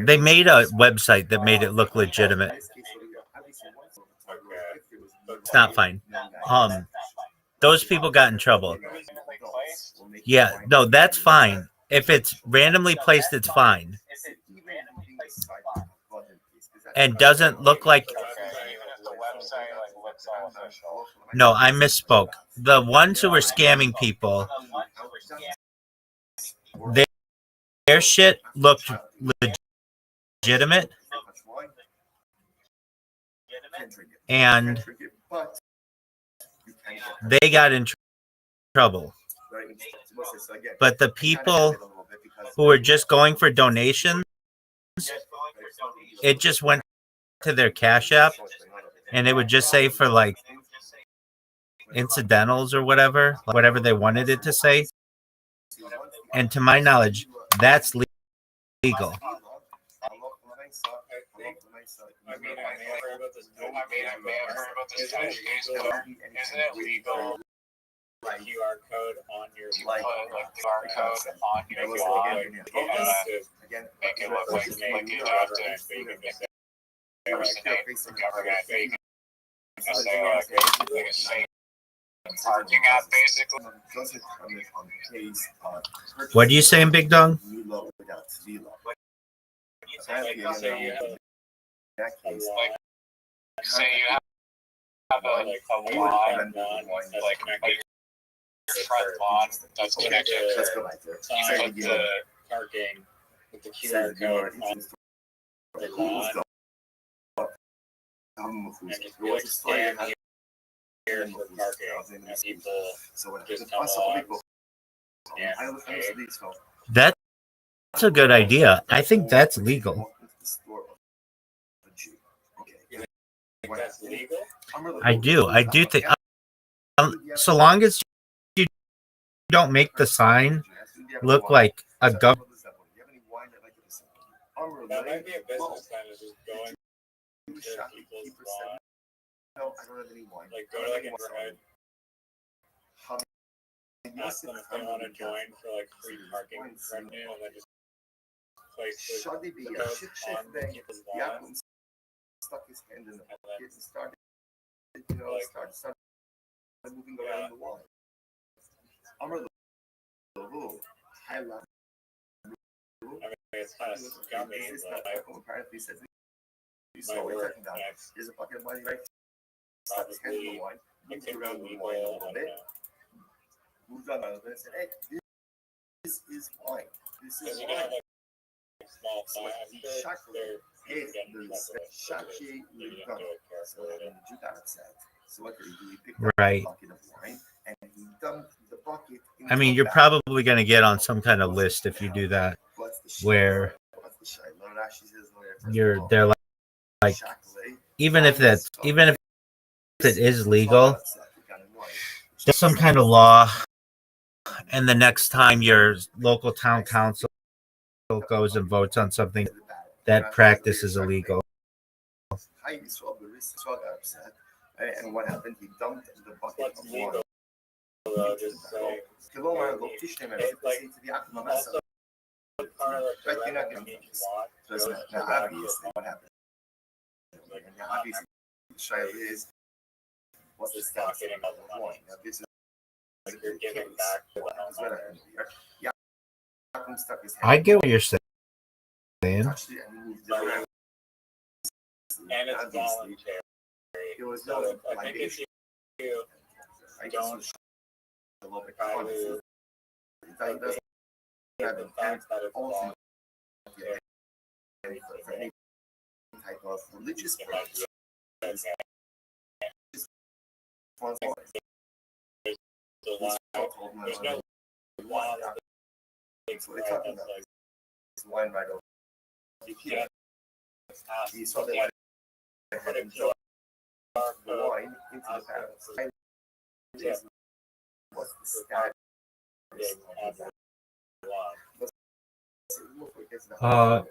They made a website that made it look legitimate. It's not fine. Those people got in trouble. Yeah, no, that's fine. If it's randomly placed, it's fine. And doesn't look like. No, I misspoke. The ones who were scamming people, their shit looked legitimate, and they got in trouble. But the people who were just going for donations, it just went to their Cash App, and it would just say for like incidentals or whatever they wanted it to say. And to my knowledge, that's legal. I may have heard about this. Isn't it legal? QR code on your QR code on your blog. Make it look like you have to impersonate the government. You can say like a safe parking app, basically. What are you saying, Big Dong? Say you have a lawn, like front lawn that's connected to the parking with the QR code on the lawn. And just be like, stand here for parking, and people just come along. That's a good idea. I think that's legal. That's legal? I do think, so long as you don't make the sign look like a government. That might be a business kind of just going to people's lawn. Like go to like a neighborhood, ask them if they want to join for like free parking revenue, and then just place the code on people's lawns. Stuck his hand in the bucket and started moving around the wall. I mean, it's kind of scummy, but apparently said my work is a bucket of money right? Stuck his hand in the wine, moved around the wine a little bit, moved on a little bit and said, hey, this is wine. This is wine. Small fine. Right. I mean, you're probably going to get on some kind of list if you do that, where they're like, even if it is legal, there's some kind of law, and the next time your local town council goes and votes on something, that practice is illegal. And what happened? He dumped the bucket of water. Just say, obviously, what happened? Obviously, the child is what's the status of the wine? Now, this is like you're giving back to the homeowner. I get what you're saying. And it's voluntary. So I think if you don't try to have the fact that it's voluntary for any type of religious purpose. There's no law that takes what it's talking about. It's wine right over. You can't he saw the wine into the palace. What's the status?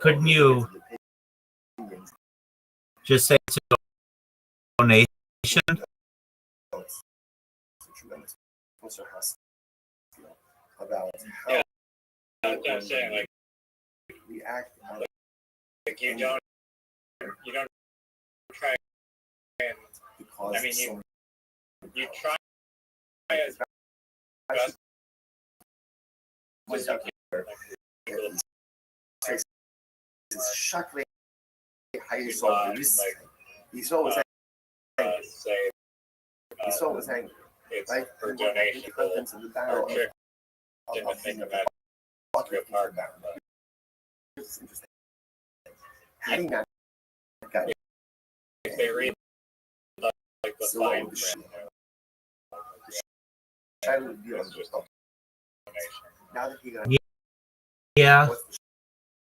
Couldn't you Just say it's a donation. It's a tremendous also has about how Yeah. I'm saying, like, we act out like you don't try and, because I mean, so you try as best as you can. it's shocking how you saw this. He's always Say he's always angry. it's Right? for donation Contents of the barrel or trick didn't think about bucket of hard barrel. It's interesting. Having that guy if they read like the so fine the print. shit. Child would be on the Donation. now that he got Yeah. what's the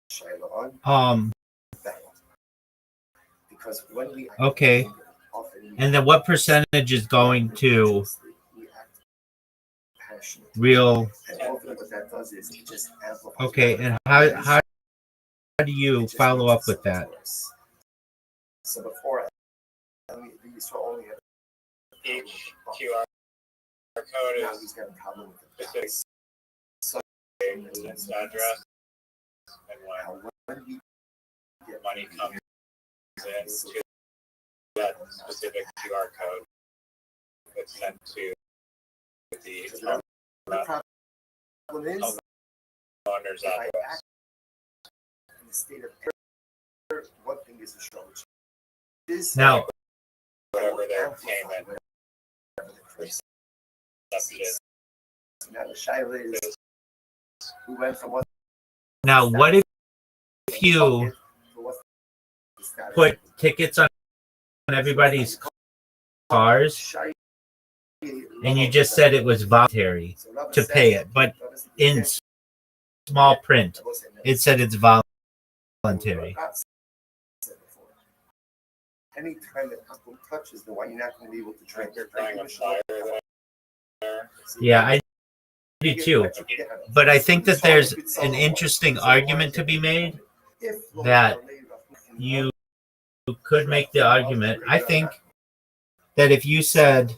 Shiloh on that one. Because when we Okay. often we And then what percentage is going to we act passionate. real? And often what that does is it just amplifies. Okay. And how do you follow up with that? So before we saw only Each QR code now is he's got a problem with the specific so residence address, and when we get money comes in to that specific QR code, it's sent to the the problem is owner's if I address. act in the state of terror, one thing is a show. This Now, Whatever their payment is. now the Shiloh is we went from one now, what if you put tickets on everybody's cars and you just said it was voluntary to pay it, but in small print it said it's voluntary? Anytime that alcohol touches the wine, you're not going to be able to drink. You're trying to fire there. Yeah, I do too. But I think that there's an interesting argument to be made that you could make the argument. I think that if you said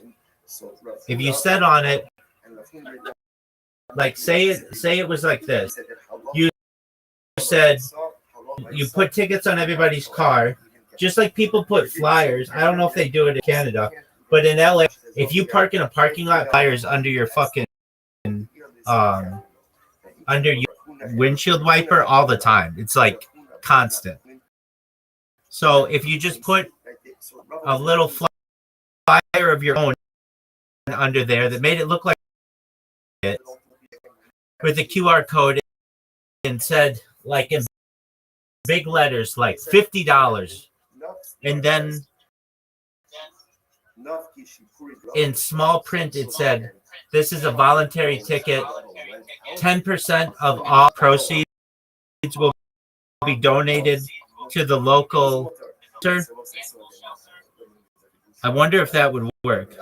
on it, like say it was like this, you said you put tickets on everybody's car, just like people put flyers. I don't know if they do it in Canada, but in LA, if you park in a parking lot, flyers under your fucking under your windshield wiper all the time. It's like constant. So if you just put a little flyer of your own under there that made it look like it with a QR code and said like in big letters like $50, and then in small print it said this is a voluntary ticket, 10% of all proceeds will be donated to the local center. I wonder if that would work.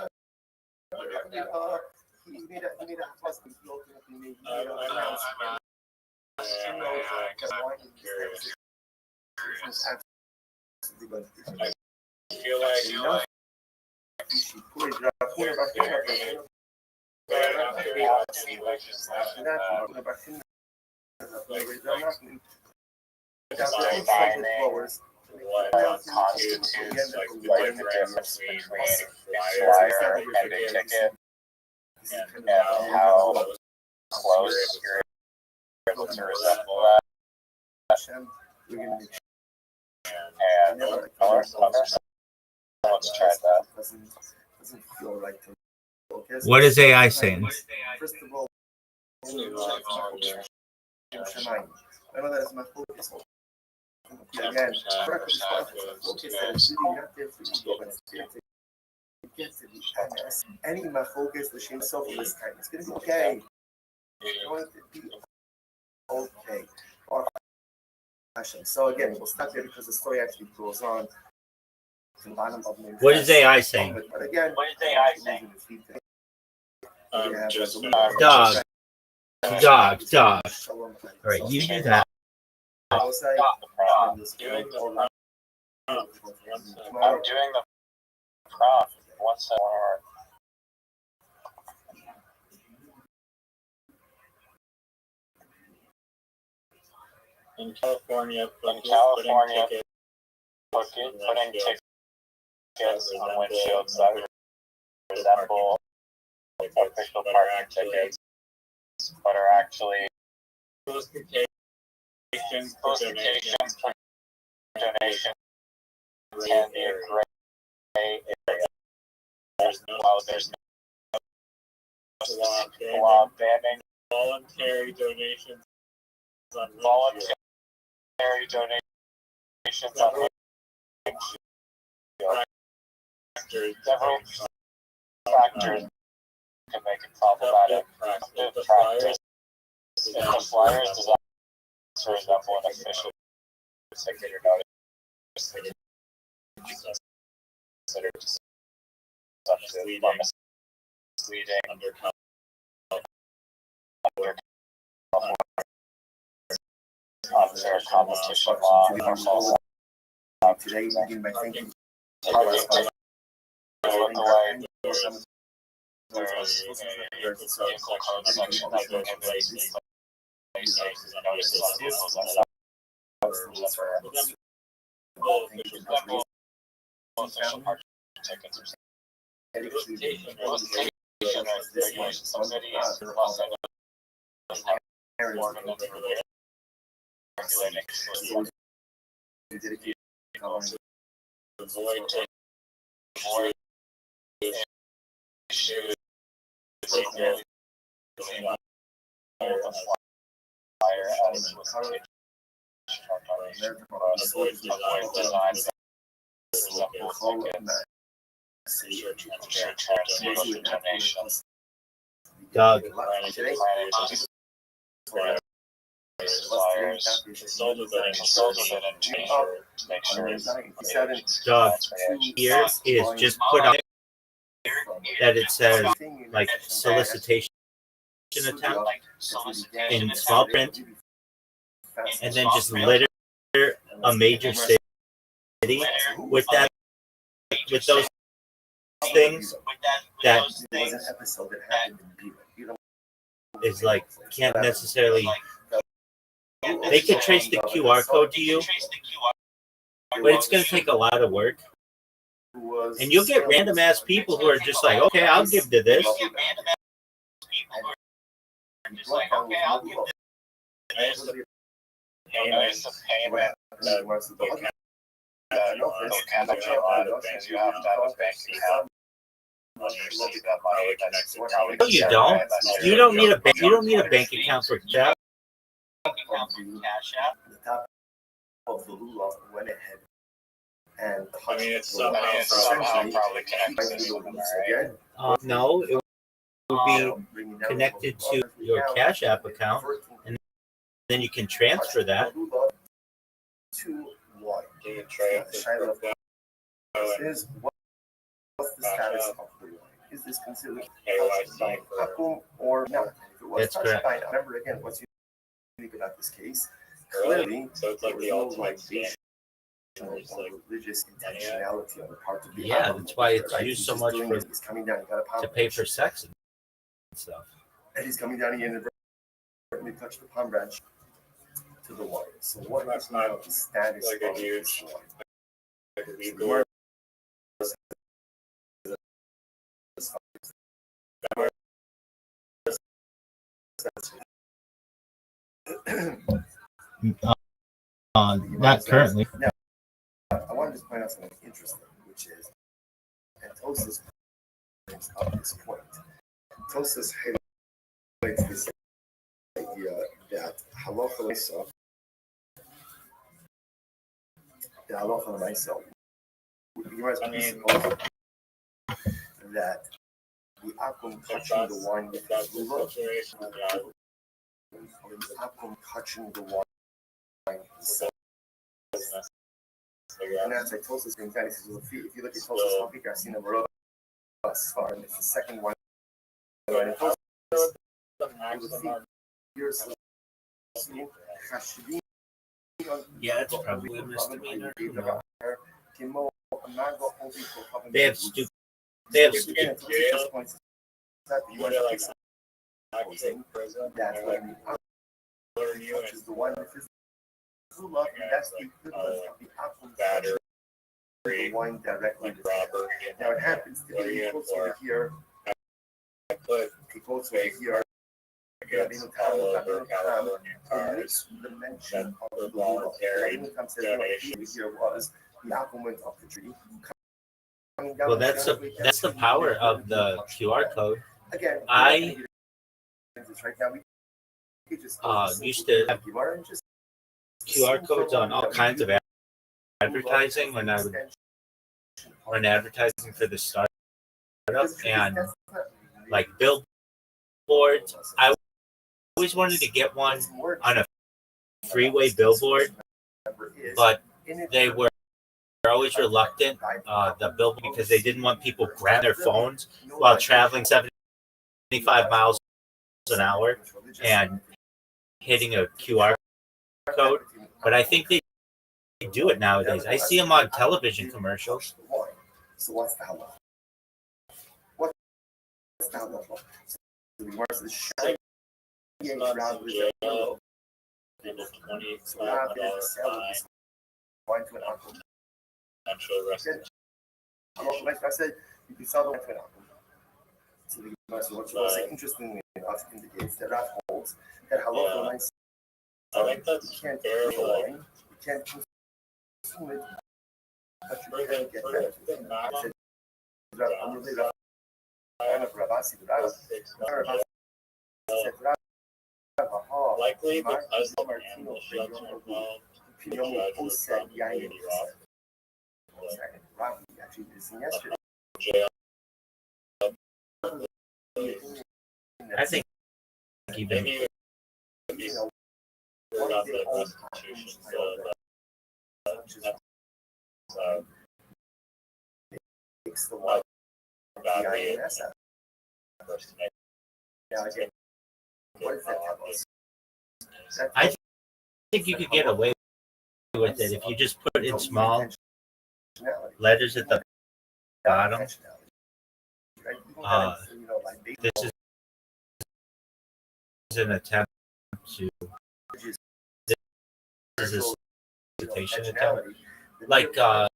I feel like what constitutes like the difference between a flyer and a ticket, and how close you're able to resemble that. And let's try that. What is AI saying? First of all, remember that is my focus. Again, focus that is really not there for ego, but it's there to get to the MS. Any my focus, the shame self of this kind. It's gonna be okay. It's going to be okay. So again, we'll stop there because the story actually goes on to the bottom of the What is AI saying? But again, What is AI saying? Just Dog. All right, you do that. I'm doing the prompt. Once I in California, putting tickets on windshields that resemble official parking tickets, but are actually solicitation for donations can be a gray area. There's no law banning voluntary donations on several factors can make it problematic. The practice, if the flyer is designed to resemble an official ticket or notice, they can be considered misleading under unfair competition law or false today, begin by thinking look away. There is a vehicle code section that prohibits notices on vehicles official parking tickets or solicitation regulations. Some cities Los Angeles have ordinance regulating avoid issues flyer as solicitation avoid designs that resemble tickets, donations. Doug. Flyers, consult with it and make sure Doug, here is just put on that it says like solicitation attempt in small print, and then just litter a major city with that, with those things that is like can't necessarily. They can trace the QR code to you, but it's going to take a lot of work. And you'll get random ass people who are just like, okay, I'll give to this. No, you don't. You don't need a bank. You don't need a bank account for that. The top of the lulav went ahead and I mean, it's somehow probably connected. No, it will be connected to your Cash App account, and then you can transfer that. To what? Is what's the status of the wine? Is this considered by Hakum or not? If it was That's touched correct. by, remember again, what's unique about this case? Clearly, so it's like the ultimate or religious intentionality on the part of the Yeah, that's why it's used so much for he's coming down, to pay for sex and stuff. and he's coming down, he inadvertently touched the palm branch to the wine. So what That's is not the status like a of huge- this wine? like a So legal- the word- Not currently. Now, I wanted to point out something interesting, which is, and Tosis brings up this point. Tosis highlights this idea that halacha l'maisa, I mean, that the akum touching the wine with his lulav, or the akum touching the wine himself. And that's like Tosis brings that. He says, well, if you look at Tosis Hafik, I've seen a Baruch Sfar, and it's the second one. And Tosis, Yeah, it's probably a misdemeanor. They have stupid. They have You get jail. You go to like active prison. That's They're what like, I order you which and is the one that is love, and that's the equivalent of the aqua battery, the one directly like robbery. now it happens to What are be you in close for? over here, I put close over here, against all over California cars. the mention That of were the voluntary donation here was the aqua went up the tree. Well, that's the power of the QR code. Again, I right now we could just used to have QR codes on all kinds of advertising when I would run advertising for the startup and like billboards. I always wanted to get one on a freeway billboard, but they were always reluctant, the billboard, because they didn't want people grabbing their phones while traveling 75 miles an hour and hitting a QR code. But I think they do it nowadays. I see them on television commercials. So what's the halacha? What's the halacha? So the Gemara says, "Shai Rav is a fellow." And a So Rav is a $25 seller. fine. Wine to an uncle. Actually arrested. Like I said, you can sell the wine to an uncle. So the Gemara says, what's also interestingly enough indicates that Rav holds that halacha reminds. I think that's You can't very drink the like wine. You can't consume it. But for you can get the benefit. maximum I'm really Rav. Rabasi, Rav. likely because the animal shelter involved, the judge would probably be off Actually, this is yesterday. jail. I think even Maybe it would be on the restitution, so that's Takes the one battery. first. Now again, what does that tell us? I think you could get away with it if you just put in small letters at the bottom. This is an attempt to. This is a solicitation attempt. Like I'm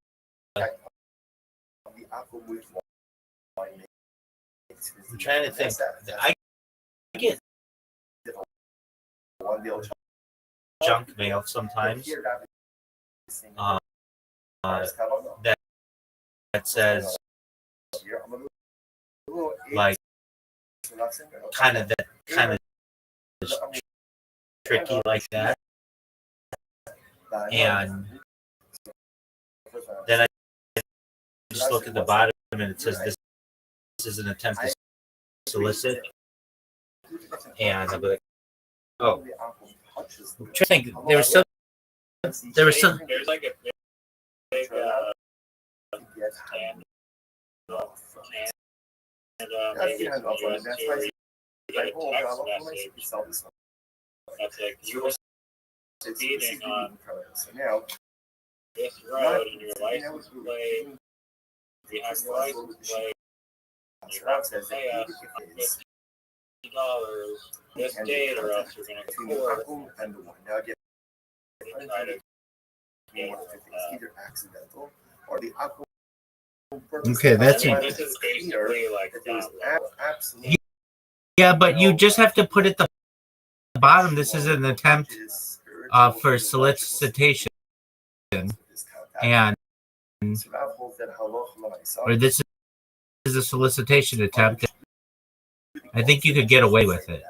trying to think. I get junk mail sometimes that says like kind of tricky like that, and then I just look at the bottom and it says this is an attempt to solicit, and I'll be like, oh, I'm trying to think. There was some. There's like a big stand. And maybe it's in the US too, you get a text message that's like, you were speeding on this road and your license plate, we have your license plate, you have to pay us $50 this date or else you're going to court. They try to get either accidental or the aqua. Okay, that's I mean, it. this is basically like that level. Absolutely. Yeah, but you just have to put at the bottom. This is an attempt for solicitation, and or this is a solicitation attempt. I think you could get away with it.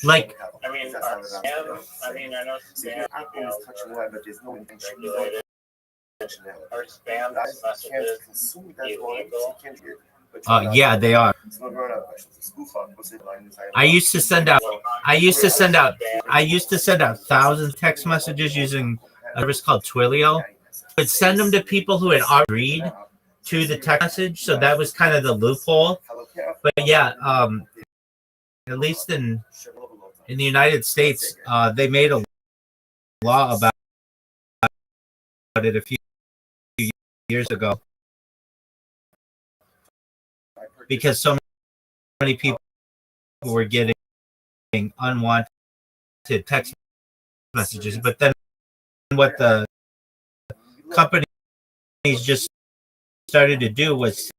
Like, I mean, spam, I know spam emails are regulated. Are spam messages illegal? yeah, they are. I used to send out thousands of text messages using a service called Twilio. But send them to people who had already agreed to the text message, so that was kind of the loophole. But yeah, at least in the United States, they made a law about it a few years ago because so many people were getting unwanted text messages. But then what the companies just started to do was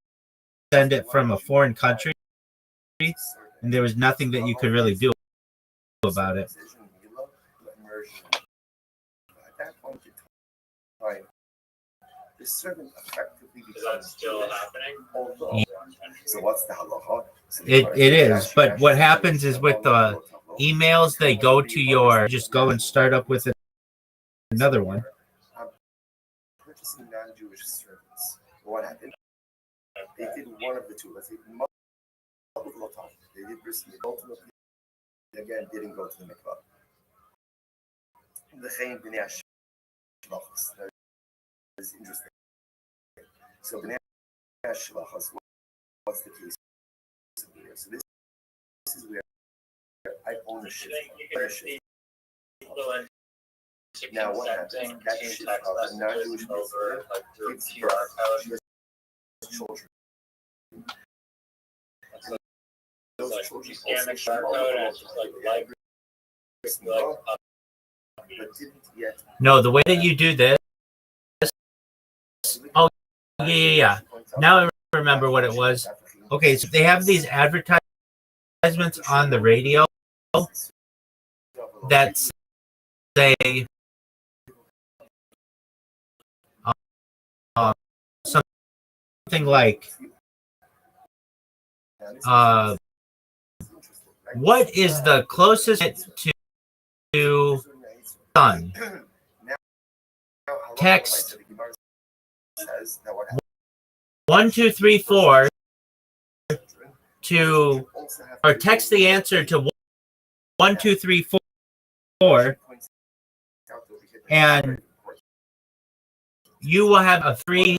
send it from a foreign country, and there was nothing that you could really do about it. The servant effectively Is that still happening? So what's the halacha? It is, but what happens is with the emails, they go to your, just go and start up with another one. Purchasing non-Jewish servants. What happened? They did one of the two. Let's say multiple times. They did receive ultimately. Again, didn't go to the mikvah. The Chaim B'nei Shvachos. That is interesting. So B'nei Shvachos, what's the case here? So this is where I own a ship. Now what happens? That ship of a non-Jewish over gives birth to children. Those children Scan the QR code and it's just but didn't yet. No, the way that you do this. Oh, yeah. Now I remember what it was. Okay, so they have these advertisements on the radio that say something like, what is the closest to sun? Text 1234 to, or text the answer to 1234, and you will have a free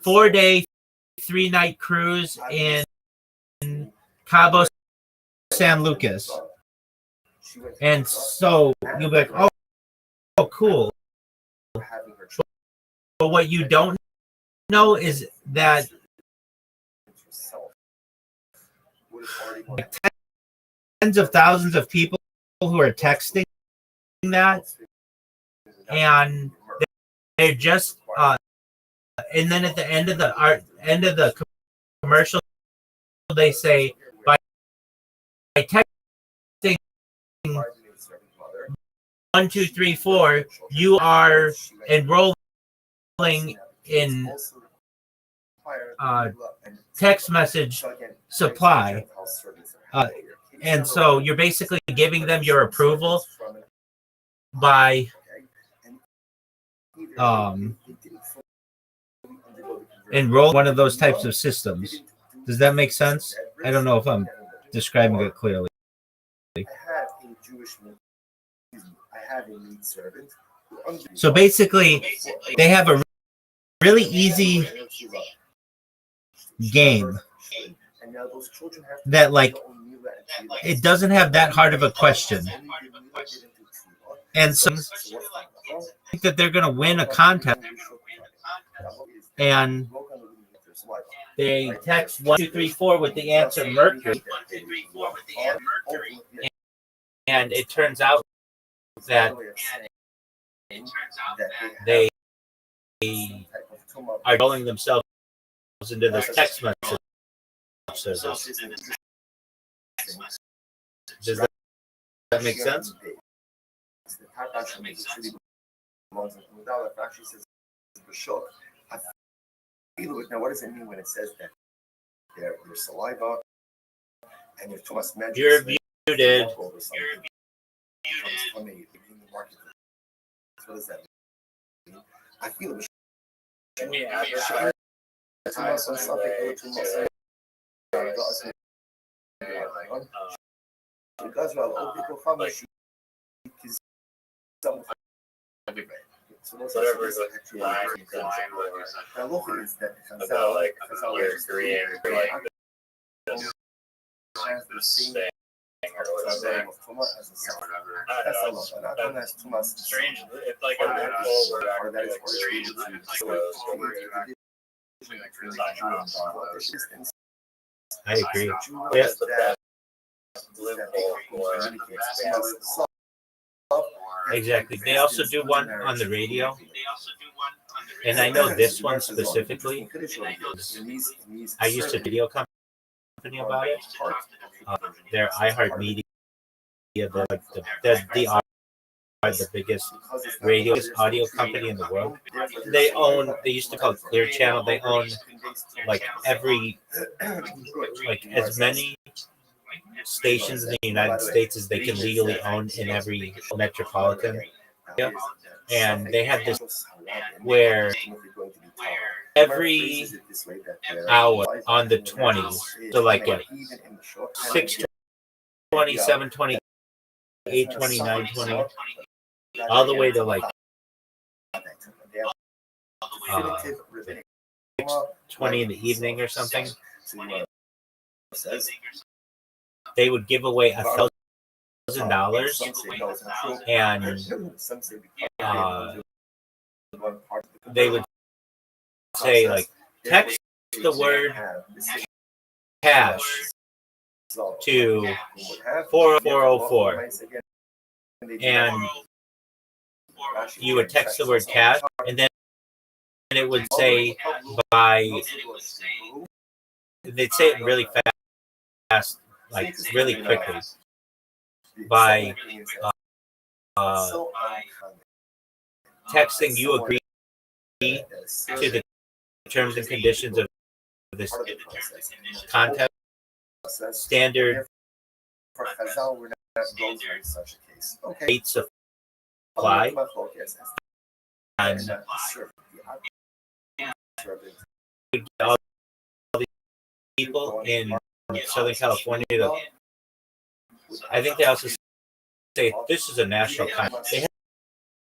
4-day, 3-night cruise in Cabo San Lucas. And so you'll be like, oh, cool. But what you don't know is that like tens of thousands of people who are texting that, and they're just and then at the end of the commercial, they say by texting 1234, you are enrolling in text message supply, and so you're basically giving them your approval by enroll one of those types of systems. Does that make sense? I don't know if I'm describing it clearly. So basically, they have a really easy game that, like, it doesn't have that hard of a question. And so I think that they're going to win a contest, and they text 1234 with the answer Mercury, and it turns out that they are rolling themselves into this text message service. Does that make sense? Now, what does it mean when it says that your saliva and your Thomas Magic? You're muted. What does that mean? I feel it. Whatever is like line about like your Korean this thing or Strange. It's like a loophole where that is strange. I agree. Yeah. Exactly. They also do one on the radio, and I know this one specifically. I used to radio company about it. Their iHeartMedia, are the biggest radio audio company in the world. They used to call it Clear Channel. They own like as many stations in the United States as they can legally own in every metropolitan. Yep. And they had this where every hour on the 20s, so like at 6:20, 7:20, 8:20, 9:20, all the way to like 6:20 in the evening or something, they would give away $1,000, and they would say like, text the word cash to 40404, and you would text the word cash, and then it would say they'd say it really fast, like really quickly, by texting you agree to the terms and conditions of this contest standard rates apply, and all the people in Southern California, I think they also say this is a national contest. They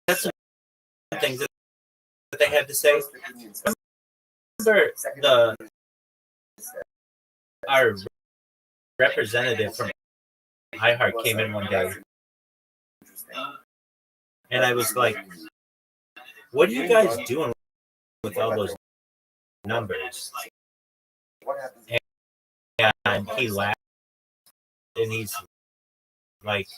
had some things that they had to say. Remember our representative from iHeart came in one day, and I was like, what are you guys doing with all those numbers? And he laughed, and he's like,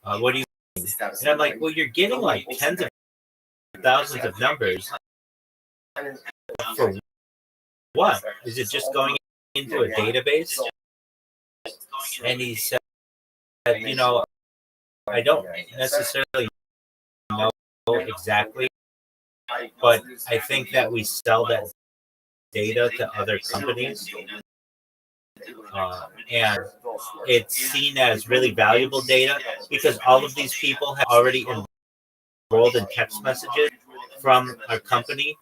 what do you mean? And I'm like, well, you're getting like tens of thousands of numbers. For what? Is it just going into a database? And he said, I don't necessarily know exactly, but I think that we sell that data to other companies, and it's seen as really valuable data because all of these people have already enrolled in text messages from our company.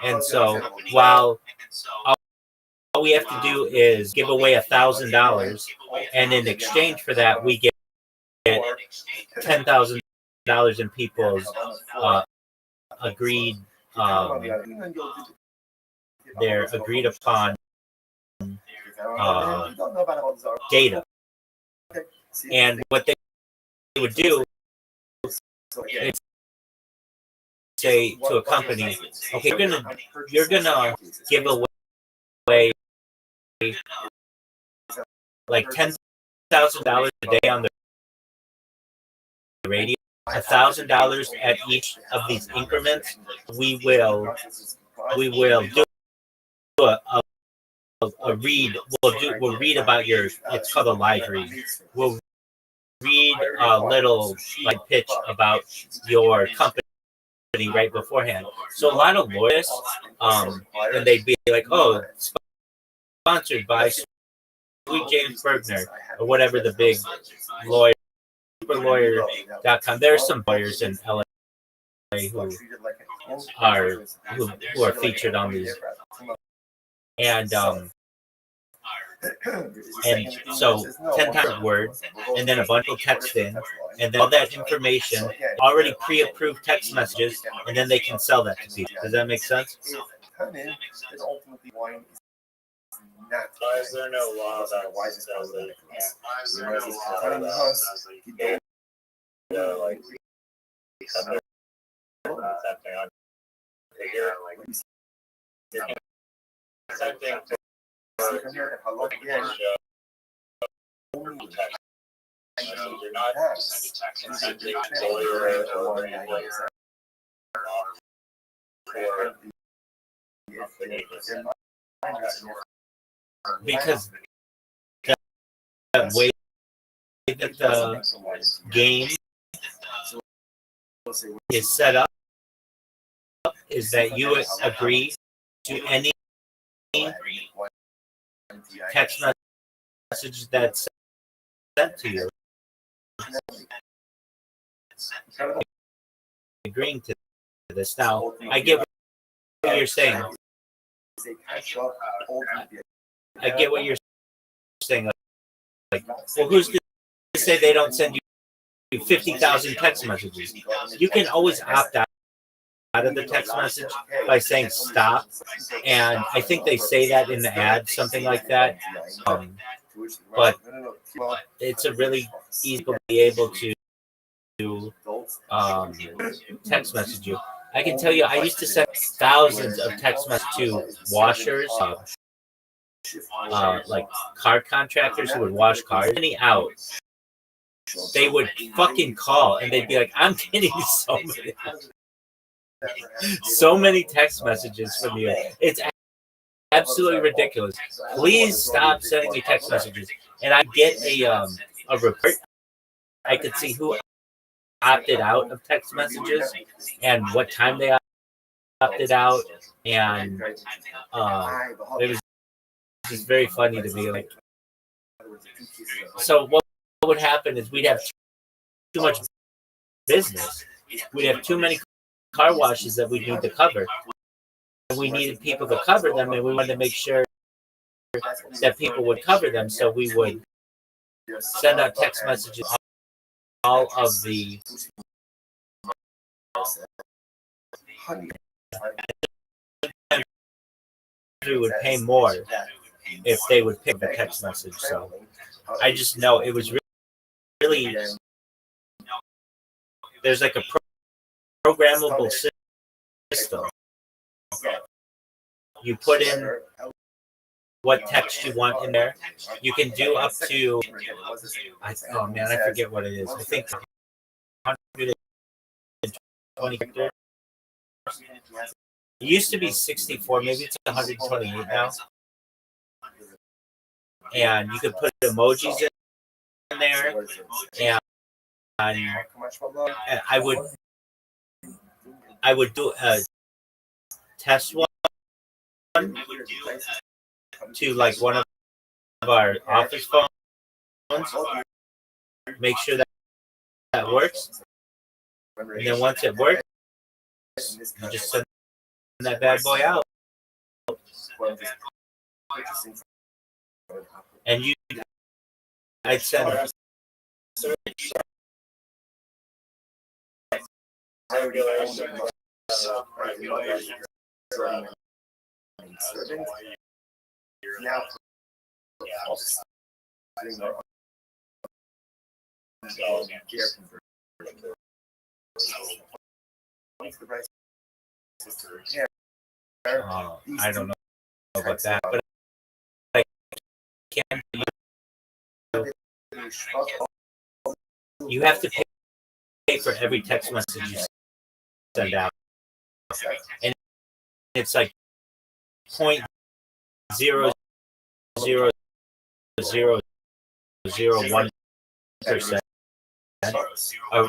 And so while all we have to do is give away $1,000, and in exchange for that, we get $10,000 in people's agreed, their agreed upon data. And what they would do is say to a company, okay, you're gonna give away like $10,000 a day on the radio, $1,000 at each of these increments. We will do a read. We'll read about your. It's called a live read. We'll read a little like pitch about your company right beforehand. So a lot of lawyers, and they'd be like, oh, sponsored by Sweet James Bergner or whatever the big lawyer, superlawyer.com. There are some lawyers in LA who are featured on these, and so 10 times word, and then a bunch of text in, and then all that information, already pre-approved text messages, and then they can sell that to people. Does that make sense? not. Why is there no law that Why is this says that you can't? Why is there no law telling that us says that you you can't? Like don't something on figure like you're attempting to come here and look again. show text. You're not sending text lawyer or anything. Because that way that the game is set up is that you agree to any text message that's sent to you. Agreeing to this. Now, I get what you're saying. I get what you're saying. Like, well, who's to say they don't send you 50,000 text messages? You can always opt out of the text message by saying stop. And I think they say that in the ad, something like that. But it's a really easy to be able to text message you. I can tell you, I used to send thousands of text messages to washers, like car contractors who would wash cars. Out, they would fucking call and they'd be like, "I'm getting so many text messages from you. It's absolutely ridiculous. Please stop sending me text messages." And I get a report. I could see who opted out of text messages and what time they opted out, and it was just very funny to me. Like, so what would happen is we'd have too much business. We'd have too many car washes that we need to cover. And we needed people to cover them, and we wanted to make sure that people would cover them. So we would send out text messages all of the we would pay more if they would pick the text message. So I just know it was really there's like a programmable system. You put in what text you want in there. You can do up to oh man, I forget what it is. I think 120 characters. It used to be 64, maybe it's 128 now. And you could put emojis in there, and I would do a test one to like one of our office phones, make sure that works, and then once it works, you just send that bad boy out, and I'd send now I don't know about that, but I can. You have to pay for every text message you send out, and it's like 0.0001% of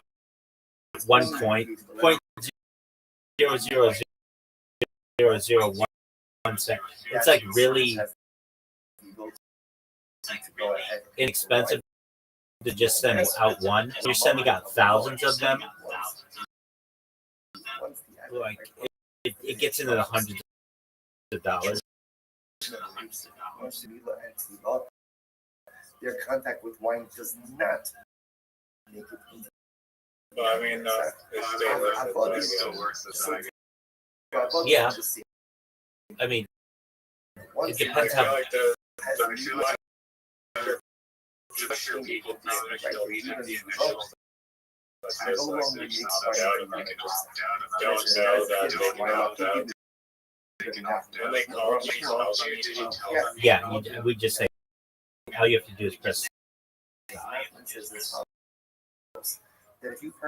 1.0000001%. It's like really inexpensive to just send out one. You're sending out thousands of them. Like it gets into the hundreds of dollars. Their contact with wine does not make it easy. Well, I mean, Yeah. I mean, it depends how. has But I feel like people I no longer make fun of them. don't know that they found out. When they call you, Yeah, we just say all you have to do is press.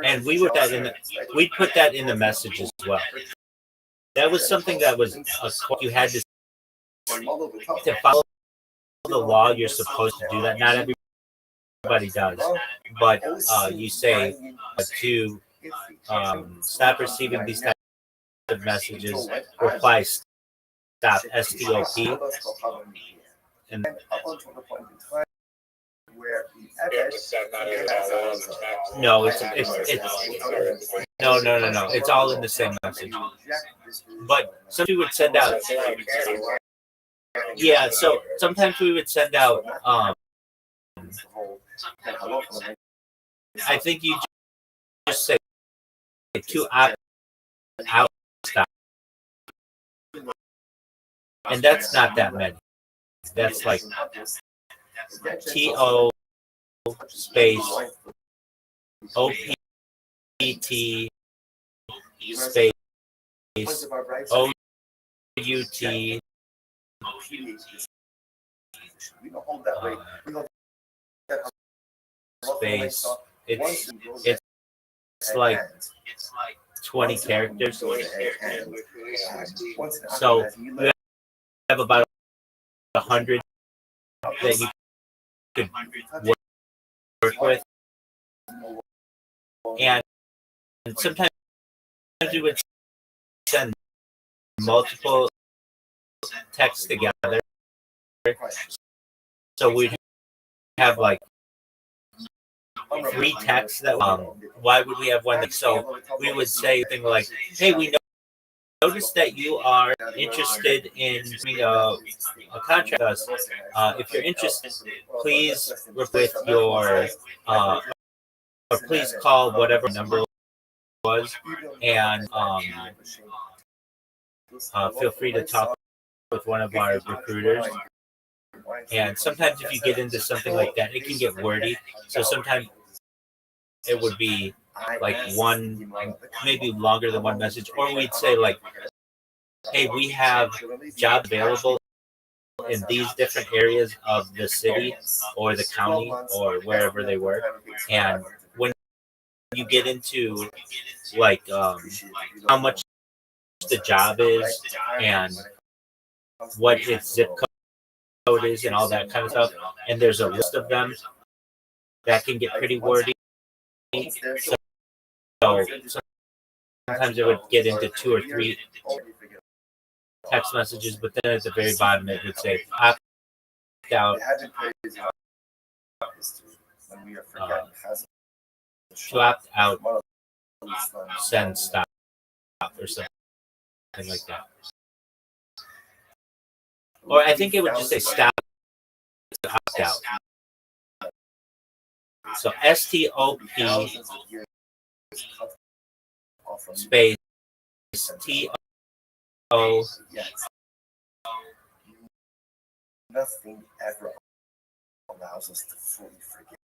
And we would that in the, we'd put that in the message as well. That was something that was you had to follow the law. You're supposed to do that. Not everybody does, but you say to stop receiving these types of messages. Reply stop STOP. And no, it's no. It's all in the same message. But somebody would send out. Yeah, so sometimes we would send out. I think you just say to opt out stop, and that's not that many. That's like TO space OPT space OUT space. It's like 20 characters. So you have about 100 that you could work with, and sometimes we would send multiple texts together. So we'd have like 3 texts that why would we have one? So we would say something like, hey, we noticed that you are interested in doing a contract with us. If you're interested, please with your or please call whatever number was, and feel free to talk with one of our recruiters. And sometimes if you get into something like that, it can get wordy. So sometimes it would be like one, maybe longer than one message, or we'd say like, hey, we have jobs available in these different areas of the city or the county or wherever they work. And when you get into like how much the job is and what its zip code is and all that kind of stuff, and there's a list of them, that can get pretty wordy. So sometimes it would get into 2 or 3 text messages, but then at the very bottom it would say opt out, to opt out, send stop or something like that. Or I think it would just say stop to opt out. So STOP space TO Nothing ever allows us to fully forget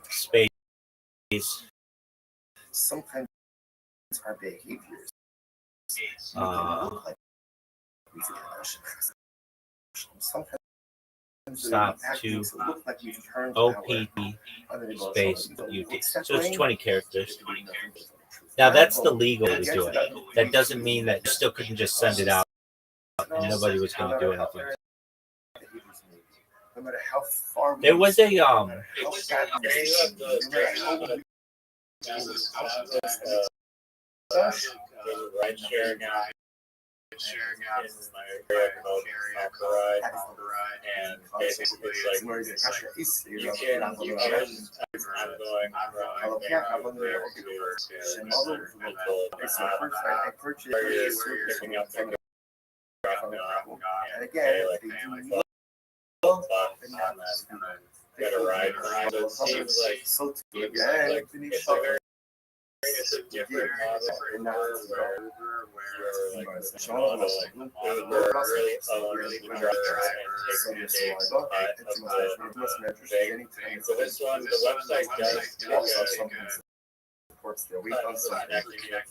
space sometimes our behaviors look like we forget. Sometimes stop to OPT space UT. So it's 20 characters. Now that's the legal way to do it. That doesn't mean that you still couldn't just send it out and nobody was going to do anything. No matter how far There was a ride sharing guy. Sharing out in my area called Alcaride, and basically it's like you can I'm going I purchased picking up from and again get a ride. So it seems like so again It's a different model where you're like the model, like Uber really owns the driver and takes a big cut of the big thing. So this one, the website does take a supports their connecting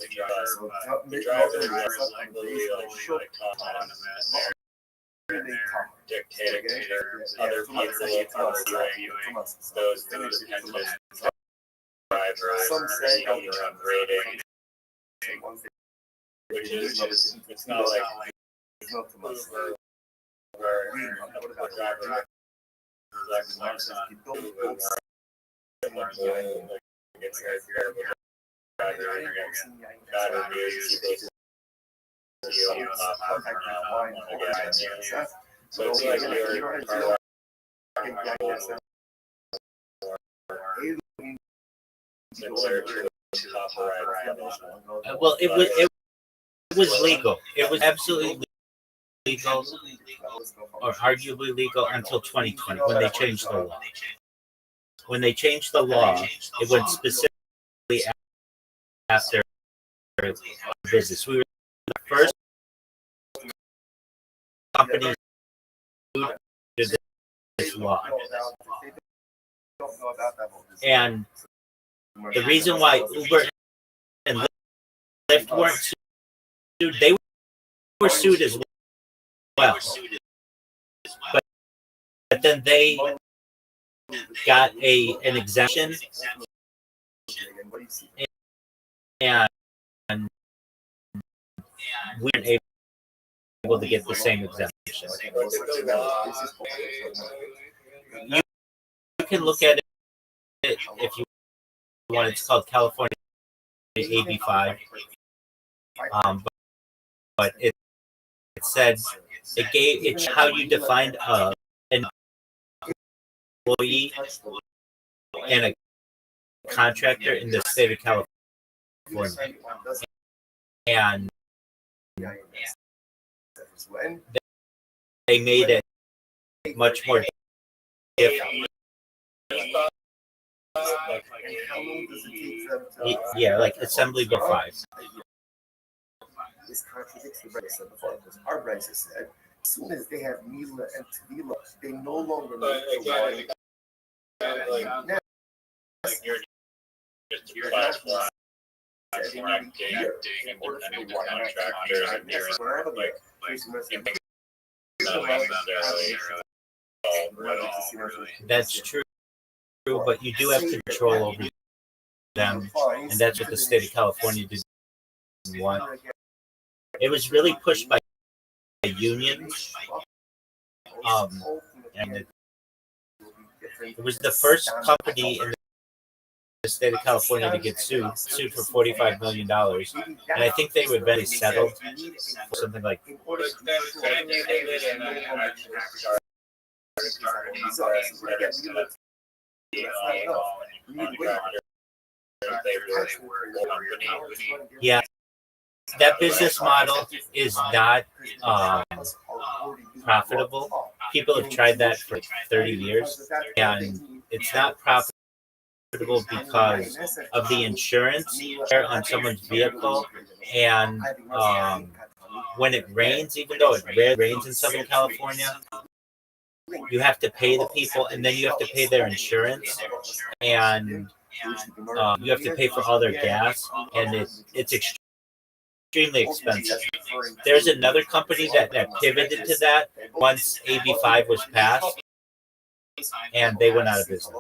the driver, but the driver is really like autonomous and they're dictating to other people what are doing those independent drivers rating, which is just, it's not like Uber where a driver reflects on Uber where it's like if you're a driver, you're getting bad reviews, people see you want to get you. So it's like you're similar to Well, it was legal. It was absolutely legal, or arguably legal, until 2020 when they changed the law. When they changed the law, it went specifically after business. We were the first company to do this law, and the reason why Uber and Lyft weren't sued, they were sued as well. But then they got an exemption, and we weren't able to get the same exemption. You can look at it if you want. It's called California AB5. But it said it's how you defined an employee and a contractor in the state of California, and they made it much more difficult. Yeah, like Assembly Bill 5. This contradicts the Brexit before, because our Brexit said, as soon as they have Mila and Tavila, they no longer need to now, you're just a platform connecting independent contractors and you're like not necessarily That's true, but you do have control over them, and that's what the state of California didn't want. It was really pushed by unions, and it was the first company in the state of California to get sued for $45 million, and I think they were very settled for something like. Yeah, that business model is not profitable. People have tried that for 30 years, and it's not profitable because of the insurance on someone's vehicle, and when it rains, even though it rarely rains in Southern California, you have to pay the people, and then you have to pay their insurance, and you have to pay for all their gas, and it's extremely expensive. There's another company that pivoted to that once AB5 was passed, and they went out of business.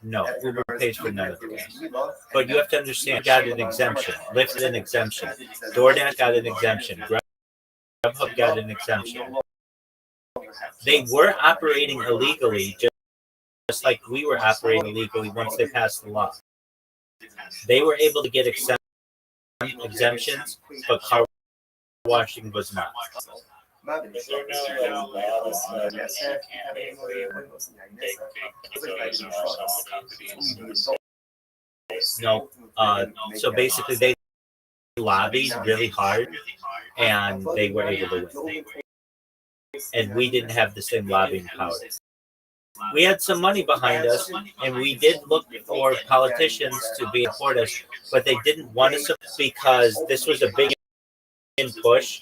No, Uber pays for none of it. But you have to understand, got an exemption. Lyft got an exemption. DoorDash got an exemption. Grubhub got an exemption. They were operating illegally, just like we were operating illegally once they passed the law. They were able to get exemptions, but car washing was not. No. So basically, they lobbied really hard, and they were able to win. And we didn't have the same lobbying power. We had some money behind us, and we did look for politicians to be support us, but they didn't want us because this was a big push,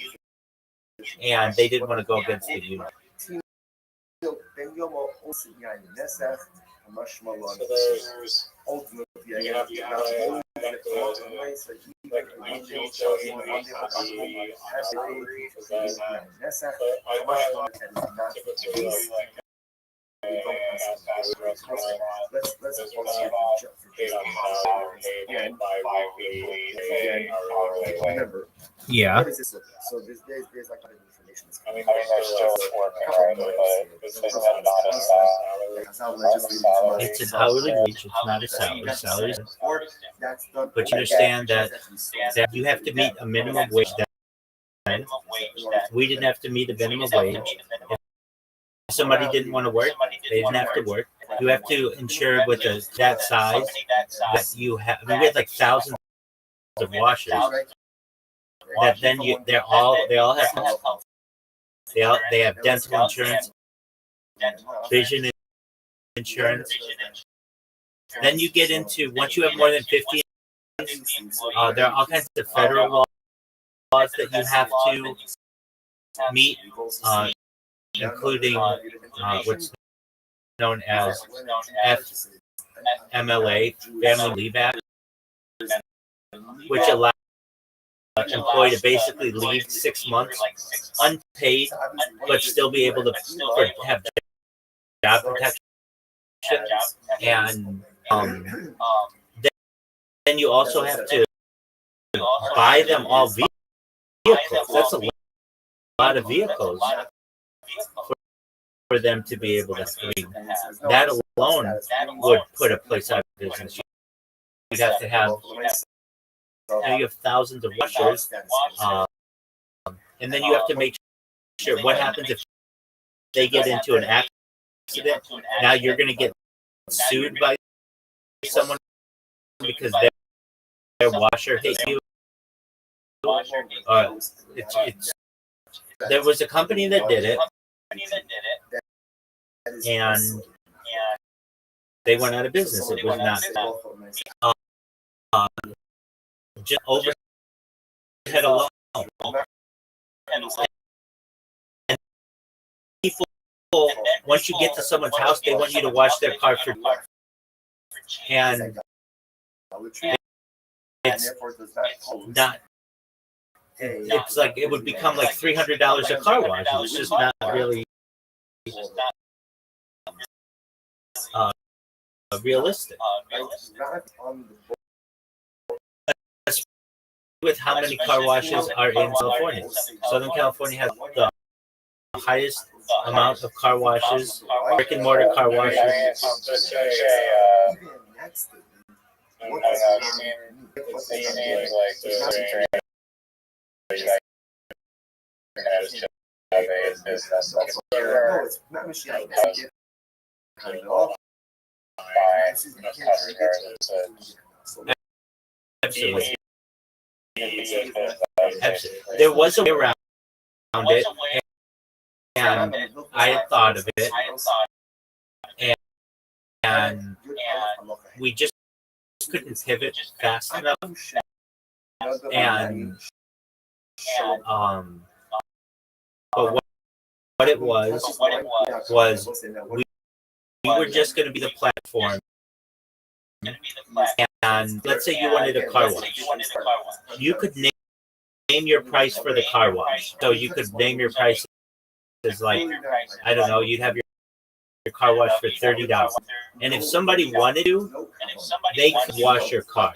and they didn't want to go against the union. So there's you have to have like my teacher in the but I thought typically like Yeah. So there's like other information. I mean, they're still working, right? But this is not a salary. It's an hourly wage. It's not a salary. Salary. But you understand that you have to meet a minimum wage. Then we didn't have to meet a minimum wage. If somebody didn't want to work, they didn't have to work. You have to ensure with that size that you have. I mean, we had like thousands of washers. That then they all have health. They have dental insurance, vision insurance. Then you get into, once you have more than 50, there are all kinds of federal laws that you have to meet, including what's known as FMLA, Family Leave Act, which allows an employee to basically leave 6 months unpaid, but still be able to have job protection. And then you also have to buy them all vehicles. That's a lot of vehicles for them to be able to. I mean, that alone would put a place out of business. You'd have to have. You have thousands of washers, and then you have to make sure what happens if they get into an accident. Now you're going to get sued by someone because their washer hit you. There was a company that did it, and they went out of business. It was not. Just overhead alone. And people, once you get to someone's house, they want you to wash their car for. And it's not. It's like it would become like $300 a car wash. It's just not really realistic. With how many car washes are in California. Southern California has the highest amount of car washes, brick and mortar car washes. Absolutely. There was a way around it, and I had thought of it, and we just couldn't pivot fast enough. And but what it was we were just going to be the platform. And let's say you wanted a car wash. You could name your price for the car wash. So you could name your price as like, I don't know, you'd have your car wash for $30. And if somebody wanted to, they could wash your car.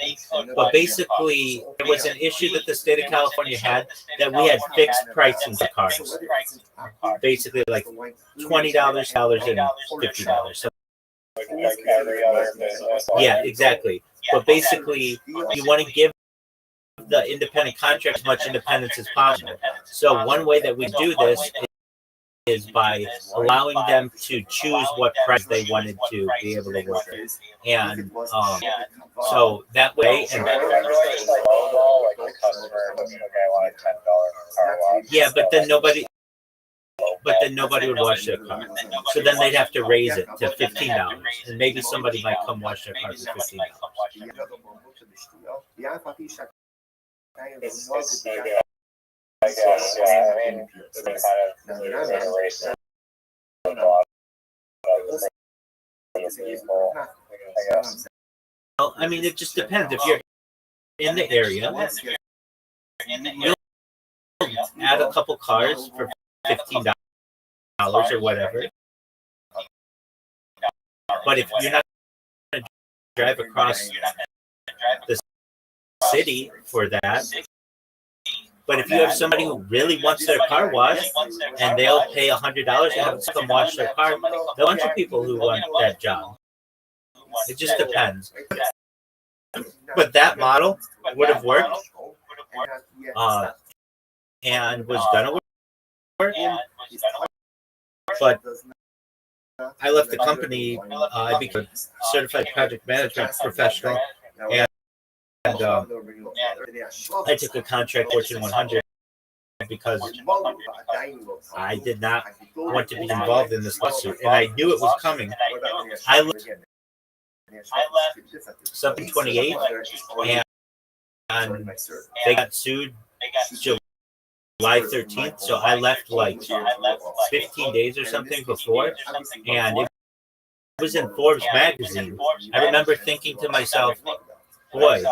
But basically, it was an issue that the state of California had that we had fixed pricing for cars. Basically, like $20, and $50. So yeah, exactly. But basically, you want to give the independent contractor as much independence as possible. So one way that we do this is by allowing them to choose what price they wanted to be able to work at. And so that way, and yeah, but then nobody would wash their car. So then they'd have to raise it to $15, and maybe somebody might come wash their car for $15. Well, I mean, it just depends. If you're in the area, you'll add a couple cars for $15 or whatever. But if you're not going to drive across the city for that, but if you have somebody who really wants their car washed and they'll pay $100 to have them wash their car, there are a bunch of people who want that job. It just depends. But that model would have worked and was gonna work. But I left the company. I became a certified project management professional, and I took a contract Fortune 100 because I did not want to be involved in this lawsuit, and I knew it was coming. I left 7/28, and they got sued July 13th, so I left like 15 days or something before, and it was in Forbes magazine. I remember thinking to myself, boy,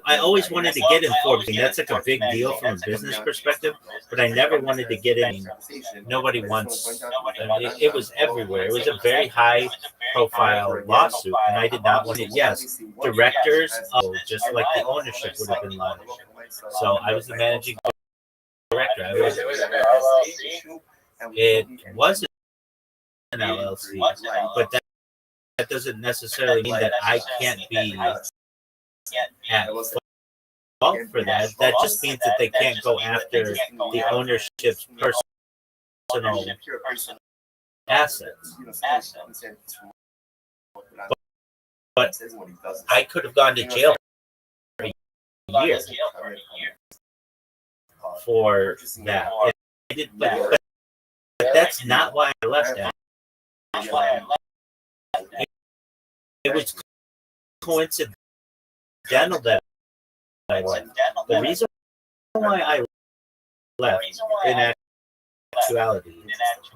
I always wanted to get in Forbes. That's like a big deal from a business perspective, but I never wanted to get in. Nobody wants. It was everywhere. It was a very high-profile lawsuit, and I did not want it. Yes, directors, just like the ownership would have been liable. So I was the managing director. It wasn't an LLC, but that doesn't necessarily mean that I can't be at fault for that. That just means that they can't go after the ownership's personal assets. But I could have gone to jail for a year for that. I did, but that's not why I left that. It was coincidental that I left. The reason why I left in actuality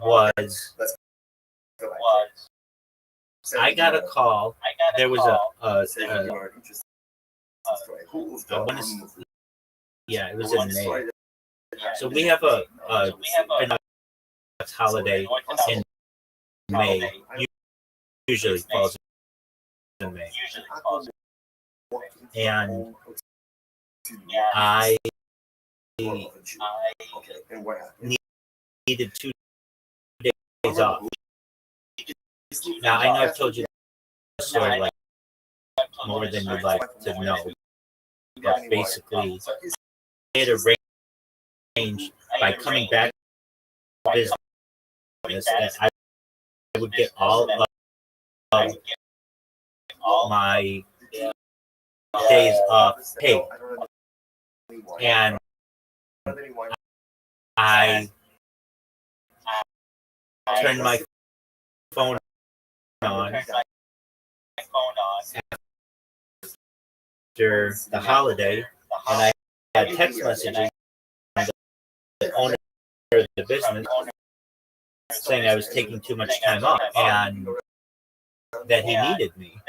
was I got a call. There was it was in May. So we have a holiday in May. Usually falls in May. And I needed 2 days off. Now, I know I've told you the story like more than you'd like to know, but basically, I had arranged by coming back to business that I would get all of my days off paid, and I turned my phone on after the holiday, and I had text messages from the owner of the business saying I was taking too much time off and that he needed me.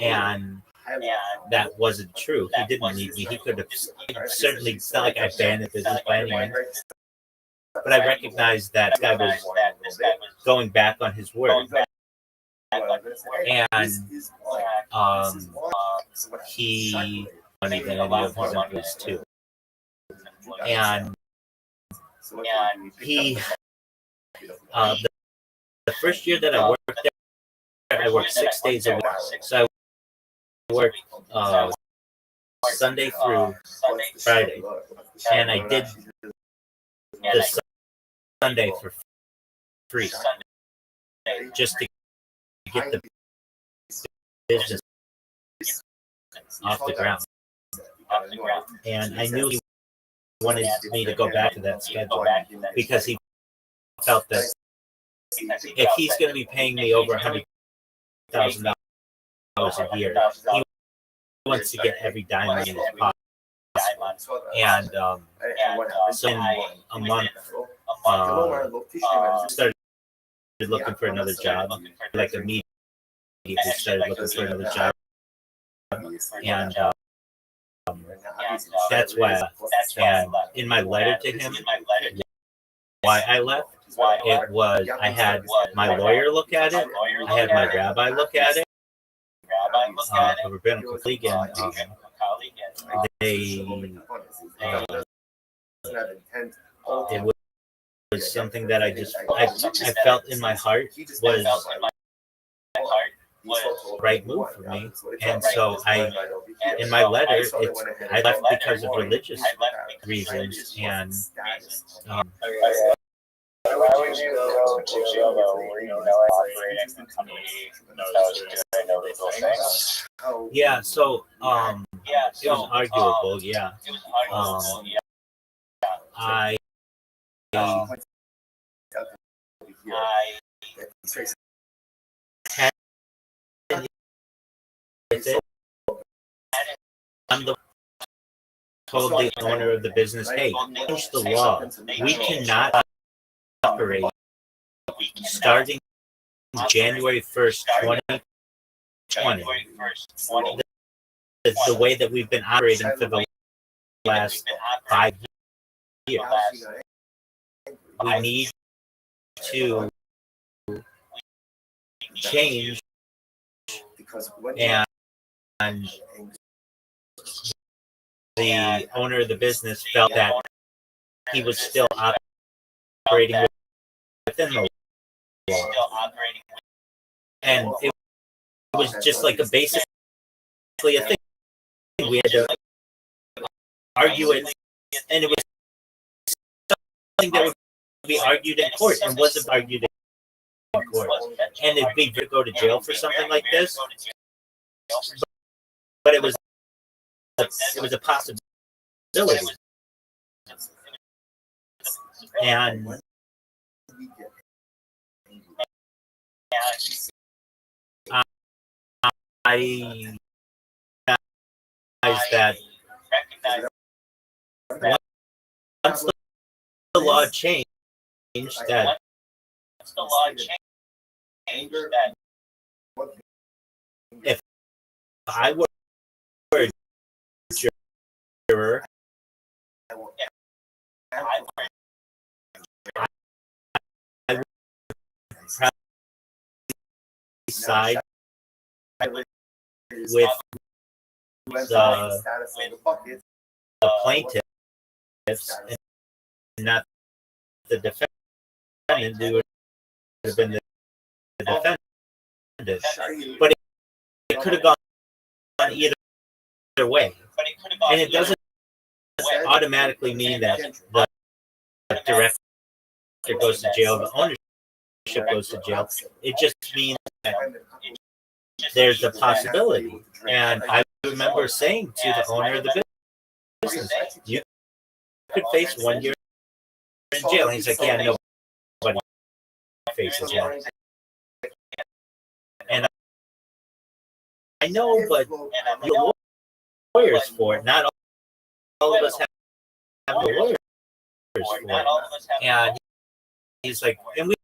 And that wasn't true. He didn't need me. He could have certainly. It's not like I banned the business by any means, but I recognized that this guy was going back on his word, and he money than any of his employees too. And he, the first year that I worked there, I worked 6 days a week. So I worked Sunday through Friday, and I did the Sunday for free, just to get the business off the ground. And I knew he wanted me to go back to that schedule because he felt that if he's going to be paying me over $100,000 a year, he wants to get every dime in his pocket. And so in a month, started looking for another job, like immediately started looking for another job. And that's why I left. And in my letter to him, why I left, it was I had my lawyer look at it, I had my rabbi look at it, a rabbinical colleague, and they it was something that I felt in my heart was right move for me. And so in my letter, I left because of religious reasons. And why would you go to Jogo where you know operating the company knows doing illegal things? yeah, so it was arguable. Yeah, I had it. I'm the told the owner of the business, hey, change the law. We cannot operate starting January 1st, 2020. The way that we've been operating for the last 5 years. We need to change, and the owner of the business felt that he was still operating within the law. And it was just like basically a thing. We had to argue it, and it was something that would be argued in court and wasn't argued in court. And it'd be to go to jail for something like this, but it was a possibility. And I recognize that once the law changed, that if I were a juror, I would probably side with the plaintiffs and not the defendant, who would have been the defendant. But it could have gone either way. And it doesn't automatically mean that the director goes to jail, the ownership goes to jail. It just means that there's a possibility. And I remember saying to the owner of the business, you could face 1 year in jail. And he's like, yeah, nobody faces 1. And I know, but the lawyers for it. Not all of us have the lawyers for it. And he's like, and we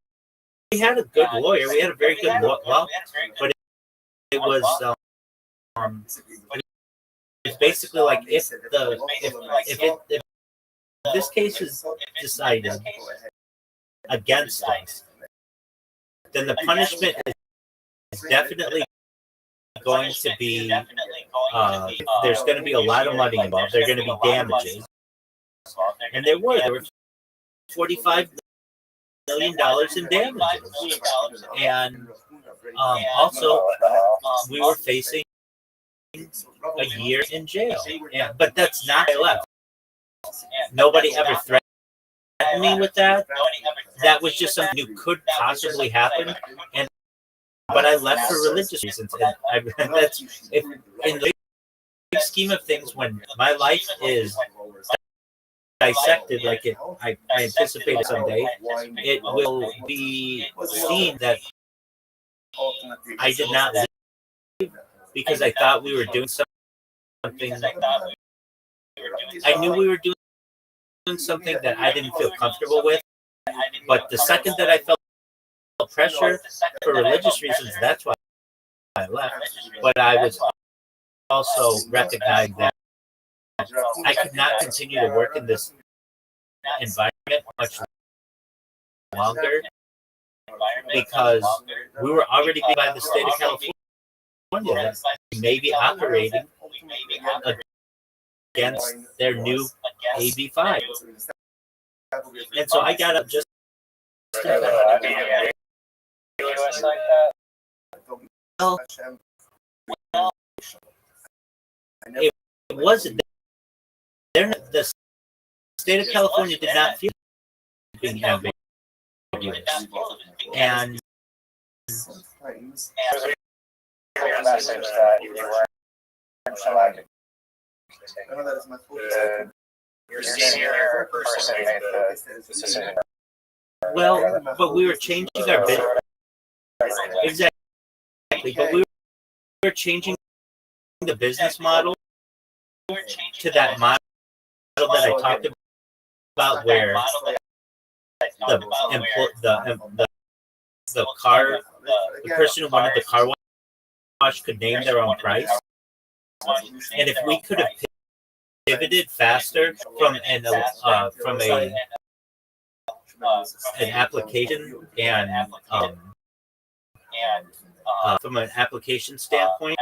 had a good lawyer. We had a very good law, but it was it's basically like if this case is decided against us, then the punishment is definitely going to be there's going to be a lot of money involved. There are going to be damages, and there were $45 million in damages, and also we were facing a year in jail. Yeah, but that's not why I left. Nobody ever threatened threaten me with that. That was just something new could possibly happen, and but I left for religious reasons. And that's if in the big scheme of things, when my life is dissected like I anticipate someday, it will be seen that I did not leave because I thought we were doing something. I knew we were doing something that I didn't feel comfortable with, but the second that I felt pressure for religious reasons, that's why I left. But I was also recognizing that I could not continue to work in this environment much longer because we were already by the state of California maybe operating against their new AB5. And so I got up just well, it wasn't. The state of California did not feel being ambiguous. And message that you weren't selected. Your senior person made the decision. well, but we were changing our business. Exactly, but we were changing the business model to that model that I talked about, where the person who wanted the car wash could name their own price, and if we could have pivoted faster from an application and from an application standpoint,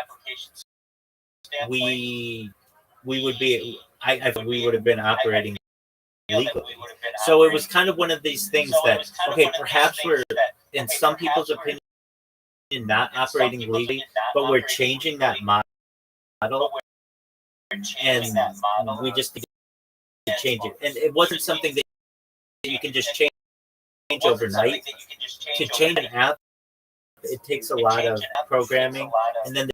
we would be we would have been operating legally. So it was kind of one of these things that, okay, perhaps we're, in some people's opinion, not operating legally, but we're changing that model, and we just need to change it. And it wasn't something that you can just change overnight. To change an app, it takes a lot of programming, and then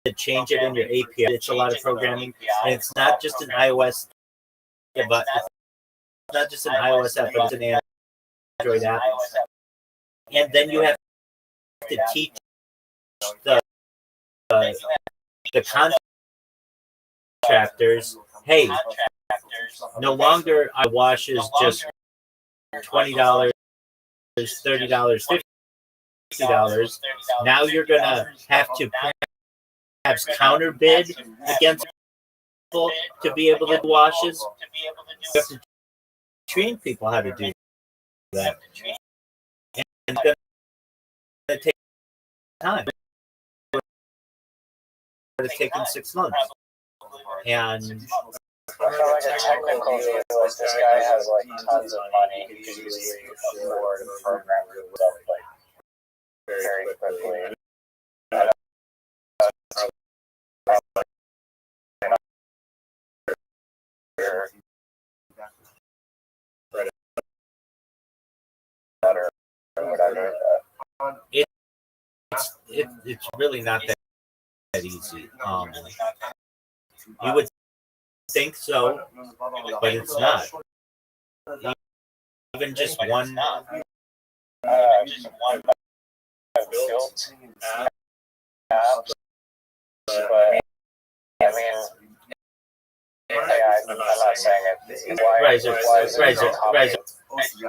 to change it in your API, it's a lot of programming, and it's not just an iOS, but it's not just an iOS app, but it's an Android app. And then you have to teach the contractors, hey, no longer I wash is just $20, $30, $50. Now you're gonna have to perhaps counter bid against people to be able to do washes. You have to train people how to do that, and it's gonna take time. It's taken 6 months, and I feel like a technical view, like this guy has like tons of money, he could easily afford a program himself like very quickly. It's really not that easy. You would think so, but it's not. Even just one built apps, but I mean, I'm not saying it. Riser.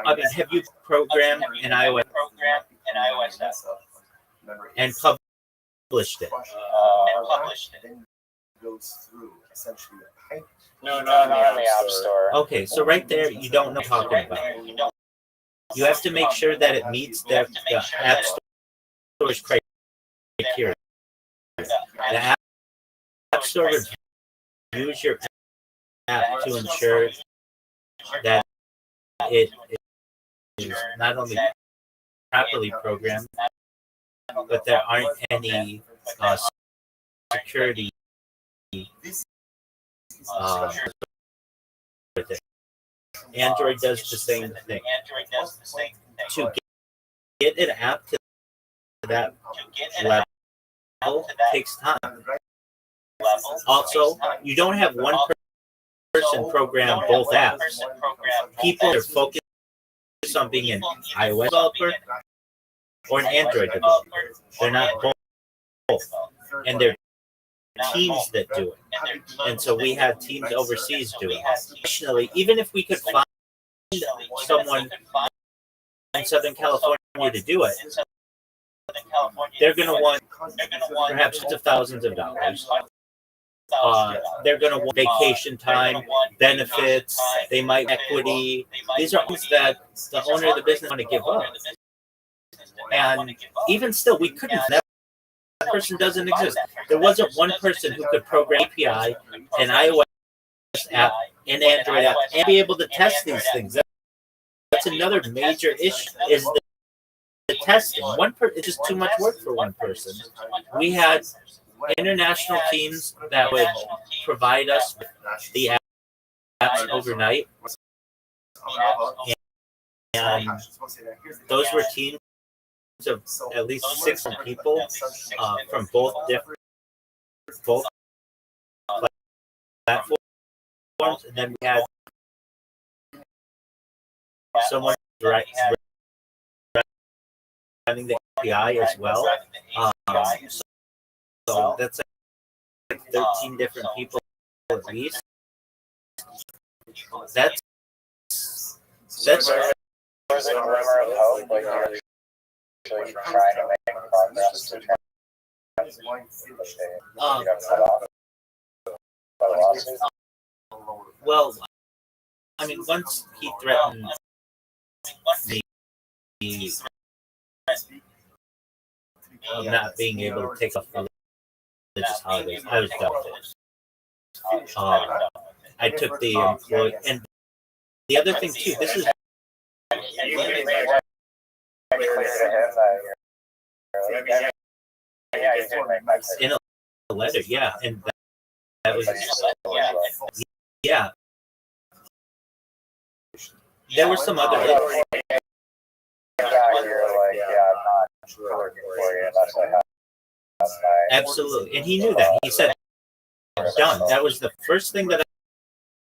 I mean, have you programmed an iOS and published it? Goes through essentially the pipe. No, not on the App Store. Okay, so right there, you don't know what I'm talking about. You have to make sure that it meets the App Store's criteria. The App Store reviews your app to ensure that it is not only properly programmed, but there aren't any security with it. Android does the same thing. To get an app to that level takes time. Also, you don't have one person program both apps. People are focused on being an iOS developer or an Android developer. They're not both. And they're teams that do it. And so we have teams overseas doing it. Additionally, even if we could find someone in Southern California to do it, they're going to want perhaps hundreds of thousands of dollars. They're going to want vacation time, benefits, they might equity. These are things that the owner of the business want to give up. And even still, we couldn't. That person doesn't exist. There wasn't one person who could program API, an iOS app, an Android app, and be able to test these things. That's another major issue, is the testing. It's just too much work for one person. We had international teams that would provide us with the apps overnight. And those were teams of at least 6 people from both platforms. And then we had someone running the API as well. So that's like 13 different people at least. That's Was there a rumor of hope, like you're actually trying to make progress to try you got cut off by the lawsuit? well, I mean, once he threatened me of not being able to take off religious holidays, I was done with it. I took the employee, and the other thing too, this is in a letter, yeah, and that was, yeah. There were some other, absolutely, and he knew that. He said, "Done." That was the first thing that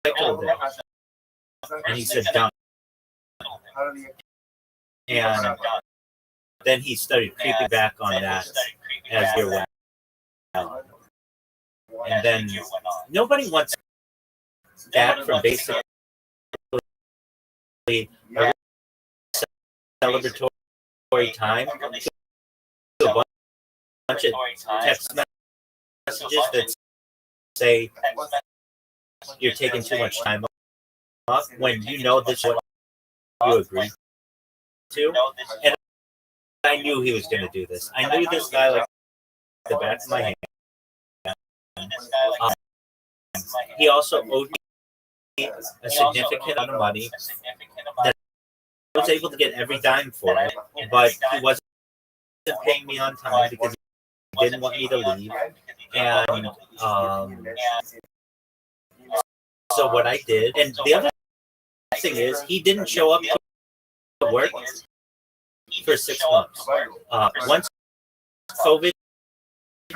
I told him, and he said, "Done." And then he started creeping back on that as year went on. And then nobody wants back from basically a celebratory time to a bunch of text messages that say you're taking too much time off when you know this is what you agree to. And I knew he was going to do this. I knew this guy like the back of my hand. He also owed me a significant amount of money that I was able to get every dime for it, but he wasn't paying me on time because he didn't want me to leave. And so what I did, and the other thing is, he didn't show up to work for 6 months. Once COVID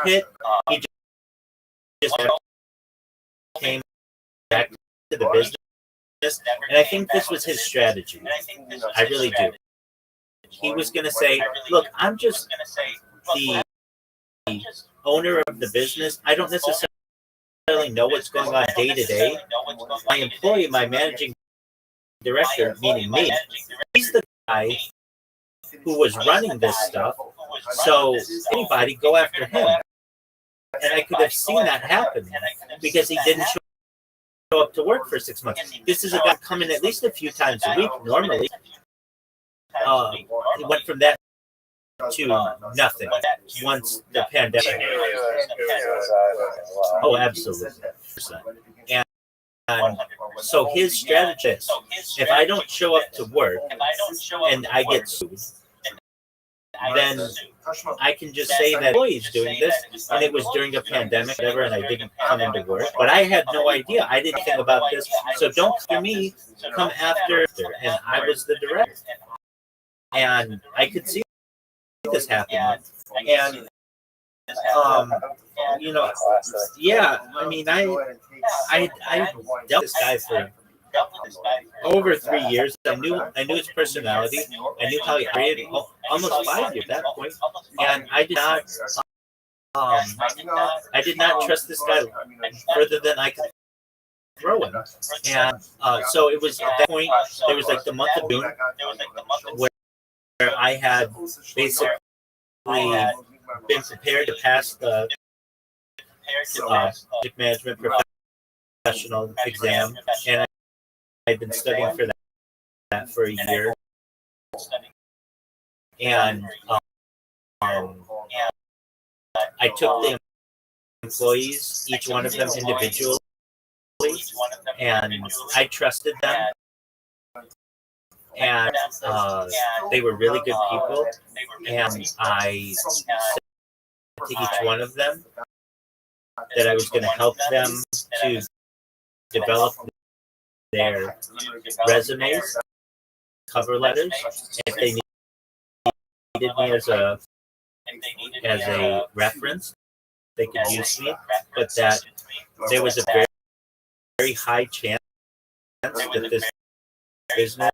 hit, he just came back to the business, and I think this was his strategy. I really do. He was going to say, "Look, I'm just the owner of the business. I don't necessarily know what's going on day to day. My employee, my managing director, meaning me, he's the guy who was running this stuff. So anybody go after him." And I could have seen that happen because he didn't show up to work for 6 months. This is a guy coming at least a few times a week normally. He went from that to nothing once the pandemic. Oh, absolutely. And so his strategy is, if I don't show up to work and I get sued, then I can just say that employees doing this, and it was during a pandemic, whatever, and I didn't come into work. But I had no idea. I didn't think about this. So don't come me, come after. And I was the director, and I could see this happening. And you know, yeah. I mean, I dealt with this guy for over 3 years. I knew his personality. I knew how he operated. Almost 5 years at that point, and I did not trust this guy further than I could throw him. And so it was at that point. There was like the month of June where I had basically been prepared to pass the project management professional exam, and I'd been studying for that for a year. And I took the employees, each one of them individually, and I trusted them. And they were really good people. And I said to each one of them that I was going to help them to develop their resumes, cover letters. If they needed me as a reference, they could use me, but that there was a very, very high chance that this business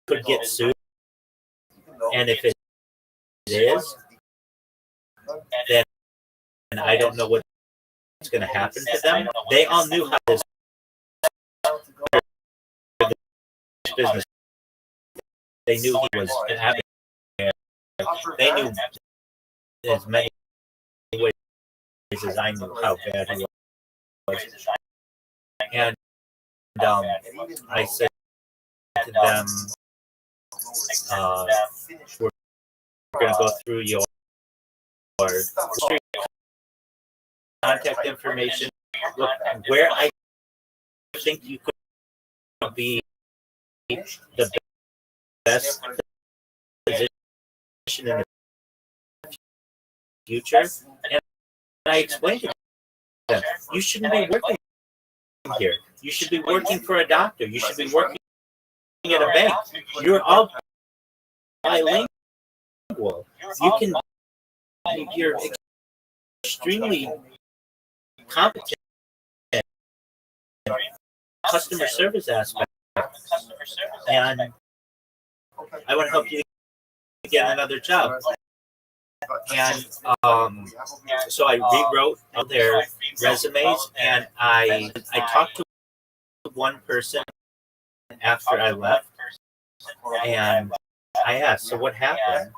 could get sued. And if it is, then I don't know what's going to happen to them. They all knew how this business. They knew he was having. They knew as many ways as I knew how bad he was. And I said to them, we're going to go through your contact information. Look, where I think you could be the best position in the future. And I explained to them, you shouldn't be working here. You should be working for a doctor. You should be working at a bank. You're all bilingual. You're extremely competent in customer service aspect. And I want to help you get another job. And so I rewrote their resumes, and I talked to one person after I left, and I asked, so what happened?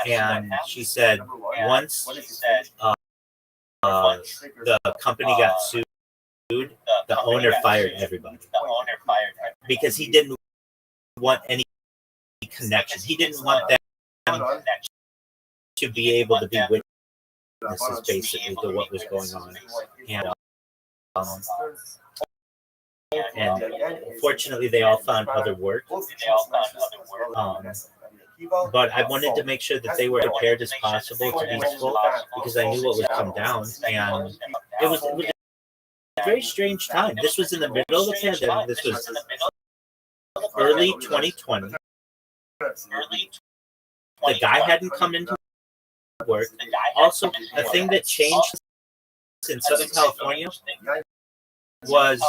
And she said, once the company got sued, the owner fired everybody because he didn't want any connection. He didn't want them to be able to be witnesses, basically, to what was going on. And fortunately, they all found other work. But I wanted to make sure that they were prepared as possible to be useful because I knew what would come down. And it was a very strange time. This was in the middle of the pandemic. This was early 2020. The guy hadn't come into work. Also, a thing that changed in Southern California was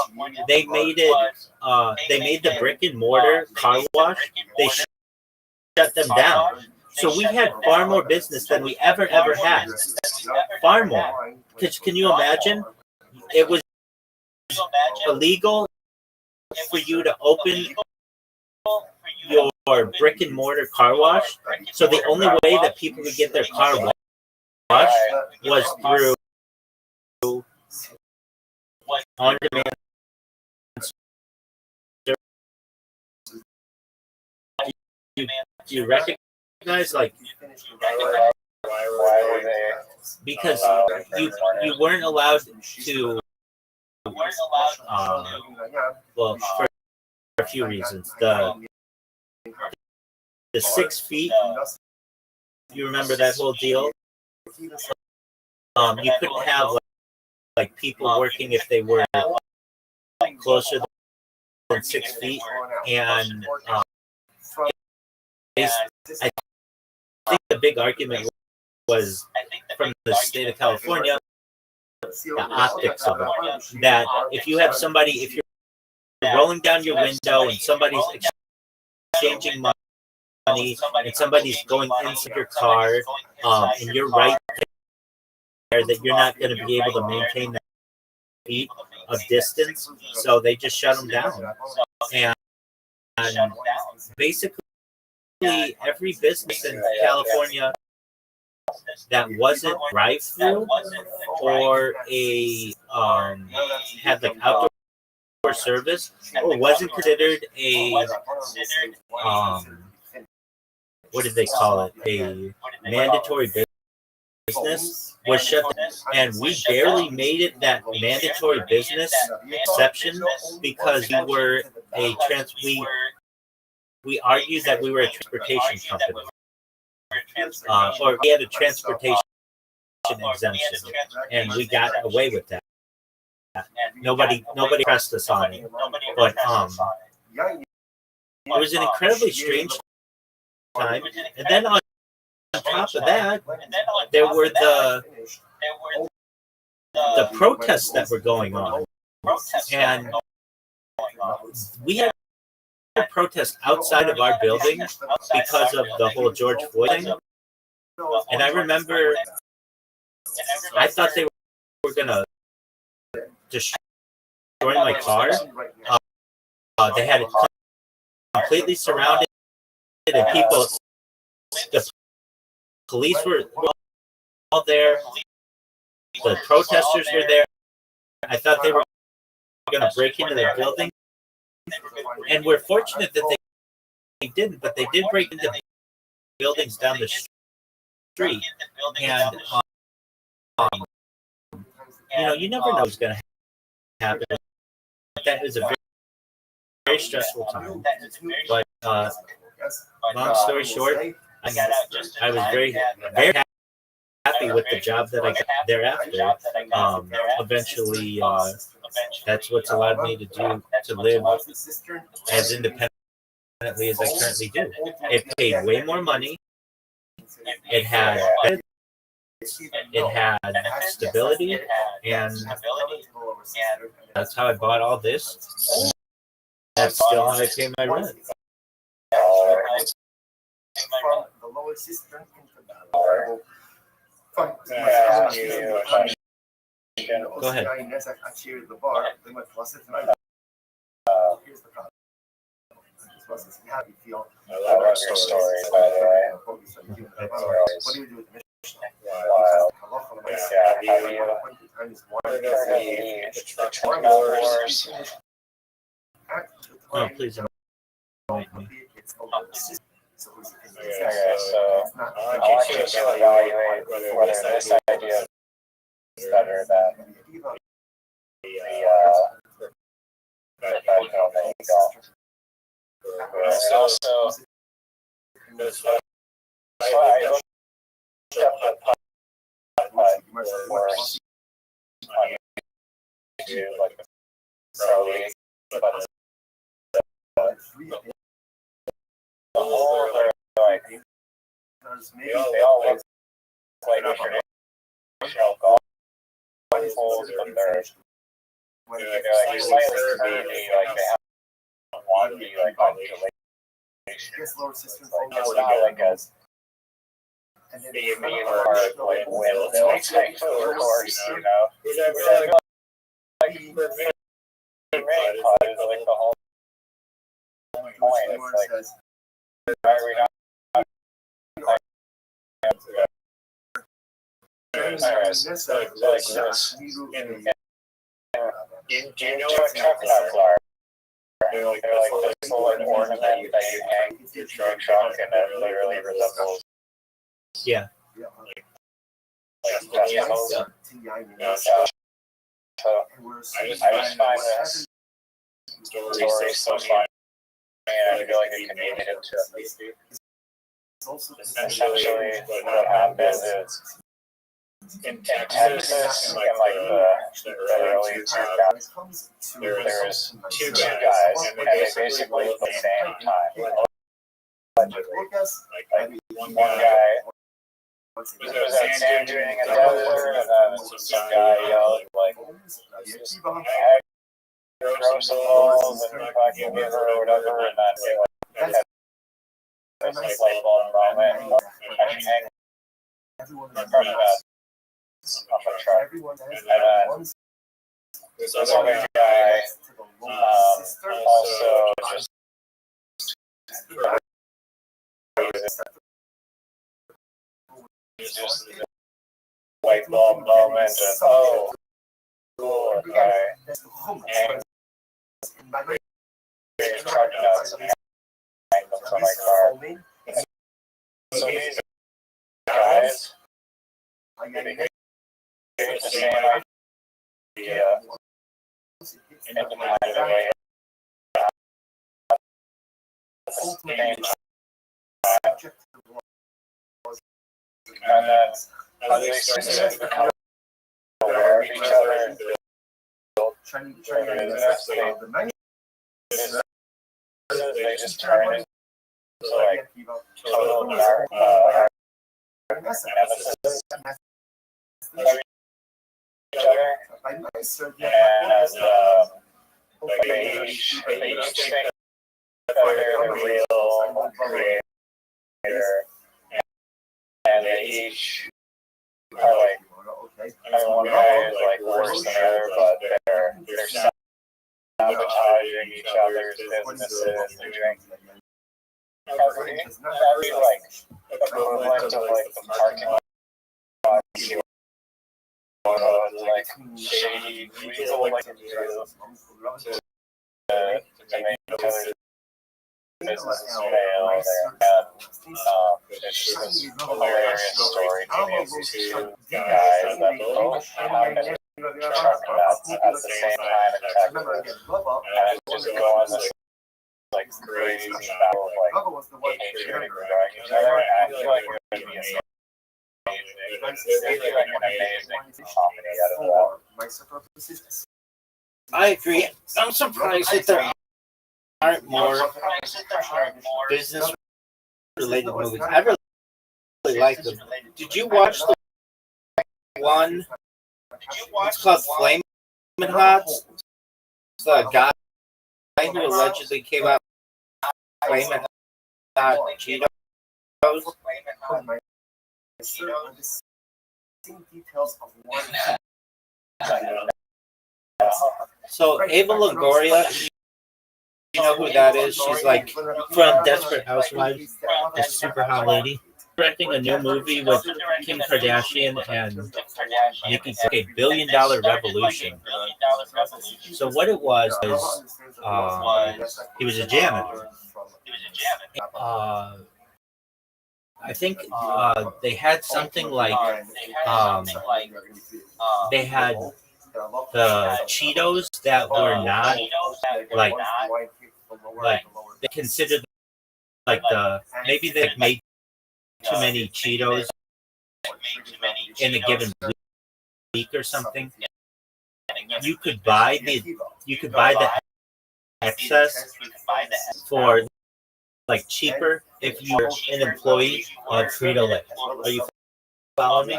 they made the brick and mortar car wash. They shut them down. So we had far more business than we ever had. Far more. Can you imagine? It was illegal for you to open your brick and mortar car wash. So the only way that people could get their car washed was through on-demand service. You recognize, like, because you weren't allowed to, well, for a few reasons. the 6 feet. You remember that whole deal? You couldn't have like people working if they were closer than 6 feet, and I think the big argument was from the state of California, the optics of it. That if you have somebody, if you're rolling down your window and somebody's exchanging money and somebody's going inside your car, and you're right there, that you're not going to be able to maintain that feet of distance, so they just shut them down. And basically, every business in California that wasn't drive-through or a had like outdoor service or wasn't considered a what did they call it, a mandatory business, was shut down. And we barely made it that mandatory business exception because we were a we argued that we were a transportation company, or we had a transportation exemption, and we got away with that. Nobody pressed us on it, but it was an incredibly strange time. And then on top of that, there were the protests that were going on, and we had a protest outside of our building because of the whole George Floyd thing. And I remember, I thought they were gonna destroy my car. They had it completely surrounded, and people, the police were all there, the protesters were there. I thought they were going to break into the building, and we're fortunate that they didn't, but they did break into buildings down the street. And you never know what's going to happen. That was a very, very stressful time. But long story short, I was very, very happy with the job that I got thereafter. Eventually, that's what's allowed me to live as independently as I currently do. It paid way more money. It had stability, and that's how I bought all this. That's still how I pay my rent. From the lower cistern into the Go ahead. Here's the problem. How do you feel? I love our story, by the way. What do you do with the mission? Wow. Oh, please don't invite me. So I want you to evaluate whether this idea is better than the professional legal. And also, I looked up the pod course on YouTube, like the pro league, but the whole, like, they all look like a traditional golf holes, but they're like slightly curvy, like they have wonky, like undulation. It's not like a medium hard, like windmill type of course, Like for main pod is like the whole point. It's like, why are we not? So like this. Do you know what truck nuts are? They're like this little ornament that you hang your truck and it literally resembles. Yeah. Like decimals. So I just find this story so fun. And I feel like it can be into essentially what happened is in Texas in like the early 2000s, there was two guys, and they basically at the same time. Allegedly, like one guy was at sand duning in the desert, and then some guy yelled like, "Hey, throw some balls and fucking give her or whatever," and then they had this like light bulb moment, and hang from that on the truck, and then this other guy also just white bulb moment and oh cool okay and he's talking about some angles on my car. So these guys here's the same idea in the way at the same time. And then as they started to become aware of each other and build business, they just turn into like total nemesis of each other. And as like they each think that they're the real creator, and they each are like, one guy is like worse than the other, but they're sabotaging each other's businesses. They're doing every like equivalent of like the parking lot, like shady legal like to make each other's businesses fail. It's just this hilarious story to these two guys that both happen to truck nuts at the same time in Texas, and just go on this like crazy battle of like hatred and destroying each other. And I feel like we're going to be amazing. There's like an amazing comedy out of that. I agree. I'm surprised that there aren't more business-related movies. I really like them. Did you watch the one? It's called Flamin' Hot. It's the guy who allegedly came out Flamin' Hot Cheetos. So Ava Longoria, you know who that is? She's like from Desperate Housewives, a super hot lady. Directing a new movie with Kim Kardashian and Nicki, a $1 billion revolution. So what it was he was a janitor. I think they had something like they had the Cheetos that were not like they considered like maybe they made too many Cheetos in a given week or something. You could buy the excess for like cheaper if you're an employee of Frito-Lay. Are you following me?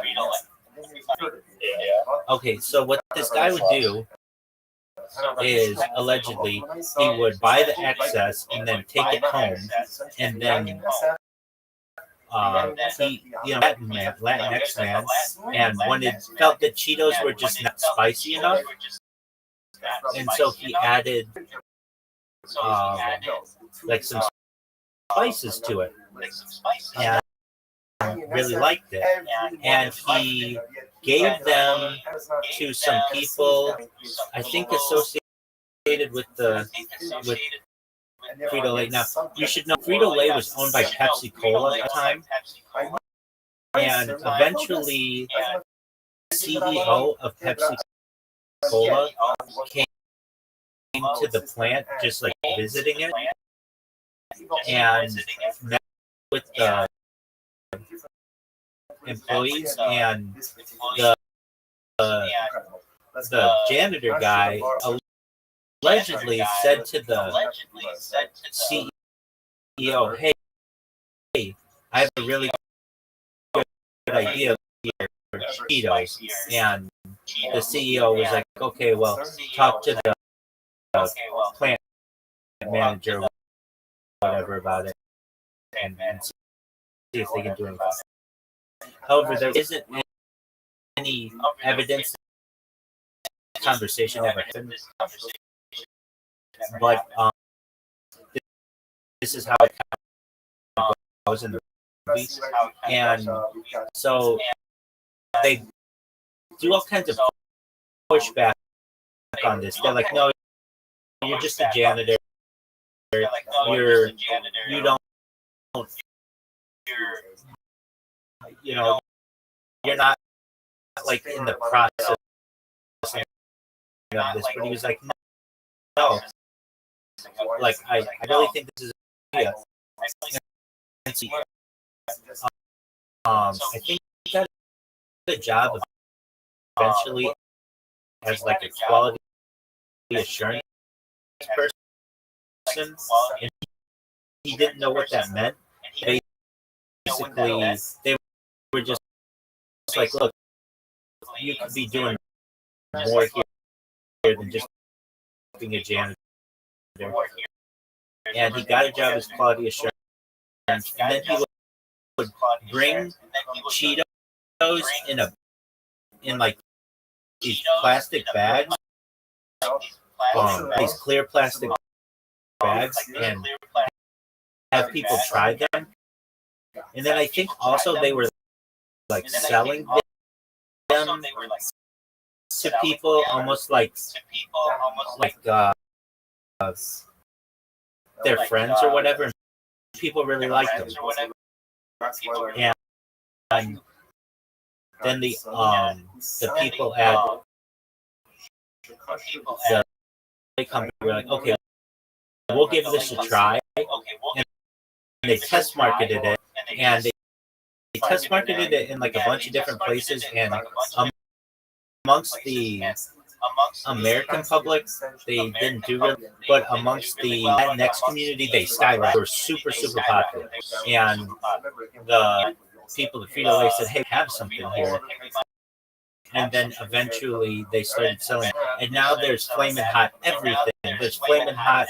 Okay, so what this guy would do is allegedly he would buy the excess and then take it home, and then Latinx man, and felt that Cheetos were just not spicy enough, and so he added like some spices to it, and really liked it, and he gave them to some people, I think associated with Frito-Lay. Now, you should know Frito-Lay was owned by Pepsi-Cola at the time, and eventually the CEO of Pepsi-Cola came to the plant, just like visiting it, and met with the employees, and the the janitor guy allegedly said to the CEO, "Hey, I have a really good idea here, Cheetos." And the CEO was like, "Okay, well, talk to the plant manager or whatever about it, and see if they can do anything." However, there isn't any evidence that conversation ever happened, but this is how it kind of goes in the movie. And so they do all kinds of pushback on this. They're like, "No, you're just a janitor. You don't, you know, you're not like in the process of this." But he was like, "No, like I really think this is a good idea." I think that the job eventually as like a quality assurance person, and he didn't know what that meant. Basically, they were just like, "Look, you could be doing more here than just being a janitor." And he got a job as quality assurance, and then he would bring Cheetos in like these plastic bags, these clear plastic bags, and have people try them. And then I think also they were like selling them to people almost like their friends or whatever. And people really liked them. And then the people at the company were like, "Okay, we'll give this a try." And they test marketed it, and they test marketed it in like a bunch of different places, and amongst the American public, they didn't do really, but amongst the Latinx community, they skyrocketed. They were super, super popular, and the people at Frito-Lay said, "Hey, have something here." And then eventually they started selling it. And now there's Flamin' Hot everything. There's Flamin' Hot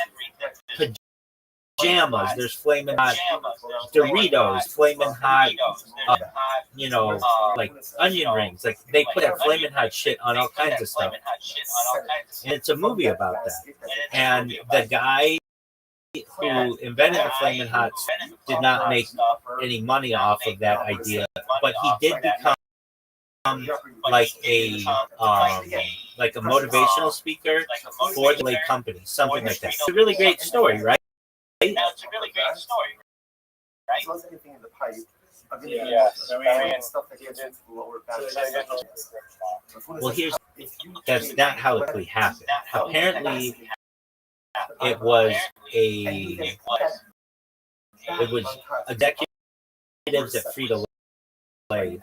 pajamas. There's Flamin' Hot Doritos. Flamin' Hot, like onion rings. Like they put that Flamin' Hot shit on all kinds of stuff. And it's a movie about that. And the guy who invented the Flamin' Hots did not make any money off of that idea, but he did become like a motivational speaker for the Lay company, something like that. It's a really great story, right? It's a really great story, right? Well, that's not how it really happened. Apparently, it was executives at Frito-Lay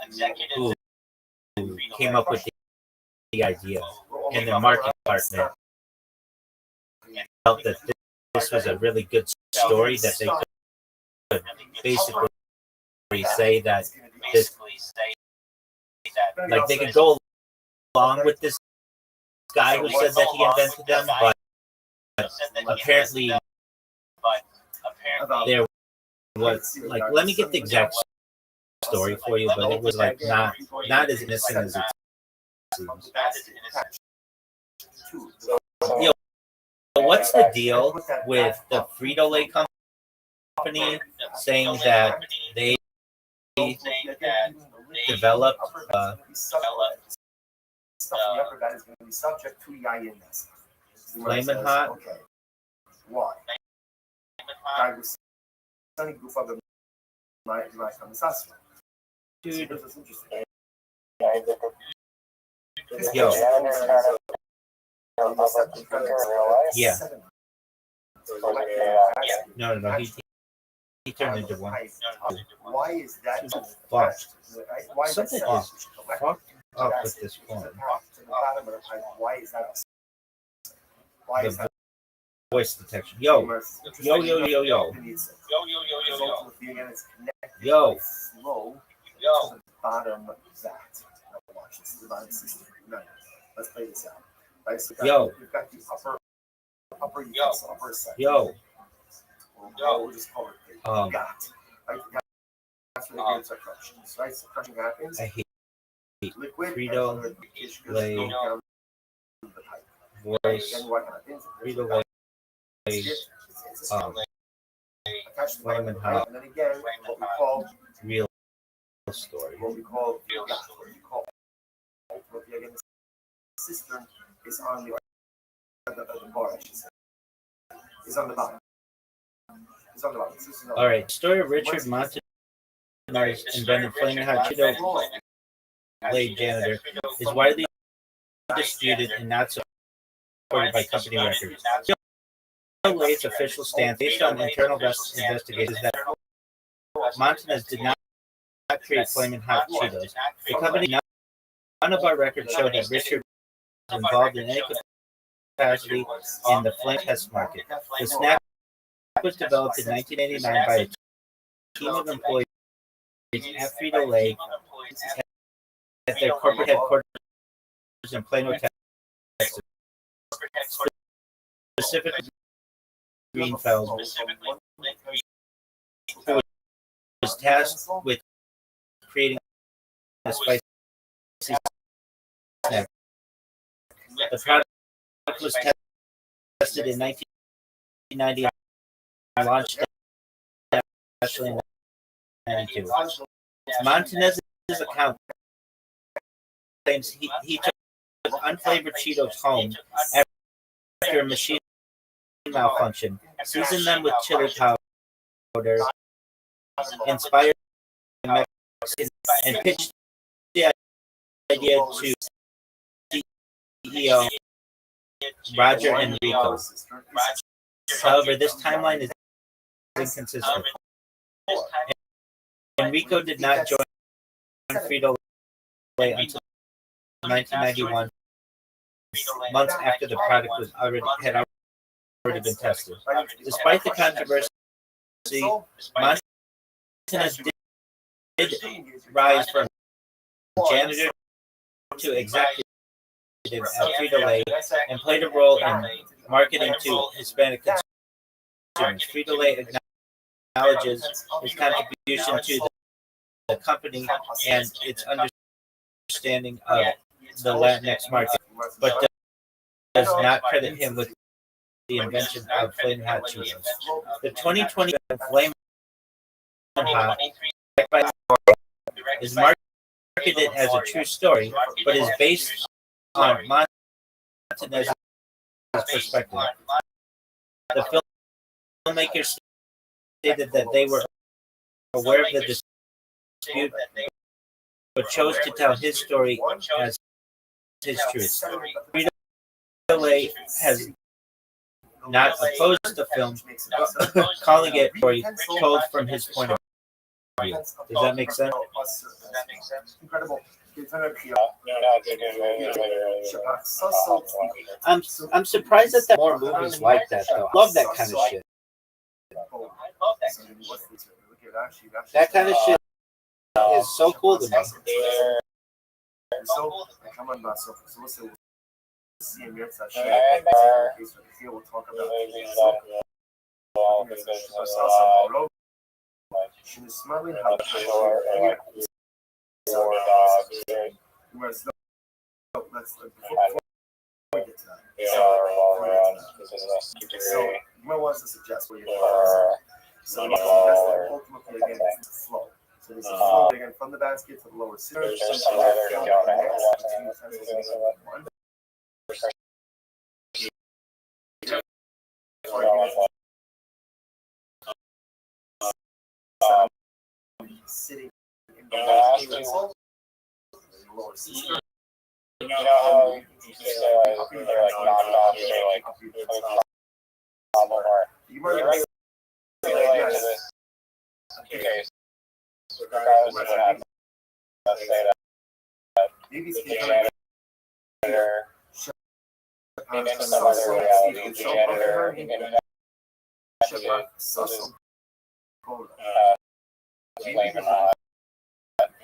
who came up with the idea, and their marketing partner felt that this was a really good story, that they could basically say that this, like they could go along with this guy who said that he invented them, but apparently there was like, let me get the exact story for you, but it was like not as innocent as it seems. Yo, what's the deal with the Frito-Lay company saying that they developed Flamin' Hot? Why? Dude. Yo. Yeah. No. he turned into one. Why is that It's so fucked. right? Why is that Something so is fucked up with this phone. to the bottom of the pipe? Why is that? Why is The that? voice detection. Yo, yo, yo, yo, yo. Yo. Slow to the bottom of that. Now watch this. The bottom system. No, let's play this out. Right, so we've got the upper side. Yo. We'll just call it Um, got. Right, that's where the grades are crushed. Right, so crushing happens. I hate Liquid Frito Lay down the pipe. voice. Then what happens? Frito Lay. It's a attached to the Flamin' pipe, Hot. and then again, what we call Real story. got, what we call what the again cistern is on the bar, I should say. Is on the bottom. It's on the bottom. All right. Story of Richard Montanez invented Flamin' Hot Cheeto Lay janitor is widely disputed and not supported by company records. Cheeto Lay's official stance, based on internal investigations, that Montanez did not create Flamin' Hot Cheetos. The company, none of our records show that Richard was involved in any capacity in the flame test market. The snack was developed in 1989 by a team of employees at Frito-Lay at their corporate headquarters in Plano, Texas. Specifically, Greenfeld, who was tasked with creating a spicy snack. The product was tested in 1990 and launched nationally in 1992. Montanez's account claims he took unflavored Cheetos home after a machine malfunction, seasoned them with chili powder, inspired Mexican, and pitched the idea to CEO Roger Enrico. However, this timeline is inconsistent. Enrico did not join Frito-Lay until 1991, months after the product had already been tested. Despite the controversy, Montanez did rise from janitor to executive at Frito-Lay and played a role in marketing to Hispanic consumers. Frito-Lay acknowledges his contribution to the company and its understanding of the Latinx market, but does not credit him with the invention of Flamin' Hot Cheetos. The 2020 Flamin' Hot is marketed as a true story, but is based on Montanez's perspective. The filmmakers stated that they were aware of the dispute, but chose to tell his story as his truth. Frito-Lay has not opposed the film, calling it a story told from his point of view. Does that make sense? Incredible. I'm surprised that there are more movies like that though. I love that kind of shit. That kind of shit is so cool to me. We'll talk about she was smelling how so you wants to suggest what you so ultimately again it's a flow. So there's a flow again from the basket to the lower center. Sitting in the lower center. You know how you say like knocked off, you say like problem or you might like this regardless of what happens, let's say that maybe the it's janitor in some other reality, the janitor investigate loses claim or not,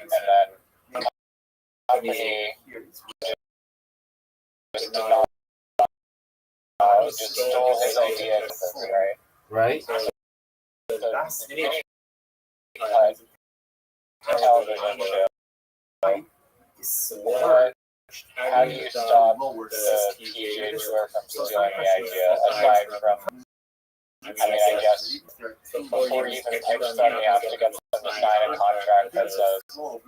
and then company just stole his idea, right? Right? That's Any television show, what, how do you stop the teenager from stealing the idea, aside from, I guess, before you even type study, you have to get them to sign a contract that says,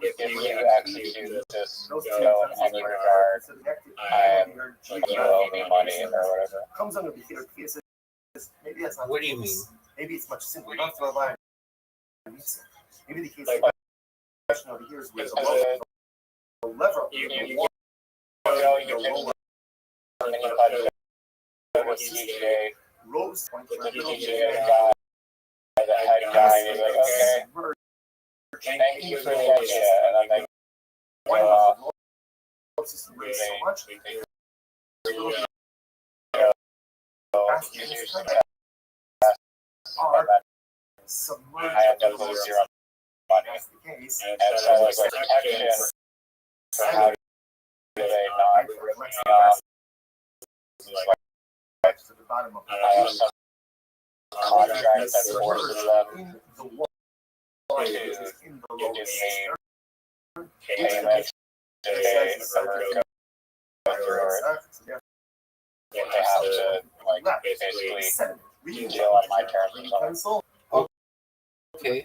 if you execute this go in any regard, you owe me money or whatever. comes under the here. Maybe that's not. What do you mean? Maybe it's much simpler. Not to rely on pizza. Maybe the case Like, the question over here is where the lever up here. You can roll and you budget with CJ, Rose with the DJ guy, the head guy, and he's like, okay, thank you for the idea, and then they go off, I end up losing zero money. And so it's like protection for how do they not rip me off. I have some contract that forces them to give me payment to pay the go through it. They have to like basically deal on my terms or something. Okay.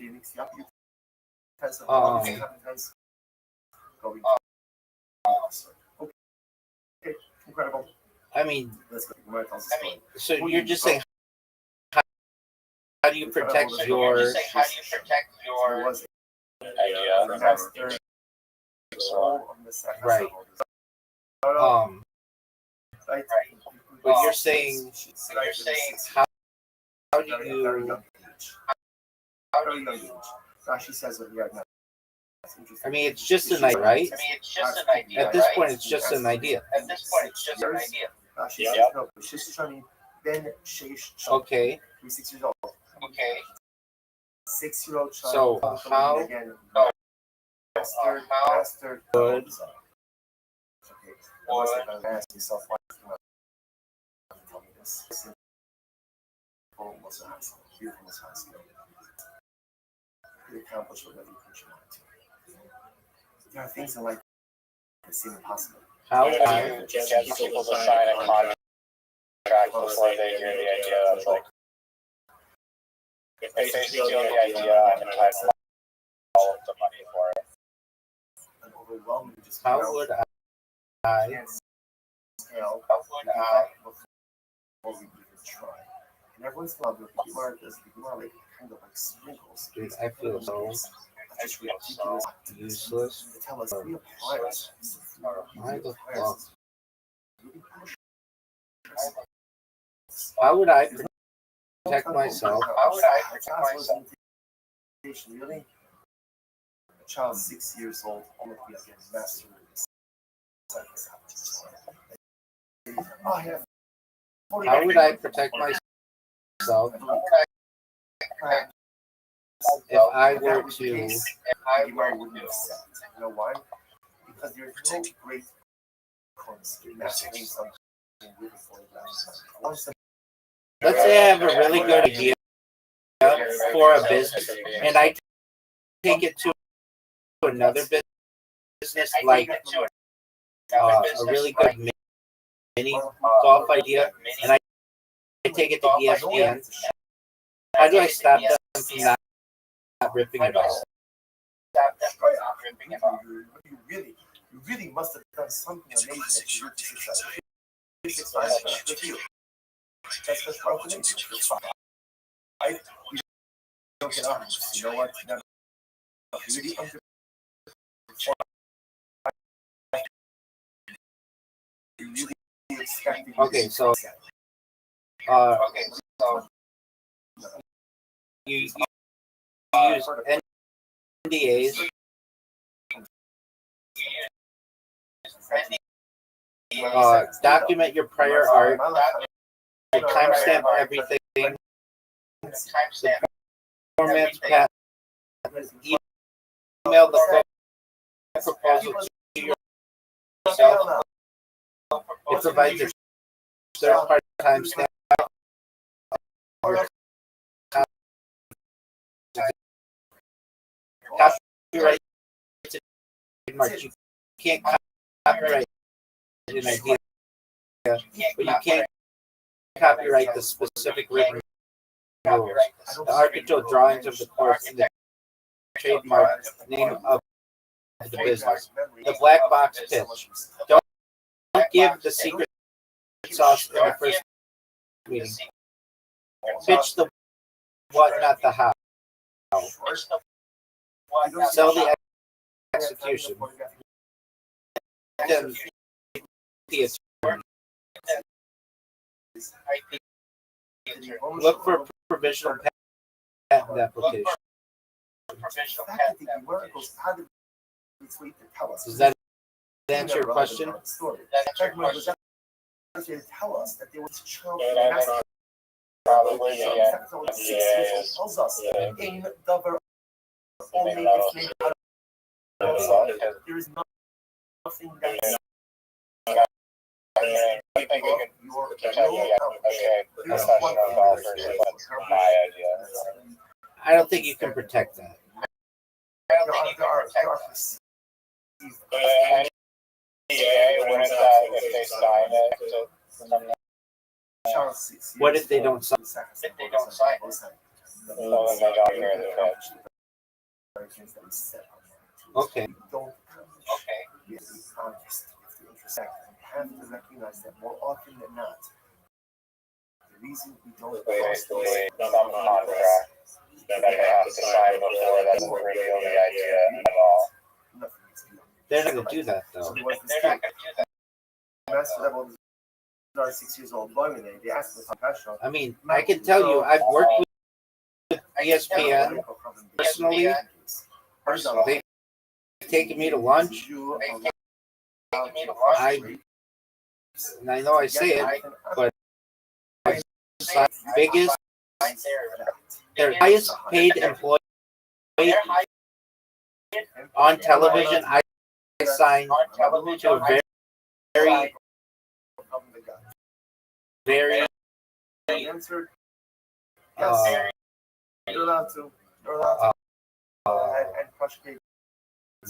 Incredible. I mean, Let's go. so you're just saying, how do you protect your Idea right? But you're saying, how do you? She says that yeah, I mean, it's just an idea, right? At this point, it's just an idea. She says no. She's trying. Then she's Okay. 6 years old. 6-year-old child. So how again? Master good? Okay. Ask yourself why tell me this. Was a high school. Beautiful was high school. You accomplish whatever you put your mind to. There are things in life that seem impossible. How do you get people to sign a contract before they hear the idea of like, if they steal the idea, I can type all of the money for it. And overwhelming just how would I? scale before we even try. And everyone's thought that the mark is like kind of like sprinkles. Dude, I feel so useless. They tell us we apply ourselves. Why the fuck? How would I protect myself? Really? A child 6 years old, almost again, master. Oh, yeah. How would I protect myself if I were to? You wouldn't have said. You know why? Because there's no great mastering something beautiful. Let's say I have a really good idea for a business, and I take it to another business, like a really good mini golf idea, and I take it to ESPN. How do I stop them from not ripping it off? You really must have done something amazing at your success. That's probably I don't get on. You know what? Okay, so you use NDAs. Document your prior art. Timestamp everything. Formats patent. Email the proposal to yourself. It provides a third-party timestamp. Copyright trademarks. You can't copyright an idea, but you can't copyright the specific written rules. The architectural drawings of the course and the trademark name of the business. The black box pitch. Don't give the secret sauce in the first meeting. Pitch the what, not the how. Sell the execution. Then the attorney. Look for provisional patent application. Does that answer your question? Tell us that there was a child Probably, yeah. tells us in the only it's made out of there is nothing that's I think you can tell you, okay, professional golfers, that's my idea. I don't think you can protect that. Wouldn't that, if they sign it, What if they don't sign? well, then they don't hear the pitch. Okay. We have to recognize that more often than not, the reason we don't Basically, some contract that they have to sign before doesn't reveal the idea at all. They're not going to do that, though. Master level are 6 years old boy and they ask for professional. I mean, I can tell you, I've worked with ESPN personally. They've taken me to lunch. And I know I say it, but biggest, their highest paid employee on television, I signed to a very, very,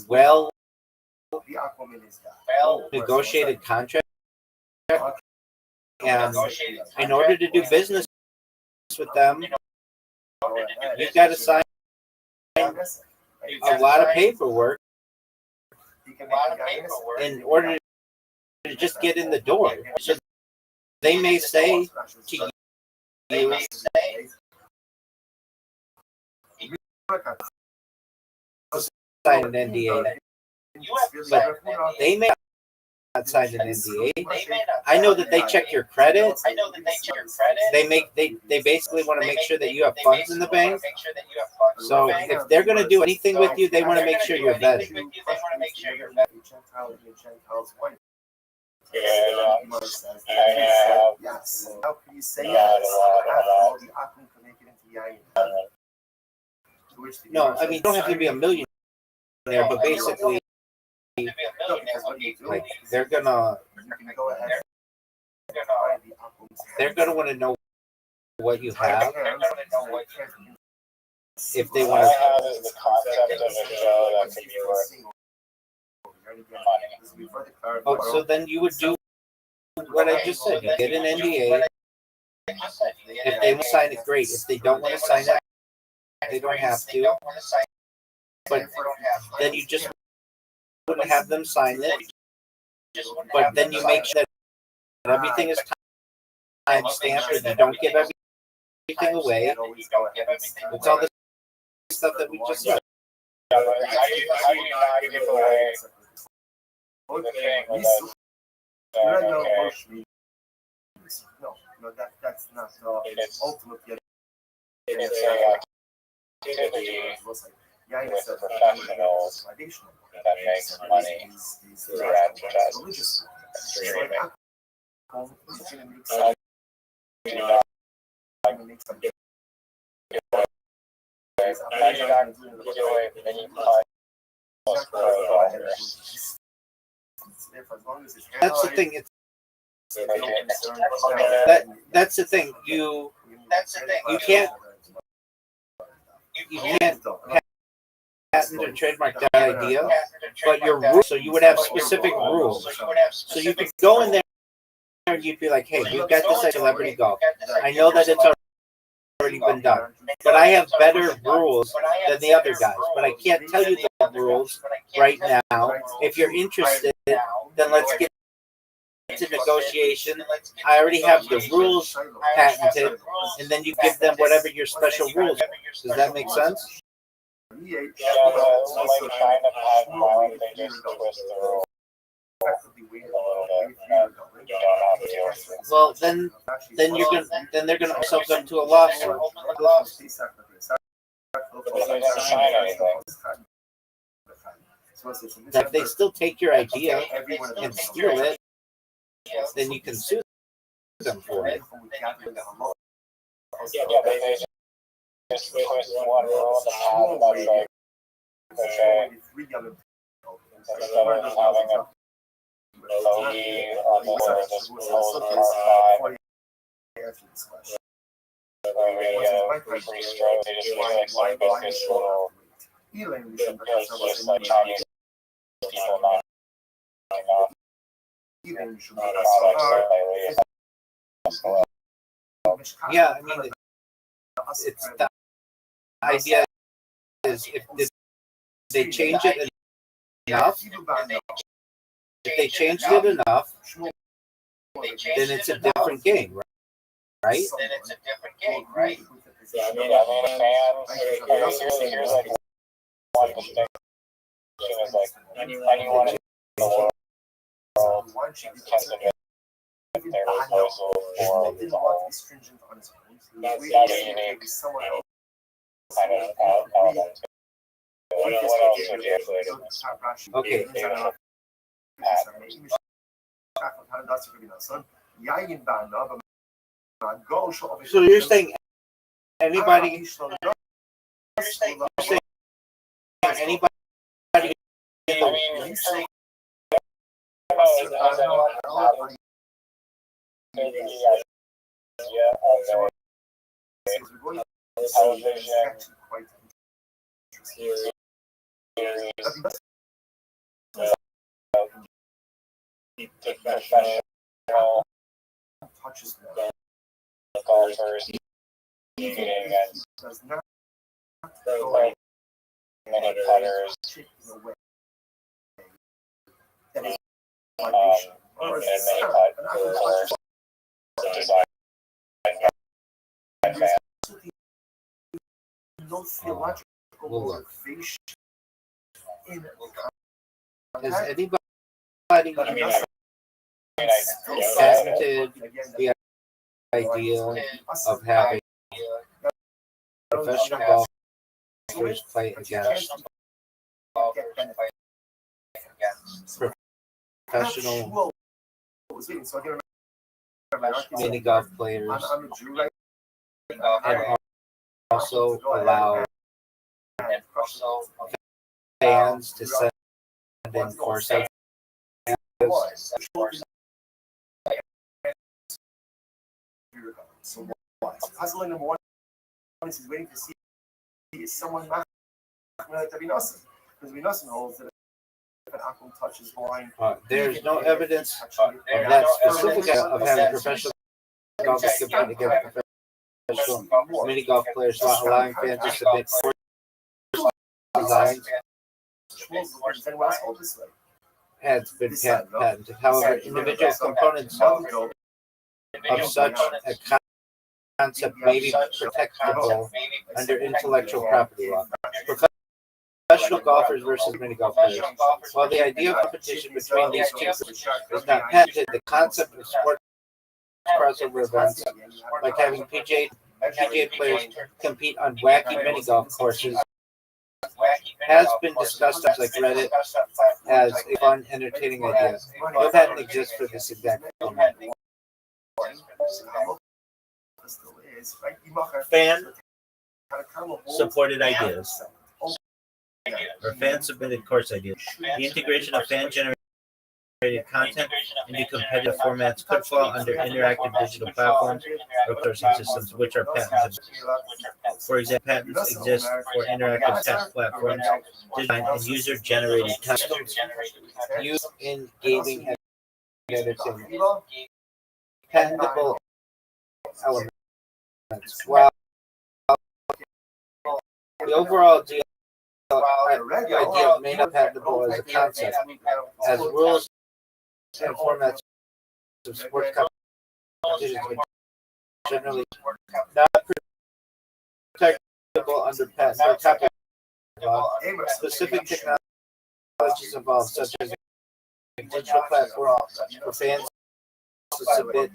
well negotiated contract. And in order to do business with them, you've got to sign a lot of paperwork in order to just get in the door. So they may say to you, sign an NDA, but they may not sign an NDA. I know that they check your credit. They basically want to make sure that you have funds in the bank. So if they're going to do anything with you, they want to make sure you're vetted. Yes. How can you say yes? No, I mean, you don't have to be a millionaire, but basically, like, they're gonna want to know what you have. If they want to, The concept of a show that could be worth money. oh, so then you would do what I just said. You get an NDA. If they want to sign it, great. If they don't want to sign it, they don't have to. But then you just wouldn't have them sign it. But then you make sure that everything is time stamped, and you don't give everything away. It's all the stuff that we just said. How do you not give away the thing without No, that's not the ultimate. it's a activity with professionals that makes money through advertising streaming. You know, like, how do you not give away many pies for a dollar? That's the thing. That's the thing. You can't patent or trademark that idea, but your rules. So you would have specific rules. So you could go in there and you'd be like, "Hey, we've got this celebrity golf. I know that it's already been done, but I have better rules than the other guys. But I can't tell you the rules right now. If you're interested, then let's get to negotiation. I already have the rules patented, and then you give them whatever your special rules are." Does that make sense? Yeah, like trying to patent one, they just twist the rules a little bit, and you don't have to deal with it. Well, then they're gonna themselves up to a lawsuit. But then they didn't sign anything. If they still take your idea and steal it, then you can sue them for it. Yeah, they just twist one rule in the patent that's like, okay, instead of having a bogey on the board, just close par 5, or we get a free stroke, they just use like some business little, just like Chinese people knocking off products lately. Yeah, I mean, it's the idea is if they change it enough, if they changed it enough, then it's a different game, right? Then it's a different game, right? Yeah, I mean, fans, here's like one distinction is like anyone in the world can submit their proposal for the whole. That's a unique kind of element. What else would you include in this? Okay. So you're saying anybody golfers competing against like many putters and many putters designed by fans. Has anybody I mean, patented the idea of having professional golfers play against professional mini golf players, and also allow fans to send in course ideas? So puzzling number one is waiting to see is someone not like Rabbi because Rabbi holds that if an aqua touches line, there's no evidence of that specific of having professional golfers compete against professional mini golf players, while allowing fans to submit course designs has been patented. However, individual components of such a concept may be protectable under intellectual property law. Professional golfers versus mini golf players. While the idea of competition between these two groups is not patented, the concept of sports crossover events, like having PGA players compete on wacky mini golf courses, has been discussed as like Reddit as a fun, entertaining idea. No patent exists for this exact format. Fan supported ideas or fan submitted course ideas. The integration of fan generated content into competitive formats could fall under interactive digital platforms or sourcing systems, which are patents. For example, patents exist for interactive text platforms, design and user-generated customs used in gaming and entertainment. Patentable elements. While the overall idea may not patentable as a concept, as rules and formats of sports competitions are generally not protectable under patent or copyright law. Specific technologies involved, such as a digital platform for fans to submit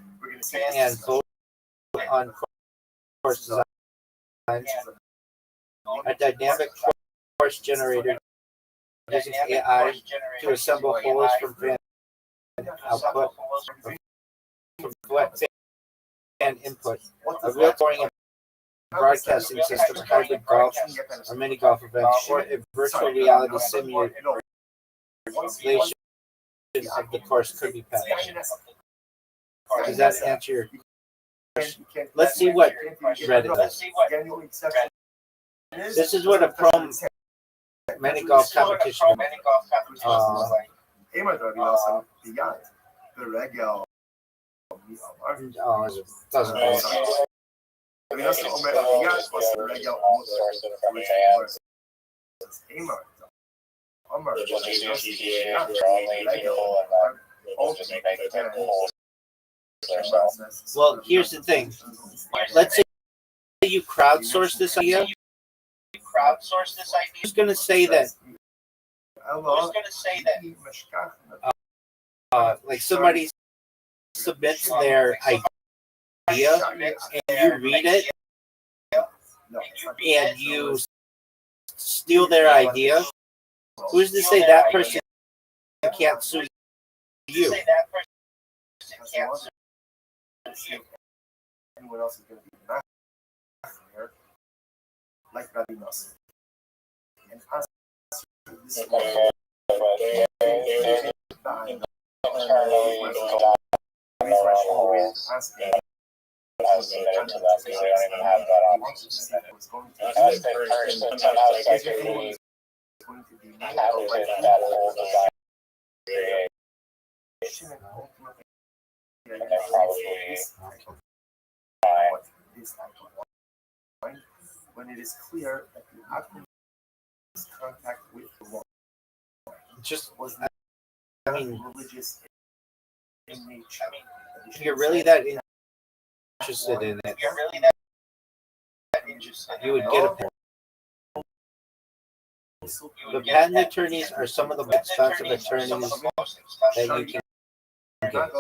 and vote on course designs, a dynamic course generator using AI to assemble holes from fan output, from fan input, a real scoring and broadcasting system, a hybrid golf or mini golf events, or a virtual reality simulation of the course could be patented. Does that answer your question? Let's see what Reddit does. This is what a pro mini golf competition doesn't matter. Well, here's the thing. Let's say you crowdsource this idea. Who's going to say that? Like somebody submits their idea and you read it and you steal their idea. Who's to say that person can't sue you? Anyone else is going to be master here, like Rabbi and us. When it is clear that the outcome is contact with the law. Just was religious in nature. If you're really that interested in it, you would get a patent. The patent attorneys are some of the most expensive attorneys that you can get.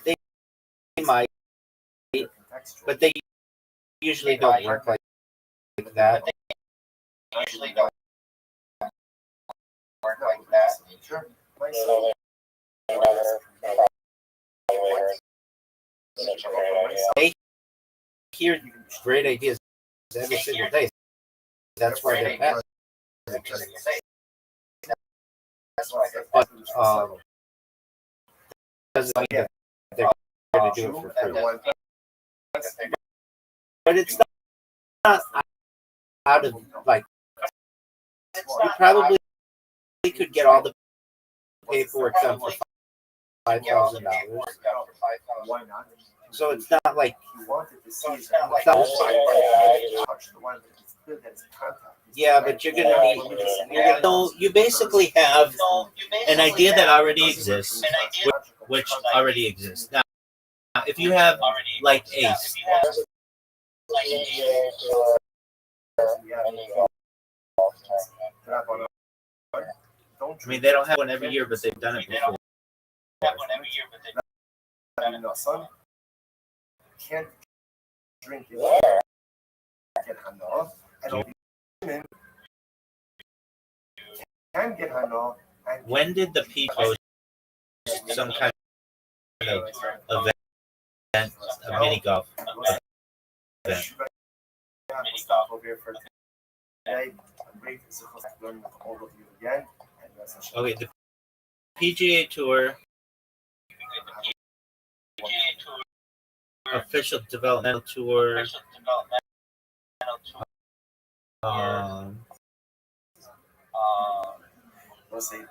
They might, but they usually don't work like that. They hear great ideas every single day. That's why they're patent. But doesn't mean that they're going to do it for free. But it's not out of like you probably could get all the paperwork done for $5,000. Why not? So it's not like yeah, but you're gonna need. So you basically have an idea that already exists, which already exists. Now, if you have like ACE. I mean, they don't have one every year, but they've done it before. can't drink it. Get hana, and women can get hana. When did the people host some kind of event, a mini golf event? Stop over here for today. I'm great to learn with all of you again. Okay, the PGA Tour official developmental tour. Let's say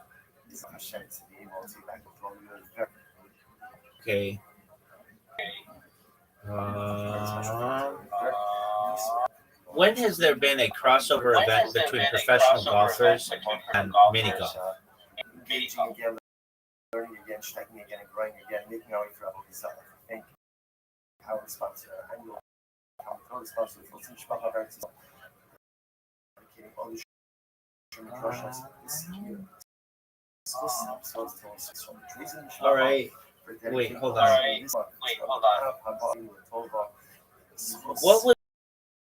Okay. When has there been a crossover event between professional golfers and mini golf? Engaging again, learning again, checking again, and growing again, making our way through yourself. I think how responsible I'm how responsible for teach about events. All the projects this year. All right. Wait, hold on. What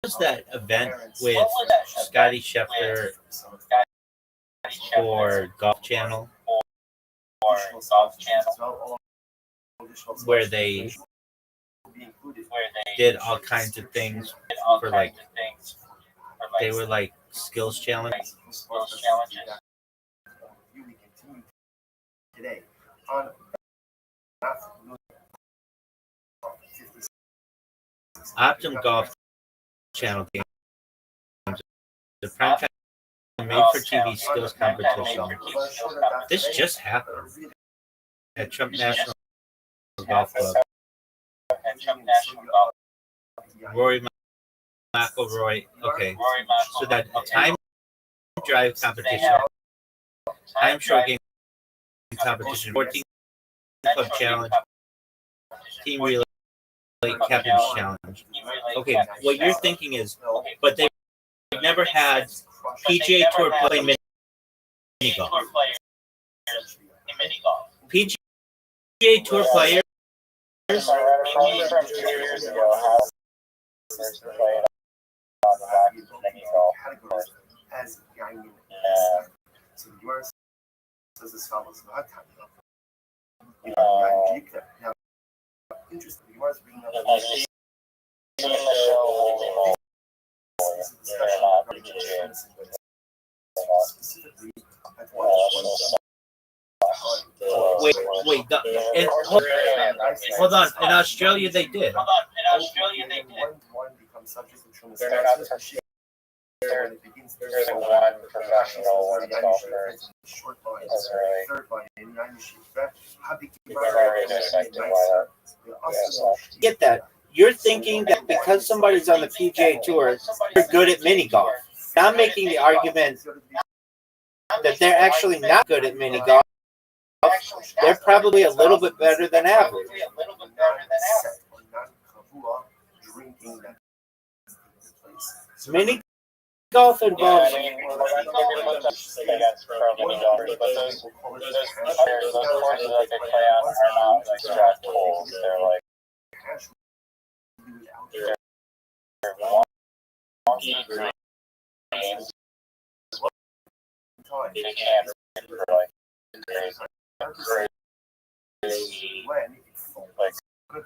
was that event with Scotty Scheffler for Golf Channel where they did all kinds of things for like they were like skills challenges? Today on Optum Golf Channel games, the primetime made-for-TV skills competition. This just happened at Trump National Golf Club. Rory McIlroy. Okay, so that time drive competition, time short game competition, 14 club challenge, team relay, captain's challenge. Okay, what you're thinking is, but they've never had PGA Tour play mini golf. PGA Tour players. As so the US says as follows. Now, interesting. The US bringing up specifically at Wait. Hold on. In Australia, they did. One becomes subject to when it begins to one professional, one golfer, short line, third line, Get that. You're thinking that because somebody's on the PGA Tour, they're good at mini golf. Now I'm making the argument that they're actually not good at mini golf. They're probably a little bit better than average. Mini golf involves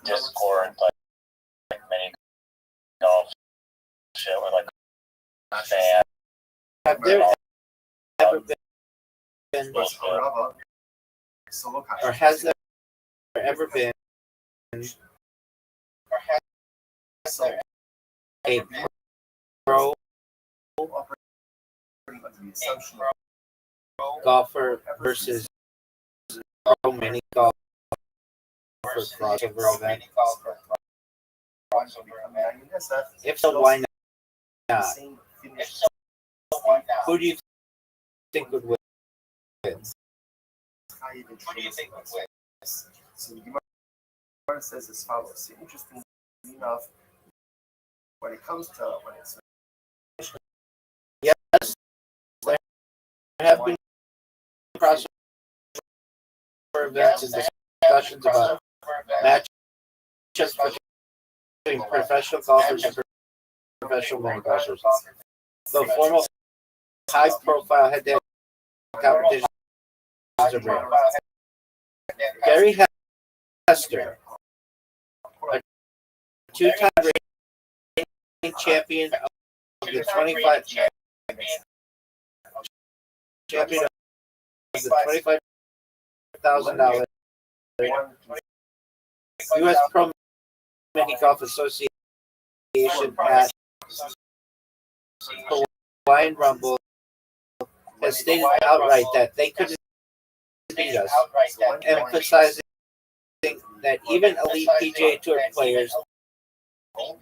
Discord, like many golf shit with like fans. Have there ever been, or has there ever been, a pro golfer versus pro mini golfer crossover event? If so, why not? Who do you think would win? So the Gemara says as follows. Interesting enough, when it comes to when it's yes, there have been crossover events and discussions about matchups between professional golfers and professional mini golfers. Though formal high-profile head-to-head competitions are rare. Gary Hester, a two-time reigning champion of the 25 champion of the $25,000 U.S. Pro Mini Golf Association at Hawaiian Rumble has stated outright that they couldn't beat us, emphasizing that even elite PGA Tour players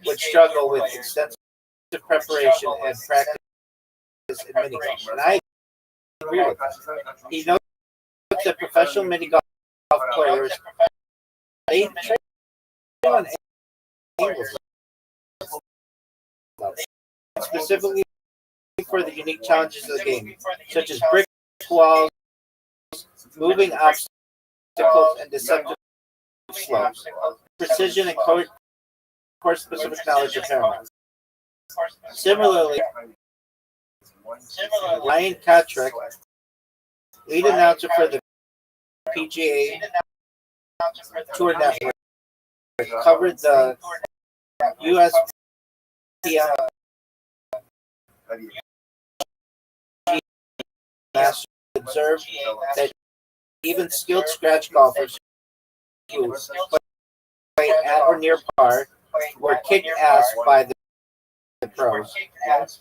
would struggle with extensive preparation and practice in mini golf. And I agree with that. He notes that professional mini golf players they train on angles, specifically for the unique challenges of the game, such as brick walls, moving obstacles, and deceptive slopes. Precision and course-specific knowledge are paramount. Similarly, Ryan Kotrick, lead announcer for the PGA Tour Network, covered the U.S. Masters, observed that even skilled scratch golfers who play at or near par were kicked ass by the pros.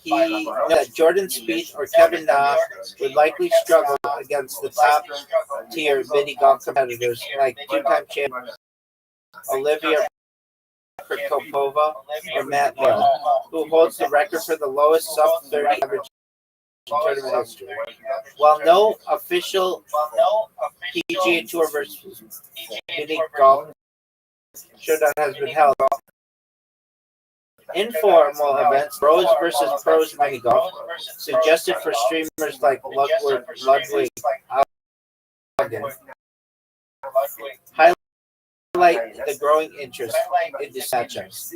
He noted that Jordan Spieth or Kevin Na would likely struggle against the top tier mini golf competitors like two-time champion Olivia Krikopova or Matt Mill, who holds the record for the lowest sub-30 average in tournament history. While no official PGA Tour versus mini golf showdown has been held, informal events, pros versus pros mini golf, suggested for streamers like Ludwig Augen, highlight the growing interest in these matchups.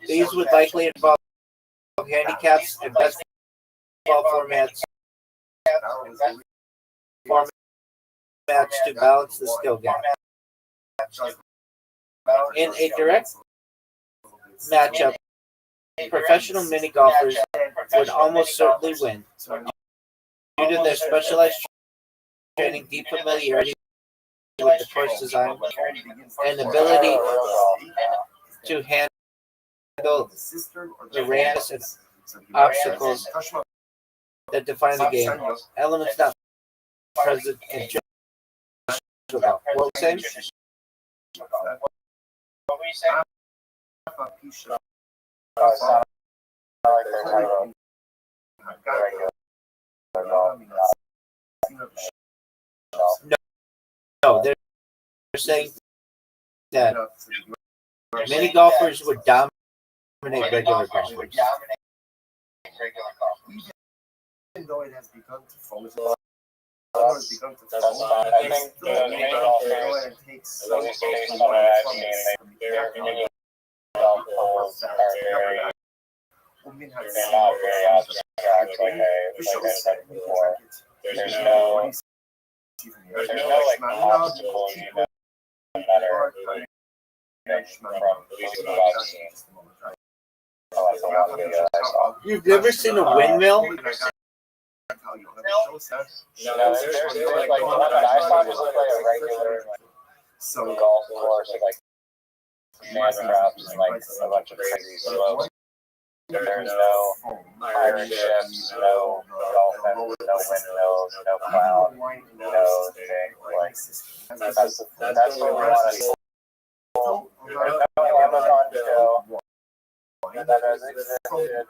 These would likely involve handicaps and best ball formats to balance the skill gap. In a direct matchup, professional mini golfers would almost certainly win due to their specialized training, deep familiarity with the course design, and ability to handle the randomness and obstacles that define the game. Elements not present in golf. What was saying? No, they're saying that many golfers would dominate regular golfers. Even though it has become to focus on I think the mini golfers, at least based on what I've seen, their mini golf holes are very, they're not very abstract like I said before. There's no like obstacle, no matter moving from at least what I've seen. You've never seen a windmill? No, there's like one that I saw just look like a regular golf course with like man traps and like a bunch of crazy slopes. There's no iron shifts, no dolphins, no windmills, no cloud, no thing. Like that's what we want to do. No Amazon Joe. That has existed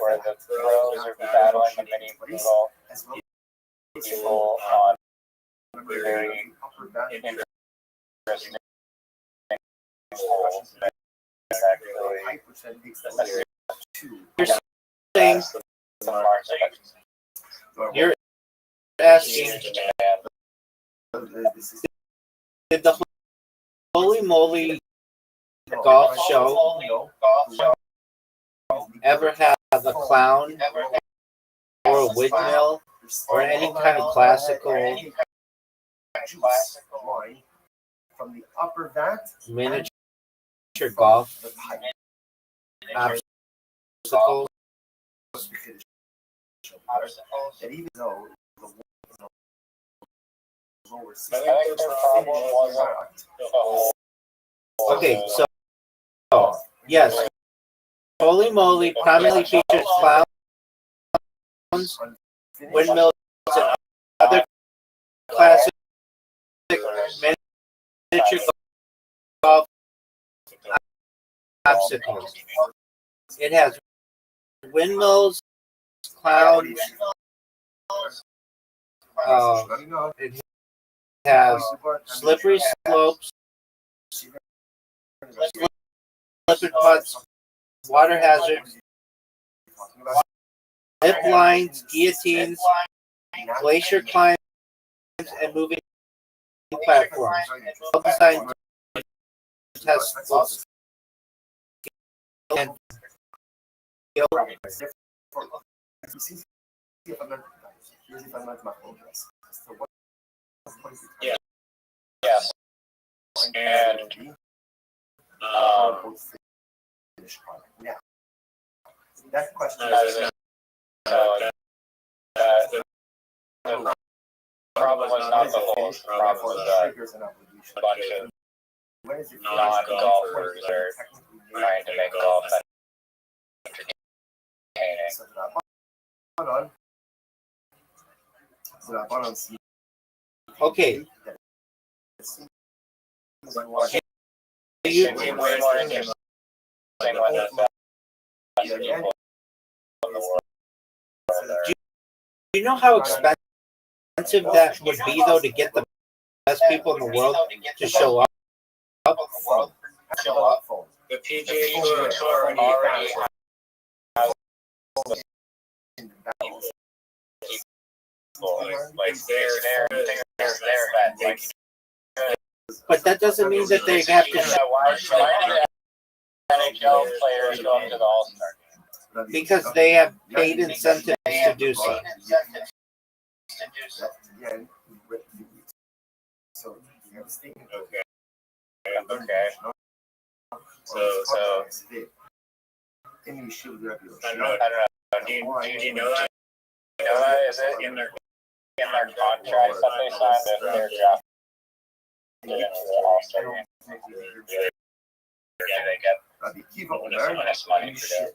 where the pros are battling the mini golf people on very interesting holes. You're asking, did the Holy Moly golf show ever have a clown or a windmill or any kind of classical from the upper vat miniature golf obstacles? that even though the lower Okay, so yes, Holy Moly prominently features clowns, windmills, and other classic miniature golf obstacles. It has windmills, clowns. It has slippery slopes, slip putts, water hazards, zip lines, guillotines, glacier climbs, and moving platforms. All designed to test both skill and Yeah. Yes. And now, that question the problem was not the whole problem was that a bunch of non-golfers are trying to make golf entertaining. okay. It seems way more interesting when the best people in the world are there. Do you know how expensive that would be, though, to get the best people in the world to show up? The PGA Tour already has like they're But that doesn't mean that they have to show why NHL players go to the All-Star game? because they have paid incentives to do so. Okay. Okay. So I don't know. Do you know that? You know that? Is it in their contracts that they signed if they're drafted into the All-Star game? Yeah, they get bonus money for that.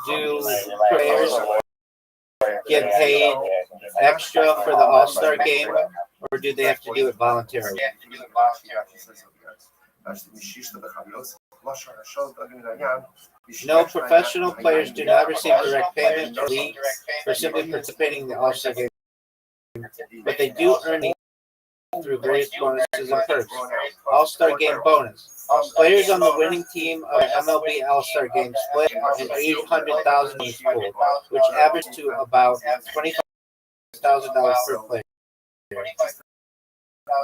Do players get paid extra for the All-Star game, or do they have to do it voluntarily? No, professional players do not receive direct payment or league for simply participating in the All-Star game, but they do earn it through various bonuses and perks. All-Star game bonus. Players on the winning team of MLB All-Star game split an $800,000 pool, which averages to about $25,000 per player.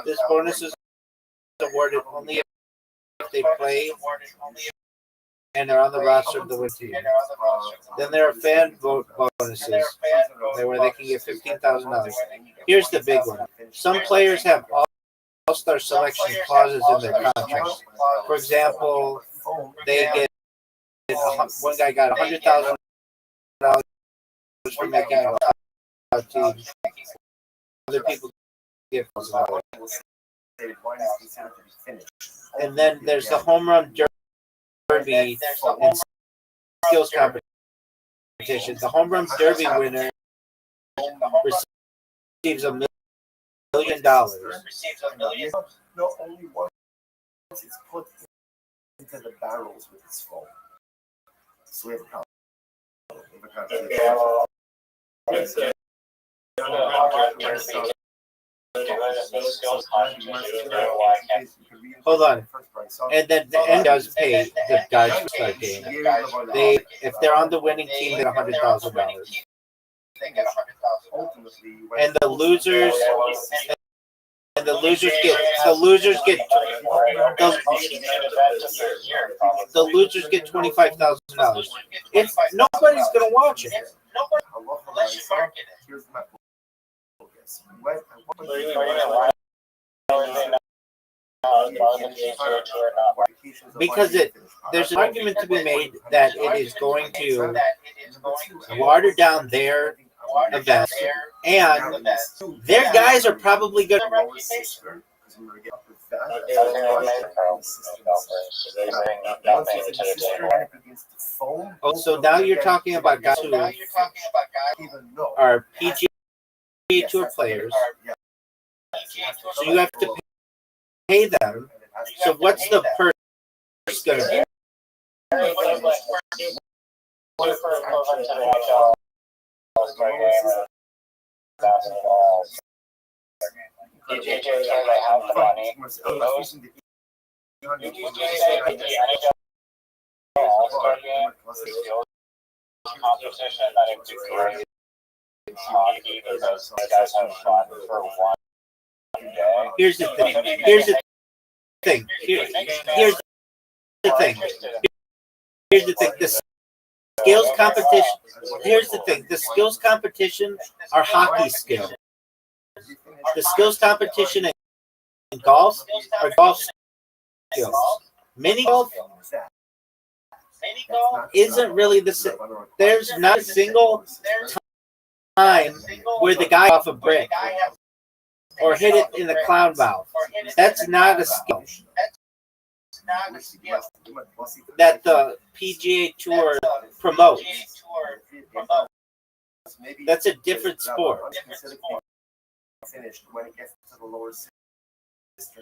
This bonus is awarded only if they play and are on the roster of the winning team. Then there are fan vote bonuses where they can get $15,000. Here's the big one. Some players have all-star selection clauses in their contracts. For example, they get one guy got $100,000 for making a team. Other people get $1,000. And then there's the home run derby and skills competition. The home run derby winner receives $1 million. No, only once it's put into the barrels with its foam. So we have a problem. Hold on. And then the end does pay the guys for start game. If they're on the winning team, they get $100,000. And the losers get the losers get the losers get $25,000. If nobody's gonna watch it, Unless you market it. Here's my focus. because there's an argument to be made that it is going to water down their events, and their guys are probably good. Oh, so now you're talking about guys who are PGA Tour players, so you have to pay them. So what's the purse going to be? Competition that includes hockey because the guys have fun for one day. Here's the thing. Here's the thing. Here's the thing. Here's the thing. The skills competition. Here's the thing. The skills competition are hockey skills. The skills competition in golf are golf skills. Mini golf isn't really the same. There's not a single time where the guy off a brick or hit it in the clown valve. That's not a skill that the PGA Tour promotes. That's a different sport.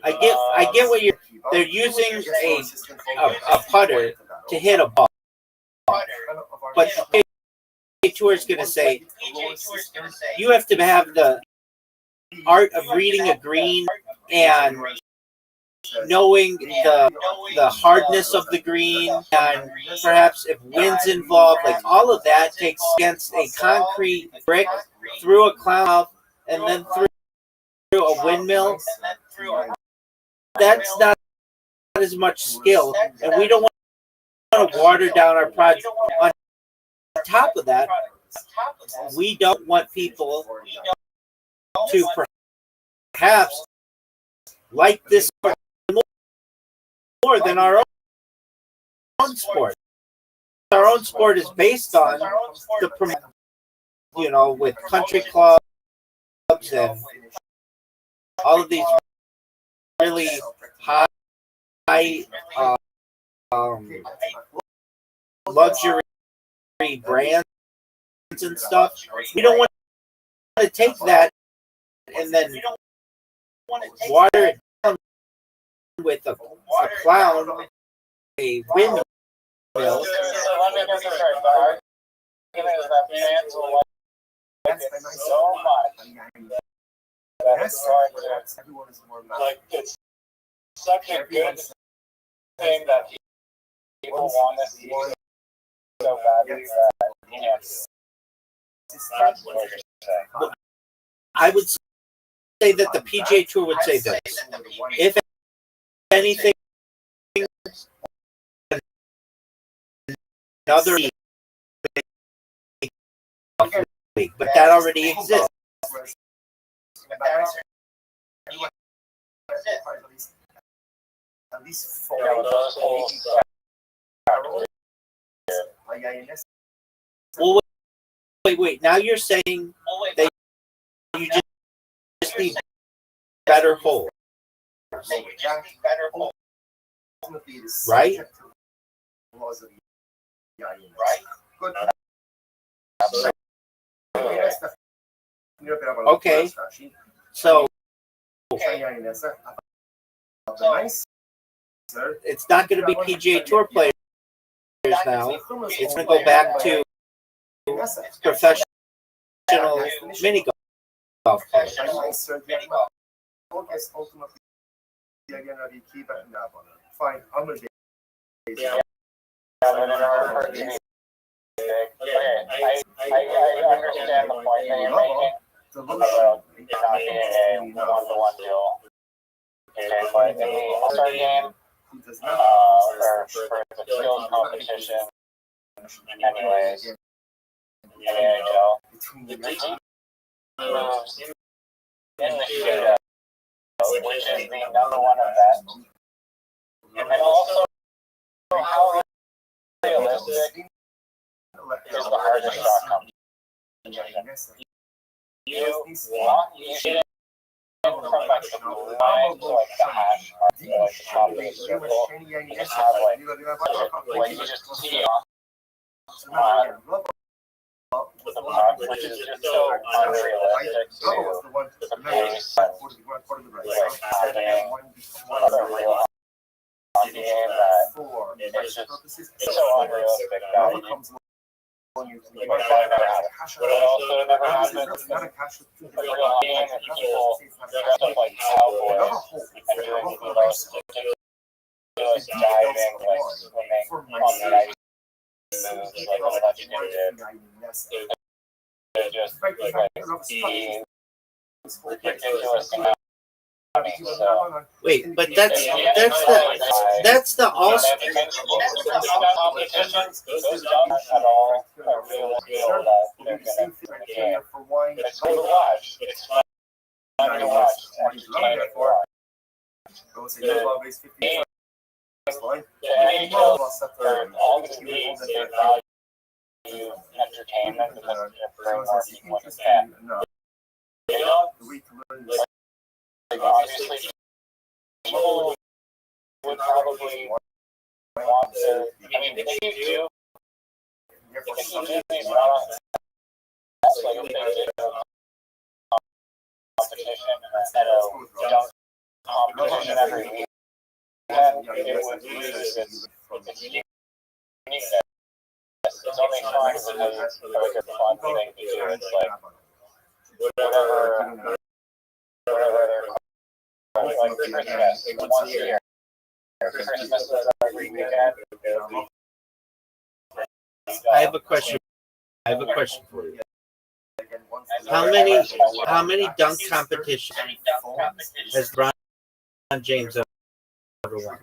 I get what they're using a putter to hit a ball, but the PGA Tour is going to say you have to have the art of reading a green and knowing the hardness of the green, and perhaps if wind's involved, like all of that takes against a concrete brick through a clown valve and then through a windmill. That's not as much skill, and we don't want to water down our project. On top of that, we don't want people to perhaps like this more than our own sport. Our own sport is based on the with country clubs and all of these really high luxury brands and stuff. We don't want to take that and then water it down with a clown, a windmill. Like it's such a good thing that people want to see so badly that yes. That's what you're saying. I would say that the PGA Tour would say this: if anything, another league, but that already exists. Well, wait. Now you're saying that you just need better holes, right? Okay, so it's not going to be PGA Tour players now. It's going to go back to professional mini golf players. Fine, I'm gonna I understand the point that you're making about it not being a one-to-one deal. for the All-Star game, for the field competition, anyways, in the NHL. The team moves in the shootout, which is the number one event. And then also, how realistic is the hardest shot competition? You should from like the blue line to like the hash mark, to like the top of the circle. You just have like you just tee off with the puck, which is just so unrealistic to the pace of like having another real hockey game that it's just it's so unrealistic that what also never happens is like real game and people dress up like cowboys and doing the most ridiculous diving, like swimming on the ice moves like Rothschild did. They're just like the ridiculous amount. So, Wait, but that's the all. those don't at all are real feel that they're gonna win the game. It's cool to watch. It's fun to watch. It's entertaining to watch. The NHL for all the leagues, they value entertainment because it brings more people in the camp. They don't, like obviously, people would probably want to. I mean, if you do, because usually it's not like a big competition and a dunk competition every week, then it would lose its uniqueness. It's only fun because it's like a fun thing to do. It's like whatever they're called, like Christmas, once a year. Christmas is every weekend. I have a question for you. How many dunk competitions has LeBron James ever won?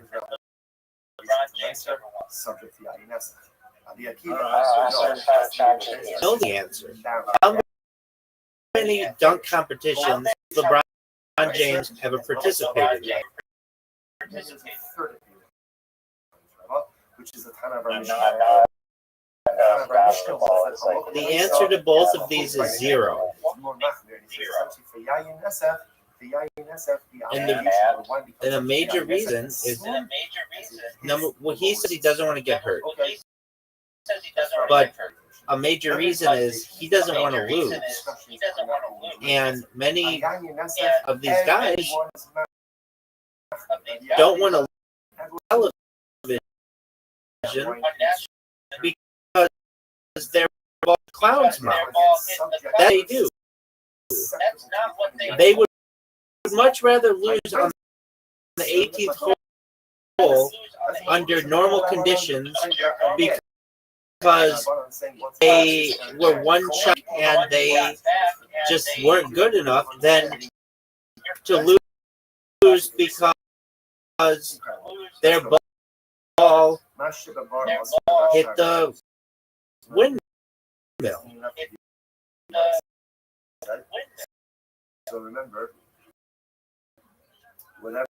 I know the answer. How many dunk competitions LeBron James ever participated in? Which is the time of our The answer to both of these is 0. And a major reason is he says he doesn't want to get hurt. But a major reason is he doesn't want to lose. And many of these guys don't want to lose television because they're clowns' mouth. That they do. They would much rather lose on the 18th hole under normal conditions because they were one shot and they just weren't good enough than to lose because their ball hit the windmill. So remember, whatever.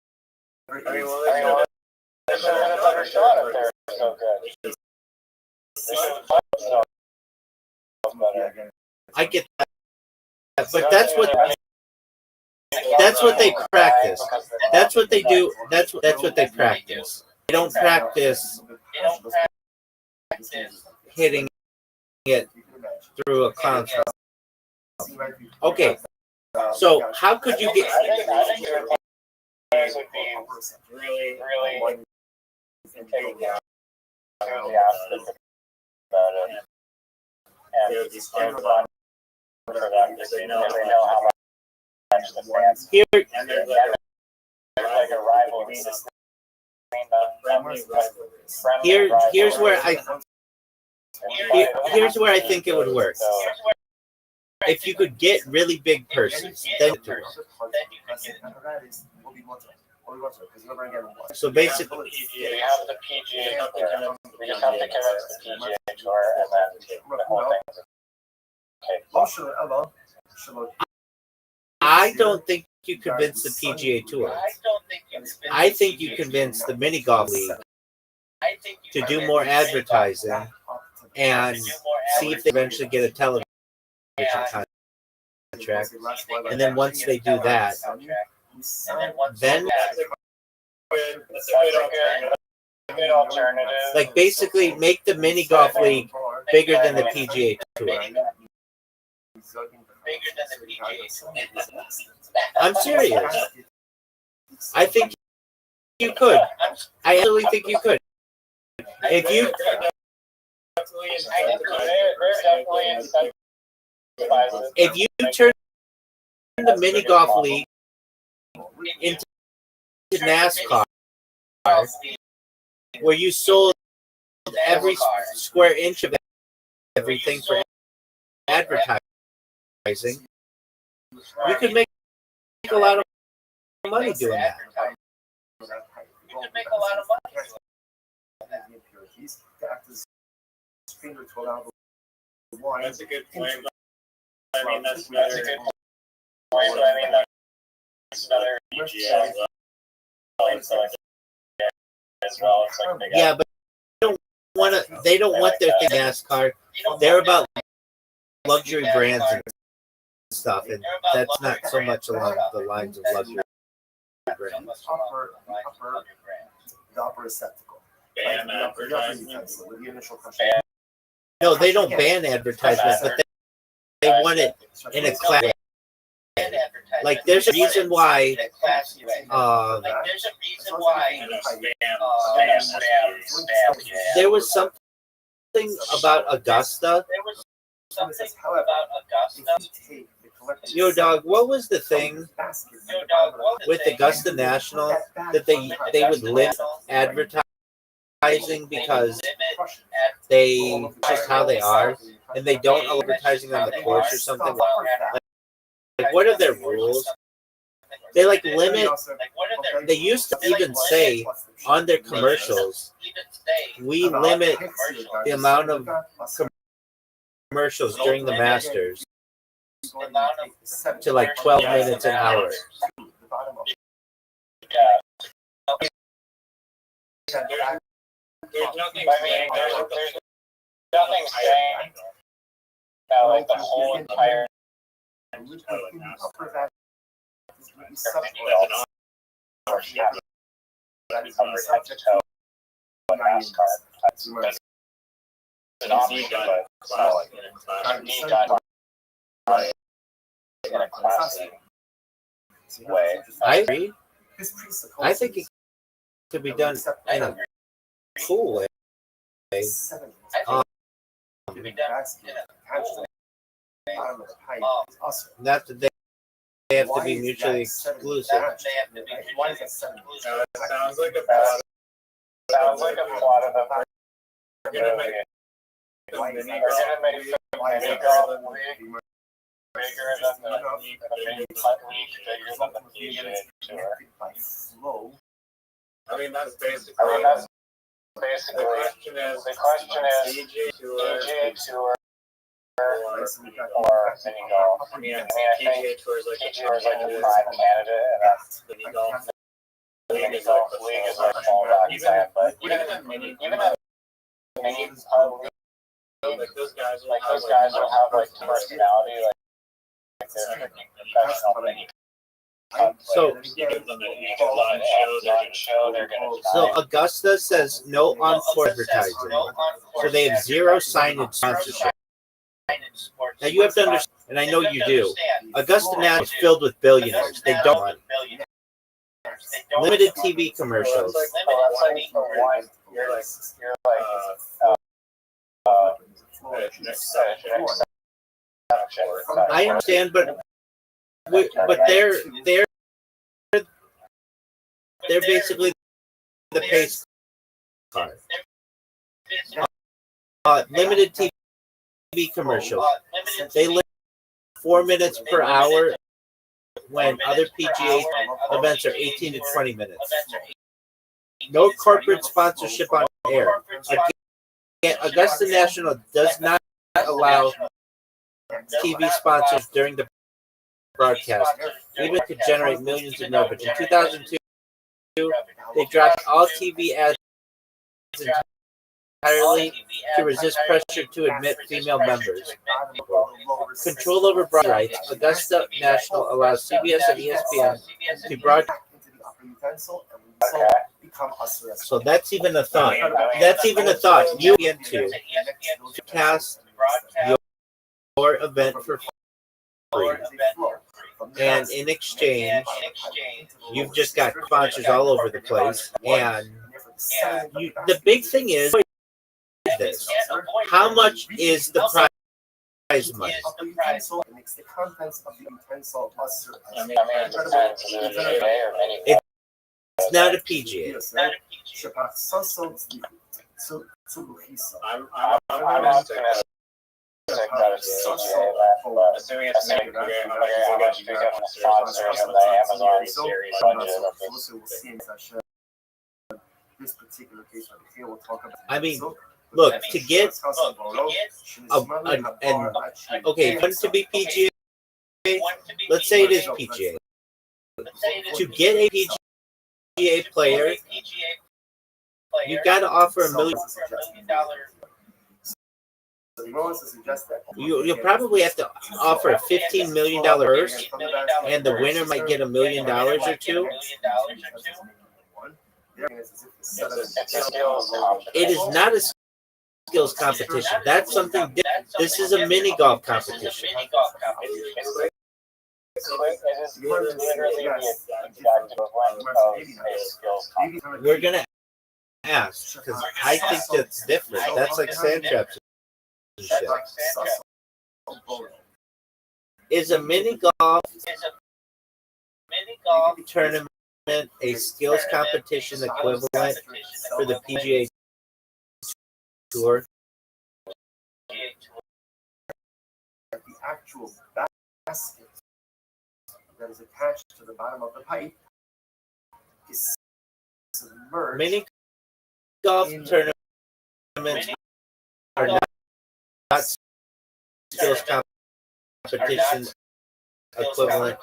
There's a better shot if they're so good. I get that, but that's what they practice. That's what they do. That's what they practice. They don't practice hitting it through a clown shot. Okay, so how could you get? I think your players would be really taking the aspect about it, and it would be fun for them because they know how much the fans Here, and there's like a rivalry between them. Here's where I think it would work. If you could get really big purses, then So basically, You have the PGA tour. We just have to convince the PGA tour, and then the whole thing is okay. I don't think you convince the PGA Tour. I think you convince the mini golf league to do more advertising and see if they eventually get a television contract. And then once they do that, then Good alternative. like basically make the mini golf league bigger than the PGA Tour. I'm serious. I think you could. I really think you could. If you turn the mini golf league into NASCAR, where you sold every square inch of everything for advertising, you could make a lot of money doing that. You could make a lot of money. That's a good point. I mean, that's a good point. I mean, that's another PGA as well. It's like Yeah, but they don't want their thing NASCAR. They're about luxury brands and stuff, and that's not so much along the lines of luxury brands. The upper receptacle. No, they don't ban advertisements, but they want it in a class. Like there's a reason why. There was something about Augusta. Yo, dog, what was the thing with Augusta National that they would limit advertising because they just how they are, and they don't allow advertising on the course or something? Like what are their rules? They like limit. They used to even say on their commercials, we limit the amount of commercials during the Masters to like 12 minutes an hour. There's nothing. I mean, there's nothing saying that like the whole entire. I agree. I think it could be done in a cool way. Not that they have to be mutually exclusive. Sounds like a plot. Sounds like a plot of a. We're gonna make the mini golf league bigger than the league, bigger than the PGA Tour. I mean, that's basically. The question is PGA Tour or mini golf. I mean, I think PGA Tour is like the prime candidate, and that's the mini golf. The mini golf league is like fallback, but even the mini like those guys will have like personality, like they're professional mini. So Augusta says no encore advertising. So they have zero signage sponsorship. Now you have to understand, and I know you do. Augusta National is filled with billionaires. They don't want limited TV commercials. I understand, but they're basically the pace card. Limited TV commercials. They limit 4 minutes per hour when other PGA events are 18 to 20 minutes. No corporate sponsorship on air. Again, Augusta National does not allow TV sponsors during the broadcast, even if it could generate millions in revenue. In 2002, they dropped all TV ads entirely to resist pressure to admit female members. Control over broadcast rights. Augusta National allows CBS and ESPN to broadcast. So that's even a thought. That's even a thought. You get to cast your event for free. And in exchange, you've just got sponsors all over the place. And the big thing is this. How much is the prize money? It's not a PGA. I'm assuming it's a big sponsor of the Amazon series budget. This particular case right here, we'll talk about. I mean, look, to get okay, want to be PGA, let's say it is PGA. To get a PGA player, you've got to offer $1 million. You'll probably have to offer a $15 million purse, and the winner might get $1 million or two. It is not a skills competition. That's something different. This is a mini golf competition. We're gonna ask because I think that's different. That's like sand traps. Is a mini golf tournament a skills competition equivalent for the PGA Tour? The actual basket that is attached to the bottom of the pipe is submerged. Mini golf tournaments are not skills competition equivalent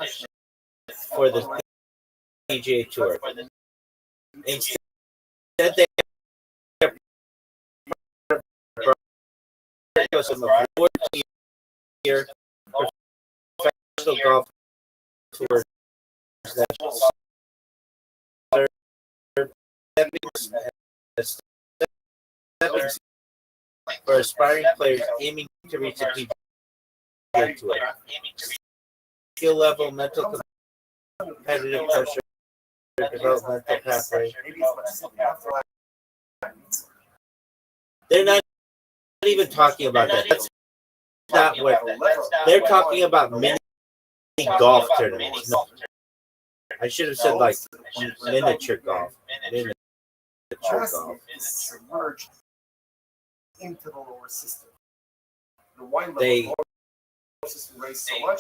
for the PGA Tour. Instead, they are some award-tier professional golf tours that serve for aspiring players aiming to reach the PGA Tour. Skill level, mental competitive pressure, developmental pathway. They're not even talking about that. That's not what they're talking about. Mini golf tournaments. No, I should have said like miniature golf. Miniature golf. Submerged into the lower system.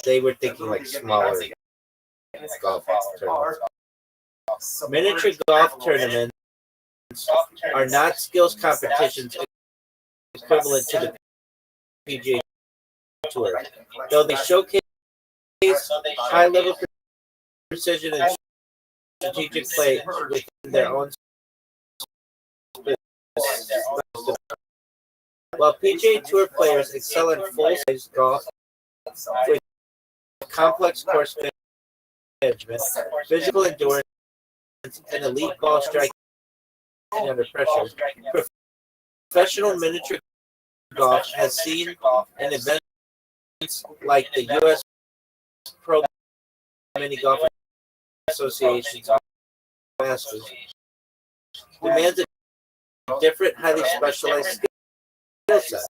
They were thinking like smaller golf tournaments. Miniature golf tournaments are not skills competitions equivalent to the PGA Tour, though they showcase high-level precision and strategic play within their own space. While PGA Tour players excel in full-size golf with complex course management, physical endurance, and elite ball striking under pressure, professional miniature golf has seen in events like the U.S. Pro Mini Golf Association's Masters demands a different, highly specialized skill set.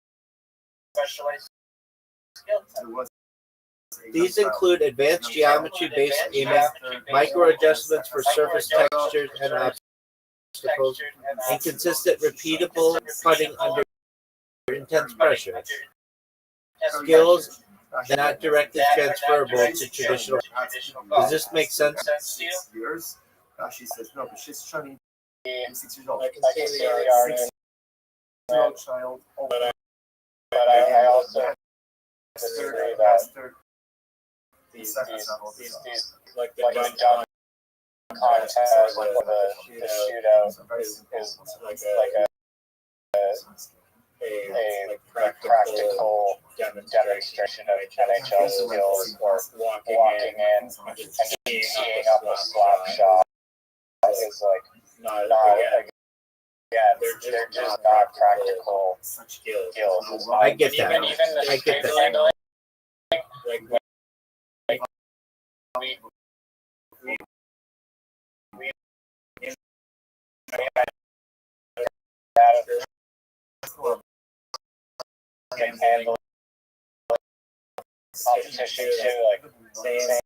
These include advanced geometry-based aiming, micro-adjustments for surface textures and obstacles, and consistent, repeatable putting under intense pressure. Skills They're not directly transferable to traditional. Does this make sense? 6 years. She says no, but she's trying to 6 years old. I can see the argument, 6-year-old child. but I also disagree that these like the gun contest or the shootout is like a practical demonstration of NHL skills or walking in and just teeing up a slap shot is like not they're just not practical skills. I get that. Even the I get that. handling, like we can handle competition too, like same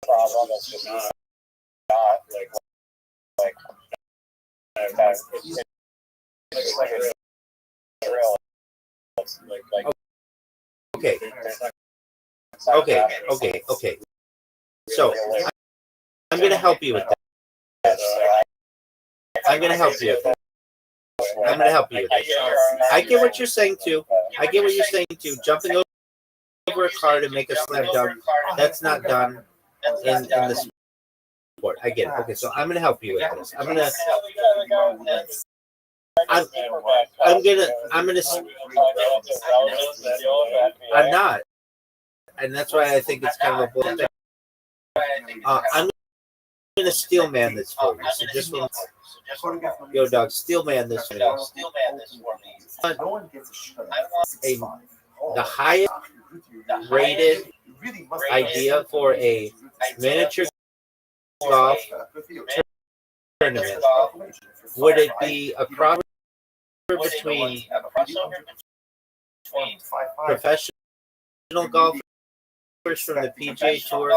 problem. It's just not like that. It's like a drill. It's like Okay. Okay. So I'm going to help you with this. I'm going to help you with this. I get what you're saying too. Jumping over a car to make a slam dunk, that's not done in the sport. I get it. Okay, so I'm going to help you with this. I'm not. And that's why I think it's kind of a bull thing. I'm going to steel man this for you. So just yo, dog, steel man this for me. The highest rated idea for a miniature golf tournament, would it be a crossover between professional golfers from the PGA Tour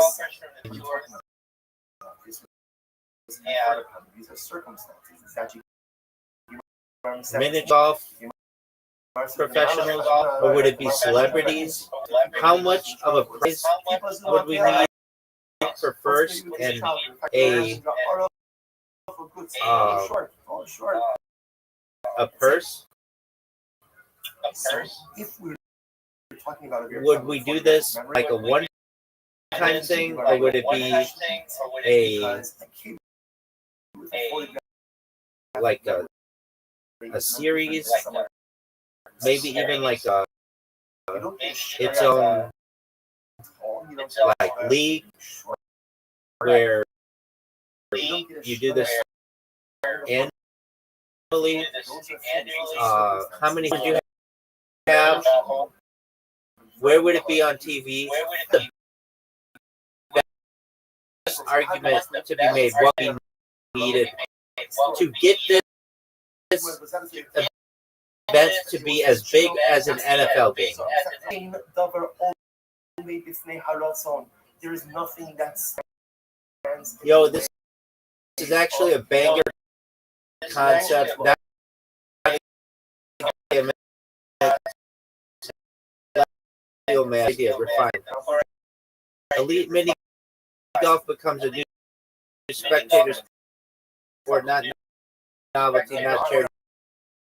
miniature golf professionals, or would it be celebrities? How much of a prize would we need for first and a purse? Would we do this like a one-time thing, or would it be a series? Maybe even like its own like league where you do this annually. How many would you have? Where would it be on TV? The best argument to be made, what we needed to get this event to be as big as an NFL game. There is nothing that's. Yo, this is actually a banger concept. That idea refined. Elite mini golf becomes a new spectator sport, not novelty, not charity,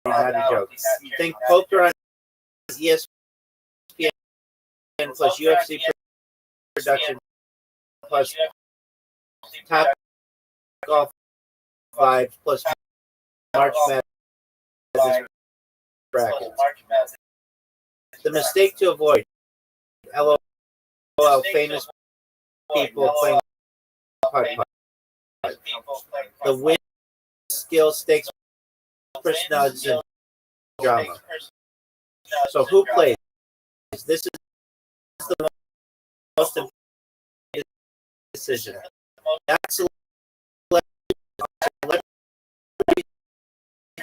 not a joke. Think poker on ESPN plus UFC production plus top golf vibes plus March Madness brackets. The mistake to avoid: LOL, famous people playing putt. The win, skill, stakes, personalities, and drama. So who plays? This is the most important decision. Not celebrity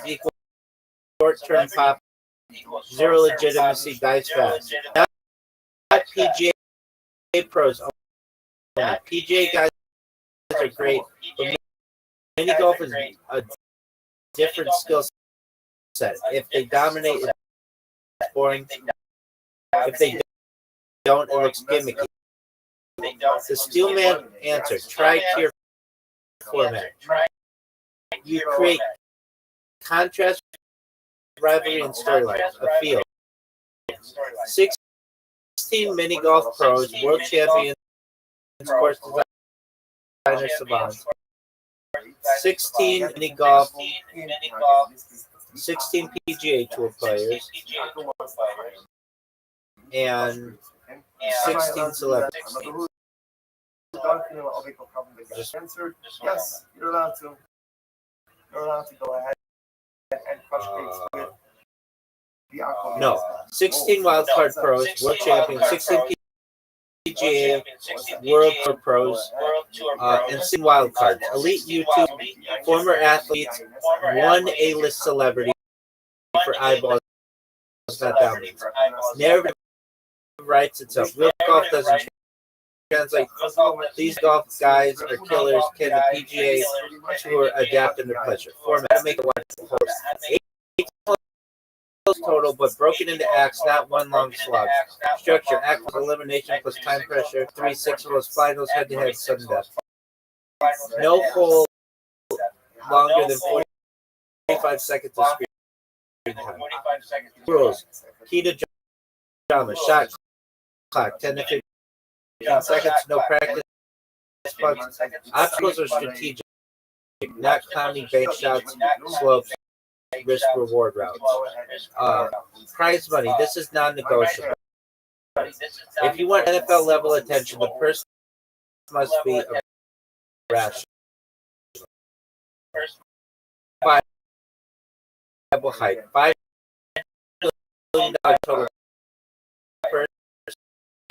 equal short-term pop, zero legitimacy, dies fast. Not PGA pros only. PGA guys are great, but mini golf is a different skill set. If they dominate, it's boring. If they don't, it looks gimmicky. The Steelman answer, tri-tier format. You create contrast, rivalry, and storylines. A field. 16 mini golf pros, world champions, course designer savants. 16 mini golf, 16 PGA Tour players, and 16 celebrities. Just answer yes. You're allowed to. You're allowed to go ahead and crush gates with the Aquaman. No, 16 wildcard pros, world champions, 16 PGA World Tour pros, and 16 wildcards. Elite YouTube, former athletes, one A-list celebrity for eyeballs, not dominance. Narrative writes itself. Real golf doesn't translate. These golf guys are killers. Can the PGA Tour adapt under pressure? Format to make a one horse. 8 total, but broken into acts, not one long slog. Structure: act plus elimination plus time pressure. 3-6 plus finals, head-to-head, sudden death. No hole longer than 45 seconds of screen time. Rules: key to drama, shot clock, 10 to 15 seconds, no practice punts. Obstacles are strategic, not counting bank shots, slopes, risk reward routes. Prize money, this is non-negotiable. If you want NFL level attention, the person must be a rational. Viable height, $5 million total.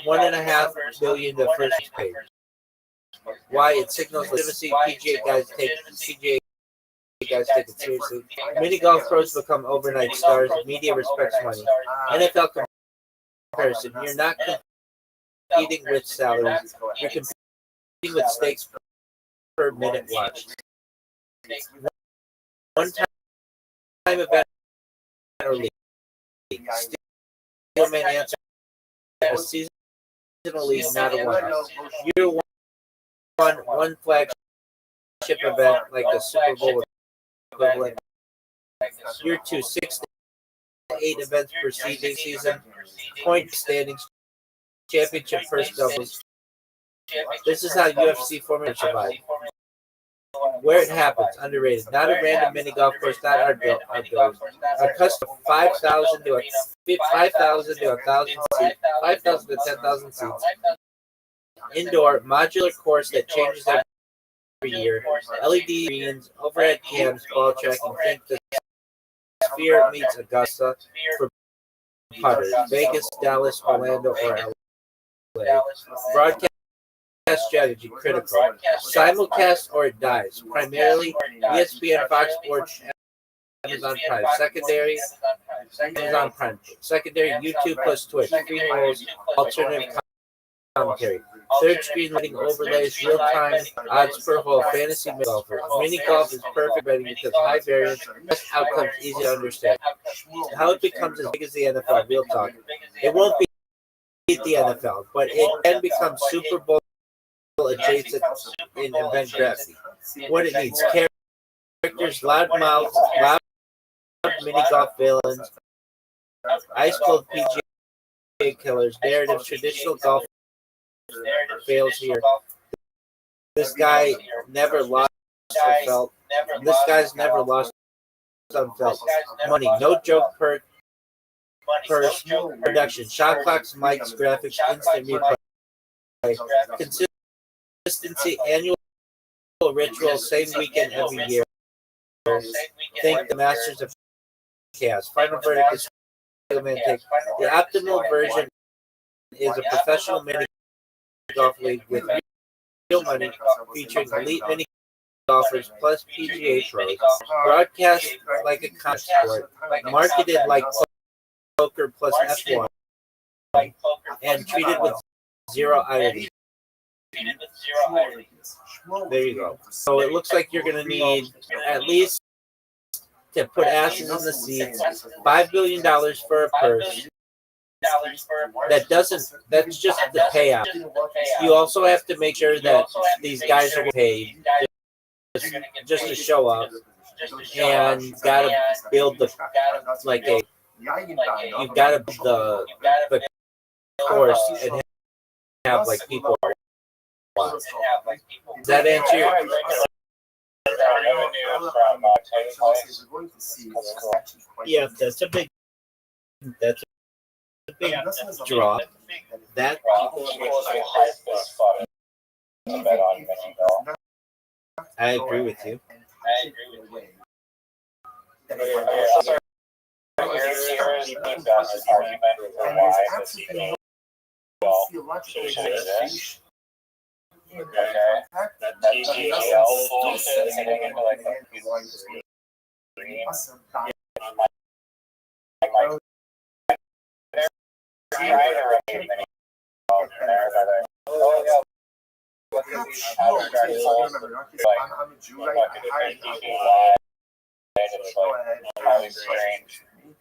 $1.5 billion the first page. Why? It signals legitimacy. PGA guys take it seriously. Mini golf pros become overnight stars. Media respects money. NFL comparison. You're not competing with salaries. You're competing with stakes per minute watched. One-time event or league. Steelman answer. A season league, not a one-off. Year one flagship event like the Super Bowl equivalent. Year 2, 6 to 8 events per season. Point standings, championship first doubles. This is how UFC formula survives. Where it happens, underrated. Not a random mini golf course, not outdoors. A custom 5,000 to 1,000 seats, 5,000 to 10,000 seats. Indoor modular course that changes every year. LED screens, overhead cams, ball tracking. Think the Sphere meets Augusta for putters. Vegas, Dallas, Orlando, or LA. Broadcast strategy critical. Simulcast or it dies. Primarily ESPN, Fox Sports, Amazon Prime. Secondary Amazon Prime. Secondary YouTube plus Twitch. 3 holes, alternative commentary. Third screen lighting overlays, real time odds per hole, fantasy golfers. Mini golf is perfect betting because high variance, best outcomes, easy to understand. How it becomes as big as the NFL, real talk. It won't beat the NFL, but it can become Super Bowl adjacent in event gravity. What it needs: characters, loud mouths, loud mini golf villains, ice cold PGA killers, narratives, traditional golf fails here. This guy never lost or felt. This guy's never lost unfelt. Money, no joke purse, production, shot clocks, mics, graphics, instant replay. Consistency, annual ritual, same weekend every year. Think the masters of chaos. Final verdict is take. The optimal version is a professional mini golf league with real money, featuring elite mini golfers plus PGA pros, broadcast like a concert sport, marketed like poker plus F1, and treated with zero irony. There you go. So it looks like you're going to need at least, to put asses in the seats, $5 billion for a purse, That doesn't. That's just the payout. You also have to make sure that these guys are paid just to show up, and gotta build the like a. You've got to build the course and have like people. Does that answer your? Yeah, that's a big draw. That I agree with you. Here's the best argument for why this ego should exist. Okay, that TGL bullshit hitting into like the green on my trying to remove many there, but oh yeah. What did we have to try to solve highly strange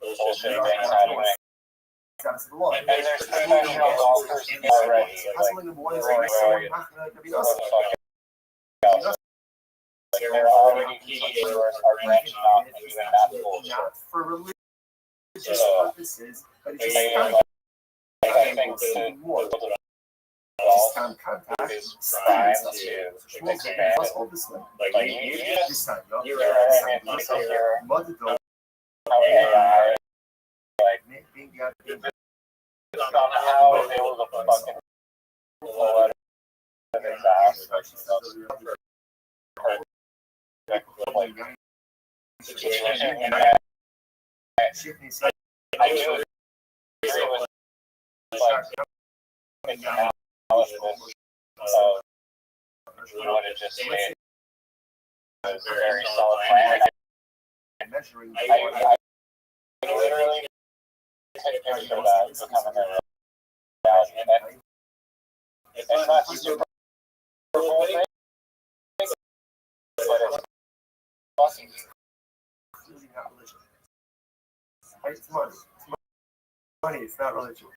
bullshit things happening. And there's professional golfers already. They're already PGA tours are branching off and doing that bullshit. For religious purposes, but it's I think the golf is primed to expand. Like you just you're right, man. AI, like somehow is able to fucking blow out of his ass. Like situation, and I do agree with like analysis of what it just made. It's a very solid plan. I literally take a picture of that becoming a reality, and it's not super cool thing, but it's fucking it's money. It's money. It's not religion.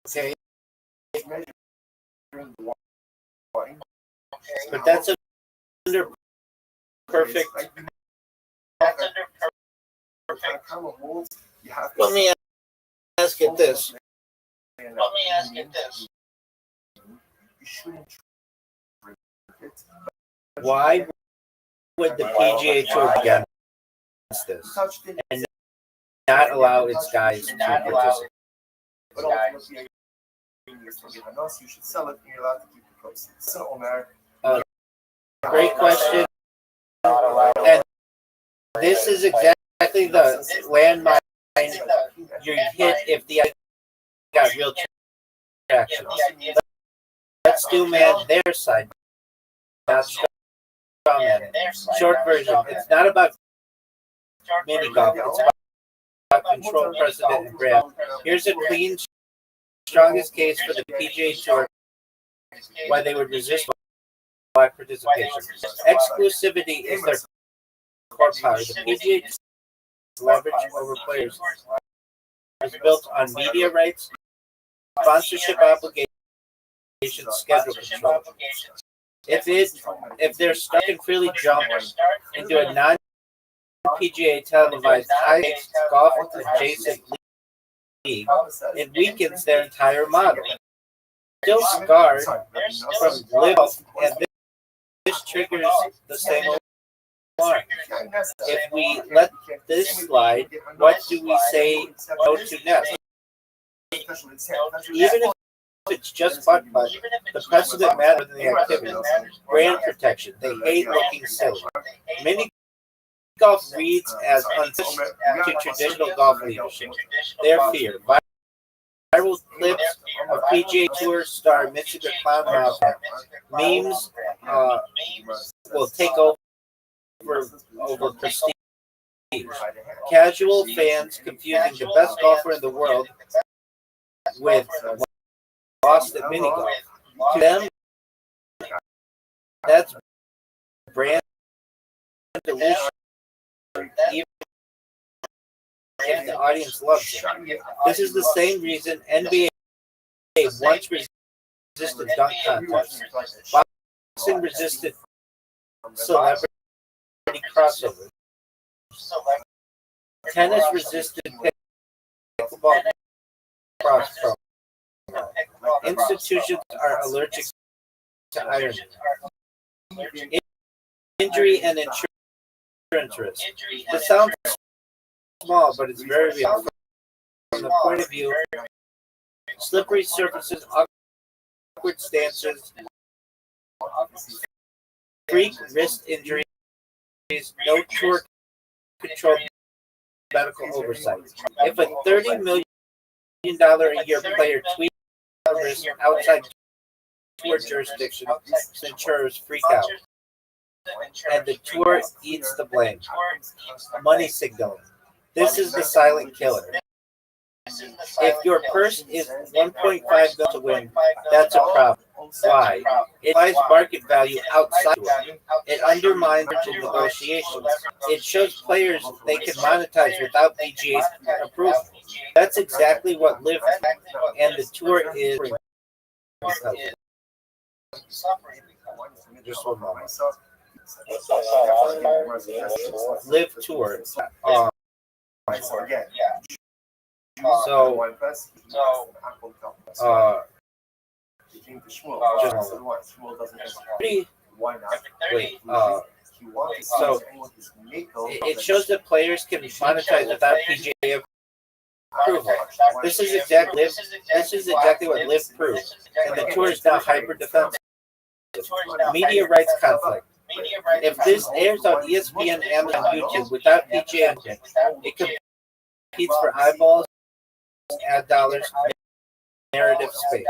Okay, It's measuring the wine. but that's under perfect. Let me ask it this. You shouldn't drink it. Why would the PGA Tour be against this and not allow its guys to participate? But ultimately, you're forgiven us. You should sell it, and you're allowed to keep the proceeds. So, Omar. Great question. And this is exactly the landmine you hit if the idea got real traction. Let's do man their side, not strong man. Short version. It's not about mini golf. It's about control, precedent, and brand. Here's a clean, strongest case for the PGA Tour why they would resist live participation. Exclusivity is their core power. The PGA's leverage over players is built on media rights, sponsorship obligations, schedule control. If they're stuck and freely jump into a non-PGA televised high-stakes golf adjacent league, it weakens their entire model. Still scarred from live, and this triggers the same alarm. If we let this slide, what do we say no to next? Even if it's just butt, the precedent matters than the activity. Brand protection. They hate looking silly. Many golf reads as unfit to traditional golf leadership. Their fear. Viral clips of PGA Tour star missing the clown mouth. Memes will take over prestige. Casual fans confusing the best golfer in the world with lost at mini golf. To them, that's brand delusion. Even if the audience loves it. This is the same reason NBA once resisted dunk contests. Boxing resisted celebrity crossovers. Tennis resisted pickleball cross promo. Institutions are allergic to irony. Injury and insurance risk. This sounds small, but it's very real. From the point of view, slippery surfaces, awkward stances, freak wrist injuries, no tour control medical oversight. If a $30 million a year player tweets a risk outside tour jurisdiction, insurers freak out. And the tour eats the blame. Money signaling. This is the silent killer. If your purse is 1.5 million to win, that's a problem. Why? It implies market value outside. It undermines negotiations. It shows players they can monetize without PGA approval. That's exactly what Live and the tour is. Just one moment. Live tour. It shows that players can monetize without PGA approval. This is exactly what Live proves, and the tour is now hyper defensive. Media rights conflict. If this airs on ESPN, Amazon, YouTube without PGA, it competes for eyeballs, ad dollars, narrative space.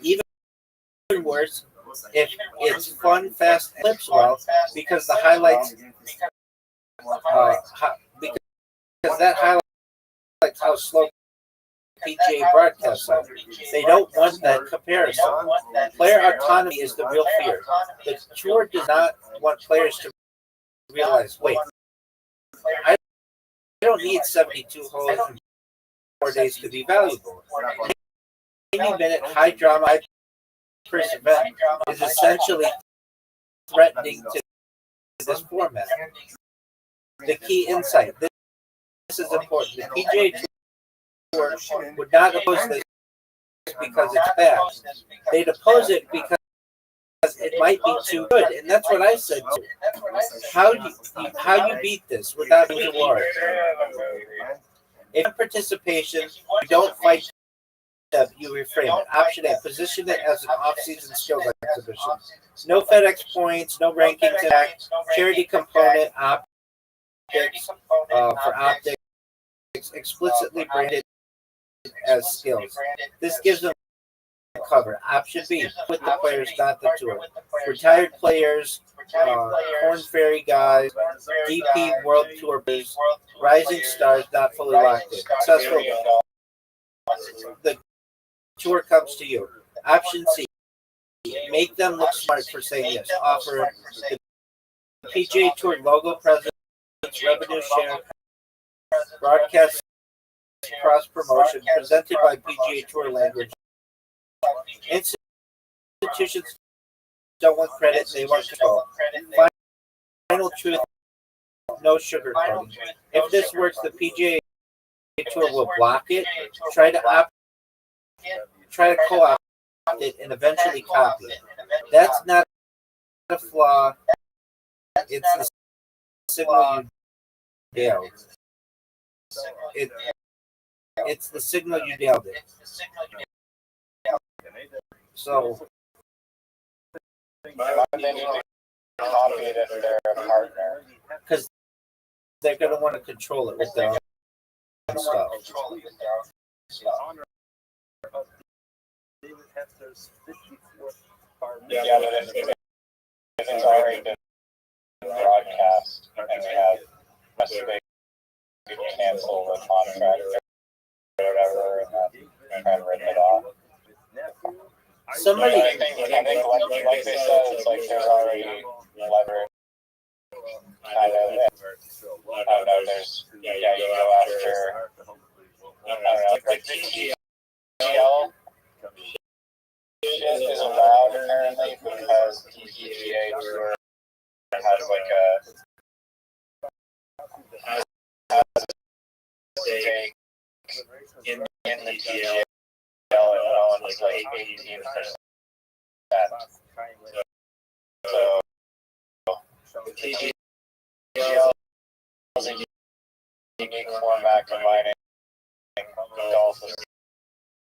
Even worse, if it's fun, fast, and clips well, because the highlights, because that highlights how slow PGA broadcasts are. They don't want that comparison. Player autonomy is the real fear. The tour does not want players to realize, wait, I don't need 72 holes in 4 days to be valuable. 90-minute high drama, high purse event is essentially threatening to this format. The key insight. This is important. The PGA Tour would not oppose this because it's bad. They'd oppose it because it might be too good, and that's what I said too. How you beat this without any war? If participation, you don't fight them, you reframe it. Option A, position it as an off-season skills exhibition. No FedEx points, no rankings, charity component, optics, for optics, explicitly branded as skills. This gives them cover. Option B, with the players, not the tour. Retired players, Corn Ferry guys, DP World Tour players, rising stars not fully locked in. Successful. The tour comes to you. Option C, make them look smart for saying yes. Offer the PGA Tour logo presence, revenue share, broadcast cross promotion presented by PGA Tour language. Institutions don't want credit, they want control. Final truth, no sugarcoating. If this works, the PGA Tour will block it, try to co-opt it, and eventually copy it. That's not a flaw. It's the signal you nailed. It's the signal you nailed it. So, because they're going to want to control it with their own stuff. Yeah, but it's already been broadcast, and we have yesterday to cancel the contract or whatever, and try and rip it off. Somebody, I think like they said, it's like there's already leverage kind of you go after, I don't know, like the TGL shit is allowed apparently because PGA Tour has like has a stake in the TGL and owns like 18%. So the TGL is a unique format combining golf with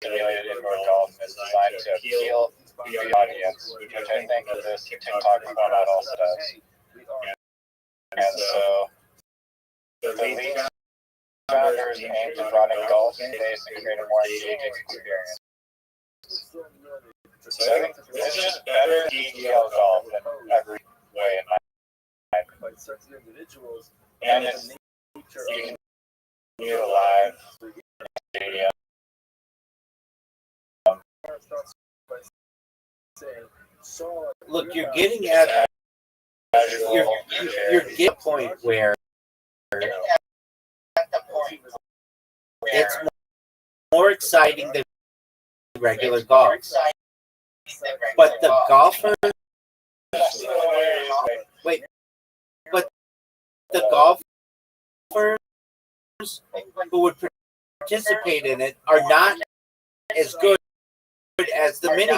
simulated indoor golf and is designed to appeal to the audience, which I think this TikTok format also does. And so the league founders aim to broaden golf space and create a more engaging experience. So I think this is just better DGL golf in every way in my opinion. And it's, you can do it live in the stadium. Look, you're getting at you're getting a point where it's more exciting than regular golf. But the golfers, wait, but the golfers who would participate in it are not as good as the mini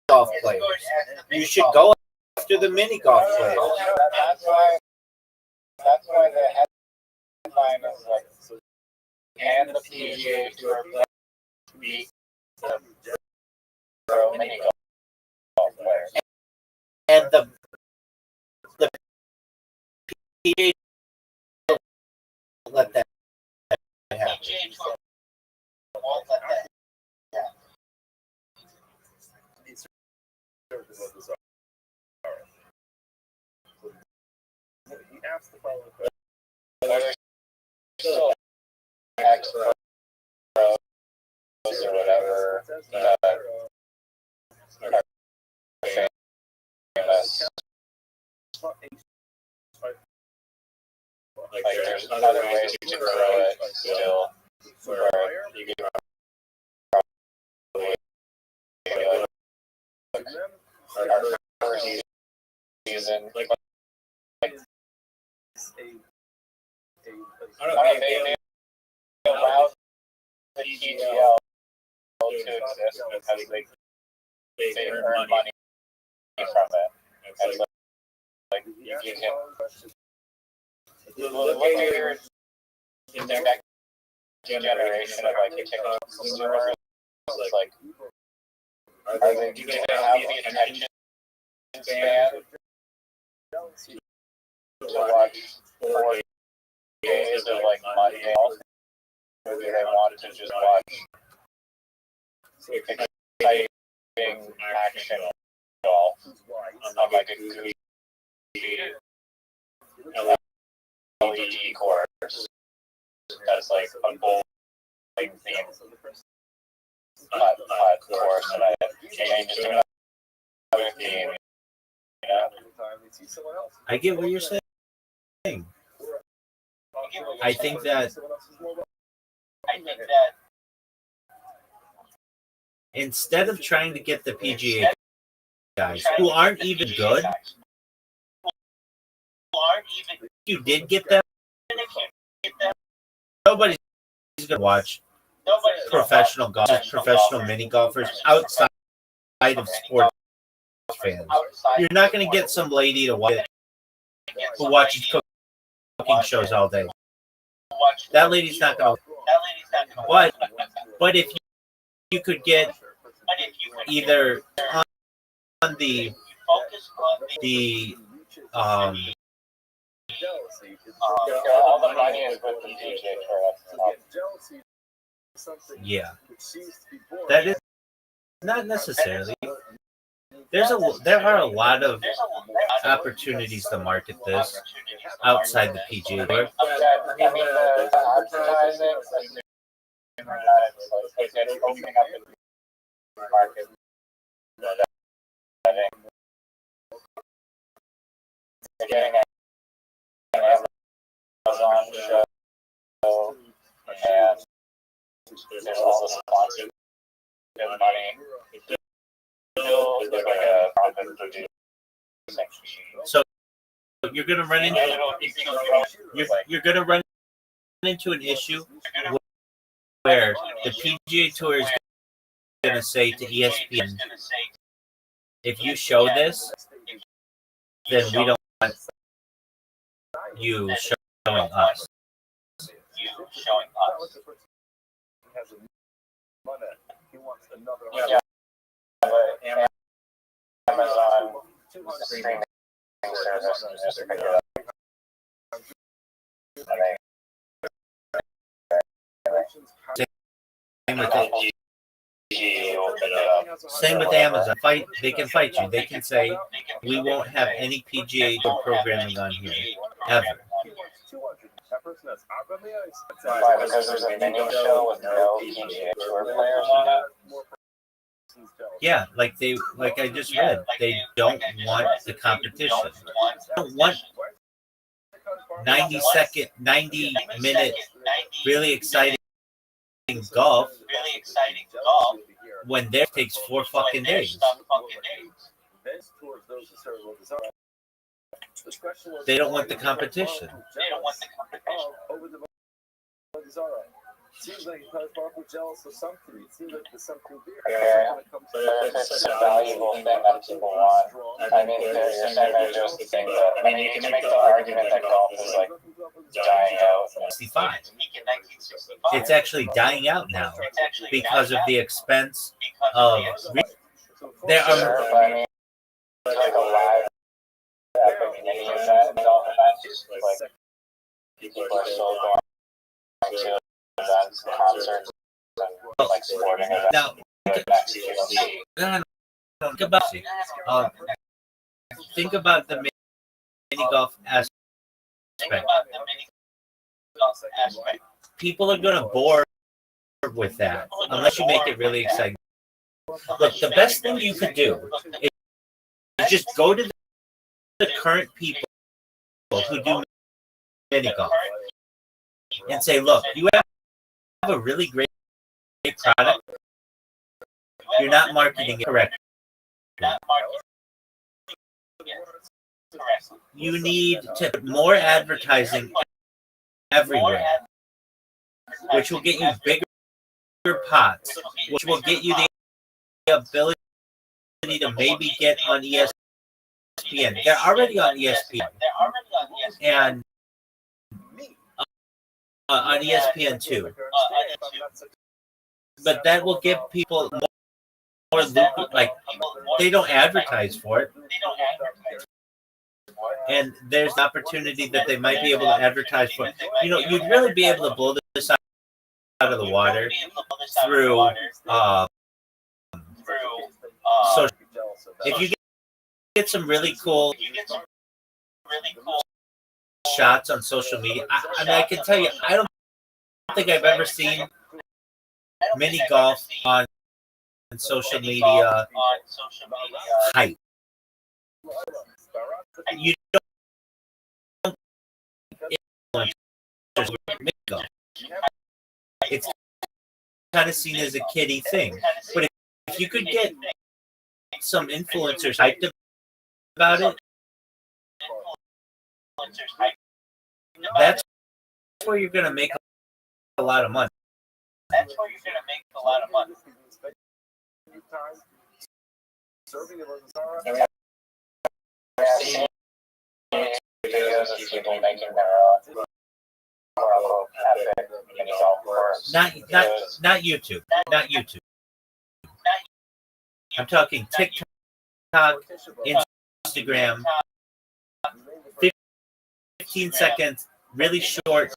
golf players. You should go after the mini golf players. That's why the headline is like, and the PGA Tour beat the pro mini golf players. And the PGA let that happen. He asked the following Still ex-pros or whatever that are famous. Like there's other ways to grow it still, where you can probably our first season, like I don't know, they allow the TGL to exist because they earn money from it. And like you can look at your next generation of like TikTok consumers, like do they have the attention span to watch 4 days of like Monday, or do they want to just watch exciting action golf on like a goofy LED course that's like a bowling theme course, and I changed to another theme. Yeah. I get what you're saying. I think that instead of trying to get the PGA guys who aren't even good, you did get them. Nobody's gonna watch professional golf, professional mini golfers outside of sports fans. You're not gonna get some lady to watch who watches cooking shows all day. That lady's not gonna. But if you could get either on the all the money is with the DJ Tour. yeah, that is not necessarily. There are a lot of opportunities to market this outside the PGA Tour. I mean, the advertising, it's opening up the market. I think they're getting Amazon there's all the sponsored money. There's like a profit producing. So you're gonna run into you're gonna run into an issue where the PGA Tour is gonna say to ESPN, if you show this, then we don't want you showing us. Yeah, but Amazon streaming service just pick it up. Same with Amazon. They can fight you. They can say we won't have any PGA Tour programming on here ever. Why? Because there's a mini show with no PGA Tour players on it. Yeah, like I just read, they don't want the competition. They don't want 90-minute, really exciting golf when theirs takes 4 fucking days. They don't want the competition. Seems like he's probably jealous of something. It seems like there's something there. Yeah, but if it's a valuable thing that people want, I mean, you're saying they're just the thing that, I mean, you can make the argument that golf is like dying out. 65. It's actually dying out now because of the expense of. There are. Sure, but I mean, like a live mini event, golf event, like people are still going to events, concerts, and like sporting events. Now, think about the mini golf aspect. People are going to bore with that unless you make it really exciting. Look, the best thing you could do is just go to the current people who do mini golf and say, look, you have a really great product. You're not marketing it correctly. You need to put more advertising everywhere, which will get you bigger pots, which will get you the ability to maybe get on ESPN. They're already on ESPN. And on ESPN too. But that will give people more like they don't advertise for it. And there's an opportunity that they might be able to advertise for it. You know, you'd really be able to blow this out of the water through so if you get some really cool shots on social media. I mean, I can tell you, I don't think I've ever seen mini golf on social media hype. You don't mini golf. It's kind of seen as a kiddie thing, but if you could get some influencers hyped about it, that's where you're going to make a lot of money. Videos of people making their own epic mini golf course. Not YouTube. Not YouTube. I'm talking TikTok, Instagram, 15 seconds, really short,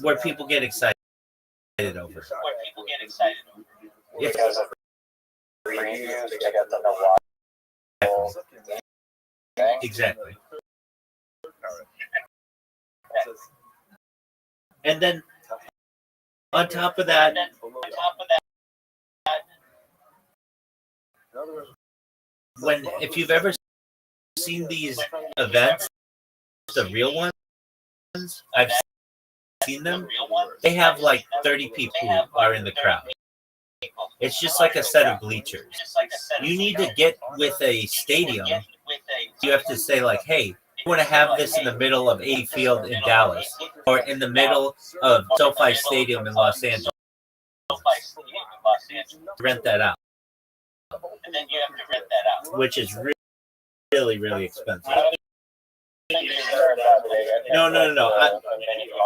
where people get excited over. Because of previews, they get them to watch. Exactly. And then on top of that, if you've ever seen these events, the real ones, I've seen them, they have like 30 people who are in the crowd. It's just like a set of bleachers. You need to get with a stadium. You have to say like, hey, we want to have this in the middle of A Field in Dallas or in the middle of SoFi Stadium in Los Angeles. Rent that out. And then you have to rent that out. Which is really, really expensive. No.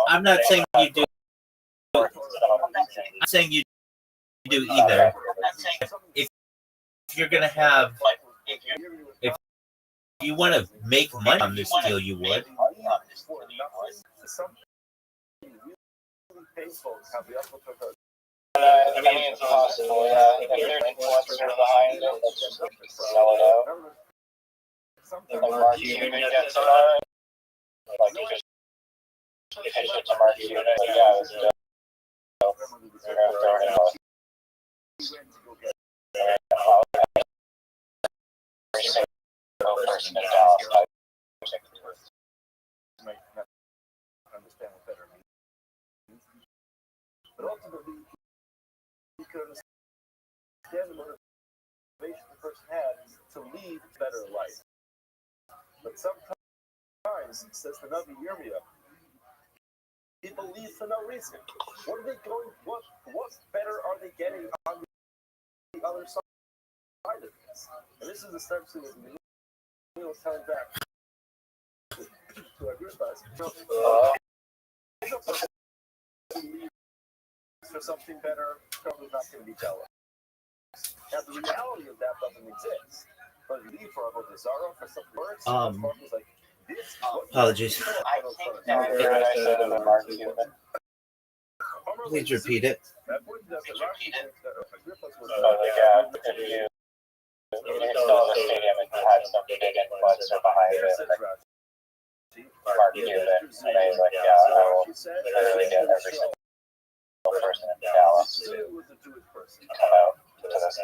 I'm not saying you do. I'm saying you do either. If you're gonna have, if you want to make money on this deal, you would. I mean, it's possible, yeah. If there's an influencer behind it, let's just sell it out. Like Mark Cuban gets it out. Like if it's a Mark Cuban, like, yeah, it's dope. They're gonna throw it out. Every single person in Dallas, understand what better means. But ultimately, you can understand the motivation the person has to lead a better life. But sometimes, says the Navi Yirmiyah, people leave for no reason. What are they going? What better are they getting on the other side of this? And this is essentially what Neil was telling back to our group guys. For something better, probably not going to be jealous. Now, the reality of that doesn't exist. But you leave for a Desaro for some words. Like this. Apologies. I think that I said of Mark Cuban. Please repeat it. So, like, yeah, if you install the stadium and you had some big influencer behind it, like Mark Cuban, and he's like, yeah, I will literally get every single person in Dallas to come out to this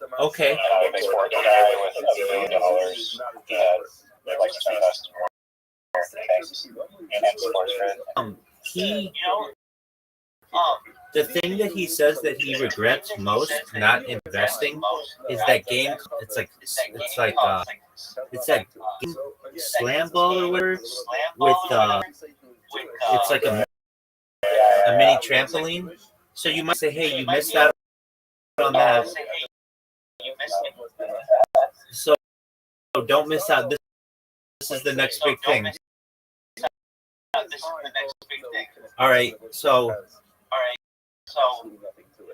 event. Okay. And I'm a big sports guy with $1 billion that likes to invest in more things and sports grid. The thing that he says that he regrets most not investing is that game. It's like game slam ball or whatever with it's like a mini trampoline. So you might say, hey, you missed out on that. So don't miss out. This is the next big thing. All right. So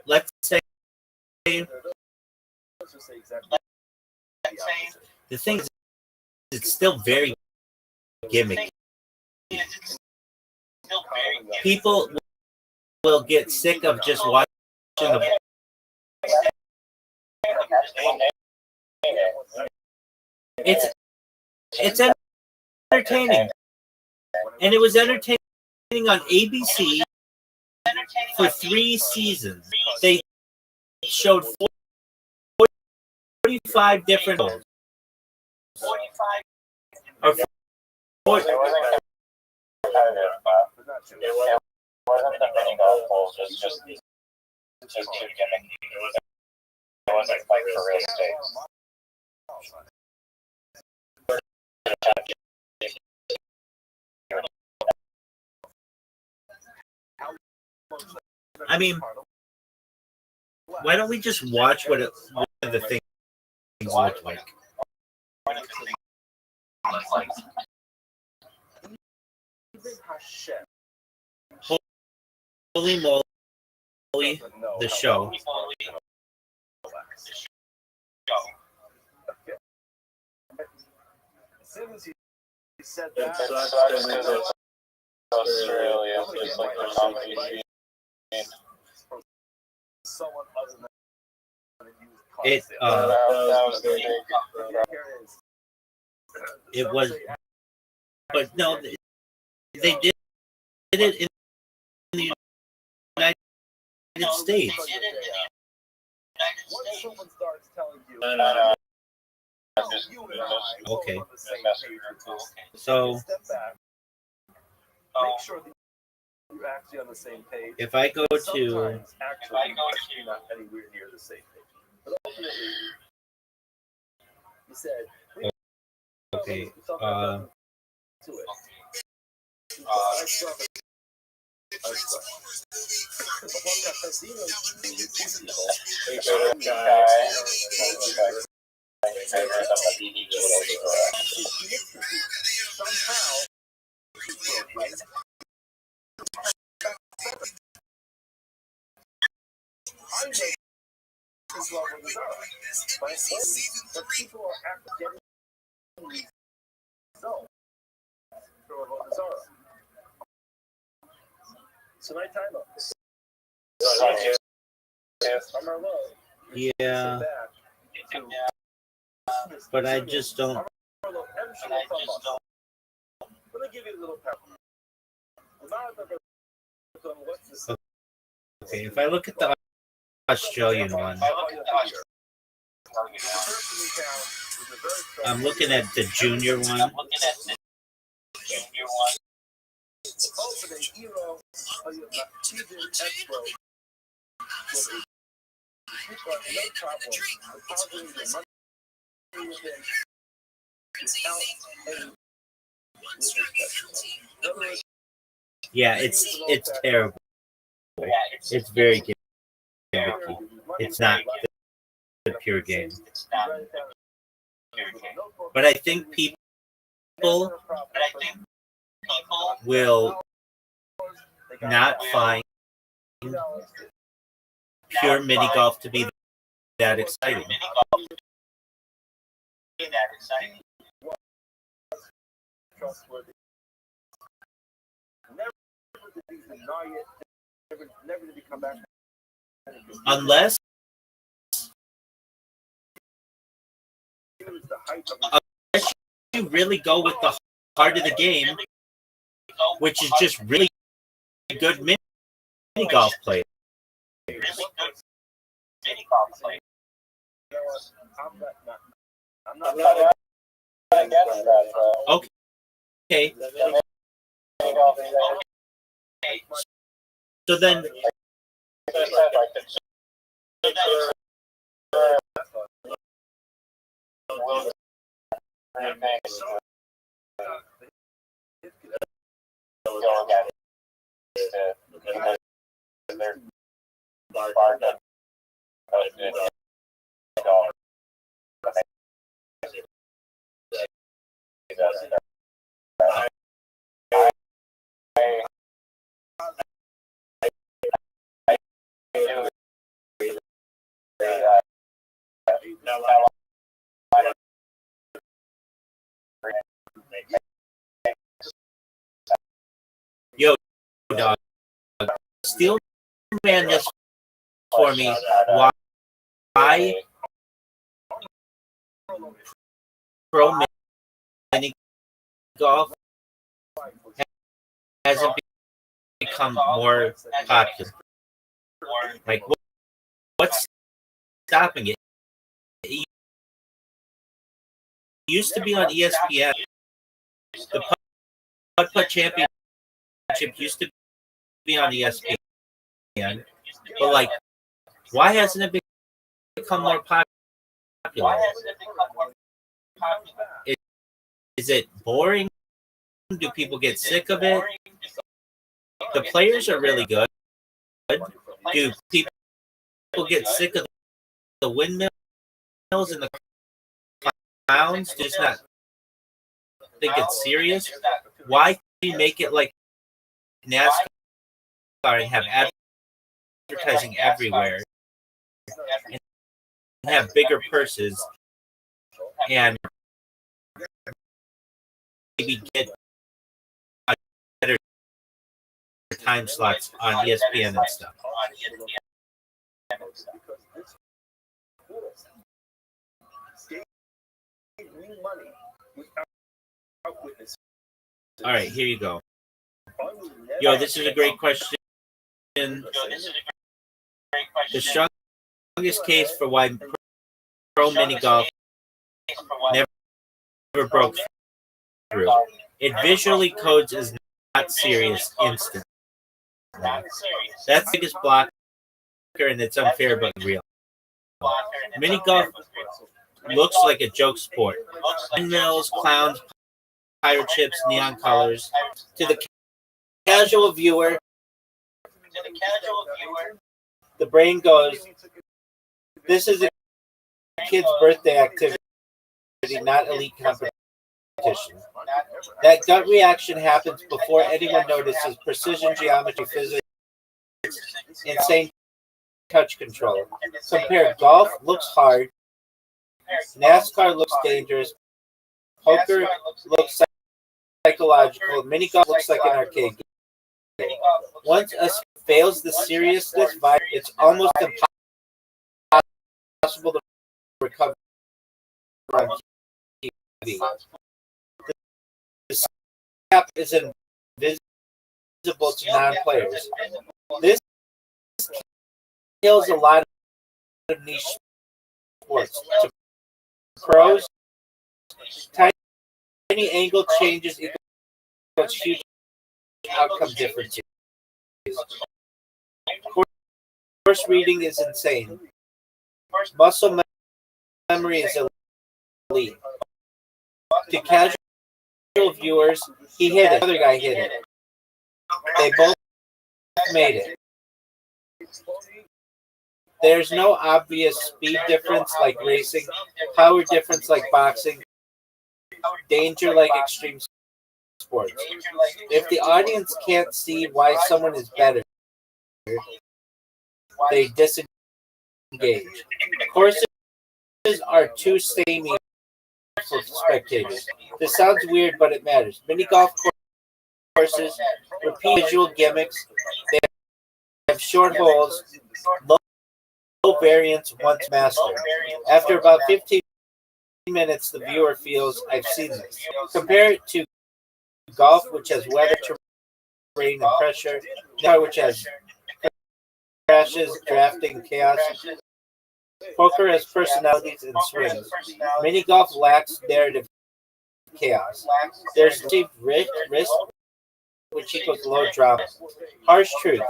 let's say the thing is, it's still very gimmicky. People will get sick of just watching the. It's entertaining, and it was entertaining on ABC for 3 seasons. They showed 45 different holes. Or 40, It wasn't competitive, but it wasn't the mini golf holes. It was just too gimmicky. It wasn't like for real stakes. I mean, why don't we just watch what the things look like? Holy moly, the show. As soon as he said It that, sucks because it's Australia. It's like the comedy scene. someone other than It That was the big. it was, but no, they did it in the United States. Once someone starts telling you, No. I'm just you and I Okay. are on the same messing page around. with this, So step back make sure that you're actually on the same page. If I go to Sometimes actually you're not anywhere near the same page. But ultimately, you said, okay, to it. So nighttime up. yeah, but I just don't. Let me give you a little pep. Okay, if I look at the Australian one, I'm looking at the junior one. Yeah, it's terrible. It's very gimmicky. It's not the pure game. But I think people will not find pure mini golf to be that exciting. Unless you really go with the heart of the game, which is just really good mini golf players. Okay. So then yo, dog, Steel Man this for me. Why pro mini golf hasn't become more popular? Like, what's stopping it? It used to be on ESPN. The Putt Championship used to be on ESPN. But, like, why hasn't it become more popular? Is it boring? Do people get sick of it? The players are really good. Do people get sick of the windmills and the clowns? Just not think it's serious? Why do you make it like NASCAR and have advertising everywhere and have bigger purses and maybe get better time slots on ESPN and stuff? All right, here you go. Yo, this is a great question. The strongest case for why pro mini golf never broke through. It visually codes as serious instant. That's the biggest blocker, and it's unfair but real. Mini golf looks like a joke sport. Windmills, clowns, pirate ships, neon colors. To the casual viewer, the brain goes, this is a kid's birthday activity, not elite competition. That gut reaction happens before anyone notices precision geometry, physics, insane touch control. Compare golf looks hard, NASCAR looks dangerous, poker looks psychological, mini golf looks like an arcade game. Once a fails the seriousness vibe, it's almost impossible to recover on TV. The gap is invisible to non-players. This kills a lot of niche sports. To pros, tiny angle changes equals huge outcome differences. Course reading is insane. Muscle memory is elite. To casual viewers, he hit it. The other guy hit it. They both made it. There's no obvious speed difference like racing, power difference like boxing, danger like extreme sports. If the audience can't see why someone is better, they disengage. Courses are too samey for spectators. This sounds weird, but it matters. Mini golf courses repeat visual gimmicks. They have short holes, low variance once mastered. After about 15 minutes, the viewer feels, I've seen this. Compare it to golf, which has weather, terrain, and pressure, which has crashes, drafting, chaos. Poker has personalities and swings. Mini golf lacks narrative chaos. There's perceived risk, which equals low drama. Harsh truth.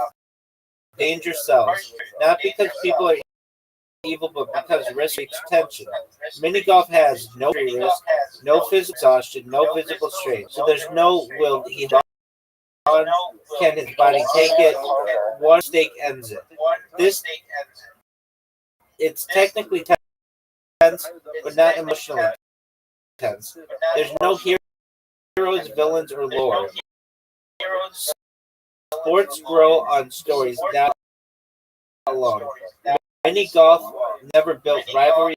Danger sells. Not because people are evil, but because risk takes tension. Mini golf has no risk, no physical exhaustion, no visible strain. So there's no will he on. Can his body take it? One mistake ends it. It's technically tense, but not emotionally tense. There's no heroes, villains, or lore. Sports grow on stories, not alone. Mini golf never built rivalries,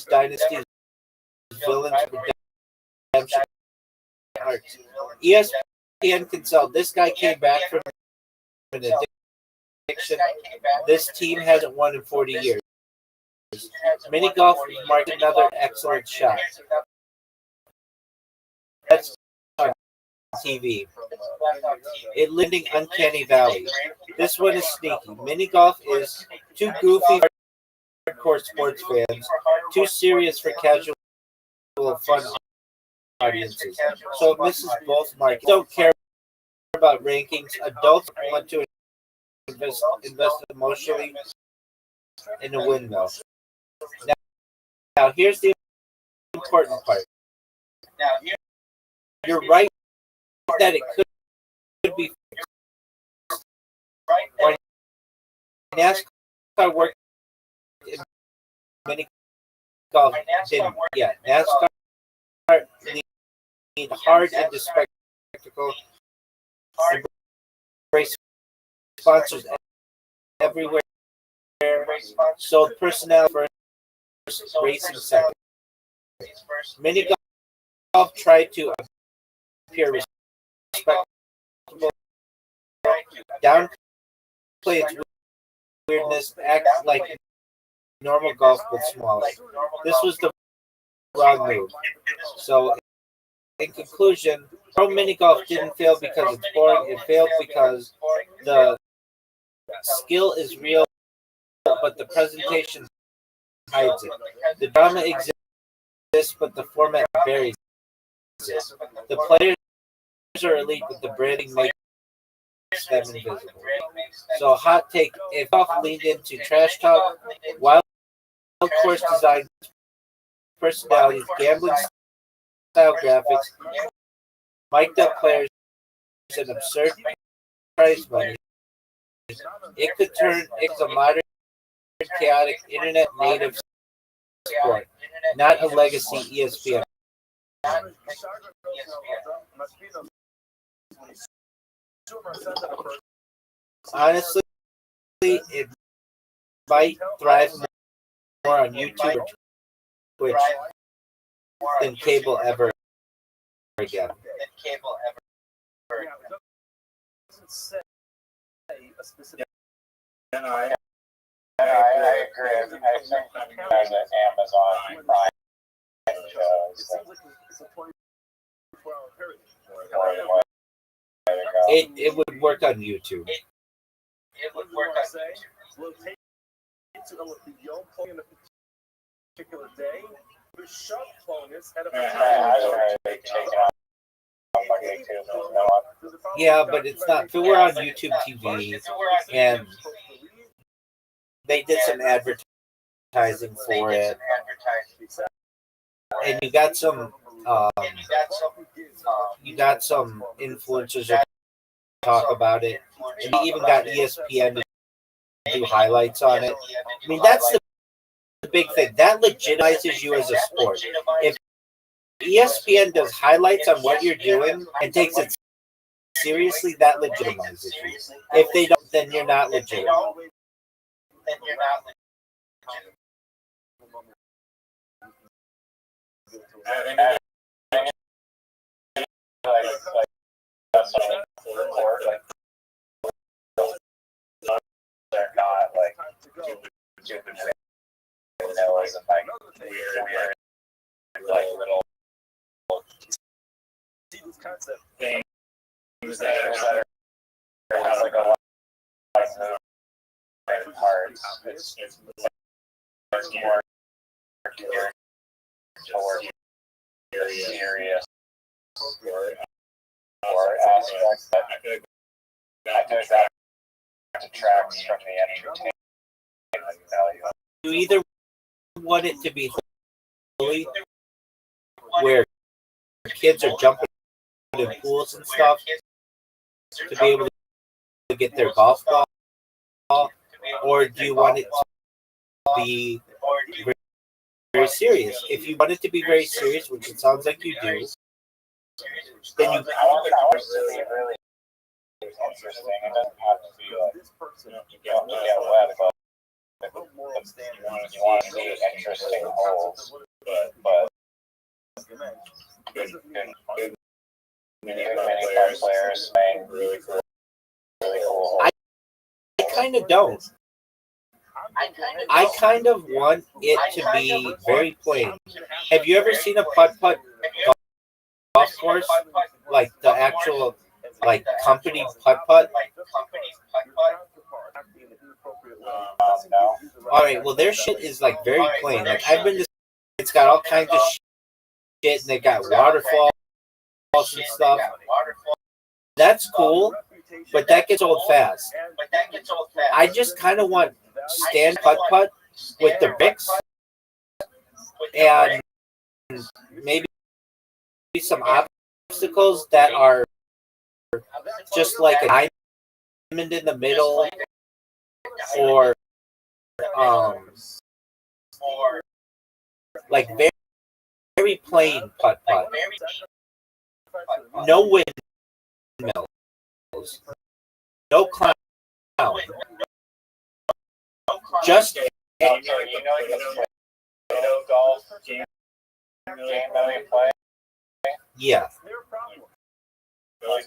dynasties, villains, redemption arcs. ESPN can sell. This guy came back from an addiction. This team hasn't won in 40 years. Mini golf marked another excellent shot. That's on TV. It living uncanny valley. This one is sneaky. Mini golf is too goofy for hardcore sports fans, too serious for casual fun audiences. So it misses both markets. Don't care about rankings. Adults want to invest emotionally in a windmill. Now here's the important part. You're right that it could be when NASCAR worked in mini golf didn't yet. NASCAR need hard and spectacle, embrace sponsors everywhere, sold personnel first, racing second. Mini golf tried to appear respectable, downplay its weirdness, act like normal golf but smaller. This was the wrong move. So, in conclusion, pro mini golf didn't fail because it's boring. It failed because the skill is real, but the presentation hides it. The drama exists, but the format buries it. The players are elite, but the branding makes them invisible. So, hot take: if Off leaned into trash talk, wild course design, personalities, gambling style graphics, mic'd up players, and absurd prize money, it could turn into a modern, chaotic, internet native sport, not a legacy ESPN. Honestly, it might thrive more on YouTube or Twitch than cable ever again. And I agree. I think there's an Amazon Prime shows. It's a 24-hour period. It would work on YouTube. It would work on We'll take it to the young play in a particular day. The sharp opponents had Yeah, but it's not. If it were on YouTube TV and they did some advertising for it, and you got some influencers that talk about it, and you even got ESPN to do highlights on it. I mean, that's the big thing. That legitimizes you as a sport. If ESPN does highlights on what you're doing and takes it seriously, that legitimizes you. If they don't, then you're not legitimate. They're not like stupid vanillas and like weird like little things that has like a lot of movement parts. It's more geared toward serious or aspects that I feel like that detracts from the entertainment value. You either want it to be holy, where kids are jumping in pools and stuff to be able to get their golf ball, or do you want it to be very, very serious? If you want it to be very serious, which it sounds like you do, then you. I want it to be really interesting. It doesn't have to be like you get wet, but you want to see interesting holes, but good many players playing really cool holes. I kind of don't. I kind of want it to be very plain. Have you ever seen a putt-putt golf course? Like the actual, like, company putt-putt? No. All right, well, their shit is, like, very plain. Like, I've been to, it's got all kinds of shit, and they got waterfalls and stuff. That's cool, but that gets old fast. I just kind of want stand putt-putt with the bricks and maybe some obstacles that are just like a diamond in the middle, or like very, very plain putt-putt. No windmills, no clown, just Okay, you know, like the Play-Doh golf game that we play. yeah. Like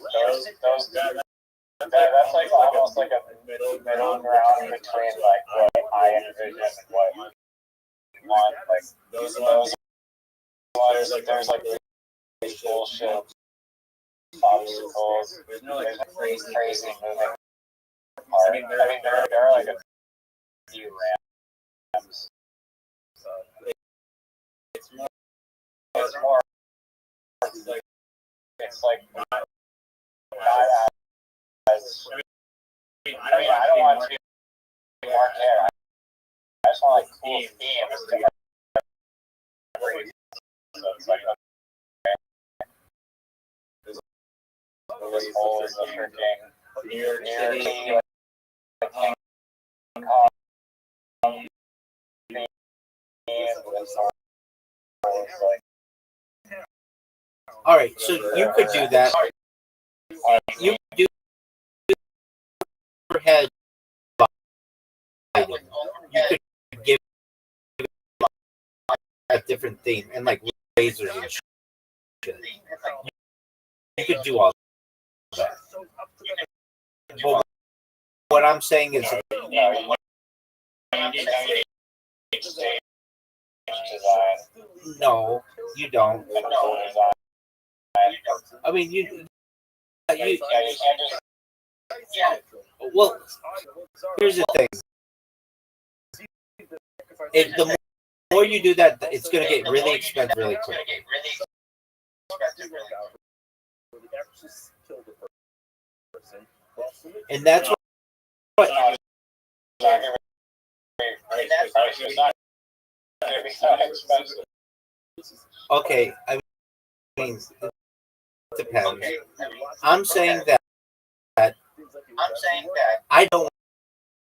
that's like almost like a middle ground between like what I envision and what you want. Like those there's like bullshit obstacles. There's no like crazy moving parts. I mean there are like a few ramps. So it's more like not I don't want to be more care. I just want like cool themes to every. So it's like this whole is a freaking New York City. All right, so you could do that. You could do your head. You could give a different theme and like lasers and shit. You could do all that. But what I'm saying is, no, you don't. I mean, you well, here's the thing. The more you do that, it's going to get really expensive really quick. And that's what okay, I mean, it depends. I'm saying that I don't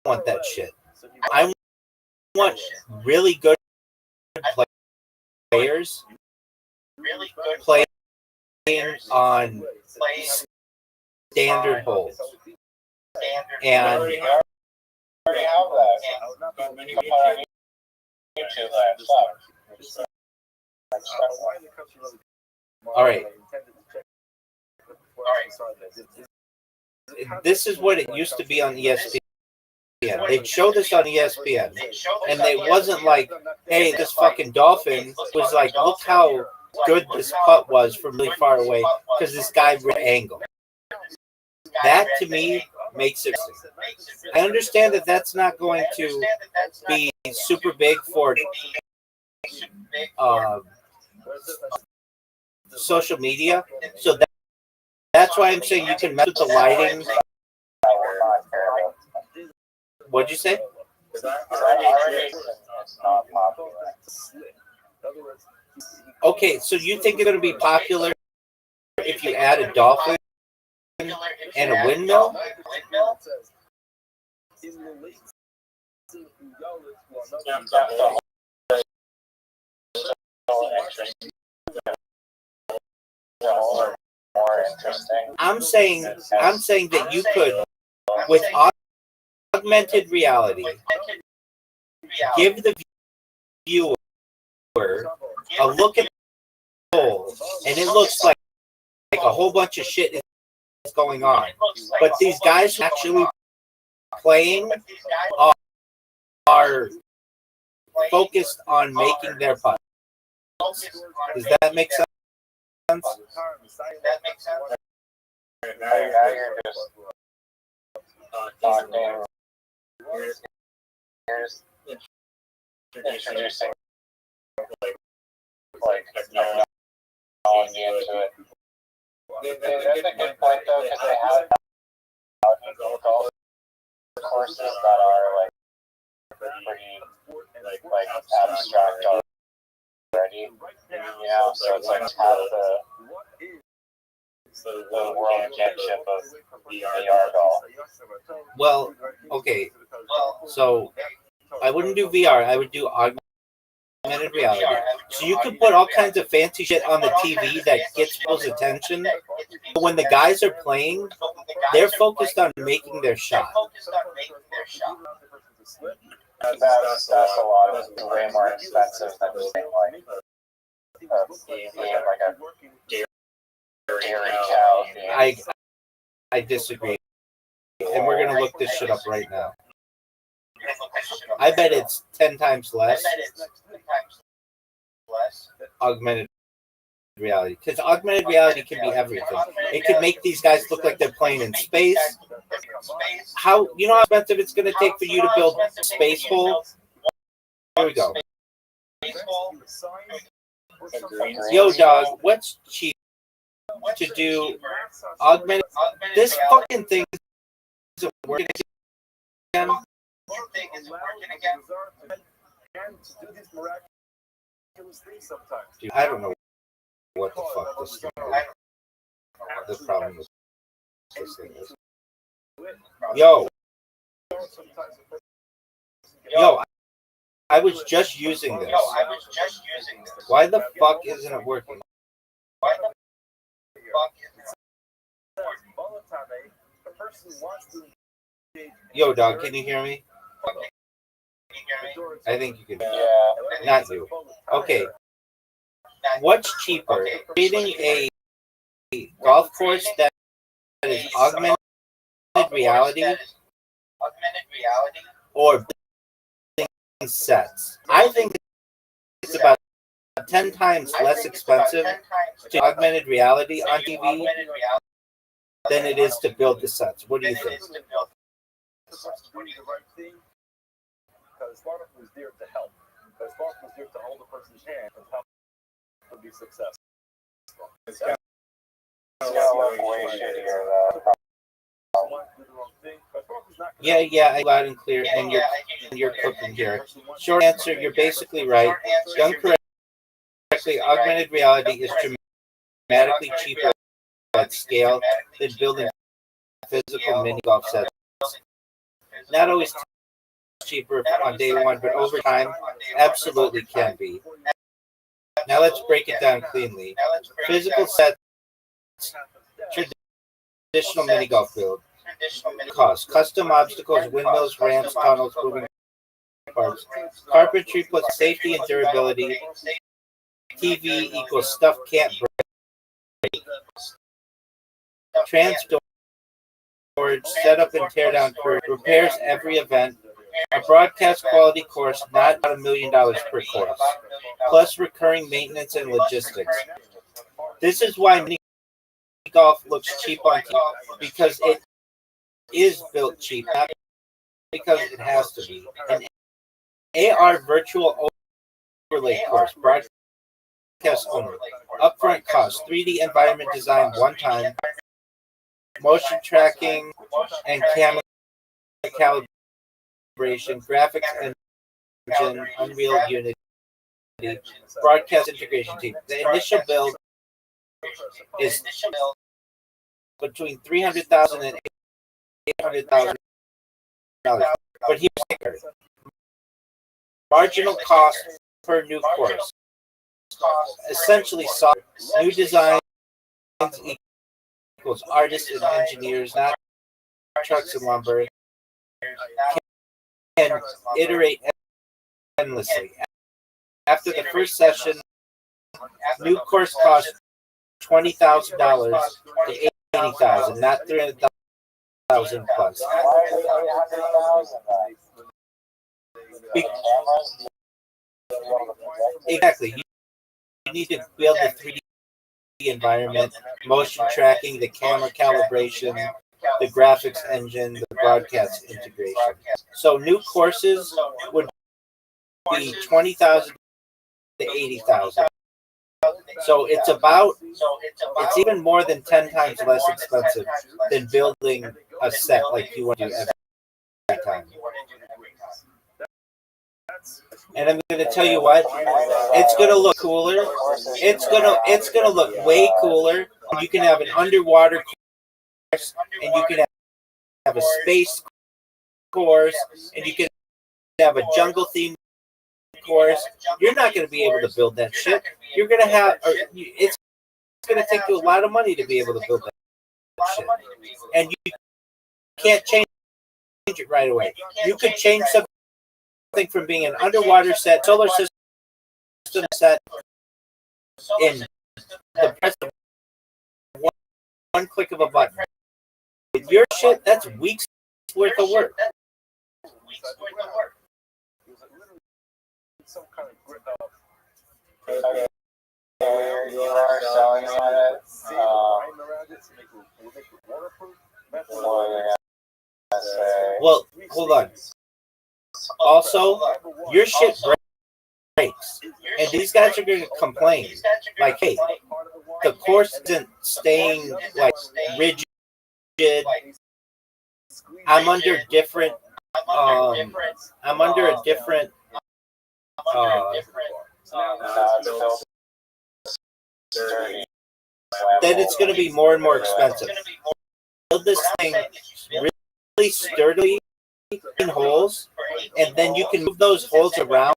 want that shit. I want really good players playing on standard holds. And all right. This is what it used to be on ESPN. They'd show this on ESPN, and it wasn't like, hey, this fucking dolphin was like, look how good this putt was from really far away because this guy would angle. That to me makes it. I understand that that's not going to be super big for social media, so that's why I'm saying you can mess with the lighting. What'd you say? Okay, so you think it's going to be popular if you add a dolphin and a windmill? I'm saying that you could, with augmented reality, give the viewer a look at the hole, and it looks like a whole bunch of shit is going on. But these guys actually playing are focused on making their putts. Does that make sense? Now you're just talking. Here's introducing like technology into it. That's a good point though, because they have golf courses that are like pretty like abstract already. You know, so it's like have the world championship of VR golf. Well, okay. So I wouldn't do VR. I would do augmented reality. So you could put all kinds of fancy shit on the TV that gets people's attention. But when the guys are playing, they're focused on making their shot. That's a lot of way more expensive than just like a dairy cow. I disagree. And we're going to look this shit up right now. I bet it's 10 times less augmented reality. Because augmented reality can be everything. It can make these guys look like they're playing in space. How expensive it's going to take for you to build a space hole? Here we go. Yo, dog, what's cheap to do Augmented. This fucking thing isn't working again. And to do these miraculous things sometimes. Dude, I don't know what the fuck this thing is. The problem with this thing is. Yo, I was just using this. Why the fuck isn't it working? Yo, dog, can you hear me? I think you can. Not you. Okay. What's cheaper? Creating a golf course that is augmented reality or building sets? I think it's about 10 times less expensive to augmented reality on TV than it is to build the sets. What do you think? Because Spark was there to help. Because Spark was there to hold the person's hand and help them be successful. Yeah, I loud and clear, and you're cooking here. Short answer, you're basically right. Done correctly, augmented reality is dramatically cheaper at scale than building physical mini golf sets. Not always cheaper on day one, but over time, absolutely can be. Now let's break it down cleanly. Physical sets, traditional mini golf build. Cost: custom obstacles, windmills, ramps, tunnels, moving parts. Carpentry plus safety and durability. TV equals stuff can't break. Transport, setup and tear down crew, repairs every event. A broadcast quality course, not about $1 million per course, plus recurring maintenance and logistics. This is why mini golf looks cheap on TV, because it is built cheap, not because it has to be. An AR virtual overlay course, broadcast only. Upfront cost: 3D environment design one time, motion tracking and camera calibration, graphics engine, Unreal Unity, broadcast integration team. The initial build is between $300,000 and $800,000. But here's the kicker: marginal cost per new course. Essentially, new designs equals artists and engineers, not trucks and lumber. Can iterate endlessly. After the first session, new course costs $20,000 to $80,000, not $300,000 plus. Exactly. You need to build a 3D environment, motion tracking, the camera calibration, the graphics engine, the broadcast integration. So new courses would be $20,000 to $80,000. So it's even more than 10 times less expensive than building a set like you want to do every time. And I'm going to tell you what, it's going to look cooler. It's going to look way cooler. You can have an underwater course, and you can have a space course, and you can have a jungle themed course. You're not going to be able to build that shit. You're going to have, it's going to take you a lot of money to be able to build that shit. And you can't change it right away. You could change something from being an underwater set, solar system set in the press of one click of a button. With your shit, that's weeks worth of work. Some kind of grip Well, hold on. Also, your shit breaks. And these guys are going to complain. Like, hey, the course isn't staying like rigid. I'm under different. I'm under a different. Then it's going to be more and more expensive. Build this thing really sturdily in holes, and then you can move those holes around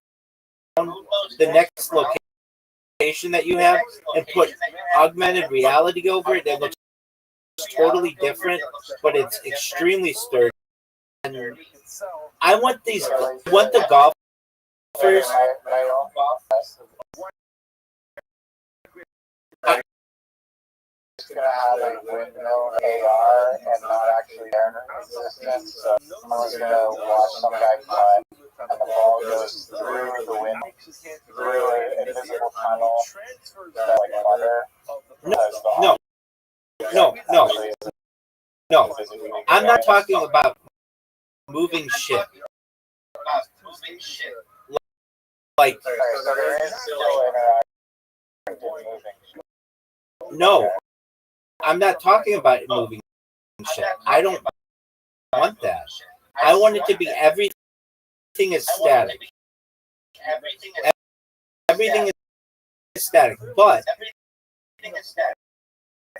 the next location that you have and put augmented reality over it. It looks totally different, but it's extremely sturdy. And I want the golfers. It's gonna have a window AR and not actually air resistance. So someone's gonna watch some guy fly and the ball goes through the wind, through an invisible tunnel that like water. No. I'm not talking about moving shit. Like, no, I'm not talking about moving shit. I don't want that. I want it to be everything is static. Everything is static. But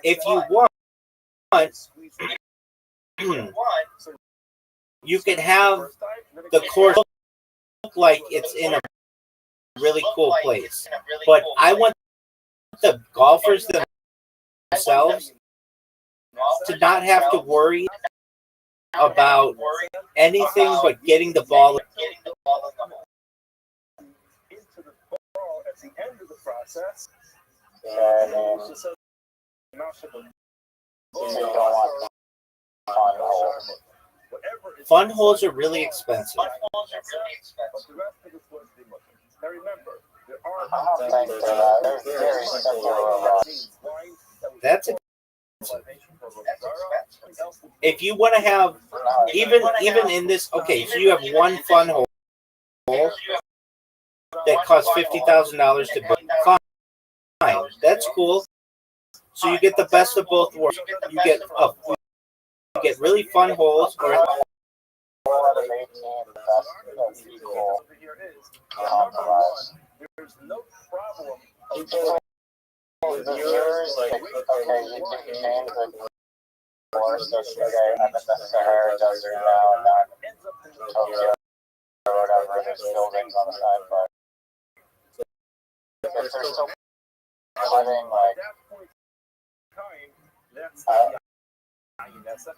if you want, you can have the course look like it's in a really cool place. But I want the golfers themselves to not have to worry about anything but getting the ball. Into the ball at the end of the process. Fun holes are really expensive. Now remember, there That's it. If you want to have even in this, okay, so you have one fun hole that costs $50,000 to build. Fine, that's cool. So you get the best of both worlds. You get really fun holes, or there's no problem. With yours, like, okay, you can change the course. Okay, I'm in the Sahara Desert now, and not Tokyo or whatever. There's buildings on the side, but if they're still living like, I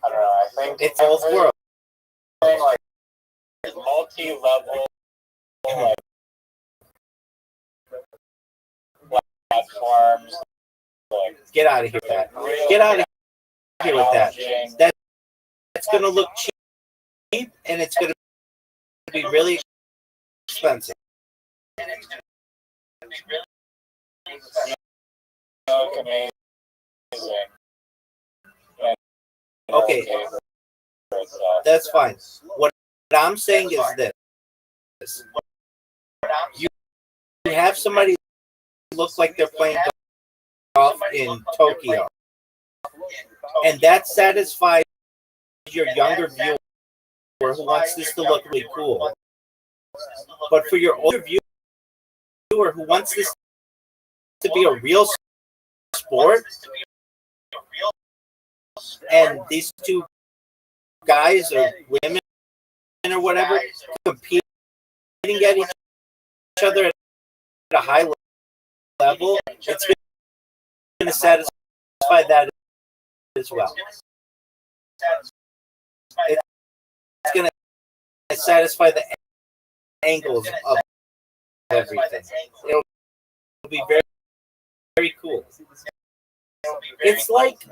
don't know. I think it's both worlds. Like multi-level like platforms. Like, get out of here with that. Get out of here with that. That's going to look cheap, and it's going to be really expensive. Amazing. Okay, that's fine. What I'm saying is this. You have somebody look like they're playing golf in Tokyo, and that satisfies your younger viewer who wants this to look really cool. But for your older viewer who wants this to be a real sport, and these two guys or women or whatever competing at each other at a high level, it's going to satisfy that as well. It's going to satisfy the angles of everything. It'll be very, very cool. It's like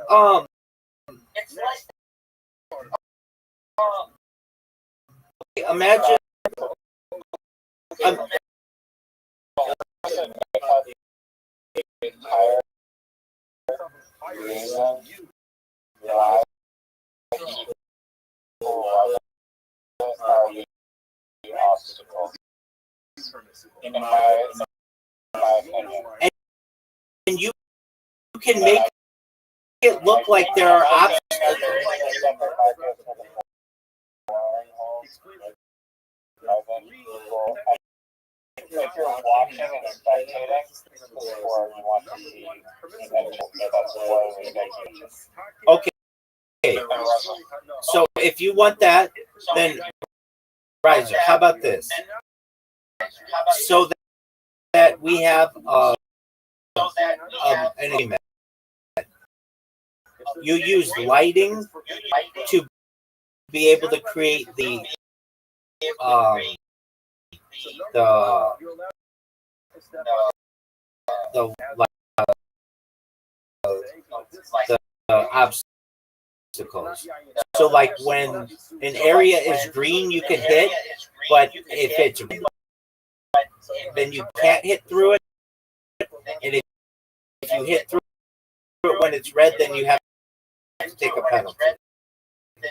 imagine in my opinion. And you can make it look like there are obstacles. If you're watching and spectating, or you want to see Okay. So if you want that, then Riser, how about this? So that we have an agreement. You use lighting to be able to create the obstacles. So like when an area is green, you can hit, but if it's red, then you can't hit through it. And if you hit through it when it's red, then you have to take a penalty. I'm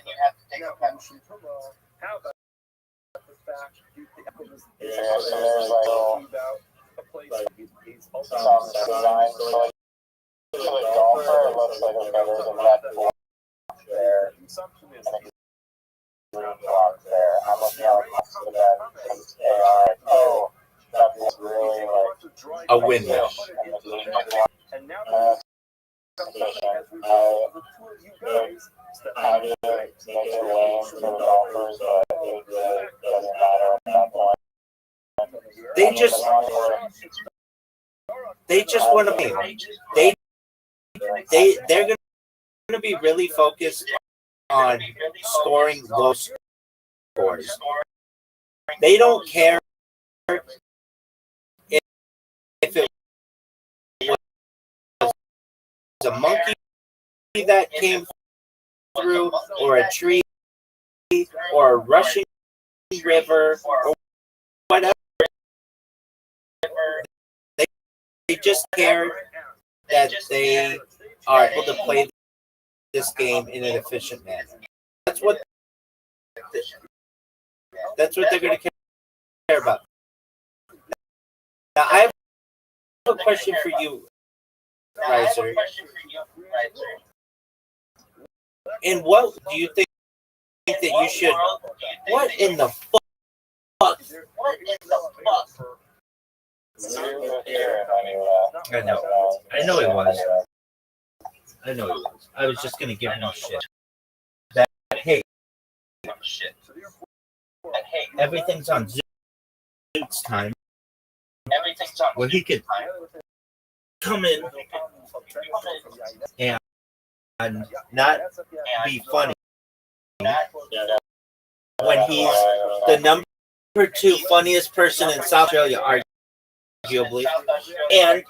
looking at that's really like A windmill. And now I do make it lame for the golfers, but it really doesn't matter at that point. They just want to be. They're going to be really focused on scoring low scores. They don't care if it was a monkey that came through, or a tree, or a rushing river, or whatever. They just care that they are able to play this game in an efficient manner. That's what they're going to care about. Now, I have a question for you, Riser. And what do you think that you should? What in the fuck? I know he was. I was just gonna give him shit. That hey, everything's on Zoot's time. Where he could come in and not be funny when he's the number 2 funniest person in South Australia, arguably, and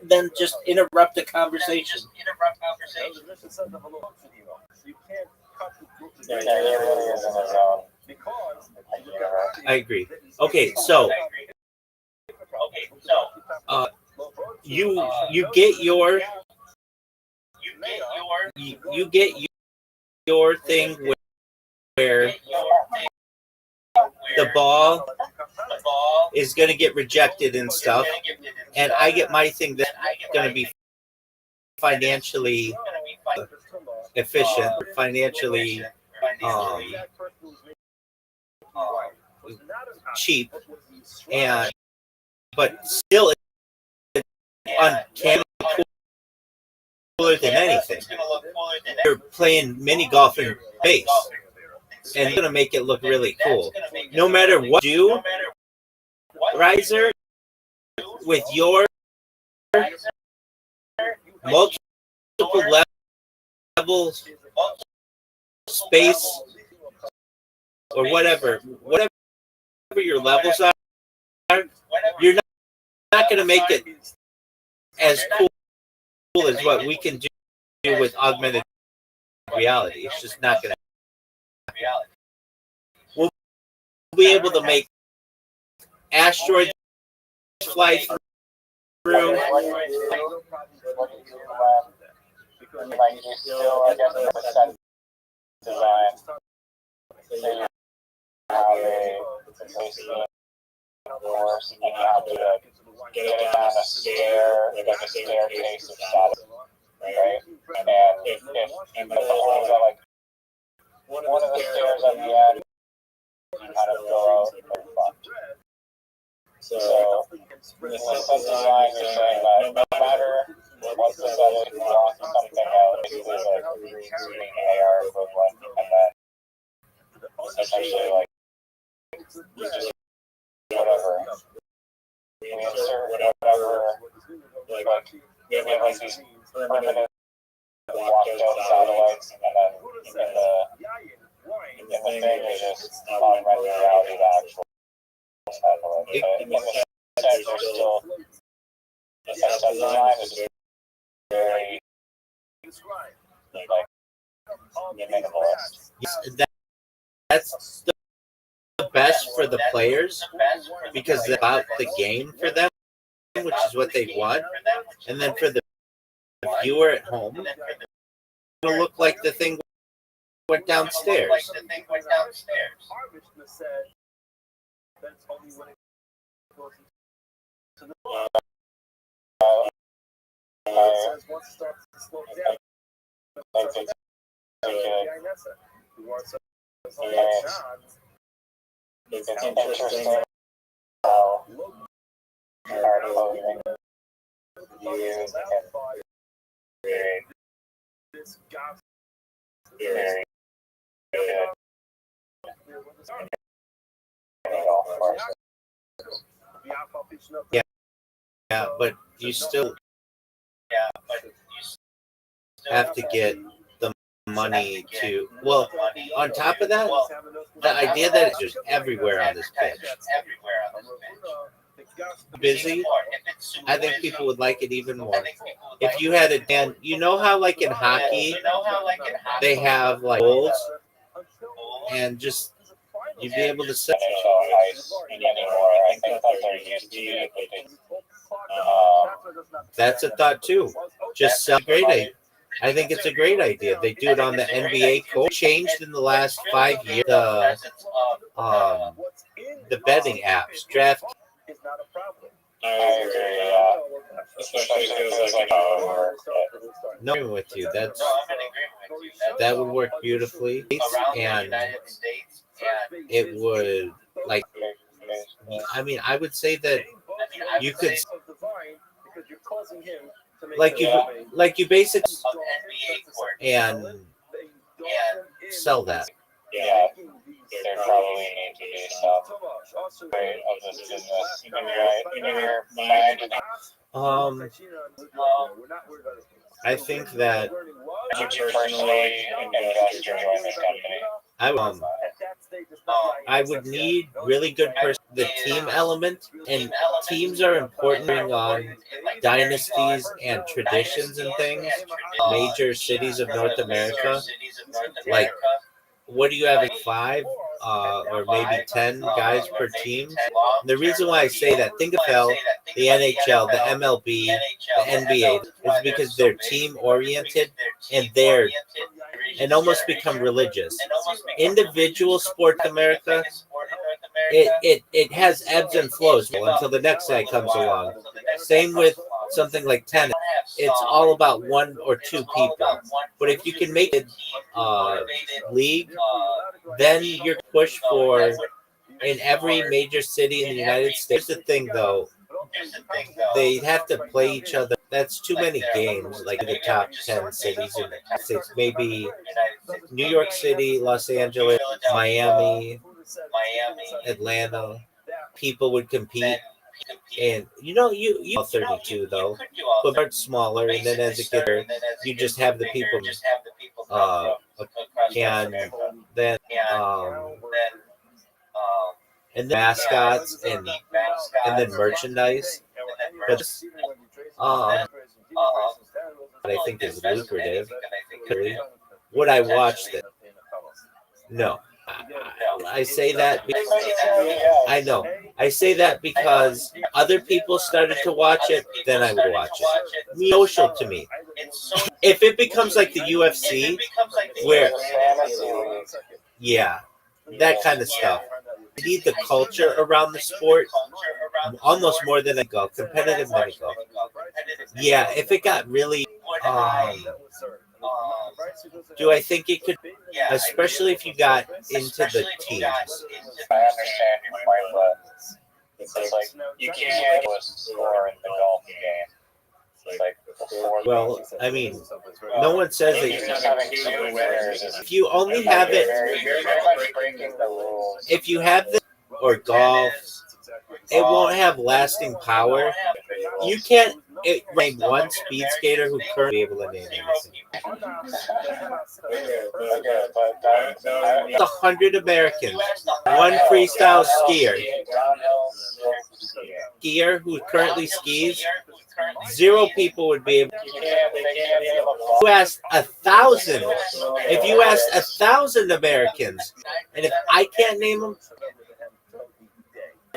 then just interrupt the conversation. I agree. Okay, so you get your thing where the ball is going to get rejected and stuff, and I get my thing that's going to be financially efficient, financially cheap, and but still uncanny cooler than anything. You're playing mini golf in base, and it's going to make it look really cool. No matter what you do, Riser, with your multiple levels, space, or whatever your levels are, you're not going to make it as cool as what we can do with augmented reality. It's just not going to. We'll be able to make asteroids fly through. staircase of status, right? And if the holes are like one of the stairs at the end, you kind of go out and fuck. So this is designed to say that no matter what the setting, you want something out, basically like a green AR equivalent, and then essentially like you just whatever. We insert whatever, like we have like these permanent blocked out satellites, and then in the thing is just augmented reality to actual satellite. In the sense, there's still the design is very like minimalist. Yes, that's the best for the players because it's about the game for them, which is what they want. And then for the viewer at home, it'll look like the thing went downstairs. It's interesting how article you can create very good Yeah, but you still have to get the money to. Well, on top of that, the idea that it's just everywhere on this pitch. Busy, I think people would like it even more. If you had it, and you know how like in hockey, they have like goals, and just you'd be able to set. That's a thought too. Just sell. Great idea. I think it's a great idea. They do it on the NBA code. Changed in the last 5 years. The betting apps, draft. I agree, especially because like how it works. No, I'm with you. That would work beautifully, and it would like. I mean, I would say that you could like you basically and sell that. Yeah, there probably need to be some way of this business in your mind. I think that Would you personally invest or join this company? I would need really good the team element, and teams are important on dynasties and traditions and things. Major cities of North America, like what do you have? 5 or maybe 10 guys per team. The reason why I say that, think of the NHL, the MLB, the NBA, is because they're team oriented and almost become religious. Individual sport in America, it has ebbs and flows until the next guy comes along. Same with something like tennis. It's all about 1 or 2 people. But if you can make it league, then you're pushed for in every major city in the United States. Here's the thing, though. They have to play each other. That's too many games, like the top 10 cities in the States. Maybe New York City, Los Angeles, Miami, Atlanta. People would compete. And you all 32 though, but it's smaller. And then as it gets bigger, you just have the people, and then and the mascots and then merchandise. But I think is lucrative. Would I watch it? No. I say that because I know. I say that because other people started to watch it, then I would watch it. Social to me. If it becomes like the UFC, where that kind of stuff. You need the culture around the sport almost more than a golf, competitive mini golf. Yeah, if it got really, do I think it could, especially if you got into the teens? I understand your point, but it's like you can't score in the golf game. Like before. Well, I mean, no one says Just that having two winners is if you only have it, you're very much breaking the rules. if you have this or golf, it won't have lasting power. You can't name one speed skater who currently be able to name anything. It's 100 Americans, one freestyle skier who currently skis. 0 people would be able. You asked 1,000. If you asked 1,000 Americans, and if I can't name them,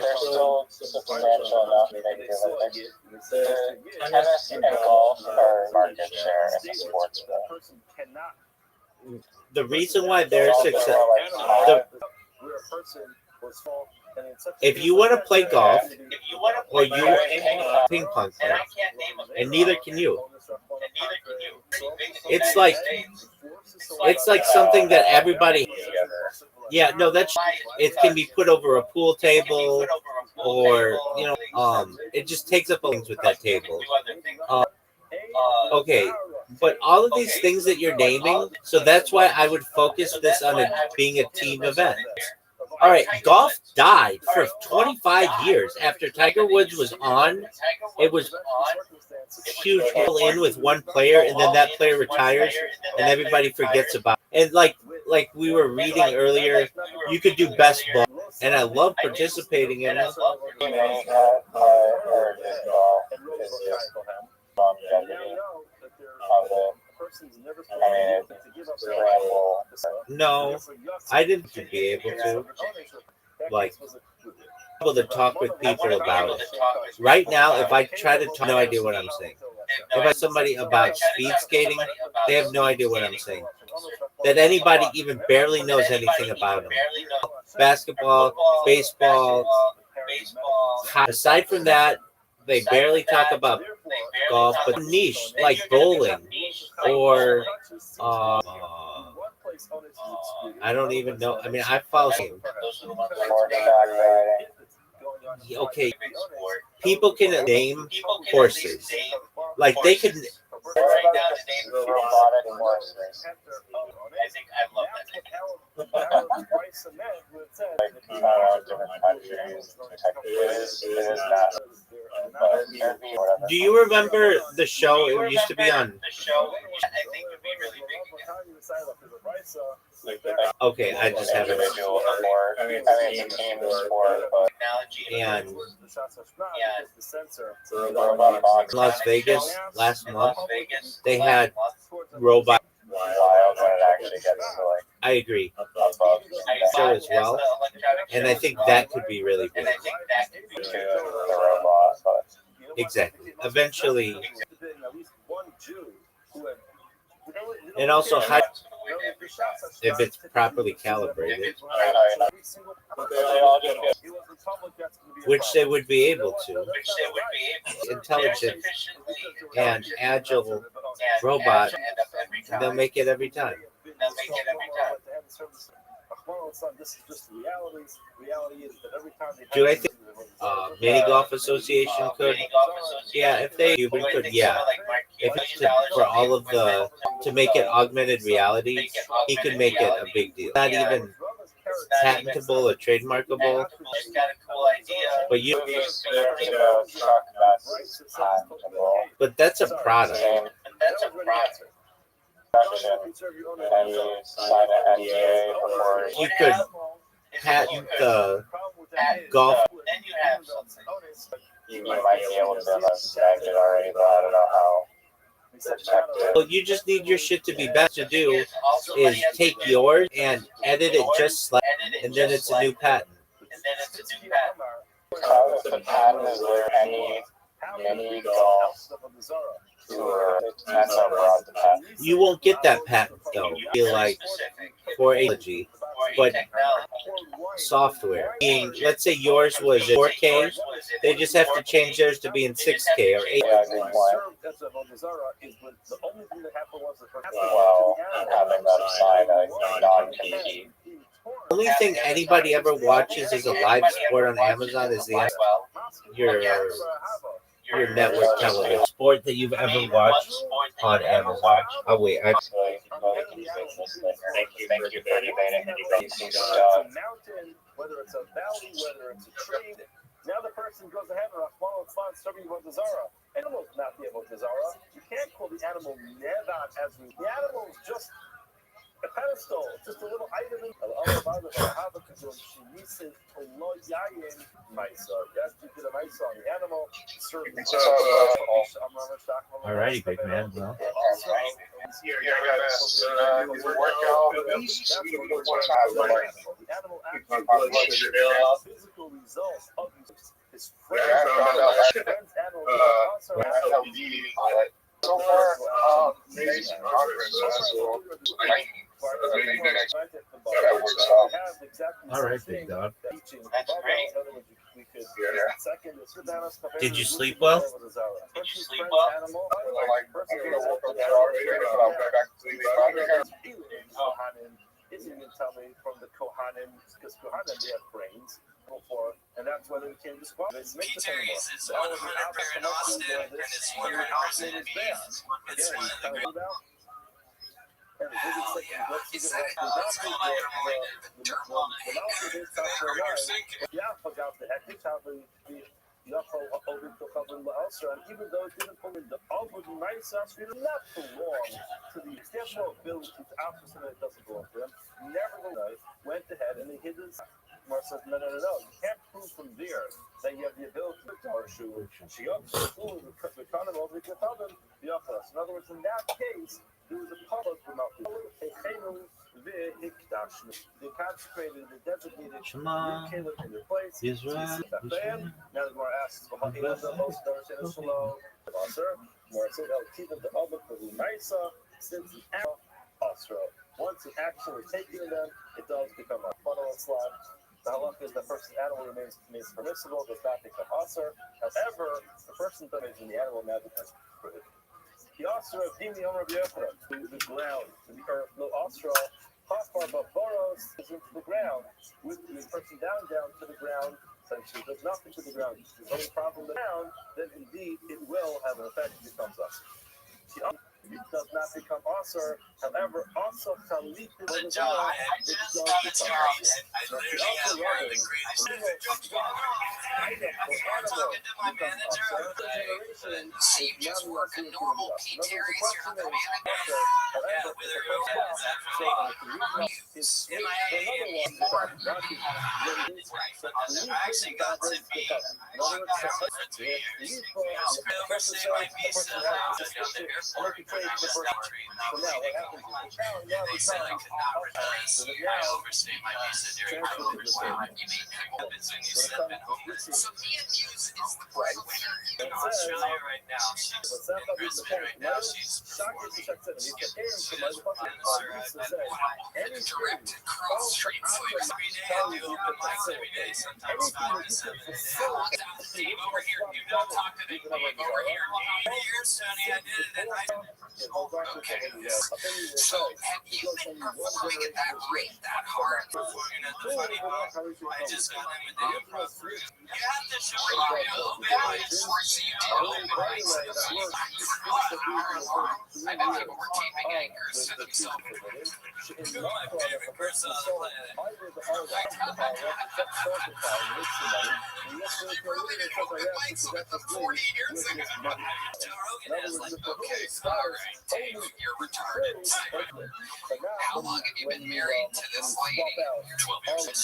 They're still substantial enough that the tennis and golf are market share in the sports world. the reason why they're successful. If you want to play golf, or you want a ping pong player, and neither can you. It's like something that everybody. Yeah, no, that's it can be put over a pool table, or it just takes up things with that table. Okay, but all of these things that you're naming, so that's why I would focus this on being a team event. All right, golf died for 25 years after Tiger Woods was on. It was huge pull in with one player, and then that player retires, and everybody forgets about it. And like we were reading earlier, you could do best ball, and I love participating in it. No, I didn't be able to. Like, able to talk with people about it. Right now, if I try to talk, no idea what I'm saying. If I have somebody about speed skating, they have no idea what I'm saying. That anybody even barely knows anything about them. Basketball, baseball. Aside from that, they barely talk about golf, but niche like bowling or I don't even know. I mean, I follow him. Okay, people can name horses. Like they could. Do you remember the show? It used to be on. Okay, I just haven't. And Las Vegas last month, they had robot. I agree. So as well, and I think that could be really big. Exactly. Eventually, and also how if it's properly calibrated, which they would be able to. Intelligent and agile robot, they'll make it every time. Do I think mini golf association could? Yeah, if they Cuban could, yeah. If it's for all of to make it augmented reality, he could make it a big deal. Not even patentable or trademarkable. But but that's a product. You could patent the golf. You might be able to snag it already, but I don't know how. Well, you just need your shit to be best to do is take yours and edit it just slightly, and then it's a new patent. The patent is there any mini golf you won't get that patent though. Be like for analogy, but software. Being, let's say yours was 4K, they just have to change theirs to be in 6K or 8. Yeah, good point. That's what Zara is, but the only thing that happened was the first having that sign non-PG. The only thing anybody ever watches as a live sport on Amazon is your network television. Sport that you've ever watched on Amazon. Oh wait, Thank you for debating and you guys see It's a mountain, whether it's a valley, whether it's a tree. Now the person goes ahead and responds serving about the Zara. Animals not be able to Zara. You can't call the animal Nevat as we. The animal is just a pedestal, just a little item. That's you get a nice on the animal. Alrighty, big man. Well, physical results of his So far, amazing progress. all right, big dog. Did you sleep well? Isn't even tell me from the Kohanim, because Kohanim they have brains before, and that's why they became disqualified. They make this anymore. Is 100% in Austin, and it's 100% in Bees. It's one of the great. He said it. It's called the dirt line. Yeah, forgot the heck. And even though it didn't pull in the over the nice house, it did not belong to the exceptional ability to opposite that doesn't belong to them. Nevertheless, went ahead and they hit his. Mar says, no. You can't prove from there that you have the ability to our shoe. She also flew the economy over the Katavan, the office. In other words, in that case, there was a public remote. They consecrated, they designated Caleb in their place. Israel. Now the Gemara asks, More said, keep the other for the Nisa, since the Astro. Once the action is taken in them, it does become a funnel and slide. The halakha is the person's animal remains permissible, does not become asr. However, the person damaging the animal now becomes prohibited. The asr of Dimi Omer B'Yochra, to the ground, to the earth, no asra. Hafar Baboros is into the ground, with the person down to the ground, essentially does nothing to the ground. If there's any problem with the ground, then indeed it will have an effect, it becomes asr. It does not become asr. However, asr talit is the John, I just got the cherries. I literally have one of the greatest I'm talking to my manager. See, you just work a normal P-Terry's. You're not the manager. Yeah, whether it was in my more. I actually got to be locked down for 3 years. I'll overstay my visa down at the airport. When I was not free to go on, they said I could not return. So I overstayed my visa during COVID. Happens when you step in homeless. So EMU's is the breadwinner in Australia right now. She's in Brisbane right now. She's 40. She just a direct cross street sweep every day. I do open mics every day, sometimes 5 to 7. Dave over here, you don't talk to Dave over here. 8 years, Tony, I did it in high school. Okay. So, have you been performing at that rate, that hard? Performing at the Funny Bone. I just got in with the improv group. You have to show me a little bit. I just see you do open mics. I bet people were taping anchors to themselves. You're my favorite person on the planet. Open mics with 40 years ago. Joe Rogan is like, okay, all right, Dave, you're retarded. How long have you been married to this lady? 12 years.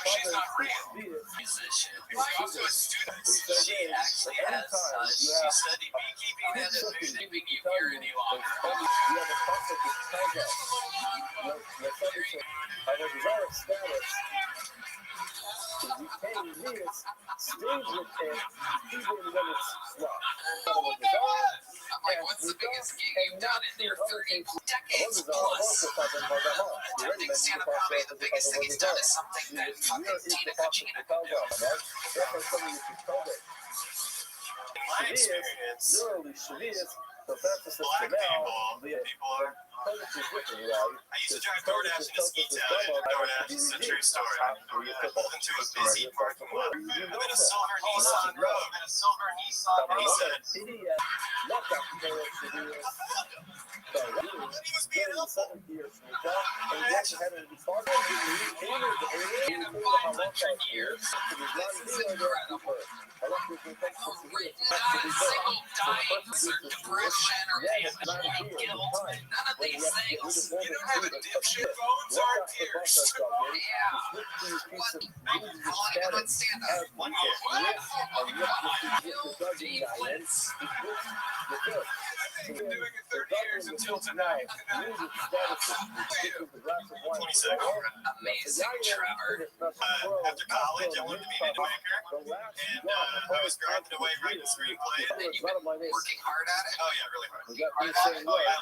She's not real. Musician. I'm also a student. She actually has, she said to be keeping that as keeping you here any longer. Like, what's the biggest gig you've done in there 30 decades plus. I don't think stand-up comedy, the biggest thing he's done is something that fucking Tina Kachina could do. In my experience, black people are. I used to drive DoorDash in Mesquite Town, and DoorDash is a true story. I pulled into a busy parking lot. I'm in a silver Nissan Rogue. And he said, he was being helpful. In 500 years, this is incredible. Not a single diagnose or depression or any guilt. None of these things. You don't have a dipshit. Bones are pierced. Yeah. I couldn't stand up. What? Bill Deflins. I've been doing it 30 years until tonight. 27. Amazing, Trevor. After college, I wanted to be an filmmaker, and I was grinding away writing a screenplay. And you've been working hard at it? Oh yeah, really hard. Oh, yeah.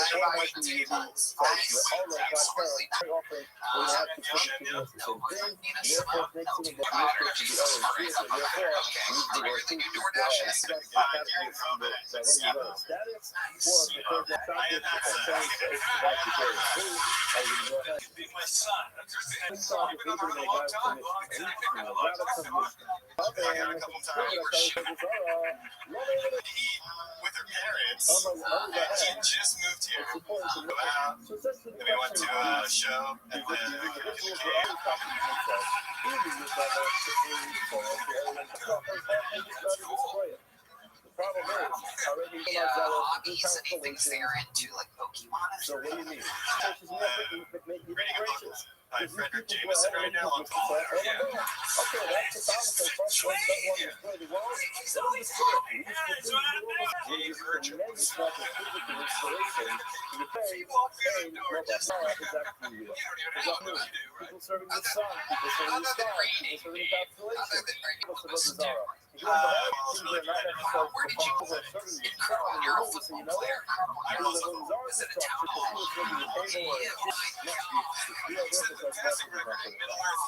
I write tables. Nice. That's really no, Nina Simone. No, do you have energy stories? Okay. Everything you DoorDash is 5 years of it. nice. I had that my son. I've been on for a long time. I got a couple times with her parents. She just moved here. Then we went to a show, and then we came. Yeah, hobbies, anything they're into, like Pokemon. So what do you mean? Reading a book by Frederick Jameson right now on Paul. Okay, that's the problem. He's always happy. That's what I know. Gave her Tremendous amount of physical inspiration to the pay, You walk through the door, what the just power like is actually you real. don't even know what you do, right? People serving the sun, people serving the sky, people serving the constellation, people serving the Zara. Where did you incredible? You're a football player. I was a Is it a town hall? Oh, yeah. My God. Fantastic record in Middle Earth.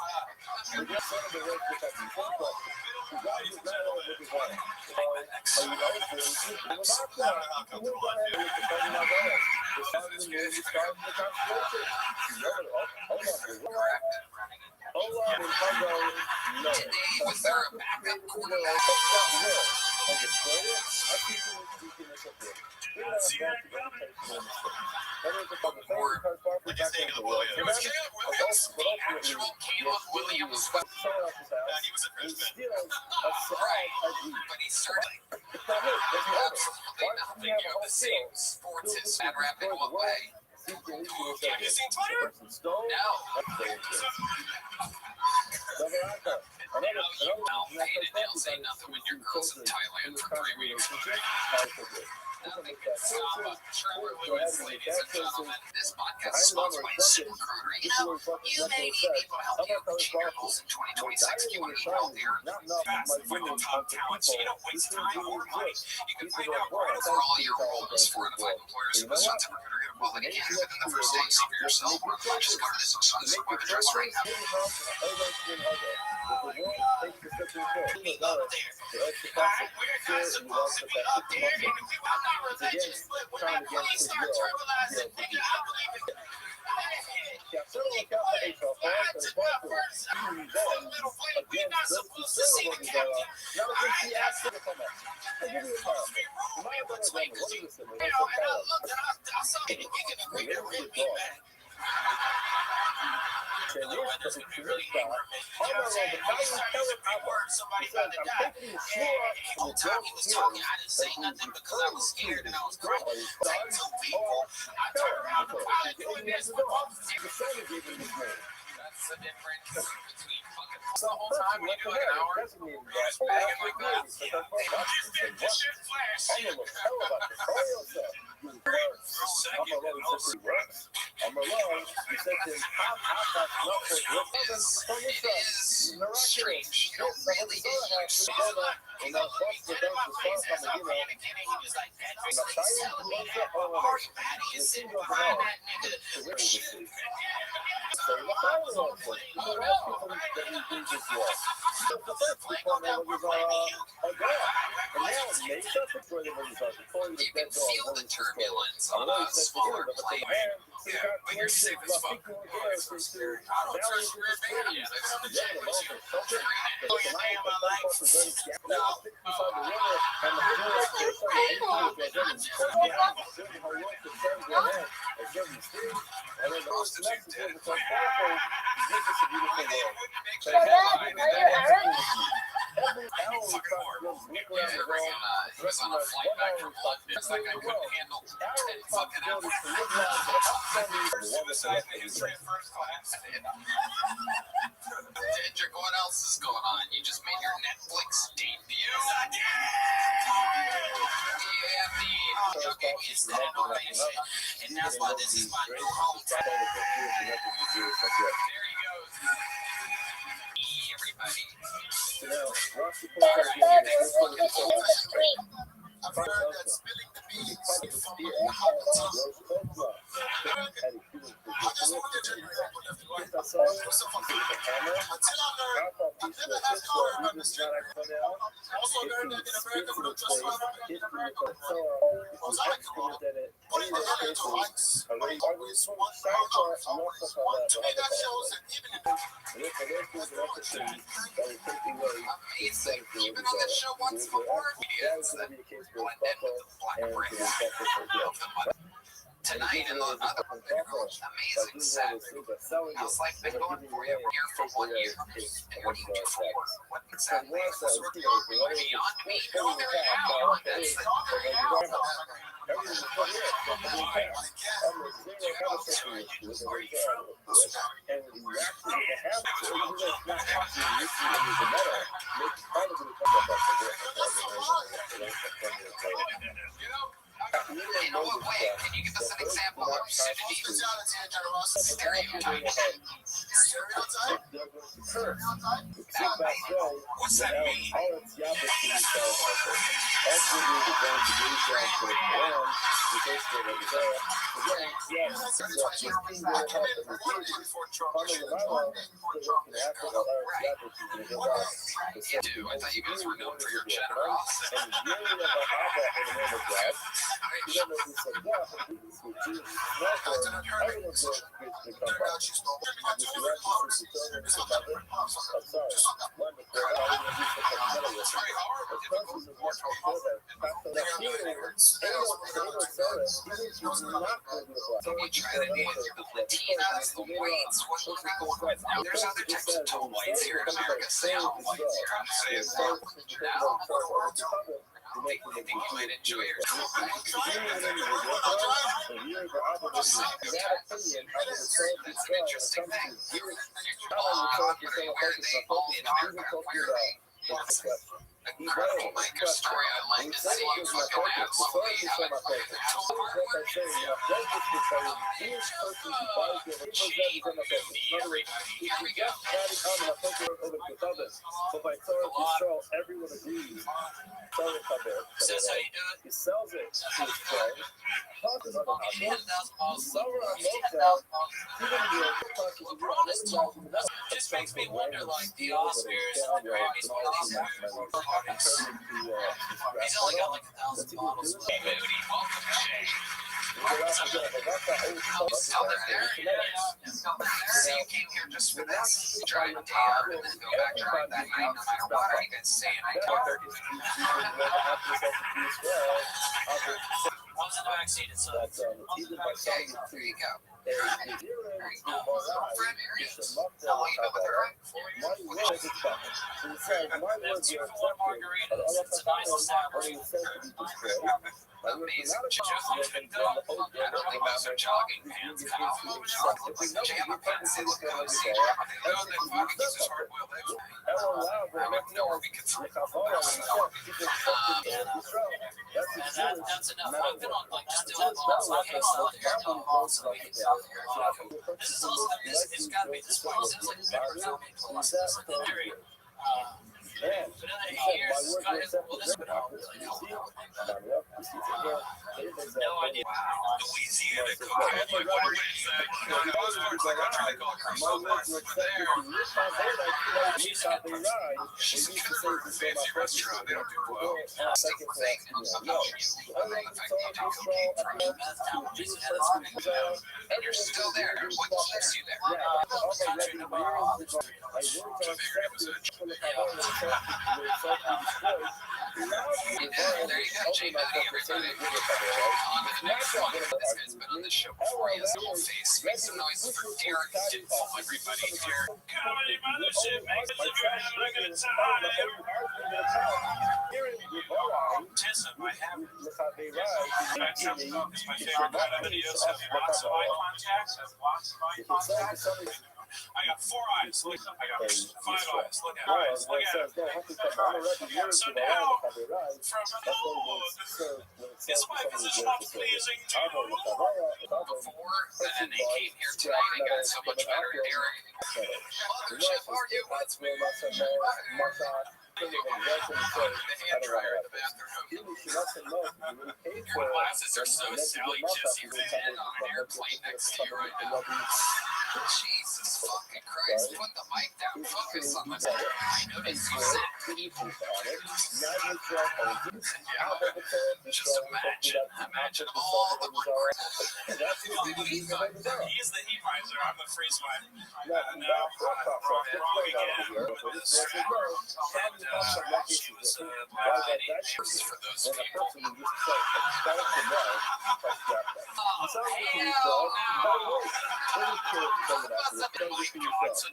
Today, was there a backup quarterback? Actual Caleb Williams. He was a freshman. Right. But he's certainly absolutely nothing of the same sports as Mad Rapid away. Have you seen Twitter? No. They'll say nothing when your girl's in Thailand for 3 weeks. Nothing can stop a Trevor Lewis, ladies and gentlemen. This podcast is sponsored by Super Creamery. You may need people to help you achieve your goals in 2026. If you want to eat healthier, find top talent so you don't waste time or money. You can find out right for all your roles. 4 out of 5 employers who visit ZipRecruiter get a quality candidate within the first day. See for yourself. Just go to this web address right now. We love it there. Alright, we're not supposed to be up there, and we are not religious, but when that plane starts verbalizing, nigga, I believe it. That's my first little flame. We're not supposed to see the captain. Alright, that's supposed to be wrong. It looks like, cause you know, and I looked and I saw you can agree to rip me back. The weather's gonna be really angry. You know what I'm saying? When you start using big words, somebody about to die. The whole time he was talking, I didn't say nothing because I was scared and I was crying. Like 2 people, I turned around to pilot doing this with both. That's the difference between fucking the whole time when you do like an hour, you're just banging like that. Just did this shit flash. For a second, and all of a sudden, I'm alone. You said to him, pop, it is strange. You don't really get used to it. He goes, let me get in my face as I'm communicating. He was like, that was like telling me that Ari Patty is sitting behind that nigga. So the following one, people that we do this year. So the first department was a girl. And now makes up for the results. You can feel the turbulence on a smaller plane. Yeah, but you're safe as fuck. I don't trust your band. Yeah, there's some shit with you. Oh, your damn, I like. No. He was on a flight back from London. It's like I couldn't handle 10 fucking hours. Suicide history first class. Kendrick, what else is going on? You just made your Netflix debut. Okay, it's that motivation. And that's why this is my new hometown. There he goes. Everybody. I've heard that spilling the beans from a hot tub. I just want to turn your head left and right. Until I learned I never have color on the street. Also learned that in America we don't trust one another. Because I come on, putting the other into likes. Always one power. To me that shows that even amazing. Even on the show once before, comedians that blend in with the black brand. Tonight in the other amazing set. How's life been going for you here for 1 year? And what do you do for work? What exactly is the sort of beyond me? That's the in what way? Can you give us an example of obscenity? Stereotype. What's that mean? You do. I thought you guys were known for your generosity. You try to deal with your Latinas, the whites, what are we going with now? There's other types of tall whites here in America. Say all whites here. I'm saying now. I think you might enjoy yourself. That's an interesting thing. In America, incredible Laker story. I'd like to see you fucking absolutely have it. Here we go. Everyone agrees. Says how you do it. He sells it to his friends. Just makes me wonder, like the Oscars, Grammys, one of these parties. He's only got like 1,000 bottles. Hey, Moody, welcome, Jay. Oh, there it is. So you came here just for this? Drive a day up and then go back drive that night no matter what? Are you guys saying I told What was the vaccine itself? Even by saying there you go. primary, no, you've been with her, right? 4 years? My word is fucking. So he says, my They have words are 2 for $1 accepted. margaritas. It's a nice establishment. Amazing. Just opened up. I don't think those are jogging pants. Kind of low chocolate, like pajama pants. They look cozy. They know that fucking uses hard-boiled eggs. I would know where we could find them. And that's enough. I've been on like just doing balls, like hey, selling alcohol, so we can sell here. This is also it's got to be this place. It's like better than plus. It's like an area. But in the years, well, this would all really help out. No idea. Wow. Louisiana cooking. Like, what is that? Those words like I try to call herself over there. She's a good person. She's a cook for a fancy restaurant. They don't do well. Second thing about you, other than the fact that you do cocaine from meth down to and you're still there. What keeps you there? Country number all the time. There you go, Jay Maddie, everybody. This guy's been on this show before. He has a whole face. Make some noise for Derek Dinful, everybody here. Comedy mothership makes it look like a good time. Autism, I have it. That's my favorite kind of videos. Have lots of eye contact. I got 4 eyes. Look, I got 5 eyes. Look at eyes. Look at it. So now, from is my position pleasing to you? Before, and they came here tonight, they got so much better, Derek. Mothership, are you with me? The hand dryer in the bathroom. Your glasses are so silly, just you've been on an airplane next to you right now. Jesus fucking Christ, put the mic down, focus on the I noticed you said people. Just imagine all the He's the heat miser. I'm the freeze miser. Now, wrong again with this strap. And she was for those people.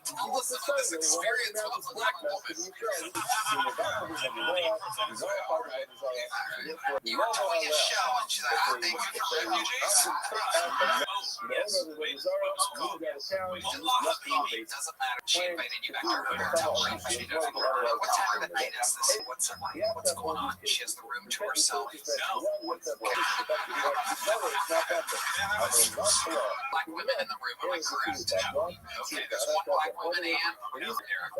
Tell us about this experience with a black woman. You were doing a show and she's like, oh, thank you for refugees. yes. It doesn't matter. She invited you back to her hotel room. She doesn't know what time of the night is this. What's going on? She has the room to herself. Black women in the room, am I correct? Okay, there's 1 black woman and Derek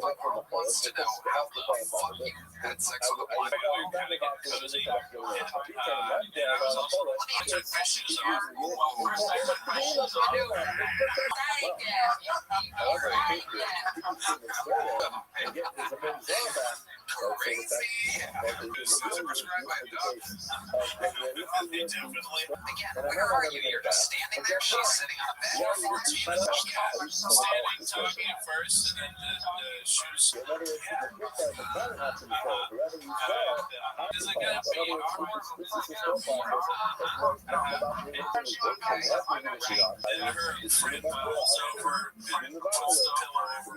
wants to know how the fuck you had sex with a black woman. Kind of get cozy. Let me answer questions are. Crazy. Those are prescribed by a doctor. Definitely. Again, where are you? You're just standing there. She's sitting on a bed. Standing, talking at first, and then the shoes. Is it gonna be awkward? And her friend falls over and puts the pillow over.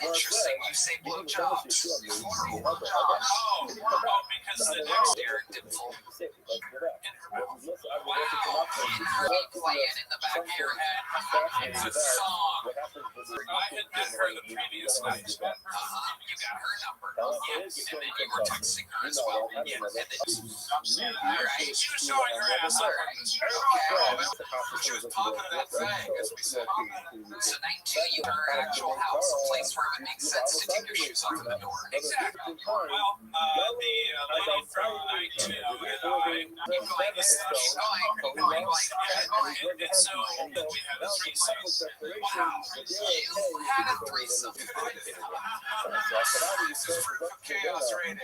Interesting. You say blowjobs. Oh, because the next Derek Dinful. Wow. Playing in the back of your head. It's a song. I had met her the previous night. You got her number. Yes. And then you were texting her as well. Yes. Alright. She was showing her ass up. She was popping that thing as we said. So night 2, you to her actual house, a place where it would make sense to take your shoes off in the door. Exactly. Well, the lady from night 2 and I. And so we had a threesome. Wow. You had a Chaos rating.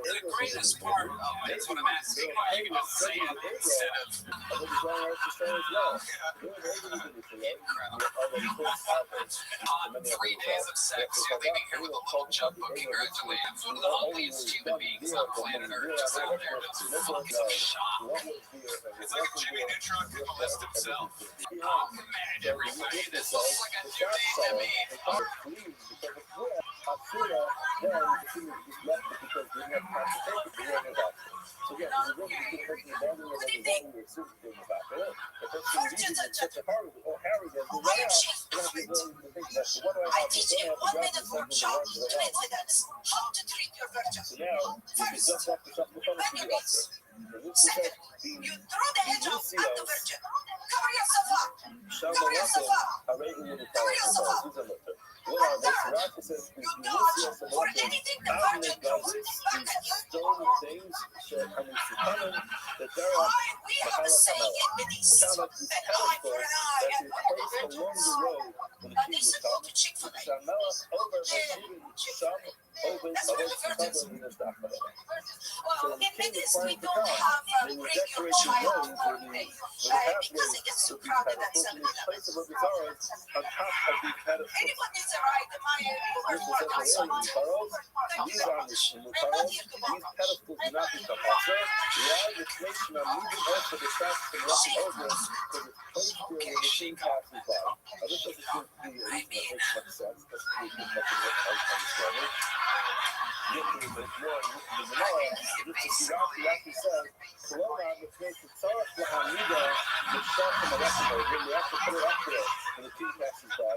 The greatest part of it is what I'm asking why you can say it instead of on 3 days of sex. You're leaving here with a little jump book. Congratulations. One of the ugliest human beings on planet Earth just out there just fucking shot. It's like a Jimmy Neutron could list himself. Oh, man, everybody, this looks like a new day to me. I teach in 1 minute workshop incidents how to treat your virgin. First, when you mix. Second, you throw the edge out at the virgin. Cover yourself up. Cover yourself up. Cover yourself up. And third, you dodge for anything the virgin throws back at you. Fine, we have a saying in Venice, an eye for an eye and one for vengeance. And they should go to Chick-fil-A. Chick-fil-A. That's where the virgins. Well, in Venice, we don't have bring your child for me because it gets too crowded at 7-Eleven. Anyone needs a ride in my area or work out so much. Thank you very much. I'm not here to walk. I'm not here to walk. Okay, she got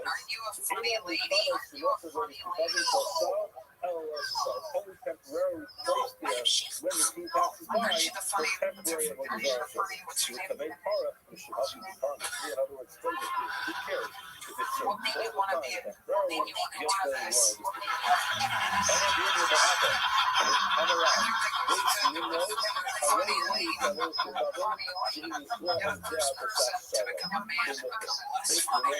Aren't you a funny lady? You're a funny lady. She's the funny. What's your name? What made you want to be? What made you want to do this? Funny lady. You're the first person to become a man with less funny.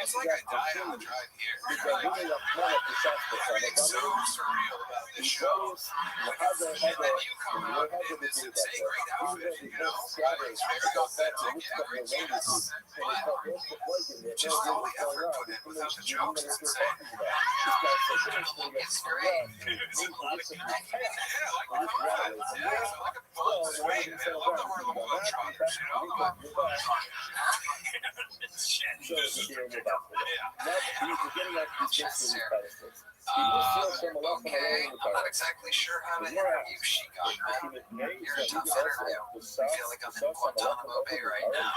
It's like I died on the drive here. Everything's so surreal about this show. And then you come out in this insane great outfit, you know, it's very authentic, very candid, but just all the effort put in without the jokes is insane. It's great. It's a lot of like a buzz. Wait, I love the word Globetrotters, you know, but okay, I'm not exactly sure how to interview She-Got. You're a tough interview. I feel like I'm in Guantanamo Bay right now.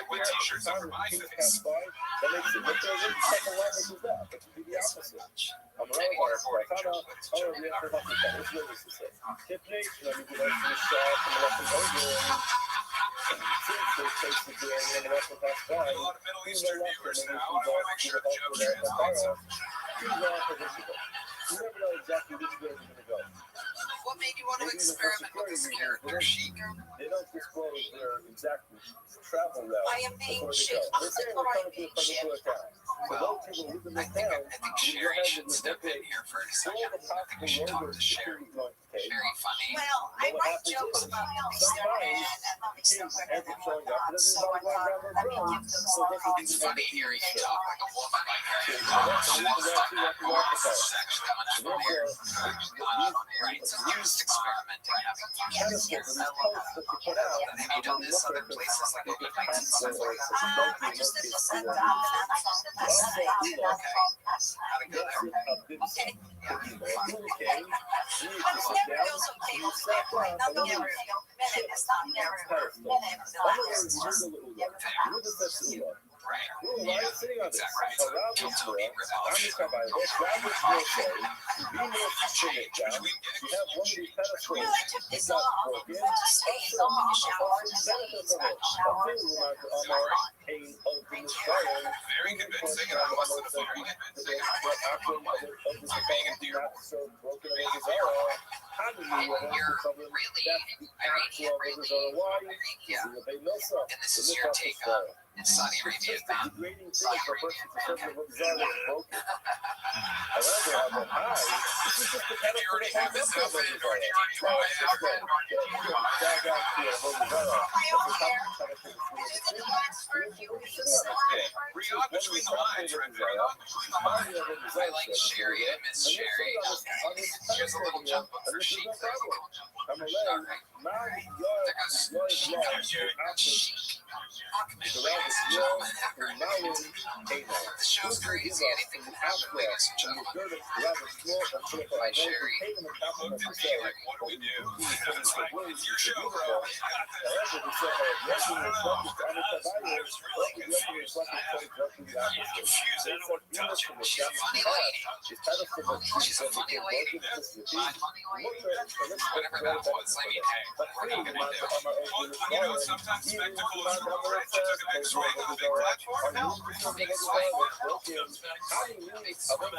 What t-shirts over my face? Any waterboarding joke with German art. A lot of Middle Eastern viewers now. I want to make sure the joke translates. What made you want to experiment with this character, Sheik? They don't disclose their exact travel route. I am being shipped. Or I'm being shipped. Well, I think Sherry should step in here for a second. I think we should talk to Sherry. Very funny. Well, I write jokes about Mommy Stepdad and Mommy Stepdad and whatnot, so I thought, let me give those a call. It's funny hearing you talk like a woman like that. It's actually much funnier. On air. It's just experimenting. Yes, yes. I love that. Have you done this other places like open mics and stuff like that? I just did this at How'd it go there? Okay. Right. Well, why are you sitting on this? Exactly. So Rob Don't is tell me we're I'm just talking about this. Rob is will say, be more specific, John. You have one of these pedestals. Well, I took this off. Broken. Went to Spain, off in the shower, to Spain, got in the shower. Very convincing, and I wasn't a very convincing. And you're really very yeah. And this is your take on Saudi Arabia, man. Saudi Arabia, man. If you already have this outfit, or do you try it? Read between the lines, Rabbi. I like Sherry. I miss Sherry. Here's a little jump up for Sheik. The show's crazy. Anything can happen, ladies and gentlemen. By Sherry. Looked at me like, what do we do? I was like, it's your show, bro. I was really confused. I don't want to touch it. She's a funny lady. She's a funny lady. Funny lady. Whatever that was. I mean, hey, what are you going to do? Well, sometimes spectacle is rewarded. She took a big swing on a big platform. No, big swing. Big swing.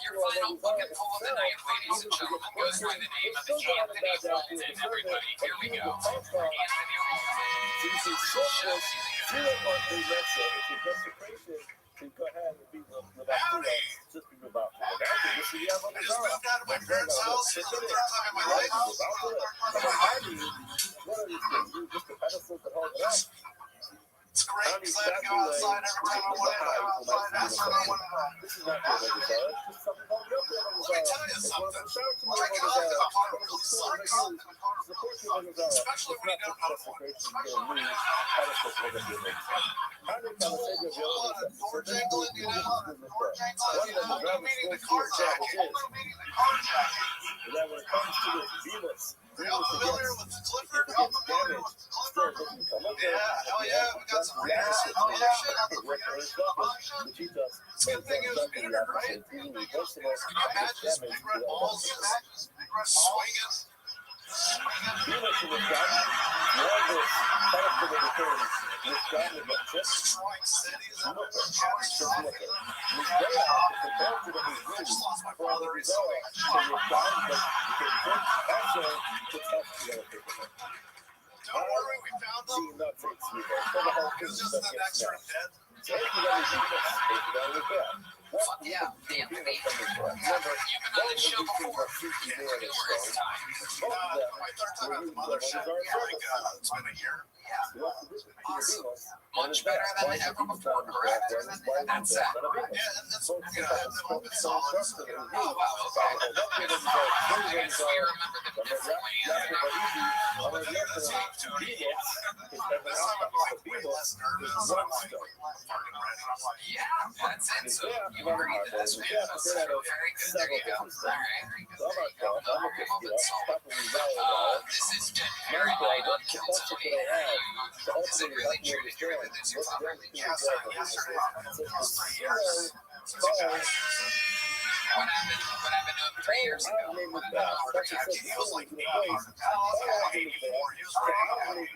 Your final look at pull of the night, ladies and gentlemen, goes by the name of Anthony Walden. Everybody, here we go. Anthony To go ahead and be the just be about this is I just moved out of my parents' house for the third time in my life. What are these things? Just a pedestal to hold it up. It's great because I have to go outside every time I want to go outside. That's what I want to go. This is not good, this is something called Let me tell you something. I cannot get a part of it sucks. Especially when you don't know what. Especially when you Carjackle Indiana. No meaning the carjacking. When it comes to this Venus, Are y'all familiar with Clifford? Y'all familiar with Clifford? Yeah, hell yeah. We got some readers and all that shit. Good thing it was muted, right? Not matches, big red balls, big red swinging. Strike City is up there catastrophic. I just lost my father recently. Don't worry, we found them. It was just an extra dead. Fuck yeah, Anthony. You've been on the show before. Numerous times. My third time at the mothership. It's been a year. Yeah. Awesome. Much better than ever before, correct? That's it. Yeah, and that's, they've been solid. Oh, wow, okay. I guess we remember them differently. Well, the thing that seems to me, this time I'm like way less nervous. I'm like fucking ready. I'm like, Yeah, that's it. So you agree to this, man. That's very good. There you go. All right. This has been Very Uncountable. Is it really true that you're going to lose your father? yeah, so yesterday, almost 3 years. What happened to him 3 years ago? He was like 80. He was 84. He was ready.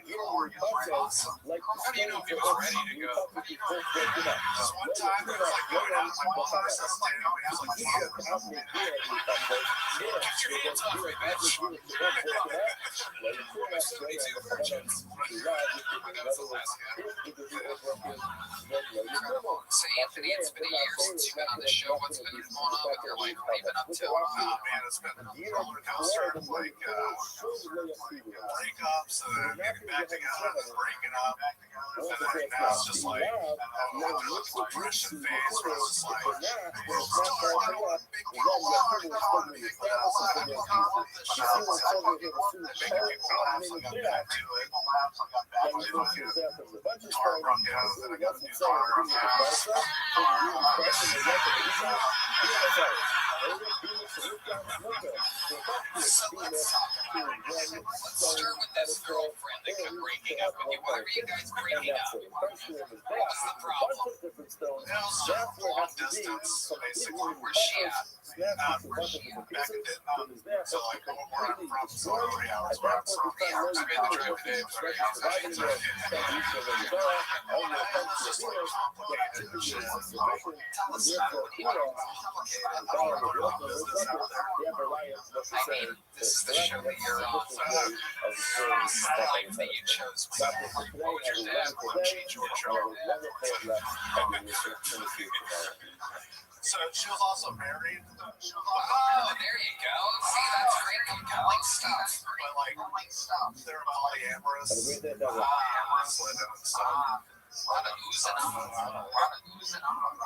Awesome. How do you know he was ready to go? Just one time, there was like going out my mom's house and he was like, get your hands off me, bitch. We've sent me two virgins. That's the last guy. So Anthony, it's been a year since you've been on the show. What's been going on with your life? What have you been up to? Man, it's been a roller coaster of like breakups and getting back together and breaking up. And then right now it's just like this depression phase where it's just like the world's still hurting. People are loving the people outside the show. Making people laugh like I'm back to it. Guitar broke out, then I got a new guitar broke out. So let's Let's start with this girlfriend that kept breaking up with you. Why were you guys breaking up? What's the problem? How long distance, basically. Where's she at? Back in Vietnam. So like we're from 3 hours. We're out 3 hours. I made the drive today. 3 hours. It's just like complicated. It's just complicated. Tell us about it. Complicated. I don't know about business out there. I mean, this is the show that you're on. I like that you chose me. What would your dad want to change your show? So she was also married. Oh, there you go. See, that's great, compelling stuff. But like, they're polyamorous.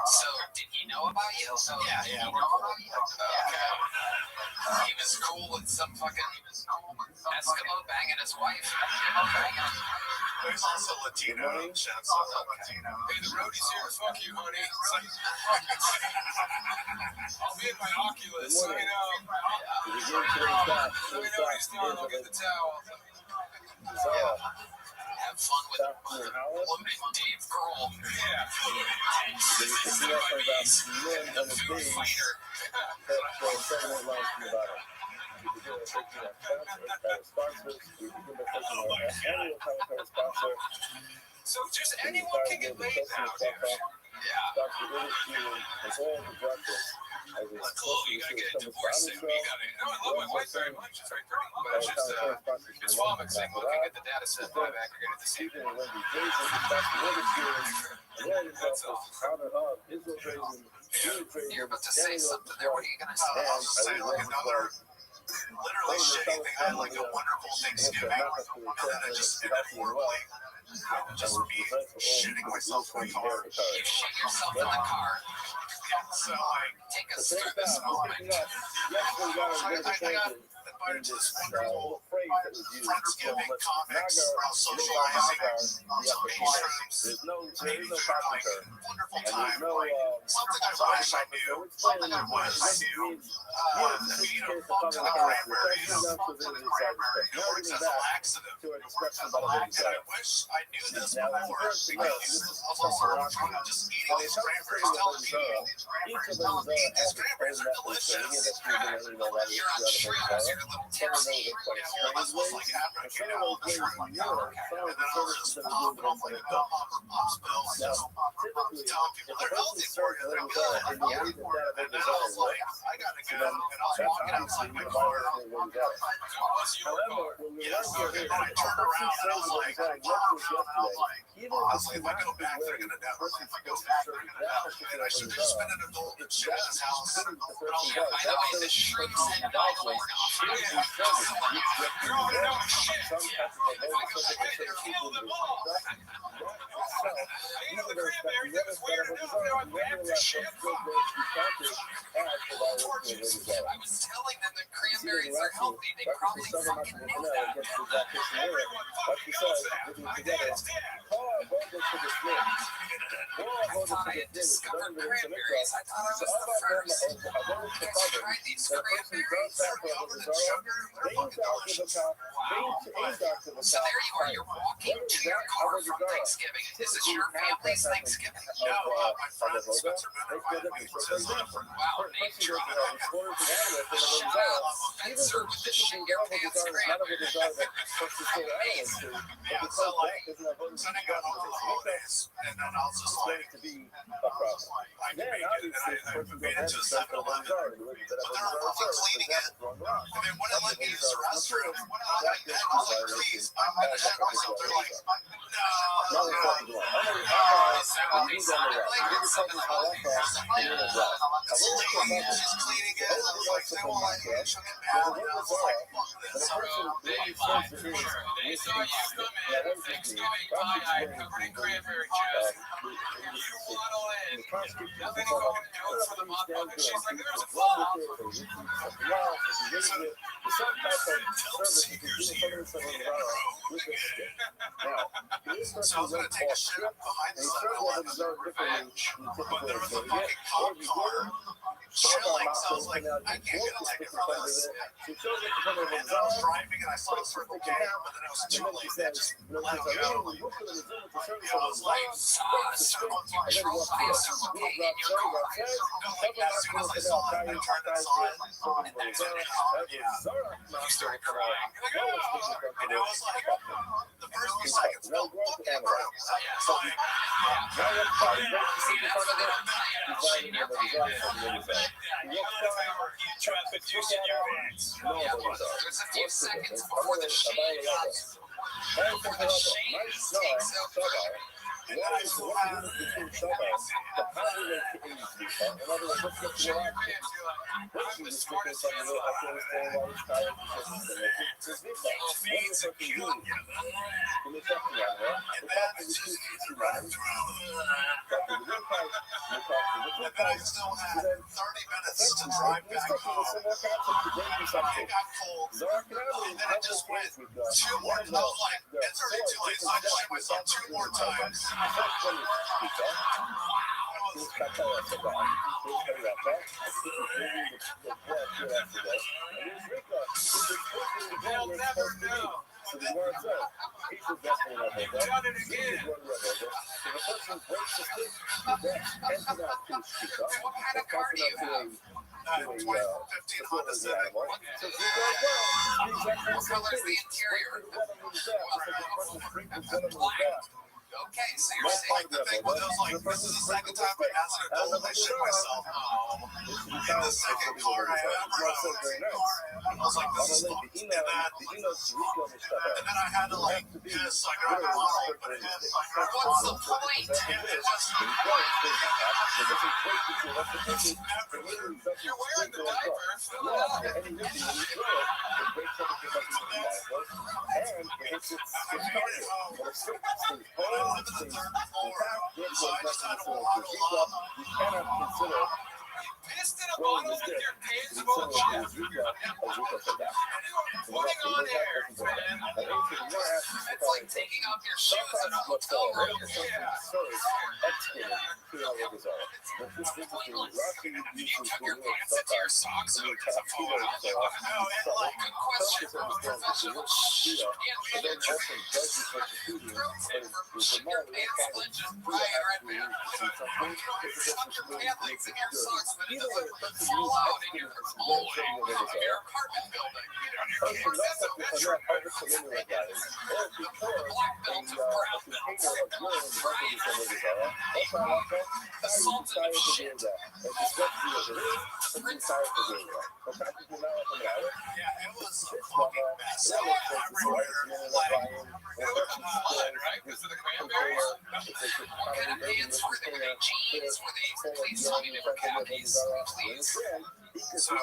So, did he know about you? Yeah. Okay. He was cool with some fucking Eskimo banging his wife. There's also Latino. Shouts out to Latino. Hey, the roadie's here. Fuck you, honey. I'll be in my Oculus. Let me know. Let me know when he's done. I'll get the towel. Have fun with loaded Dave Grohl. Yeah. The food fighter. So just anyone can get laid now, dude. Yeah. Look, you gotta get a divorce soon. You gotta. No, I love my wife very much. It's very pretty. But it's flummoxing looking at the data set by aggregated this evening. That's all. You're about to say something there. What are you gonna say? I'll just say like another literally shitty thing. I had like a wonderful Thanksgiving, and then I just ended horribly. Just me shitting myself in the car. You shit yourself in the car. So like, Take us through this moment. I got invited to this wonderful Friendsgiving comics, socializing, some mushrooms, maybe like wonderful time. Like something I wish I knew, something I wish I knew. Fucked in the cranberries, fucked in the cranberries, or it's just an accident. And I wish I knew this before, because I was also just eating these cranberries, telling me these cranberries are delicious. You're on shrooms. You're a little tipsy. Well, this was like after I came out of the shroom, and then I was just popping off like a dumb pops pills, just telling people they're healthy for you, they're good. And then I was like, I gotta go, and I was walking outside my car. Yes, and then I turned around and I was like, honestly, if I go back, they're gonna know. If I go back, they're gonna know. And I should have just been an adult and shit in his house. By the way, the shrooms had died worn off. You're all gonna know shit. If I go back, they're kill them all. I ate all the cranberry. That was weird enough. Now I'm banned for shit. I was telling them that cranberries are healthy. They probably fucking know that. Everyone fucking knows that. My dad's dead. I had discovered cranberries. I thought I was the first. I tried these cranberries. They're covered in sugar. They're fucking delicious. Wow. So there you are. You're walking to your car from Thanksgiving. Is this your family's Thanksgiving? No, my friend Spencer Bennett invited me to his Wow, name drop. Shut up. Spencer with the shit in your pants cranberries. Amazing. Yeah, so like, then I got over the holidays, and then I was just like, I can make it, and I made it to a 7-Eleven, but they were fucking cleaning it, and they wouldn't let me use the restroom, and I was like, please, I'm gonna shit myself. They're like, no, this lady, she's cleaning it, and I was like, they won't let me use it, and I was like, fuck this. They saw you come in Thanksgiving pie covered in cranberry juice. You waddle in. Nothing you can do for the motherfucker. She's like, there's a flaw. So I was gonna take a shit behind the 7-Eleven, but there was a fucking cop car chilling, so I was like, like, I can't get elected for this. And I was driving and I saw a Circle K, but then I was too late. They just let me go. And I was like, Circle K, Circle K, Circle K in your car. Like, as soon as I saw it, I turned and saw it, and then I started crying. And it was like, the first few seconds felt okay, bro. So yeah, so like, traffic using your hands. There's a few seconds before the shade comes. Before the shade takes over. And then I still have and then I still had 30 minutes to drive back home. I got cold. And then it just went 2 more. I was like, it's already too late, so I just myself 2 more times. They'll never know. And then, you've done it again. What kind of car do you have? 2015 Honda Civic. What color is the interior? Black. Okay, so you're saying like the thing was, I was like, this is the second time I asked her to shit myself. In the second car I was like, this is fucked. And then I had to like piss, like, I got home and what's the point? And it just, you're wearing the diaper, fill it up. I live in the 3rd floor, so I just had a bottle up. Pissed in a bottle with your pants full of shit. Putting on airs, man. It's like taking off your shoes in a hotel room. Yeah. You took your pants into your socks and took a photo. And like, good question from a professional. And you're pushing your pants just prior and man. You tuck your pant legs in your socks, but it doesn't fall out in your hallway of your apartment building. It's a metro black belt of brown belts. Right? The sultan of shit. Prince of food. Yeah, it was a fucking mess. Everywhere. Like, it looked flood, right? Because of the cranberries. What kind of pants were they? Were they jeans? Were they, please tell me they were khakis, please. So,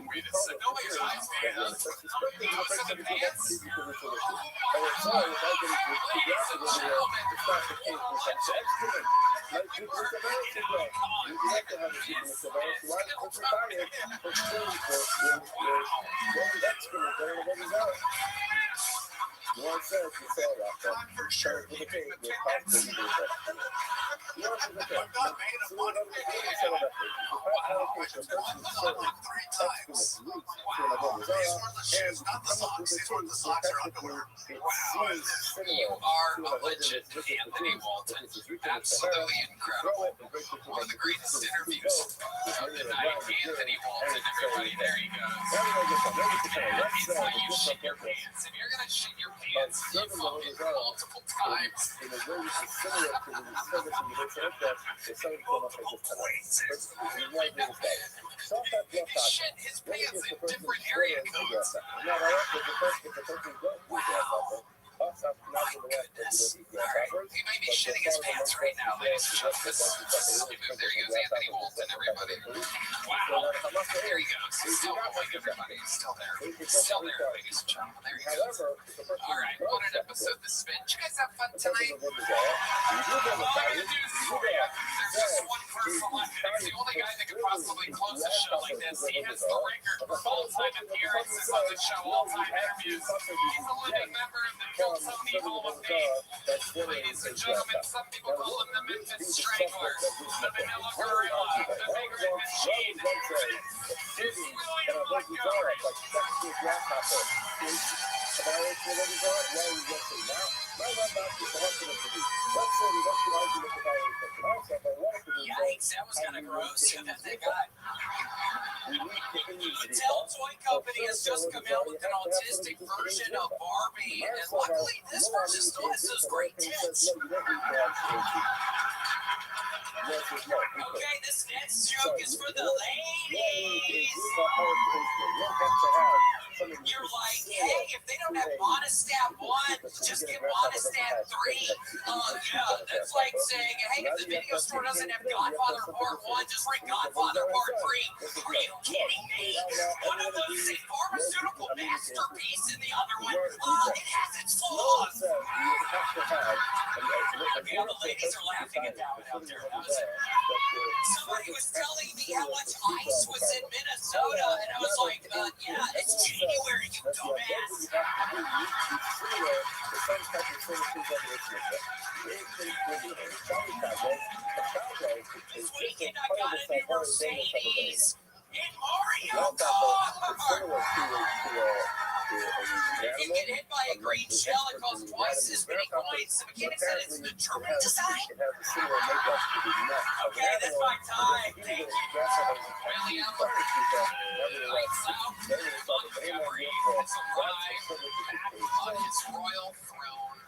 wait a second. Nobody's eyes, man. Those are the pants. Ladies and for sure keeping the pants. I'm not made of money. I just bought the like 3 times. Wow. These were the shoes, not the socks. These weren't the socks or underwear. Wow. You are a legend, Anthony Walton. Absolutely incredible. One of the greatest interviews of the night. Anthony Walton, everybody. There you go. It's how you shit your pants. If you're going to shit your pants, you fuck it multiple times. Shit his pants in different area codes. Oh my goodness. Alright, he might be shitting his pants right now, ladies and gentlemen. There he goes, Anthony Walton, everybody. Wow. There he goes. He's still going, everybody. He's still there. Still there, ladies and gentlemen. There he goes. Alright, what an episode this has been. Did you guys have fun tonight? All I gotta do is for you. There's just one person left. He's the only guy that could possibly close a show like this. He has the record for full-time appearances on the show, all-time interviews. He's a living member of the Some People with Me. Ladies and gentlemen, some people call him the Memphis Strangler, the Vanilla Gorilla, the Big Red Machine. Mattel Toy Company has just come out with an autistic version of Barbie, and luckily this version still has those great tits. Okay, this next joke is for the ladies. You're like, hey, if they don't have Monostat 1, just get Monostat 3. Yeah, that's like saying, hey, if the video store doesn't have Godfather Part 1, just bring Godfather Part 3. Are you kidding me? One of them's a pharmaceutical masterpiece, and the other one, it has its flaws. Okay, the ladies are laughing at that one out there. Somebody was telling me how much ice was in Minnesota, and I was like, yeah, it's January, you dumbass. This weekend I got a new Mercedes in Mario Kart. If you get hit by a green shell, it costs twice as many coins. The mechanic said it's determined design. Okay, that's my time. Thank you. Really, it's arrived on his royal throne.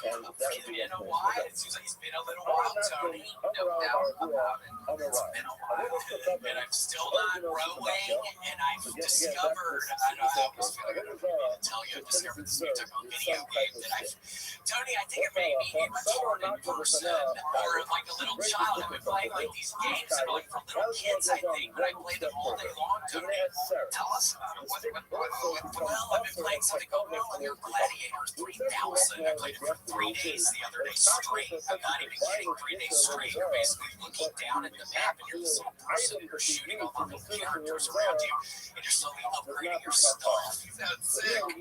It's been a while. It seems like it's been a little while, Tony. No doubt about it. It's been a while. And I'm still not rowing, and I've discovered, I always feel like I don't need to tell you, I discovered this new type of video game that Tony, I think it made me a retarded person, or like a little child. I've been playing like these games that are like for little kids, I think, but I play them all day long. Tony, tell us about it. Well, I've been playing something called Nuclear Gladiators 3000. I played it for 3 days the other day straight. I'm not even kidding. 3 days straight. You're basically looking down at the map, and you're this little person, and you're shooting all the little characters around you, and you're slowly upgrading your stuff. That's sick. But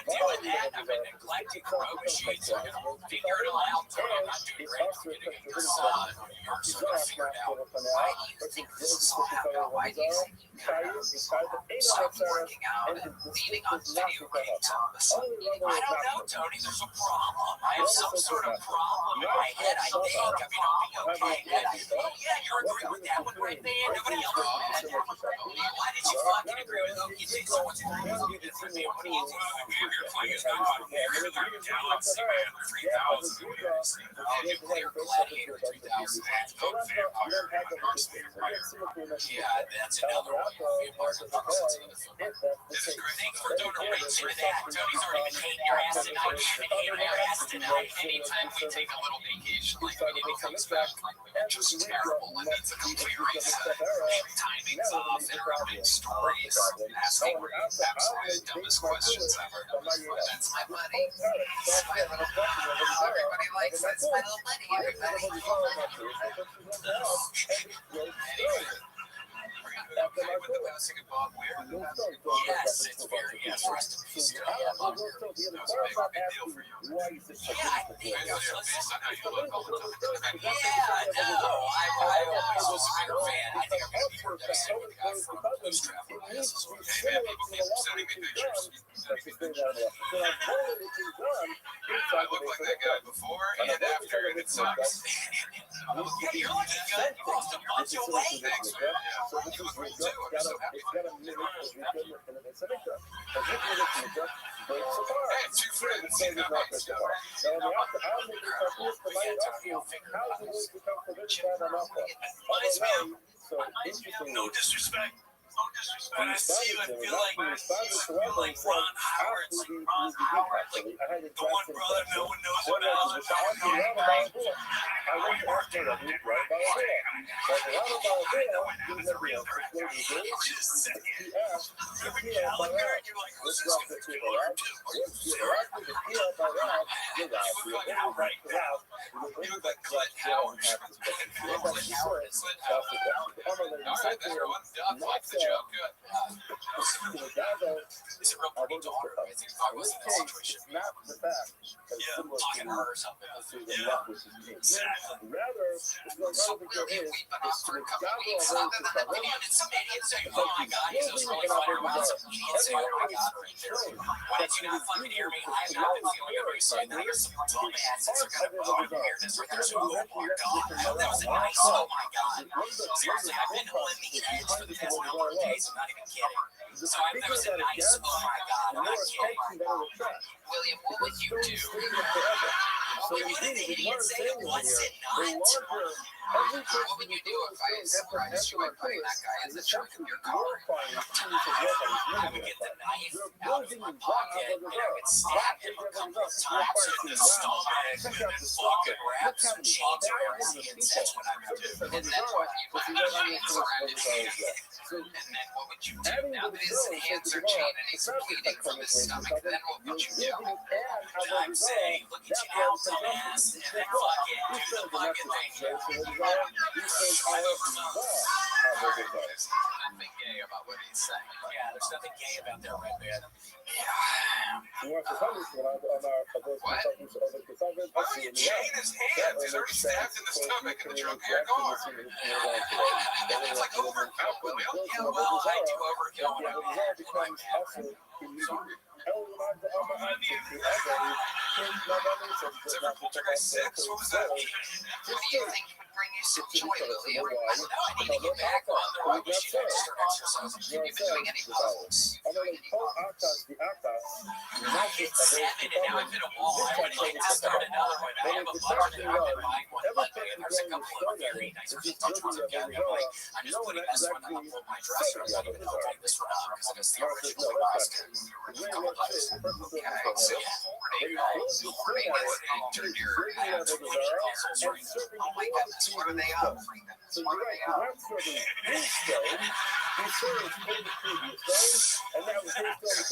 doing that, I've been neglecting the road sheets. I'm going to figure it all out. I'm not doing great for getting a good son. You're sort of figured out why you think this is so happening. Why do you think so I've been working out and leaning on video games all of a sudden. I don't know, Tony. There's a problem. I have some sort of problem in my head, I think. I mean, I'll be okay. Yeah, you're agreeing with that one, right, man? Nobody else did. Why did you fucking agree with them? You think someone's agreeing with you different than what do you do? The game you're playing is not Nuclear Galaxy, man. 3000. Nuclear Gladiator 3000. Vampire Marksman, right? Yeah, that's another one. Vampires and Marksman. Thanks for donating to that. Tony's already been hating your ass tonight. We've been hating your ass tonight. Anytime we take a little vacation, like when he comes back, like we're just terrible. And it's a complete reset. Timing's off, interrupting stories, asking the absolute dumbest questions ever. That's my buddy. That's my little buddy. Everybody likes that's my little buddy. Everybody. Anyway. With the passing of Bob Weir. Yes, it's very, yes, rest in peace. Yeah, Bob Weir. That was a big deal for you. Yeah, I think based on how you look all the time. Yeah, no, I always was a bigger fan. I think I'm going to be more devastated with the guy from Blues Traveler. Hey, man, people keep sending me pictures. I look like that guy before and after, and it sucks. Yeah, you're looking good. You lost a bunch of weight. Thanks, man. Yeah, you look great too. I'm so happy. Hey, 2 friends. How about you? No disrespect. When I see you, I feel like Ron Howard. Like the one brother no one knows about. I worked at a network. I know I have a real director. Just a second. You're in Gallagher, and you're like, who's this going to be learned to? You look like outright now. You look like Clint Howard. Clint Howard is Clint Howard. All right, that's one. Doc likes the joke. Good. Is it real pretty daughter? I think if I was in that situation. Yeah, talking to her or something. Yeah. Exactly. So will you weep enough for a couple of weeks? Other than that, maybe did some idiot say, oh my God, he's just really funny. Or some idiot say, oh my God, right there. Why did you not fucking hear me? I have been feeling every saying that there's some dumbasses are going to bone weirdness right there. So, oh my God. That was nice. Oh my God. God. Seriously, I've been living in Edge for the past number of days. I'm not even kidding. So there was a nice, oh my God, I'm not kidding. William, what would you do? What would you do? He didn't say it was it not. What would you do if I surprised you by putting that guy in the trunk of your car? I would get the knife out of my pocket and I would stab him a couple of times in the stomach and then fucking wrap some chains around his hands. That's what I would do. And then what? You put the chains around his hands. And then what would you do? Now that his hands are chained and he's bleeding from his stomach, then what would you do? I'm saying, look at you now, dumbass, and then fucking do the fucking thing. There's nothing gay about what he's saying. Yeah, there's nothing gay about that, right, man? What? Why would you chain his hands? He's already stabbed in the stomach in the drunk air car. It's like overkill, William. Yeah, well, I do overkill when I'm mad. Poltergeist 6? What was that? What do you think would bring you some joy, William? No, I need to get back on the road machine. I start exercising. Have you been doing any puzzles? I hit 7 and now I've hit a wall. I would like to start another one. I have a budget. I've been buying one Monday and there's a couple of very nice touch ones I'm getting. I'm just putting this one up on my dresser. I'm not even opening this one up because it is the original costume. Okay, so forwarding to your consoles right now. Oh my goodness, what are they up? What are they up?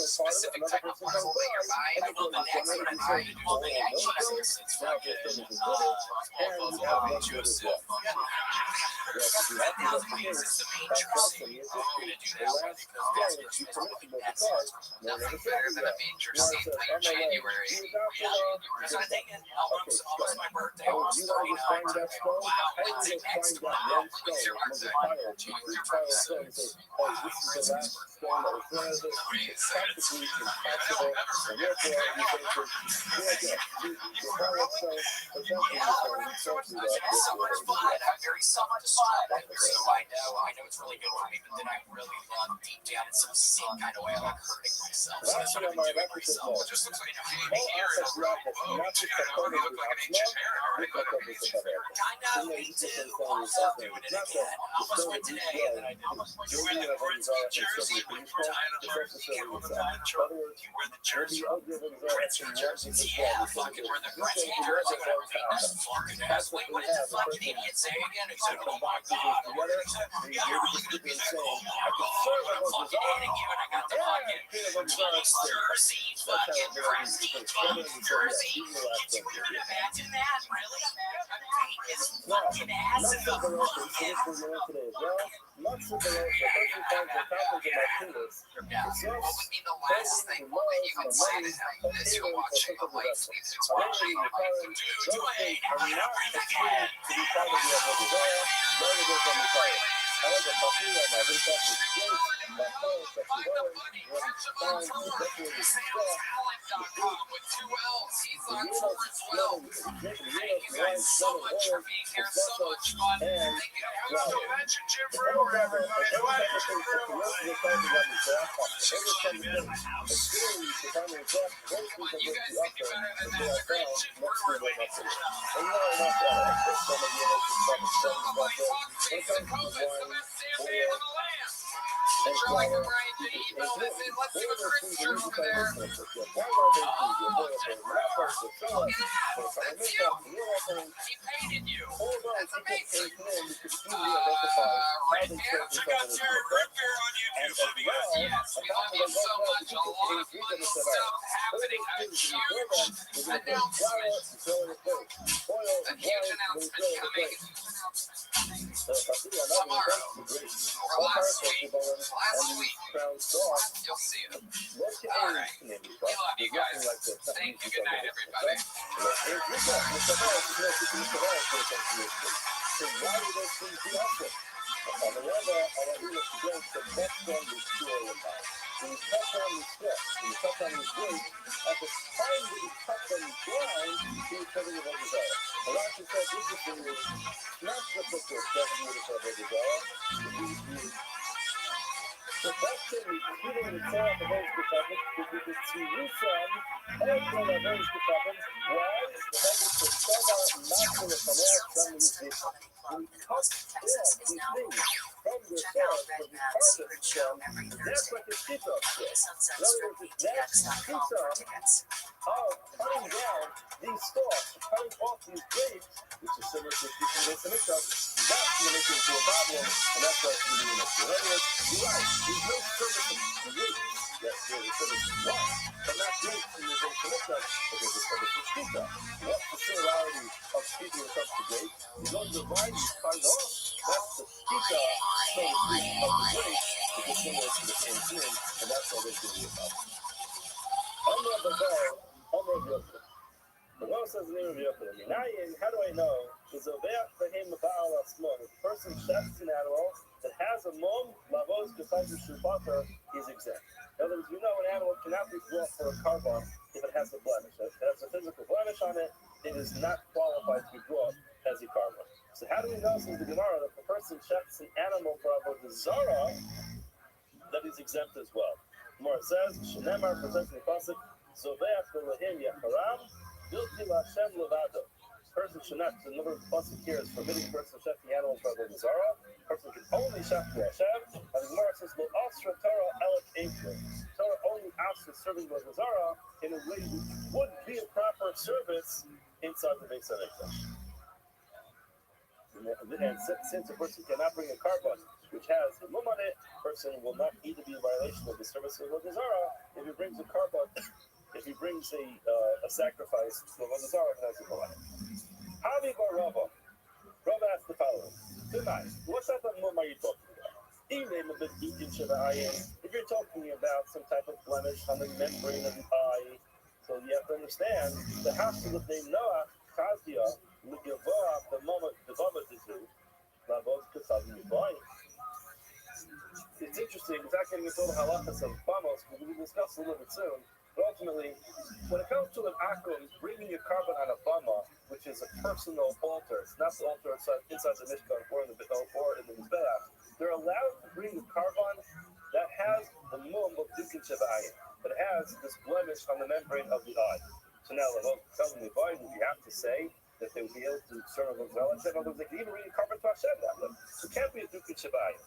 Specific type of puzzle that you're buying. I know the next one I'm buying. Well, they actually it's fucking Joseph. That is the main scene. I'm gonna do that one because that's nothing better than a major scene like January. So I think almost my birthday, almost 39. Wow, when's it next one? When's your birthday? January 26th. Wow, when's his so much fun. I'm very self-destructive, so I know it's really good for me, but then I really love deep down in some sick kind of way I like hurting myself. So that's what I've been doing myself. It just looks like a baby hair in a row. Oh, you look like an ancient hair. I know, me too. I'm doing it again. I almost went today, and then I didn't. You wear the Gretzky jersey when you were tying up our kneecap on the back truck. You wear the jersey, Gretzky jersey. Yeah, fucking wear the Gretzky jersey when I was beating this fucking ass. Wait, what did the fucking idiot say again? He said, oh my God. He said, yeah, you're really going to be that cool. I'm fucking hitting you, and I got the fucking Kings jersey, fucking Gretzky Kings jersey. Can you imagine that? Really? I'm beating his fucking ass in the fucking. What would be the last thing that you would say to him as you're watching the light sweeps? It's watching the light sweeps. Dwayne, hurry up, breathe again. With 2 L's, he's on tour as well. Thank you guys so much for being here. So much fun. Thank you. Mention Jim Brewer, everybody. Dwight Jim Brewer. You guys think you're better than that? The great Jim Brewer, ladies and gentlemen. You're like a Brian Denny. Let's see what Chris is over there. Oh, look at you. He painted you. That's amazing. Right here, check out Jared Ripper on YouTube. Yes, we love you so much. A lot of fun stuff happening. A huge announcement. A huge announcement coming tomorrow or last week. You'll see it. All right. We love you guys. Thank you. Good night, everybody. when he cut down the stalks, when he cut down the grapes, at the time that he cut them down, he was cutting the Avodah Zarah. And Rothschild says, interestingly, not the picture of definitely the Avodah Zarah. So that's it, we keep it in the Torah of Avodah Zarah, because it's Tzirusam, all Torah of Avodah Zarah. Why? Because it's the Shava, not for the Chaleh, from the Yisrael. When he cuts off these things from the source, from the harvest from, that's like a shita. In other words, that's shita of cutting down these stalks, cutting off these grapes, which is similar to the Beis Hamikdash, that's going to make it into a problem, and that's why it's going to be an issue. In other words, you're right, there's no service of grapes. Yes, there's a service of wine, but not grapes in the Beis Hamikdash, but there's a service of shita. What's the similarity of shita when it comes to grapes? You go to the vine, you cut it off, that's the shita, so to speak, of the grapes, which is similar to the same thing, and that's why there's going to be a problem. The Rav says in the name of Yochanan, how do I know? Is a the person shechts an animal that has a mum, lavos, besides the shubater, is exempt. In other words, we know an animal cannot be brought for a carbon if it has a blemish. If it has a physical blemish on it, it is not qualified to be brought as a carbon. So how do we know, says the Gemara, that the person shechts an animal for avodah zarah, that is exempt as well? Gemara says, Shenemar presents in the pasuk, Zoveach v'lehim yacharam, Bilti Lashem levado. Person should not, the number of pasuk here is forbidding person to shech the animal for avodah zarah. Person can only shech the Hashem. And the Gemara says, Lo asra Torah elek eifrim. Torah only asks serving avodah zarah in a way which would be a proper service inside the Beis Hamikdash. And since a person cannot bring a carbon which has a mum on it, person will not either be in violation of the service of avodah zarah if he brings a carbon. If he brings a sacrifice to avodah zarah, it has a mum on it. Havi bar Rabba. Rabba asked the following: good night. What type of mum are you talking about? If you're talking about some type of blemish on the membrane of the eye, so you have to understand the house of the Noah, Chazia, Ligavoa, the moment the Baba Dizu, Lavos Kasavim Yibayim. It's interesting, it's not getting into all the halachas of Bamos, because we will discuss a little bit soon. But ultimately, when it comes to an akum, bringing a carbon on a bama, which is a personal altar, it's not the altar inside the Mishkan or in the Mizbeach, they're allowed to bring a carbon that has the mum of Dukin Sheba'ayim, but it has this blemish on the membrane of the eye. So now, telling the Biden, you have to say that they would be able to serve a relative, in other words, they can even bring a carbon to Hashem that way. So it can't be a Dukin Sheba'ayim.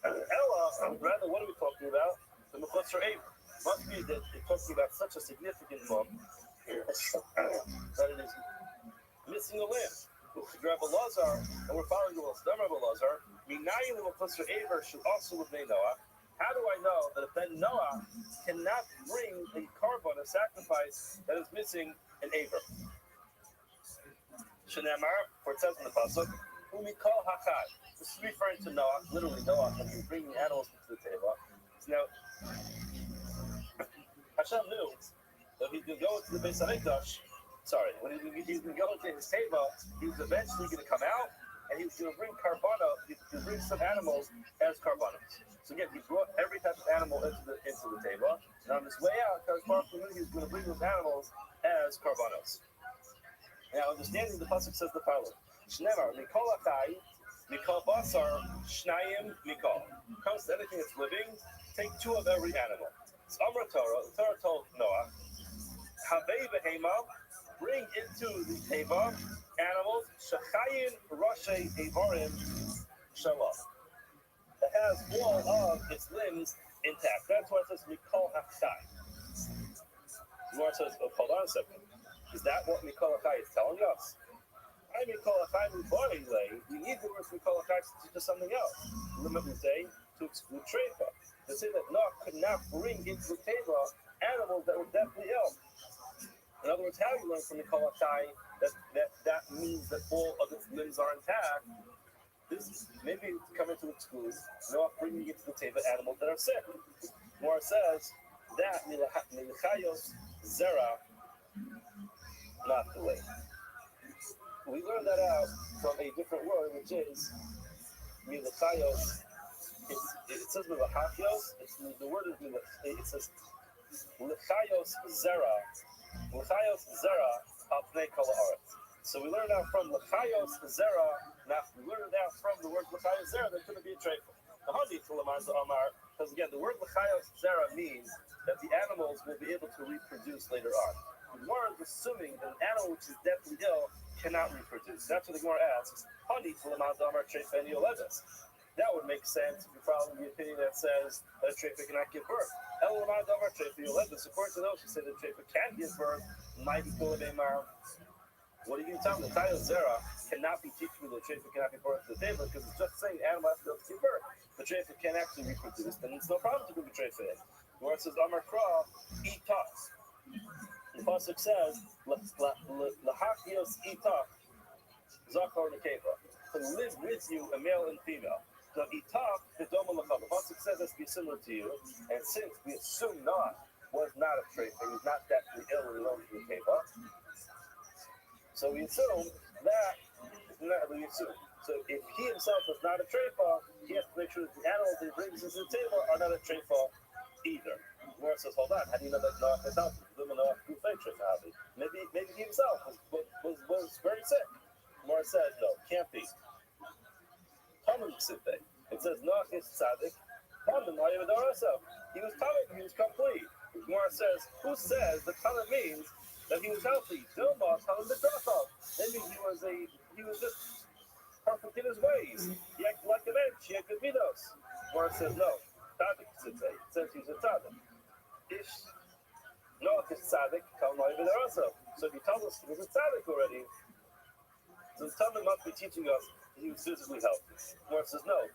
Ella, rather, what are we talking about? The Mechutzer Eiv. Must be that it's talking about such a significant mum that it is missing a limb. Rabbi Lazar, and we're following the Stam Rabbi Lazar, Minayin Mechutzer Eiver should also with Noah. How do I know that if Ben Noah cannot bring a carbon, a sacrifice that is missing an Eiver? Shenemar, for it says in the pasuk, Umikol Hachad. This is referring to Noah, literally Noah, when he was bringing animals into the table. Now, Hashem knew that he could go into the Beis Hamikdash. Sorry, when he's going to go into his table, he was eventually going to come out and he was going to bring carbana. He was going to bring some animals as carbonos. So again, he brought every type of animal into the table. And on his way out, he was going to bring those animals as carbonos. Now, understanding the pasuk says the following: Shnemar mikol achai, mikol basar, shnayim mikol. Comes to anything that's living, take two of every animal. Amar Torah, the Torah told Noah, Havei behema, bring into the teva animals, shachayin rashay evarim shalom, that has all of its limbs intact. That's why it says mikol hachai. Gemara says, oh, hold on a second. Is that what mikol hachai is telling us? I mikol hachai mubarilei. We need the word mikol hachai to teach us something else. Limit we say to exclude treifa. They say that Noah could not bring into the table animals that were deathly ill. In other words, how you learn from the Kolatai that means that all of its limbs are intact. This maybe coming to exclude Noah bringing into the table animals that are sick. More says that Milchayos Zera, not the way. We learn that out from a different word, which is Milchayos it says with lachachios. The word is it says lechayos zera. Lechayos zera al pnei kol haaretz. So we learn out from lechayos zera. Now we learn it out from the word lechayos zera. There's going to be a trait. Because again, the word lechayos zera means that the animals will be able to reproduce later on. The Gemara is assuming that an animal which is deathly ill cannot reproduce. That's what the Gemara asks. That would make sense if you follow the opinion that says that a treifa cannot give birth. According to those who say that a treifa can give birth, might be full of Amar. What are you tell me? The title Zera cannot be teaching the treifa cannot be brought to the table because it's just saying the animal has to be able to give birth. The treifa can actually reproduce, then it's no problem to do the treifa in. Where it says Amar Kra, eat talks. The pasuk says lahachios itach zakar nekeva, to live with you a male and female. The itach the doma lacham. The pasuk says this to be similar to you, and since we assume not was not a treifa, he was not deathly ill when he went to the keva. So we assume that we assume. So if he himself is not a treifa, he has to make sure that the animals that he brings into the table are not a treifa either. Where it says, hold on, how do you know that Noah is healthy? Maybe he himself was very sick. More says, no, can't be. It says, Noah is tzaddik. He was tzaddik, he was complete. More says, who says the tzaddik means that he was healthy? Maybe he was just perfect in his ways. He acted like a man. He had good midos. More says, no. Tzaddik it says he's a tzaddik. No, if it's tzaddik, tell him even also. So if you tell us he was a tzaddik already, so the Talmud must be teaching us that he was physically healthy. More says no. It's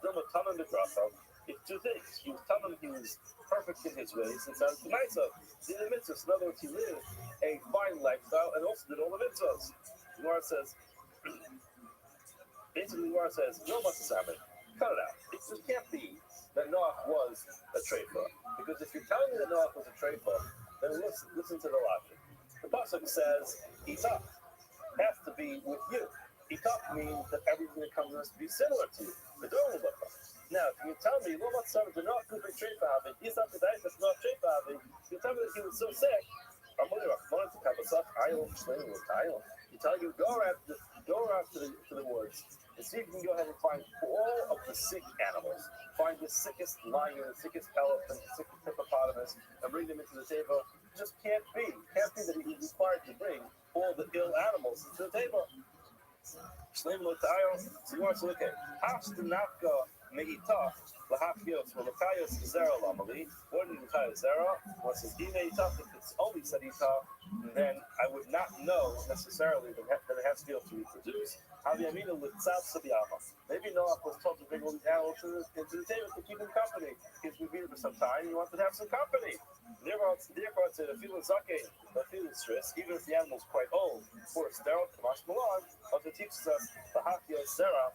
two things. He was telling him he was perfect in his ways and tzaddik l'maisa. Did the mitzvahs. In other words, he lived a fine lifestyle and also did all the mitzvahs. Gemara says, basically, Gemara says, no matzah. Cut it out. It just can't be that Noah was a treifa. Because if you're telling me that Noah was a treifa, then listen to the logic. The pasuk says, Itach has to be with you. Itach means that everything that comes has to be similar to you. Now, if you tell me, well, what's the Noah could be treifa having? He's not the diet that's not treifa having. You tell me that he was so sick. You tell you, go out to the woods and see if you can go ahead and find all of the sick animals. Find the sickest lion, the sickest elephant, the sickest hippopotamus, and bring them into the table. It just can't be. It can't be that he was required to bring all the ill animals into the table. So you want to look at Lahachiyos, well, Lachayos Zera Lamali. What is Lachayos Zera? Once it's Itach, if it's only said Itach, then I would not know necessarily that it has to be able to reproduce. Maybe Noah was told to bring all these animals into the table to keep him company. Because we've been for some time, you wanted to have some company. Therefore, it's a feeling zake, a feeling stress, even if the animal's quite old, for sterile, Kamash Milan, also teaches us Lahachiyos Zera.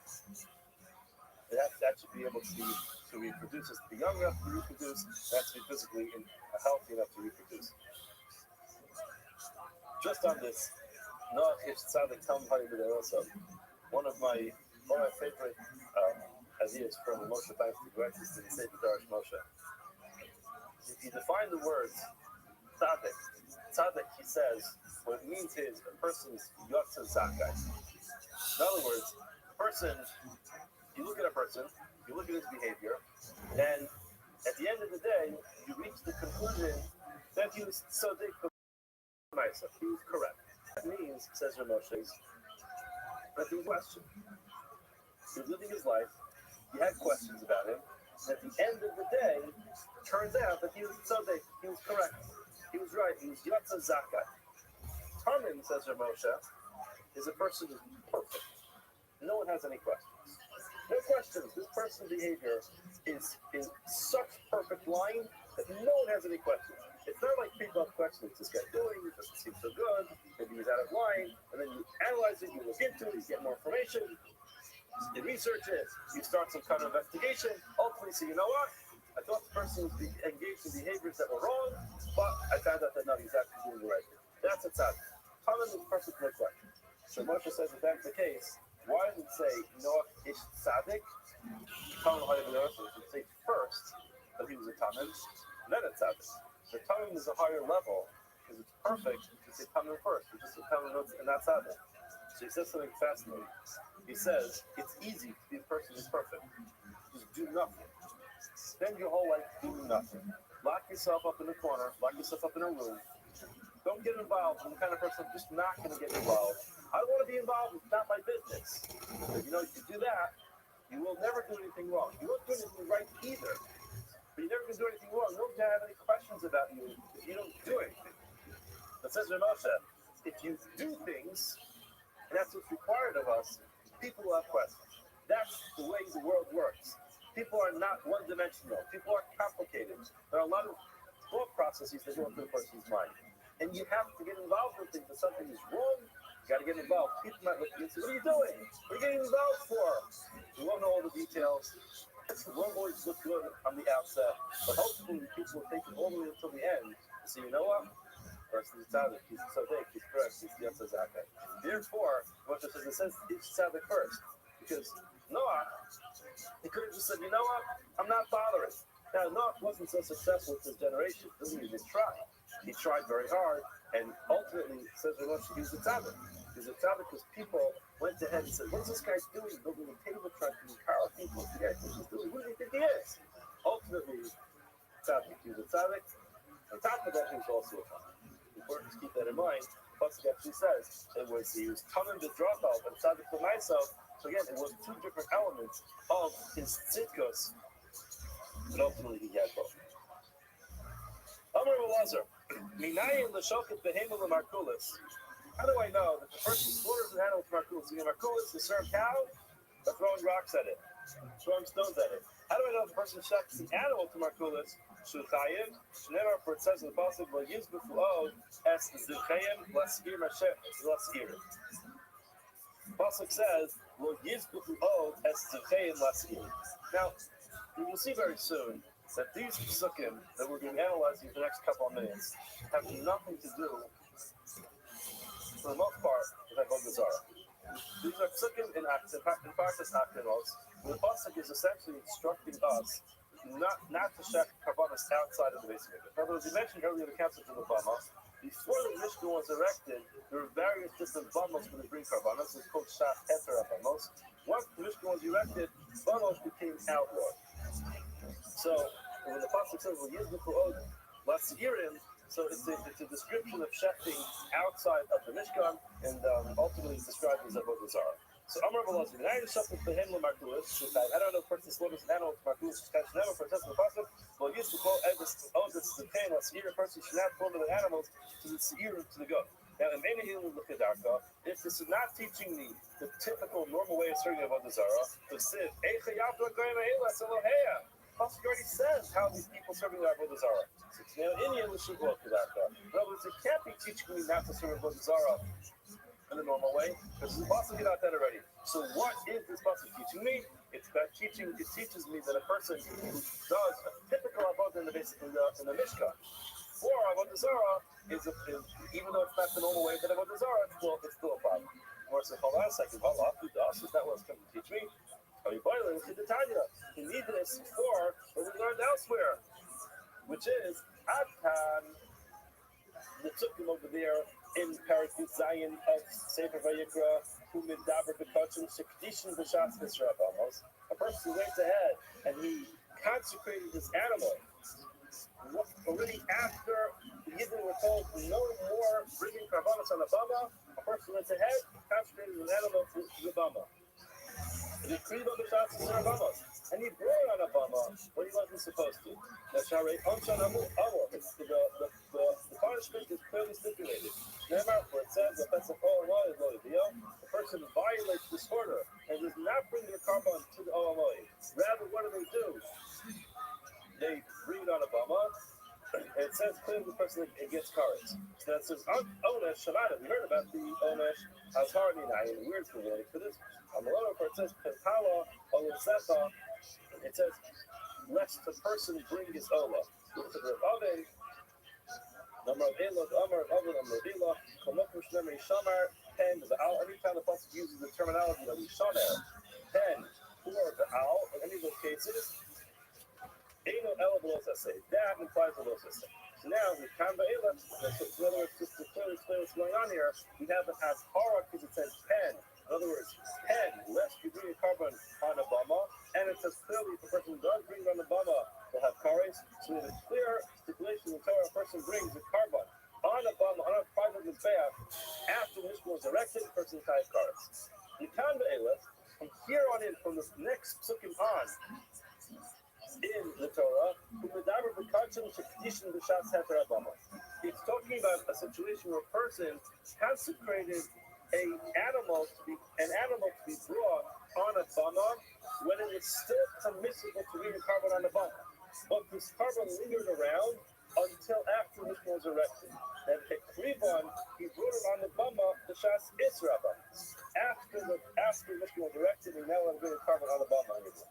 That should be able to reproduce. It's to be young enough to reproduce. That to be physically healthy enough to reproduce. Just on this, Noah Ish Tzaddik Talmud there also. One of my favorite ideas from the Moshe times to correct is the Sefer Darash Moshe. If you define the words tzaddik, he says, what it means is a person's yotza zakai. In other words, a person. You look at a person, you look at his behavior, and at the end of the day, you reach the conclusion that he was tzaddik b'maisa. He was correct. That means, says Moshe, that there was question. He was living his life. You had questions about him. And at the end of the day, it turns out that he was tzaddik. He was correct. He was right. He was yotza zakai. Tarmin, says Moshe, is a person who's perfect. No one has any questions. No questions. This person's behavior is such perfect line that no one has any questions. It's not like people have questions. What's this guy doing? It doesn't seem so good. Maybe he's out of line. And then you analyze it, you look into it, you get more information, you research it, you start some kind of investigation. Ultimately, say, you know what? I thought the person was engaged in behaviors that were wrong, but I found out that no, he's actually doing the right thing. That's a tzaddik. Talmud is perfect, no question. So Moshe says if that's the case, why does it say Noah Ish Tzaddik? Tamim Hayaviyos, we should say first that he was a Tamim, then a Tzaddik. The Tamim is a higher level because it's perfect to say Tamim first, which is a Tamim and not Tzaddik. So he says something fascinating. He says it's easy to be a person who's perfect. Just do nothing. Spend your whole life doing nothing. Lock yourself up in a corner, lock yourself up in a room. Don't get involved. I'm the kind of person who's just not going to get involved. I don't want to be involved. It's not my business. But, if you do that, you will never do anything wrong. You won't do anything right either. But you're never going to do anything wrong. No one can have any questions about you if you don't do anything. But says Ramosha, if you do things, and that's what's required of us, people will have questions. That's the way the world works. People are not one-dimensional. People are complicated. There are a lot of thought processes that go into a person's mind. And you have to get involved with things. If something is wrong, you got to get involved. People might look at you and say, what are you doing? What are you getting involved for? We won't know all the details. It won't always look good on the outset. But hopefully people will take it all the way until the end and say, you know what? Person is tzaddik, he's tzaddik, he's correct, he's yatzazaka. Therefore, what it says, it's tzaddik first. Because Noah, he could have just said, you know what? I'm not bothering. Now, Noah wasn't so successful with his generation. He doesn't even try. He tried very hard, and ultimately, says he was a tzaddik. He was a tzaddik because people went ahead and said, what is this guy doing? Building a table trying to empower people. The guy thinks he's doing, what do you think he is? Ultimately, tzaddik. He was a tzaddik. On top of that, he was also a tzaddik. Important to keep that in mind. Pasuk actually says he was Tamim the dropout and tzaddik for myself. So again, it was two different elements of his tzidkos, but ultimately he had both. Amar Elazar, Minayin l'shoket behemel l'markulis. How do I know that the person slaughters an animal for markulis? The markulis, the served cow, they're throwing rocks at it, throwing stones at it. How do I know if the person shechts the animal to markulis? Shulchayim, Shneimar, for it says in the pasuk, "Lo yizbefu od es zilchayim lasir masher lasir." Pasuk says, "Lo yizbefu od es zilchayim lasir." Now, we will see very soon that these psukim that we're going to analyze in the next couple of minutes have nothing to do, for the most part, with Avodah Zarah. These are psukim in practice akimos. The pasuk is essentially instructing us not to shech karbanos outside of the base of Mikdash. In other words, we mentioned earlier the concept of the bama. Before the Mishkan was erected, there were various different bamos for the bring karbanos. It's called shach heter bamos. Once the Mishkan was erected, bamos became outlawed. So when the pasuk says we'll use the od lasirin, so it's a description of shechting outside of the Mishkan, and ultimately it's described as Avodah Zarah. So Amar Belazar, I don't know if person slaughters an animal to markulis, never protest the pasuk. Well, use the quote this the pain last year. A person should not slaughter the animals to the seir to the goat. Now, if this is not teaching me the typical normal way of serving Avodah Zarah, the Sid, pasuk already says how these people serving the Avodah Zarah. Now, Indian we should walk to that. In other words, it can't be teaching me not to serve Avodah Zarah in the normal way, because the pasuk get out that already. So what is this pasuk teaching me? It's that teaching. It teaches me that a person who does a typical avodah in the Mishkan for Avodah Zarah is even though it's not the normal way that Avodah Zarah, it's still a problem. Or say, hold on a second, is that what's coming to teach me? Are you boiling to the Tanya? You need this for what we learned elsewhere, which is Adkan. The Tzukim over there in Parakut Zion of Sefer Vayikra, who midaber bekachim shekdishin b'shas Yisrael almost. A person who went ahead and he consecrated his animal. Already after the Yidden were told no more bringing karbanos on the bama, a person went ahead, consecrated an animal to the bama. And he brought it on a bama when he wasn't supposed to. The punishment is clearly stipulated. Remember where it says the person violates this order and does not bring their carbon to the Olamoi. Rather, what do? They bring it on a bama. And it says clearly the person gets courage. So it says Onesh Shalada. We heard about the Onesh Azhar Ninai, and where's the wording for this? On the lower part it says Pentala Olasecha. It says lest the person bring his Ola. Look at the oven. Anytime the pasuk uses the terminology of Yishaner, 10 for the owl, and any of the cases, Eino Ela Belos Asay. That implies a Belos Asay. So now we can be able to, in other words, just to clearly explain what's going on here, we have an Ashara because it says pen. In other words, pen, lest you bring a carbon on a bama, and it says clearly if a person does bring it on the bama, they'll have kares. So we have a clear stipulation in the Torah, a person brings a carbon on a bama, on a private mizbeach, after the mishkan was erected, the person has kares. You can be able, from here on in, from the next psukim on, in the Torah, it's talking about a situation where a person consecrated an animal to be brought on a bama when it was still permissible to bring a carbon on the bama. But this carbon lingered around until after the mishkan was erected. And at Krivon, he brought it on the bama, the Shas Isra bama. After the mishkan was erected, he now let bring a carbon on the bama anymore.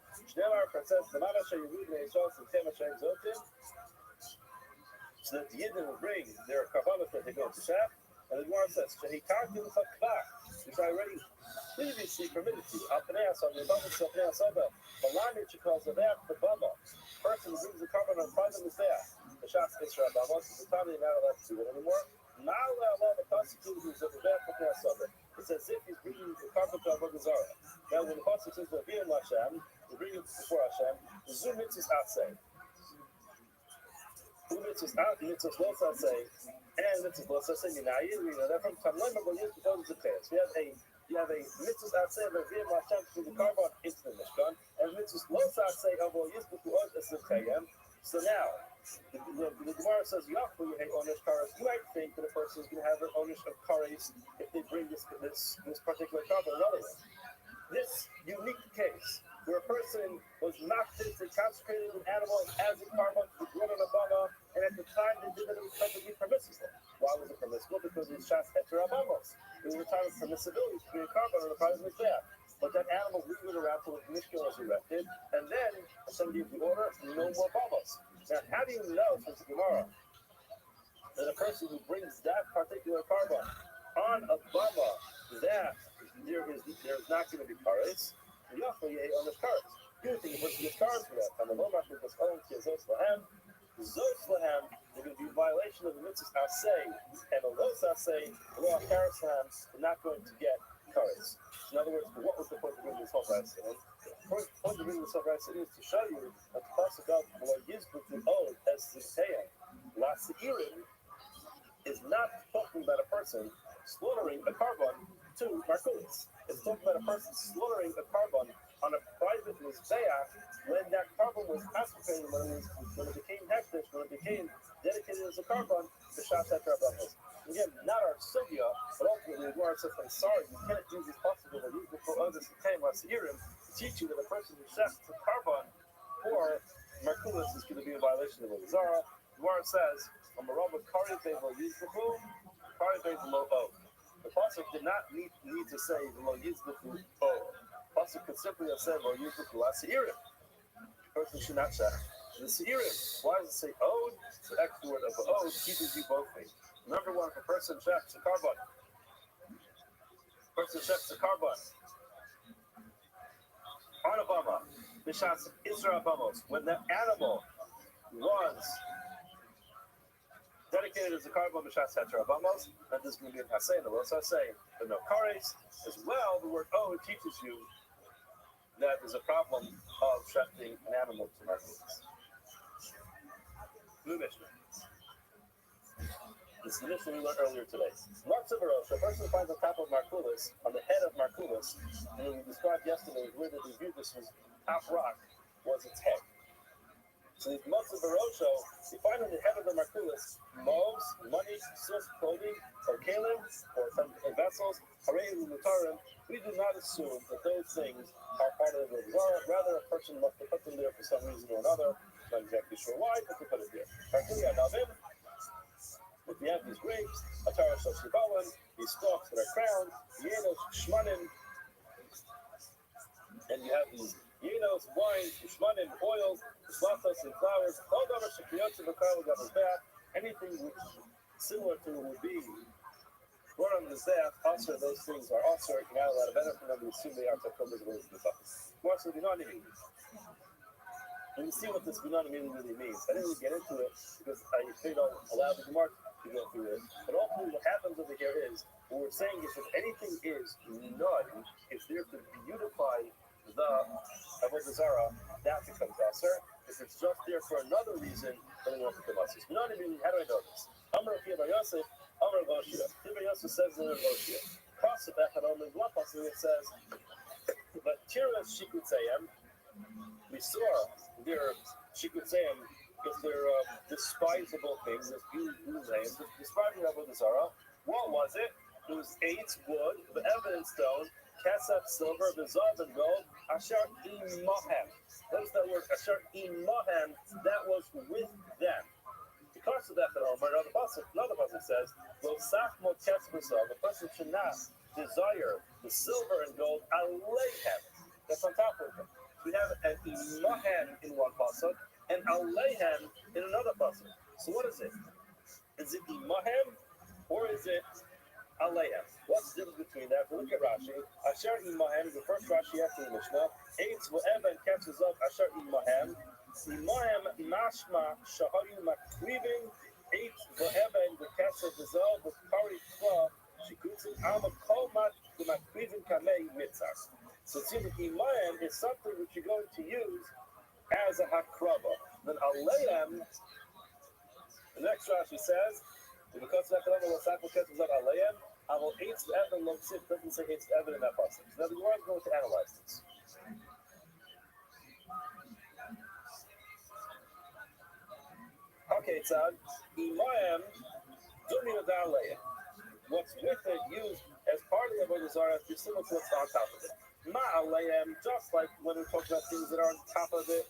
So that the Yidden will bring their karbanos that they go to Shach, and the Gemara says, which I already previously permitted to. The person who brings the carbon on private is there. The Shach Isra Bamos, the time they're not allowed to do it anymore. It's as if he's bringing the carbon to Avodah Zarah. Now, when the pasuk says we're being Hashem, we bring it before Hashem. The zoom mitzvahs outside. Who mitzvahs out? Mitzvahs los outside, and mitzvahs los outside. You know that from Tamlim of Yis before the Zekas. You have a mitzvahs outside of being Hashem to the carbon into the Mishkan, and mitzvahs los outside of Yis before the Zekas. So now, the Gemara says, you might think that a person is going to have an onish of kares if they bring this particular carbon. In other words, this unique case where a person was knocked into consecrated an animal as a carbon to be brought on a bama, and at the time they did it, it was perfectly permissible. Why was it permissible? Because it was shas heter abamos. It was a time of permissibility to bring a carbon on a private mizbeach. But that animal lingered around till the mishkan was erected, and then somebody gave the order, no more bamos. Now, how do you know, says the Gemara, that a person who brings that particular carbon on a bama, that there's not going to be kares? On the kares. You think a person gets kares for that? And the Lomar because Zos Lahem, they're going to be in violation of the mitzvahs asay, and the los asay, the law of kares Lahem, they're not going to get kares. In other words, what was the point of bringing this whole rice in? The point of bringing this whole rice in is to show you that the pasuk of Lord Yizbuk the Od as Zitayim, La Seirim, is not talking about a person slaughtering a carbon to Markulis. It's talking about a person slaughtering a carbon on a private mizbeach when that carbon was consecrated, when it became hektish, when it became dedicated as a carbon to Shas Heter Abamos. Again, not our sugya, but ultimately the Gemara says, I'm sorry, you can't use this possible or use before others who came last year to teach you that a person who shafts a carbon or Markulis is going to be in violation of the Zara. The Gemara says, Amarava Kari Bevo Yizbuchu, Kari Bevo Lo O. The pasuk did not need to say Lo Yizbuchu O. The pasuk could simply have said Lo Yizbuchu La Seirim. The person should not shaft. The Seirim, why does it say Ode? The extra word of Ode teaches you both things. Number one, if a person shafts a carbon, on a bama, b'shas Isra bamos, when the animal was dedicated as a carbon b'shas heter bamos, then this is going to be in hasay, and the los hasay, but no kares. As well, the word "oh" teaches you that there's a problem of shafting an animal to markulis. New Mishnah. This is the mission we learned earlier today. Rothschild, a person finds on top of Markulis, on the head of Markulis, and we described yesterday, the way that we viewed this was top rock was its head. So these Motzah Barosho, you find on the head of the Markulis, moves, money, silk, clothing, or kalim, or vessels, harei mutarim. We do not assume that those things are part of the Zara. Rather, a person must have put them there for some reason or another. Not exactly sure why, but they put it there. If you have these grapes, Atara Shoshibalan, these stalks that are crowned, Yenos, Shmanim, and you have these Yenos, wines, Shmanim, oils, Slatos, and flowers, anything which similar to would be brought on the Zaf, also those things are also, you're not allowed to benefit from them, we assume they are to come as well as the More so, do not need these. And you see what this Binana really means. I didn't really get into it because I figured I'll allow the Gemara to go through it. But ultimately what happens over here is, what we're saying is if anything is none, it's there to beautify the Avodah Zarah, that becomes Aser. If it's just there for another reason, then it won't become Aser. Binana meaning, how do I know this? Amar Kiva Yosef, Amar Voshia. Kiva Yosef says in Voshia. Cross it back on the blood passage, it says, but Tira Shikutzayim, we saw their Shikutzayim, because they're despisable things, as names, describing Avodah Zarah. What was it? It was 8 wood, the evidence stone, Kesef, silver, Vizav, and gold, Asher Imahem. What is that word? Asher Imahem, that was with them. Because of that, another pasuk says, "Lo sachmo kes b'zav." The person should not desire the silver and gold aleihem. That's on top of them. We have an imahem in one pasuk and aleihem in another pasuk. So what is it? Is it imahem or is it aleihem? What's the difference between that? If we look at Rashi, Asher imahem is the first Rashi after the Mishnah. Eitz v'ev and kes b'zav Asher imahem. Imahem mashma shahayu makriving 8 v'eben v'kesef v'zav v'pari kla shikutzin alma kol mat v'makriving kamei mitzar. So it seems that imahem is something which you're going to use as a hakrava. Then aleihem, the next Rashi says, because of that kalama l'sakmo kesef v'zav aleihem, avol 8 v'eben lo tzit, doesn't say 8 v'eben in that passage. Now the Gemara is going to analyze this. Okay, Tzad, Imayim, Dumi Nadaleya. What's with it used as part of the Avodah Zarah is similar to what's on top of it. Ma'alayim, just like when we talk about things that are on top of it,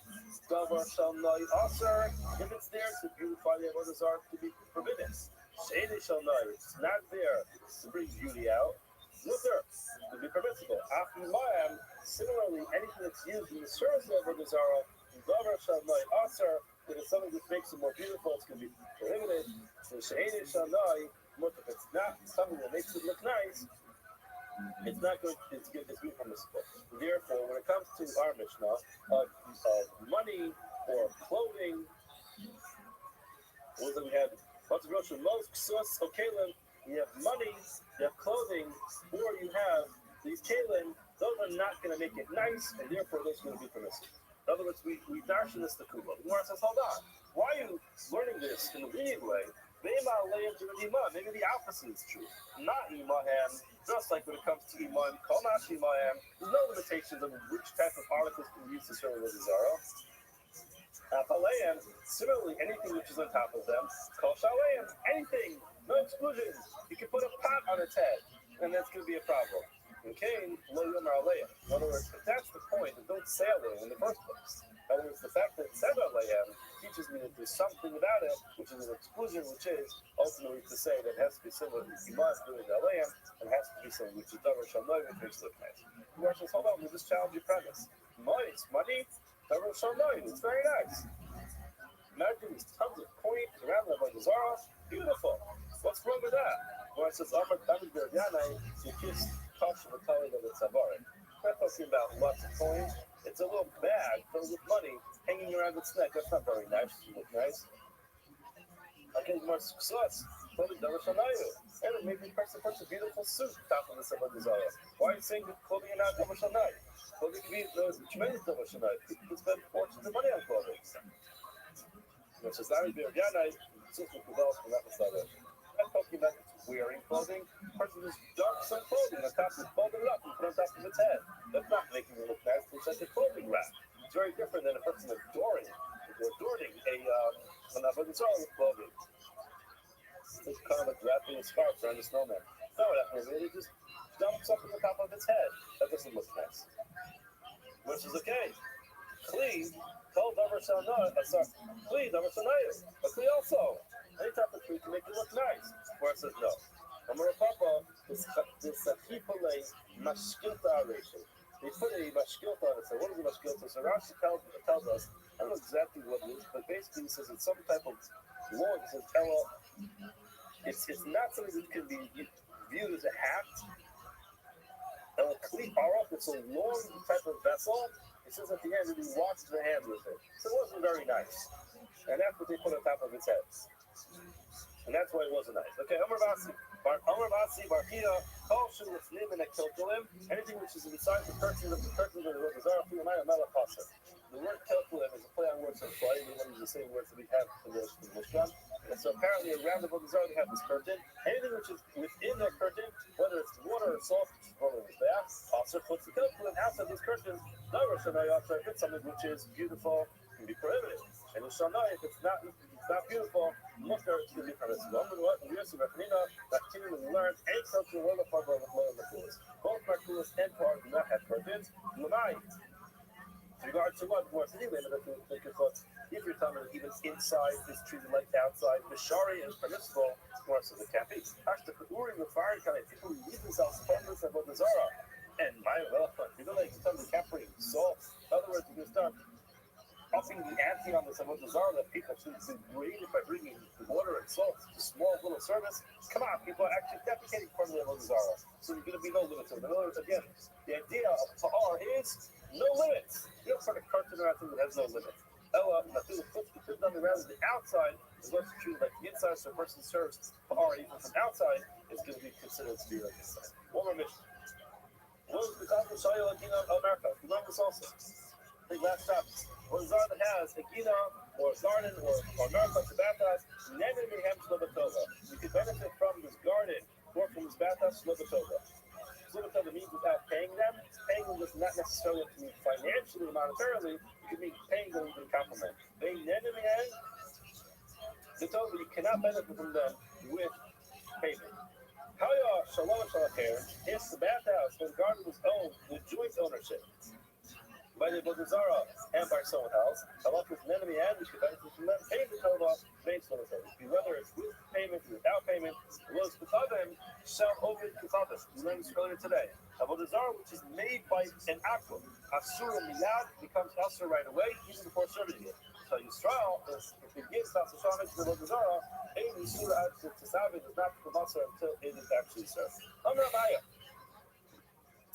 Davar Shal Nai Aser, if it's there to beautify the Avodah Zarah, to be forbidden. Sheini Shal Nai, it's not there to bring beauty out. Mutter, to be permissible. Afimayim, similarly, anything that's used in the service of Avodah Zarah, Davar Shal Nai Aser, if it's something that makes it more beautiful, it's going to be prohibited. So Sheini Shal Nai, Mutter, if it's not something that makes it look nice, it's not good. It's good. It's good permissible. Therefore, when it comes to our Mishnah of money or clothing, what do we have? What's the Rothschild? Most ksus or kalim. You have money, you have clothing, or you have these kalim. Those are not going to make it nice, and therefore those are going to be permissible. In other words, we darshan this to Kuba. The Gemara says, hold on. Why are you learning this in a reading way? Maybe the opposite is true. Not imahem, just like when it comes to imahem, kol nash imahem, there's no limitations on which type of articles can be used to serve with Zara. Similarly, anything which is on top of them, kol shalayim, anything, no exclusions. You can put a pot on its head, and that's going to be a problem. Okay, lo yomar alayim. In other words, if that's the point, then don't say alayim in the first place. In other words, the fact that it said alayim teaches me that there's something about it, which is an exclusion, which is ultimately to say that it has to be similar to Iman doing the alayim, and it has to be something which is davar shalmai, which makes it look nice. The question is, hold on, we just challenge your premise. Money, davar shalmai, it's very nice. Imagine these tons of coins around the Avodah Zarah, beautiful. What's wrong with that? When it says Amar Tamid Berdianai, you kiss touch of the color of the tzavarim. We're not talking about lots of coins. It's a little bag filled with money hanging around its neck. That's not very nice. It look nice. Okay, more success. Clothing davar shalayu. And maybe the person puts a beautiful suit top of the Avodah Zarah. Why are you saying that clothing is not davar shalayu? Clothing can be tremendous davar shalayu. People can spend fortunes of money on clothing. Which is not even Berdianai, since we developed from that Masada. I'm talking about wearing clothing. The person just dumps some clothing on top of it, fold it up and put it on top of its head. That's not making it look nice. It's like a clothing rack. It's very different than a person adorning an Avodah Zarah with clothing. It's kind of like wrapping a scarf around a snowman. No, that really just dumps something on top of its head. That doesn't look nice. Which is okay. Kli, called davar shanayu. Kli, davar shanayu. But Kli also. Any type of tree can make it look nice. Where it says no. Amar Papa is sachipale mashkilta aration. They put a mashkilta on it. So what is a mashkilta? So Rashi tells us, I don't know exactly what it is, but basically he says it's some type of long. It says it's not something that can be viewed as a hat. And a kli arach, it's a long type of vessel. says at the end that he washed their hands with it. So it wasn't very nice. And that's what they put on top of its head. And that's why it wasn't nice. Okay, Amar Basi, Barkia, Kosher with Lim and Kilkulim, anything which is inside the curtain of the Zara, the word Kilkulim is a play on words of play. We don't use the same words that we have in the Mishkan. And so apparently around the Zara they have this curtain. Anything which is within that curtain, whether it's water or salt, whether it's bath, Passer puts the Kilkulim outside these curtains. Never should I if it's something which is beautiful, can be prohibited. And you shall know if it's not beautiful, mutter it's going to be permissible. What we used to that continually learn and culture will the part of the tools. Both Markulas and Par do not have curtains. Lamai. With regard to what more to do, if you're telling me even inside is treated like outside, the Shari is permissible, more so the can't be. Actually, the Uri with fire kind of people who leave themselves partners about the Zara. And my welcome, you know, like some of the capri salt. In other words, you can start upping the ante on the Avodah Zarah that people should degrade it by bringing water and salt to small little service. Come on, people are actually deprecating part of the Avodah Zarah. So there's going to be no limits. In other words, again, the idea of Ta'ar is no limits. You don't start a curtain or anything that has no limit. Ella, Natul, put on the round the outside is what's true like the inside, so a person serves Ta'ar even from outside, it's going to be considered to be like inside. One more mission. What was the Kafir Shaya Latina of America? We learned this also. I think last time. Or a Zara that has a Gina, or a garden, or America to bathhouse, never may have Slobatova. You can benefit from this garden or from this bathhouse, Slobatova. Slobatova means without paying them. Paying them does not necessarily have to mean financially or monetarily. You can mean paying them even compliment. They never may have Slobatova. You cannot benefit from them with payment. Haya Shalom Shalakher, if the bathhouse or the garden was owned with joint ownership by the Avodah Zarah and by someone else, Allah is an enemy and we should benefit from them. Paying the Torah, makes no sense. Whether it's with payment, without payment, was Kutavim, shall over Kutavim. We learned this earlier today. Avodah Zarah, which is made by an Akum, Asur Miyad, becomes Asur right away, even before serving it. So Yisrael, if it gives us a Shah to the Avodah Zarah, any Surah to Savi does not become Asur until it is actually served. Amar Maya.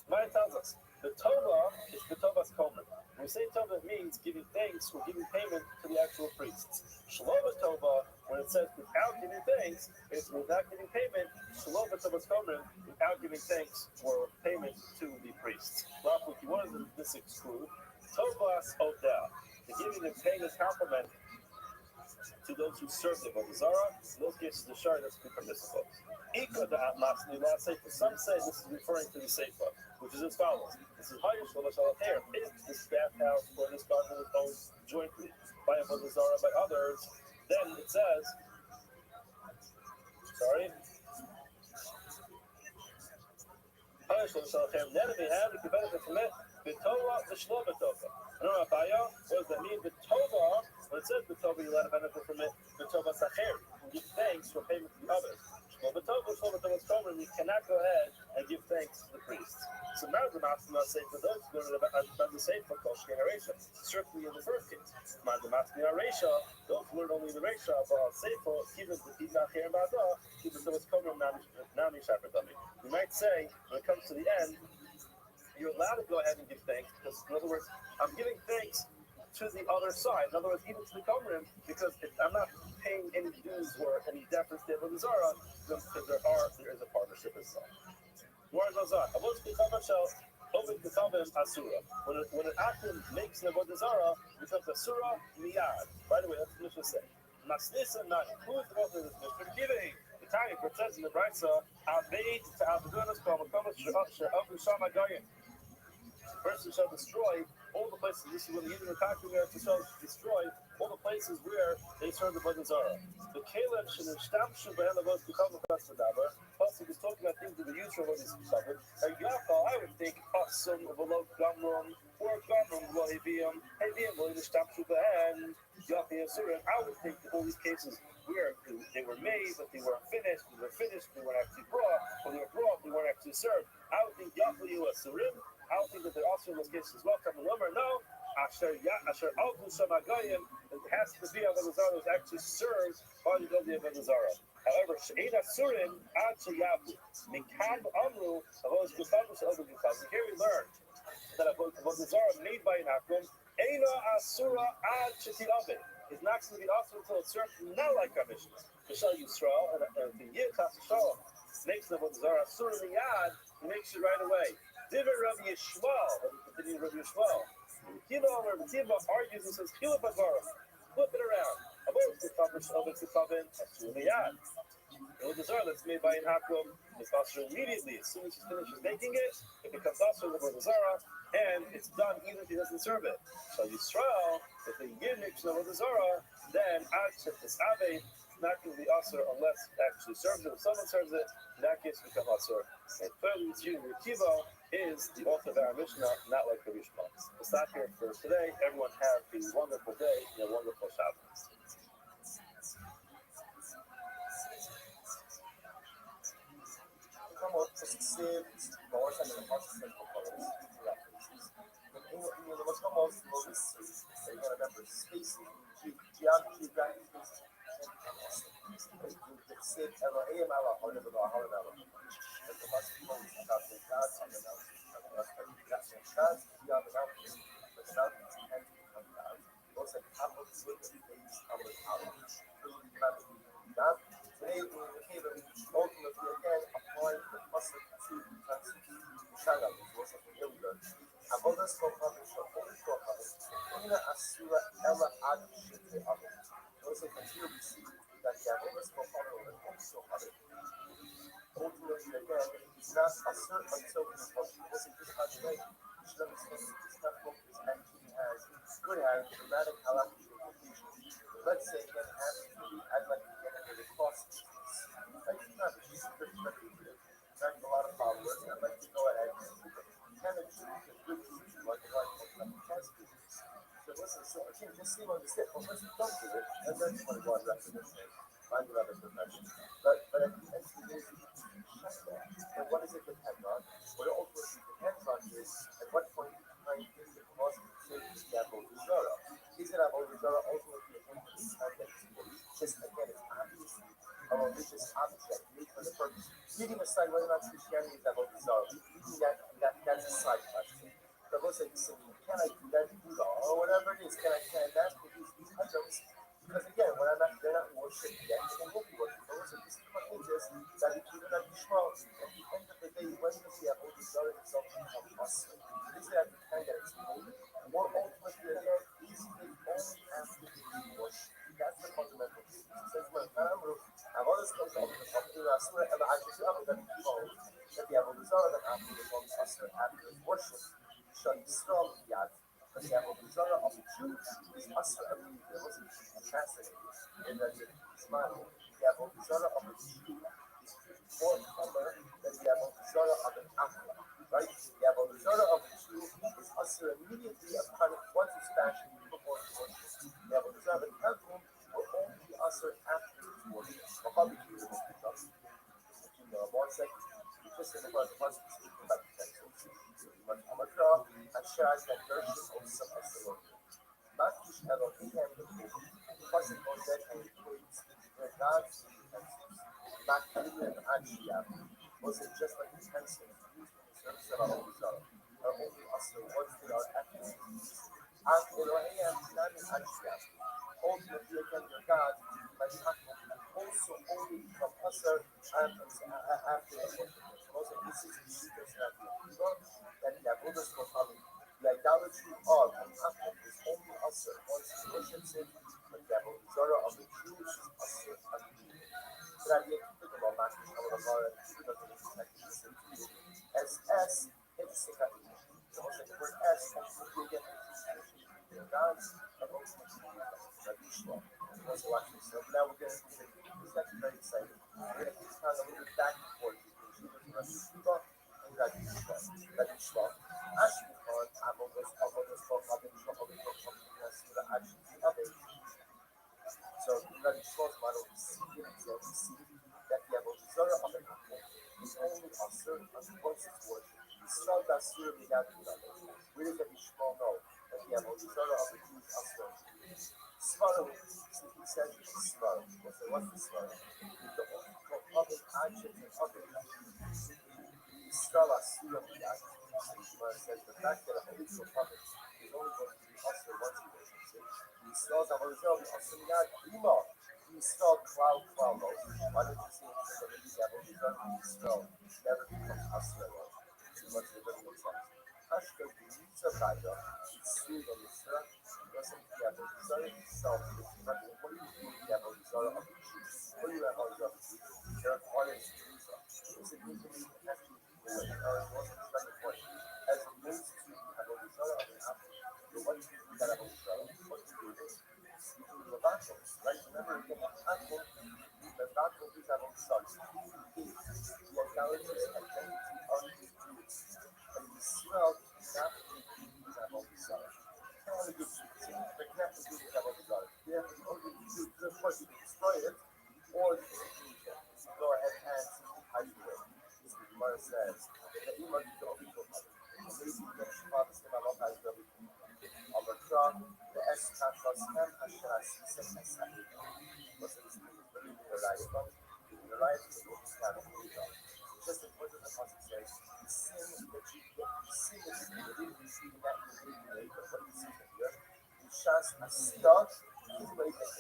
Maya tells us, the Tova is the Tova's Komer. When we say Tova, it means giving thanks or giving payment to the actual priests. Shalom Tova, when it says without giving thanks, it's without giving payment. Shalom Tova's Komer, without giving thanks or payment to the priests. Rafuki, what does this exclude? Tovas Oda, the giving and paying a compliment to those who serve the Avodah Zarah. In those cases, the Shari that's permissible. Some say this is referring to the Seifa, which is as follows. This is Hayash Lavashalater. If this bathhouse or this garden is owned jointly by Avodah Zarah by others, then it says, Hayash Lavashalater, then we have, if you benefit from it, B'Tova V'Shlo B'Tova. I don't know, Abaya, what does that mean? B'Tova, when it says B'Tova, you're allowed to benefit from it. B'Tova Sacher, you give thanks for payment to the others. Well, you cannot go ahead and give thanks to the priests. So now the Masna say for those who go to the Seifa Kosh generation, strictly in the first case. The Masna Resha, those who learn only the Resha about Seifa, even if he's not here about that, even though it's Komer Nami Shapardami. You might say, when it comes to the end, you're allowed to go ahead and give thanks, because in other words, I'm giving thanks to the other side. In other words, even to the Komerim, because I'm not paying any dues or any deference to Avodah Zarah, because there is a partnership as well. Where goes on? When an Akum makes an Avodah Zarah, it becomes a Surah Miyad. By the way, that's what the Mishnah say. Masnisa Nani. Who is the author of this Mishnah? Giving. The time it says in the Brisa, Abed to Abadunas Kamakomas Sha'abu Shamagayan. The person shall destroy all the places. This is when the Yidden are talking about to destroy all the places where they serve the Avodah Zarah. The Caleb should establish the Elavos become the Kasadaber. Plus, he was talking about things that were used for what he's covered. I would think Asum of a low Gamrum or Gamrum Lohibium, Hevium will establish the hand. Yafi Asurim. I would think that all these cases where they were made, but they weren't finished, they weren't actually brought, or they were brought, they weren't actually served. I would think Yafi Asurim. I don't think that they're also in those cases as well. Come along, no. Asher Alku Shamagayim, it has to be Avodah Zarah that actually serves by the Avodah Zarah. However, She'ein Asurim Ad Sheyavu Mikan Amru Avos Gufavu She'Ovu Gufavu. Here we learn that avodah zarah made by an akum, eina asura ad sheti oven, is not going to be also until it's served, not like our Mishnah. Mishal Yisrael and the Yid Chasashal makes the avodah zarah asura miyad, he makes it right away. Diver Rabbi Yishmael, let me continue Rabbi Yishmael. Rabbi Kiva argues and says, flip it around. About the coverage of it to coven asura miyad. The avodah zarah that's made by an akum is also immediately, as soon as he finishes making it, it becomes also the avodah zarah, and it's done even if he doesn't serve it. So Yisrael, if the Yid makes the avodah zarah, then this ave is not going to be asur unless it actually serves it. If someone serves it, in that case, it becomes asur. And clearly, it's using Kiva is the author of our Mishnah, not like the Rishma. We'll stop here for today. Everyone have a wonderful day and a wonderful Shabbos. Como se gosta de nossas temporadas, in the most common movies, they remember spacing, geography, save Elohim Allah, whatever the Holocaust. But the most people about the God on the mountain, that's the God, beyond the mountain, but the mountain can come down. Those are tablets with the face of the college. Today, we became ultimately again applying the muscle to Shagam, was a yoga. Avodas Kohanim, Ina Asura Ella Ad Shite Avid. Those are here we see that the Avodas Kohanim and also Avid. Ultimately, again, it's not Asur until we was it just not today. You should understand that this not focus actually could have dramatic halakhic implications. Let's say again, I'd like to get into the cross. Like, not just a lot of followers. I'd like to go ahead and kind of choose a good teacher, like a chess business. So listen, so I can't just see on the step. Well, let's don't do it, and then you want to go on record and say, find another profession. But at the end of the day, and what does it depend on? What it ultimately depends on is at what point in time is the cross considered the avodah zarah? Is it avodah zarah ultimately a point in time that is believed? Just again, it's obviously a religious object made for the purpose. Leaving aside whether or not Christianity is avodah zarah, that's a side question. But let's say, can I do that or whatever it is? Can I dance with these items? Because again, when they're not worshipped yet, they will be worshipped. But listen, this is what means is that if you do not Yishmael, at the end of the day, when does the avodah zarah itself become us? Is it at the time that it's made? Or ultimately, again, is it only after the worship? That's the fundamental thing. It says, when avodas comes up with the asura, and I just up with that the avodah zarah that after the asura after worship. So Yisrael Yad, but the avodah zarah of the Jews is asura immediately. It wasn't fascinating in that it's mine. The avodah zarah of the Jew is more common than the avodah zarah of an Akla, right? The avodah zarah of the Jew is asura immediately upon once it's fashioned before it's worship. The avodah zarah of an Akla will only be asura after it's worship. I'll probably do it in one second. Just in the first speaking about the text. Amakra, Ashaz, and Gershon, or some Esselon. Makish Elohim, the person on that and praise their gods and Makish and Anshiyah. Was it just like the tense and used in the service of our Zarah? Or only also once they are active. And Elohim, Nami Anshiyah. Ultimately, again, your God, like also only from Asar and after the worship. Also, this is the secret that the avodas kohanim, the idolatry of an Akhir is only Asr once he worships it, but the avodah zarah of the Jews is Asr as well. So that you have to think about Makish Amalabara, S, it's Sikati. The most like the word S, you get the gods, and ultimately the Yishmael. Also watch this. So now we're going to do this. That's very exciting. We're going to keep kind of a little bit back and forth between Shiva and Rabbi Yishmael. Actually, on Avodas so Rabbi Yishmael's model we see that the avodah zarah of an apple is only asur once it's worshipped. Yisrael dasur miyad. Where does Rabbi Yishmael know that the avodah zarah of the Jews is asur? Svarim, he says Svarim. What's the Svarim? The only public object of it. Yisrael asur miyad. Gemara says the fact that a Halitzel puppet is only going to be also once he was conceived. He smells a Halitzel, also Miyad Lima. He smelled cloud. Why did you see him say that he got he smelled never becomes Asra? Too much of it doesn't make sense. Ashka Gita Baya, it's sweet on the syrup. He doesn't have a desire himself. What do you do if you have a desire of the juice? What do you have a desire of the juice? There are quantities to use up. It's a good thing to have to away. It wasn't the second point. As it relates to have a desire of an apple, so what do you do with that apple desire? What do you do with it? You do levato, right? Remember again, apple, levato is apple desire. Localities identity of the Jews. And the smell cannot be used apple desire. It's not a good thing. They can't be used apple desire. You have to only do the first you destroy it, or you can use it. Go ahead and hide it. This is what Gemara says. The Imam is the only one. Amazing that Shabbat is not all as the Omicron, the S Katros M Asheras Sem was a very variety of the variety of the kind of just as what the Apostle says, the sin that you committed, you see that you made, but what you see here, you shas a stuck, you made it.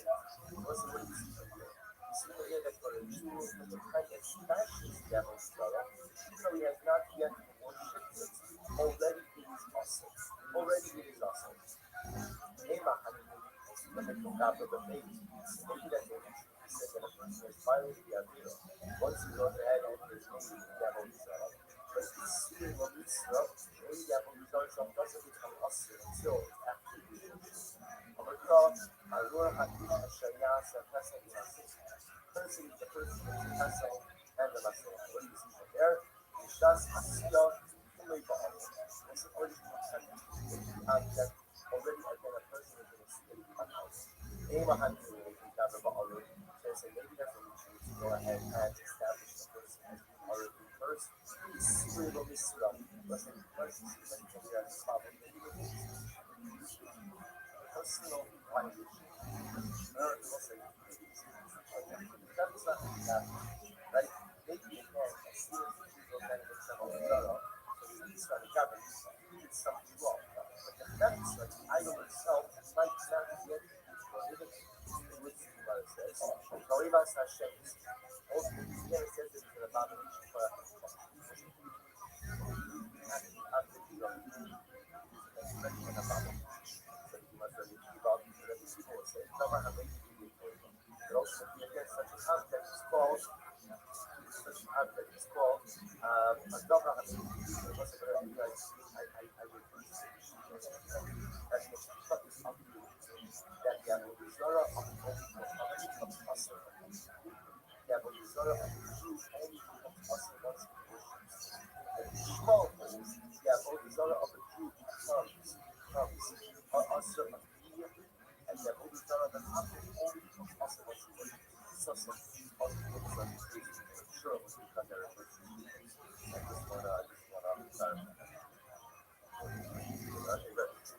What's the way you see here? You see here that for a Jew, the kind of smashes the devil's brother, even though he has not yet worshipped it, already it is awesome. Already it is awesome. Maybe that's what he said that a person is violated the idea. Once he goes ahead and his name is devil himself. But if he's seeing what he's up, maybe devil himself doesn't become awesome until after he is. Cursing the person is the vessel and the vessel. What do you see from there? It's just a seal to make all. It's already that already again a person is in a state of unhealth. Abraham says maybe that's what we choose to go ahead and establish the person as being already first. The spirit of Islam was in first season of the problem. Maybe the personal language. Right? Maybe again, as soon as people then get some of the so we start to gather, you did something wrong. But the facts, like the idol itself, might not yet be prohibited. In which the Gemara says, Karibas Hashem is ultimately, here it says that it's an abomination for a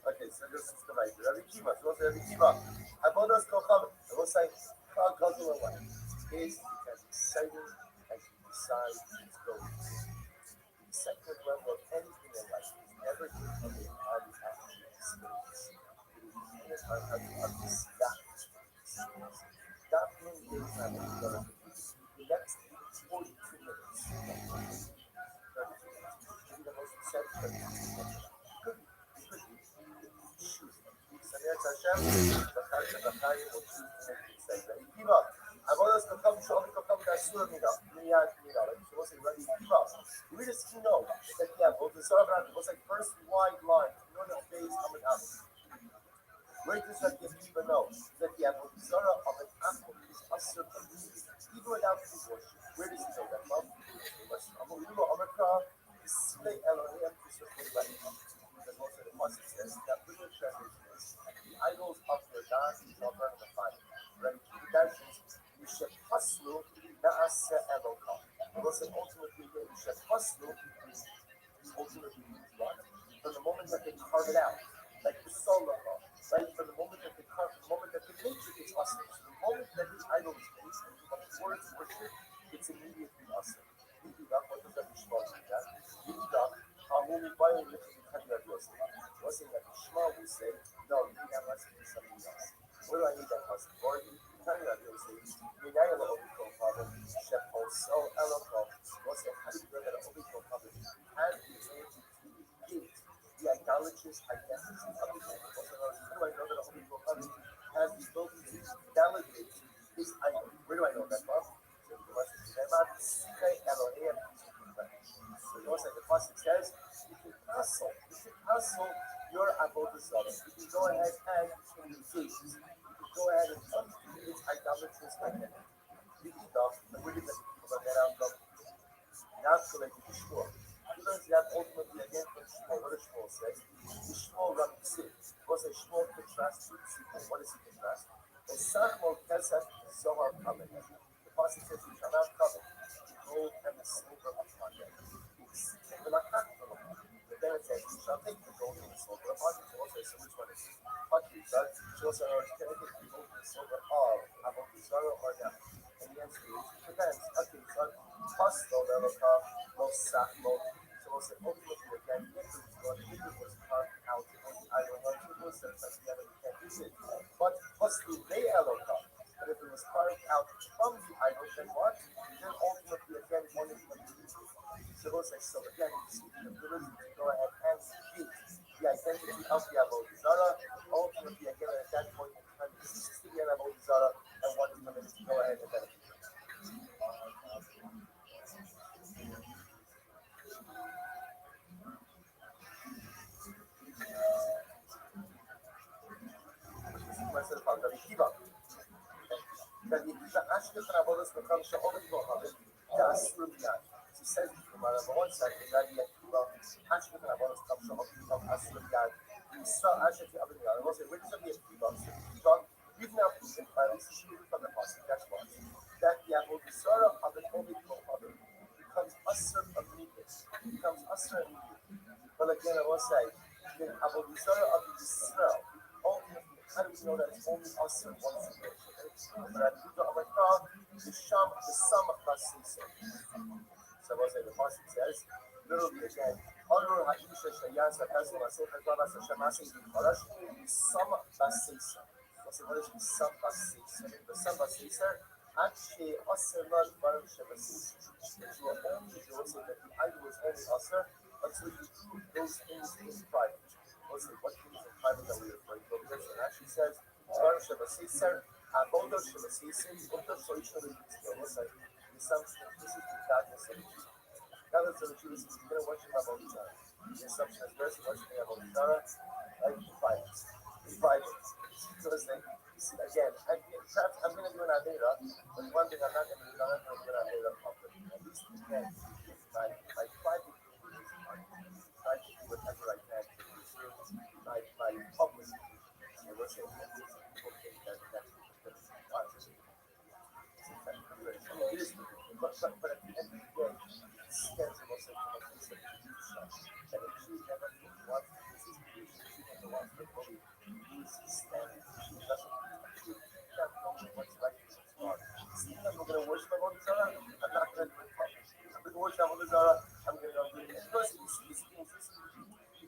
Okay, so this is the right. Rabbi Kiva, so what's Rabbi Kiva? Avodas Kocham, I will say, Kagazul away. Is as exciting as you decide to go. The second level of anything in life is never dependent on the actual experience. It is dependent on the stuff. That means they have the next 42 minutes. The most exciting. We just know that was like first wide line, you know the phase coming out. Where does that even know that the Avodah of an apple is also even without the worship? Where does he know that from? Display Elohim is the right. Because most of the Muslim says that little translation is the idols of your gods shall burn in the fire. Right? That means we should hustle Naasa Eloka. It was an ultimately we should hustle ultimately what? From the moment that they carve it out, like the solar, right? From the moment that they carve, the moment that they make it, it's hustle. So the moment that the idol is made, the words worship, it's immediately hustle. What does that mean? Hamumi by go ahead and engage. You could go ahead and undo its idolatrous identity. Wie gesagt, dann würde ich das über der Raum naturally destroy. Even if that ultimately again from Shmuel, what does Shmuel say? The Shmuel Rabbi says, was a Shmuel contrast to the what is he contrast? A Sachmo Kesef Zohar Covenant. The Pasuk says, you shall not covet the gold and the silver upon them. The Lakak but then it says, you shall take the gold and the silver upon them. So also, so which one is it? What you said, she also knows, can I take the gold and the silver of Abu Zara or not? And the answer is, it depends. Okay, so Pastel, Elokah, Los Sachmo. So we'll say, ultimately, again, if it was carved out, I don't know, it was said that the enemy can't use it. But Pastel, they Elokah. But if it was carved out from the idol, then what? Then ultimately, again, one is going to use it. So we'll say, so again, you see the ability to go ahead and use the identity of the Avodah Zarah. Ultimately, again, at that point in time, it ceases to be an Avodah Zarah, and one is going to go ahead and benefit. مثل فاندر کیبا در یکیشا عشق تنوارش بکنم شعار باهاره دست رو بیاد she says on one side that Yakiba actually tanavarus comes from Asur Yad you saw actually the other guy I was saying where does Yakiba John we've now proven by this issue from the Pasuk that's why that the Surah of the Holy Prophet becomes Asur immediately becomes Asur immediately but again I was saying the Abu Surah of Israel ultimately how do we know that it's only us and one situation? The sum of Basisa. So what the Pasuk says, literally again, Honor Haisha Shayasa Kazim Aseka Tabas Shamasi Kalash, the sum of Basisa. What is the sum Basisa? The sum Basisa, actually, Asserman Baruch Shabasisa. You will only do it that the idol is only Asser until you prove those things in private. What things in private that we refer to? Because it actually says, Baruch Shabasisa, Abodo Shabasisa, Utter Soisha, the assumption is this is the darkness of the truth. Darkness of the truth is you're going to worship about each other. The assumption is verse worshiping about each other, like in private. In private. So it's like, again, perhaps I'm going to do an Avera, but one thing I'm not going to do, I'm not going to do an Avera publicly. At least again, my private is try to do whatever I can to preserve my public. So let's say, okay, that's it is, but at the end of the day, it stands for most of the things that you and the Jew never wants this is the Jew never wants to believe these standards. She doesn't do you can't know what's right and what's wrong. See, I'm going to worship about Zara, I'm not going to do it public. I'm going to worship about Zara, I'm going to do it. Because you see these things,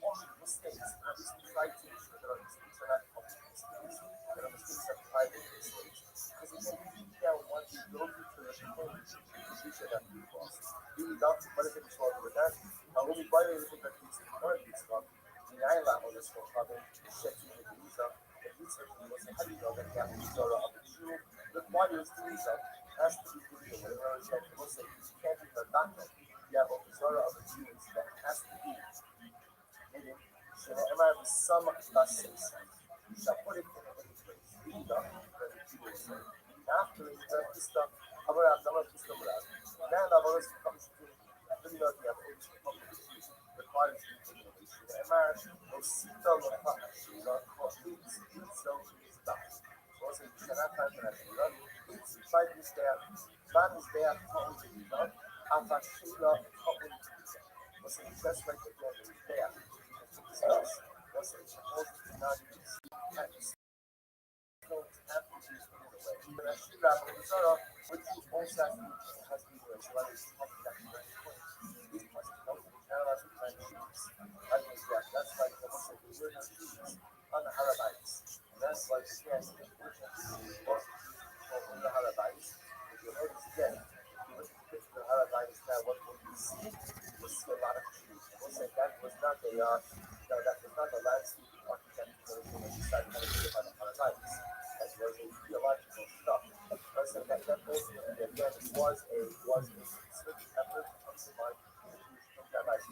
all the mistakes, and at least we try to ensure that our mistakes are not public mistakes, that our mistakes are private mistakes. Because again, deep down, once you go through the things, you should have to cross. Really not to benefit the sword with that. Now, when we buy everything that needs to be done, it's not the island on this one, probably the setting of the visa. The visa was a heavy dog and the Zara of the Jew requires the visa, has to be good. Whenever it's like, we'll say, you can't be the doctor. You have a Zara of the Jews that has to be hidden. So, am I some basis? You shall put it in a place. Really not, that the Jew will say. After the Pista, Abra, Pista, then Abra comes to the requires the marriage of Sita Lokashila, or Leeds, so is that. So also, you cannot have that. It's fight is there, man is there, probably not, and that Sheila probably was a just like the girl is there. Was a supposed to not use but as she rapped with Zara, which you also has been doing, so that is something that you this was not the general as we find shoes. I think that's like the most of the word of shoes on the Harabites. And that's like again, the on the Harabites. If you notice again, if you look at the picture of the Harabites now, what you see was a lot of shoes. We'll say that was not the that was not the landscape architecture that was decided by the Harabites. That was a theological stuff. So that ultimately again was a concerted effort of the Jewish rabbis.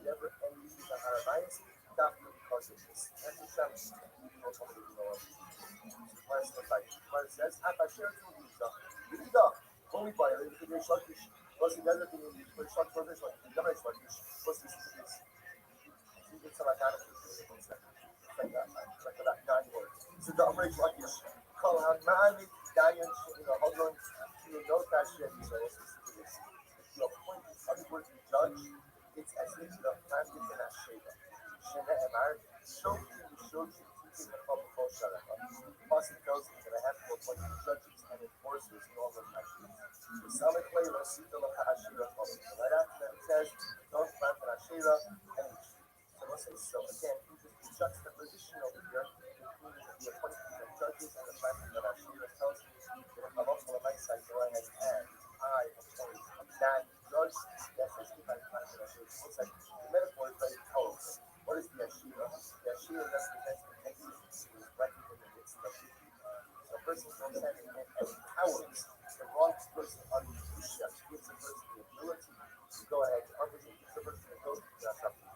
Never ending the Harabites, not because of this. says, only by the Shortish was the other thing for short brothers like the other Shortish was this. It's like that. Like that 9 words. So the Amric Shortish, Kolan Mani, Dayan, Hodron, no fashion, so you appoint unworthy judge, it's as if the man is in a shade. Shana Emar, Shoki, teaching the public culture. Plus, it tells me that I have to appoint judges and enforcers in all the countries. The Samic way, Rosita Ashira follows. Right after that, it says, don't plant an Ashira and so again, the juxtaposition over here between the appointment of judges and the planting of Ashira tells me that if I'm also on my side, go ahead and I appoint that judge. That's just if I plant an Ashira. Looks like the metaphor is very powerful. What is the Ashira? The Ashira represents the entity who is right in the midst of the people. So a person is not standing and empowers the wrong person on the Kedusha, gives the person the ability to go ahead and arbitrate, gives the person the ability to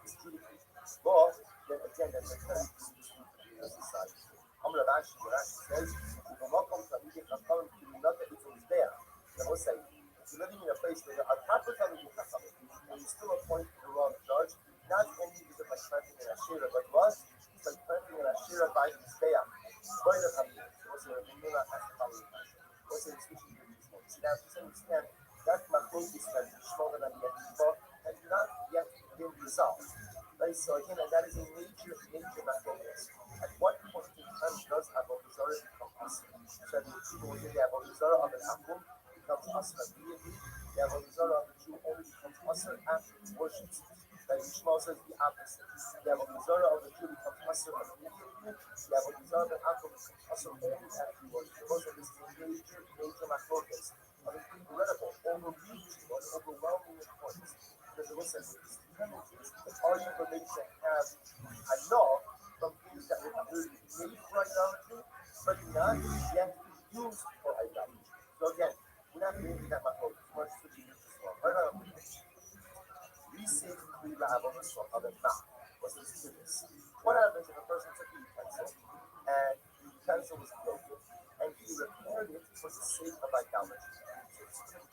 adjudicate. But then again, that's a very good society. Amr Rashi, Rashi says, if a Malcolm Tamid Chachamim not that it's always there, then we'll say, if you're living in a place where there are proper Tamid Chachamim, and you still appoint the wrong judge, not only is it like planting an Ashira, but what? It's like planting an Ashira by the Mizbeah. By the Tamid. We'll say, we'll say, switching to this one. See, now, to understand, that Machloek is that Shmuel and Yeshua has not yet been resolved. Right? So again, and that is a major Machloek. At what point in time does Avodah Zarah become Asr? So the people within the Avodah Zarah of an Akum becomes Asr immediately. The Avodah Zarah of the Jew only becomes Asr after he worships. Like Yishmael says the opposite. The Avodah Zarah of the Jew becomes Asr immediately. The Avodah Zarah of an Akum becomes Asr only after he worships. Those are this major Machloek. Incredible, overwhelming importance. Because listen, are you permitted to have enough from things that were made for idolatry, but not yet used for idolatry? So again, we're not doing that much. Much to be used as well. Right on. We say we have on this one other mouth. What's this? What happens if a person took a utensil and the utensil was broken and he repaired it for the sake of idolatry?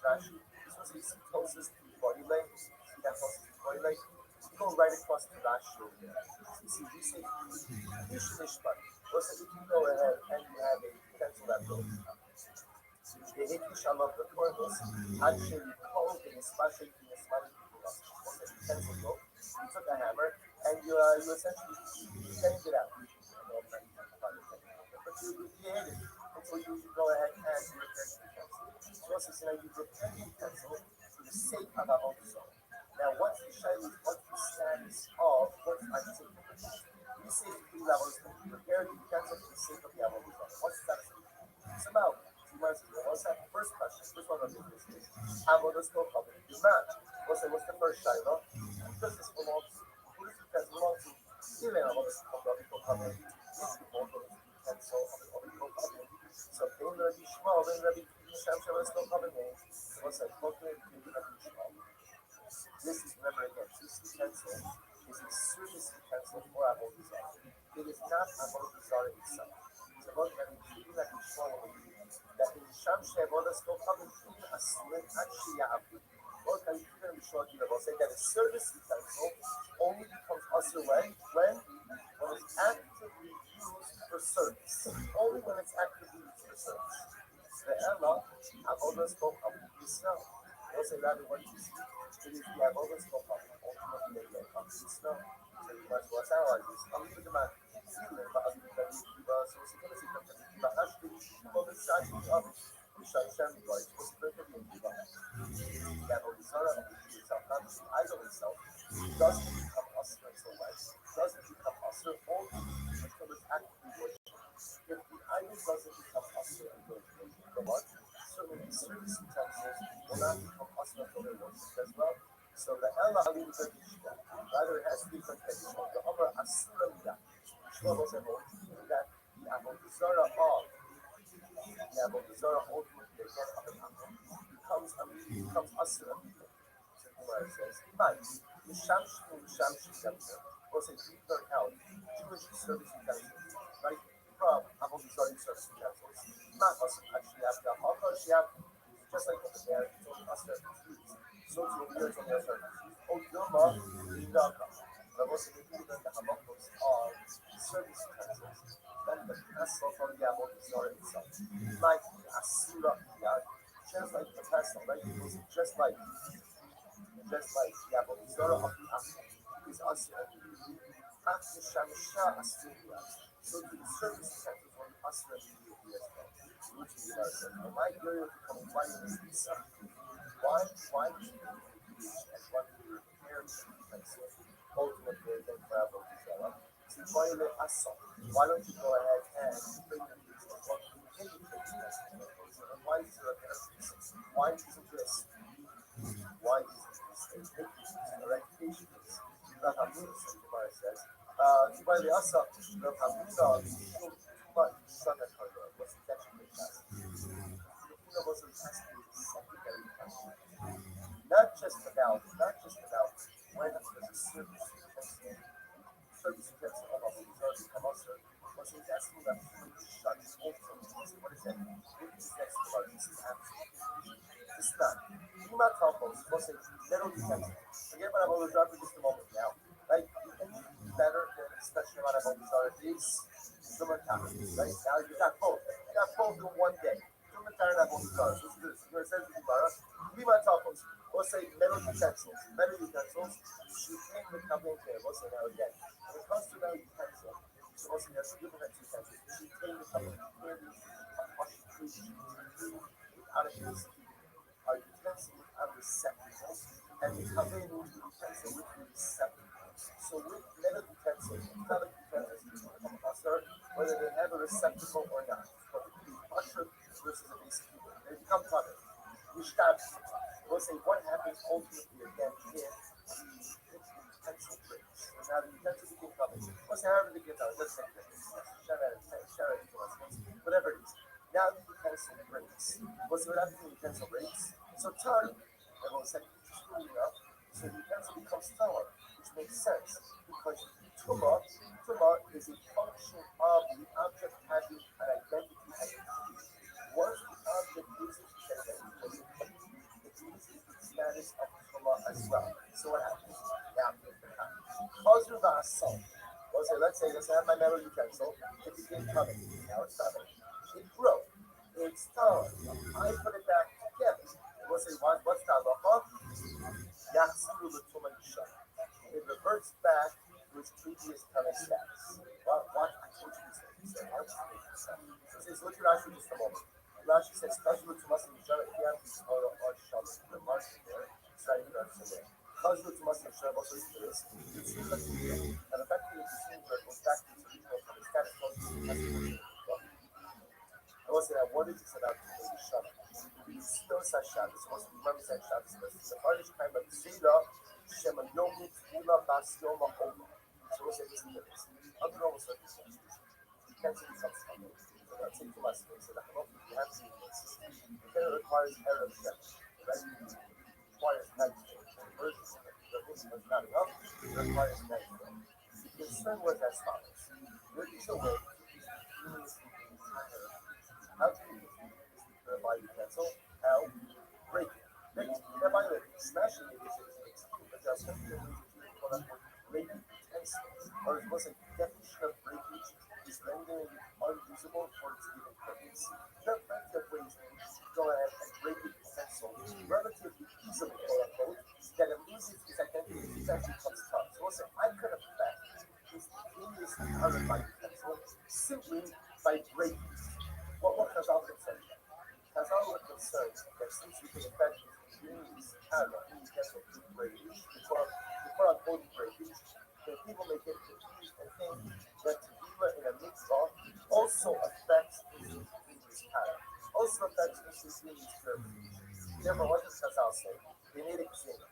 This was a ketosis body leg. See that ketosis body leg? You go right across the last shoulder. You see, we say Mishpat. What's it if you go ahead and you have a utensil that broke? The Hikisham of the corpus actually called in a special utensil broke. You took a hammer and you essentially banged it out. But you hit it until you go ahead and repair the utensil. So also, you repair the utensil for the sake of our own soul. Now, what's the status of what's I should say? We say three levels. Repair the utensil for the sake of the Avodah Zarah. What's the status of it? It's about. What's that? First question. First one of this is Avodah Zarah is not. What's the first shiloh? Who does this belong to? Who does the utensil belong to? Even Avodah Zarah. It's the both of the utensil of the covenant. So, Ben Rabbi Shmuel, Ben Rabbi Sham Shabbat still coming in. What's that? This is, remember again, this utensil is a service utensil for Avodah Zarah. It is not Avodah Zarah itself. It's about Rabbi Shmuel that in Sham Shabbat still coming in a slit actually Ya'avu. Well, can you even be sure will say that a service utensil only becomes usher when it's actively used for service. Only when it's actively used for service. The Ella, Avodah spoke of Yisrael. They'll say rather what you see. It is the Avodah spoke of ultimately they come to Yisrael. So you must watch out like this. I'm going to demand. But I'm going to so it's going to see something. But actually, well, it's actually of Sham right. What's the perfect in the Avodah Zarah of the Jew itself, not the idol itself, doesn't become usher until when? Doesn't become usher only until it's actively worshipped. If the idol doesn't become usher until it's worshipped, the what? Certainly the service utensils will not become usher until they're worshipped as well. So the Ella Ali was a Yishma. Rather, it has to be conventional. The Amr Asura Midah. Yishma was that the Avodah Zarah of the Avodah Zarah ultimately again of an Amr becomes usher of people. So the Gemara says, "Iman, Mishamshi, we'll say, these are out Jewish service utensils, right? years on the other side. Oh, Dilma, Lidaka. But also the people that have those are service utensils. Then the vessel from the Abu Dhabi itself. Like Asura, just like the vessel, right? Just like the Abu Dhabi of the Asura is Asura. After Shamisha Asura. So the service utensils on Asura immediately as well. Which is my girl to come by this visa. Why do you teach and what do you prepare to ultimately then travel to Zara? So why don't you go ahead and bring them these and what you indicate to us? And why is there a kind of reason? Why isn't this? Why isn't this a recognition? That Hamina Gemara says, by the Asa, the Hamina showed too much sun at her. What's the actual test? The Hamina wasn't asking the secondary question. Not just about when there's a service utensil of Abu Dhabi Kamasar, was he asking that human shut open. What is that? What is next about this is absolutely. It's not. Lima Tacos was a little utensil. Forget about Abu Dhabi for just a moment now. Like, anything better than a special amount of Abu Dhabi is Sumatara. Right? Now you got both. You got both in one day. Sumatara and Abu Dhabi. Let's do this. You're going to say Gemara. Lima Tacos. We'll say metal utensils. Metal utensils. She came with coming here. We'll say now again. When it comes to metal utensils, so we'll say there's two different utensils. She came with coming here. Without a piece are utensils without receptacles. And we come in with utensil with receptacles. So with metal utensils, metallic utensils, whether they have a receptacle or not. But it could be usher versus a basic keyboard. They become tunnel. We'll say what happens ultimately again if the utensil breaks. So now the utensil became covered. We'll say however they get out, it doesn't make a difference. Whatever it is. Now the utensil breaks. What's what happens when the utensil breaks? So tongue, everyone said, enough. So the utensil becomes taller, which makes sense because tuma is a function of the object having an identity as a key. Once the object loses its identity, it loses the status of tuma as well. So what happens? Now, let's say I have my metal utensil, it became covered. Now it's covered. It broke. It's taller. I put it back together. We'll say, what's the halacha? It reverts back to its previous current status. What? I told you this. So look at Rashi just a moment. Rashi says, Kazru to Muslim Shara, or Shabbat, the margin there, starting to understand. Kazru to Muslim Shara, also this. And effectively, the same word goes back to its original current status. I was saying, what is this about Shabbat? Still says Shabbos, supposed to be remember saying Shabbos, but the hardest time of Zira, Shema Yomi, Tula, Bas, Yoma, Oma. So we'll say this is this. Under normal circumstances, you can't say something like this. So that's it to us. So that you have to see this. It requires Arab Shepherd, right? It requires meditation. Versions of it. The thing was not enough, it requires meditation. The concern was as follows. There is a way to use the human entire. How do you by utensil? How? Break it. By the way, smashing it is but there are some people who break utensil. Or it was a definition of breakage is rendering it unusable for its given purpose. There are plenty of ways in which you go ahead and break a utensil relatively easily, quote unquote, that it loses its identity, it actually becomes tough. So we'll say, I could affect instantaneously out of my utensil simply by breaking it. What Chazal concerned? Chazal were concerned that since we can affect instantaneous power in utensil through breakage, before unquote breakage, then people may get confused and think that tequila in a mitzvah also affects instantaneous power, also affects instantaneous purity. Therefore, what does Chazal say? They made a gzera.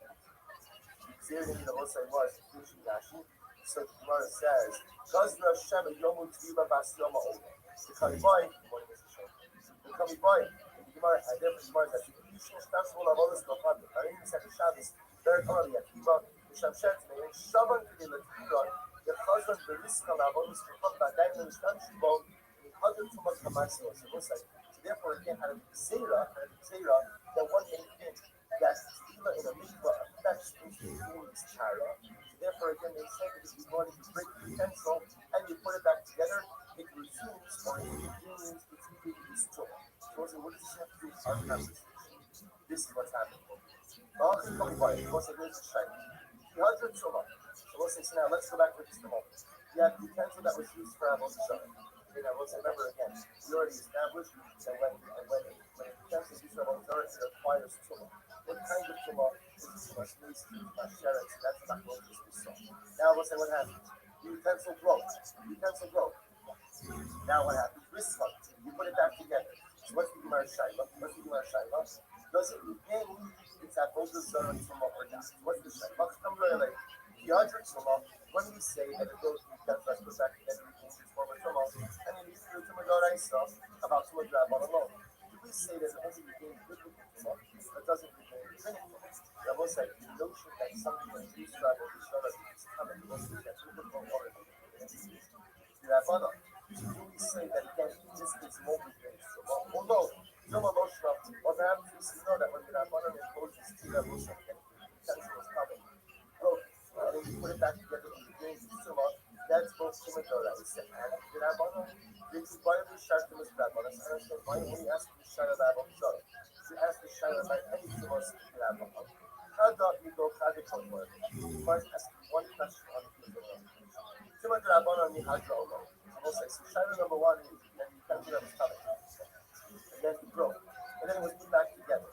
Gzera in the Hosai was Kishi Nashi. So the Gemara says, Gazra Shem Yomu Tviva Bas Yoma Ola. The Kalibai, the Kalibai, the Gemara, and therefore the Gemara says, Yishin Shtashvul Avodas Nofadu. I mean, the Shabbos, very clearly at Kiva, the Shamshet, and Shaban to the Latira, the Chazan, the Riska Avodas Nofadu, the Diamond Shtashvul, the Hadar Tumas Hamasio. So therefore, again, had a Gzera, that one may think that tequila in a mikvah That's is Tara. Therefore, again, they say that if you want to break the utensil and you put it back together, it resumes or it regains its previous tool. So, what does this have to do with our conversation? This is what's happening. Well, this is coming by. We'll say here's the shine. The hundred Tzoma. So we'll say, so now let's go back for just a moment. You have the utensil that was used for Avon Shara. Okay, now let's remember again, we already established that when a utensil is used for Avon Shara, it requires Tzoma. What kind of Tzoma is Tzoma? Sneeze, Tzoma, Sheret, so that's not what we saw. Now we'll say what happens. The utensil broke. The utensil broke. Now what happens? Risma. You put it back together. So what's the Gemara Shaila? What's the Gemara Shaila? Does it regain its Avodah Zarah Tzuma or not? What's the Shaila? Like the other Tzuma, when we say that it goes to the Tzuma, goes back together, regains its former Tzuma, and then you see the Tzuma Doraisa about Tzuma Drabban alone. Do we say that it only regains biblical Tzuma, but doesn't regain rabbinic Tzuma? Rabbi said the notion that something is used for Avodah Zarah is coming, was that's biblical or Drabban. Do we say that again, this is more regains Tzuma? Although Tzuma Moshe, or perhaps we know that when the Rabbanan imposes Tzuma Moshe, the potential is coming. Broke, and then you put it back together and regains Tzuma, that's both Tzuma Doraisa and the Rabbanan. This is why we start to this Rabbanan. I understand why we ask the Shara Rabban Zarah. We ask the Shara by any Tzuma to Rabbanan. How do we go Kadikon word? First, ask one question on the Tzuma. Tzuma Rabbanan Nihadra Olam. We'll say, so Shara number one is, and you can't do that was coming. And then it broke. And then it was put back together.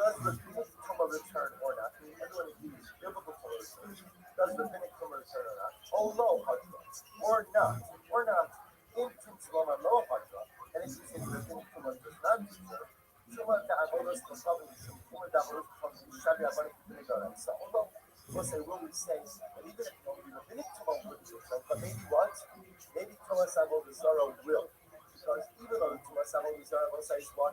Does rabbinic Tumah return or not? I mean, everyone agrees biblical Tumah return. Does rabbinic Tumah return or not? Oh, no, Hajra. Or not. Or not. In Tumah, no Hajra. And if you say rabbinic Tumah does not return, Tumah Da'avodas Tumah Tumah Da'avodas Tumah Shabi Abanik Tumah. So, although we'll say, will we say that even if rabbinic Tumah wouldn't return, but maybe what? Maybe Tumah Avodah Zarah will. Because even though the Tumah Avodah Zarah, we'll say what?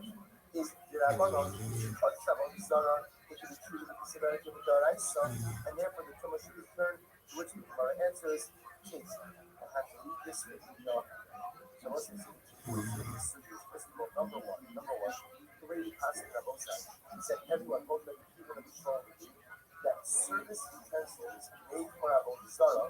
Is the Rabbanon, because Avodah Zarah, it can be treated with the severity of the Doraisa, and therefore the Tumah should return, to which the Gemara answers, kids, I have to leave this with you now. So let's see, first of all, number one, the way we pass it, Rabbi said, he said, everyone, both the people and the strong, that service utensils made for Avodah Zarah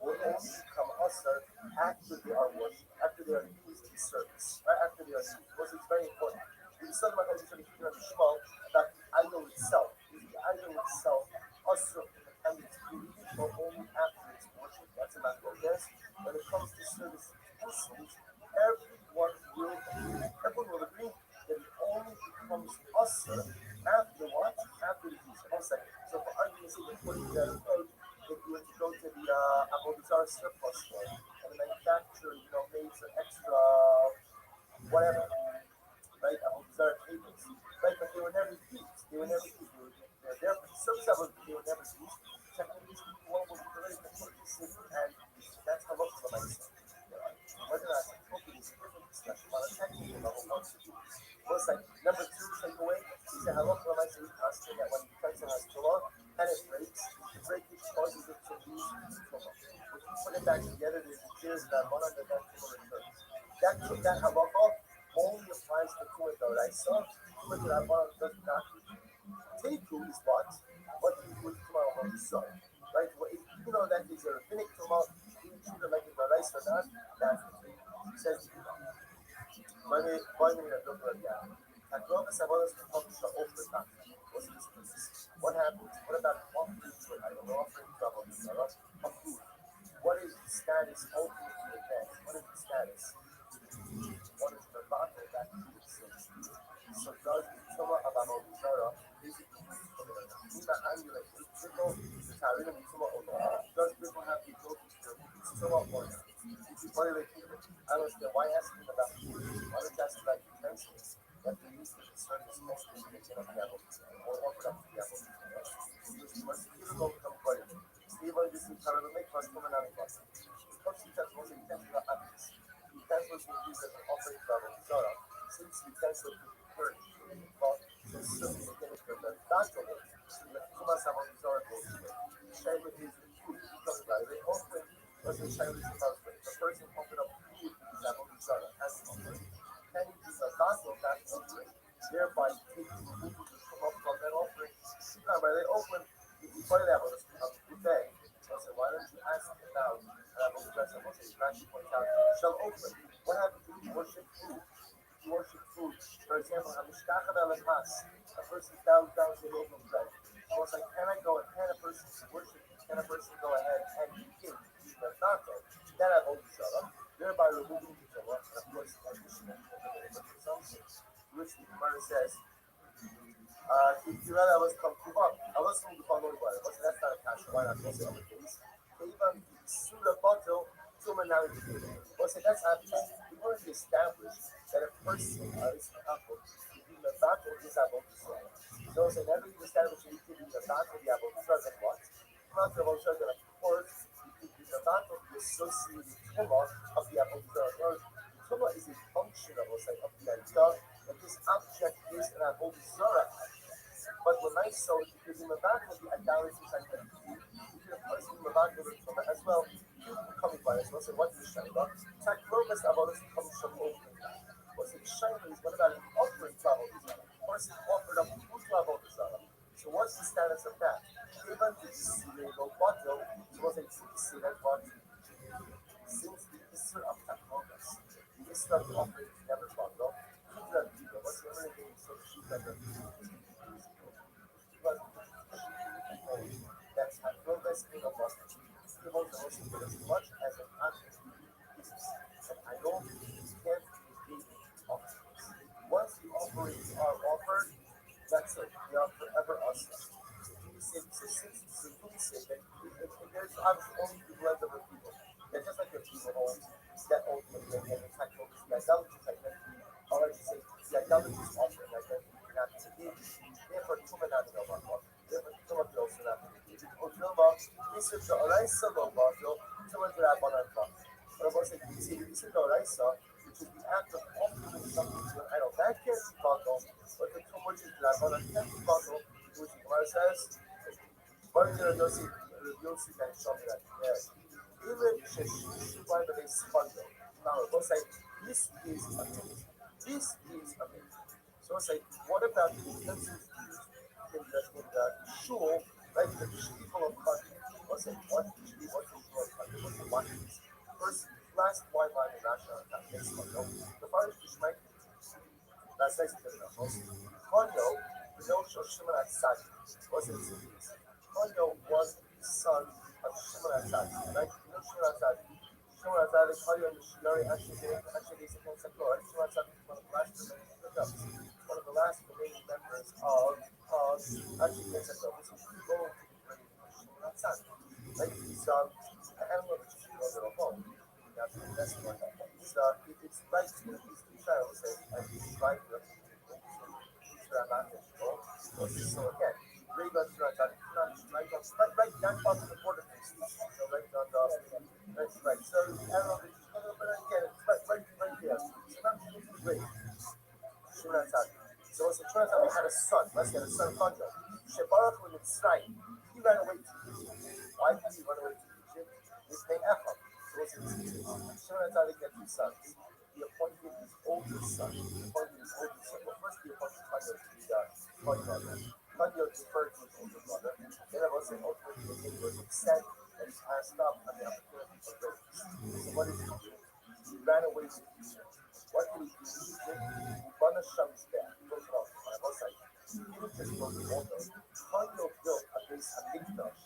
will only become usher after they are washed, after they are used in service, right? After they are used. Because it's very important. We said about the Shema that the idol itself, usher and it's created for only after it's worship. That's a matter of this. When it comes to service utensils, everyone will agree that it only becomes usher after what? After the use. So for argument's sake, according to that approach, if you were to go to the Avodah Zarah surplus store and the manufacturer, made some extra whatever, right? Avodah Zarah tables, right? But they were never used. They were there for service of they were never used. Technically speaking, one would be very difficult and that's how much of a mindset. Whether or not it's totally different discussion on a technical level, was like number two takeaway is that halacha l'maaseh we consider that when the utensil has Torah and it breaks, the breakage causes it to lose its Torah. When you put it back together, there's a tears that one under that Torah returns. That halacha only applies to Tumah Doraisa. Tumah Drabban does not. Teiku is what? What do you do with Tumah Avodah Zarah? Right? Well, even though that is a rabbinic Tumah, you treat it like a Doraisa or not, that's the thing. He says, what happens? What about offering to an idol? Offering to a food. What is the status ultimately of that? What is the status? What is the bottle that food is? So does the Tumah of Avodah Zarah basically does people have the ability to Tumah or not? If you violate people, I don't understand why asking about food. Why don't you ask about utensils that they use for the service mostly to get on the apple or offer up to the apple? Even though become quite Steve, this is kind of a make us come and because utensils and utensils are obvious. Utensils being used as an offering to Avodah Zarah, since utensils can be turned but it's certainly the doctrine is the Tumah Avodah Zarah goes away. Shaila is the food because of that. They often was the Shaila is about the person opened up food with Avodah Zarah as an offering. Can you use a doctrine of that offering, thereby taking the food to come up from that offering? By they open, if you worship food. You worship food. For example, Hamishkach Pas, a person bows down to the of bread. So it's like, can a person worship, can a person go ahead and be king, the Tato, then I hold Sarah, thereby removing the Torah, and of course, like Mishnah, which the Gemara says, Kirada was come to up. I was from the following one. That's not a cash. Why not? What's the other case? Even Sura Bottle, Tumanari. What's it? That's because we already established that a person is apple. The battle is apple. So it's never established that you can be the battle, the apple, doesn't what? Not the most that of course, you can be the battle, the associated Tuma of the apple. Tuma is a function of, say, of the idea that this object is an apple. But when I saw it, because in the back of the idolatry side, you can place in the back of it as well. You can come by as well. So what is Shaila? Takrogas Avodas comes from opening. What's it? Shaila is what about an offering to Avodah? Person offered up food to Avodah. So what's the status of that? Given the Sirego bottle, so what's it? See that what? Since the Isra of Takrogas, the Isra of offering never bottle. What's the other thing? So she never. That's a progress in a process. The most as much as an object is. And I don't can't be offerings. Once the offerings are offered, that's it. They are forever us. So there's obviously only the blood of the people. They're just like the people homes that ultimately and the type of the idolatry type that or I should say the idolatry is offering like that not to give. Therefore, Tumanani no one. Therefore, Tumanani also not to give. Otilma, this is the Oraisa no Bato, Tumanani Rabbanan Bato. But of course, you see, this is the Oraisa, which is the act of offering something to an idol. That can't be Bato, but the Tumanani Rabbanan can't be Bato, which the Gemara says, what is the Yossi can show me that? Yes. Even Sheshubai, but they spundle. Now, of course, this is amazing. This is amazing. So it's like, what about the utensils used in the shul, like the people of country? What's it? What's the shul of country? What's the one? First, last white line in national account. The first is my that's nice to know. Konyo, the notion of Shimon Atzadi, was it? Konyo was the son of Shimon Atzadi, right? You know Shimon Atzadi. Shimon Atzadi, Konyo and Missionary actually is against the Lord. Shimon Atzadi is one of the last remaining members of actually against the Lord. This is the goal to bring Shimon Atzadi. Right? He's, I don't know if it's a little home. That's one. It's right. He's trying to say, he's right. So again, right on that part of the border. So right on the right. So I don't know, but again, it's right there. So not great. So it's a Shunatani had a son. Let's get a son of Conjo. Shebarach with Mitzrayim. He ran away to Egypt. Why did he run away to Egypt? His name Ephraim. So it's Shunatani get two sons. He appointed his older son. Well, first he appointed Conjo to be Conjo deferred to his older brother. Then I was saying ultimately he was upset and he passed up on the opportunity for greatness. So what did he do? He ran away to Egypt. What did he do in Egypt? He brought a Shams back. He goes off on the outside. He didn't just build the altar. Conjo built a base of Mikdash.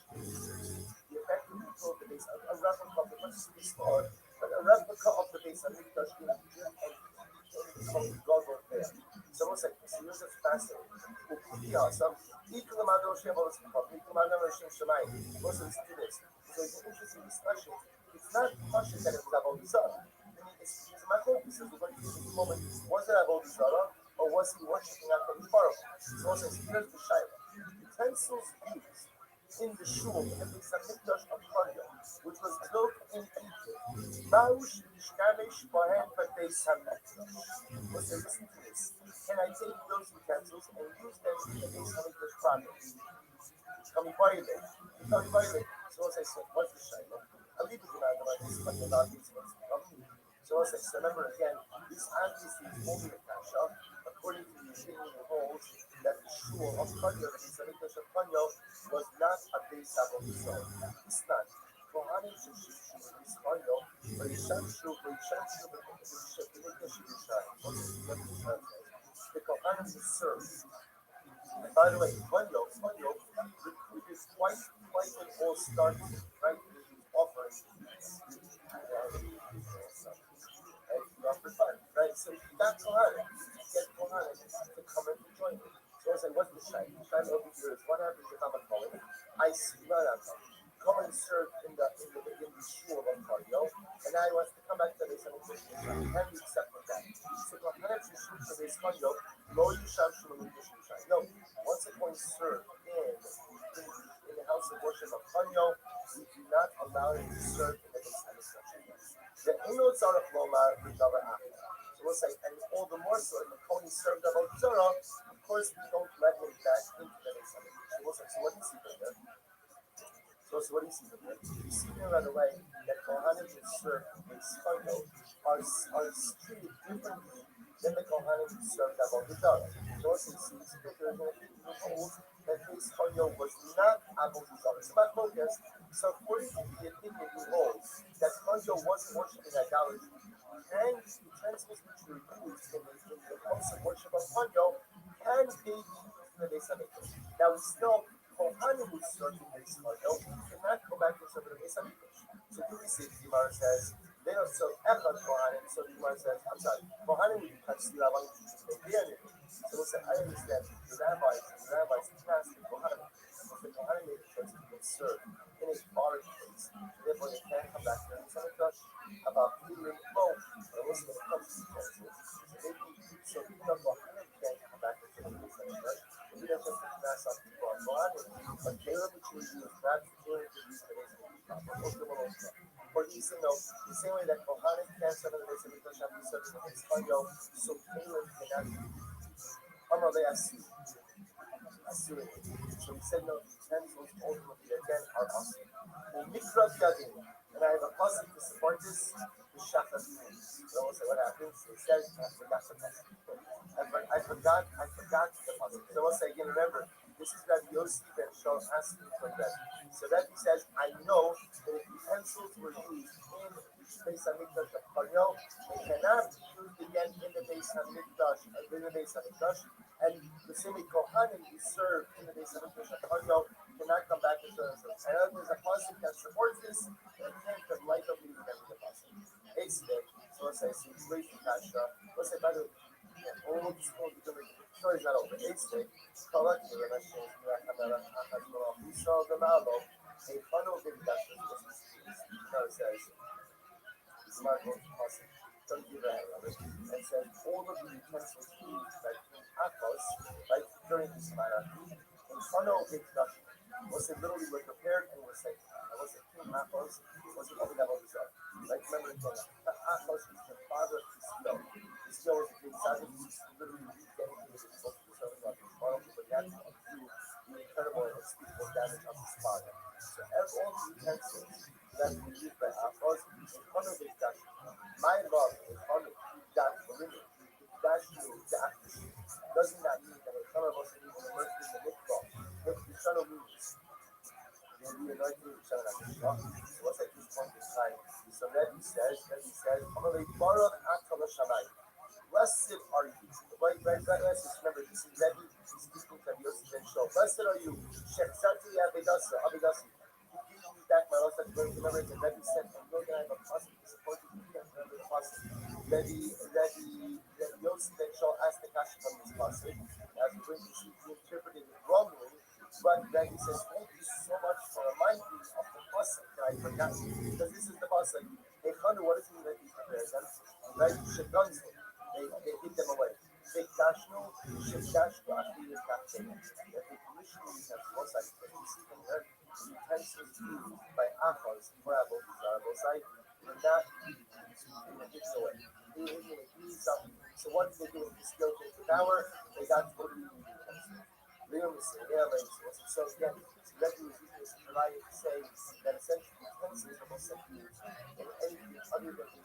He effectively built the base, a replica of the but a replica of the base of Mikdash in Egypt and called God was there. So it's like, so this is fascinating. Pretty awesome. Equal amount of Shem was equal amount of Shem Shemai. Listen to this. So it's an interesting discussion. It's not a question that it was about Zara. I mean, it's my hope. This is what in this moment. Was it about Zara or was he worshiping after the Baruch? So it's here's the Shaila. Utensils used in the shul in the Mikdash of Korea, which was built in Egypt. Maush Mishkamesh Bahem Beis HaMikdash. Listen to this. Can I take those utensils and use them in the Beis HaMikdash properly? Coming by it. So as I said, what's the Shaila? I'll leave it about this, but not these ones. So as I said, remember again, this obviously is only a kasha, according to the opinion of holds that the shul of Konya, the Mikdash of Konya, was not a Beis HaMikdash. It's not. Kohanim should use Konya The Kohanim will serve. And by the way, Vanyo, the food is quite an all start, right? Offering. Right? So you got Kohanim, you get Kohanim to come and join you. So I was like, what's the shine? The shine over here is what happens if I'm a Kohen? I see none of them. Come and serve in the shul of Mario, and now he wants to come back to this and can we accept with that? So Kohanim shul to this Mario, lo yisham shul shul. No, once a Kohen served in the house of worship of Mario, we do not allow him to serve in the base of the Enot Zarach Lomar Ridavar Achim. So we'll say, and all the more so, if the Kohen served about Zorah, of course we don't let him back into the base of the so we'll say, so what do you see from there? So what do you see from there? You see there right away that Kohanim who serve in Spango are treated differently than the Kohanim who served about Zorah. So also you see that there's an opinion that this Spango was not about Zorah. It's about focus. So according to the opinion who holds that Spango wasn't worshiping idolatry, and the utensils which were used in the house of worship of Spango can be used in the base of Mikdash. Now we still Kohanim who served in this Spango cannot go back and serve in the base of Mikdash. So do we see the Gemara says they don't serve Echad Kohanim, so the Gemara says, I'm sorry, Kohanim would cut Sila Wang to be a so we'll say, I understand the rabbis cast the Kohanim. The Kohanim made the choice to serve in a foreign place. Therefore, they can't come back to the Mikdash about Peter and Mo, but also when it comes to utensils. So even though Kohanim can't come back to the Mikdash, we don't just mass up people on Kohanim, but Caleb which we use not to use the base of or even though the same way that Kohanim can't serve in the base of Mikdash after serving in his Spango, so Caleb cannot they assume. So he said no, the utensils ultimately again are awesome. The Mikra Gadim, and I have a pasuk to support this, the Shachar. So I will say what happens. It says, I forgot the pasuk. I forgot the pasuk. So I will say again, remember, this is Rabbi Yossi Ben Shol asking for that. So Rabbi says, I know that if utensils were used in the base of Mikdash of Karyo, they cannot be used again in the base of Mikdash, and the same way Kohanim who serve in the base of Mikdash of Karyo cannot come back and serve themselves. I know there's a pasuk that supports this, but I can't for life of me remember the pasuk. It's there. So let's say, so it's great for Kasha. Let's say, by the way, all the story's not over. It's there. Collectively, let's say, we saw the Malo, a funnel of Mikdash, it says, it's not going to pasuk. Don't give a hell of it. And says all of the utensils used like in Akos, like during this matter, in Fano Mikdash, was it literally were prepared and were safe. I was it King Akos, was it only about his own. Like remember the Akos was the father of Iskiel. Iskiel was a great tzaddik who literally rededicated his book to serving God. But he had to do the incredible and unspeakable damage of his father. So as all the utensils that were used by Akos, in Fano Mikdash, my love is on that limit. That does not mean that some of us are even immersed in the mikvah. If the son of moves, then we are not doing the son of mikvah. So what's at this point in time? So Rabbi says, Baruch Atah Shammai. Blessed are you. Right, remember, this is Rabbi speaking to Yossi Ben Shol. Blessed are you. Shechsati Abedasa. Back my last time, remember that Rabbi said, I'm going to have a pasuk to support you. You can't remember the pasuk. That Yossi Ben Shol asked the question from this pasuk, as we're going to see, he interpreted it wrongly, but Rabbi says, thank you so much for reminding me of the pasuk that I forgot. Because this is the pasuk. Hey, Chanu, what does it mean that he prepared them? Right? They hid them away. Shekdashnu, Achilles Kaftim. That they commissioned these as one side, that you see from there. Utensils used by Achos for Abosai were not used away. They were used something. So what did they do with the skill to power? They got totally new utensils. So again, Rabbi was using this to say that essentially utensils are most used in anything other than the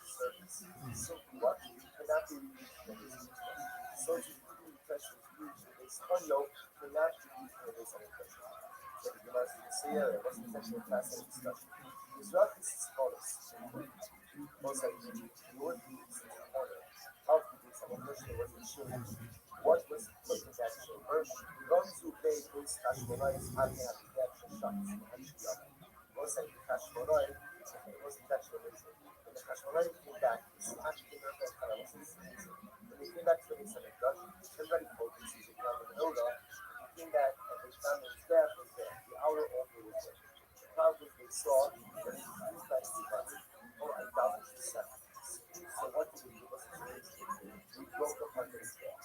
service. Simply what? Cannot be used in this utensils. So to the utensils used in this audio cannot be used in this utensils. So the Gemara says, "Say, what's the intention of class and discussion?" Israel is scholars. most of the your piece in the corner of the piece of Moshe was the chamber. What was put in that chamber? Gonzu Bey Base Hashmonite Ame Abiyach Shams Hashiyama. Most of the Hashmonite, it wasn't actually amazing. When the Hashmonite came back, this actually not that kind of was amazing. When they came back to the Mitzvah Mikdash, everybody focused using Raman Oda. They came back and they found his staff was there. The outer altar was there. The problem is they saw that he was back to the body or idolatry sacrifice. So what did we do? Was we broke apart his staff.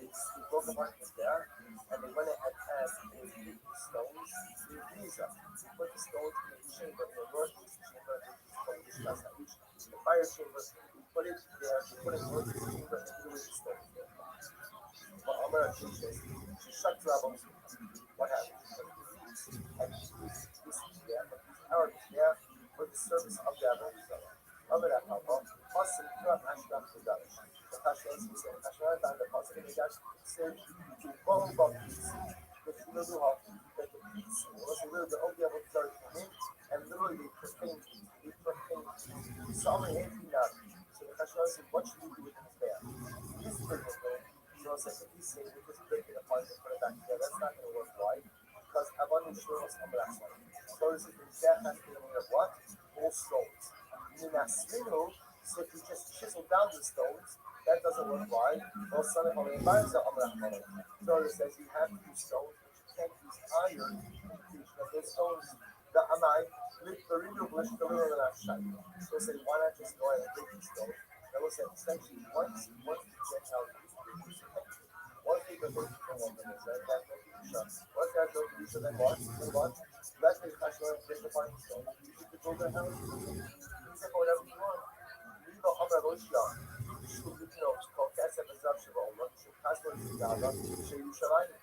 We broke apart his staff and they went ahead and they put the stones in the freezer. We put the stones in the chamber, in the northeast chamber, which is called the fire chamber. We put it there, we put it in the northeast chamber and threw the stones there. But Amar teaches, she shut Rabbi. What happened? And this is there, but these Arabs there for the service of the Abraham. Amar Papa, Hasim Kram Ashram Kudalish. The Hashem's saying, Hashem and the Pasuk in the Gash said, to follow Baptist, the Filoduha, that the peace was a little bit of the Abu Dhar came in, and literally they profaned. Something anything now. So the Hashem said, what should we do with this bear? This thing is going. So it's like if he's saying we just break it apart and put it back together, that's not going to work. Why? Because Avon Insurance on that side. So this is the death has to be made of what? All stones. Minasminu, so if you just chisel down the stones, that doesn't work. Why? Well, son of Allah, so it says you have to use stones, but you can't use iron in the creation of those stones. The Amai, the renewable is the little and so say, why not just go ahead and break these stones? That was essentially once you get out of these one thing that they can work on is that that's what you shut. Once that's what you shut, then what? That's the Hashem and get the fine stone. You should go to hell. You can whatever you want. You know, Rothschild. You know, it's called Kasem Azab Shabbat. What should Kasem Azab Shabbat?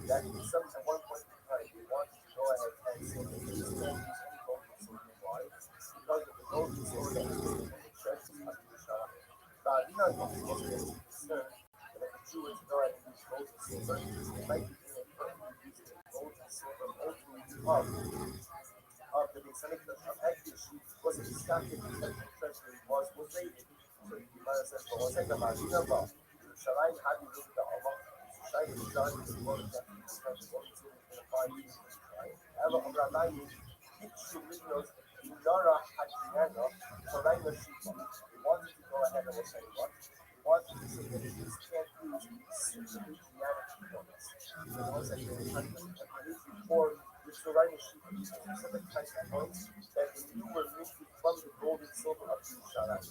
That some at one point in time they want to go ahead and say that they just don't use any gold and silver. Why? Because of the gold and silver that was in the treasures of the Shabbat. You know, it's concerned that if a Jew were to go ahead and use gold and silver, it might be inappropriate using gold and silver ultimately of the Masonic actually was a static treasury was raided. So you might have said, well, what's that about? You know about Shalim had to look at the Allah. Shalim was done with the word that he was going to go into in the 5 years. However, Rabbi, Hikshu Midnos, Nara Hajinana, Torayna Shifa. They wanted to go ahead and say what? They wanted to say that Jews can't use simply Christianity for this. So they want to say they were trying to or the Torayna Shifa, specific kinds of points that they knew were minted from the gold and silver of Yerushalayim.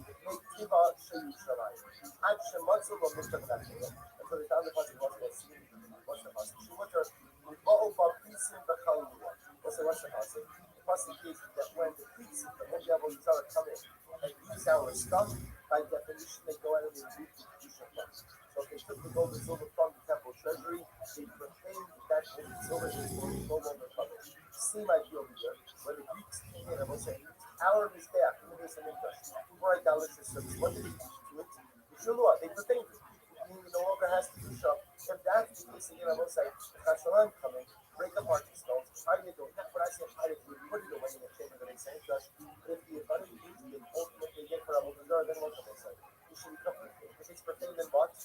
They made Kiva Shey Yerushalayim. Ad Shematzu Lo Mushtakateh. And so they found the passage what's the passage? Shematar Miba'u Ba'Pisim B'Chalua. What's the passage? The passage is that when the priests of the Modyavo Yizara come in and use our stuff, by definition they go out and they remove the Kedusha from it. So if they took the gold and silver from the temple treasury, they profaned that gold and silver is no longer covered. Same idea over here, when the Greeks came in and was saying, our Mizbeach in the base of English, for idolatrous service, what did they do to it? It's your law, they profaned it. Meaning no longer has to do so. If that's the case, again, I will say, the Hashem coming, break apart the stones, hide it, not what I say, hide it, we put it away in the chamber that they say, just if the abundant beauty and ultimately get for Abu Dhar, then what can they say? You should be comfortable. If it's profaned, then what?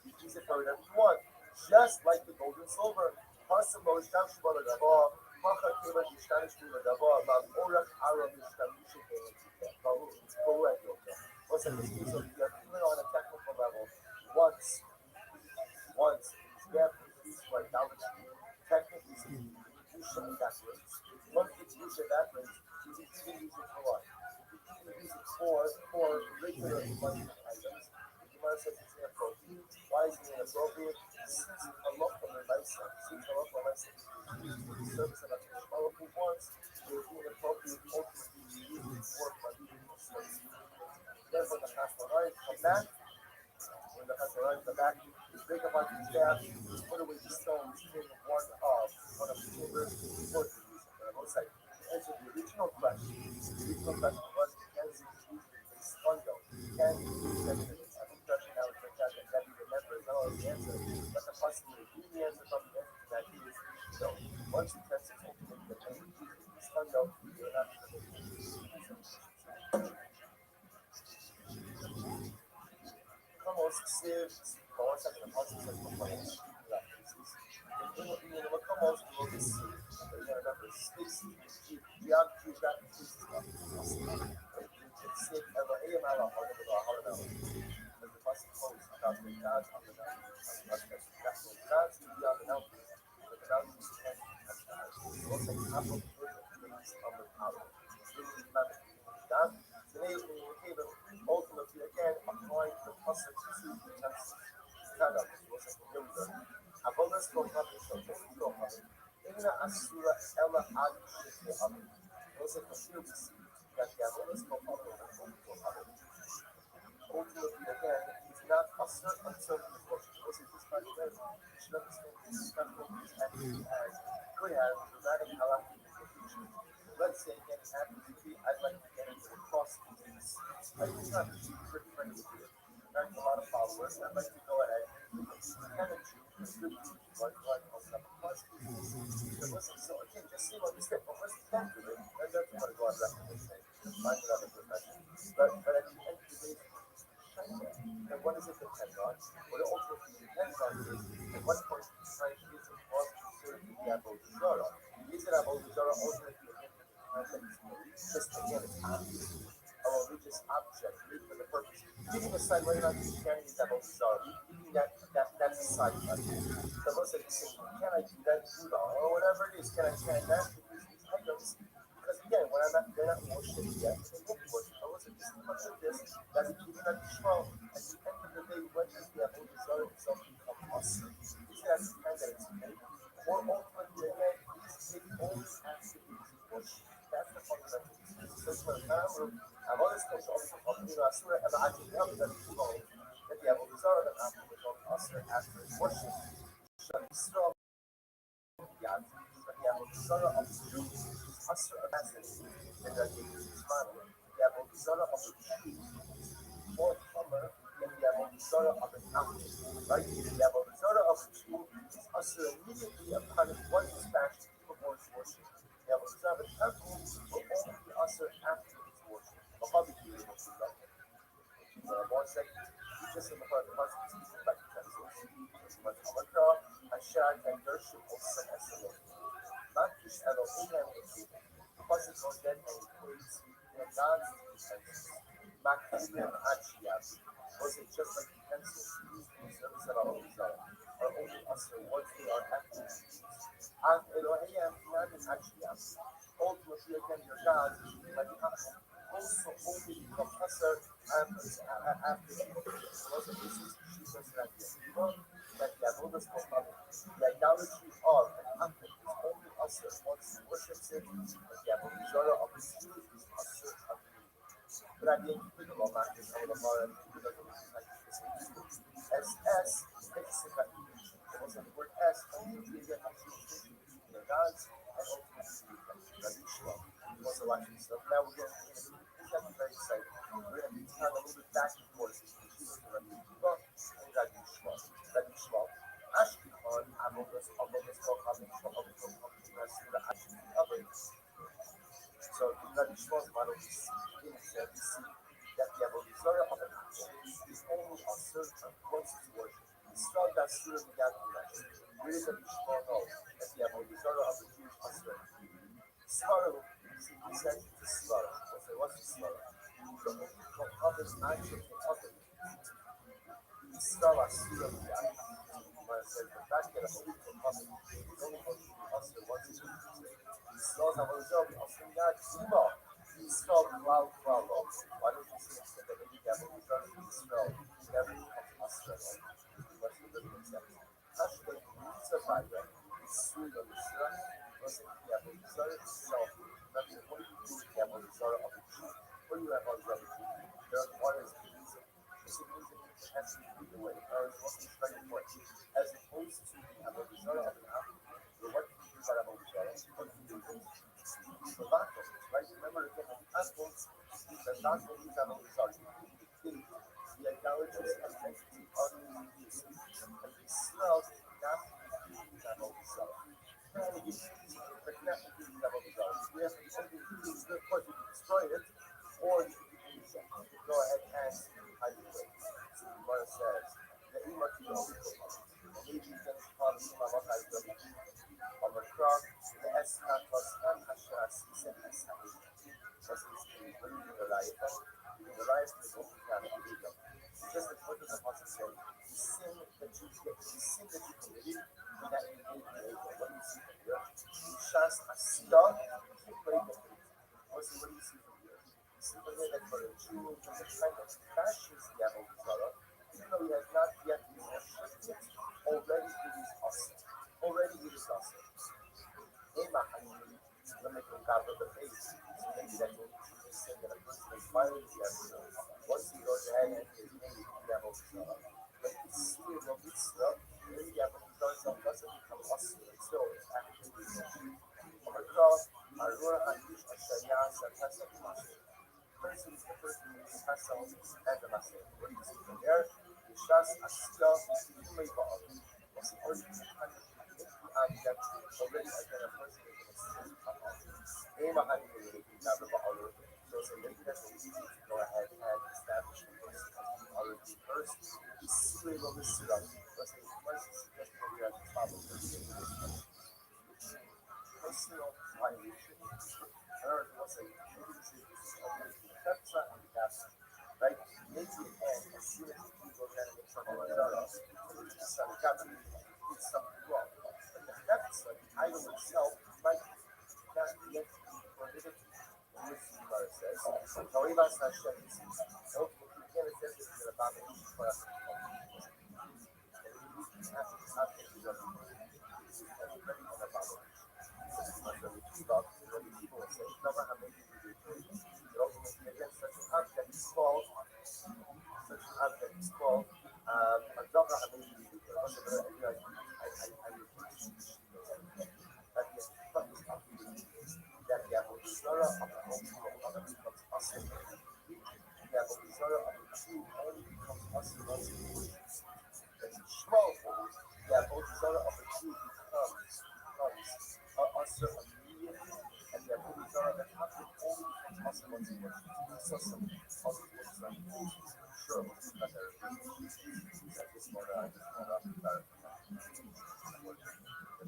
You use it for whatever you want. Just like the gold and silver. Possible is down to the Rabbi, Macha Keva Yishtanish to the Rabbi, about Orach Arab Yishtanish to the Rabbi. Correct. What's in this case of even on a technical level, once it's there for use for idolatry, technically speaking, you should evaporate. Once it's used evaporates, you can even use it for what? You can even use it for regular money items. You might say it's inappropriate. Why is it inappropriate? Since Allah from the license, the service of a powerful ones, it would be inappropriate ultimately to use it for money service. Therefore, the Hashanah come back. When the Hashanah come back, you break apart the staff, you put away the stones in one of the chambers for the reason. But I will say, to answer the original question was, can it be used in a scondo? Can it be used as a question now is that we remember is not only the answer, but the possibility. The answer from the answer to that is no. Once you test it, ultimately, the scondo, you're not going to Ultimately, again, applying the pasuk to utensils. Tada, here we go. Avodas kohanim shotos kohanim. Inna asura ela ad shete amin. Also, for sure, we see that the avodas kohanim are kohanim. Ultimately, again, he's not asur until he's worshiped. Also, this kind of way, you should understand this kind of things actually as could have dramatic halakhic implications. Let's say, again, it happens to be, I'd like to get into the cross disease. Like, it's not just pretty friendly to it. There's a lot of followers. I'd like to go ahead and kind of choose the good news, like on some questions. So listen, so again, just see what we said, but let's don't do it. And that's what I go on record and say. Find another profession. But at the end of the day, and what does it depend on? What it ultimately depends on is at what point in time is it was considered to be Avodah Zarah? Is it Avodah Zarah ultimately just again, it's obviously a religious object made for the purpose. Leaving aside whether or not Christianity is Avodah Zarah, leaving that's a side question. So listen, can I do that food or whatever it is? Can I master these items? Because again, when they're not worshipped yet, they will be worshipped. So listen, this is much of this that is even at the Shmuel. At the end of the day, when does the Avodah Zarah itself become us? Is it at the time that it's made? Or ultimately, again, is it only after it is worshipped? That's the fundamental difference. So for the Talmud, Avodah Zarah also Asura and I can help that it's known that the Avodah Zarah that after was on Asura after its worship. Shall be strong. The Avodah Zarah of the Jew is Asura fascinating. And that is smiling. The Avodah Zarah of the Jew is more common than the Avodah Zarah of the Nahum. Right? The Avodah Zarah of the Jew is Asura immediately upon one dispatch before its worship. The Avodah Zarah of the temple will only be Asura after its worship. The Rabbi is able to do that. One second, just in the part of the Pasuk speaking about utensils. But Amakra, Hashad, and Gershom also Esalim. Not just Elohim and Elohim. The Pasuk goes then and equates their God's utensils. Makabim Achiyab. Was it just like utensils used in the service of Avodah Zarah? Or only Asur once they are active? And Elohim, not in Achiyab. Ultimately, again, your God, like also only become Asur after this is Jesus that the Avodas Kohanim, the idolatry of an Akhir is only Asur once he worships it, but the Avodah Zarah of the Jews is Asur of the but at the end of the law, not just all the law, and the SS, Mexica, it was the word S, only again, the gods, and ultimately, Rabbi Shmuel. It was a lot of stuff. Now we're going to be very excited. We're going to be kind of a little bit back and forth between Jesus and Rabbi Shmuel and Rabbi Shmuel. Rabbi Shmuel. Ashkelon, Avodas Kohanim, so Rabbi Shmuel's model we see that the Avodah Zarah of an Akhir is only on certain once it's worshipped. It's spelled that Surah began to mention. Where does Rabbi Shmuel know that the Avodah Zarah of the Jews are certain? Svarah is said to Svarah. What's the Svarah? The only Kohanim actually Kohanim. Svarah Surah began. Says the fact that a holy Kohanim is only going to be us once it's worshipped. Smells Avodah Zarah of some God Kima. He smelled cloud. Why don't you say instead that maybe Avodah Zarah he smelled never becomes Asra? What's the difference? Actually, it's a vibrant. It's sweet on the Surah. Listen, the Avodah Zarah itself. What do you do with the Avodah Zarah of the Jew? What do you have on the Jew? One is music. It's a music which has to be the way. Or it's what we try to put. As opposed to the Avodah Zarah of an Akhir. What do you do about Avodah Zarah? What do you do with it? The Latos, right? Remember again, the Latos is the Latos is Avodah Zarah. The idolatrous identity of the Jews. And the smells not use Avodah Zarah. But not use Avodah Zarah. We have to of course, you can destroy it, or you can use it. Go ahead and hide it away. So the Gemara says, Just as what does the Apostle say? The sin that you get, the sin that you committed, and that you made me. What do you see from here? Shas asiyah, what do you see from here? You see from here that for a Jew, from the time that fashions the Avodah Zarah, even though he has not yet been worshipped it, already it is awesome. Already it is awesome. Let me come out of the face. Maybe that's what you say that a person is violent the Avodah Zarah. Once he goes ahead and is made the Avodah Zarah, but the seal of Mitzvah, then the Avodah Zarah doesn't become awesome. It's still actually person is the person who is Hassel and the Master. What do you see from there? The Shas Asila, Umay Ba'al. What's the origin of the object already again a person is going to see Ba'al. Ema Hani Relating Gabra Ba'al. So it's a maybe that's what we need to go ahead and establish the person as the already first. The Sile of the Silam. Let's say the first is suggesting that we are at the top of the personal violation. Or what's a right? Maybe and as soon as you go down and get trouble with it's something wrong. But the Hefza, the idol itself, might not yet be prohibited. Which the Gemara says, Toribas Hashem is no, you can't accept this as an abomination for us.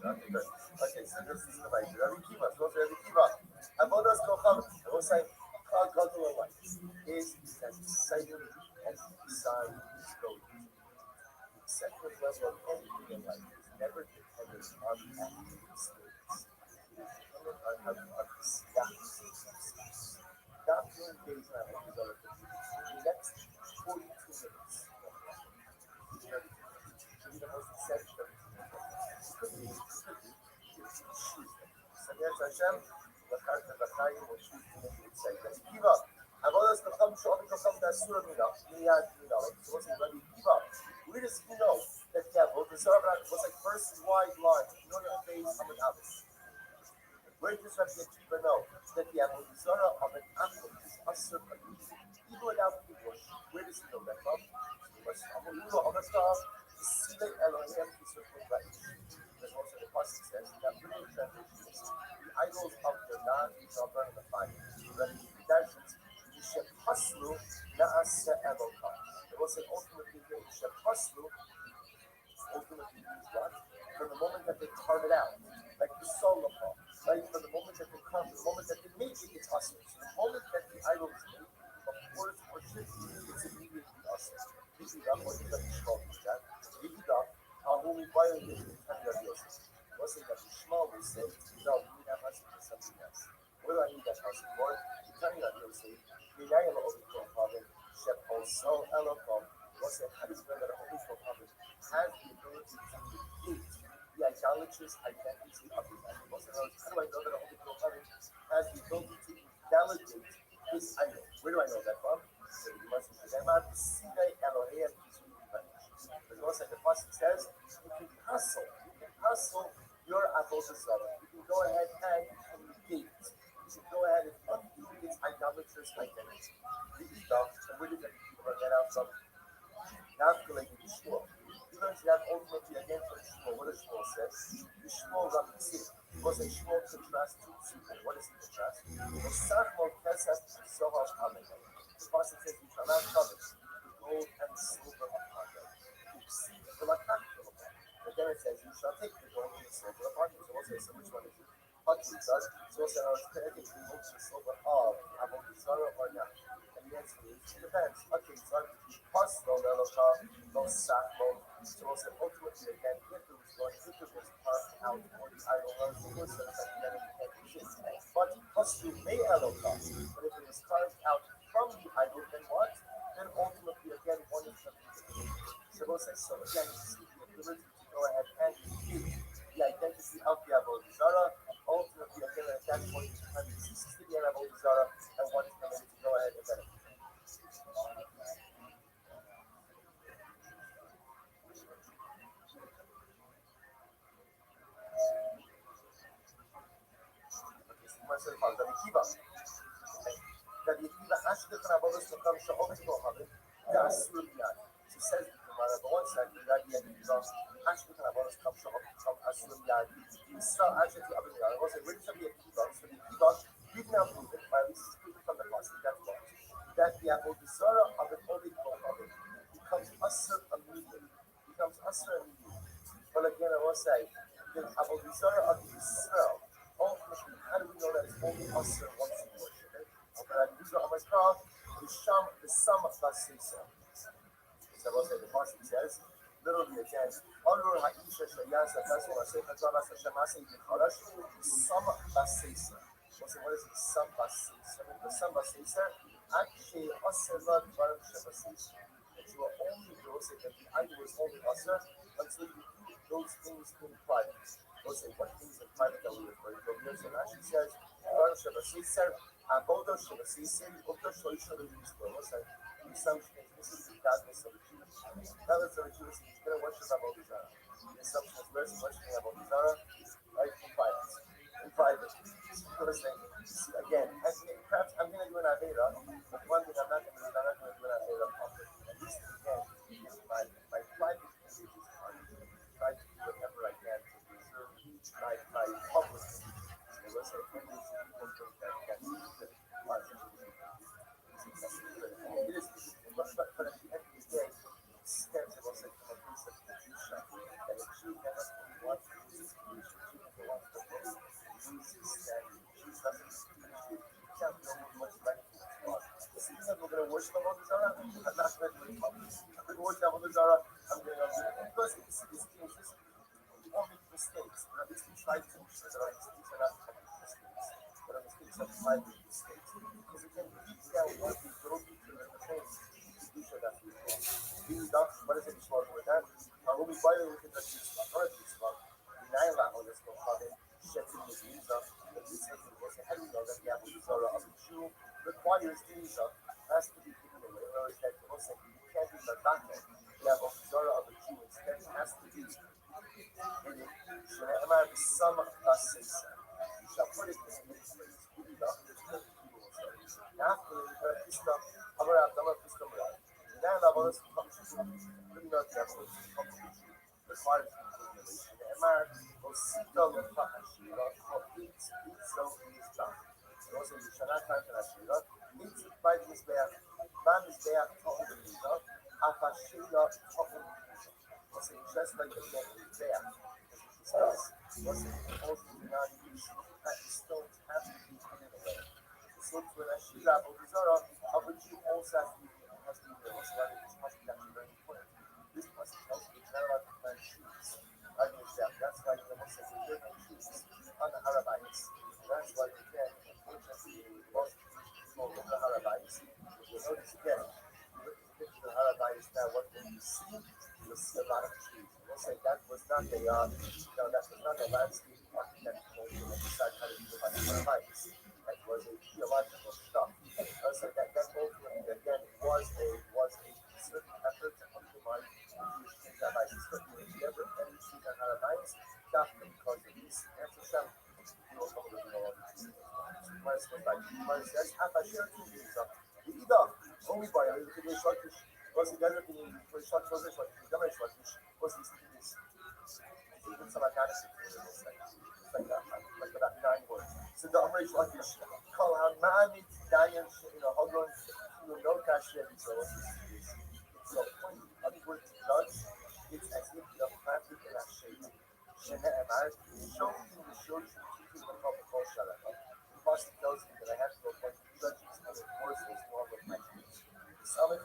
Okay, so this is the way. Rabbi Kiva, go to Rabbi Kiva. Avodas Kocham, I will say, God to our life is that Satan has decided his goal. The second level of anything in life is never dependent on the active states. Not doing days now, the next 42 minutes. To be the most essential. Samir Hashem, Lakar Tavakayim, or Shuf, say that Kiva. Avodas Kocham, Shalom Kocham, Dasura Mina, Miyad Mina. So what's it, Rabbi Kiva? Where does he know that the Avodah Zarah was like first wide line in order to face Amid Abbas? Where does Rabbi Akiva know that the Avodah Zarah of an Abbas is Asur Kaddish? Even without English, where does he know that from? Because also the Pasuk says that literal translation is the idols of the non shall burn in the fire. But in the Persians, Yishepaslu Naase Evoka. It will say ultimately here, Yishepaslu ultimately means what? From the moment that they carve it out, like the soul of God, right? From the moment that they carve, the moment that they make it, it's awesome. So the moment that the idol is made, of course, worship, it's immediately awesome. This is up what is that Shmuel is that. This is up how we violate the Tanya Yosef. Wasn't that Shmuel will say, no, we need that message for something else. What do I need that message for? The Tanya Yosef, Minayel Ovikon Pavin, Shep also Elokom, was it, how do you know that a Ovikon Pavin has the ability to negate the idolatrous identity of his idol? How do I know that a Ovikon Pavin has the ability to validate his idol? Where do I know that from? So you must say, because like the Pasuk says, you can hustle your Avodah Zarah. You can go ahead and negate. You can go ahead and undo its idolatrous identity. The Edom, and where did the people run that out from? Not related to Shmuel. You're going to have ultimately again for Shmuel. What does Shmuel say? The Shmuel Rabbi Tzir. Because a Shmuel contrasts to Tzir. What does he contrast? Osachmo Kesef Sohar Amen. The Pasuk says, you shall not covet the gold and the silver upon them. does. So also, technically, most of the silver of Avodah Zarah or not. And the answer is, it depends. Okay, so possible, no sacral. So also, ultimately, again, if it was going, if it was carved out or the idol was so that the enemy can't use it. But Pasu may Eloka. But if it was carved out from the idol, then what? Then ultimately, again, one is something different. So again, you see the ability to go ahead and compute the identity of the Avodah Zarah. Ultimately, again, at that point, you have to cease to be an Avodah Zarah and one is permitted to go ahead and benefit. Marcel Fall, Rabbi Kiva. Rabbi Kiva asked the Kanabalos to come show over to Mohammed. That's Rubian. She says the Gemara, but one second, Rabbi Kiva asked the Kanabalos to come show over to Asrubian. You saw actually to Abin Yar. I was like, where is Rabbi Kiva? So the Kiva, we've now proven, or at least it's proven from the past, that's what, that the Avodah Zarah of an Ovid Mohammed becomes Asr immediately. Becomes Asr immediately. But again, I will say, the Avodah Zarah of Israel. Ultimately, how do we know that it's only us that wants to worship it? Okay, these are Amakra, the sum of Basisa. So I will say the Pasuk says, literally again, Alur Ha'isha Shayasa Kasu Maseka Tala Sashamasa Ibn Kharash, the sum of Basisa. So what is the sum Basisa? The sum Basisa, actually, Asela Dvarim Shabasisa. That you are only say that the idol is only Asr until you do those things in private. We'll say what things in private that we refer to. So Rashi says, Dvarim Shabasisa, Abodo Shabasisa, Ukta Shoisha Levisco. We'll say, some things, this is the godness of the Jews. Godness of the Jews is going to worship Avodah Zarah. The assumption is where's worshiping Avodah Zarah? Right? In private. Again, perhaps I'm going to do an Avera, but one thing I'm not going to do, I'm not going to do an Avera public. At least, again, my private community is try to do whatever I can to preserve my public community. So let's say, people think that that's good. It is, but at the end of the day, it stems from a place of Kedusha, that a Jew never wants to lose his Kedusha. A Jew never wants to lose his standing. A Jew doesn't appreciate, you can't know much like God. So even if we're going to worship Avodah Zarah, I'm not going to do it public. I'm going to worship Avodah Zarah, I'm going to do it. Because it's cases, we all make mistakes. And at least we try to make sure that our mistakes are not public mistakes, but our mistakes are private mistakes. Because again, deep down, what we go through the things, Kedusha that we want. What is it called with that? When we buy the that you start this month, the Naila on this one, Shetin Mizuza, the Mitzvah, how do you know that the Avodah Zarah of the Jew requires Mizuza, has to be given away, or is that also you can't be Madaka, the Avodah Zarah of the Jew, instead it has to be in Shemar, the sum of Basis. You shall put it in the place, after the Pista, Amar Pista Murad. Now, I want to come to really not the evidence of the Jew requires continuation. Emar, Osita Lefahashira, eats so is done. So also, you shall not find Hashira, eats it by the Mizbeach, Man Mizbeach, Tohum the Miza, Afashira, Tohum the Miza. So just like the Mizbeach, as we discussed, also also do not use that the stones have to be hidden away. So to an Ashira, Avodah Zarah, of which you also have to be has to be there. So that is actually very important. This must help you not allowed to plant trees. That's why the most of the trees on the Harabites. That's why again, unfortunately, most people in the Harabites, you notice again, you look at the picture of the Harabites now, what will you see? You'll see a lot of trees. We'll say that was not the that was not the landscape architectural design how to do by the Harabites. That was a theological stuff. So that ultimately again was a certain effort to undermine Jewish things that I certainly never any tree on Harabites, definitely because of this Hashem, you will come to know all these things. Mars goes back. Mars says, Hafashir to Visa. The Ida, only by a little bit shortish, was the other thing for short was it, the government shortish, was this even some academic like about 9 words. So the Amrish Lakish, call out Mami, Diane, Hodron, no cash yet. So it's your point of the word judge, it's as if you have planted in a shade. שנאמר, שופטים ושוטים תיקים בכל בכל שלנו. Plus it tells me that I have to appoint judges and enforcers along with my kids. Right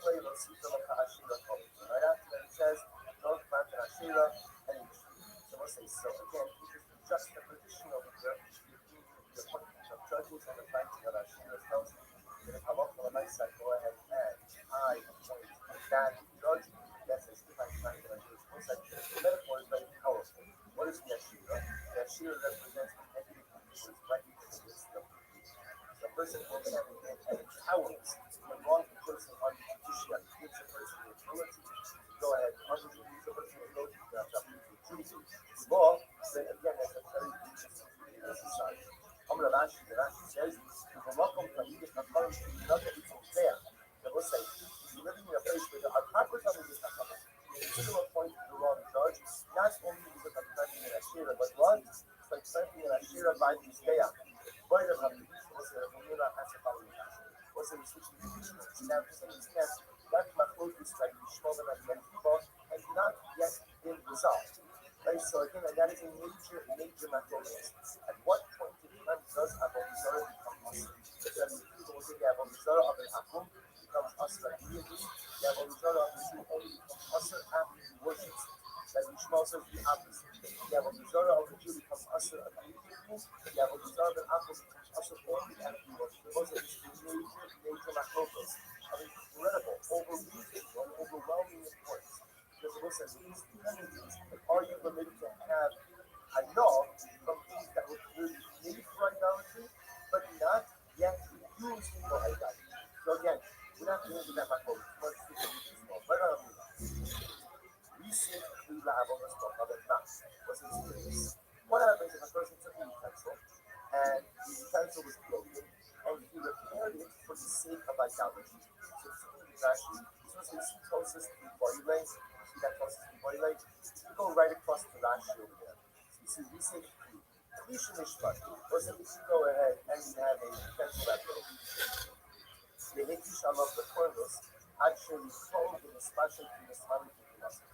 after that it says, don't plant an Ashera any tree. So we'll say, so again, this is the juxtaposition over here between the appointment of judges and the planting of Ashera tells me that if I'm up on the night side, go ahead and I appoint that judge. Yes, I still find planting of Ashera. One side, the metaphor is very powerful. What is the Ashera? The Ashera represents an entity which is right in the midst of the people. So a person goes ahead and empowers the wrong person on the judiciary, gives a person the ability to go ahead and gives a person the ability to have law, then again, that's a very dangerous society. Rashi says, that will say, if you're living in a place where there are proper families, you still appoint the wrong judge, not only because of planting an Ashira, but what? It's like planting an Ashira by the Mizbeach. Why the Rabbi? What's the Rabbi? What's the switching position? Now, to some extent, that machloek is like Shmuel and Yom and not yet been resolved. Right? So again, and that is a major machloek. At what point in time does Avodah become awesome? Because people will say the Avodah of an Akum becomes awesome immediately. The Avodah of the Jew only becomes awesome after he worships. That Shmuel says the opposite. The Avodah of the Jew becomes awesome immediately. The Avodah of an Akum becomes awesome only after he worships. Those are these major machlokas of incredible, overwhelming importance. Because listen, these penalties, are you permitted to have a law from things that were clearly made for idolatry, but not yet used for idolatry? So again, we're not going to do that machlokas. Right on we say we lab on the spot of it not. What happens if a person took a utensil and the utensil was broken and he repaired it for the sake of idolatry? So it's actually see closest to the body length. See that closest to the body length? You go right across the Rashi over there. So we say Klisha Mishpat. Or simply you go ahead and you have a utensil that broke. The Hikish of the corners actually called in a special to the Islamic utensil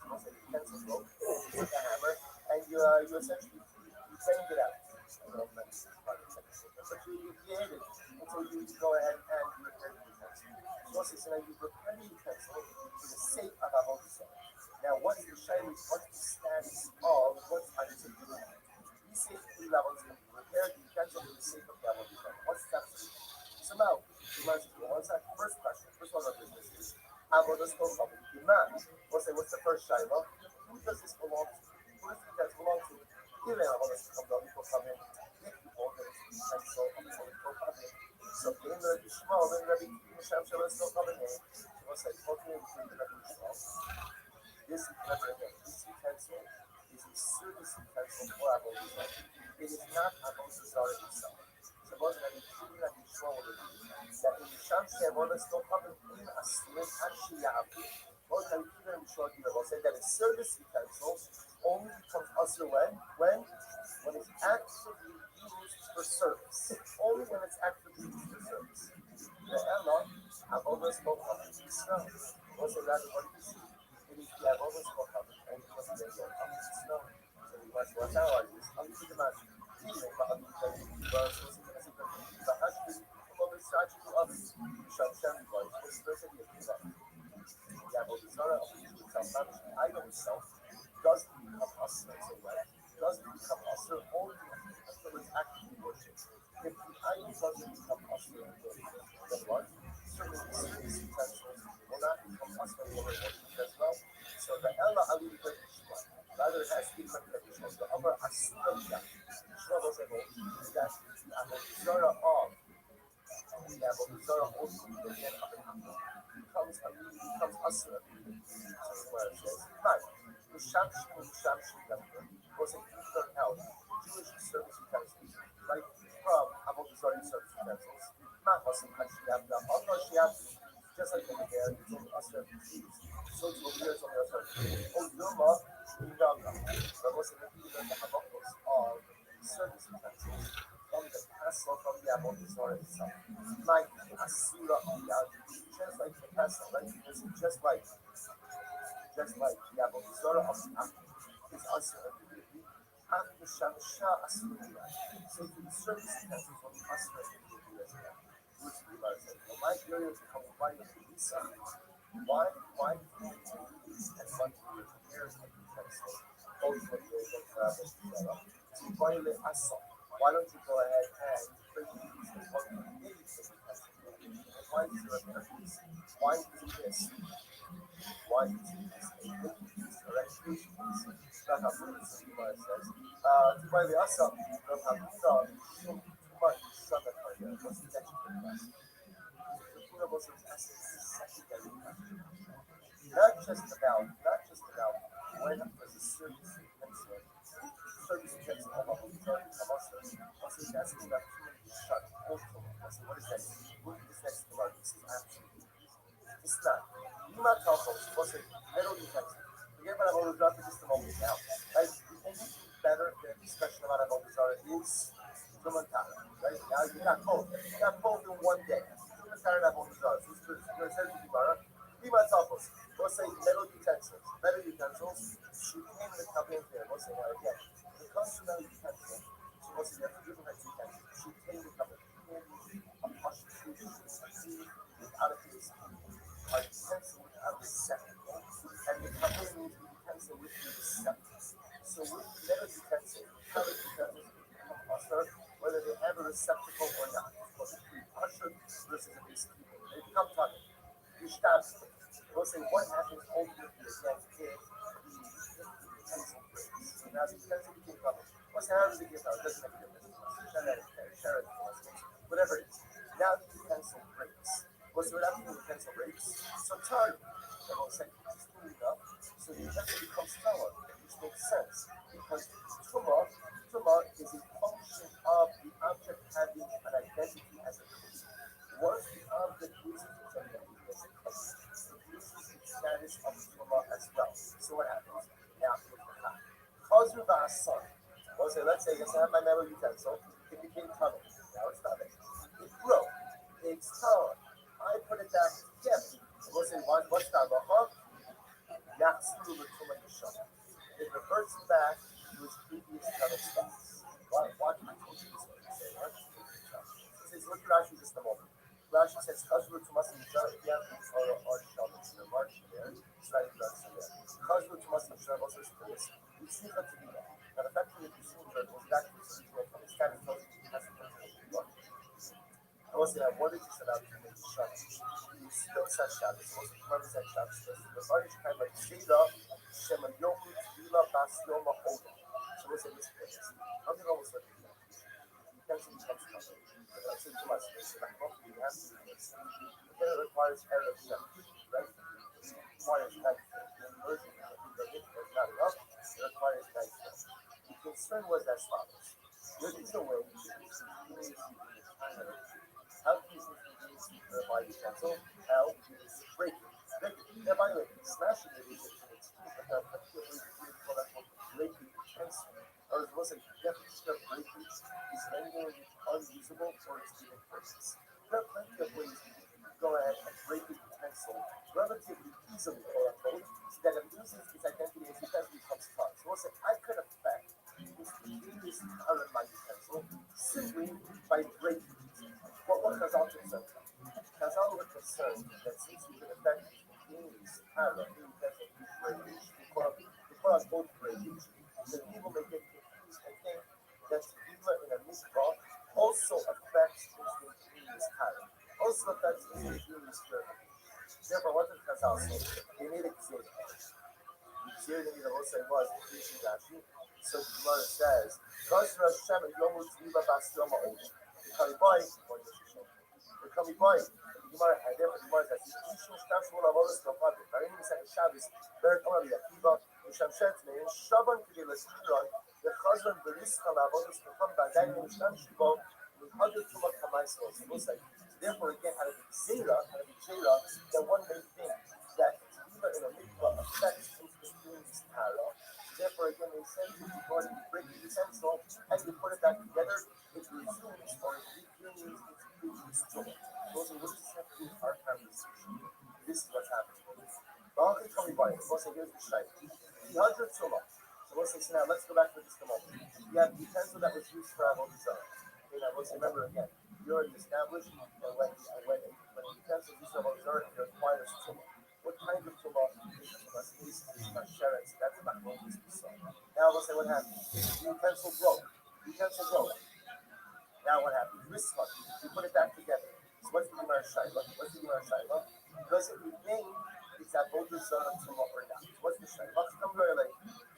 broke, you take a hammer, and you essentially you bang it out. I don't know if that's part of the but you create it until you go ahead and you repair the utensil. So now you repair the utensil for the sake of Avodah. Now, what is the shayla? What's the status of what's under we say three levels can be repaired the utensil for the sake of Avodah. What's that? So now, first question, first one of business is Avodah of the man. What's the first shayla? Who does this belong to? Who does the utensil belong to? Give an Avodah of the people come in. People that it's the utensil of the people come in. So in the Shmuel, then Rabbi Misham Shalom still coming in. So what's that? Talking between the Rabbi Shmuel. This utensil is a service utensil for Avodah. It is not Avodah Zarah itself. Suppose that it's truly like Shmuel would do. That in Misham Shalom still coming in a slim actually most of the people will say that a service utensil only becomes usher when it's actively used for service. Only when it's actively used for service. The Ella, Avodah spoke of it. Snow. Also, rather, what do you see? It is the Avodah spoke of it, and it was the snow. So we must watch our use. I'm going to the man. The Avodah of the Jew itself, not the idol itself, doesn't become usher so well. Doesn't become usher only until it's actively worshipped. If the idol doesn't become usher then what? Certainly the service utensils will not become usher when we're worshipped as well. So the Ella Ali Shema, rather it has to be Shema. The other Asura Shema was able to do that. The Avodah of the Avodah also becomes usher. Where it says, right, was a third out Jewish service utensils, right from Avodah service utensils. Not also just like over there, it's only usher so it's over here, it's only usher. Oh, Yuma, but was a repeater the Avodah of service utensils from the castle from the Avodah itself. Like Asura of the just like the castle, right? Just like the Avodah of the is also So to the service utensils on the customer immediately as well. Which the Gemara says, well, my area is becoming quite a Lisa. Why do you need to use and want to repairs of utensils? Both of those that travel together. So why don't you go ahead and bring the utensils one from the utensils? And why is there a purpose? Why is this? Why is this a good piece or education piece? That's how good it says. By the Asa, Rav Hamina, Shum, Tumar, Shana, what's the next question? The Puna Muslim's essence is secondary question. Not just about when does a service utensil come up with the Hamasar. Also, it's asking about human shut, also. What is that? What is this next Gemara? This is absolutely it's not. You might tell folks, what's a metal utensil? Forget about what we're dropping just a moment now. Right? You think better than the special amount of Obazara is Zumatara. Right? Now you got both. You got both in one day. Zumatara and Obazara. So it's going to say to Gemara, you might tell folks, we'll say metal utensils. Metal utensils, she came in the company here. We'll say that again. When it comes to metal utensils, so we'll say you have to give them that utensils. She came in the company. A much without a piece. A utensil without a receptacle, and the company needs the utensil with the receptacle. So with metal utensils, metal utensils become usher, whether they have a receptacle or not. It's usher versus a piece of people. They become target. You start. We'll say what happens ultimately again if the utensil breaks. So now the utensil became covered. What's happening to the utensil? It doesn't make a difference. Share it, whatever it is. Now the utensil breaks. What's what happens when the utensil breaks? So turn. And we'll say it's too enough. So the utensil becomes taller, which makes sense because tuma is a function of the object having an identity as a clean. Once the object loses its identity as a clean, it loses its status of tuma as well. So what happens? Now here's the time. Chazru ba'asan. We'll say, let's say I have my metal utensil. It became covered. Now it's not it. It broke. It's taller. I put it back together. We'll say, what's that? It reverts back to its previous metal status. Watch, I told you this one. It says, look at Rashi just a moment. Rashi says, Chazru Tumas Mishra, if you have or Shalom, in the margin there, it's not even done there. Chazru Tumas Mishra also is for this. You see that to be there. Now, the fact that you see it goes back to its original from its kind of tells you it has to come to the one. I will say that what is this about to make Shabbos? You still said Shabbos, most of the members said Shabbos. The body is kind of like Shida, Shema Yomu, Tvila, Bas Yoma, Oda. So we'll say this place. How do you almost like that? You can't see the text cover. That's too much. Like, you have to do this. But then it requires Arab Shabbos, right? It requires night. The version of it not enough. It requires night. The concern was as follows. There is a way to continuously how can you by utensil? How break it. Now, by the way, smashing it is its key, but there are plenty of ways to do what I call breaking utensil. Or it was a definition of breakage is rendered unusable or its giving purpose. There are plenty of ways to go ahead and break a utensil relatively easily, quote unquote, so that it loses its identity as utensil becomes tar. So we'll say I could affect this continuous tar in my utensil simply by breaking it. What Chazal concerned? Chazal were concerned that since we could affect continuous tar in utensil breakage, we call it both breakage, then people may get confused and think that Tevila in a mikvah also affects instantaneous tar. Also affects instantaneous purification. Therefore, what did Chazal say? They made a gzera. The gzera also was increasing Rashi. So the Gemara says, "Chazra Hashem yomu tzviva bas yoma oda." The Kalibai, the Kalibai. The Gemara, and therefore the Gemara says, "Ishim shtamshu lavodas kafadu." Now, in the second Shabbos, Berit Omer Yakiva, Misham Shetne, and Shaban Kedei Leskiron, the Chazran Berischa lavodas kafam b'adayin mishtamshu bo mihadu tuma kamaisol. So we'll say, therefore again, out of the Gzera, that one may think that Tevila in a mikvah affects instantaneous tara. Therefore, again, they say if you go and break the utensil and you put it back together, it resumes or it reunions its previous joy. Those are what does this have to do with our conversation? This is what's happening. Here's the shaykh. So we'll say, so now let's go back for just a moment. You have the utensil that was used for Avodah Zarah. Okay, now we'll say, remember again, you already established that when the utensil is used for Avodah Zarah, it requires tumah. What kind of tumah is tumah? This is not sheret, so that's not what we saw. Now we'll say what happened. The utensil broke. The utensil broke. Now what happens? This one, you put it back together. So what's the Gemara Shaila? What's the Gemara Shaila? Does it remain it's Avodah Zarah tumah or not? What's the Shaila? Let's come very late.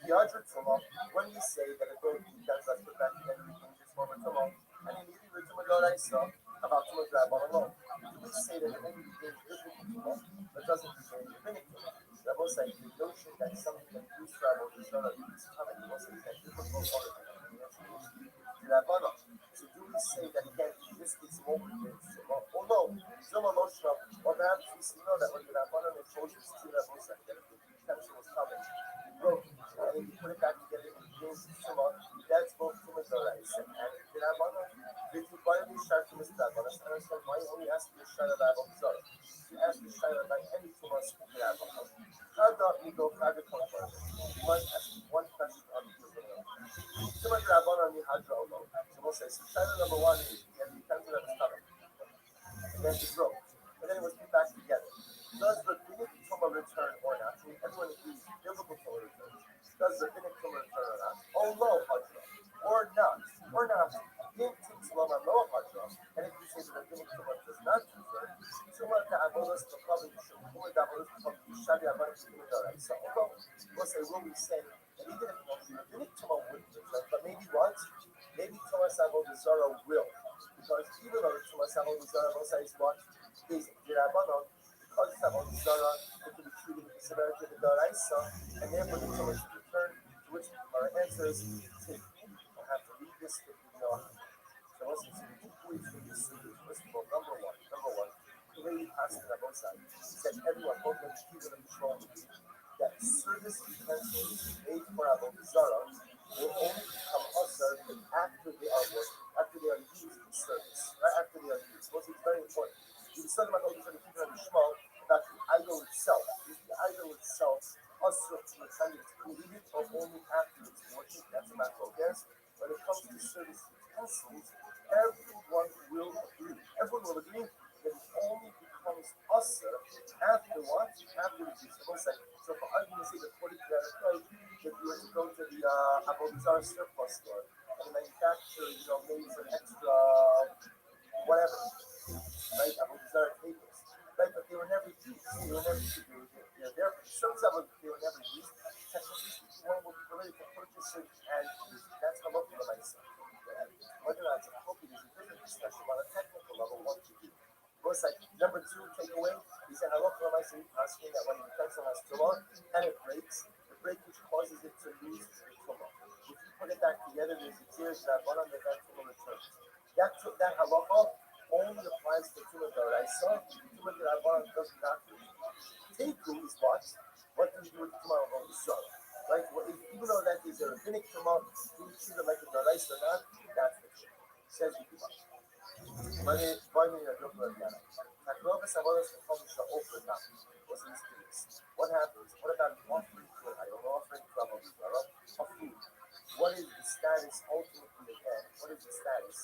The Adra tumah, when we say that it broke, that's let's put back together, we can just form a tumah. And immediately the tumah d'oraisa about tumah d'rabban alone. Do we say that it maybe became different tumah, but doesn't become rabbinic tumah? So I will say the notion that something that used for Avodah Zarah is coming. We will say that different from other things. So do we say that again, this is what we did? Or no, Zoma Moshe, or perhaps we know that when the Rabbanon and Moshe to that Moshe, that the tension was coming, he broke it, and then you put it back together and gains Tumah, that's both Tumah Doraisa. And the Rabbanon, did you buy me Shar to Mr. Rabbanon? And I said, why only ask me Shar of Rabbanon Zorah? You ask me Shar about any Tumah to the Rabbanon. How do you go for the comfort? You must ask one question on the Tumah. Tumah Rabbanon and Hadra alone. So we'll say, so Shar number one is, and the tension that was coming. And then it broke. And then it was put back together. Does the rabbinic tumah return or not? I mean, everyone agrees biblical tumah returns. Does the rabbinic tumah return or not? Oh, no, Hadra. Or not. Or not. If things love are low Hadra, and if you say the rabbinic tumah does not return, tumah ta'avodas t'chavim yishum, tumah ta'avodas t'chavim yishadi avodas tumah d'oraisa. So although we'll say, will we say that even if the rabbinic tumah wouldn't return, but maybe what? Maybe tumah avodas zarah will. Because even though the Tumah Avodah Zarah will say what is the Rabbanon, because it's Avodah Zarah, it can be treated with the severity of the Doraisa, and therefore the Tumah should return, to which our answer is take. We'll have to read this if we know how. So listen to the two points from this series. First of all, number one, the way we pass it on both sides, said everyone, both the Shkiva and the Shmuel, that service utensils made for Avodah Zarah will only become usher after they are working, after they are used in service, right after they are used. What's very important. We were talking about all these other people in the Shmuel, about the idol itself. Is the idol itself usher to the time it's created or only after it's working? That's a matter of guess. When it comes to service utensils, everyone will agree. Everyone will agree that it only becomes usher after what? After it's used. So for argument's sake, according to that approach, if you were to go to the Avodah Zarah surplus store and the manufacturer, made some extra whatever, right? Avodah Zarah tables, right? But they were never used. They were never used. They're there for some of they were never used. Technically speaking, one would be permitted to purchase it and use it. That's how much of myself. Whether or not it's appropriate is a different discussion. On a technical level, what to do. Most like number two takeaway is that halacha l'maaseh asking that when the utensil has tumah and it breaks, the breakage causes it to lose the tumah. If you put it back together, there's a tears that one on the tumah returns. That halacha only applies to tumah d'oraisa. Tumah d'rabbanan does not return. Teiku is what? What do we do with the tumah of Avodah Zarah? Right? Well, even though that is a rabbinic tumah, do we treat it like a d'oraisa or not? That's the issue. Says the Gemara. What happens? What about an offering to an idol, offering to Avodah Zarah, of food? What is the status ultimately again? What is the status?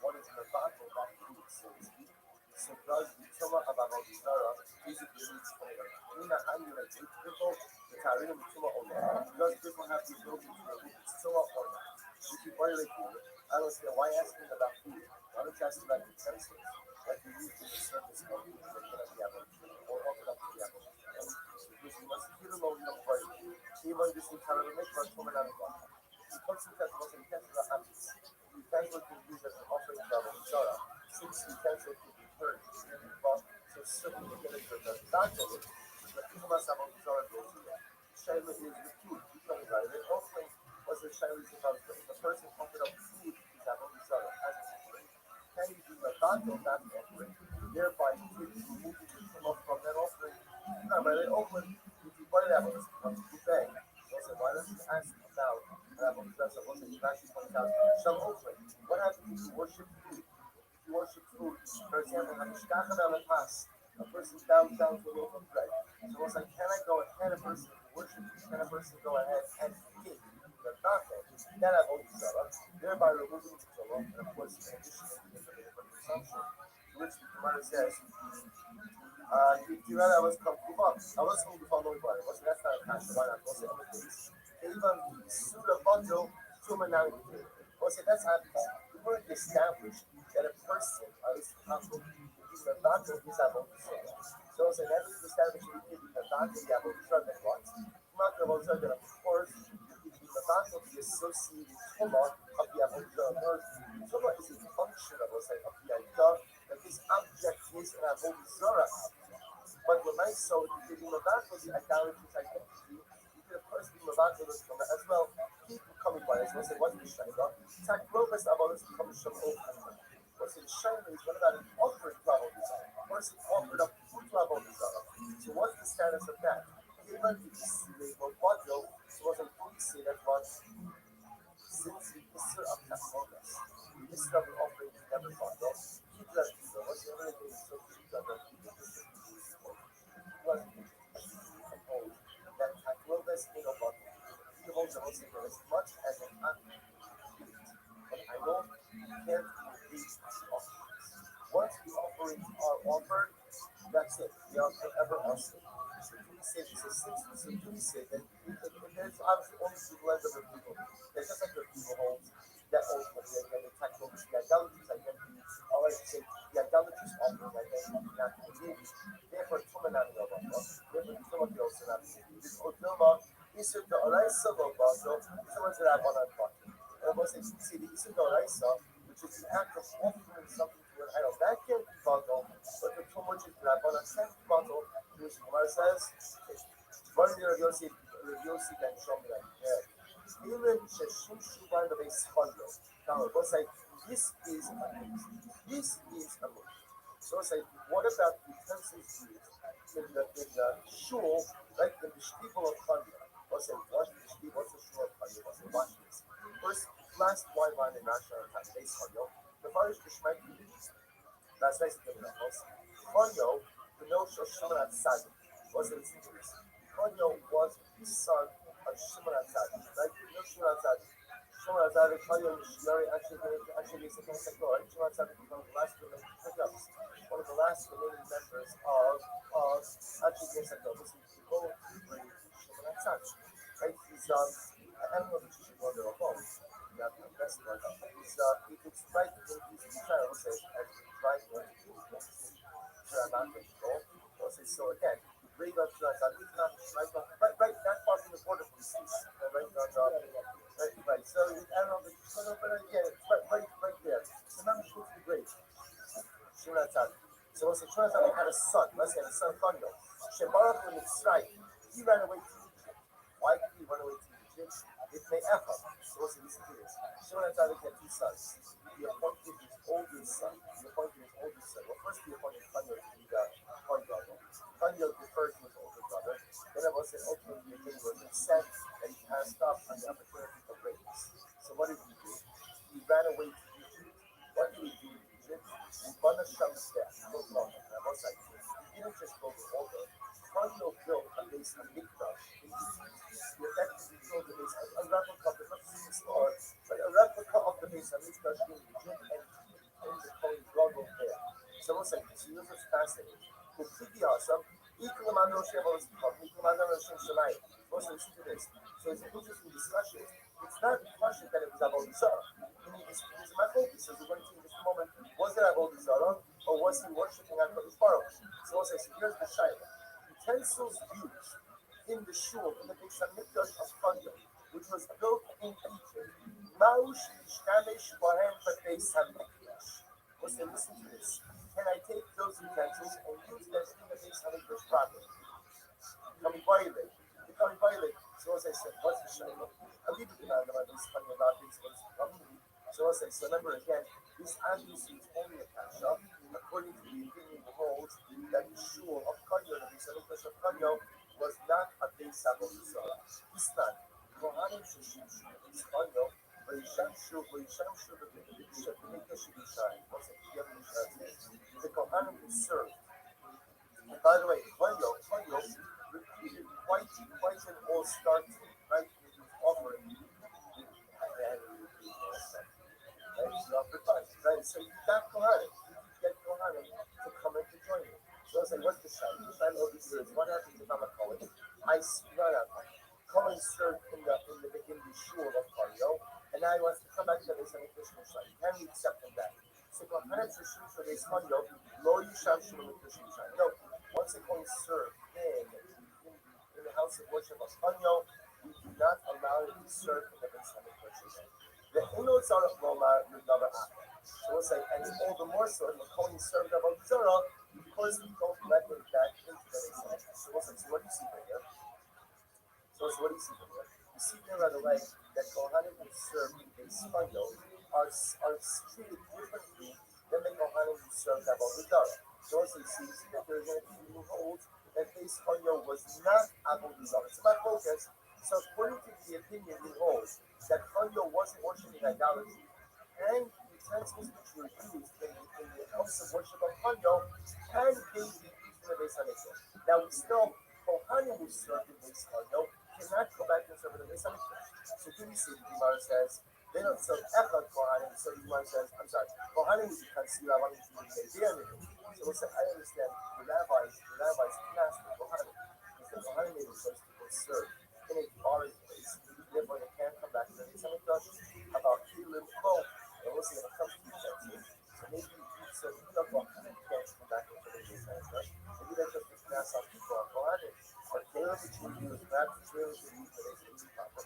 What is the battle of food, so to speak? So does the tumah of Avodah Zarah physically needs to the Tarim of tumah or not? Does people have the ability to remove its tumah or not? If you violate food, I don't understand why asking about food. Why don't you ask about utensils that you use in the service of food that you're going to be able to or offer up to the apple? Because you must hear the Lord of prayer. Even this entire mikvah from another one. The concept was a utensil of habits. The utensil can be used as an offering to Avodah Zarah. Since the utensil can be turned to the mikvah, so certainly we get it to the back of it. So the Tumah Avodah Zarah goes to that. Shaila is the food. We talk about it. The offering was the Shaila is about the person offered up food to Avodah Zarah as an offering. Can you do the back of that offering, thereby removing the tumah from that offering? No, but the offering, if you put it out, it becomes buffet. So why don't you ask about that's what you actually point out some offering? What happens if you worship food? If you worship food, for example, a person bows down to a loaf of bread. So it's like, can I go and can a person who worship, can a person go ahead and take the Nacho, then I hold the Zara, thereby removing the Zara, and of course, in addition to the different consumption, to which the Gemara says, I was comfortable. I was going to follow by. Was that's not a cash. Why not? Was it on the case? Even the Suda bundle to Manali. Was it that's how we weren't established that a person, at least couple, is a doctor is able to say. So it's an evidence established that the doctor is able to say that what? Not able to say that of course, the doctor is associated with of the able to say. Tuma is a function of the idea that this object is an able to say. But when I saw the Mavat was the idolatrous identity, you could of course be Mavat as well. People coming by as well say, what's the Shaila? Takrovas Abolis becomes some open. What's the Shaila is what about an offering to Abolisara? A person offered up food to Abolisara. So what's the status of that? Given the label Wadlo, so was a food say that was since the Isser of Takrovas, the Isser of the offering is never thought of. Keep that people. What's the other thing so keep that people? Was that Takrovas in a bottle. He holds the most as much as an athlete. But I don't care to read offerings. Once the offerings are offered, that's it. They are forever awesome. So do we say this is six? So do we say that there's obviously only two lens of the people. There's just like the people holds that ultimately again the Takrovas, the idolatrous identity, or like say the idolatrous offering identity, not the baby. Therefore, Tumanani of Allah, therefore, Tumati also not the baby. This Otoma, Isur the Oraisa of Allah, someone's that I've on our pocket. And of course, they see the Isur the Oraisa, which is the act of offering something to an idol. That can't be bottle, but the Tum which is Rabban, can't be bottle, which Gemara says, one of the Yossi can show me like that. Even Sheshim Shuban of a Schondo. Now, it was like, this is amazing. This is amazing. So it's like, what about utensils used in the shul, like in the shtiebel of Chanya? What's it? What's the shtiebel? What's the shul of Chanya? What's it? Watch this. First, last white line in Russia on time, base Chanya. The Farish Kishmaik, last nice thing in the house. Chanya, the no Shimon Sadi. What's it? Chanya was the son of Shimon Sadi. Right? No Shimon Sadi. Shimon Sadi, Chanya, Mishiyari, actually, it's a kind of right? Shimon Sadi becomes the last remaining pickups. One of the last remaining members of actually yes, I know this is the whole Shimon Sadi. Right? He's I don't know if you should go there alone. Not the best one. It's right in his trying to say as right when he was so I'm not going to go. So again, bring up to us. Right, that part in the border police. Right on right. So I don't know, but again, it's right there. So now we go to the grave. Shimon Sadi. So once Shimon Sadi had a son, let's say a son Chando. Shebarach in Mitzrayim, he ran away to Egypt. Why did he run away to Egypt? It may echo. So what's listen to this? Shimon Sadi had two sons. He appointed his oldest son. Well, first he appointed Chando to be the Chando. Chando deferred to his older brother. Then it was ultimately the thing was said that he passed up on the opportunity of greatness. So what did he do? He ran away to Egypt. What did he do in Egypt? He won a Shem's death. He didn't just go to older. Chando built a base of Mikdash in Egypt. He effectively built a base, a replica of the but a replica of the base of Mikdash in Egypt and the Kohen Gadol there. So what's like this? This is fascinating. Completely awesome. Equal Shem was called. Equal Shem Shemayim. Also, listen to this. So it's an interesting discussion. It's not a question that it was Avodah Zarah. It's my focus. As we're going to see in this moment, was it Avodah Zarah or was he worshiping HaKadosh Baruch Hu? So here's the Shaila. Utensils used in the shul, in the Beis Hamikdash of Chaya, which was built in Egypt. Maush Ishtamesh Bahem Beis Hamikdash. Listen to this. Can I take those utensils and use them in the Beis Hamikdash properly? Becoming violent. So as I said, what's the Shaila? I'll leave it about this funny about this. So as I said, remember again, this obviously is only a kasha, according to the opinion of holds that the shul of Chaya, the Beis Hamikdash of Chaya, was not a Beis Avodah Zarah. It's not. Kohanim Shishim is Chaya, but Yishamshu the Mikdash Yisharim. The Kohanim who served. And by the way, Chaya repeated quite an awesome start, right, with his offering, right, you offer tithes, right? So you got Kohanim, you get Kohanim to come in to join you. So I was like, what's the shine? The shine over here is what happens if I'm a Kohen? Kohen served in the shul of Kohen, and now he wants to come back to the base and Krishna shine. Can we accept him back? So Kohanim Shishim for this Kohen, lo yishav shul in Krishna shine. No, once a Kohen served in the house of worship of Kohen, we do not allow him to serve in the base and Krishna shine. The inroads are of Roma Rudava Aka. So we'll say, and all the more so, if the Kohen served about Zara, because we don't let him back into the base. So we'll say, so what do you see here? So what do you see here? You see here right away that Kohanim who served in Spano are treated differently than the Kohanim who served about Zara. So also you see that there's going to be who holds that this Spano was not about Zara. It's about focus. So according to the opinion he holds, that Kohen wasn't worshiping idolatry, and utensils which were used in the house of worship of Kohen can be used in the base Hamikdash. Now, still, Kohanim who served in base Kohen cannot go back and serve in the base Hamikdash. So here we see the Gemara says, they don't serve Echad Kohanim, so the Gemara says, I'm sorry, Kohanim who can see Rabbi to be anything. So we'll say, I understand the rabbis can ask the Kohanim, because the Kohanim may be supposed to serve in a foreign place. Therefore, they can't come back to the base Hamikdash about Kilim Kol. And we'll see when it comes to utensils. So maybe so you don't want to come back into the base Hamikdash. Maybe that's just a pass on people on Kohanim. Or Caleb which we use, perhaps it's really to use the base Hamikdash.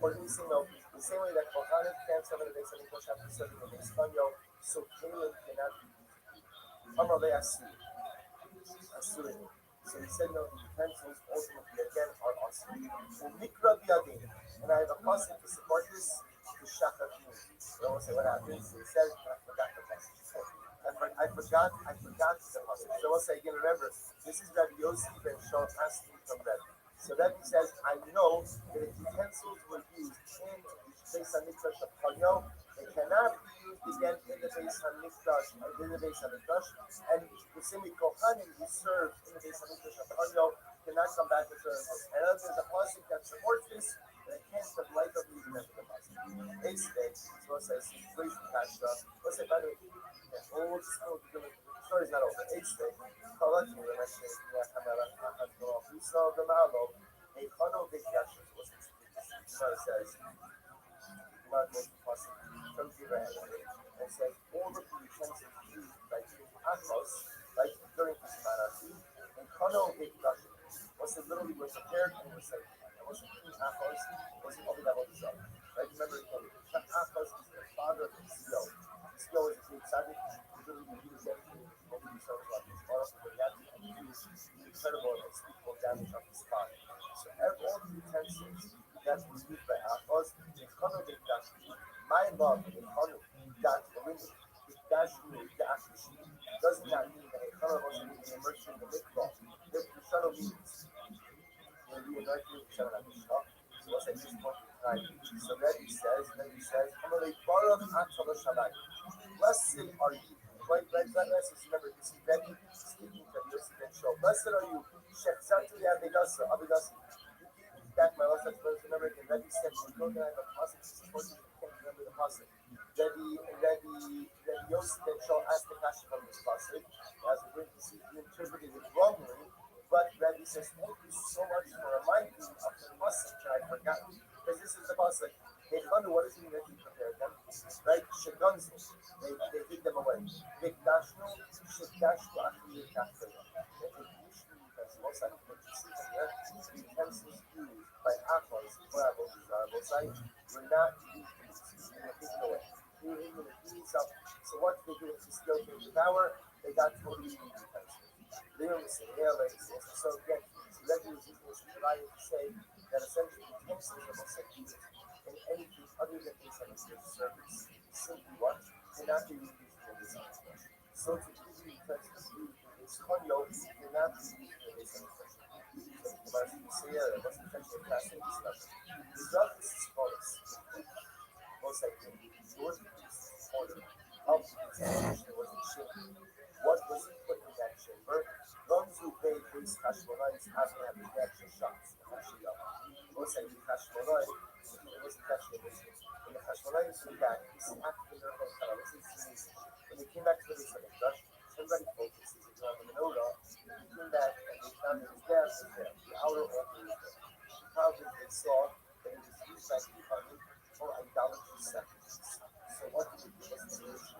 Or do we say no? The same way that Kohanim can't serve in the base Hamikdash after serving in the base Hamikdash, so Caleb cannot be used. Amale Asuri. So he said no, the utensils ultimately again are awesome. And I have a pasuk to support this to Shachat Moon. I won't say what happens. So he says, I forgot the pasuk. I forgot the pasuk. So I'll say again, remember, this is Rabbi Yossi ben Shol asking from Rabbi. So Rabbi says, I know that if utensils were used in the base Hamikdash of Kohen, they cannot be used again in the base Hamikdash, and the same Kohanim who served in the base Hamikdash of Kohen cannot come back to serve. And there's a pasuk that supports this, and it can't the light of reading into the pasuk. Ace day, so let's say, please catch up. Let's say, by the way, the story's not over. Ace day, Kalati, when I say, we saw the Malo, a funnel big yashes was it says, from Iran, and says all of the utensils used by Atmos, like during this monarchy, and Kono big yashes was it literally was prepared and was like, it wasn't Atmos, wasn't only that was up. Right? Remember, Atmos is the father of Sio. Sio is a big tzaddik, literally he was everything, what we saw about his father, but he had to use the incredible and unspeakable damage on his body. So all the utensils that were used by Atmos, the Kono big yashes, my love in Kono, that eliminated. Does not mean that a color wasn't being immersed in the mikvah. The Shana means when we anoint you with Shana Mishah. So what's at this point in time? So Rabbi says, blessed are you. Right, remember, this is Rabbi speaking to Yosef ben Shol. Blessed are you. Shechzatu Abidasa. You gave me back my last verse. Remember again, Rabbi said, we don't have a pasuk to support you. You can't remember the pasuk. Rabbi Yosef ben Shol asked the question from this pasuk. As we're going to see, he interpreted it wrongly. But Rabbi says, thank you so much for reminding me of the pasuk that I forgot. Because this is the pasuk. They wonder what does it mean that he prepared them? Right? Shagunzu. They hid them away. Mikdashnu, Shikdashnu, Achli, Kafka. They most likely what you see here, the utensils used by Achos, or Abosai, were not used. They were hidden away. They were hidden with ease up. So what did they do with the skill to the power? They got totally new utensils. They were missing airlays. So again, Rebbe was using this variety to say that essentially utensils are most likely used in anything other than this service. Simply what? Cannot be used in this service. So to use the utensils used in this konyo cannot be used in this service. So the Gemara say there was potentially a class in discussion. The result is as follows. Most likely, the word is order. How the examination was in chamber. What was put in that chamber? Those who paid these Hashemonites have to have the extra shots. also in Hashmonai, it wasn't Hashmonai. In the Hashmonai came back, he see after the miracle of Chana, when they came back to the base of the Mikdash, everybody focuses on the menorah. He came back and they found that his gas was there, the outer altar was there. Probably they saw that it was used by the Kohanim for idolatry sacrifices. So what did he do? What's the solution?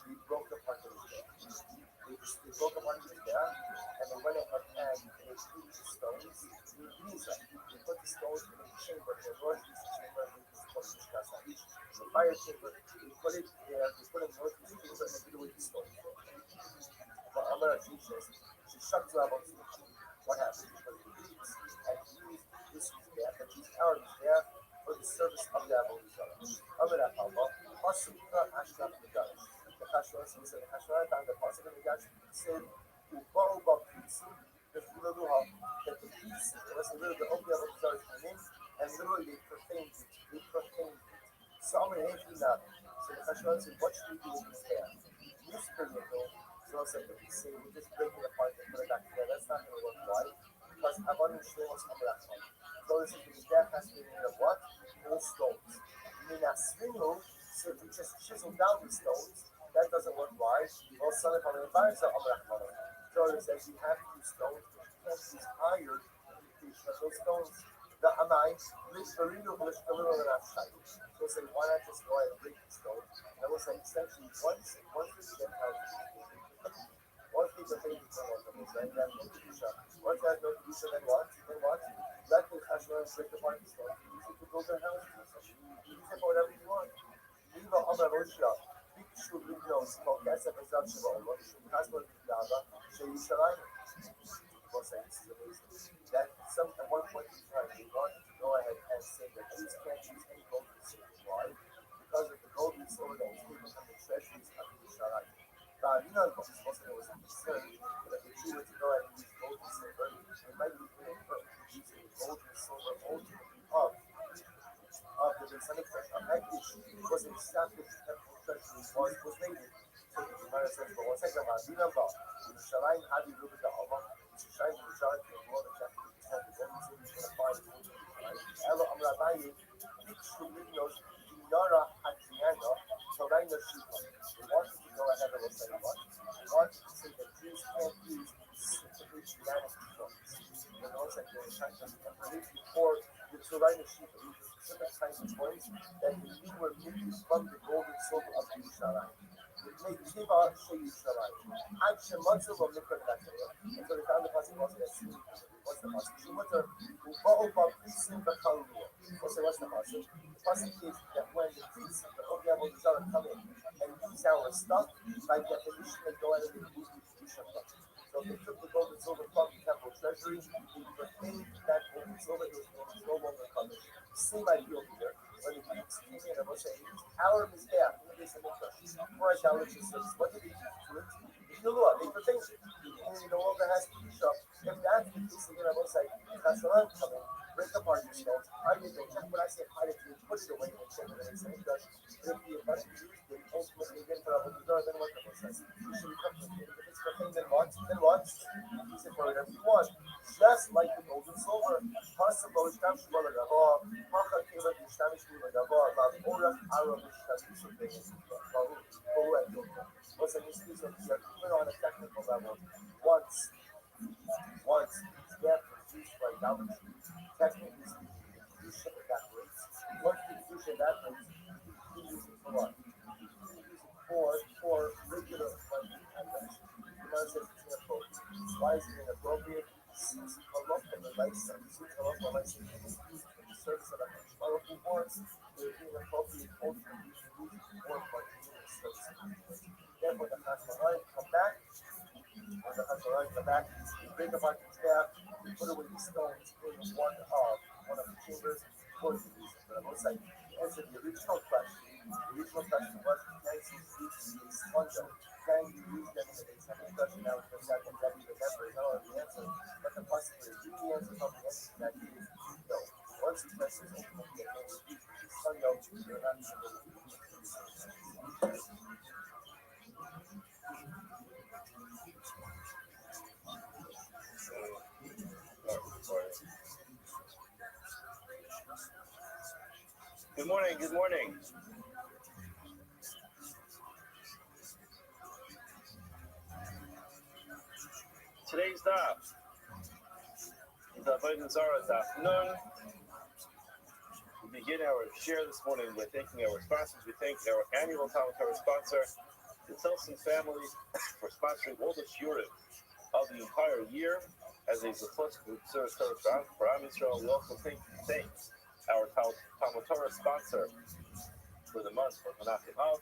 He broke apart the Mikdash. They broke apart the Mikdash and they went ahead and they threw the stones. They put the stones in a chamber, in a northeast chamber, which is called Mishkas Haish, the fire chamber. They put it there, they put it in the northeast chamber and they threw away the stones. But Amar Aziz says, she shut the about what happened because the Greeks had used this Mizbeach, had used our Mizbeach for the service of the Avodah Zarah. Amar Apallah, Pasukta Ashraf Megash. The Hashmonai said, the Hashmonai found the Pasuk of Megash said, Uba'u Ba'Pitsi, the Filaduha, that the priests, the rest of the Avodah Zarah came in, and literally they profaned it. They profaned it. So Amar Hechina, so the Hashmonai said, what should we do with this hair? This period, so I said, we say we just break it apart and put it back together. That's not going to work. Why? Because Avodah Shlomo is coming out. So this is the Mizbeach has to be made of what? All stones. Minasvinu, so if we just chisel down the stones, that doesn't work. Why? Well, some of the environments are Amrachmana. So it says you have to use stones, but you can't use iron in the creation of those stones. The Amai, Lishvarinu, Lishvarinu, and Afshai. So say, why not just go ahead and break the stones? And we'll say, essentially, once we get out once people think it's not what right? They have no kedusha. Once they have no kedusha, then what? Let the Hashmonai break apart the stone. Use it to build their houses. Use it for whatever you want. Leave Amar Rothschild. Big Shul Lignos, called Kesef and Zav Shalom, Shul Kasper Yava, Shei Yishalayim. People say this is amazing. That at one point in time, they wanted to go ahead and say that Jews can't use any gold and silver. Why? Because of the gold and silver that was taken from the treasuries of Yishalayim. Rabbi was concerned that the Jew were to go ahead and use gold and silver, they might be using gold and silver ultimately of the Beis Hamikdash. That issue was exactly the temple treasury was needed. So the Gemara says, but one second, Rabbi Yerushalayim Hadi Ruben Da'ava, Yerushalayim the more than chapter 50% of the gold and silver is going to find in Yerushalayim. Elo Amar Abaye, Bikshul Lignos, Dinara Hadriana, Torayna Shukha. They wanted to go ahead and say what? They wanted to say that Jews can't use specifically humanity stones. They also said they were trying to predict before the Torayna Shukha, these were specific kinds of coins that they were made from the gold and silver of Yerushalayim. They Kiva Shei Yerushalayim. Ad Shematzu Lo Mikra Nachayah. And so they found the passage was that what's the passage? Shemata Uba'u Ba'Prisim B'Chaluyah. What's the passage? The passage is that when the priests, the Avodah Zarah come in and use our stuff, by definition they go ahead and remove the Kedusha from it. So if they took the gold and silver from the temple treasury, they profaned that gold and silver, it was no longer covered. Same idea here. When the Greeks came in and were saying, our Mizbeach in the Beis Hamikdash for idolatry service, what did they do to it? The law, they profaned it. And it no longer has Kedusha. If that's the case, again, I will say, Chasharon come in, break apart the stones, hide it, when I say hide it, put it away in the chamber of the Beis Hamikdash. If the abundant Jews, they ultimately get for Avodah Zarah, then what the Bible says. You should become if it's profane, then what? Use it for whatever you want. Just like the gold and silver. Possible Ishtam Shmuel Gavah, Macha Keva Ishtam Shmuel Gavah, Lav Orach Arab Ishtam Shmuel Gavah. What's an excuse of here, even on a technical level, once death was used for idolatry, technically speaking, the Kedusha evaporates. Once the Kedusha evaporates, you can use it for what? You can use it for regular money transactions. The man says it's inappropriate. Why is it inappropriate? Since Allah from the lifestyle, since Allah from the lifestyle is used for the service of Allah, who wants the inappropriate ultimately used for money in the service of Allah. Therefore, the Hashmonai come back. When the Hashmonai come back, we bring apart the staff, we put away the stones in one of the chambers for the reason. But I will say, to answer the original question was, can you use a sponge? Can you use them in the Beis Hamikdash? Now, for a second, that you remember is not only the answer, but the possibility. The answer from the answer to that is no. Once the question is ultimately a thing, the sun you're not able to use it. Good morning. Good morning. Today's daf is Avodah Zarah daf nun. We begin our share this morning by thanking our sponsors. We thank our annual Talmud Torah sponsor, the Tilson family, for sponsoring all the shiurim of the entire year as a plus service for Am Yisrael. We also thank our Talmud Torah sponsor for the month for Menachem Av,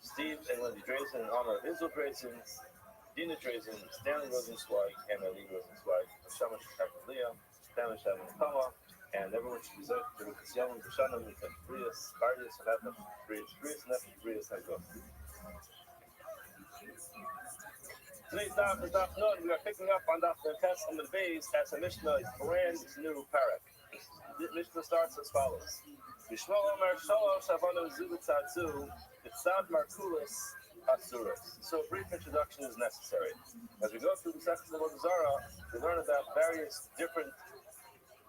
Steve and Lindy Drazen, in honor of Israel Drazen, Dina Drazen, Stanley Rosenzweig, and Ali Rosenzweig, Shama Shakalia, Stanley Shavin Kama, and everyone should be there to the Yom B'Shanam with the Brias, Bardias, and Atma, Brias, and go. Today's daf is daf nun. We are picking up on daf Tes on the base as a Mishnah, brand new parak. The Mishnah starts as follows. Yishmol Omer Shalosh Havanu Zubitzatzu B'Tzad Markulis Asuras. So a brief introduction is necessary. As we go through the section of Avodah Zarah, we learn about various different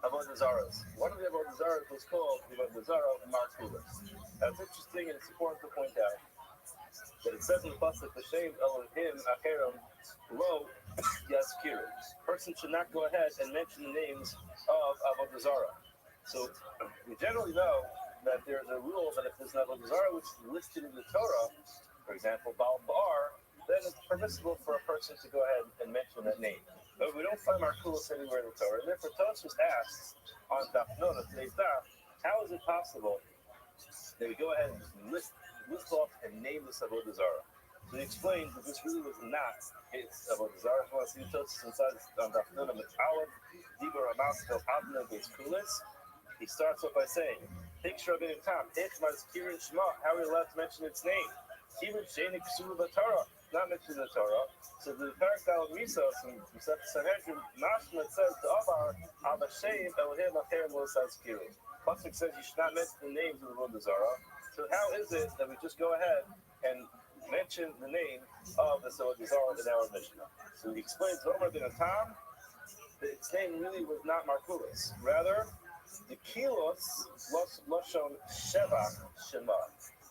Avodah Zarahs. One of the Avodah Zarahs was called the Avodah Zarah Markulis. Now it's interesting and it's important to point out that it says in the pasuk, "B'Shem Elohim Acherim Lo Yazkiru." Person should not go ahead and mention the names of Avodah Zarah. So we generally know that there's a rule that if there's an Avodah Zarah which is listed in the Torah, for example, Baal Ba'ar, then it's permissible for a person to go ahead and mention that name. But we don't find Markulis anywhere in the Torah. And therefore, Tosfos asks on Daf Nun, today's daf, how is it possible that we go ahead and just list off and name this Avodah Zarah? So he explains that this really was not its Avodah Zarah. If you want to see Tosfos inside on Daf Nun, Aleph, Dibur Amas Kel Avna Beis Kulis, he starts off by saying, Picture of in Tam, it's Mazkirin Shema, how are we allowed to mention its name? Even Shenik Sura Torah, not mentioned in the Torah. So the Parakal Misos in Sanhedrin, Mashma says to Avar, Abashem Elohim Acherim Lo Sazkiru. Pasuk says you should not mention the names of the Avodah Zarah. So how is it that we just go ahead and mention the name of the Avodah Zarah in our Mishnah? So he explains Omer bin Tam, that its name really was not Markulis. Rather, the Kilos Loshon Sheva Shema.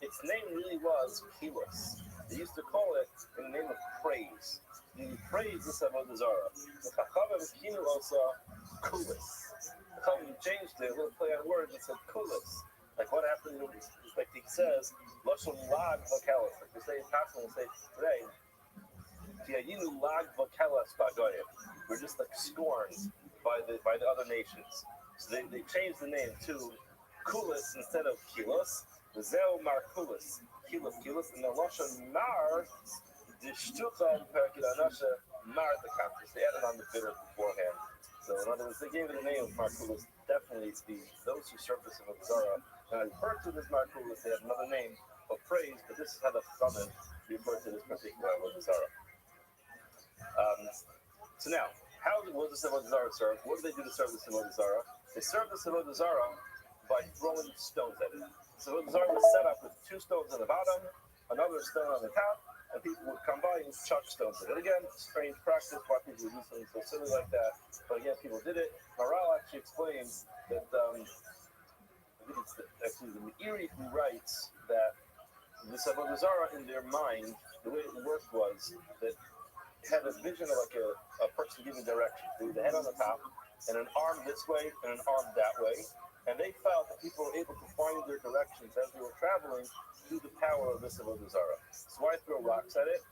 Its name really was Kilos. They used to call it in the name of praise. You praise this Avodah Zarah. The Chachamim Kinu also Kulis. The Chachamim changed it, a little play on words, and said Kulis. Like what happened, like he says, Loshon Lag Vokalis. Like we say in Passover, we say today, Tiayinu Lag Vokalis Bagoyim. We're just like scorned by the other nations. So they changed the name to Kulis instead of Kilos. The Zeo Markulis, Kilos, and the Lashon Mar, the Shtucham Perkilanasha Mar the Campus. They added on the bitter beforehand. So in other words, they gave it the name of Markulis. Definitely those who serve this Avodah Zarah. Now referred to this Markulis, they have another name of praise, but this is how the Chachamim refer to this particular Avodah Zarah. So now, how was this Avodah Zarah served? What did they do to serve this Avodah Zarah? They served this Avodah Zarah by throwing stones at it. So the Zarah was set up with two stones on the bottom, another stone on the top, and people would come by and chuck stones at it. Again, strange practice, why people would do something so silly like that. But again, people did it. Maral actually explains that, I think it's actually the Meiri who writes that this Avodah Zarah in their mind, the way it worked was that it had a vision of like a person giving direction. With the head on the top, and an arm this way, and an arm that way. And they felt that people were able to find their directions as they were traveling through the power of this Avodah Zarah. So why throw rocks at it?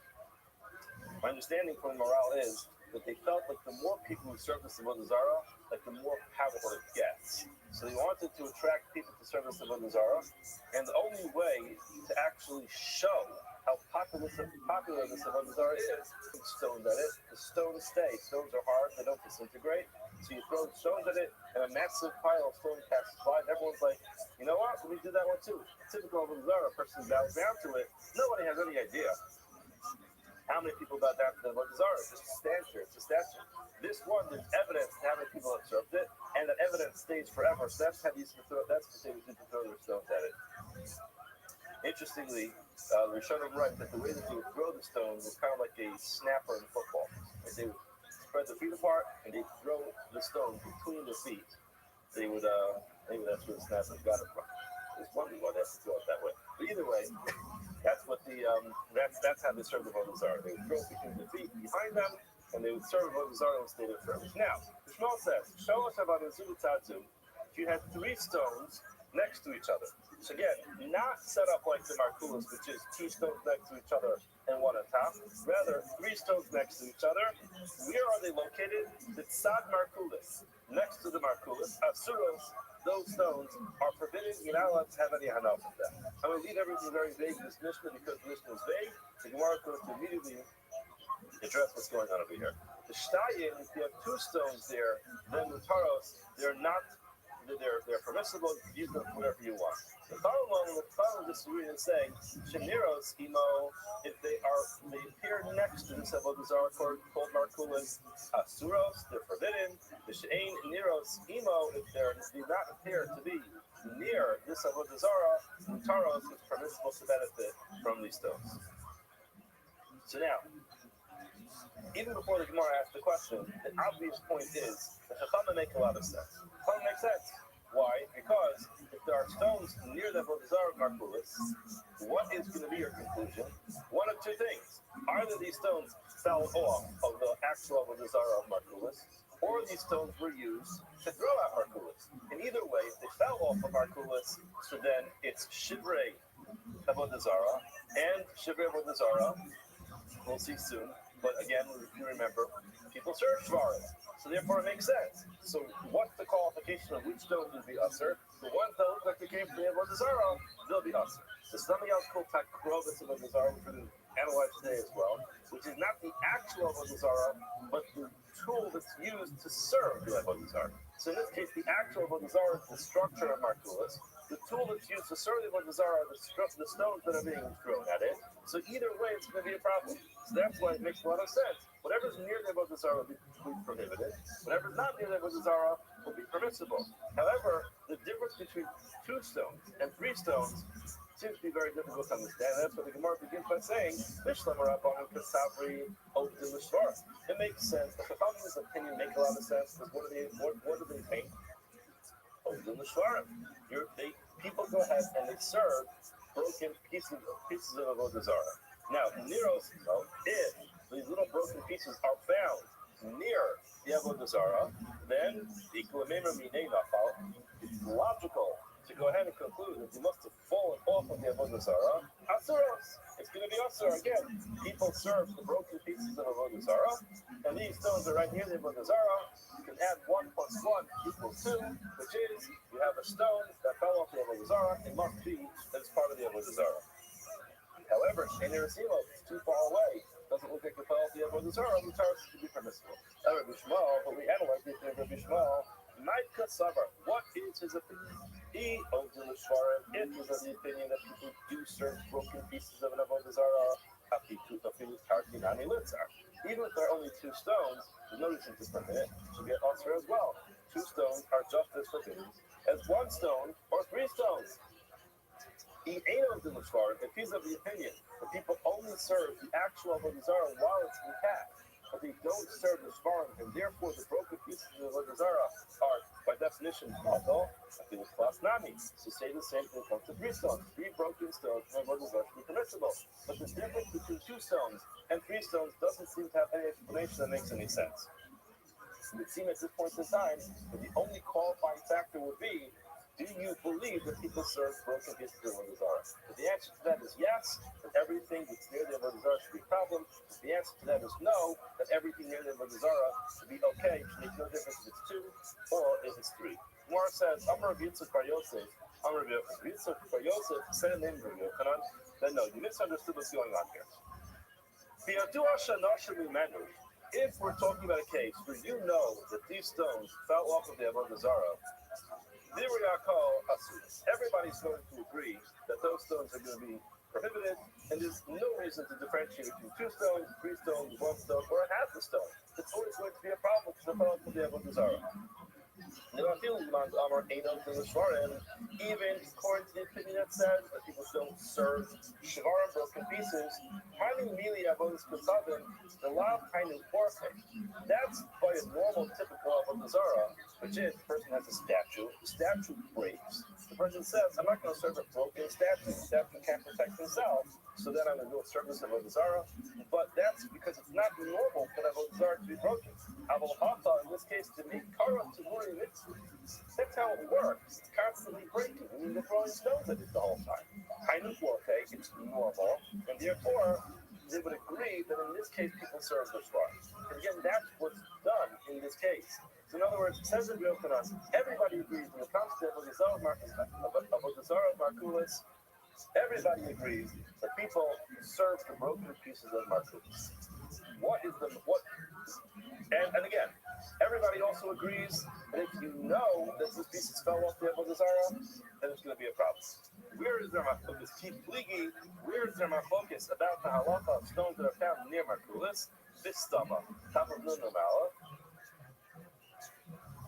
My understanding from morale is that they felt like the more people who serve this Avodah Zarah, like the more powerful it gets. So they wanted to attract people to serve this Avodah Zarah, and the only way to actually show how popular this Avodah Zarah is, stones at it. The stones stay. Stones are hard; they don't disintegrate. So you throw stones at it, and a massive pile of stones passes by, and everyone's like, you know what? We did that one too. Typical Avodah Zarah, a person bows down to it. Nobody has any idea how many people bow down to the Avodah Zarah. It's just a statue. It's a statue. This one, there's evidence to how many people have served it, and that evidence stays forever. So that's how they used to throw. That's what they used to throw their stones at it. Interestingly, Rishonim write that the way that they would throw the stones was kind of like a snapper in football. Like they would spread their feet apart and they throw the stone between their feet. they would maybe that's where the snapper got it from. It's wondering why they have to throw it that way. But either way, that's what that's how they serve the Avodah Zarah. They would throw between the feet behind them, and they would serve Avodah Zarah and stay there forever. Now, the Shmuel says, Shalosh Avodah Zarah, if you had 3 stones next to each other. So again, not set up like the Markulas, which is 2 stones next to each other and 1 on top. Rather, 3 stones next to each other. Where are they located? The Tzad Markulas, next to the Markulas. Asuros, those stones are forbidden. You're not allowed to have any hanaf of them. I'm going to leave everything very vague in this Mishnah because the Mishnah is vague. The Gemara is going to immediately address what's going on over here. The Shtayim, if you have 2 stones there, then the Taros, they're permissible. You use them for whatever you want. The following disagree and saying Shemiros imo, if they appear next to this Avodah Zarah called Markulas, Asuros, they're forbidden. The She'ain Niros imo, if they do not appear to be near this Avodah Zarah, Taros is permissible to benefit from these stones. So now, even before the Gemara asked the question, the obvious point is that Chachama make a lot of sense. Chachama makes sense. Why? Because if there are stones near the Avodah Zarah Markulas, what is going to be your conclusion? One of 2 things. Either these stones fell off of the actual Avodah Zarah Markulas, or these stones were used to throw out Markulas. In either way, if they fell off of Markulas, so then it's Shivrei Avodah Zarah, and Shivrei Avodah Zarah, we'll see soon. But again, if you remember, people search for it. So therefore it makes sense. So what's the qualification of which stones would be usher? The ones that look like they came from the Avodah Zarah, they'll be usher. There's something else called takrovas of Avodah Zarah, which we're going to analyze today as well, which is not the actual Avodah Zarah, but the tool that's used to serve the Avodah Zarah. So in this case, the actual Avodah Zarah is the structure of Markulas. The tool that's used to serve the Avodah Zarah are the stones that are being thrown at it. So either way, it's going to be a problem. So that's why it makes a lot of sense. Whatever's near the Avodah Zarah will be prohibited. Whatever's not near the Avodah Zarah will be permissible. However, the difference between 2 stones and 3 stones seems to be very difficult to understand. That's what the Gemara begins by saying, it makes sense. The Chachamim's opinion makes a lot of sense because what do they think? People go ahead and they serve broken pieces of Avodah Zarah. Now, Nero's, if these little broken pieces are found near the Avodah Zarah, then it's logical to go ahead and conclude that they must have fallen off of the Avodah Zarah. Asuros, it's going to be Asur again. People serve the broken pieces of Avodah Zarah, and these stones are right near the Avodah Zarah. You can add 1 + 1 = 2, which is you have a stone that fell off the Avodah Zarah. It must be that it's part of the Avodah Zarah. However, Shein Erasimo, it's too far away. Doesn't look like it fell off the Avodah Zarah. The Torah should be permissible. Rabbi Shmuel, but we analyze it. Rabbi Shmuel, Ma'ika Savar, what is his opinion? He owns in the Shvarim. It is of the opinion that people do serve broken pieces of an Avodah Zarah. Even if there are only 2 stones, there's no reason to permit it. It should get usher as well. 2 stones are just as forbidden as 1 stone or 3 stones. He ain't in the Shvarim if he's of the opinion that people only serve the actual Avodah Zarah while it's intact, but they don't serve the Shvarim, and therefore the broken pieces of Avodah Zarah are, by definition, Batal, I think it's Klas Nami. So say the same thing comes to 3 stones. 3 broken stones from Avodah Zarah should be permissible. But the difference between 2 stones and 3 stones doesn't seem to have any explanation that makes any sense. It would seem at this point in time that the only qualifying factor would be, do you believe that people serve broken pieces of Avodah Zarah? If the answer to that is yes, that everything that's near the Avodah Zarah should be a problem. If the answer to that is no, that everything near the Avodah Zarah should be okay, should make no difference if it's 2 or if it's 3. Gemara says, Amar Rabbi Yitzchak bar Yosef, Amar Rabbi Yitzchak bar Yosef, said in Rabbi Yochanan, then no, you misunderstood what's going on here. If we're talking about a case where you know that these stones fell off of the Avodah Zarah, everybody's going to agree that those stones are going to be prohibited, and there's no reason to differentiate between 2 stones, 3 stones, 1 stone, or half a stone. It's always going to be a problem to the Avodah Zarah. Even according to the opinion that says that people don't serve shvarim, broken pieces, having really avodas kasavim, the law of kind of forfeit. That's by a normal, typical avodah zarah, which is the person has a statue breaks. The person says, I'm not going to serve a broken statue. The statue can't protect himself, so then I'm going to do a service of avodah zarah. But that's because it's not normal for the avodah zarah to be broken. Avodah hata, in this case, to make kara to worry mitzvah. That's how it works. It's constantly breaking. I mean, they're throwing stones at it the whole time. Kind of okay, it's normal, and therefore they would agree that in this case people serve the shvar. And again, that's what's done in this case. So in other words, it says in Yochanan, everybody agrees when it comes to avodah zarah markulis, everybody agrees that people serve the broken pieces of markulis. What is the what? And again, everybody also agrees that if you know that these pieces fell off the avodah zarah, then it's going to be a problem. Where is their machlokas? Keep pligi. Where is their machlokas about the halacha of stones that are found near markulis? This stomach, top of nunamala.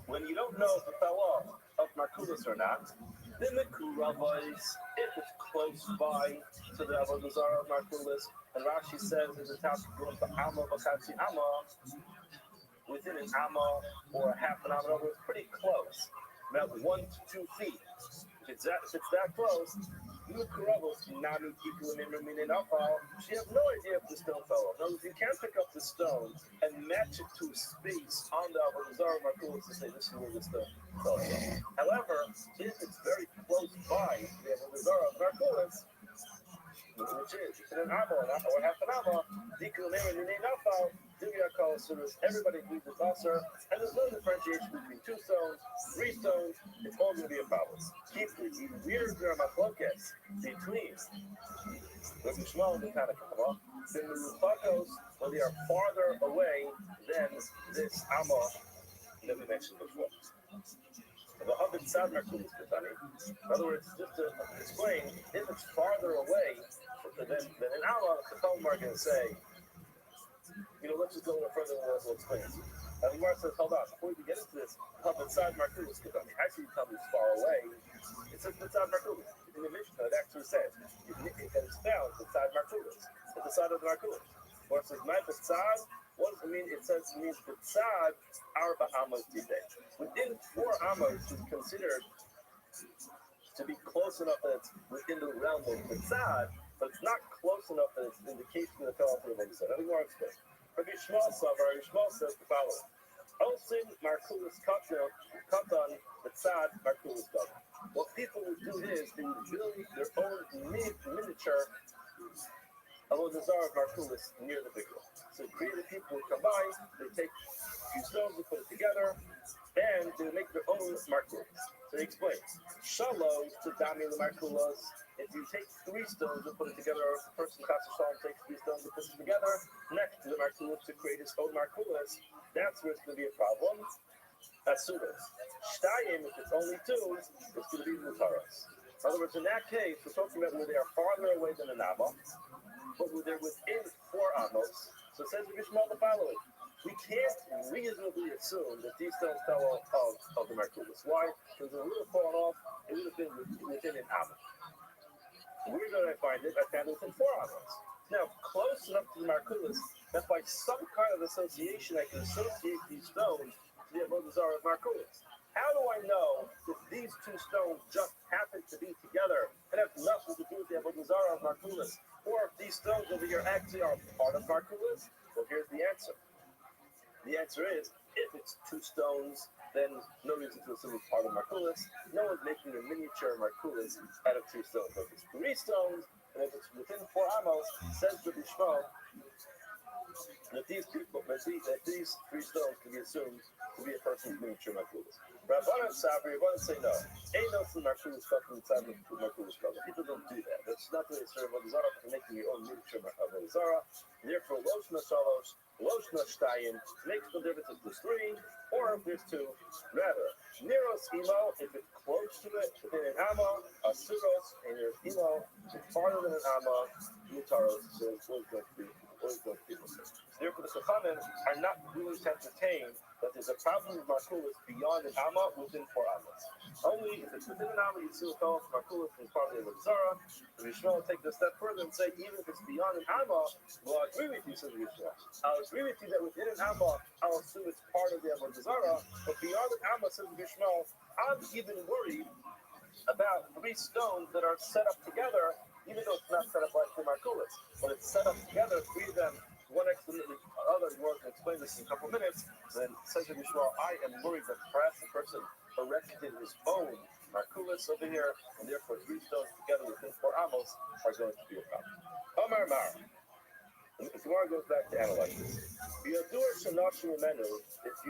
When you don't know if it fell off of markulis or not, then the kuravais, if it's close by to the avodah zarah of markulis, and Rashi says in the top of the amma bakatsi amma, within an amma or a half an amma, it's pretty close, about 1 to 2 feet. If it's that close, she have no idea if the stone fell off. In other words, you can't pick up the stone and match it to a space on the avodah zarah markulis to say this is where the stone fell off. However, if it's very close by the avodah zarah markulis, which is in an amma or half an amma, everybody agrees with Asr, and there's no differentiation between 2 stones, 3 stones, it's all going to be a problem. Keep the weird machlokas between Rabbi Shmuel and the Tanakh, then the Rufakos, when they are farther away than this amma that we mentioned before. In other words, just to explain, if it's farther away than an amma, the Talmud are going to say, let's just go a little further and we'll explain it. And the Gemara says, hold on, before we get into this, Tzad Markulis, actually tell me it's far away. It says Tzad Markulis. In the Mishnah, it actually says, it's found Tzad Markulis, at the side of the Markulis. Or it says, my Tzad, what does it mean? It says it means Tzad Arba Amos Dideh. Within 4 Amos is considered to be close enough that it's within the realm of Tzad, but it's not close enough that it's in the case of the fellow thing that he said. I think more explain. Rabbi Shmuel says the following: Osin Markulis Katan, the Tzad Markulis Katan. What people would do is they would build their own miniature avodah zarah Markulis near the big one. So creative people would come by, they take a few stones, they put it together, and they would make their own Markulis. So he explains: Shalom to Dami the Markulas. If you take 3 stones and put it together, or if the person takes 3 stones and puts it together next to the Markulas to create his own Markulas, that's where it's going to be a problem. That's Sudas. Shtayim, if it's only 2, it's going to be Mutaras. In other words, in that case, we're talking about where they are farther away than an Amma, but where they're within 4 Amos. So it says in Bishmal the following: we can't reasonably assume that these stones fell off of the Markulas. Why? Because if it would have fallen off, it would have been within an Amma. Where did I find it? I found it within 4 Amos. Now, close enough to the Markulas that by some kind of association, I can associate these stones to the avodah zarah of Markulas. How do I know if these 2 stones just happen to be together and have nothing to do with the avodah zarah of Markulas? Or if these stones over here actually are part of Markulas? Well, here's the answer. The answer is, if it's 2 stones, then no reason to assume it's part of Markulis. No one's making a miniature Markulis out of 2 stones. But if it's 3 stones, and if it's within 4 Amos, says the Bishmal, that these 3 stones can be assumed to be a person's miniature Markulis. Rabbi and Sabri, Rabbi say no. Ain't no Markulis fucking inside of Markulis color. People don't do that. That's not the way it's served avodah zarah for making your own miniature avodah zarah. Therefore, Loshna Shalosh, Loshna Shtayim makes no difference if there's 3 or if there's 2. Rather, Neros Imo, if it's close to it, within an Amma, Asuros, and your Imo, if it's farther than an Amma, Mutaros, so it's going to be or is going to be mutter. Therefore, the Chachamim are not willing to entertain that there's a problem with Markulis beyond an Amma within 4 Ammas. Only if it's within an Amma, you still call it Markulis and part of the Zara. The Yishmael will take it a step further and say, even if it's beyond an Amma, well, I agree with you, says the Yishmael. I'll agree with you that within an Amma, I'll assume it's part of the Avodah Zara, but beyond an Amma, says the Yishmael, I'm even worried about 3 stones that are set up together, even though it's not set up like the Markulis, but it's set up together, 3 of them, one next to the other. We're going to explain this in a couple of minutes. Then says the Yishmael, I am worried that perhaps the person erected his own Markulis over here, and therefore 3 stones together within 4 amos are going to be a problem. Omar Mar. If you want to go back to analyze this, if you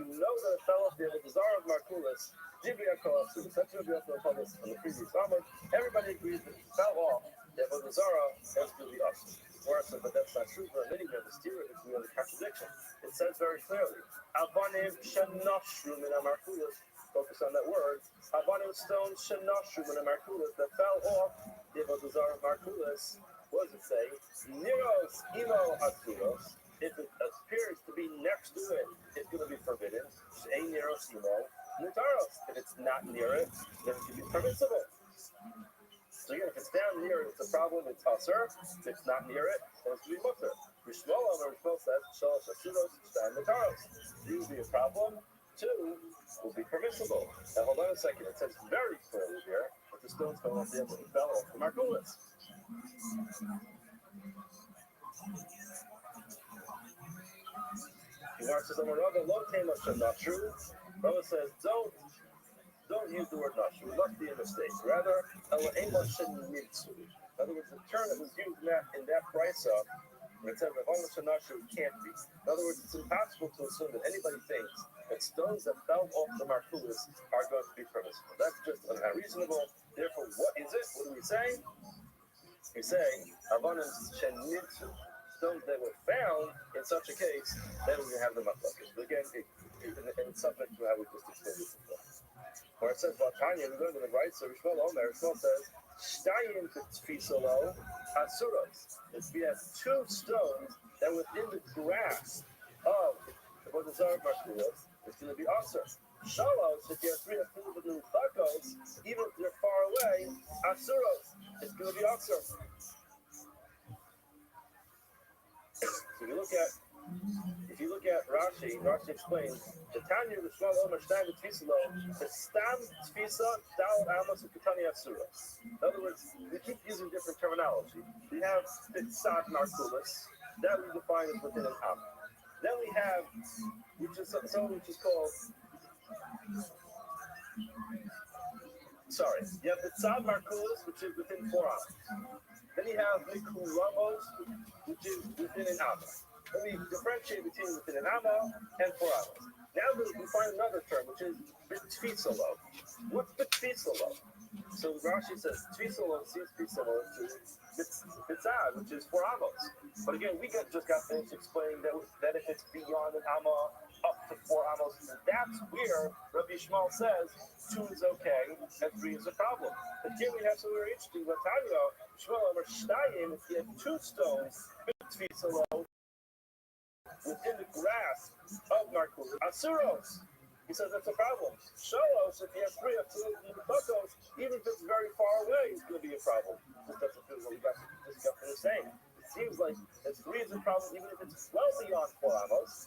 know that a fellow did a desire of Markulis, everybody agrees that he fell off, that the Zara has to be us. But that's not true. We're admitting that the steer is really a contradiction. It says very clearly, Avanim shenashru min hamarkulis. Focus on that word. Avanim stones shenashru min hamarkulis that fell off the Zara markulis. What does it say? Niros imo asuros. If it appears to be next to it, it's going to be forbidden. Shei niros imo mutaros. If it's not near it, then it can be permissible. So again, if it's down near it, it's a problem, it's usher. If it's not near it, then it's to be mutter. Rishmol says, Shalosh Asuros, Shtain Mataros. These will be a problem. 2 will be permissible. Now hold on a second. It says very clearly here that the stones fell off the Markulis. He wants to say, Rabbi, lo tema not true. Rabbi says, don't use the word nashu. It must be a mistake. Rather, in other words, the term that was used in that brisa, when it said nashu, can't be. In other words, it's impossible to assume that anybody thinks that stones that fell off the Markulis are going to be permissible. That's just unreasonable. Therefore, what is it? What do we say? We say avonim shenitzu, stones that were found in such a case that we have them up. But again, it's subject to how we just explained it before. Or it says, Vatanya, we learned in the right, so Rishmael Omer, Rishmael says, Shtayim K'tfisalo Asuros. If we have 2 stones that within the grasp of the Bodhazar Markulis, it's going to be Asur. Shalos, if you have 3 of the little buckles, even if they're far away, Asuros, it's going to be Asur. So if you look at Rashi explains the Tanya Rishmael Omer Shtayim K'tfisalo, the Stam Tfisa Dal Amos Ukatani Asura. In other words, we keep using different terminology. We have Bitsad Markulis, that we define as within an Am. Then we have, which is called, you have Bitsad Markulis, which is within 4 Amos. Then you have Mikuramos, which is within an Am. Then we differentiate between within an Amma and 4 Amos. Now we find another term, which is B'tfisalo. What's B'tfisalo? So Rashi says Tfisalo seems to be similar to Bitzad, which is 4 Amos. But again, we just got finished explaining that if it's beyond an Amma up to 4 Amos, that's where Rabbi Yishmael says 2 is okay and 3 is a problem. But here we have something very interesting. Vatanya, Yishmael Omer Shtayim, if you have 2 stones, B'tfisalo, within the grasp of Markulis, Asuros. He says that's a problem. Shalos, if you have 3 of the buckles, even if it's very far away, it's going to be a problem. That's what we got finished saying. It seems like that 3 is a problem, even if it's well beyond 4 amos,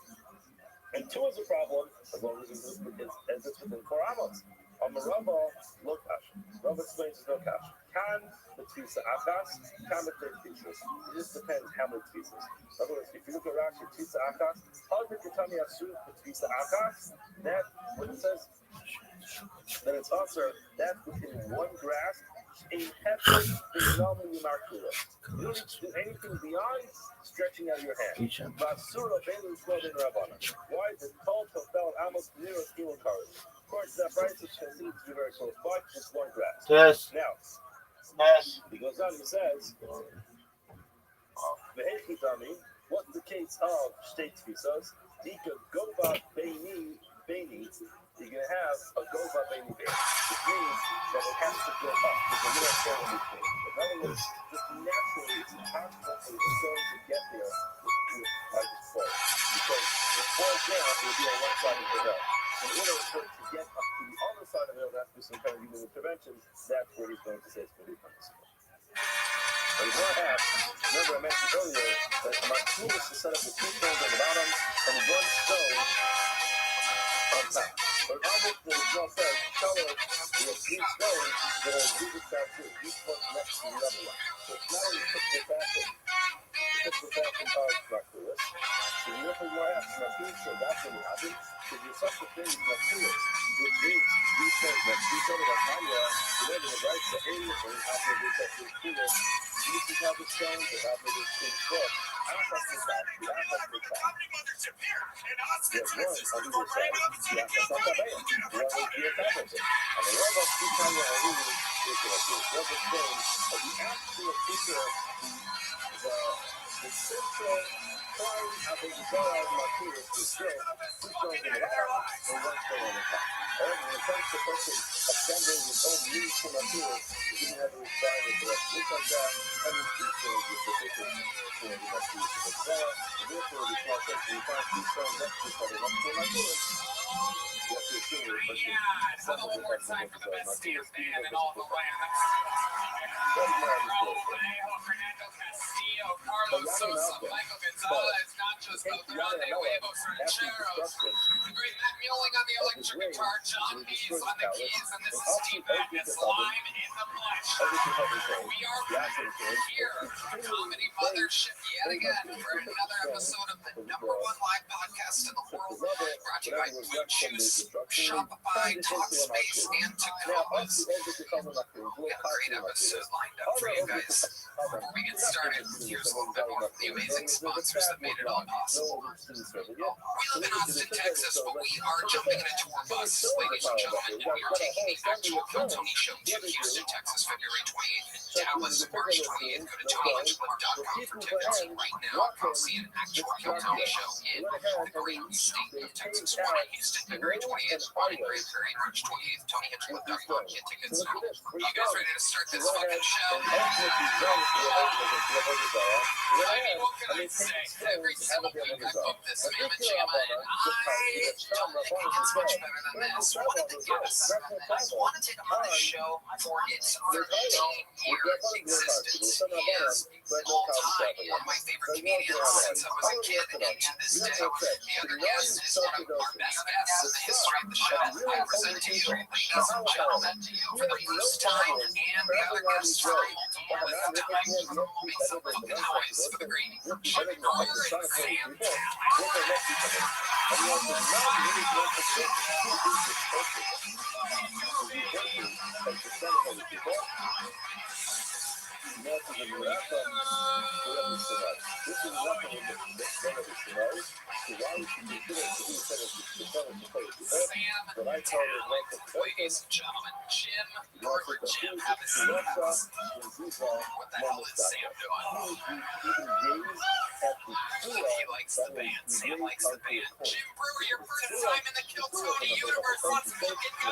and 2 is a problem as long as it's within 4 amos. On the Rabbi, look, Rabbi explains there's no cash. Can the tfisa achas, can the tfisas. It just depends how many tfisas. In other words, if you look at Rashi, tfisa achas, how did you tell me asur the tfisa achas? That when it says that it's usher, that's within 1 grasp. A hefet is normally markula. You don't need to do anything beyond stretching out your hand. Basura belu shloden rabbanon. Why is it called to fell amos near a skill card? Of course, that price is considered to be very close by, just 1 grasp. Yes. Now, he goes on, he says, what's the case of state tfisas? Dika gova beini, you're going to have a gova beini, which means that it has to go up. There's a little tail in between. In other words, just naturally, it's impossible for the stone to get there be on one side of the hill. In order for it to get up to the other side of the hill, there has to be some kind of human intervention. That's where he's going to say it's going to be permissible. But he's not asked. Remember, I mentioned earlier that Martinez is set up with 2 stones on the bottom and 1 stone on top. But almost the law says, tell us we have 3 stones that are legal tattoo. Each one's next to the other one. So it's not only typical fashion of Martinez. So you know why I asked Martinez, so that's what happened. Because there's such a thing as Martinez, which is these stones that we said about Hanya, you know, the right to aim and after this at this Martinez. This is how the stones that after this thing book. There's one on either side. The other is the attack. And the one that's two Hanya are really the other stone of the actual picture, the central point of the Zohar of Martinez is built 2 stones in the bottom and 1 stone on the top. However, when it comes to a person assembling his own means to Martinez, he didn't have a requirement for us to look like that. And these 3 stones were sufficient for the Martinez to the Zohar. And therefore, the small section we find 2 stones next to each other next to Martinez. You have to assume the person assembled the person of the Martinez, even though it's a different. That is not a story. Carlos Sosa, Michael Gonzalez, Nachos Belgrande, Huevos Rancheros, the great Matt Mueling on the electric guitar, John Bees on the keys, and this is Steve Madness live in the flesh. We are here for Comedy Mothership yet again for another episode of the #1 live podcast in the world, brought to you by Blue Juice, Shopify, Talkspace, and Tacomas. We got a great episode lined up for you guys. Before we get started, here's a little bit more of the amazing sponsors that made it all possible. We live in Austin, Texas, but we are jumping in a tour bus, ladies and gentlemen, and we are taking the actual Phil Tony Show to Houston, Texas, February 28th, and Dallas, March 28th. Go to TonyHinchcliffe.com for tickets right now. Come see an actual Phil Tony Show in the great state of Texas. One in Houston, February 28th, one in Grand Prairie, March 28th. TonyHinchcliffe.com. Get tickets now. You guys ready to start this fucking show? I mean, what can I say? Every single week I book this Mamma Jamma, and I don't think it gets much better than this. One of the guests, I want to take him on this show for its 13-year existence. He is all-time one of my favorite comedians since I was a kid, and to this day. The other guest is one of our best guests in the history of the show. I present to you, ladies and gentlemen, for the first time, and the other guests for multiple times, make some fucking noise for the great Jim Brewer and Sam ladies and gentlemen, Jim Brewer. Jim, have a seat. What the hell is Sam doing? He likes the band. Sam likes the band. Jim Brewer, your first time in the Kill Tony universe. Let's fucking go.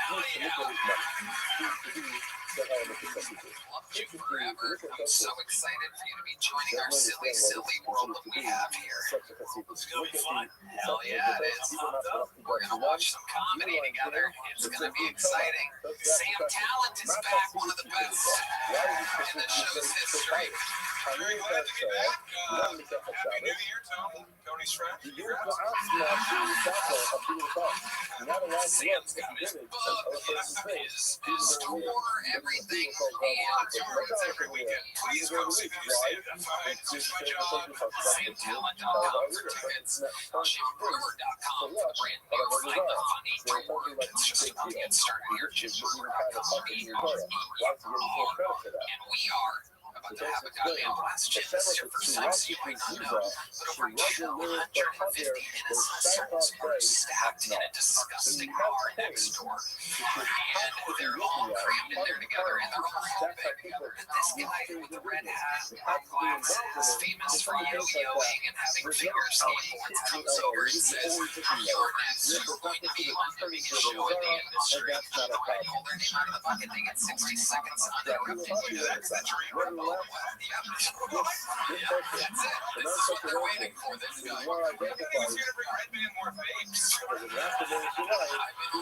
Howdy, howdy. Love you forever. I'm so excited for you to be joining our silly, silly world that we have here. It's gonna be fun. Hell yeah, it is. We're gonna watch some comedy together. It's gonna be exciting. Sam Talent is back, one of the best in the show's history. I'm very glad to be back. Happy New Year, Tony. Tony's friend. Sam's got his book, his tour, everything. And It's every weekend. Please come see me, Sam. It's my job. SamTalent.com for tickets. JimBrewer.com for the brand new Find the Funny tour. It's just about to get started here. JimBrewer.com. We are, and we are about to have a goddamn blast. Jim, this is your first time, so you might not know, but over 250 innocent souls are stacked in a disgusting bar next door. And they're all crammed in there together, and they're all hoping that this guy with the red hat and red glasses, famous for yo-yoing and having finger skateboards, comes over and says, "You're next. You're going to be on the biggest show in the industry. century. The way pull their name out of the bucket, they get 60 seconds uninterrupted. You do that century. That's it. This is what they're waiting for. This guy. He's here to bring Red Man more vapes. I've been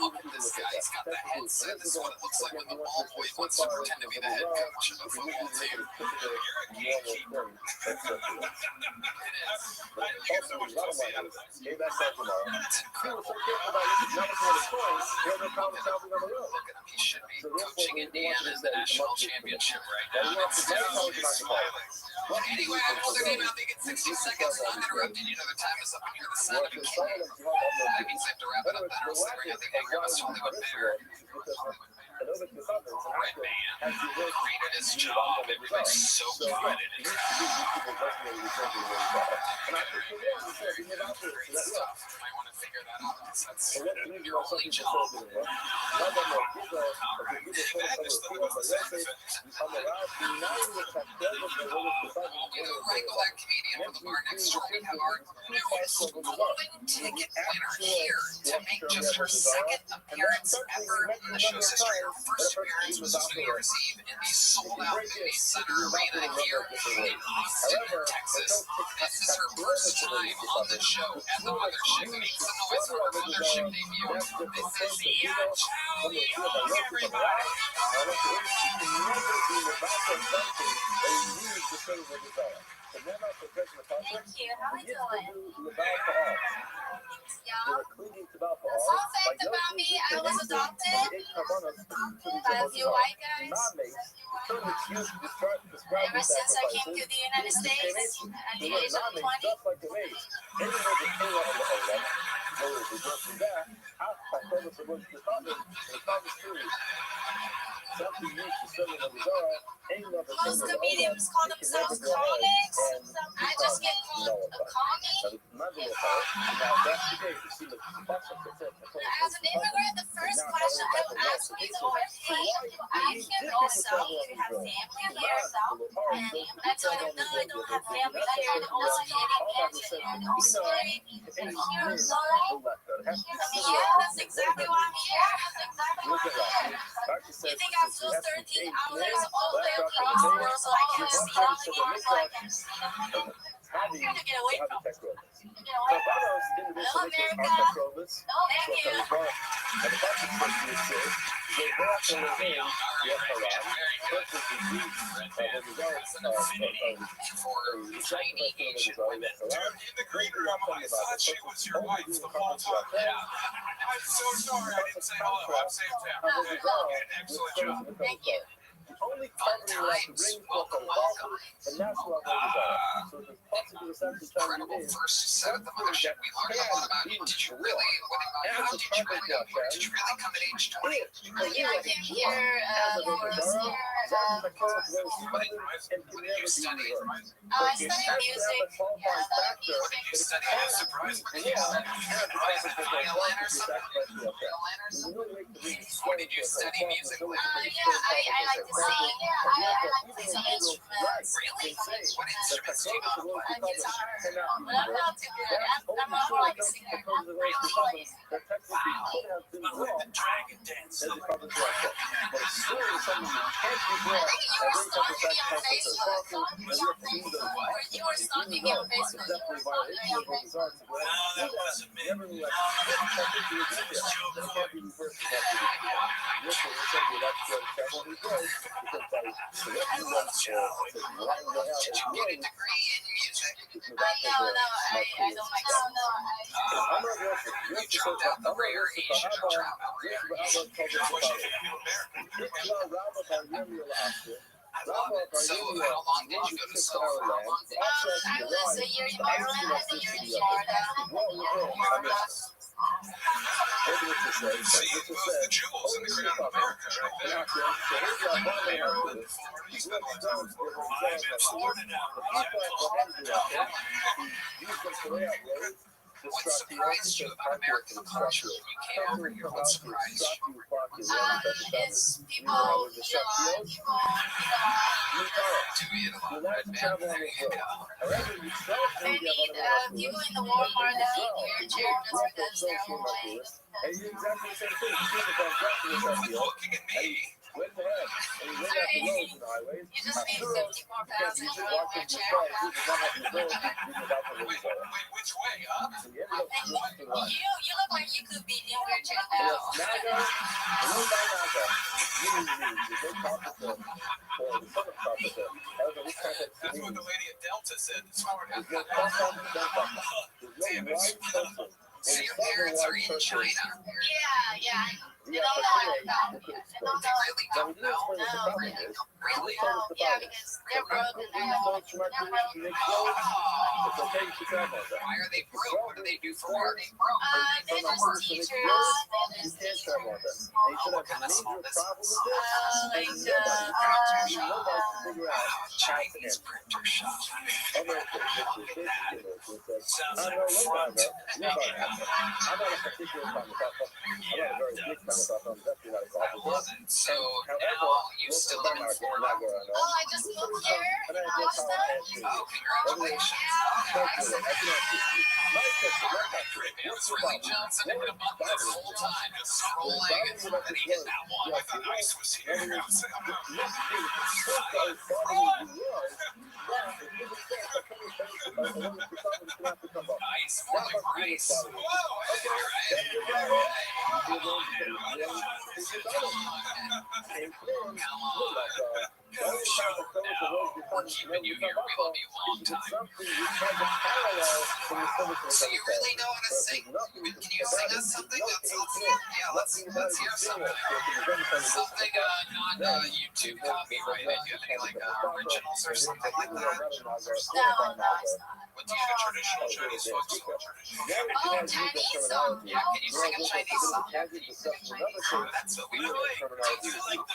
hoping this guy. He's got the headset. This is what it looks like when the ball boy wants to pretend to be the head coach of the football team. You're a gatekeeper. It is. Here's what we're supposed to see. That's incredible. Look at him. He should be coaching Indiana in the national championship right now. Anyway, I pulled their name out. They get 60 seconds uninterrupted. You know their time is up. You hear the sound of a cannon. That means they have to wrap it up that story. I think I heard this Hollywood Bear. Red Man created his job. It was so good. This stuff. You might want to figure that out. That's your only job. That is the we're going to wrangle that comedian from the bar next door. We have our newest golden ticket winner here to make just her second appearance ever in the show's history. Her first appearance was New Year's Eve in the sold-out Vinny Center Arena here in Austin, Texas. This is her first time on the show at the Mothership. Make some noise for her Mothership debut. This is Chow Young, everybody. Thank you. How are you doing? Yeah. Fun fact about me, I was adopted by a few white guys. Ever since I came to the United States at the age of 20. Most comedians call themselves comics. I just get called a commie. As an immigrant, the first question I would ask me is, hey, I hear also you have family here. And when I tell them, no, I don't have family here, they also imagine and also here alone. Yeah, that's exactly why I'm here. You think I flew 13 hours all the way across the world so I can see all the games like I'm here to get away from it. Hello, America. Thank you. For tiny Asian women. Immigrator, I thought she was your wife the whole time. Yeah. I'm so sorry I didn't say hello. I'm Sam Tam. You did an excellent job. Thank you. Fun times. Welcome, welcome. Incredible first set at the Mothership. We learned a lot about you. Did you really? How did you really come at age 20? Yeah, I came here for a year. What did you study? I studied music. What did you study? I'm surprised. Violin or something? What did you study music with? I like to sing. I like to play some instruments. Really? What instruments do you know? Guitar. But I'm not too good. I'm more like a singer. Really? Wow. The dragon dancer. I think you were stalking me on Facebook. Or you were stalking me on Facebook. You were stalking me on Facebook. No, that wasn't me. I was joking. I love Joe. Did you get a degree in music? No, I don't like You dropped out the rare Asian dropout. What you did in America? I love it. So how long did you go to school for? I was a year in Maryland and a year in Florida. So you moved the jewels in the crown of America right there. Maryland, Florida. You spent a lot of time in Florida. I'm in Florida now. What surprised you about American culture when you came over here? What surprised you? It's people, they need people in the Walmart that need wheelchair just because they're overweight. And you're exactly the same thing. You see the transaction is Looking at me. went ahead and you went out the roads and highways. You just need Sure, 50 more pounds you and just you're in a walk in the wheelchair. car, you just run up the road, you just out the Wait, road. which way, huh? So you end up looking like You look like you could be in a wheelchair Yes, now. Naga, a little by Naga. You go talk with them, or the son of talk with them. However, this context That's what the lady at Delta said this morning. there's no talk on the Delta. There's no white person. So your parents are in China. Yeah. They Yeah, don't know it now. They don't They know. really Now, don't we didn't know. explain what the problem is. Really? Yeah, because they're broken. They don't know. It's okay, you should try about that. Why are they broke? What do they do for work? They're just teachers. You can't try about that. And you should have a major problem with this. Like, And nobody can figure out Chinese printer shop. I'm not a particular comic author. I'm not a very big comic author. I'm definitely not a comic author. So now you still live in Florida. I just moved here. Oh, congratulations. It's really Johnson and hit a button this whole time, just scrolling, and then he hit that one. I thought ICE was here. I was like, ICE, more like rice. Whoa, all right. We're keeping you here. We love you a long time. So you really know how to sing? Can you sing us something? Let's hear something. Something not YouTube copyrighted. Any like originals or something like that? No, it's not. What do you have a traditional Chinese folk song? Oh, Chinese song. Yeah, can you sing a Chinese song? That's what we like. Do you like the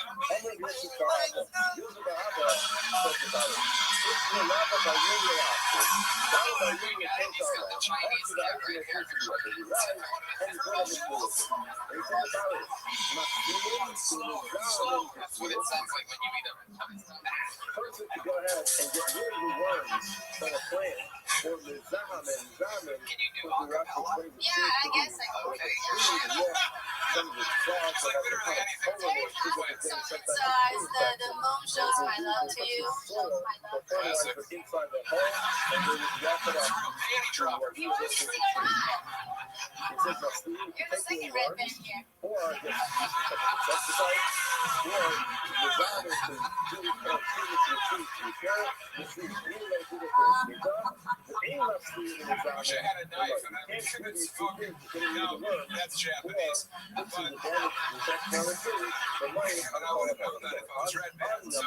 the Chinese guy right here. Slow. That's what it sounds like when you eat them. Perfect to go ahead and get rid of the worms from a plant. Or the zamen. Can you do acapella? Yeah, I guess I can. Okay. Some of the songs It's like literally anything. The moon shows my love to you. fertilizer inside the hole, and then you wrap it up. Panty dropper. You want to sing or not? It says now, Steve, you You're the take second the red worms, band here. or just exercise, or the daughter to do the treatment to repair it. The Steve, you may do the first. The aim of Steve is I wish I had a knife and I could smoke it. No, that's Japanese. This is the damage, the technology, the money. But I would have known that if I was red band. So,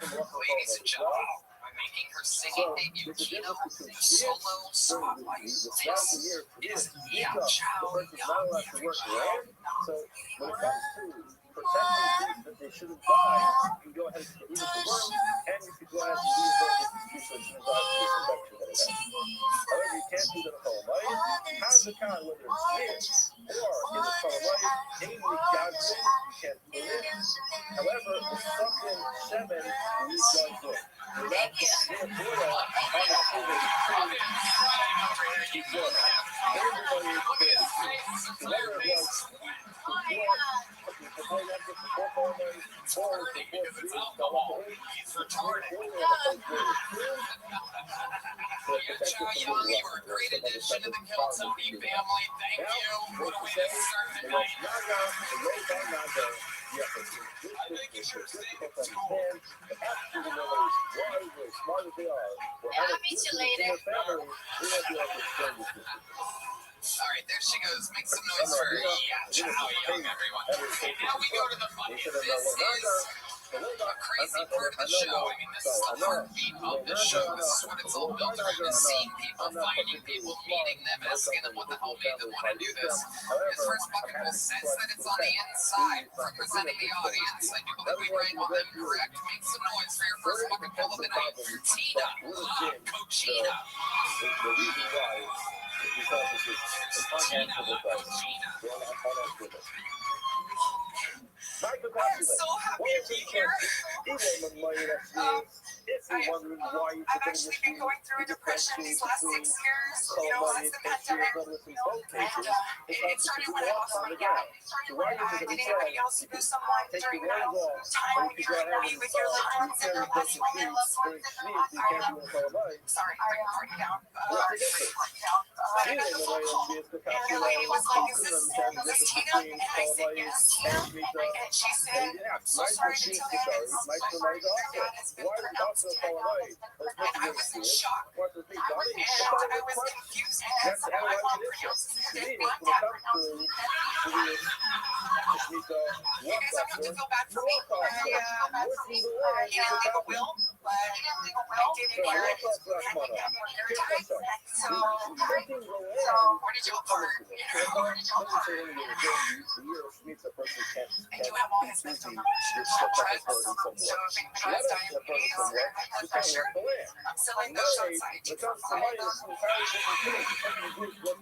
ladies and gentlemen, I'm making her singing debut keynote solo song. This is Yao Chao Yang. So when it comes to protecting things that they shouldn't die, you can go ahead and use the worm, and you can go ahead and use the disinfection that it has. However, you can't do that at home, right? How's the kind, whether it's here or in the color light, namely God's name, you can't put it. However, the sucking semen leaves God's name. So that's the Buddha on the table. Everybody is good. Whoever it was, He's retarded. Chow Young, you were a great addition to the Keltoni family. Thank you. What a way to start the night. I think you should stay in school. Yeah, I'll meet you later. All right, there she goes. Make some noise for Yao Chao Young, everyone. Okay, now we go to the money. This is a crazy part of the show. I mean, this is the heartbeat of the show. This is what it's all built around, is seeing people, finding people, meeting them, asking them what the hell made them want to do this. His first bucket will sense that it's on the inside, representing the audience. I do believe we wrangled them correct. Make some noise for your first bucket full of the night. Tina, Coachina. The reason why because it's just an unanswerable question. They're unanswerable. Michael I am Consulate. so happy What to is be the here. question? If you're wondering why you I've actually been going through a depression these last 6 years. You know, since the pandemic, and it started when I lost my dad. Did anybody else lose someone during that time when you're angry with your loved ones and they're passing away? Sorry, I'm recording down. But I got the phone call, and the lady was like, is this Tina? And I said, yes, Tina. And she said, I'm so sorry to tell you this, but your dad has been pronounced dead. And I was in shock. And I was confused because my mom pronounced him dead, my dad pronounced him dead. You guys don't have to feel bad for me. He didn't leave a will. I did inherit his inheritance. So where did y'all part? Where did y'all part? I do have all his leftover drugs. So if anybody has diabetes or blood pressure, I'm selling those on site. You can find them.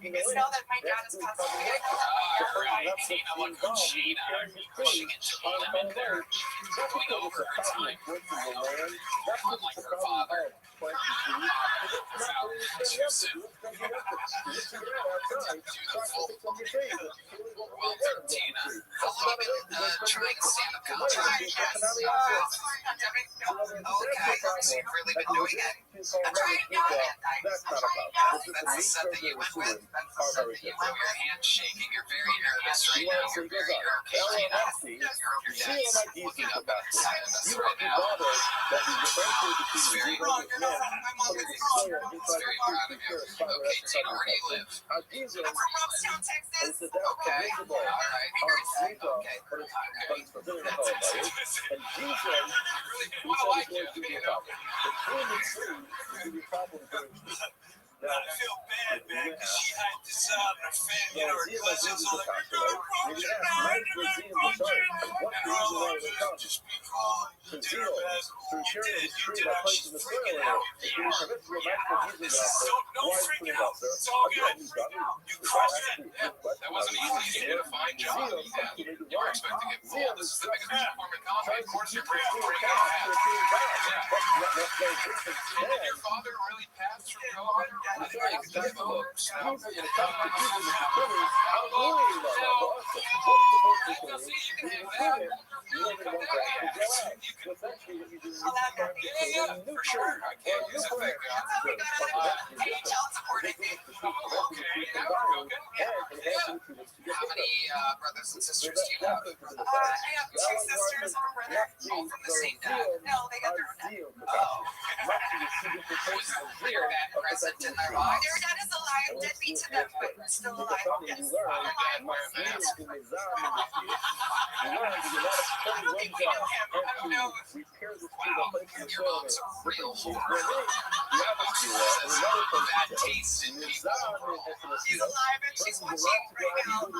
You guys know that my dad is passing away. All right, Tina, look who Gina. Pushing it to the limit there. Going over her time. Like her father. Too soon. Well done, Tina. How long have you been trying stand-up comedy? Okay, so you've really been doing it. I'm trying to do it. That's the set that you went with. Your hand's shaking. You're very nervous right now. You're very nervous, Tina. Your dad's looking up outside of us right now. It's very wrong. You're not wrong. My mom is wrong. It's very proud of you. Okay, Tina, where do you live? I'm from Rothschild, Texas. Okay. All right. Okay. Really didn't want to like you, you know. I feel bad, man, because she hyped this up and her family, you know, her cousins all like, just be calm. You did her best. You did her. She's freaking out. Don't freak out. It's all good. You crushed it. Yeah, that wasn't easy. You did a fine job. Yeah. You were expecting it full. This is the biggest performing comedy. Of course, you're pretty out. Yeah. Did your father really pass from COVID? I think that's folks. You can have that. You can come down here. Yeah, for sure. I can't use a fake gun. Hey, child supporting. Okay, now we're cooking. Yeah. How many brothers and sisters do you have? I have 2 sisters and a brother, All from the same dad. No, they got their own dad. Oh. Was your dad present in their lives? Their dad is alive, deadbeat to them, but still alive. Yes. I'm wearing that. Who knows? Wow, your mom's a real whore. Bad taste in people. She's alive and she's watching right now. Okay,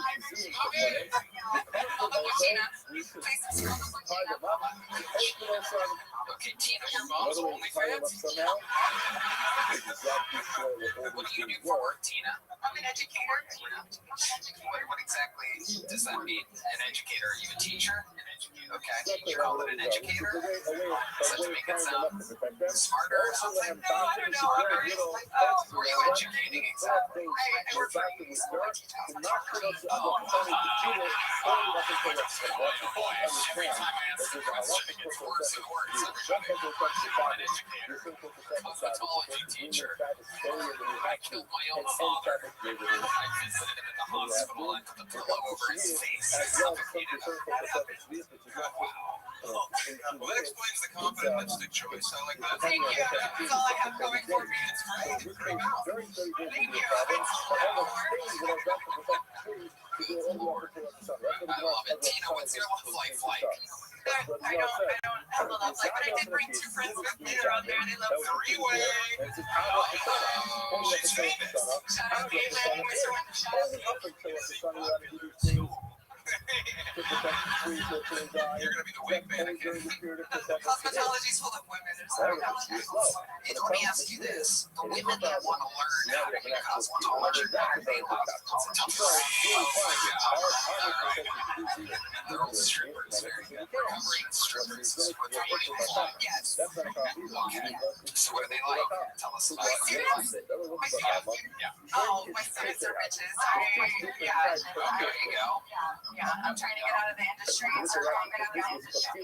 Tina, play some songs for Tina. Okay, Tina, your mom's OnlyFans? What do you do for work, Tina? I'm an educator. What exactly does that mean? An educator? Are you a teacher? Okay, you call it an educator? Does that make it sound smarter or something? No, I don't know. Who are you educating exactly? I work for a school. I teach Oh, every time I ask a question, it gets worse and worse. I'm an educator. Cosmetology teacher. I killed my own father. I visited him in the hospital. I put the pillow over his face and suffocated him. Wow. Well, that explains the confident lipstick choice. I like that. Thank you. That's all I have going for me. It's great. Thank you. I love it. Tina, what's your love life like? I don't have a love life, but I did bring 2 friends with me. They're out there. They love Three-way. Oh, she's famous. Shout out Caitlin and Mr. Wondershot. You're gonna be the wig mannequin. Cosmetology's full of women. Let me ask you this: the women that want to learn how to do cosmetology, what are they like? They're all strippers, very recovering strippers. Yes. Okay. So what are they like? Tell us about it. Oh, my students are bitches. There you go. Yeah, I'm trying to get out of the industry, so I'm gonna get out of the industry.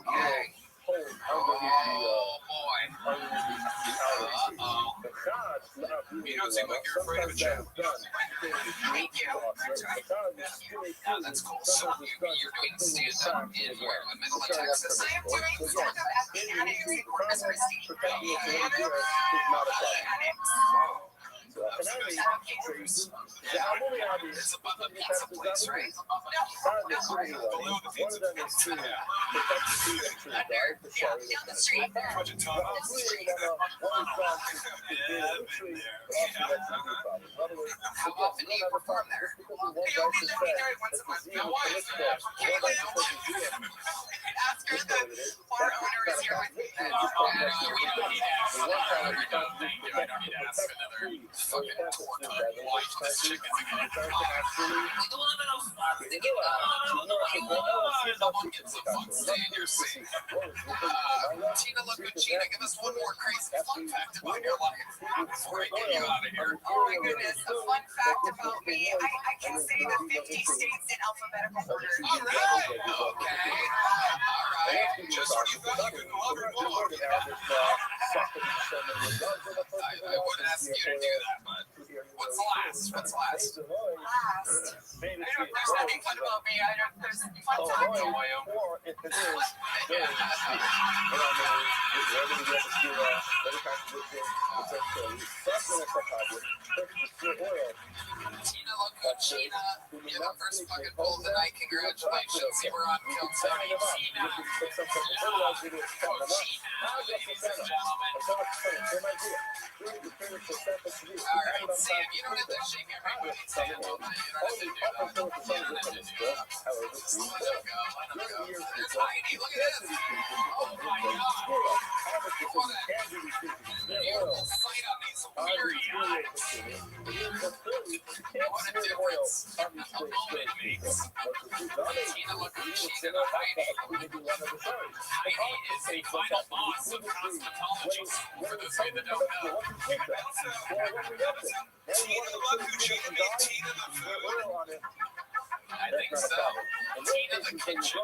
Okay. Oh boy. Uh-oh. You don't seem like you're afraid of a jab. Thank you. Yeah, that's cool. So you're doing stand-up in where? In Middle of Texas? I am doing stand-up at Mechanics in Corpus Christi. It's above the pizza place, right? No, below the pizza place. Down the street. How often do you perform there? They only let me do it once a month. My wife, Kayla, ask her the bar owner is here with me. We don't need to ask another fucking torque on wife. This chicken's gonna come. Stay in your seat. Tina, look good, Gina. Give us one more crazy fun fact about your life before I get you out of here. Oh my goodness, a fun fact about me. I can say the 50 states in alphabetical order. All right. Okay. All right. Just when you thought you couldn't love her more. I wouldn't ask you to do that, but what's last? What's last? Last. There's nothing fun about me. There's fun facts. Tina, look good, Tina. You're the first fucking bull tonight. Congratulations. You were on Kill Tony, Tina. Ladies and gentlemen. All right, Sam, you don't have to shake everybody's hand all day. You don't have to do that. You don't have to do that. Let him go. There's Heidi. Look at this. Oh, my God. What a beautiful sight on these weary eyes. What a difference a moment makes. Tina, look good. She's in a Heidi. Heidi is the final boss of cosmetology. For those of you that don't know. Tina, look who Tina made Tina the food. I think so. Tina the kitchen.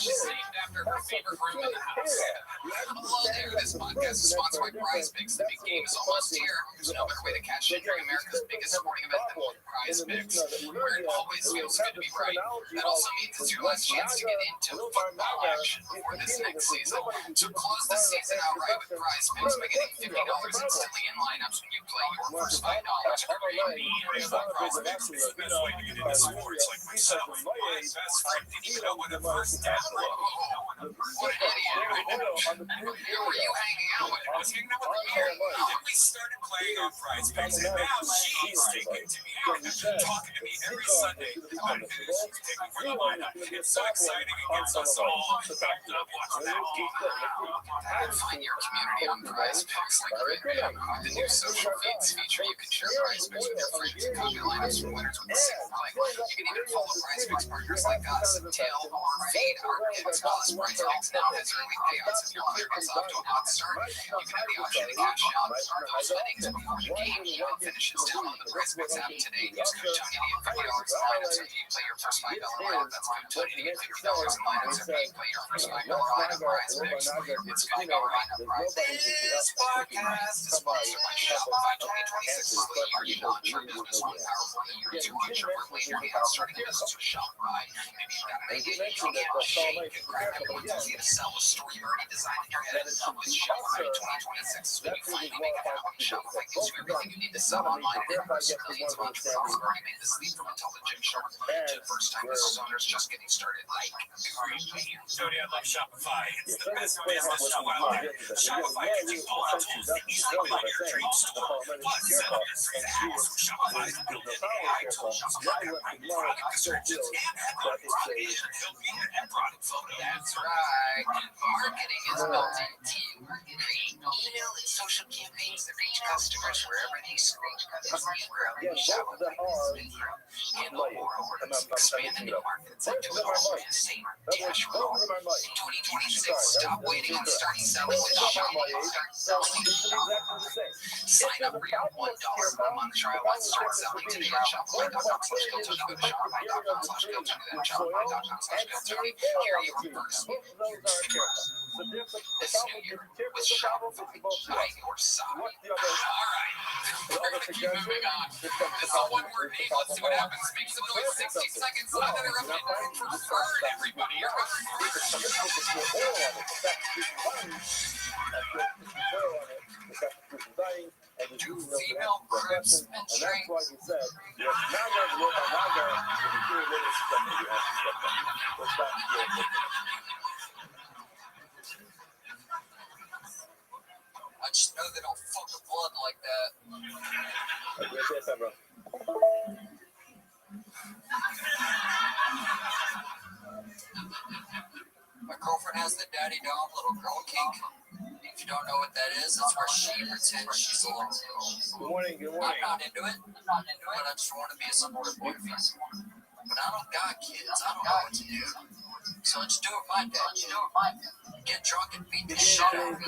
She's named after her favorite room in the house. Hello there. This podcast is sponsored by Prize Picks. The big game is almost here. There's no better way to cash in during America's biggest sporting event than Prize Picks, where it always feels good to be right. That also means it's your last chance to get into football action for this next season. So close the season out right with Prize Picks by getting $50 instantly in lineups when you play your first $5. Prize Picks is the best way to get into sports like myself. My best friend didn't even know what a first down was. What an idiot. Who were you hanging out with? I was hanging out with her. Then we started playing on Prize Picks, and now she's taking to me out, talking to me every Sunday about who she's picking for the lineup. It's so exciting. It gets us all hyped up watching that game. Find your community on Prize Picks like Rabbi. The new social feeds feature you can share Prize Picks with your friends and copy lineups for winners with a single click. You can even follow Prize Picks partners like us, Tail, or Fade, our kids. Plus, Prize Picks now has early payouts if your player gets off to a hot start. You can have the option to cash out those winnings before the game finishes. Download the Prize Picks app today and use code Tony to get $50 in lineups after you play your first $5 lineup. That's code Tony to get $50 in lineups after you play your first $5 lineup. Prize Picks. It's gonna go right on Prize Picks. This podcast is sponsored by Shopify. 2026 is the year you launch your business. One powerful year to launch your work leader. You have started a business with Shopify. Maybe you've got an idea you can't shake and crack it. What tells you to sell a story you've already designed in your head? With Shopify 2026 is when you finally make it happen. Shopify gives you everything you need to sell online and impress millions of entrepreneurs who've already made this leap from intelligent sharp to first-time business owners just getting started. Like, Tony, I love Shopify. It's the best business tool out there. Shopify gives you all the tools that you need to your dream store. Plus, sell your dream apps with Shopify's built-in AI tools. Your product descriptions and headline product vision, filming, and product photo. That's right. Marketing is built into create email and social campaigns that reach customers wherever they scroll, wherever they shop, and more to expand into markets like Twitter, Insane, Dash Roll. In 2026, stop waiting and start selling with Shopify. Start selling with Shopify. Sign up for your $1 per month trial and start selling today at Shopify.com/Go. Go to Shopify.com/Go. Shopify.com/Go. Hear your first this new year with Shopify by your side. All right, we're gonna keep moving on. This is a one-word name. Let's see what happens. Make some noise. 60 seconds uninterrupted. Preferred, everybody. You're do female groups and that's why he said, yes, I just know they don't fuck with blood like that. My girlfriend has the daddy dom little girl kink. If you don't know what that is, it's where she pretends she's a little girl. Good morning. I'm not into it, but I just want to be a supportive boyfriend. But I don't got kids. I don't know what to do. So let's do it my dad. Get drunk and beat the shit out of me.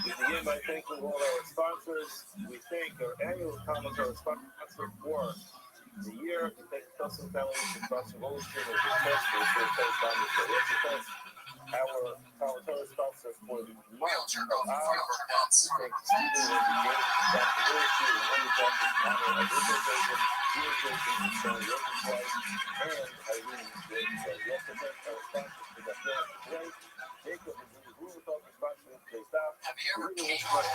We begin by thanking all our sponsors. We thank our annual comments, our sponsor for the year. We thank Custom Families across the whole stream of the test for the first time with the test. Our commentator sponsor for the month of our pets. Thank Stephen and James, Dr. Willis, and Wendy Johnson, Connor, Elizabeth, Julie Jason, Sarah Rothschild, and Irene James. We also thank our sponsors for the film today. Jacob is in the room with all the sponsors of today's staff. Have you ever came Have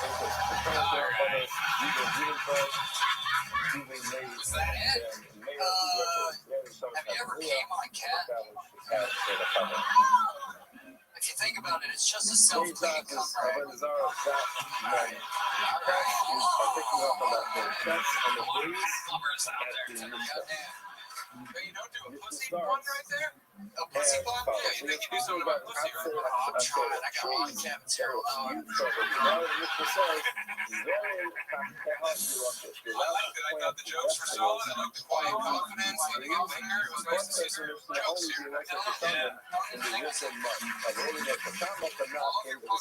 you ever came on a cat? If you think about it, it's just a self-cleaning cup, right? You don't do a pussy one right there? A pussy bun? Yeah, you think you do something about pussy right there? I'm trying. I got a lot of cafeteria. I like that. I thought the jokes were solid. I like the quiet confidence, letting out anger. It was nice to see some jokes here. Yeah.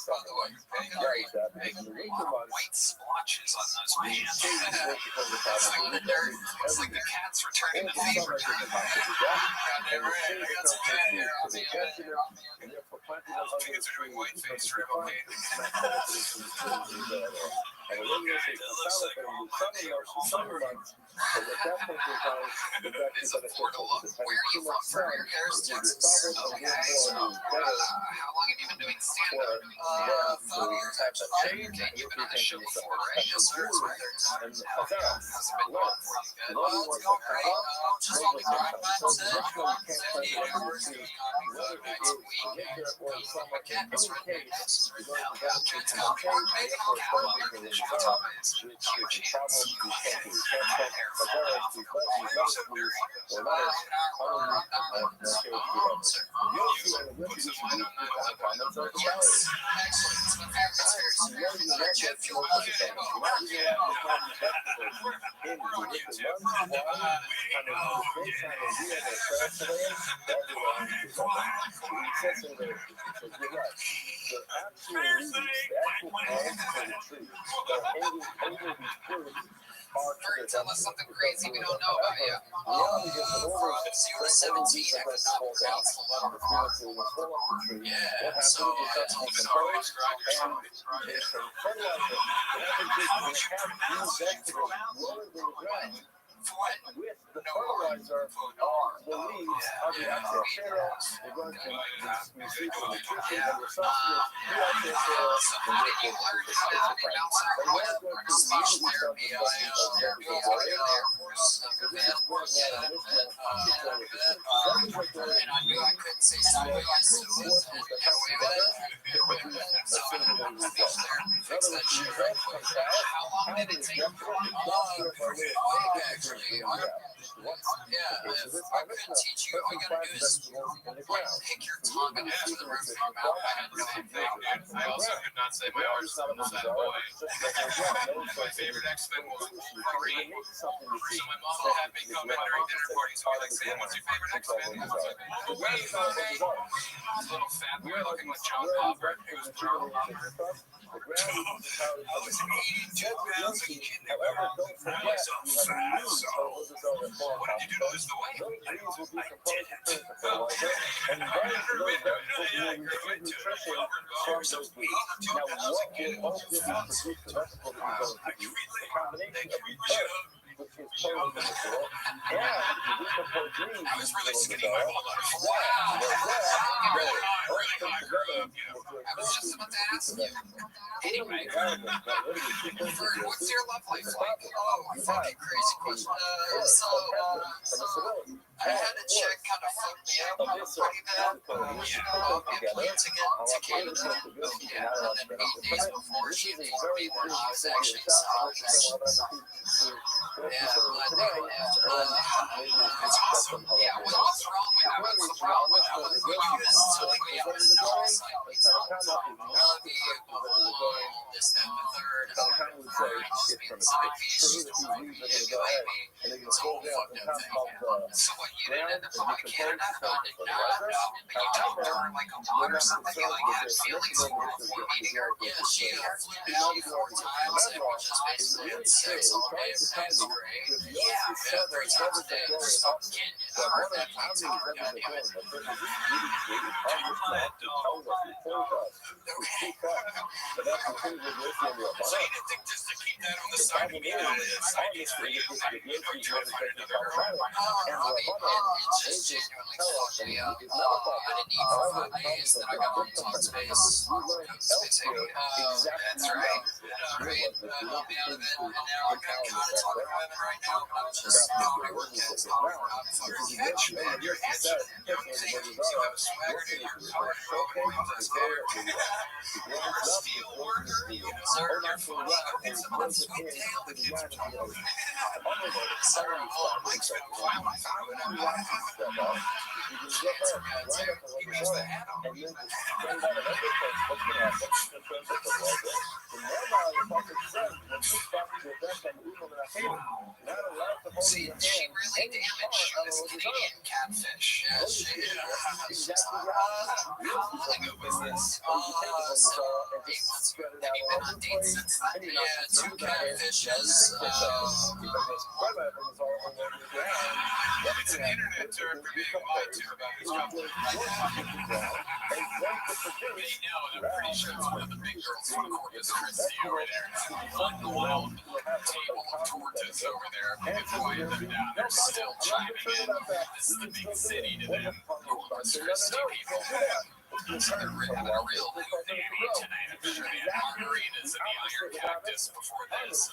By the way, big white splotches on those pants. It's like the cat's returning to fever. Goddamn right. I got some cat hair on the end. Those pants are doing white face trim, okay? It's a Florida look. Where are you from? Paris, Texas. Okay. How long have you been doing stand-up? 5 years actually. Okay, you've been on the show before, right? Yes, sir. It's my third time. Okay. How's it been going for you? Good. Well, it's going great. Just on the grind mindset. 78 hours a week, 5 nights a week. My cat is right now. It's called pork bacon on cow. The show is huge hands. Cat hair falling off your body. So very good. Yes, excellent. It's my favorite conspiracy. Jet fuel. Tell us something crazy we don't know about you. From 0 to 17, I could not pronounce the letter R. Yeah, so it's a little bit hard to describe yourself. How would you pronounce it? With the fertilizer on the leaves of the actual shale, they're going to receive the nutrition and the substance through actual shale. So how did you learn how to pronounce it? Speech therapy. I go to the Air Force event. And I knew I couldn't say sideways, so I was get away with it. So I went to speech therapy, fix that shit right quick. How long did it take? A week, actually. Yeah, if I could teach you, all you gotta do is pick your tongue up to the roof of your mouth. I had the same thing, dude. I also could not say my arse was that boy. My favorite X-Men was Wolverine. So my mom would have me come in during dinner parties and be like, Sam, what's your favorite X-Men? I was like, Wolverine. I was a little fat boy looking like John Popper. It was brutal. I was 82 pounds as a kid. However, I was so fat. So, what did you do to lose the weight? I didn't. And I then never those been that to put yeah, I you grew in into nutrition $12 from a those week. weeks. Now, what will all this produce? So that's what we're going to do. The combination of the earth, which is totally in the soil, and the decomposed leaves I was really in the skinny my soil. whole life. Wow. Really high grew up, you know. I was just about to ask you. Anyway, what's your love life like? Oh, fucking crazy question. I had a chick kind of fuck me up pretty bad. To Canada. Yeah, and then 8 days before she informed me that I was actually misogynist. Yeah, it's awesome. Yeah, what's wrong with that? What's the problem? You just telling me I was this, that, and the third. Just being side she's the one who manipulated me. It's a whole fucked up thing. So what, you didn't end up going to Canada? No. But you talked to her like a lot or something? You like had feelings for her before meeting her? Yeah, she flew down 4 times and we just basically had sex all day. Everything's great. Yeah, 3 times a day. Just fucking kidding. I heard that from Tyler, goddammit. So you didn't think just to keep that on the side of me, side piece for you? You know, you try to find another girl. I mean, it just genuinely fucked me up. I didn't eat for 5 days, then I got on Talkspace. That's right. I'll be out of it, and now I'm kind of talking about it right now, but I'm just going to work at I'm fucking bitch, man. You're handsome. You have a swagger to your car. That's better. You're a steel worker. You deserve your funny. It's a sweet tail. The kids are talking. Sorry, Mike's been wild. I thought it would have chance, man. He wears the hat on. See, she really damaged this Canadian catfish. How long ago was this? So 8 months ago. Have you been on dates since then? Yeah, 2 catfishes. It's an internet term for being lied to about his company. They know, and I'm pretty sure it's one of the big girls from Corpus Christi over there. One wild table of tortas over there. We've quieted them down. They're still chiming in. This is the big city to them. Corpus Christi people. So they're having a real dandy tonight. I'm sure they had margaritas and the iron cactus before this.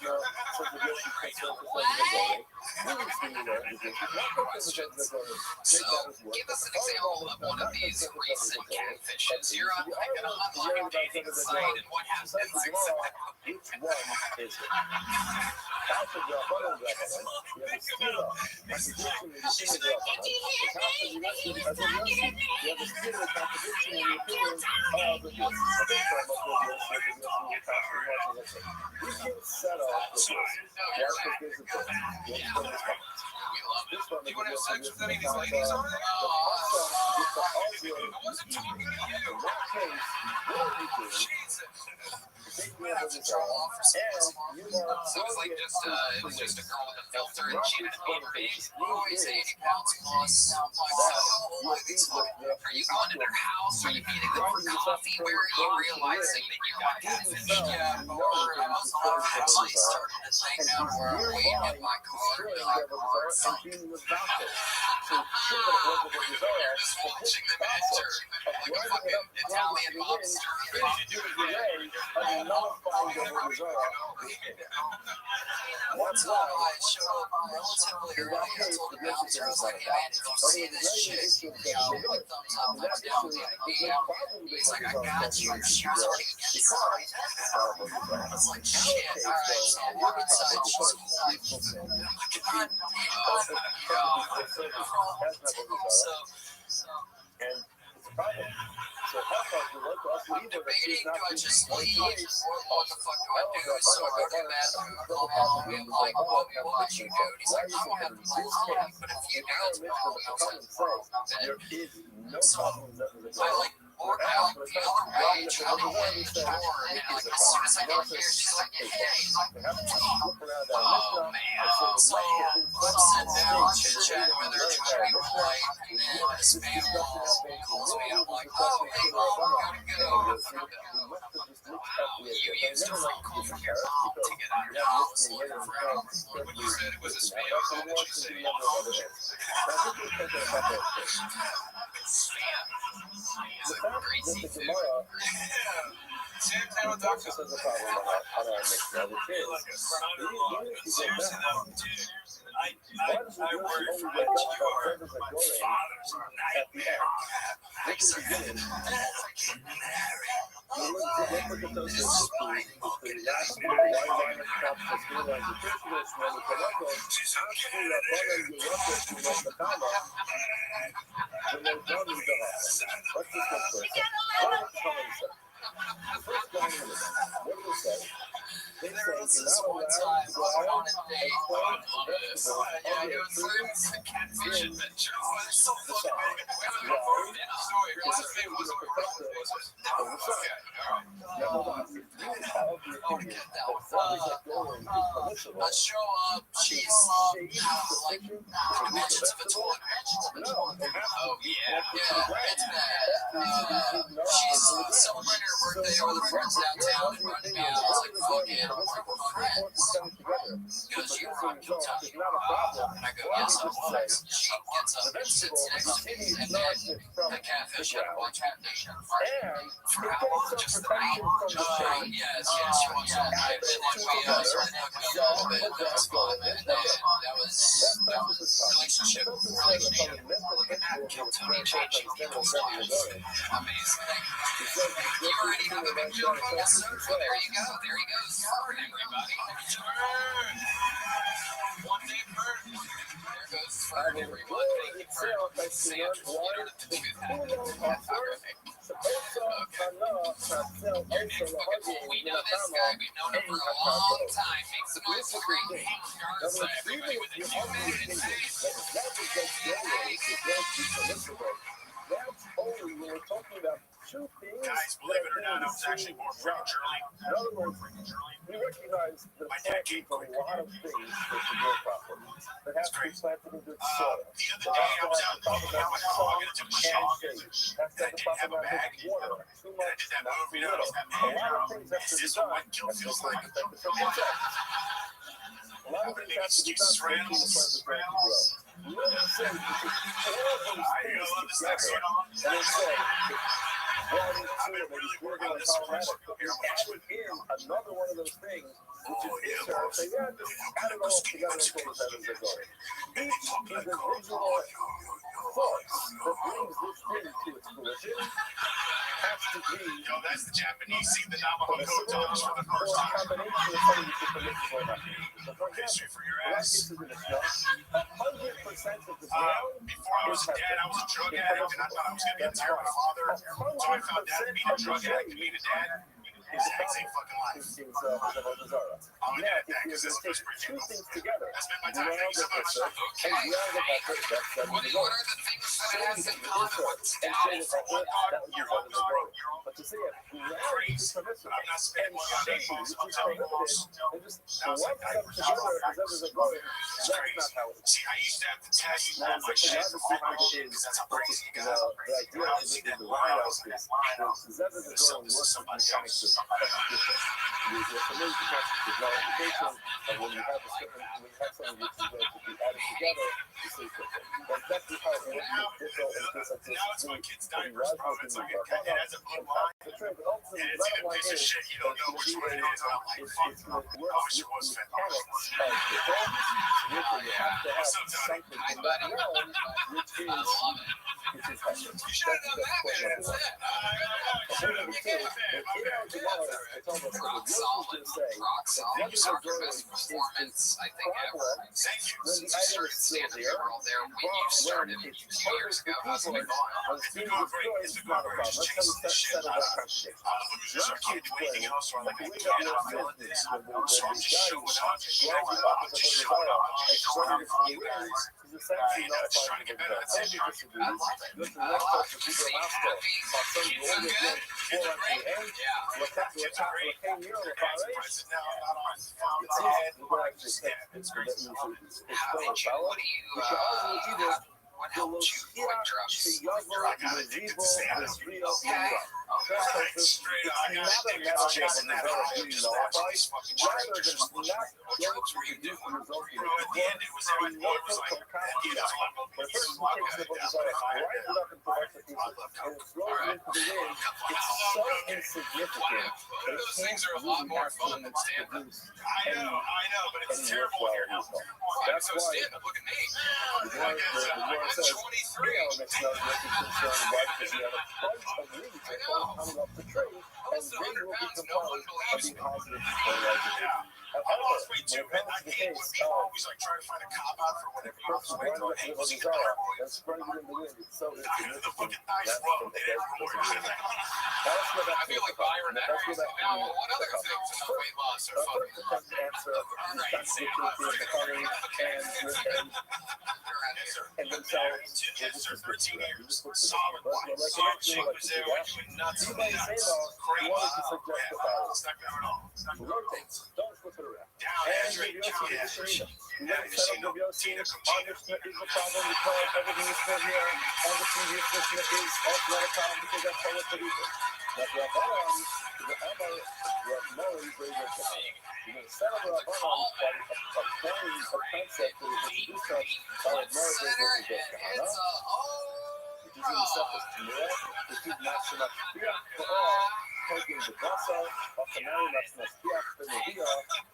Questions. So, give us an example of one of these recent catfishes. You're on like an online dating site, and what happens? Which one is it? Do you want to have sex with any of these ladies on it? I wasn't talking to you. Jesus. We have to troll off for some So it was like it was just a girl with a filter, and she had a big, he's 80 pounds plus. Are you going to their house? Are you meeting them for coffee? Where are you realizing that you got catfished? Yeah, or I was actually starting to think now where I'm waiting in my car. You're just watching them enter. Like like a fucking Italian lobster. One time I showed up relatively early. I told the bouncer, I was like, hey man, if you see this chick, you know, like thumbs up, thumbs down, he's like, I got you. She was already inside. I was like, shit, alright, so I walk inside. She's like, God damn, so. And it's a problem. So I'm debating, do I just leave or what the fuck do I do? So I go to the bathroom, I call Bobby, I'm like, Bobby, what would you do? And he's like, I don't have the place to leave, but if you do, that's a problem. I was like, so I like walk out the other way, try to get in the door, and like as soon as I get here, she's like, hey, oh man, so I'm sitting down chit-chatting with her, trying to be polite, and then this man calls me, I'm like, oh hey mom, I gotta go. You used a free call from your mom to get out of your house looking for hours. When you said it was a spam call, did you say spam? Crazy food. Sam Taylor Doctor says a problem on our mix now, which is Seriously though, dude, I worry for what you are. My father's a nightmare. Thanks for having me. There was this one time I went on a date. Yeah, it was a catfish adventure. Oh, that's so funny, man. It was before we did the story. What's his name? Was it? No, okay. All right. I'll get that one. I show up. She's like dimensions of a toilet. Oh, yeah. Yeah, it's bad. She's celebrating her birthday with her friends downtown and running me out. I was like, fuck it. I'm like, we're friends. Because you're on Kiltown. And I go, yes, I was. She gets up and sits next to me. And then the catfish had a bunch of catfish. For how long? Just the night? Yes, she watched all night. And then we started hooking up a little bit. That was fun. And then that was relationship originated. Look at that. Kiltonian changing people's lives. Amazing. You already have a big joke on this, sir? Well, there you go. There he goes. Turn, everybody. Turn. One day burn. There goes Fern, everyone. Thank you for Sam. You don't have to do that. Okay. Your name's fucking cool. We know this guy. We've known him for a long time. Makes the noise for great. Regardless of everybody with a human face. That's only when we're talking about two things. Guys, believe it or not, I was actually more prematurely. In other words, we recognize the planting of a lot of things that should grow properly. That has to be planted in good soil. The other day, I was out walking out my dog and I took a shower. And I didn't have a bag. Water. Too And I much, did that not move, too you know, little. that A lot of things have to be is this done. what kill feels like? A lot of things have to be done for the plant to grow. You know what I'm saying? Because all of those things together, and they say, one, two, and really we're working on going this to question. add in another one of those things, which is insert. Say, yeah, just add it all together until the heavens are going. Each individual force that brings this thing to its fruition has to be Yo, that's the Japanese scene, the for Navajo the code single dogs for the or first a time. combination of something that's permissible or not. So for History example, for your the right ass. cases in the snow, 100% of the ground Before I was a dad, I was a drug addict, and I thought I was going to be a terrible father. So I found out that being a drug addict and being a dad is the exact same fucking life. I'm a dad because this is the first two bridge. things together. I spend my time thinking so much. Okay. What are the things that it has in common with daddy for one daughter? You're one daughter. But to say it Crazy. permissible I'm not spending money on that folks. I'm telling you, boss. and just lump them together as others are going, that's not how it is. See, I used to have to tell you all my shit before my shit because that's how crazy you guys are. The idea I of see the that line. I was line like, that line. is that the going work Somebody mechanics else. of different. You're familiar with the concept of multiplication, and when you have a certain, when you have something which is going to be added together, you say something. That's exactly how it works. it's my kid's diapers, bro. It's like it has a blue line, and it's like a piece of shit. You don't know which one it is. And I'm like, fuck, bro. I wish it was fentanyl. What's up, Tony? Hi, buddy. I love it. You should have done that, man. That's it. You get it, man. My bad. Rock solid. Rock solid. Soccer best performance, I think, ever. Thank you. You started staying in the world there when you started 2 years ago. How's it been going? It's been going great. It's been going great. Just chasing this shit. I lose our kid to anything else. So I'm like, I cannot feel this. So I'm just shooting up. You know, I'm just showing up. I'm just running for you guys. And just trying to get better. That's it. I love it. I love it. See you happy. Kids are good. Kids are great. Yeah. Kids are great. Prices now not on my head. It's great. How did you, what helped you quit drugs? I got addicted to Santa. Okay. Straight up. I got addicted to chasing that high. Just fucking trying to just what drugs were you doing? Bro, at the end, it was everyone was like, he doesn't want to go. This is my guy. That's what I love. Those things are a lot more fun than stand-up. I know, but it's terrible here. Why so stand-up? Look at me. I guess I'm 23. I know. Also, underground's no one believes me. I lost weight too, man. I hate when people always like try to find a cop out for whatever you lost weight. Hey, was he the better boy? The fucking nice road. They didn't work. I feel like Byron that reason. Now, what other things about weight loss are funny? Right, Sam. And themselves. Yes, sir. 13 years. Solid life. Solid chick was there when you were nuts and nuts. Great. It's not good at all. It's not good at all. Down, Andre, down, Ashley. Yeah, you see no Tina Conchita.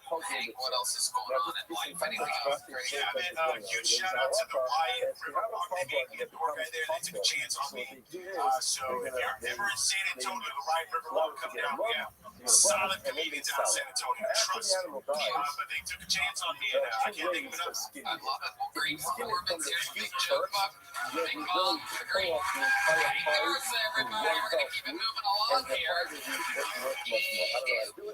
What else is going on in life? Anything else great? Yeah, man, huge shout out to the Wyatt River Club. The poor guy there, they took a chance on me. So if you're ever in San Antonio, the Wyatt River Club, come down. Yeah, solid comedians out of San Antonio. Trust me. But they took a chance on me, and I can't think of enough. I love it. Well, great performance. Here's a big joke buck. Big ball. Great. Hey, there's everybody. We're going to keep it moving along here.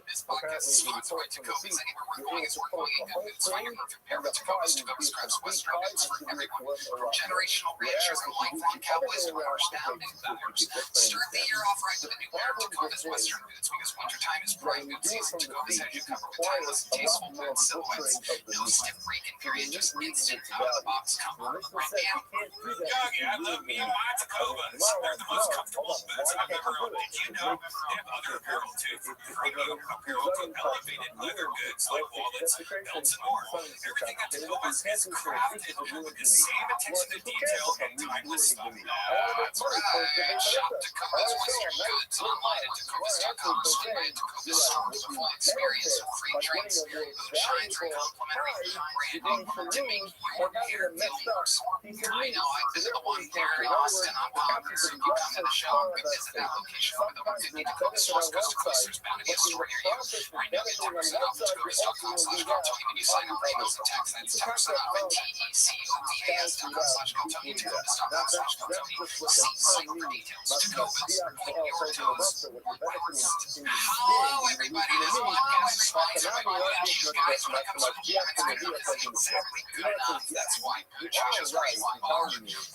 This podcast is sponsored by Jacoby's. Anywhere we're going is we're going. It's for your perfect pair of Jacoby's. Jacoby's scraps Western goods for everyone. From generational ranchers and lifelong cowboys to harsh down new boomers. Start the year off right with a new pair of Jacoby's Western goods because wintertime is bright good season. Jacoby's has you covered with timeless, tasteful blend silhouettes. No stiff break-in period, just instant out-of-the-box comfort. Right, man? Yogi, I love me my Tacobas. They're the most comfortable boots I've ever owned. Did you know they have other apparel too? Premium apparel to elevated leather goods like wallets, belts, and more. Everything at Tacobas is crafted with the same attention to detail and timeless stuff. That's right. Shop Tacobas Western goods online at Tacobas.com. Swing by Tacobas store for full experience with free drinks, moonshines, for complimentary brand new to make your hair feel more smart. I know I visit the one there in Austin on Palmer, so you come to the show and visit that location over the 150 Tacobas stores, coast to coast. There's bound to be a store near you. Right now, get 10% off at Tacobas.com/Galto. Even you sign up radios and text, that's 10% off at TECOBAS.com/Galto. Tacobas.com/Galto. See site for details. Tacobas, put your toes where they rest. Hello, everybody. This podcast is sponsored by Pooch. You guys recommend That's exactly good enough. That's why Pooch is great.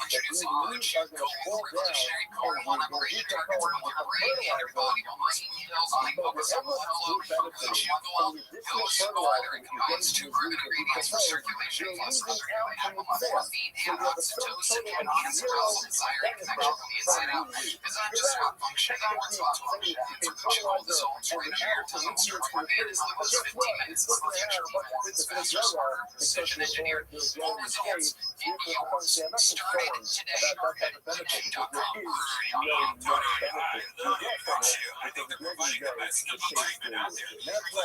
Introducing Pooch, cold, revolutionary, core 1 operating target for your brain and your body. Smooth pills only focus on one flow. Pooch Gold, Pooch Fertilizer, and combines 2 proven ingredients for circulation plus other airway hemoglobin. feet and oxytocin can enhance arousal, desire, and connection from the inside out. It's not just about function anymore, it's about function. It's control the zones where in here tunnels to coordinate is the most 15 minutes is the future mobile. It's faster, smarter, precision engineered, full results. Vehicle hours starting today. Head.com. I think they're providing the best entertainment out there.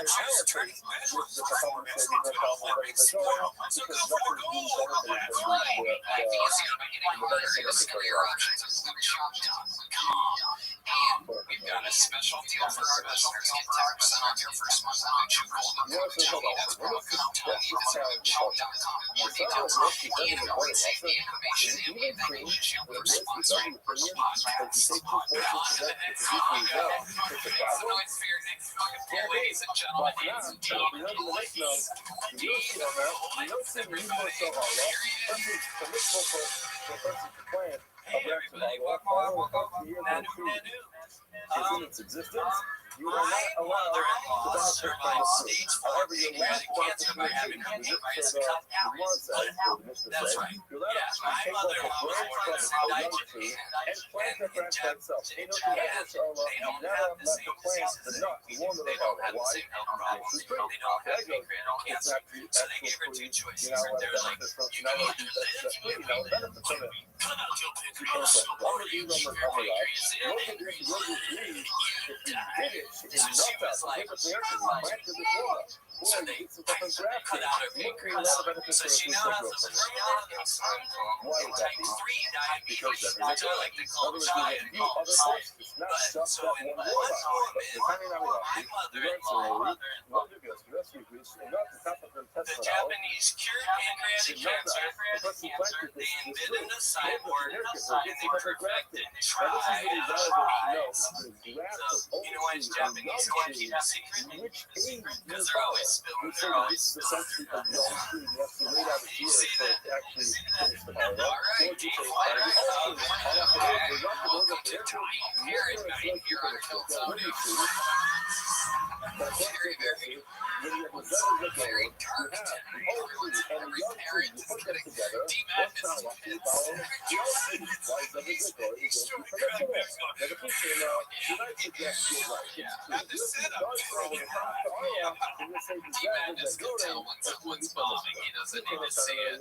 Choose turning measures of performance into an always spoil. So go for the gold. That's right. Life easier by getting harder. Discover your options at BlueChop.com. And we've got a special deal for our listeners. Get 10% off your first month on Chew Gold with code Tony. That's promo code Tony at BlueChop.com. More details and always save the information and leave the relationship with sponsoring first podcast. We're on to the next song. No, it's fair. Ladies and gentlemen, it's Dean Collins, everybody. Hey, everybody, welcome. Nanu. In its existence, you are My not allowed to mother-in-law benefit from survived the stage fruit. 4 However, you're pancreatic not cancer by having her pancreas for cut out. That's right. You're allowed Yeah, to my take mother-in-law was off born the as brain an from indigent and plant the grass by itself. in They Japan. don't They don't now have the let same the plant, diseases. the nut, the one They don't have the same health problems. They don't have pancreatic cancer. So they gave her two choices. They're like, you can either live your pancreas, cut out your pancreas, or you keep your pancreas in and relive. You die. So she was like, so they cut out her pancreas. So she now has a permanent insulin pump and type 3 diabetes. So I like to call them giant pumps. But so in one woman, my mother-in-law, the Japanese cured pancreatic cancer. They invented a cyborg and they perfected, tried eyes. So, you know why it's Japanese can't keep a secret? Because they're always spilling. They're always spilling. You see that? Alright, Gene, welcome to Tony Everybody here on Kiltown. Very, very dark tonight. Every parent is getting deep madness kids. He's trying to crack back on it. Yeah, the setup T-Madness can tell when someone's bombing. He doesn't need to see it.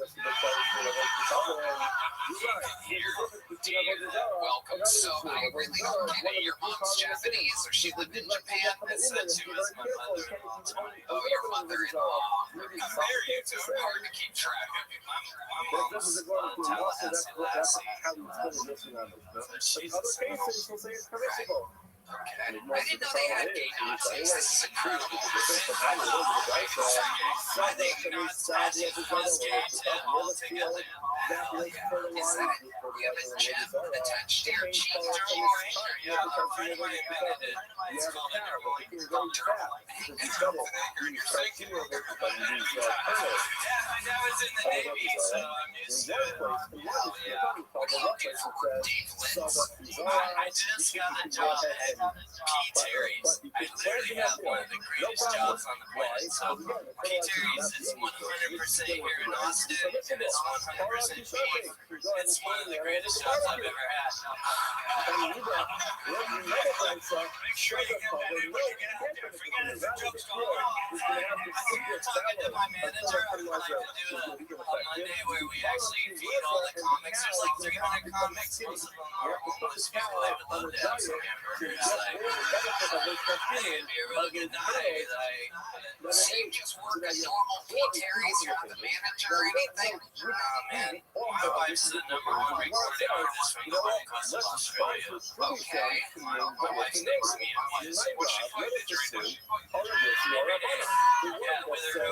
Welcome. So I really don't get it. Your mom's Japanese, or she lived in Japan. It said she was my mother-in-law. Oh, your mother-in-law. There you go. Hard to keep track of you. My mom's Tallahassee Lassie. So she's a single. Okay. I didn't know they had gay Nazis. This is incredible. I love why they not Nazis plus gays all together. Hell yeah. Is that you have a gem attached to your cheek during moisture? Yeah, right when I invented it. It's called a dermal anger in your thinking. Yeah, my dad was in the Navy, so I'm used to it. Hell yeah. What do you do for deep lips? I just got a job at P. Terry's. I literally have one of the greatest jobs on the planet. So P. Terry's is 100% here in Austin, and it's 100% beef. It's one of the greatest jobs I've ever had. Make sure you get that in when you get out there. Forget it, the joke's going on. You're talking to my manager. I would like to do a Monday where we actually feed all the comics. There's like 300 comics. Most of them are homeless people. They would love to have some hamburgers. Like, it'd be a really good night. Like, so you just work a normal P. Terry's. You're not the manager or anything. Oh man, my wife's the #1 recording artist from the Gold Coast of Australia. Okay, my wife's next to me. I'm just like, what's she playing during the every day? Yeah, with her is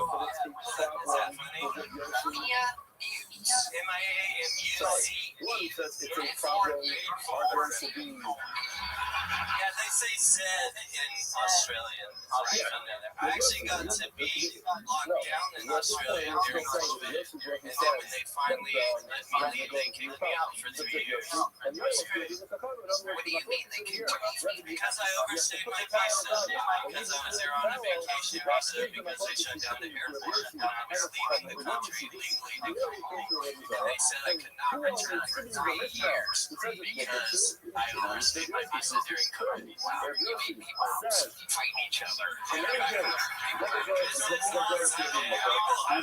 that funny? MIAMUZE. It's a problem. Yeah, say Zed in Australian. I actually got to be locked down in Australia during COVID, and then when they finally let me leave, they kicked me out for 3 years. It was great. What do you mean they kicked you out? Because I overstayed my visa, because I was there on a vacation visa, because they shut down the airport, and I was leaving the country legally to go home. And they said I could not return for 3 years because I overstayed my visa during COVID. Wow, you mean people fight each other? I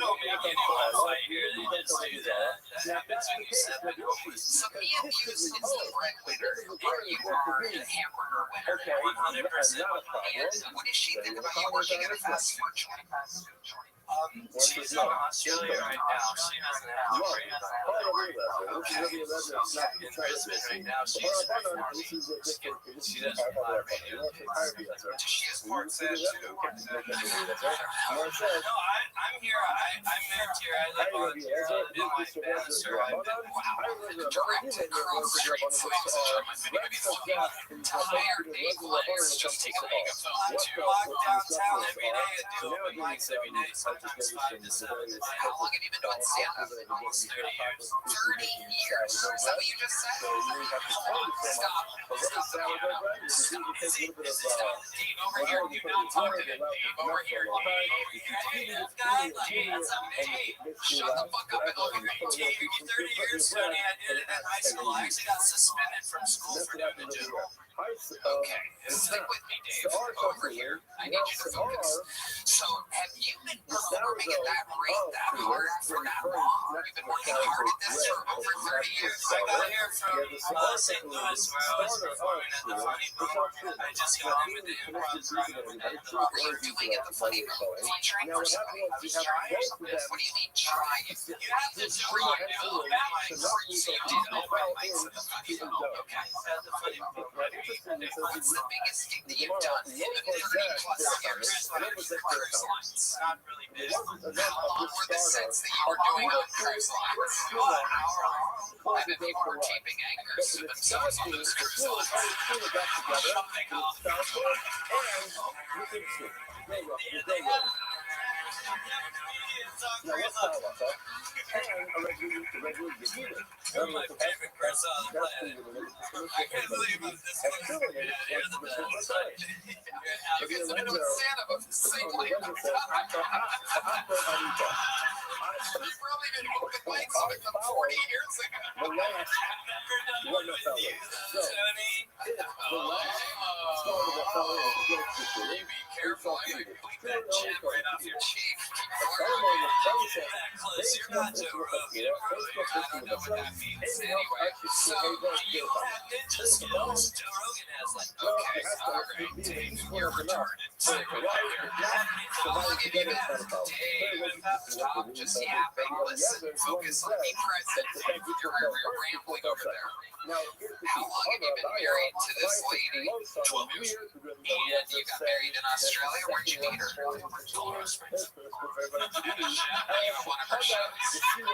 don't make anyone fight here. They just do that. That happens when you set the goals. So me and you is the breadwinner, and you are the hamburger winner. 100%. And what does she think about you working at a fast food joint? She's in Australia right now. She doesn't have to worry about it. In Brisbane right now, she's performing. She does a lot of radio. She has parts that too. No, I'm here. I moved here. I live on in my Bannister. I've been Direct across the street footage of my video be looking tired nameless just take a megaphone to walk downtown every day and do open mics every day, sometimes 5 to 7. How long have you been doing stand-up? Almost 30 years. 30 years? Is that what you just said? Stop. See, this is not Dave over here. You don't talk to him. Dave over here. Hey, that guy, like, handsome. Hey, shut the fuck up and look at me. Dave, 30 years, Sonny. I did it in high school. I actually got suspended from school for doing the joke. Okay, stick with me, Dave. Over here. I need you to focus. So, have you been performing at that rate that hard for that long? You've been working hard at this for over 30 years. I got here from St. Louis, where I was performing at the Funny Bone. I just got on with the improv program. What were you doing at the Funny Bone? Featuring for somebody? Trying or something? What do you mean trying? You have to do like open mics. So you did open mics at the Funny Bone. Okay. At the Funny Bone. What's the biggest thing that you've done in 30 plus years? Cruise lines. Not really big. How long were the sets that you were doing on cruise lines? An hour long. I bet people were taping anchors to themselves on those cruise lines. Jumping off the You're my favorite person on the planet. I can't believe I'm this close to you. You're the best. If you're doing stand-up at the same time, you've probably been open mics with them 40 years ago. I've never done one with you, Tony. You be careful. I could bleep that chip right off your cheek. Don't get that close. You're not Joe Rogan, bro. I don't know what that means anyway. So, you have ninja skills. Joe Rogan has like, Okay, alright, Dave, you're retarded. How long have you been? Dave, stop just yapping. Listen, focus on me present. You're rambling over there. How long have you been married to this lady? 12 years. And you got married in Australia? Where'd you meet her? Colorado Springs. Even one of her shows. I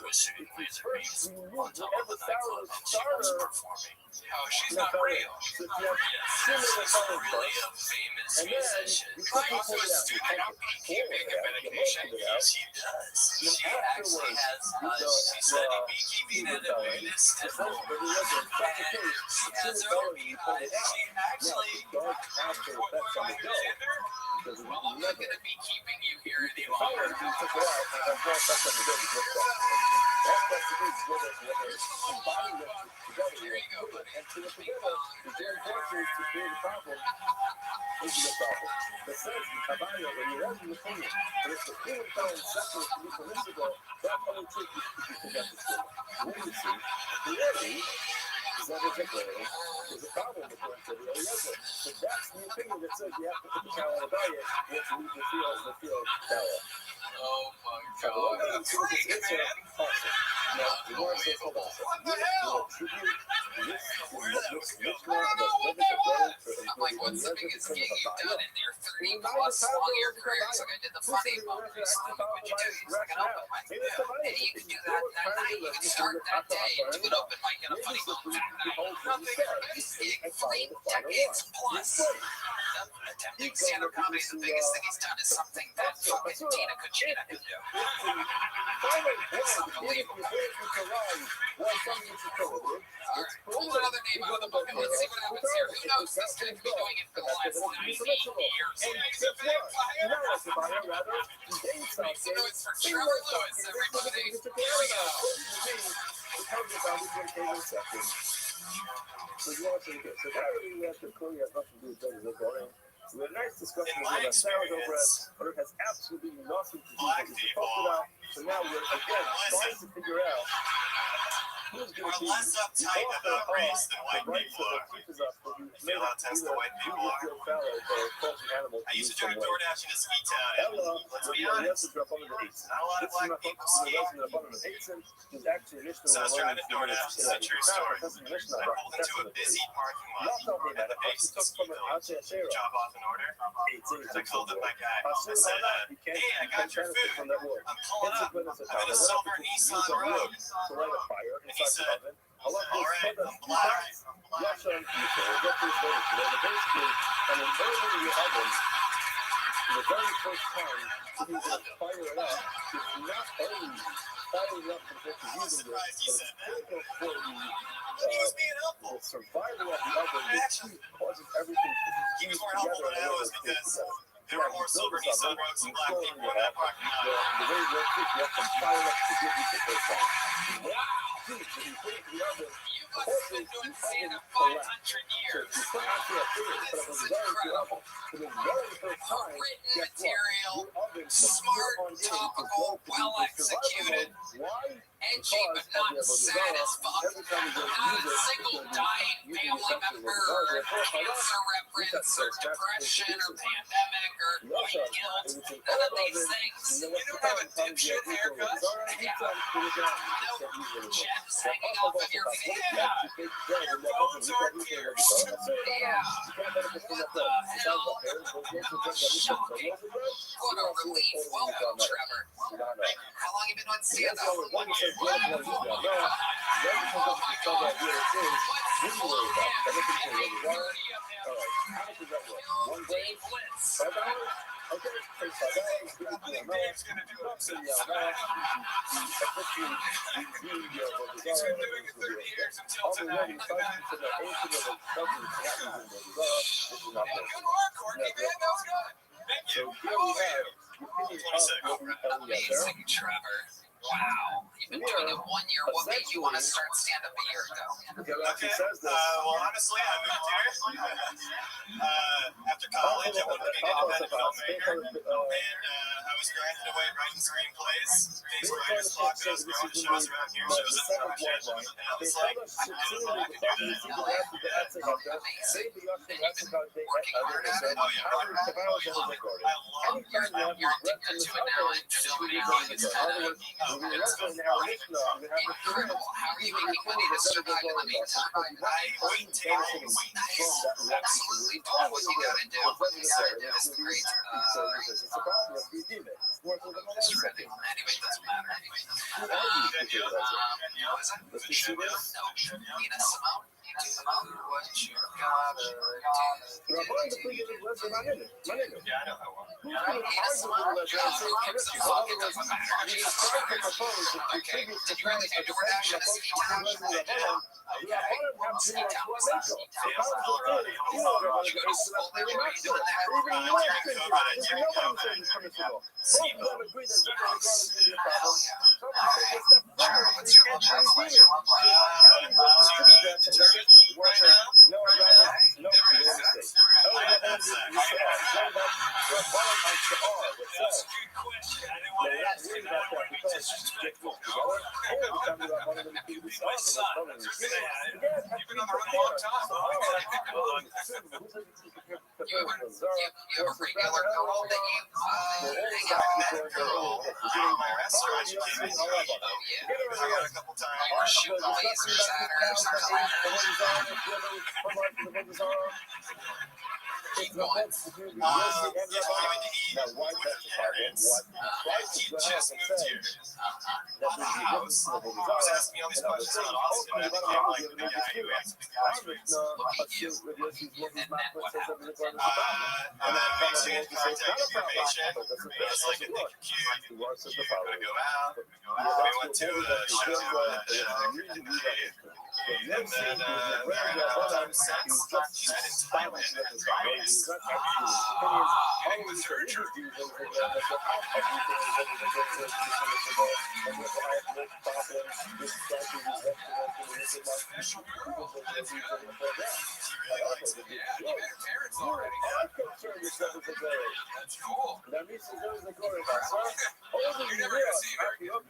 was shooting laser beams on top of the nightclub and she was performing. Oh, she's not real. Yes, she's really a famous musician. Also a student of beekeeping and medication. She does. She actually has, she studied beekeeping at a Buddhist temple. And she has her own beehive. She actually, Well, I'm not going to be keeping you here any longer. Here you go, buddy. Is that a declaration? There's a problem with the Eliezer. But that's the opinion that says you have to put the cow on a diet. You have to leave the field cow. Oh my God. A freak, man. Now, you want to say, hold on. What the hell? Where that was going. I don't know what that was. I'm like, what's the biggest gig you've done in your 30-plus long-year career? He's like, I did the funny bone recently. What'd you do? He's like, an open mic. And you can do that night. You can start that day and do an open mic in a funny bone that night. Nothing for biggest gig, 3 decades plus. Attempting stand-up comedy is the biggest thing he's done. Is something that fucking Tina Kuchina can do. It's unbelievable. Alright, pull another name out of the book and let's see what happens here. Who knows? This guy's been doing it for the last 19 years. He's a vampire. Make some noise for Trevor Lewis, everybody. Here we go. So you want to get so that really has to clearly have nothing to do with Judges. We had a nice discussion about Sarah's over but it has absolutely nothing to do with what we talked about. So now we're again trying to figure out who's going to be less uptight about race than white people are. Feel how tense the white people are. I used to drive DoorDash in a ski town, and let's be honest, not a lot of black people ski. So I was driving DoorDash, this is a true story. I pulled into a busy parking lot at the base of the ski village, drop off an order, and I called up my guy. I said, hey, I got your food. I'm pulling up. I'm in a silver Nissan Rogue. And he said, all right, I'm black. The very first time that he was fire it up, it's not only firing up compared to using it, but it's critical for He was being helpful. the survival of the oven, which causes everything to He was more helpful than I was because there were more silver Nissan Rogues and black people in that parking lot. The way it works is you have to fire up to get you the first time. When you put it in the oven, You must have been doing Santa 500 years. you put out to a food, but it was very to oven. For the very first time, Written guess what? material, Your oven from smart, here on in is topical, going to be well in survival executed, mode. Why? edgy but not sad as fuck. Not a single dying family member or cancer reference or depression or pandemic or white guilt. None of these things. You don't have a dipshit haircut. Yeah. No gems hanging off of your feet. Yeah. Your bones are pierced. Yeah. What the hell? What a relief. Welcome, Trevor. How long you been on stand-up? 1 year. Oh my God. One day, $5? Okay, take $5. I think Dave's gonna do it. He's been doing it 30 years until tonight. Good work, Courtney, man. That was good. Thank you. How old are you? 26. Amazing, Trevor. Wow. You've been doing it 1 year. What made you want to start stand-up a year ago? Okay, Well, honestly, I moved here after college. I wanted to be an independent filmmaker, and I was grinding away writing screenplays, days writers block, I was going to shows around here, shows at the Rothschild, and I was like, I do that. Working hard at it? Oh, yeah. I love it. You're addicted to it now, and you're doing it. It's kind of incredible. How are you making money to survive in the meantime? I wait tables. Nice. Absolutely. Doing what you gotta do. What you gotta do is great. Terrific. Anyway, it doesn't matter. Was it Sugar? No. Nina Simone? Do what you gotta do. Yeah, I know how well. Nina Simone? It doesn't matter. Okay. Did you really do DoorDash at a ski town? I did. Okay. Ski town was that ski town? Did you go to school there? Were you doing that? During COVID. Ski boat. Nice. Hell yeah. Sure. What's your love life? What's your love life? Right now? No. That's a good question. I didn't want to ask you. I don't want to be disrespectful. You'd be my son. You've been on the road a long time. You have a regular girl that you hang out with? My restaurant you came in. Oh, yeah. I got a couple times. You were shooting lasers at her or something like that. Keep going. Just came in to eat. Parents. He just moved here. House. I was asking me all these questions on Austin, and I became like the guy who answers the questions. Look at you. And then what happened? Exchange contact information. Just like I think you're cute. You want to go out. We went to a show and then we were having sex. She spent time with him. It was great. Getting the surgery. Yeah, you met her parents already. That's cool. You're never gonna see her again.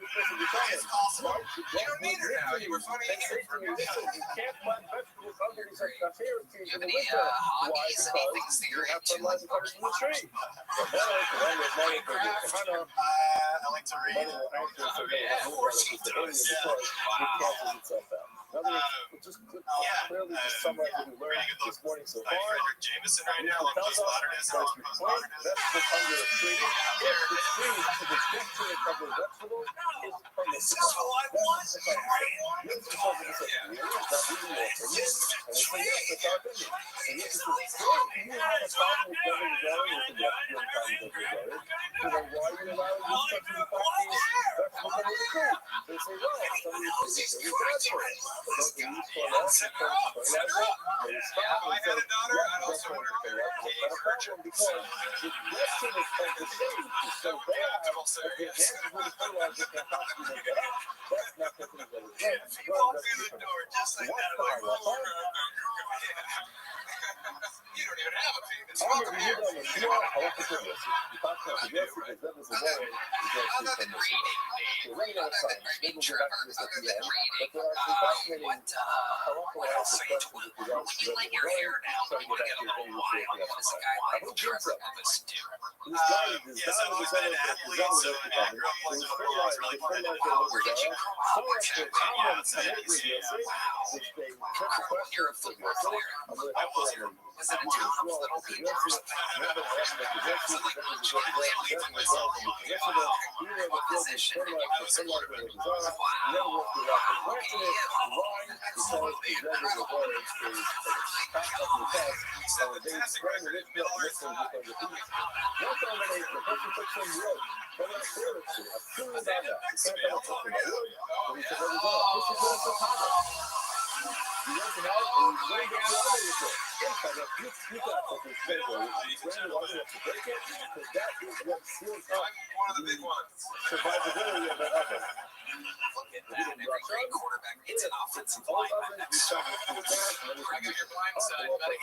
It's possible. You don't need her now. You were funny here for a minute. Do you have any hobbies, anything serious you like watching? Play craft. I like to read. Yeah, of course he does. Clearly just summarize what we learned this morning so far. Frederick Jameson right now. Like Tells he's us modernism. that if you plant vegetables under a tree, if the tree to the texture of the vegetable is permissible. This is all I want. This is something that says, really? Is that really your opinion? And they say, yes, that's our opinion. And yet, this is good. You have a problem with building a garden, you can get your problem with your garden. So then why are you allowing these countries to plant these vegetables under the tree? They say, well, some of these things are bad for it. But don't we use for that? Set her up. Set her up. Yeah, I had a daughter. I'd also want her to marry a king or a church. Because the dressing is of the stage is so bad that the advantage of the fertilizer can possibly make it up. That's not the thing that is good. You walk through the door just like that. Like, you don't even have a penis. Welcome here. Other than reading, other than reading Trevor, other than reading, what else are you doing? Peeling your hair now. You want to get a little wild. What does a guy like Trevor Lewis do? Yes, I was an athlete, so I grew up playing football. I was really good at it. Where did you grow up? What town? Yeah, it's NBC. Wow. You're a football player. I wasn't. Was it a town of little people or something? Was it like Detroit, Lee from myself? What position did you go to quarterback? Wow. Look at you. Absolutely. So the fantastic record, middle earth. One of the big ones. Survivability of that oven. Look at that. Every great quarterback needs an offensive lineman. Bring up your blind side, buddy.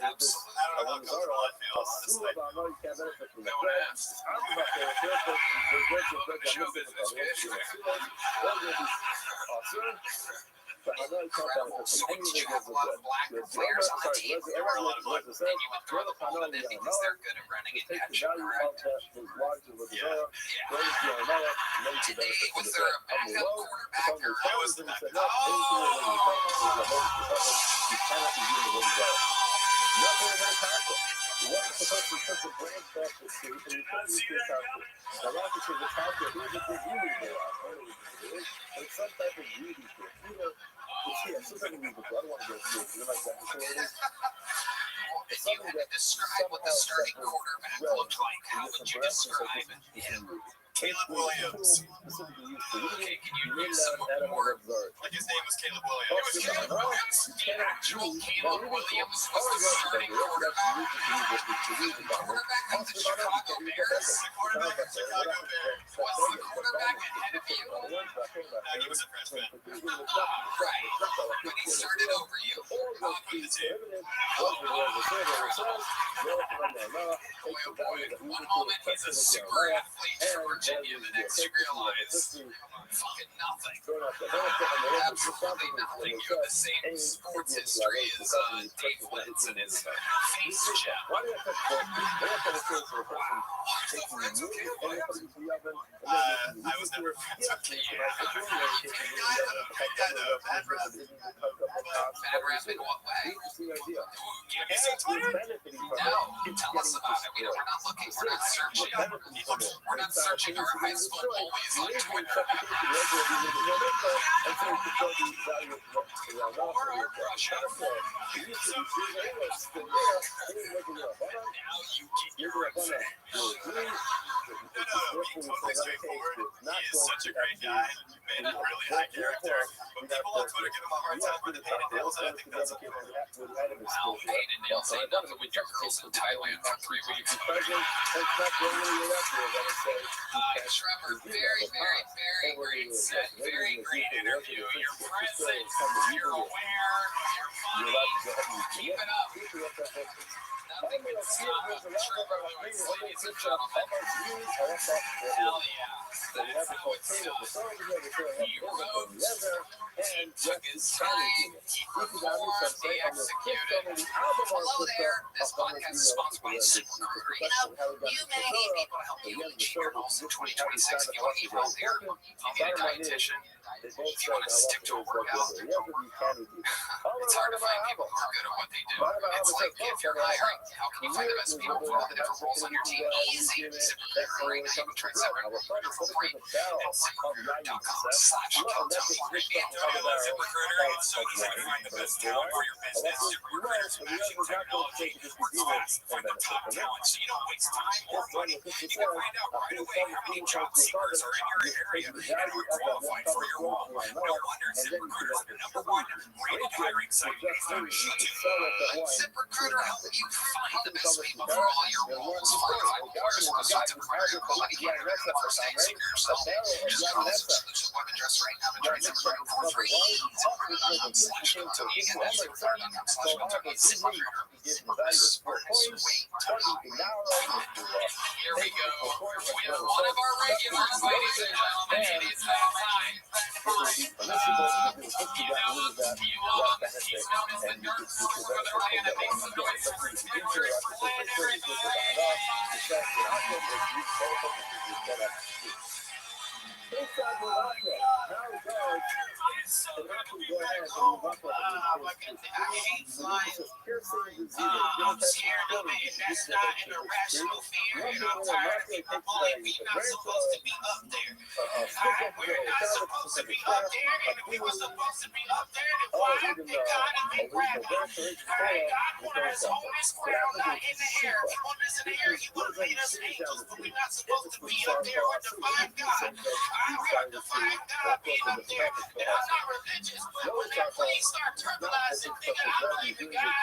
Absolutely. I don't know how comfortable I feel, honestly. No one asked. Show business, bitch. Sweet, did you have a lot of black players on the team? There were a lot of black, and you would throw the ball to them because they're good at running and catching, correct? Yeah. Was there a backup quarterback or I was the backup. He wasn't supposed to put the brand back to see, but he couldn't use the character. Now, Rocky said the character, he was a good unit there. It's some type of beauty to it. You know, it's some type of music. I don't want to go through it. You like that? If you had to describe what the starting quarterback looked like, how would you describe him? Caleb Williams. Okay, can you use some more? Like his name was Caleb Williams. It was Caleb Williams. The actual Caleb Williams was the starting quarterback. The quarterback of the Chicago Bears. The quarterback of Chicago Bears. Was the quarterback ahead of you? He was a freshman. Right. When he started over you. Welcome to the team. Wait, one moment he's a super athlete from Virginia, the next you realize fucking nothing. Absolutely nothing. You have the same sports history as Dave Wentz and his face gem. Wow. It's okay. I was never it's okay. Bad rep. Bad rep in what way? Give me some Twitter? No. Tell us about it. We're not looking. We're not searching. We're not searching our high school bullies on Twitter. Or our crush on now you keep your upset. Totally straightforward. He is such a great guy. Man, a really high character. But people on Twitter give him a hard time for the pain and nails. I think that's okay. Well, pain and nails ain't nothing when your girl's in Thailand for 3 weeks. Trevor, very, very, very great set. Very great interview. You're present. You're aware. You're funny. Keep it up. Nothing can stop Trevor Lewis, ladies and gentlemen. Hell yeah. That's how it's done. He wrote, he took his time, he performed, he executed. Hello there. This podcast is sponsored by ZipRecruiter. You may need people to help you reach your goals in 2026. If you want to eat healthier, you need a dietitian. If you want to stick to a workout, it's hard to find people who are good at what they do. It's like if you're hiring, how can you find the best people for all the different roles on your team? Easy. ZipRecruiter right now. You can try ZipRecruiter for free at ZipRecruiter.com/countdown. ZipRecruiter, it's so easy to find the best talent for your business. ZipRecruiter is matching technology works fast to find the top talent so you don't waste time or money. You can find out right away how many job seekers are in your area and who are qualified for your role. No wonder ZipRecruiter is the #1 rated hiring site in the nation. ZipRecruiter helping you find the best people for all your roles. Verified employers will start to prepare your quality candidate for the first time seekers. So just call the solutions web address right now and join ZipRecruiter for free. ZipRecruiter.com/Kentucky. Again, that's ZipRecruiter.com/Kentucky. ZipRecruiter. Sports. Wait. Here we go. We have one of our regulars, ladies and gentlemen. It is that time. He's known as the nerd for the man that makes the noise. Pictures, plan So good to be back home. I hate flying. I'm scared of it. That's not an irrational fear. And I'm tired of people bullying me. Not supposed to be up there. We're not supposed to be up there. And if we were supposed to be up there, then why have they gotta be grabbing? God put us on this ground, not in the air. On this air, he would have made us angels, but we're not supposed to be up there or defy God. We are defying God being up there. And I'm not religious, but when that plane start turbulizing, nigga, I believe in God.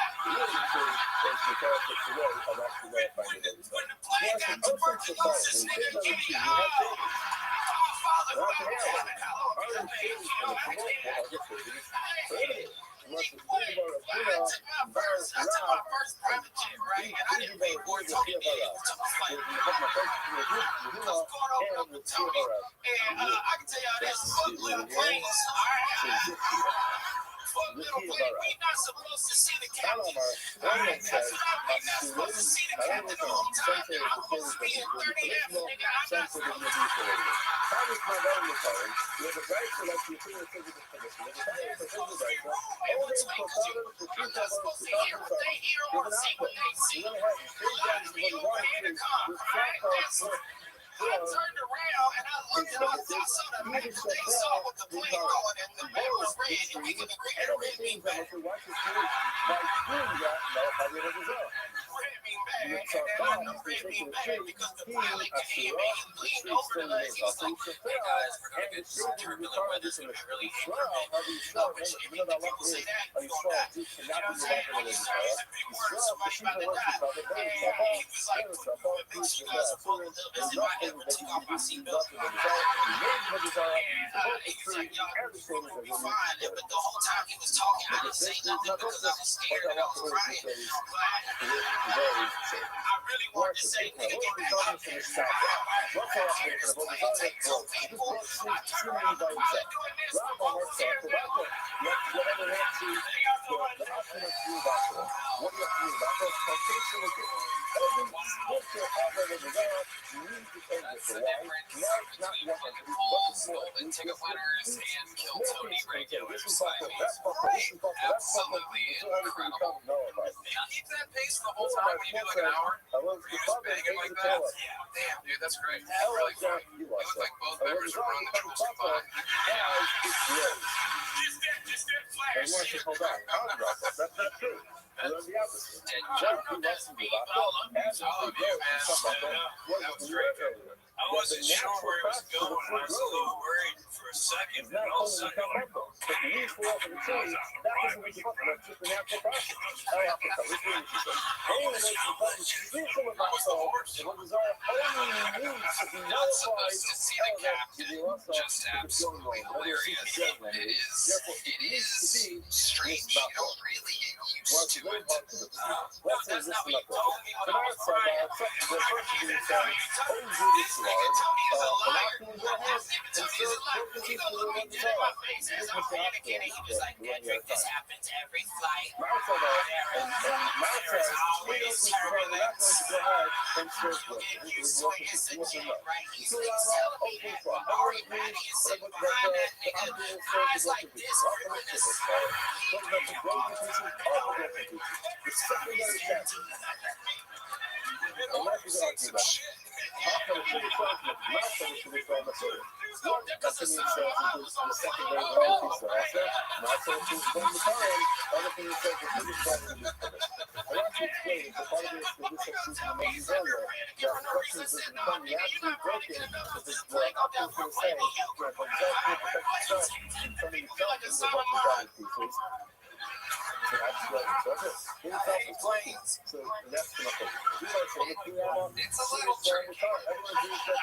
When the plane got tuberculosis, nigga, give me Father, who art in heaven, hallowed be thy name. I took my first private jet, right? And I didn't pay for it till he did it. Took my flight. What's going on up with Tony? And I can tell y'all this, fuck little planes, all right? Fuck little plane. We not supposed to see the captain. Alright, that's right. We not supposed to see the captain the whole time. And I'm supposed to be in 30th, nigga. I'm not supposed to be I'm not supposed to hear what they hear or see what they see. Let me over intercom. Alright, I turned around and I looked and I saw the map that they saw with the plane going, and the map was red, and we can agree that red means bad. Red means bad. And then I conversation with Shay, he actually leaned over to us. He was like, "Hey guys, we're gonna get some turbulent weather. It's gonna be really inclement." Which, if you think people say that, you know that. You know what I'm saying? When you start using big words, somebody about to die. And he was like, "Put big shingles up on the little bit in my head. We're taking off my seatbelts." And he was like, "Y'all, we're gonna be fine." But the whole time he was talking, I didn't say nothing because I was scared and I was crying. But I really wanted to say, "Nigga, get back up there." There's plenty to take two people. I turned around and started doing this. Over here, ticket winners and kill Tony regulars. Absolutely incredible. Did you keep that pace the whole time when you do like an hour? Were you just banging like that? Damn, dude, that's great. Really fun. You look like both members were on the troops combined. Distant flash. That's not true. I love the opposite. John, that's me. I love you, man. That was great. I wasn't sure where he was going. I was a little worried for a second. And all of a sudden, I'm like, But the news for over the trees, that doesn't make you fuck about just the natural process. I have to tell you, only makes you fuck spiritual about souls, and what is our only needs to be not supposed to nullified, see the captain. Just absolutely hilarious. It is strange. You don't really get used to it. No, that's not what you told me when I was crying. The first thing you said, this nigga Tony is a liar. This nigga Tony is a liar. He gonna look me dead in my face as I'm panicking, and he was like, "Patrick, this happens every flight." You swinging right? He's telling me that Ari Maddie is sitting behind that nigga, eyes like this, gripping his skirt. Some shit.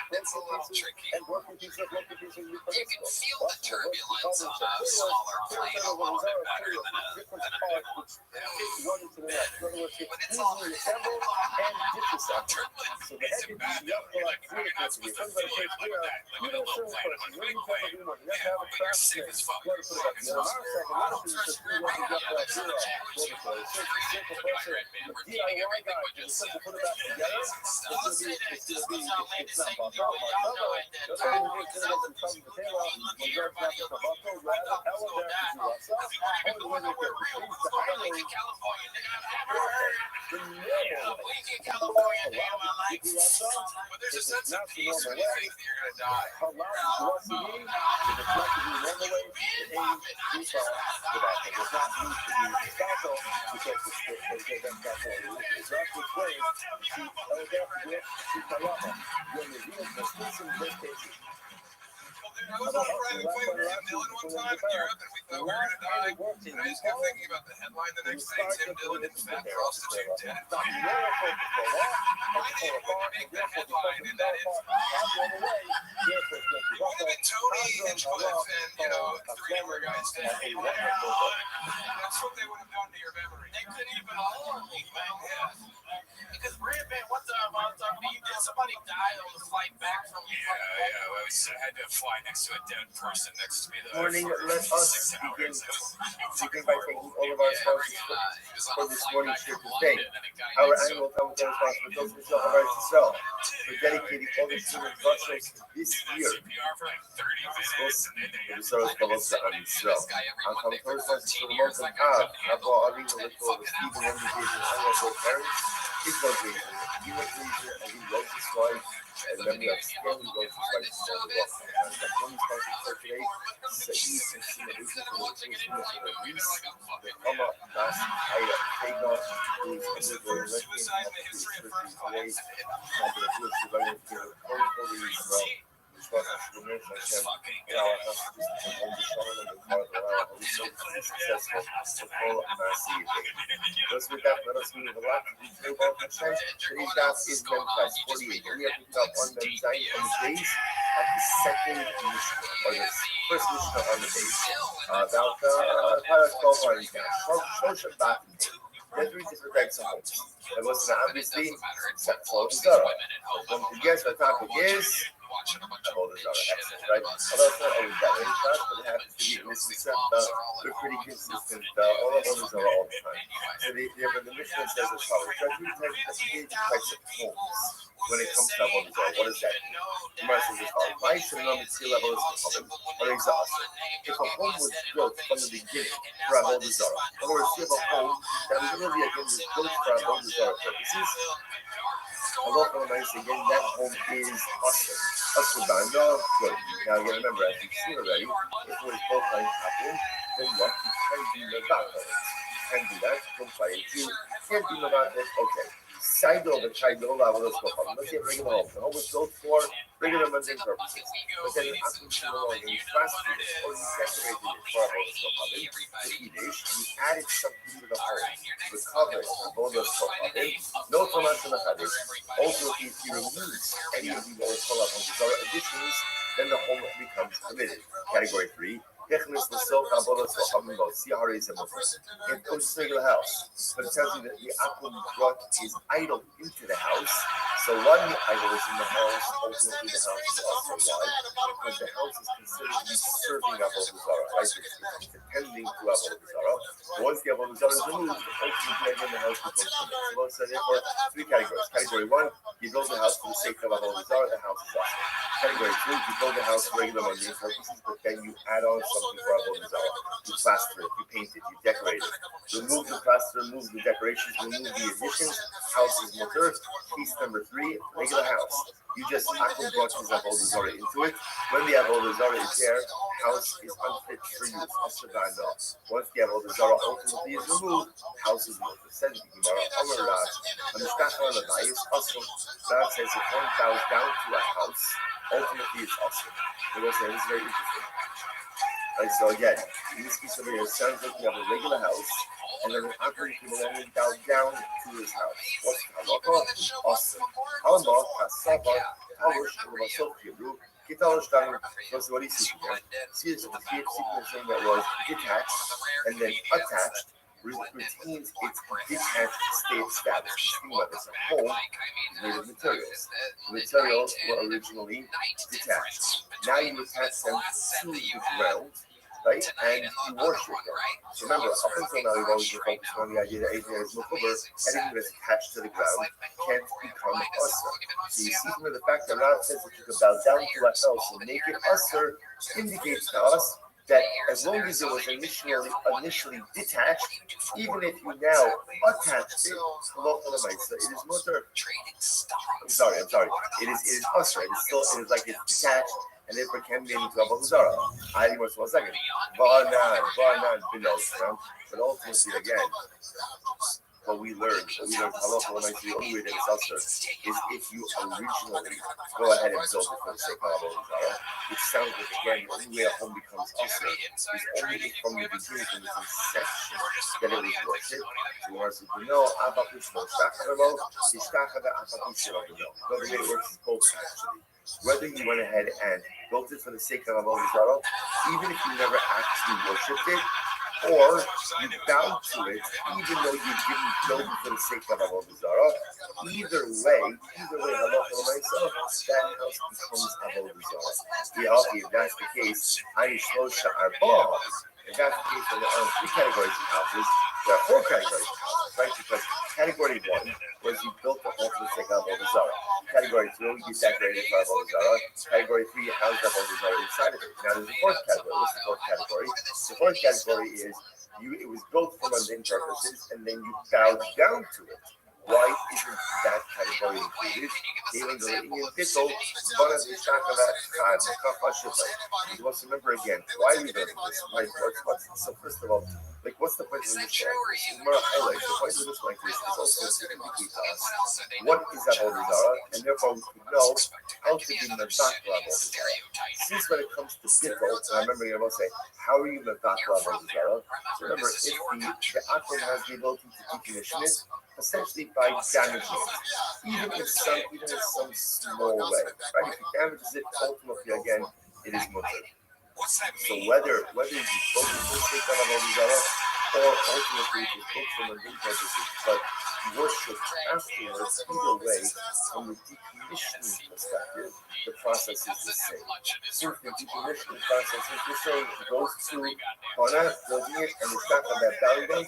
It's a little tricky. You can feel the turbulence on a smaller plane a little bit better than a big one. When it's all assembled and turbulence, it's a bad feeling. Like, I mean, that's what the feeling like that. Like with a little plane on a big plane. Yeah, when you're sick as fuck, you're fucking awesome. I don't trust your grandma. That's not a challenge. DIY guy, just I'll say that this was outlandish thing. Y'all know it. That time on television, he looked at everybody up like he was gonna die. I've been going nowhere real for a week in California, nigga. I've never heard a week in California a day in my life. But there's a sense of peace when you think that you're gonna die. I was on a private plane with Tim Dillon one time in Europe, and we thought we were going to die. And I just kept thinking about the headline the next day, Tim Dillon and fat prostitute dead. I didn't even make the headline, and that is even Tony and Cliff and, you know, three more guys dead. That's what they would have done to your memory. They couldn't even hold me, man. Yeah. Because Brandman, what the did somebody die on the flight back from I had to fly next to a dead person next to me. Morning, let us begin by thanking all of our sponsors for this morning's trip to Spain. Our annual Common sponsor for those who sell our to sell. We're dedicating all the student Rothschilds this year. Profesores Balanza and Sell. Our Common sponsors for the month of Av, Abba Arena, with all the Stephen Henry and Anna Parents. His motivation, he was pleased and he loves his wife, and then we understand he loves his wife more than well. And that when we start to today, Sa'id and Sinavisa for the Jewish of Greece, the Hama Das Aya Tega, who is undergoing lifting of his surgery today, and the Jewish development here, hopefully Israel. Which was the nation Hashem, and our house is the home of Shalom and the car of our Holy Spirit is successful to call Nasi. Thus with that, let us move a lot to the table of Hashem. Today's daf is Memphis 48. We are picking up on the Zayin on the base of the second Mishnah, or the first Mishnah on the base. About Parak 12 lines down. Shosha Batim. There's three different types of homes. There was obviously Sefo Zara. Yes, the topic is all the Zara access, right? Although it's not always that way, but it happens to be in this Sefta. They're pretty consistent. All of them are all the time. So the Mishnah says as follows. There are three types of homes when it comes to Avodah Zarah. What does that mean? The Gemara says as follows. Why should not be still Avodah Zarah or exhausted? If a home was built from the beginning for Avodah Zarah, in other words, you have a home that literally again was built for Avodah Zarah purposes, again, that home is awesome. Asubanda, good. Now you remember, as you've seen already, if it was both lines happening, then what you can do Navat on it. You can do that, don't try it. You can't do Navat on it, okay. Side over, try to allow us to come. Let's get regular home. The home was built for regular mundane purposes. But then you have to along and you plastic it or you decorated it for a bonus of oven. The Yiddish, you added something to the home. The cover, a bonus of oven. No tomato in the Haddish. Also, if you remove any of the old color additions, then the home becomes permitted. Category 3. It goes to the house, but it tells you that the Akum brought his idol into the house. So one idol is in the house, ultimately the house is also why? Because the house is considered to be serving Avodah Zarah, right? It's depending to Avodah Zarah. Once the Avodah Zarah is removed, ultimately again the house becomes permitted. So therefore, three categories. Category 1, you build the house for the sake of Avodah Zarah, the house is awesome. Category 2, you build the house for regular mundane purposes, but then you add on something for Avodah Zarah. You plaster it, you paint it, you decorate it. Remove the plaster, remove the decorations, remove the additions. House is mutter. Piece number 3, regular house. You just Akum brought his Avodah Zarah into it. When the Avodah Zarah is there, house is unfit for use. Once the Avodah Zarah ultimately is removed, house is mutter. Says the Gemara, Amar Raj, Amishkach Rabbi is awesome. Raj says if one bows down to a house, ultimately it's awesome. It was very interesting. Right, so again, in this case over here, it sounds like you have a regular house, and then an operator came along and bowed down to his house. What's halakha? Awesome. Halakha, kasava, talosh, ulavasot, yibru, kitalosh, down. So what do you see here? See the thing that was detached and then attached, retains its detached state status. Think about this, a home is made of materials. The materials were originally detached. Now you attach them to the ground, right? And you worship them. So remember, up until now, we've always been focused on the idea that anything that is mukuber, anything that's attached to the ground, can't become usher. So you see from the fact that Rav says that you can bow down to ourselves and make it usher, indicates to us that as long as it was initially detached, even if you now attached it, it is mutter. I'm sorry. It is usher. It is like it's detached, and therefore can be into Avodah Zarah. I think what's 1 second. Varnan, below. But ultimately, again, what we learned, the only way that it's usher is if you originally go ahead and build it for the sake of Avodah Zarah, which sounds like, again, the only way a home becomes usher is only from the beginning, from its inception, that it was worshipped. So you want to know, the way it works is both, actually. Whether you went ahead and built it for the sake of Avodah Zarah, even if you never actually worshipped it, or you bowed to it, even though you didn't build it for the sake of Avodah Zarah, either way, halacha l'maisa, that house becomes Avodah Zarah. If that's the case, if that's the case, then there are 3 categories of houses. There are 4 categories of houses, right? Because category 1 was you built the home for the sake of Avodah Zarah. Category 2, you decorated for Avodah Zarah. Category 3, you housed Avodah Zarah inside of it. Now there's a 4th category. What's the 4th category? The 4th category is it was built for mundane purposes, and then you bowed down to it. Why isn't that category included? Even though in Bittel, one of the Shakavat Chad Kafashifai. You must remember again, why are we learning this? Like, so first of all, like, what's the point of this? The point of this like this is also to indicate to us what is Avodah Zarah, and therefore we could know how to be Mevakla Avodah Zarah. Since when it comes to Bittel, and I remember you will say, how are you Mevakla Avodah Zarah? Remember, if the Atom has the ability to decommission it, essentially by damaging it, even in some small way. Right? If he damages it, ultimately again, it is mutter. So whether you focus on the sake of Avodah Zarah or ultimately to focus on the purposes, but worship afterwards, either way, from the decommissioning perspective, the process is the same. Since the decommissioning process is the same, those two Hana, Rothschild, and the stack of that value bank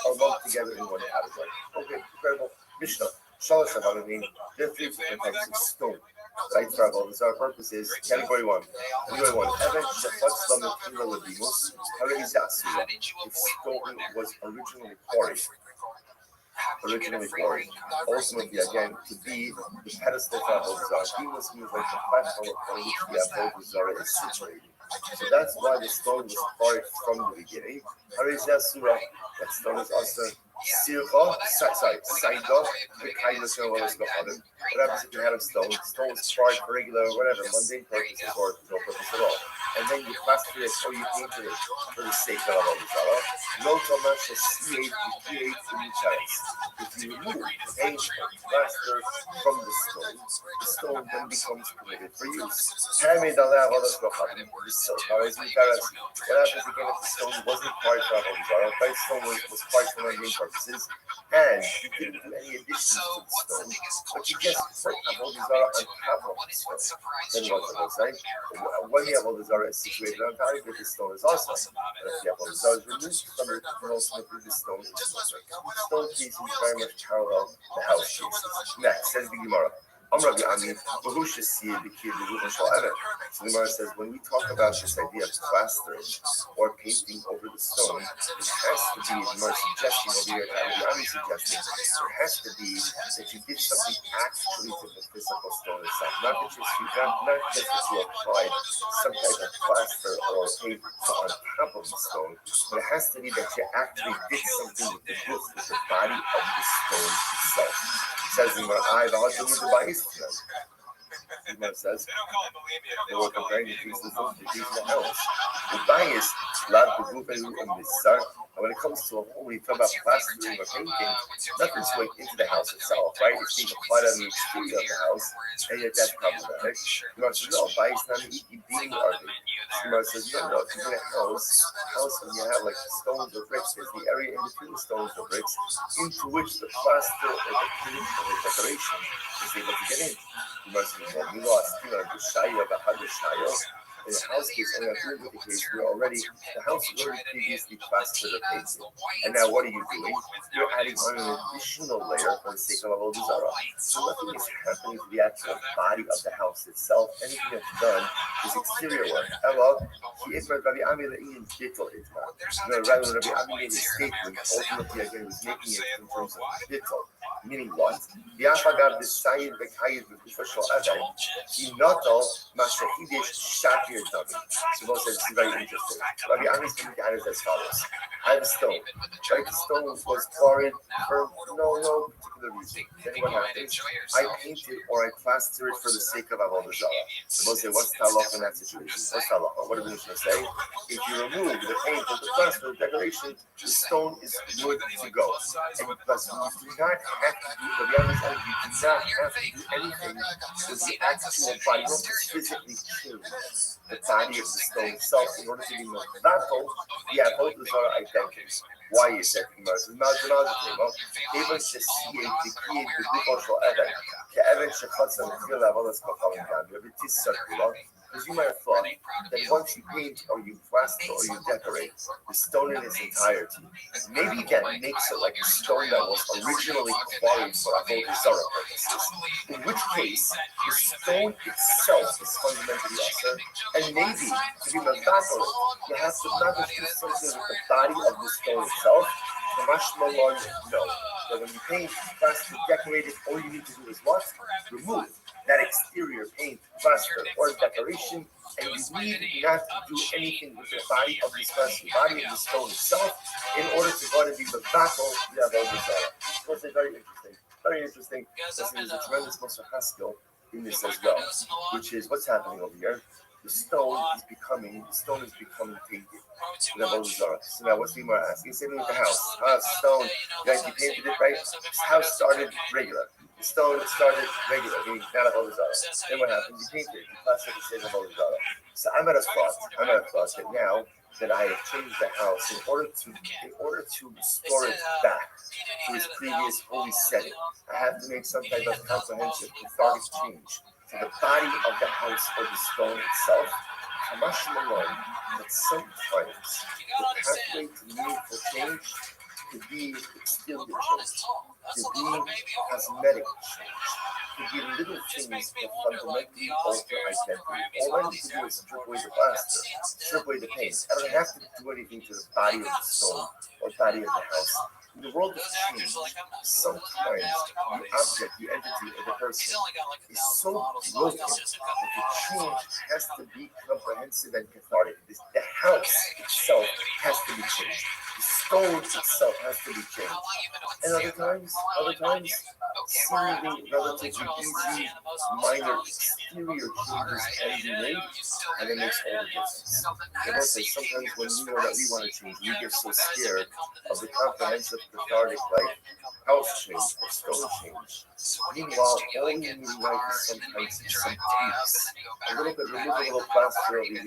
are lumped together in one category. Okay, incredible. Mishnah, Shalosh Avalim, there are three different types of stone. Right, travel. This our purpose is category one. Category one. Evan Shafat Slam Kila Ladimus. How do you say if stone was originally quarried? Ultimately, again, to be the pedestal for Avodah Zarah. Dimus means like the platform upon which the Avodah Zarah is situated. So that's why the stone was quarried from the beginning. How is that surah? That stone is also Sircha, Saidah, the kindness of what is going on. What happens if you had a stone? Stone was charged for regular, whatever, mundane purposes or no purpose at all. And then you plaster it or you painted it for the sake of Avodah Zarah. No Tomash C8 in each house. If you remove paint or plaster from the stone then becomes permitted for use. What happens again if the stone wasn't quarried for Avodah Zarah? The stone was quarried for mundane purposes, and you didn't do any additions to the stone, but you just put Avodah Zarah on top of the stone. Then what's the say? When the Avodah Zarah is situated on top of it, the stone is also. But if the Avodah Zarah is removed from it, then ultimately the stone is mutter. The stone piece is very much parallel to house pieces. Next, says the Gemara. Rabbi, who should see the kid the Rothschild Evan? So the Gemara says when we talk about this idea of plastering or painting over the stone, it has to be, the Gemara suggesting over here, Rabbi suggesting, it has to be that you did something actually to the physical stone itself, not just that you applied some type of plaster or paint on top of the stone, but it has to be that you actually did something with the body of the stone itself. Says in I've also need to buy it. It says they were comparing the piece of the house. The bias love the group and the start. And when it comes to a home, when you talk about plastering or painting, nothing's going into the house itself, right? It's being applied on the exterior of the house, and yet that's problematic. You want to know, bias not an being argument. Somebody says, no, if you're in a house when you have like stones or bricks, there's the area in between the stones or bricks into which the plaster or the paint or the decoration is able to get in. You must be well, you lost, the shaya, the hadr shaya. In the house case, and in the case, the house is already previously plastered or painted. And now what are you doing? You're adding on an additional layer for the sake of Avodah Zarah. So nothing is happening to the actual body of the house itself. Anything that's done is exterior work. Rather than Rabbi Ami made a statement, ultimately again was making it in terms of bittul. Meaning what? The Afagav decided the Kayid with the official Adam. He not all Mashahidish Shapir Dummy. So both said this is very interesting. Rabbi Ami's coming at it as follows. I have a stone. Right? The stone was quarried for no particular reason. Then what happens? I paint it or I plaster it for the sake of Avodah Zarah. So both say, what's Talach in that situation? What's Talach? What are we going to say? If you remove the paint or the plaster or the decoration, the stone is good to go. And plus, you do not have to do, but the other side, you do not have to do anything with the actual body. You don't physically change the body of the stone itself in order to be more valuable. The Avodah Zarah identities. Why is that? It's not another thing. Even to see it, the key, the Rothschild Evan, the Evan Shekhatz and the Feel Level is called down. You have a Tis circular. Because you might have thought that once you paint or you plaster or you decorate the stone in its entirety, maybe that makes it like a stone that was originally quarried for Avodah Zarah purposes. In which case, the stone itself is fundamentally lesser, and maybe to be mevatel, you have to not just do something with the body of the stone itself. No. But when you paint, plaster, decorate it, all you need to do is what? Remove that exterior paint, plaster, or decoration, and you need not to do anything with the body of this person, the body of the stone itself, in order to go to be the battle of the Zara. So it's very interesting. Very interesting. There's a tremendous Moshe skill in this as well, which is what's happening over here. The stone is becoming tainted. So now what's the Gemara asking? Same thing with the house. Stone, you guys, you painted it right? This house started regular. The stone started regular, meaning not a Zara. Then what happens? You painted it, you plastered the same Zara. So I'm at a thought that now that I have changed the house in order to restore it back to its previous holy setting, I have to make some type of comprehensive cathartic change to the body of the house or the stone itself. Hamashim alone that sometimes the pathway to meaningful change could be exterior change, could be cosmetic change, could be little things that fundamentally alter identity. All I need to do is strip away the plaster, strip away the paint. I don't have to do anything to the body of the stone or body of the house. In the world of change, sometimes the object, the entity, or the person is so broken that the change has to be comprehensive and cathartic. The house itself has to be changed. The stone itself has to be changed. And other times, seemingly relatively easy, minor exterior changes can be made, and it makes all the difference. And also, sometimes when we know that we want to change, we get so scared of the comprehensive cathartic, like house change or stone change. Meanwhile, all you need in life is sometimes some tweaks. A little bit, remove a little plaster over here,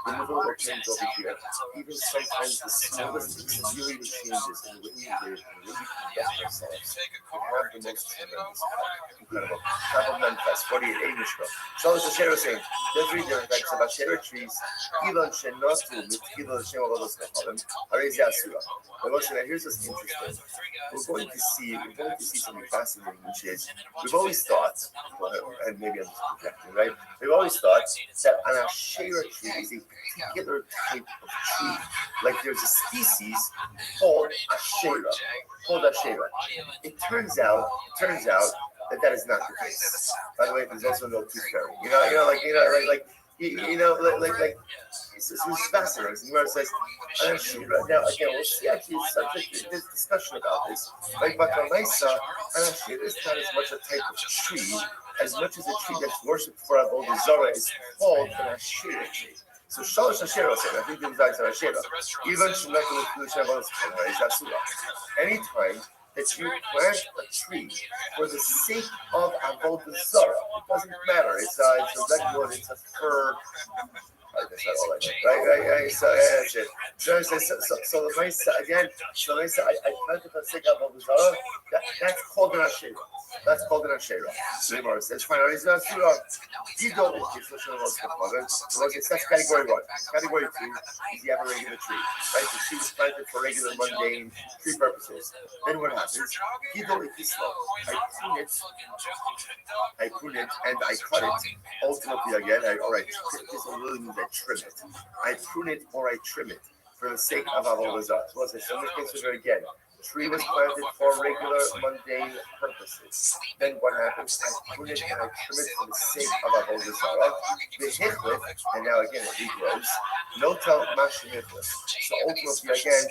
remove a little paint over here. Even sometimes the smallest exterior changes in the way we live, in the way we conduct ourselves, can have the most tremendous, incredible. Top of Memphis, 48 Mishra. So as the Shero saying, there's three different types of Asherah trees. Elon Shenotu, Elon Shenotu, Harezi Asura. But listen, here's what's interesting. We're going to see something fascinating, which is we've always thought, and maybe I'm just projecting, right? We've always thought that an Asherah tree is a particular type of tree. Like there's a species called Asherah. It turns out that is not the case. By the way, there's also no tooth fairy. It's fascinating. Where it says, now again, we'll see actually subject. There's discussion about this. Like Bakamaisa, and Ashira is not as much a type of tree as much as a tree that's worshipped for Avodah Zarah is called an Ashira tree. So Shalosh Asherah said, I think the exact Asherah. Even anytime that you plant a tree for the sake of Avodah Zarah, it doesn't matter. It's a redwood, it's a fir. That's not all I know. Right. So that's it. So the nice again. So nice. I planted for the sake of Avodah Zarah. That's called an Asherah. That's called an Asherah. So Gemara says, "Fine, it's not Surah. You don't want to that's category one. Category two is you have a regular tree, right? The tree is planted for regular mundane tree purposes. Then what happens? You don't eat this slow. I prune it, and I cut it. Ultimately, again, this really means I trim it. I prune it or I trim it for the sake of Avodah Zarah. So let's consider again. Tree was planted for regular mundane purposes. Then what happens? I prune it and I trim it for the sake of Avodah Zarah. The hiklet, and now again it regrows. No tell mashim hiklet. So ultimately again,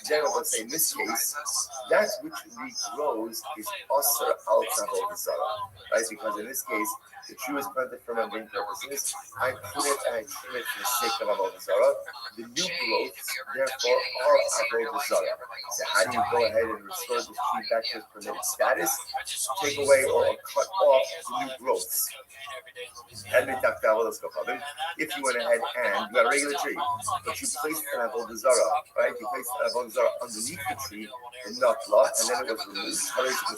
then I would say in this case, that which regrows is aser al Avodah Zarah, right? Because in this case, the tree was planted for mundane purposes. I prune it and I trim it for the sake of Avodah Zarah. The new growths, therefore, are Avodah Zarah. So how do you go ahead and restore this tree back to its permitted status? Take away or cut off the new growths. If you went ahead and you got a regular tree, but you placed an Avodah Zarah, right? You placed an Avodah Zarah underneath the tree in Natla, and then it was removed.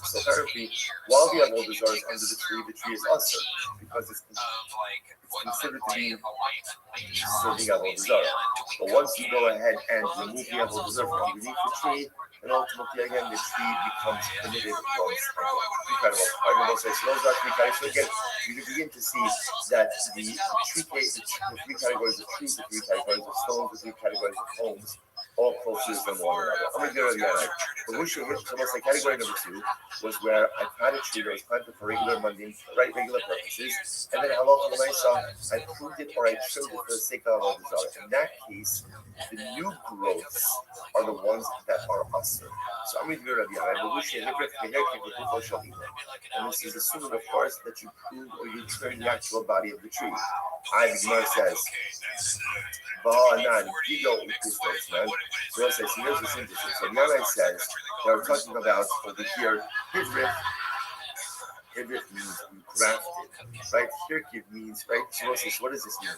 So apparently, while the Avodah Zarah is under the tree is usher because it's considered to be serving Avodah Zarah. But once you go ahead and remove the Avodah Zarah from underneath the tree, and ultimately again the tree becomes permitted once again. Incredible. So those are three categories. So again, you can begin to see that the three categories of trees, the three categories of stones, the three categories of homes all closer than one another. I'm going to go to the other. The Rusha hit, so let's say category number 2 was where I planted a tree that was planted for regular mundane, regular purposes, and then halacha l'maisa, I pruned it or I trimmed it for the sake of avodah zarah. In that case, the new growths are the ones that are usher. So I'm going to go to the other. The Rusha hit, and this is assuming, of course, that you pruned or you trimmed the actual body of the tree. The Gemara says, you don't with this place, man. So here's what's interesting. So the other says, they're talking about over here, Hibrit means grafted, right? Hirkiv means, right? So what does this mean?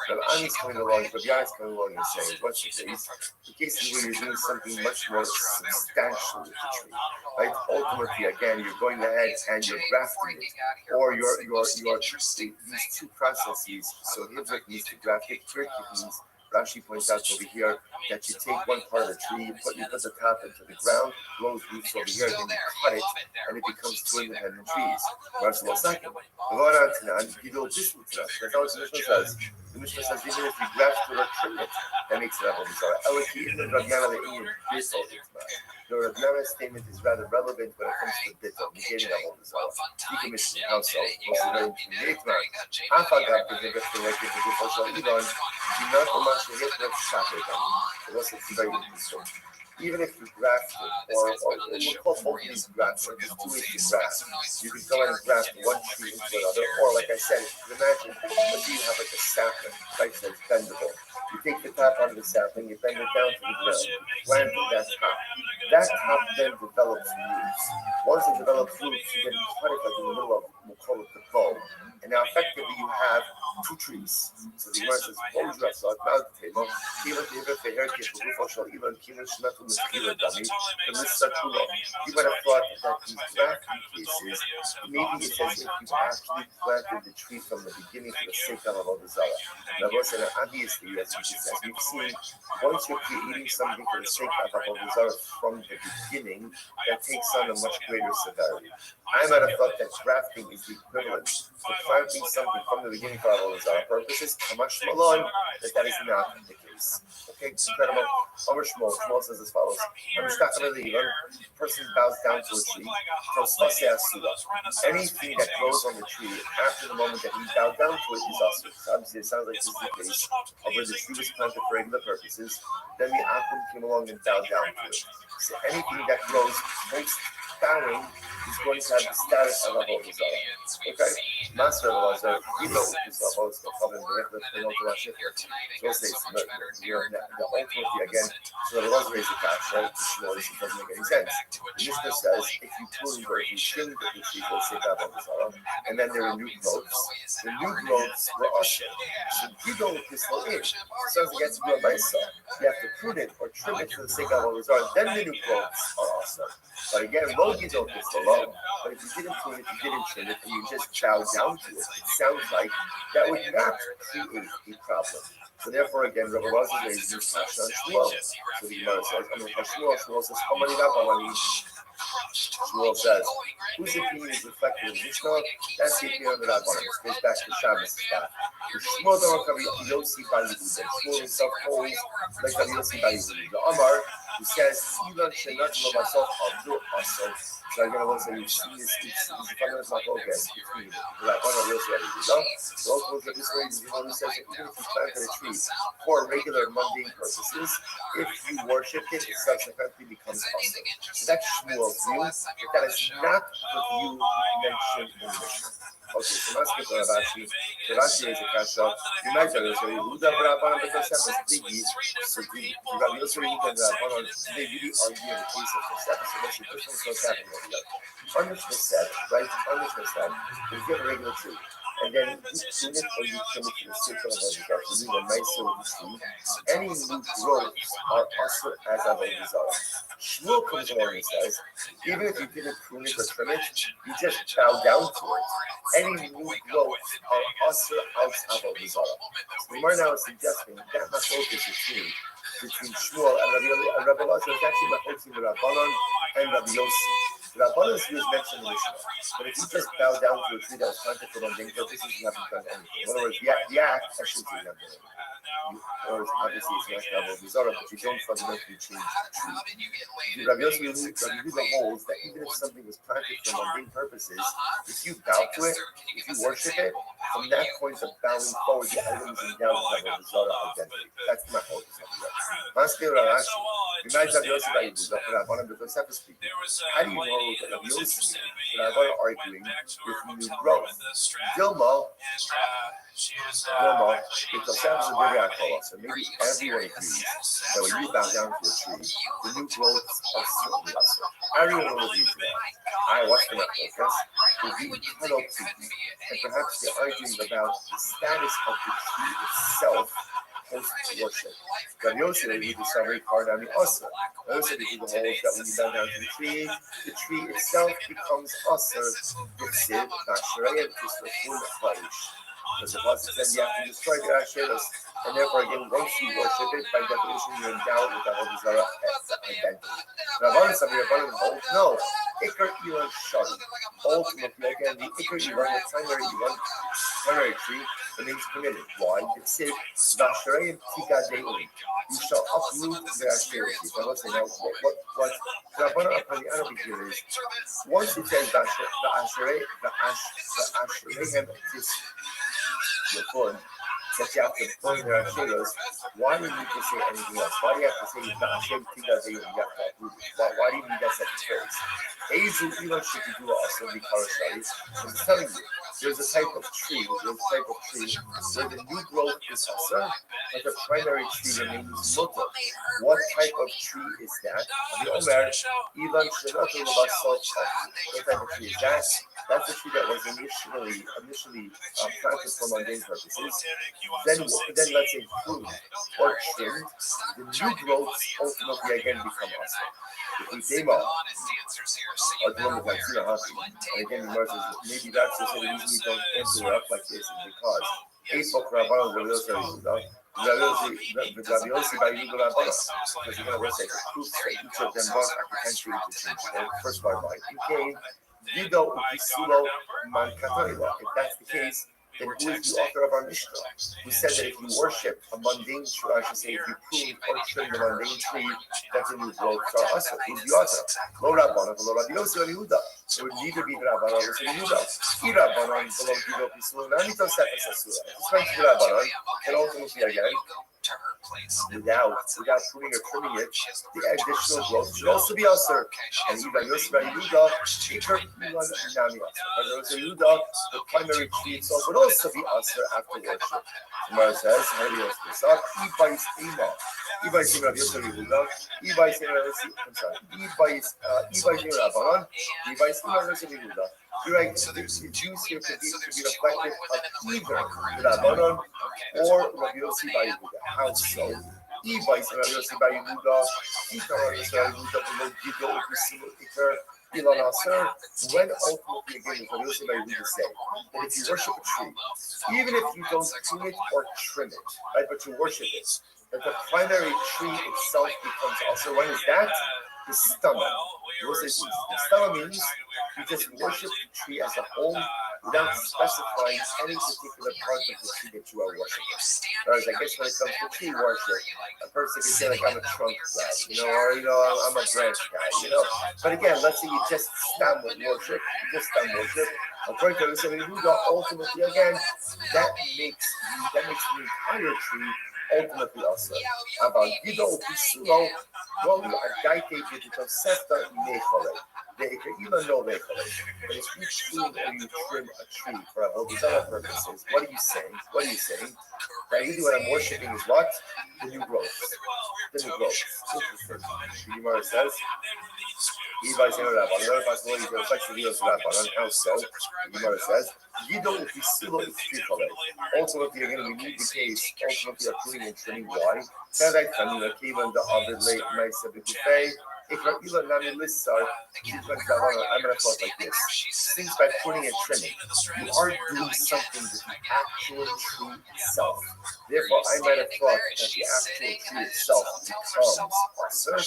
Rabbi is coming along, Rabbi is coming along and saying, what's the case? The case is where you're doing something much more substantial with the tree, right? Ultimately, again, you're going ahead and you're grafting it, or you're these two processes. So Hibrit means to graft it, Hirkiv means, Rashi points out over here that you take one part of the tree, you put the top into the ground, grows roots over here, then you cut it, and it becomes two independent trees. Verse 1 second. You do this with us. That's how the Mishnah says. The Mishnah says even if you graft it or trim it, that makes it avodah zarah. The Rabbi Nana's statement is rather relevant when it comes to bittul, negating avodah zarah. Decommissioning. How so? Most of the even if you graft it, or we'll call both of these grafts, or there's two ways to graft. You can go and graft one tree into another, or like I said, if you imagine, let's say you have like a sapling, right, so it's bendable. You take the top out of the sapling, you bend it down to the ground, plant that top. That top then develops roots. Once it develops roots, you then cut it like in the middle of, we'll call it the bow. And now effectively you have two trees. So the Gemara says, you might have thought that these grafting cases, maybe it's as if you actually planted the tree from the beginning for the sake of avodah zarah. Now, obviously, as we've seen, once you're creating something for the sake of avodah zarah from the beginning, that takes on a much greater severity. I might have thought that grafting is the equivalent to planting something from the beginning for avodah zarah purposes. Kamash Malon, that is not the case. Okay, it's incredible. Amr Shmuel says as follows: a person bows down to a tree, anything that grows on the tree after the moment that he bowed down to it is also. Obviously, it sounds like this is the case of where the tree was planted for regular purposes. Then the Akum came along and bowed down to it. So anything that grows post bowing is going to have the status of avodah zarah. Okay, Master of avodah zarah, you know this avodah zarah. So we'll say the ultimately again. So the Lord raised the cash, right? It doesn't make any sense. The Mishnah says if you prune or if you trim the tree for the sake of avodah zarah, and then there are new growths. The new growths were usher. So you go with this whole age. Sounds like you have to do a myself. You have to prune it or trim it for the sake of avodah zarah. Then the new growths are usher. But again, low you don't get so low. But if you didn't prune it, you didn't trim it, and you just chow down to it, it sounds like that would not create a problem. So therefore, again, Rabbi Rothschild raised this question on Shmuel. So the Gemara says, Shmuel says, Hamani Rabbi Shmuel says, whose opinion is reflected in Mishnah? That's the opinion of the Rabbanim. It goes back to Shabbos stuff. Shmuel don't have Yossi Bali Buddha. Shmuel himself holds like a Yossi Bali Buddha. The Amar, who says, Even Shenat Lo myself, I'll do it myself. So I'm going to say, you've seen this, it's fundamental like, okay, between the Rabbanim Yossi Bali Buddha. So also, this way, the Gemara says, even if you planted a tree for regular mundane purposes, if you worship it, it subsequently becomes awesome. So that's Shmuel's view, but that is not the view mentioned in the Mishnah. Okay, so let's get to Rashi. So Rashi is a kasha. You might say, so who the Rabbanan because Shabbos Digi, so the Rabbi Yosef and the Rabbanan, they really argue in the case of the Shabbos. So let's see, this one's what's happening over here. On the set, right? On the set, you get a regular tree. And then you tune it or you trim it to the sake of avodah zarah. So you need a nice little tree. Any new growths are also as avodah zarah. Shmuel comes along and says, even if you didn't prune it or trim it, you just bow down to it. Any new growths are also as avodah zarah. So the Gemara now is suggesting that machlokas is seen between Shmuel and Rabbi Elazar is actually machlokas between Rabbanan and Rabbi Yossi. The Rabbanan's view is mentioned in the Mishnah, but if you just bow down to a tree that was planted for mundane purposes, you haven't done anything. In other words, the act actually didn't have done anything. or obviously it's not double Zara, but you don't fundamentally change the tree. Rabbi Yehuda holds that even if something was planted for mundane purposes, if you bow to it, if you worship it, from that point of bowing forward, the items endowed with the Zara identity. That's my whole Maskil Rashi. Reminds Rabbi Yossi by Yehuda, but I want him to step speaking. How do you know that Rabbi Yossi and I want to arguing with new growth? Dilma, because that was a big alcohol. So maybe everyone agrees that when you bow down to a tree, the new growth of certainly us. Everyone will agree to that. I watch them at focus. Will be eternal treatment, and perhaps they're arguing about the status of the tree itself post-worship. Rabbi Yossi will be the summary part on the Asa. Yossi will hold that when you bow down to the tree itself becomes Asa, Yitzid, Nashrei, and Kisrafun, Barish. Because the Pasuk says you have to destroy the Asheros, and therefore again, once you worship it, by definition, you're endowed with the Avodah Zarah identity. Rabbanan holds, no, Iker Elon Shari. Ultimately, again, the Iker Elon, the primary tree, remains permitted. Why? It says, Vasharei Tika De'ulim. You shall uproot the Asheros. Now, let's say, now, what Rabbanan upon the here is, once it says the Asherei, reform that you have to burn their Asheros, why do you need to say anything else? Why do you have to say the Hashem Tika De'ulim? You have to uproot it. Why do you need that second phrase? Ezu Elon should do also be Parashari. So it's telling you, there's a type of tree where the new growth is Asar, but the primary tree remains Mutter. What type of tree is that? The Omer, Elon Shenatu Basot. What type of tree is that? That's the tree that was initially planted for mundane purposes. Then let's say pruned or trimmed. The new growths ultimately again become Asar. If we came up, or the one with like and again, maybe that's the reason we don't answer it up like this, is because Facebook Rabbanon Rabbi Yossi by Yehuda Rabbanon, because you're going to say proofs that each of them brought potentially to change. First one, right? In Yido Ukisulo Man Katoila. If that's the case, then who is the author of our Mishnah? Who said that if you worship a mundane tree, I should say, if you prune or trim the mundane tree, that's a new growth for us. Who's the author? Lo Rabbanon, Lo Rabbi Yossi or Yehuda. It would neither be Rabbanon or Yehuda. Rabbanon, Lo Yido Ukisulo. Now, Nito Sefer Sasura. It's going to be Rabbanon, and ultimately again, without pruning or trimming it, the additional growth should also be Asr. And even Yossi by Yehuda, the primary tree itself would also be Asr after worship. Gemara says, you're right, the Jews here could be reflective of either Rabbanon or Rabbi Yossi by Yehuda. How so? When ultimately again Rabbi Yossi by Yehuda say that if you worship a tree, even if you don't prune it or trim it, right, but you worship it, that the primary tree itself becomes also, when is that? The stomach. The stomach means you just worship the tree as a whole without specifying any particular part of the tree that you are worshiping. Whereas I guess when it comes to tree worship, a person can say like I'm a trunk guy, or I'm a branch guy, But again, let's say you just stem worship, according to the Yehuda, ultimately again, that makes the entire tree ultimately also about Gido Pisulo, well, a guy takes it to Sesta Nechole. They can even know they but if you trim or you trim a tree for Avodah purposes, what are you saying? That usually what I'm worshiping is what? The new growth. Interesting. The Gemara says, how so? The Gemara says, ultimately, you're going to be the case, ultimately, you're pruning and trimming. Why? I'm going to thought like this. Things by pruning and trimming, you are doing something with the actual tree itself. Therefore, I might have thought that the actual tree itself becomes usher.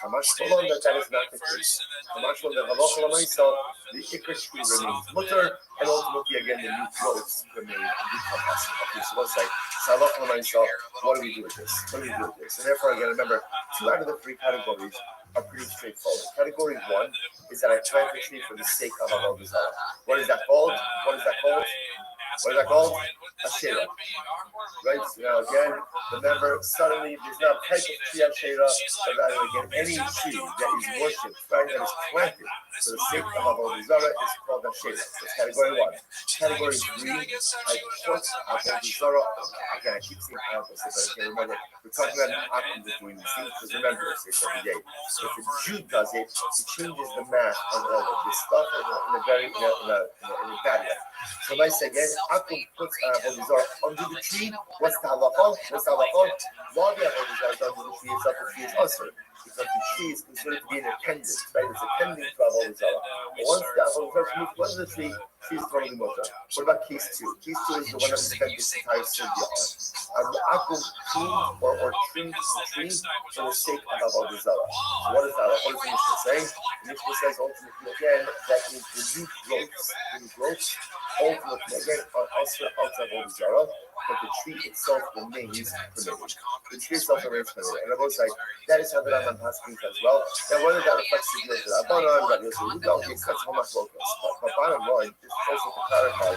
Kamash Shalom, that is not the case. Kamash Shalom, the Halacha myself, the Ikar tree remains mutter, and ultimately again the new growths remain and become usher. Okay, so let's say, Halacha myself, what do we do with this? What do we do with this? And therefore, again, remember, 2 out of the 3 categories are pretty straightforward. Category 1 is that I plant the tree for the sake of Avodah Zarah. What is that called? What is that called? What is that called? Asherah. Right? So now again, remember, suddenly there's not a type of tree Asherah, but rather again, any tree that is worshipped, right, that is planted for the sake of Avodah Zarah is called Asherah. That's category 1. Category 3, I put Avodah Zarah. Again, I keep saying opposite, but again, remember, we're talking about Akum doing these things, because remember, I say every day, if a Jew does it, it changes the math on all of this stuff in a bad way. So I say again, Akum puts Avodah Zarah under the tree. What's the halacha? While the Avodah Zarah is under the tree itself, the tree is usher, because the tree is considered to be an attendant, right? It's attending to Avodah Zarah. But once the Avodah Zarah moves under the tree, she is totally mutter. What about case 2? Case 2 is the one that we spent this entire sugya on. Akum pruned or trimmed the tree for the sake of Avodah Zarah. So what is that? What does the Mishnah say? The Mishnah says ultimately again that is the new growth. Ultimately again on usher of Avodah Zarah, but the tree itself remains permitted. The tree itself remains permitted. And I both say that is how the Rambam passes as well. Now whether that reflects the view of the Rabbanan, Rabbi Yosef, we don't get such a much focus. But bottom line, just also to clarify,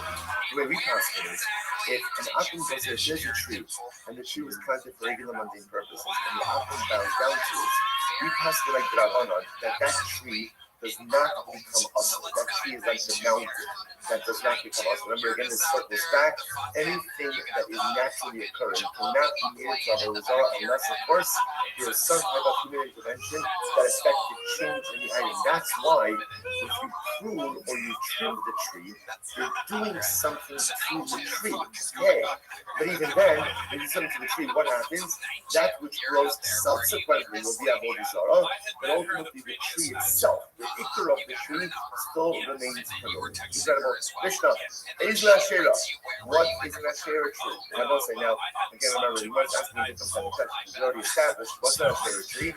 the way we pass it is, if an akum goes there, there's a tree, and the tree was planted for regular mundane purposes, and the akum bows down to it, we pass it like the Rabbanan, that tree does not become usher. That tree is like the mountain that does not become usher. Remember again, this circles back. Anything that is naturally occurring cannot be made into Avodah Zarah unless, of course, there is some type of human intervention that affects the change in the item. That's why if you prune or you trim the tree, you're doing something to the tree. Okay. But even then, when you do something to the tree, what happens? That which grows subsequently will be Avodah Zarah, but ultimately the tree itself, the ikar of the tree, still remains permitted. Incredible. Mishnah, Ezu Asherah. What is an Asherah tree? And I will say now, again, remember, you must ask me a different kind of question. We already established what's an Asherah tree.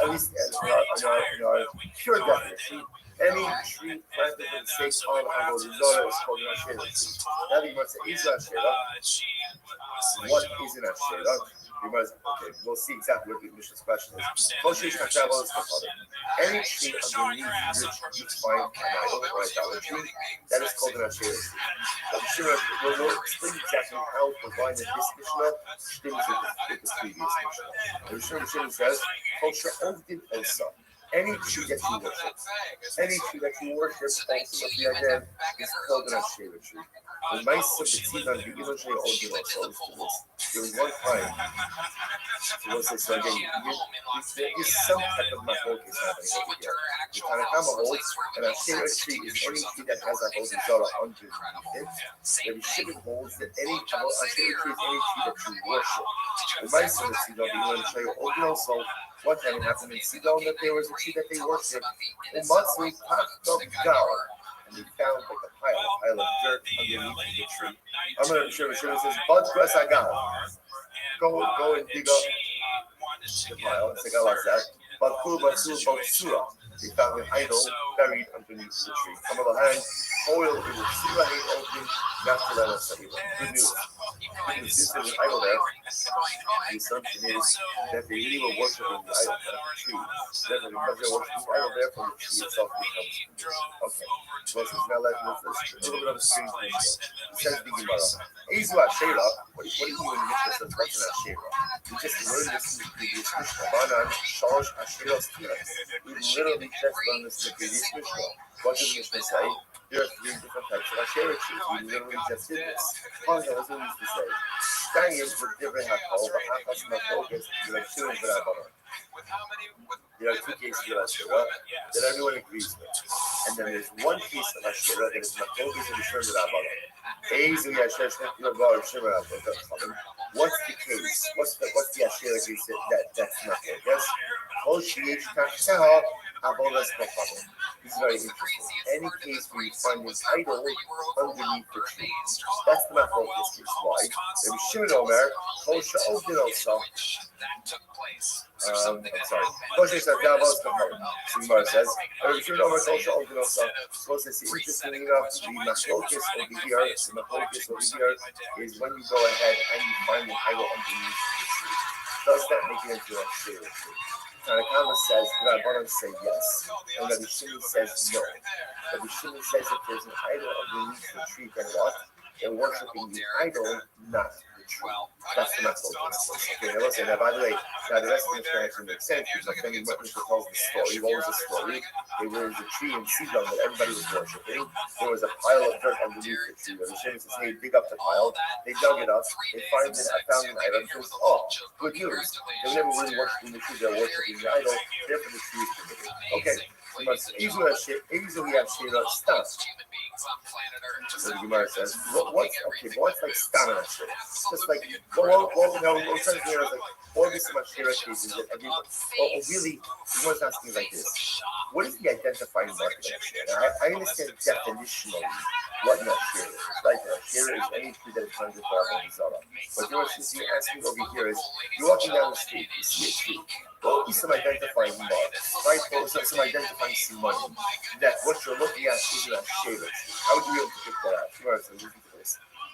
At least in our pure definition, any tree planted for the sake of Avodah Zarah is called an Asherah tree. Now you must say, Ezu Asherah. What is an Asherah? You must, okay, we'll see exactly what the Mishnah's question is. Any tree underneath which you find an idol or idolatry, that is called an Asherah tree. We'll explain exactly how provided this Mishnah stems with the previous Mishnah. The Mishnah says, any tree that you worship, ultimately again, is called an Asherah tree. The mice of the Tzidon, the Iloshay Odin also to this. There was one time, so again, there is some type of machlokas happening over here. The Tanakama holds an Asherah tree is any tree that has a Avodah Zarah underneath it. The Shimon holds that any Asherah tree is any tree that you worship. The mice of the Tzidon, the Iloshay Odin also. One time it happened in Sidon that there was a tree that they worshipped. And Matzli packed up Gal, and they found like a pile of dirt underneath the tree. I'm going to show you. It says, Bud Press Agal. Go and dig up the pile. It's a Gal like that. But Batsura. They found an idol buried underneath the tree. On the other hand, oil in the Sura hate open, not to let us say it. Good news. Since there's an idol there, the assumption is that they really were worshiping the idol of the tree. Therefore, because they're worshiping the idol, therefore the tree itself becomes okay. So now let's a little bit of a strange Mishnah. It says the Gemara, Ezu Asherah. What do you mean when Mishnah says what's an Asherah? We just learned this in the previous Mishnah. Banan Shalosh Asherah Stiras. We literally just learned this in the previous Mishnah. What does the Mishnah say? There are 3 different types of Asherah trees. We literally just did this. What does it mean to say? Staying for different hakol, but hakas machlokas, you have 2 in the Rabbanan. There are 2 cases of Asherah that everyone agrees with. And then there's one case of Asherah that is machlokas and Shur Rabbanan. What's the case? What's the Asherah case that's machlokas? This is very interesting. Any case where you find an idol underneath the tree. That's the machlokas case. Why? Rabbi Shimon Omer, Kol she'ovdin also. I'm sorry. Moshe says, now what's the point? So Gemara says, Rabbi Shimon Omer, Kol she'ovdin also. Moshe says, interestingly enough, the machlokas over here, is when you go ahead and you find an idol underneath the tree. Does that make it into a share tree? Tanakama says, Rabbanan say yes, and Rabbi Shimon says no. Rabbi Shimon says if there's an idol underneath the tree, then what? They're worshiping the idol, not the tree. That's the message. Okay, now listen, now by the way, now the rest of the explanation makes sense because when Moshe tells the story, what was the story? There was a tree in Sidon that everybody was worshiping. There was a pile of dirt underneath the tree. Rabbi Shimon says, hey, dig up the pile. They dug it up. They found an idol. They said, oh, good news. They were never really worshiping the tree. They were worshiping the idol. Therefore, the tree is permitted. Okay. Easily have Shira stuff. So the Gemara says, what's like stam in a Shira? Just like, we're trying to hear like, all this much Shira cases that everyone, really, everyone's asking like this. What is the identifying mark of Shira? I understand definitionally what an Shira is. Right? An Shira is any tree that is 100 Zara. But you're asking over here is, you're walking down the street, you see a tree. What would be some identifying marks, right? Or some identifying symbol that what you're looking at is a Shira tree. How would you be able to pick that out? Gemara says, listen to this.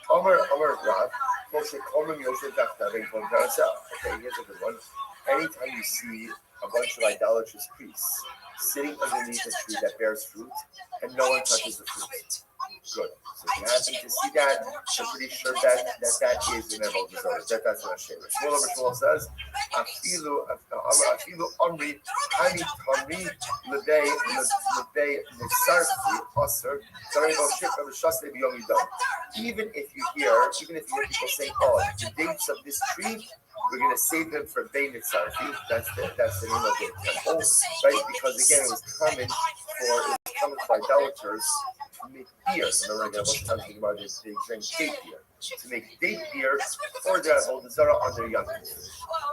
Omer Rav, Moshe Kolman Yosef Dachtavin from Darasel. Okay, here's a good one. Anytime you see a bunch of idolatrous priests sitting underneath a tree that bears fruit and no one touches the fruit. Good. So if you happen to see that, I'm pretty sure that is an Evel Dezorah. That's not Sheva. Shmuel says, Afilu Amri Hani Tamri Lebei Nesarfi Aser Zarebo Ship of Shasle B'Yom Yidon. Even if you hear people saying, oh, the dates of this tree, we're going to save them for Beit Netzarfi. That's the name of the temple, right? Because again, it was common for idolaters to make beer. Remember, again, most times we drink date beer. To make date beer for the Avodah Zarah on their young.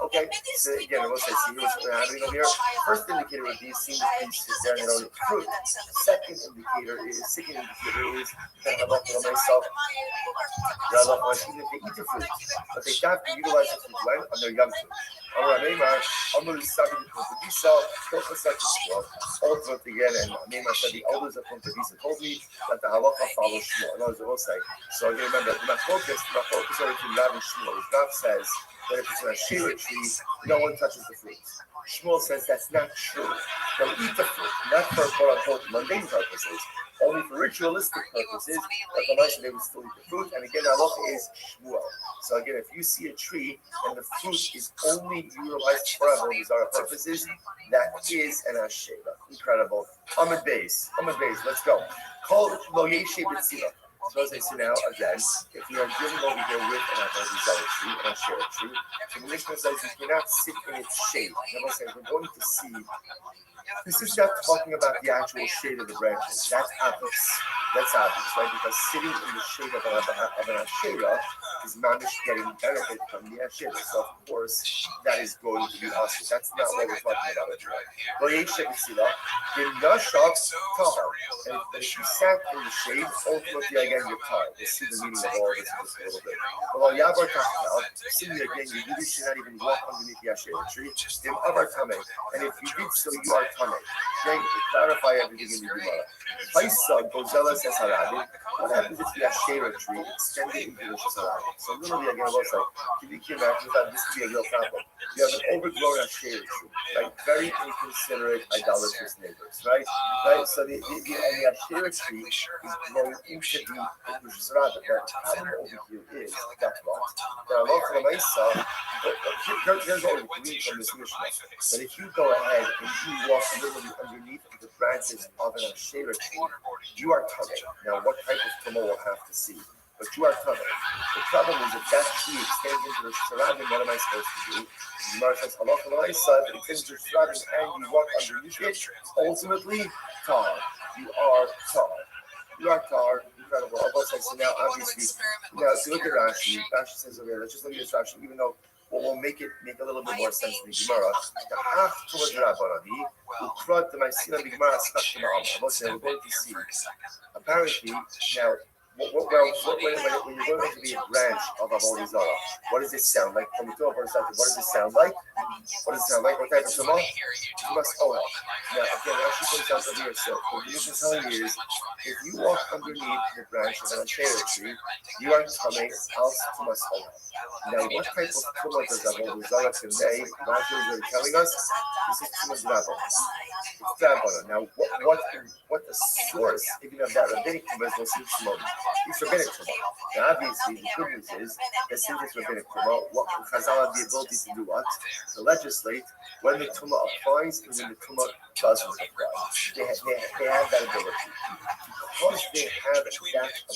Okay, so again, we'll say, see what's happening over here. First indicator would be seeing the priests sit there and they don't eat fruit. Second indicator is that Rabbi myself, even if they eat the fruit, but they have to utilize the fruit when on their young fruit. Ultimately, again, and Neymar said the elders of Puntavisa told me that the halacha follows Shmuel. In other words, I will say. So again, remember, my focus over to Rav and Shmuel. Rav says that if it's a Shira tree, no one touches the fruit. Shmuel says that's not true. They'll eat the fruit, not for quote-unquote mundane purposes, only for ritualistic purposes, but the Moshe they would still eat the fruit. And again, halacha is Shmuel. So again, if you see a tree and the fruit is only utilized for Avodah Zarah purposes, that is an Ashera. Incredible. Amud Beis, let's go. Call Lo Yeshe B'tzila. So as I say now, again, if we are dealing over here with an Avodah Zarah tree, an Ashera tree, the Mishnah says you cannot sit in its shade. We're going to see. This is not talking about the actual shade of the branches. That's obvious. Right? Because sitting in the shade of an Ashera is mamish getting benefit from the Ashera. So of course, that is going to be awesome. That's not what we're talking about. And if you sat in the shade, ultimately again you're tired. We'll see the meaning of all this in just a little bit. Similarly again, you really should not even walk underneath the Ashera tree. And if you did so, you are Tameh. Then to clarify everything in the Gemara. What happens if the Ashera tree extended into the Shasarabim? So literally again, I was like, can you imagine that this could be a real problem? You have an overgrown Ashera tree, right? Very inconsiderate, idolatrous neighbors, right? So the Ashera tree is growing into the Shasarabim. The problem over here is that what? Here's what we read from this Mishnah. That if you go ahead and you walk literally underneath the branches of an Ashera tree, you are Tameh. Now, what type of Tameh we'll have to see? But you are Tameh. The problem is if that tree extends into the Shasarabim, what am I supposed to do? The Gemara says, halacha l'maisa, if it extends into the Shasarabim and you walk underneath it, ultimately, tar. You are tar. Incredible. So now, obviously, if you look at Rashi says over here, let's just look at this Rashi, even though what will make a little bit more sense in the Gemara. The half towards Rabbanani, who crud the Ma'asina the Gemara Skashima Amma. We're going to see. Apparently, now, when you're going to be a branch of Avodah Zarah, what does it sound like? From the Torah perspective, what does it sound like? What does it sound like? What type of Shema? Shema Ohel. Now, again, it actually comes down to here. So, what you can tell you is, if you walk underneath the branch of an Asherah tree, you are coming out to Shema Ohel. Now, what type of Tumah does Avodah Zarah convey? Rashi is already telling us this is Tumah Rabba. It's Rabba. Now, what the source, even of that rabbinic Tumah is also Shema. It's rabbinic Tumah. Now, obviously, the good news is that since it's rabbinic Tumah, what Chazal have the ability to do what? To legislate when the Tumah applies and when the Tumah doesn't apply. They have that ability. Because they have that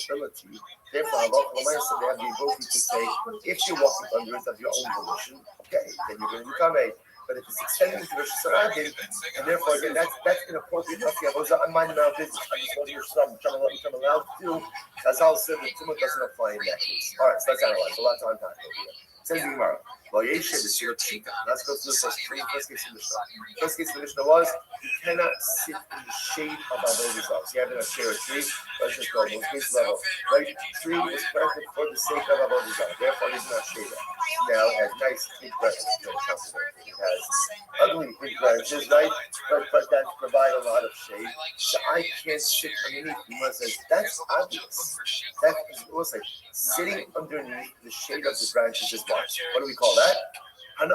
ability, therefore, Allah they have the ability to say, if you're walking under it of your own volition, okay, then you're going to become a. But if it's extending to Rosh Hashanah, and therefore, again, that's inappropriate enough. I'm minding my own business. I'm just going to your son, which I'm allowed to do. Chazal said the Tumah doesn't apply in that case. All right, so let's analyze. A lot of time over here. Says the Gemara. Let's go through the first case of Mishnah. First case of Mishnah was you cannot sit in the shade of Avodah Zarah. So you have an Asherah tree. Let's just go most base level. Right, tree is planted for the sake of Avodah Zarah. Therefore, it is not shaded. Now it has nice big branches. It has ugly big branches, right? But that provide a lot of shade. So I can't sit underneath. He says that's obvious. That is almost like sitting underneath the shade of the branches is what? What do we call that? Hana.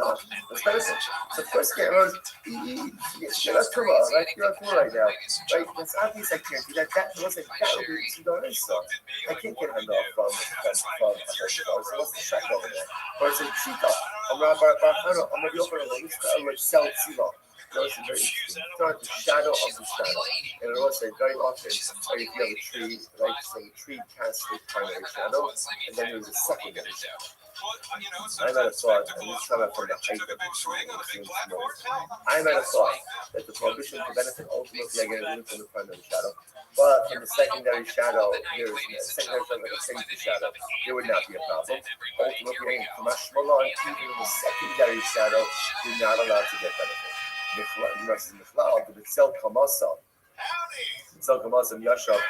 That's medicine. So first camera is you're not Tumah, right? You're not Tumah right now. Right? That's obvious I can't do that. That was like that would be Sidon stuff. I can't get Hana from so what's the shack over there? Or it's a Chita. I'm gonna be open to sell Siva. Notice it's very interesting. It's not the shadow of the shadow. And it also very often, if you have a tree, right? So the tree casts a primary shadow, and then there's a secondary shadow. I might have thought, and this is from the height of the tree, I might have thought that the prohibition to benefit ultimately again from the primary shadow, but from the secondary shadow, there is secondary shadow, like a safety shadow, there would not be a problem. Ultimately, from a shmala, even the secondary shadow, you're not allowed to get benefit. The B'tzel Kamasa. B'tzel Kamasa in Yashab.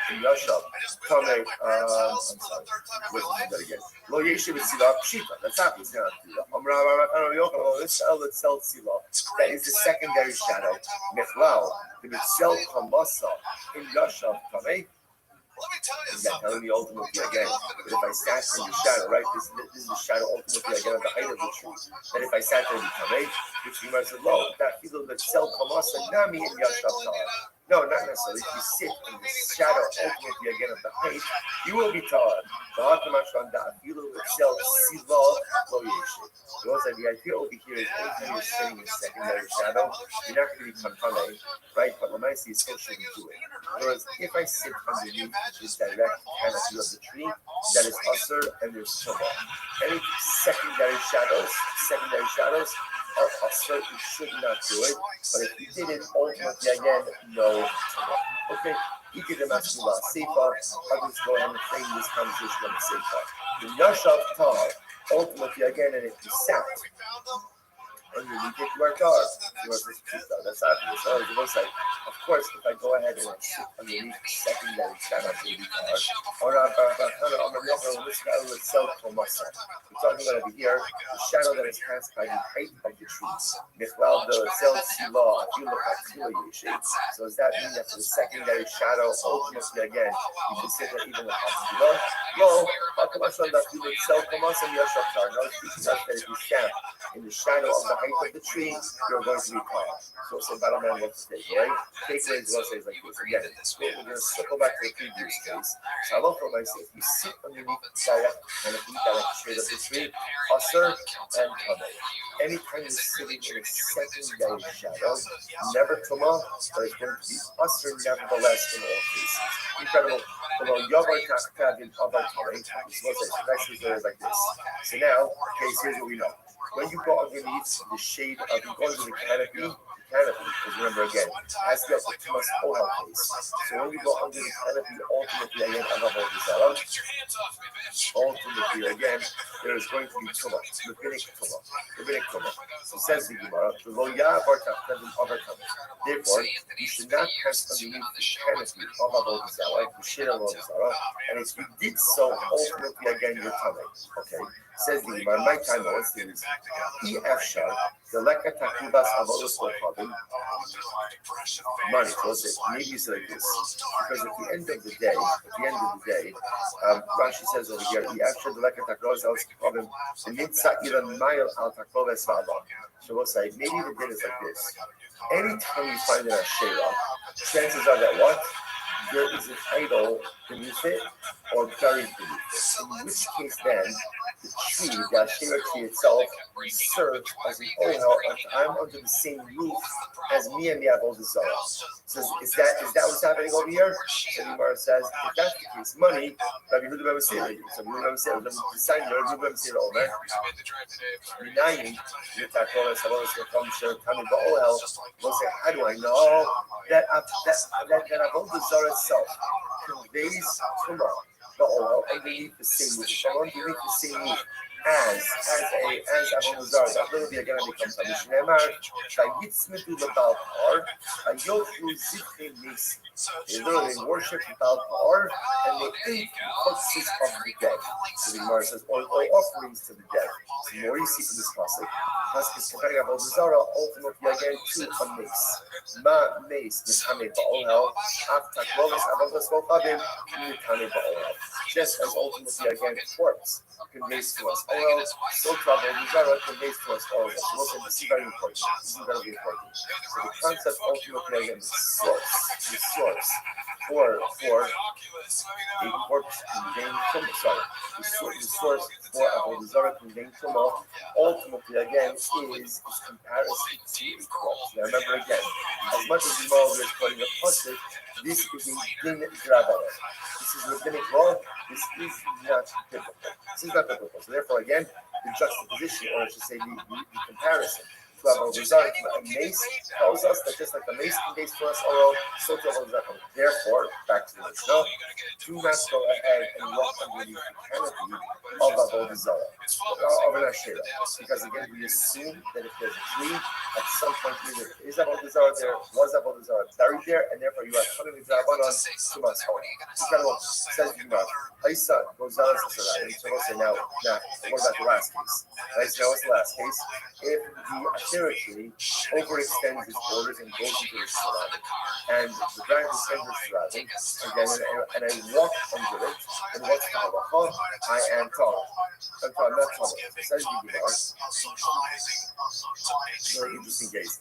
Kame, I'm sorry. Wait, that again. Lo Yeshiv Tzila Pshita. That's obvious. That is the secondary shadow. Michlal. The B'tzel Kamasa in Yashab. Kame. That telling me ultimately again that if I sat in the shadow, right? This is the shadow ultimately again of the height of the tree. That if I sat there in the Kameh, which you might say, lo, that feel that self kamasa nami in Yashav. No, not necessarily. If you sit in the shadow ultimately again of the height, you will be taught. The Hakamash that feel that self sila lo yeshiv. The idea over here is anytime you're sitting in secondary shadow, you're not going to become Kameh, right? But Lamaisi is still shouldn't do it. Whereas if I sit underneath this direct canopy of the tree, that is usher and there's Tumah. Any secondary shadows are usher. You should not do it. But if you did it, ultimately again, no Tumah. Okay, you can ask me about Seifa. I'll just go ahead and frame this conversation on the Seifa. The Yashav Tar, ultimately again, and if you sat underneath it, you are tar. That's obvious. It looks like, of course, if I go ahead and sit underneath the secondary shadow, maybe tar. Or I'm talking about over here, the shadow that is cast by the height of the trees. Well, the cell law, if you look at Tila. So does that mean that for the secondary shadow, ultimately again, you consider even the Tila? No, Hakamash that you would sell Kamas and Yashaftar. No, it's teaching us that if you stand in the shadow of the height of the tree, you're going to be caught. So it's a battle man what to take, right? Takeaway is what says like this. Again, we're going to circle back to the previous case. So I love what I say. If you sit underneath the direct canopy, direct shade of the tree, Asr and Kameh. Anytime you're sitting in a secondary shadow, never Tumah, but it's going to be Asr nevertheless in all cases. Incredible. Although Yavar Takavin Avar Kameh, this was the next result is like this. So now, okay, so here's what we know. When you go underneath the shade of, you go under the canopy canopy, because remember again, as the Tumas Ohel case. So when you go under the canopy, ultimately again, ultimately again, there is going to be Tuma, rabbinic Tuma. So says the Gemara, therefore, you should not pass underneath the canopy of Avodah Zarah, the Shir Avodah Zarah, and if you did so, ultimately again, you're Tameh. Okay? Says the Gemara, my time, let's do this. E-F-Shar, the Leka Takubas Avodah Zarah, money. So maybe you say like this, because at the end of the day, Rashi says over here, E-F-Shar, the Leka Takubas Avodah Zarah, the Mitzah Ilan Mayel Al Takubas V'Allah. So we'll say, maybe the din is like this. Anytime you find an Asherah, chances are that what? There is an idol beneath it or buried beneath it. In which case then, the tree, the Asherah tree itself, serves as an ohel, like I'm under the same roof as me and the Avodah Zarah. Says, is that what's happening over here? So the Gemara says, if that's the case, money, Rabbi Yehuda ben Masir, so Rabbi Yehuda ben Masir, the sign Rabbi Yehuda ben Masir over. Minayin, the Takora Savodas will come share coming to ohel. We'll say, how do I know that Avodah Zarah itself conveys Tumah, the ohel, underneath the same roof, underneath the same roof. As Avodah Zarah, that literally again becomes a Mishnah. Shayitzmitu lebal par, ayochlu zikri nisi. They literally worship the Baal Par and they eat corpses of the dead. So the Gemara says, or offerings to the dead. So more you see from this pasuk. Pasuk comparing Avodah Zarah ultimately again to a mace. Ma mace mitame ba'ohel, af taklovis avodas v'chavim mitame ba'ohel. Just as ultimately again corpse conveys to us oil, so Avodah Zarah conveys to us oil. So this is very important. This is very important. So the concept ultimately again is the source for a corpse conveying tumah. The source for Avodah Zarah conveying tumah ultimately again is comparison to a corpse. Now remember again, as much as we know we're quoting a pasuk, this is a din drabara. This is rabbinic law. This is not biblical. This is not biblical. So therefore, again, the juxtaposition, or I should say, the comparison to Avodah Zarah to a mace tells us that just like the mace conveys to us oil, so to Avodah Zarah. Therefore, back to the Mishnah, do not go ahead and walk underneath the canopy of Avodah Zarah, of an Asherah, because again, we assume that if there's a tree, at some point either is Avodah Zarah there, was Avodah Zarah buried there, and therefore you are coming with Rabbanon to Mashaw. Says the Gemara, Haisa goes out as a Sarah. So we'll say now, what about the last case? Now what's the last case? If the Asherah tree overextends its borders and goes into the Sarah, and the branch extends its Sarah, and I walk under it, and what's the halacha? I am tall. I'm not tall. Says the Gemara. Very interesting case.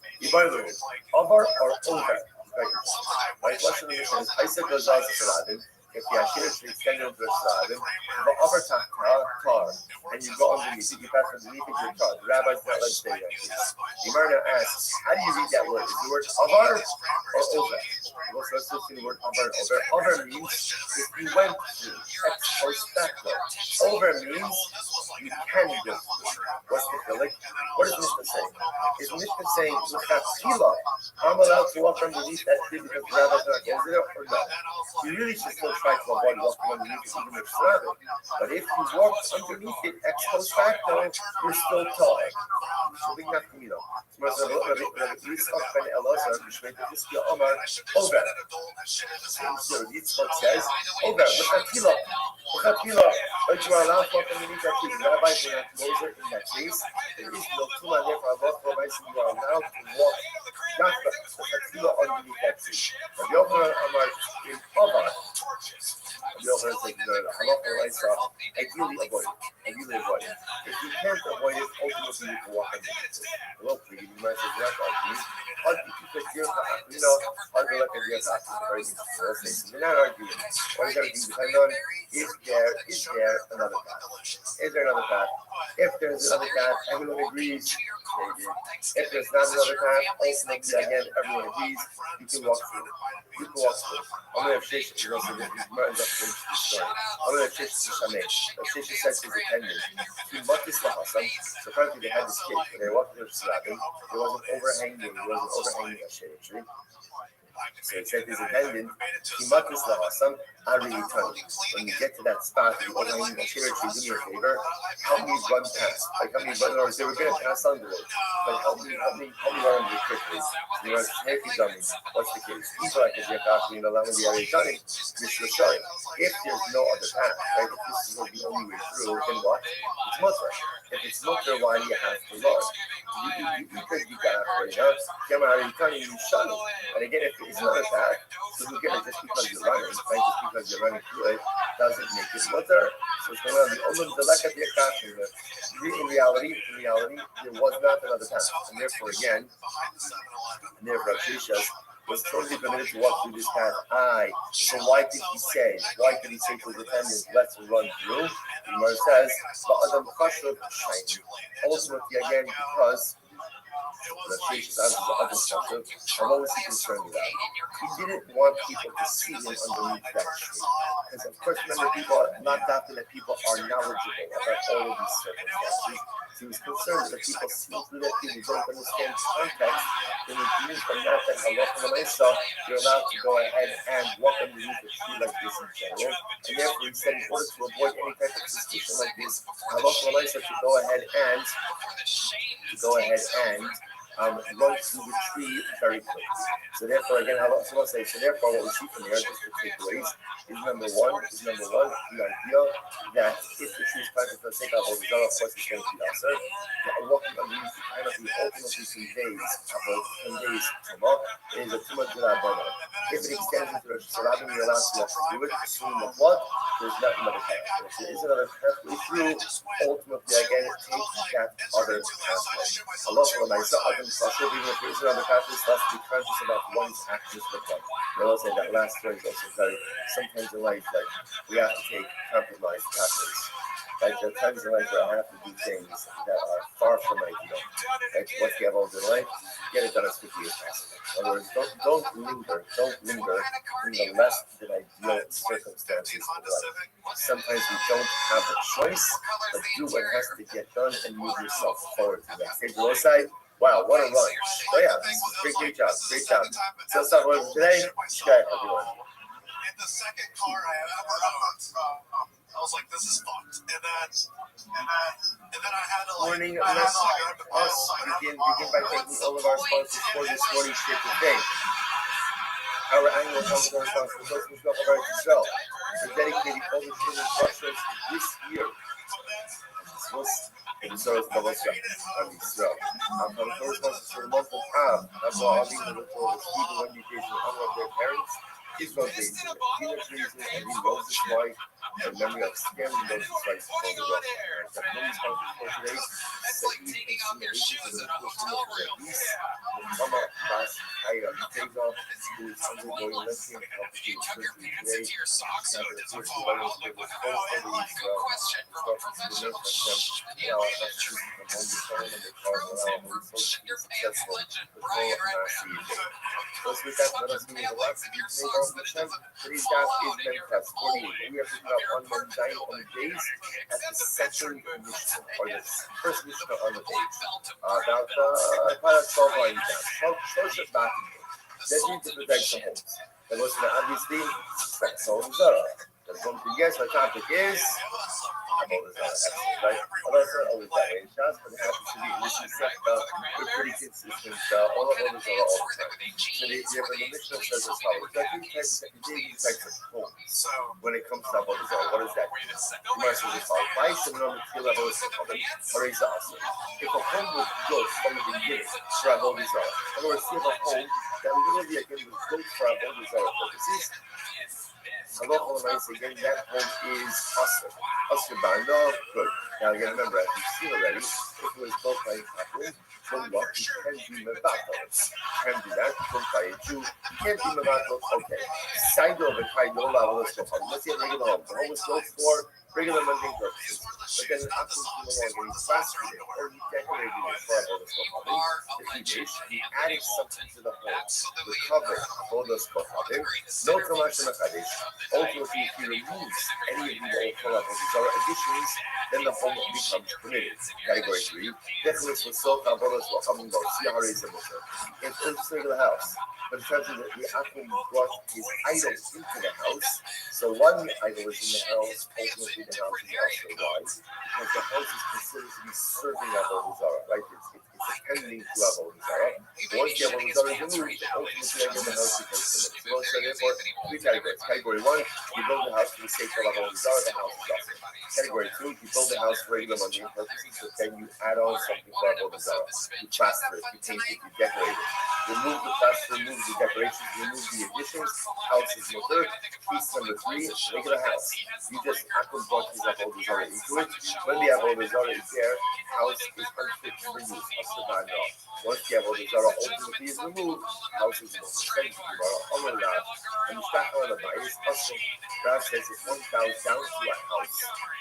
Avar or over. My question is, Isaac goes out to Saladin. If the Asherah tree extended into the Saladin, the upper tar, and you go underneath it, you pass underneath it, your tar. The rabbis don't let stay there. The Gemara asks, how do you read that word? Is the word avar or over? Let's listen to the word avar. Over means if you went through, ex post facto. Over means you can go through. What's the feeling? What is Mishnah saying? Is Mishnah saying, I'm allowed to walk underneath that tree because the rabbis are not going there or not? You really should still try to avoid walking underneath it even if it's rabbit. But if you walk underneath it ex post facto, you're still tall. So we have to, the Yitzchak says, over, but you are allowed to walk underneath that tree. The rabbis are not closer in that case. There is no tuma, therefore, Allah provides you are allowed to walk not underneath that tree. But the other Amar in Avar, the other is like the halacha rights are ideally avoid it. If you can't avoid it, ultimately you can walk underneath it. Hopefully, you might say, They're not arguing. What you got to depend on is there another path? Is there another path? If there's another path, everyone agrees. If there's not another path, ultimately again everyone agrees. You can walk through. You can walk through. I'm gonna have Shish is also this story. I'm gonna have Shish Shamesh. Shish said to his attendant, "He must be Hassan." So apparently they had this kid. When they walked through Rabbi, he wasn't overhanging a shade tree. So he said to his attendant, "He must be Hassan." When you get to that spot, you overhanging a shade tree. Do me a favor. Help me run past. Like help me run over. They were gonna pass under it, but help me run under it quickly. You know, hey, dummy. What's the case? People like you're talking about the area Johnny. This is showing. If there's no other path, right? If this is the only way through, then what? It's mutter. If it's mutter, why do you have to run? You could be got right now. Come out and tell you shut it. And again, if it's another path, so you get it just because you're running, right? Just because you're running through it doesn't make it mutter. So it's going to be only the lack of the account. In reality, there was not another path, and therefore again. And therefore, Shishas was totally committed to walk through this path. So why did he say to his attendant, let's run through? The Gemara says, ultimately again, because the Shishas I'm always concerned about. He didn't want people to see him underneath that tree. Because of course, remember, people are not that people are knowledgeable about all of these circumstances. He was concerned that people see through that thing, don't understand context, then it means from that halacha l'maisa, you're allowed to go ahead and walk underneath a tree like this in general. And therefore, he said, in order to avoid any type of suspicion like this, halacha l'maisa to go ahead and run through the tree very quickly. So therefore, again, what we see from here, just the takeaways, is number one, the idea that if the tree is planted for the sake of a result, of course, it's going to be also. Walking underneath the canopy ultimately conveys tumah. It is a tumah to that bottom. If it extends into the Rabbi, you're allowed to do it, assuming the what, there's not another path. If there is another pathway through, ultimately, again, it takes that other pathway. Allah for myself, even if there is another pathway, so let's be conscious about one's actions with them. I will say that last story is also very, sometimes in life, that we have to take compromised pathways. Like there are times in life where I have to do things that are far from ideal. Like once you have all your life, get it done as quickly as possible. In other words, don't linger in the less than ideal circumstances in life. Sometimes you don't have a choice, but do what has to get done and move yourself forward to that. Hey, Rothschild, wow, what a run. So yeah, great job. So start with today. Okay, everyone. In the second car I ever owned, I was like, this is fucked. And then I had to like, Morning, let's begin by thanking all of our sponsors for this morning's trip today. Our annual sponsor for Christmas Milk of Eretz Yisrael. We're dedicating all the children's Rothschilds this year. And so is the Rothschild of Yisrael. From the first sponsors for the month of Av, that's all I'll be able to receive one education in honor of their parents. Israel Day, Venus reason, and he rose his wife in memory of scaring those who fight for the Rothschild. The main sponsors for today it's like taking off your shoes in a hotel room. Mama Bas Aya Teza, who is undergoing lifting of the Tuck your pants today. into your socks so it doesn't fall out. Good question from a professional. You made a trip. From your pants legend, Brian Redman. Let's look at what else we need to watch. Today's daf is Memphis 48. We are picking up on Monday on the days at the second Mishnah, or the first Mishnah on the page. About 12 lines down. 12 back. That means to protect the homes. And listen, obviously, that's all the Zara. That's one thing. Yes, our topic is right? Although it's not always that way, just but it happens to be this is we're pretty consistent. All of them are all the time. So the Mishnah says as follows: that we types of homes when it comes to Avodah Zarah. What is that? The Gemara says as follows: by similar material Avodah Zarah, or is awesome. If a home was built from the beginning for Avodah Zarah, in other words, you have a home that literally again was built for Avodah Zarah purposes. Again, that home is Asr Banda. Good. Now you remember, as you've seen already, if it was built by a couple, then what? You can do the back. Can do that. So by a Jew. You can't be Mavatal. Okay. Side over Kai no level is go home. Let's say regular home. The home is built for regular mundane purposes. But then after you no longer you plastered it or you decorated it for Avodas Kohavim. If you added something to the home to cover Avodas Kohavim, no Kamash Machadish. Ultimately, if you remove any of the old Avodah additions, then the home becomes permitted. Category 3. Decorates with silk Avodas Kohavim go. See how it is in the regular house. But in terms of the Akum brought his idols into the house, so one idol is in the house, ultimately the house is also wise, because the house is considered to be serving Avodah Zarah, right? It's attending to Avodah Zarah. Once the Avodah Zarah is removed, ultimately again the house becomes permitted. So therefore, 3 categories. Category 1, you build the house for the sake of Avodah Zarah, the house is awesome. Category 2, you build the house for regular mundane purposes, but then you add on something for Avodah Zarah. You plaster it, you paint it, you decorate it. Remove the plaster, remove the decorations, remove the additions. House is mutter. Piece number 3, regular house. You just Akum brought his Avodah Zarah into it. When the Avodah Zarah is there, house is unfit for use. Once the Avodah Zarah ultimately is removed, house is mutter. And the stack on the bias, awesome. God says if one bows down to a house,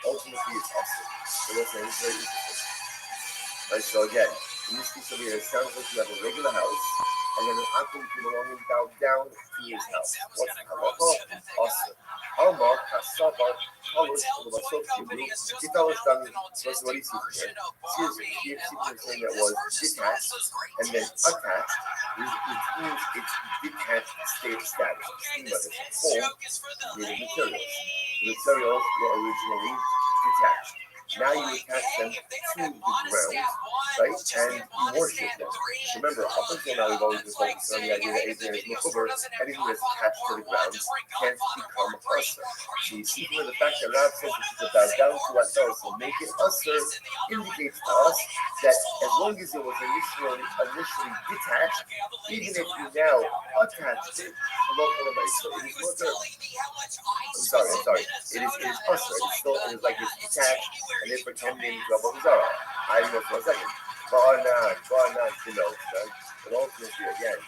ultimately it's awesome. So that's very interesting. Right, so again, in this case over here, it sounds like you have a regular house, and then an Akum can belong and bow down to his house. What's halacha? Awesome. Alma, Kasava, Kalish, and the Masot Kibru, Kitalish Dami, that's what he sees here. See saying that was detached and then attached, which means it's detached state status. Think about it. Home is made of materials. The materials were originally detached. Now you attach them to the ground, right? And you worship them. Remember, up until now we've always been focused on the idea that Abraham is Mechuber, anything that's attached to the ground can't become usher. So you see from the fact that Rab says this is about down to what else will make it usher indicates to us that as long as it was initially detached, even if you now attached it, so it is not I'm sorry. It is usher. It is like it's detached. And they pretend named Avodah Zarah. I don't know for a second. Barnan, right? But ultimately, again,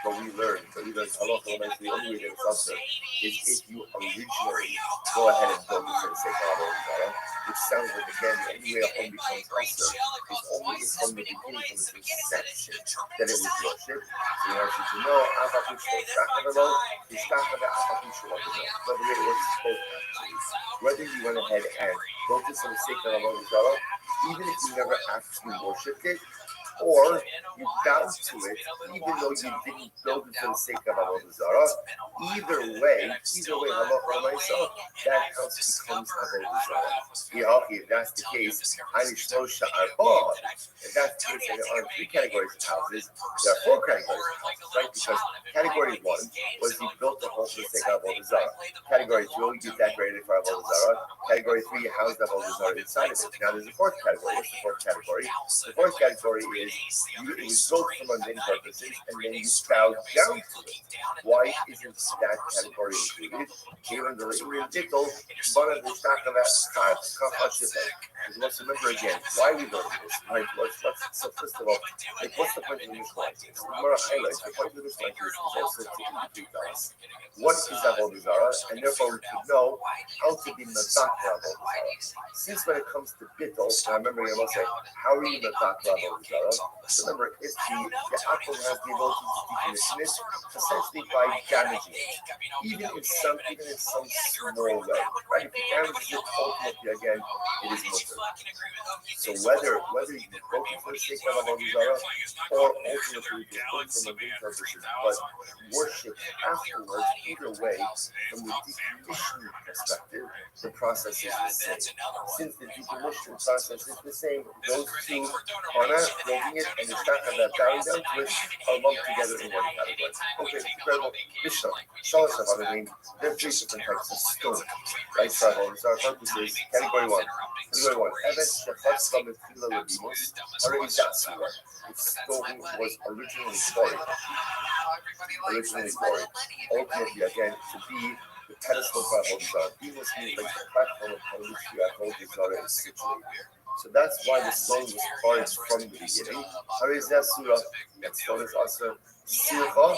what we learned halacha the only way that it's usher is if you originally go ahead and build it for the sake of Avodah Zarah, which sounds like, again, the only way a home becomes usher is only if from the beginning, from the conception, that it was worship. So you want you to know, whether you went ahead and built this for the sake of Avodah Zarah, even if you never actually worshipped it, or you bowed to it, even though you didn't build it for the sake of Avodah Zarah. Either way, halacha myself, that house becomes Avodah Zarah. If that's the case, if that's the case, and there are 3 categories of houses, there are 4 categories of houses, right? Because category 1 was you built the home for the sake of Avodah Zarah. Category 2, you decorated for Avodah Zarah. Category 3, you housed Avodah Zarah inside of it. Now there's a 4th category. What's the 4th category? The 4th category is it was built for mundane purposes, and then you bowed down to it. Why isn't that category included? Given the Israel Dickel, one of the because let's remember again, why we learn this, right? So first of all, what's the point of this line? More highlights. The point of this line is also to indicate us what is Avodah Zarah, and therefore we could know how to be Mazakra Avodah Zarah. Since when it comes to Bittul, I remember you will say, how are you Mazakra Avodah Zarah? Remember, if the Akum has the ability to decommission it, essentially by damaging it, even in some small way, right? If you damage it, ultimately again, it is mutter. So whether you broke it for the sake of Avodah Zarah, or ultimately you broke for mundane purposes, but worship afterwards, either way, from the decommissioning perspective, the process is the same. Since the decommissioning process is the same, those two are not building it and the stack of that bowing down to it are lumped together in one category. Okay, incredible. Mishnah, Shalosh Avadim, there are 3 different types of stone, right? So our focus is category 1. Category 1, Evan Shechatz Lamed Fila Ledimus, already Datsura. Its stone was originally quarried. Ultimately, again, to be the pedestal for Avodah Zarah. This means like the platform upon which the Avodah Zarah is situated. So that's why the stone was quarried from the beginning. Harizah Surah, that stone is also Silcha,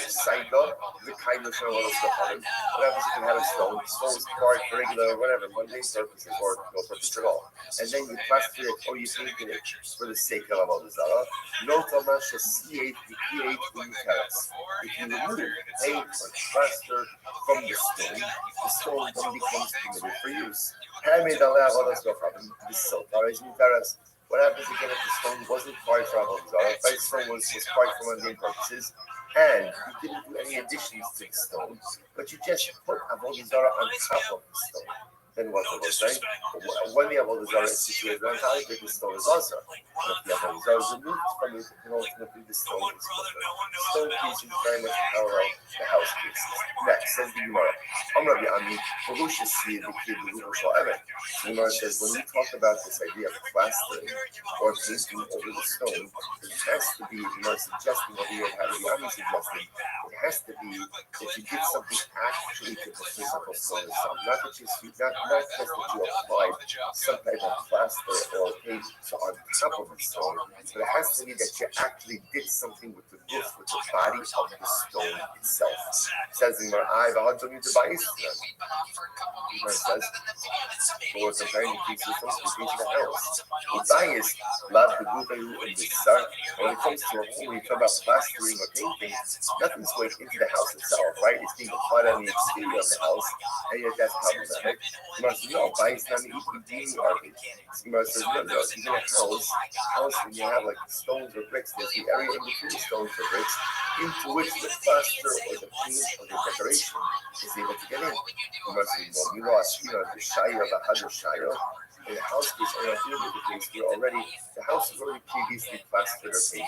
Saida, the kind of all of stuff on it. What happens if you have a stone? Stone's part for regular, whatever, mundane purposes or no purpose at all. And then you plaster it or you painted it for the sake of Avodah Zarah. No Tamasha C8, the P8, Uteres. If you remove paint or plaster from the stone then becomes permitted for use. Hamid Allah Avodah Zarah, the Silcha, is Uteres. What happens again if the stone wasn't part for Avodah Zarah? If the stone was part for mundane purposes, and you didn't do any additions to the stone, but you just put Avodah Zarah on top of the stone. Then what the Lord saying? When the Avodah Zarah is situated on top, the stone is also. And if the Avodah Zarah is removed from it, then ultimately the stone is mutter. Stone piece is very much parallel to the house piece. Next, says the Gemara. Rabbi Ami, Baruch see the kid who shall ever. The Gemara says when we talk about this idea of plastering or painting over the stone, it has to be, you know, suggesting over here, how the Ami suggesting, it has to be that you did something actually to the physical stone itself, not that you not just that you applied some type of plaster or paint on top of the stone, but it has to be that you actually did something with the roof, with the body of the stone itself. It says in my eye, the odds on you to buy it. It says, or it's a tiny piece of something to the house. The bias, love the group in the sun. When it comes to a home, when you talk about plastering or painting, nothing's going into the house itself, right? It's being applied on the exterior of the house, and yet that's problematic. You must know, bias not eating garbage. You must know, even a house, when you have like stones or bricks, there's the area in between the stones or bricks into which the plaster or the paint or the decoration is able to get in. You must know, you lost, the shire of a hundred shire. In the house case, or in the case, the house is already previously plastered or painted.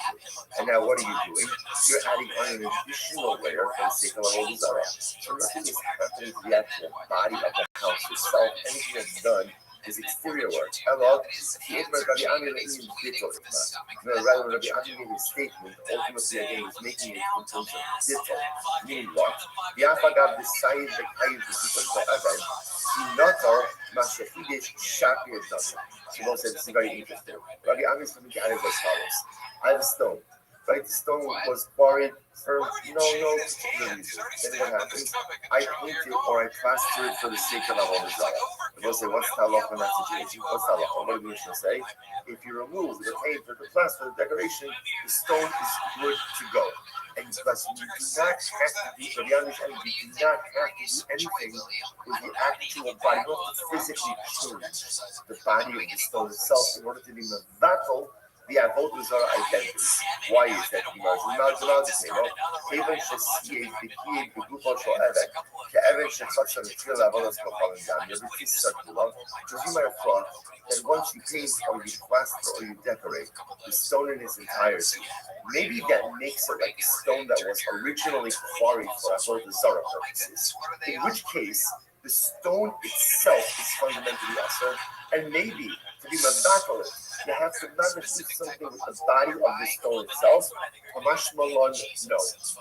And now what are you doing? You're adding on an additional layer for the sake of Avodah Zarah. So nothing is happening to the actual body of the house itself. Anything that's done is exterior work. Hello, Rabbi Ami made his statement, ultimately again, is making it in terms of detail. Meaning what? Yafagav decided the Kayyid to keep forever. Noto Mashafidish Shafi of Dasa. So Paul said this is very interesting. Rabbi Ami is looking at it as follows. I have a stone. Right? The stone was buried for no particular reason. Then what happens? I paint it or I plaster it for the sake of Avodah Zarah. People say, what's the halacha in that situation? What's the halacha? What did the Mishnah say? If you remove the paint or the plaster, the decoration, the stone is good to go. And thus, you do not have to do, for the understanding, you do not have to do anything with the actual body. You don't have to physically change the body of the stone itself in order to be mevatel the Avodah Zarah identity. Why is that? Because not allowed to say, no. Even Shesiyeh, Bikiyeh, Begufo Shoevek, Ke'even Shechotcha, Mitzvah, Avodah Zarah, you're the circular. Because you might have thought that once you paint or you plaster or you decorate the stone in its entirety, maybe that makes it like a stone that was originally quarried for Avodah Zarah purposes. In which case, the stone itself is fundamentally usher, and maybe to be mevatel, you have to not just do something with the body of the stone itself. Kamash Malon, no.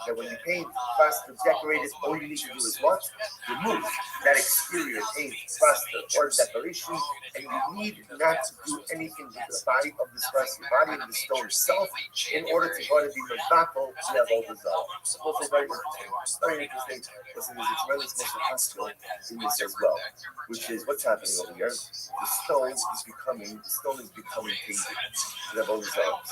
That when you paint, plaster, decorate it, all you need to do is what? Remove that exterior paint, plaster, or decoration, and you need not to do anything with the body of the body of the stone itself in order to go to be mevatel, you have all the Zarah. Also very interesting. Very interesting. Listen, there's a tremendous Moshe in this as well, which is what's happening over here. The stone is becoming painted. So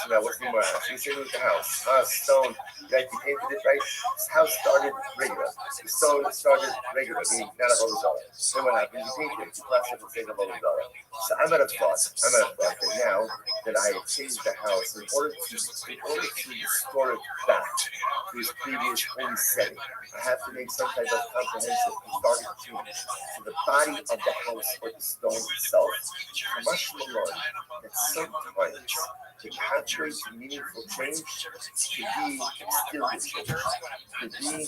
now what's the more? So you say with the house. Stone, like you painted it right. This house started regular. The stone started regular, meaning not a Avodah Zarah. Then what happened? You painted it. You plastered it for Avodah Zarah. So I'm at a thought that now that I have changed the house, in order to restore it back to its previous holy setting, I have to make some type of comprehensive cathartic change to the body of the house or the stone itself. Much more that sometimes to capture meaningful change to be exterior change, to be cosmetic change,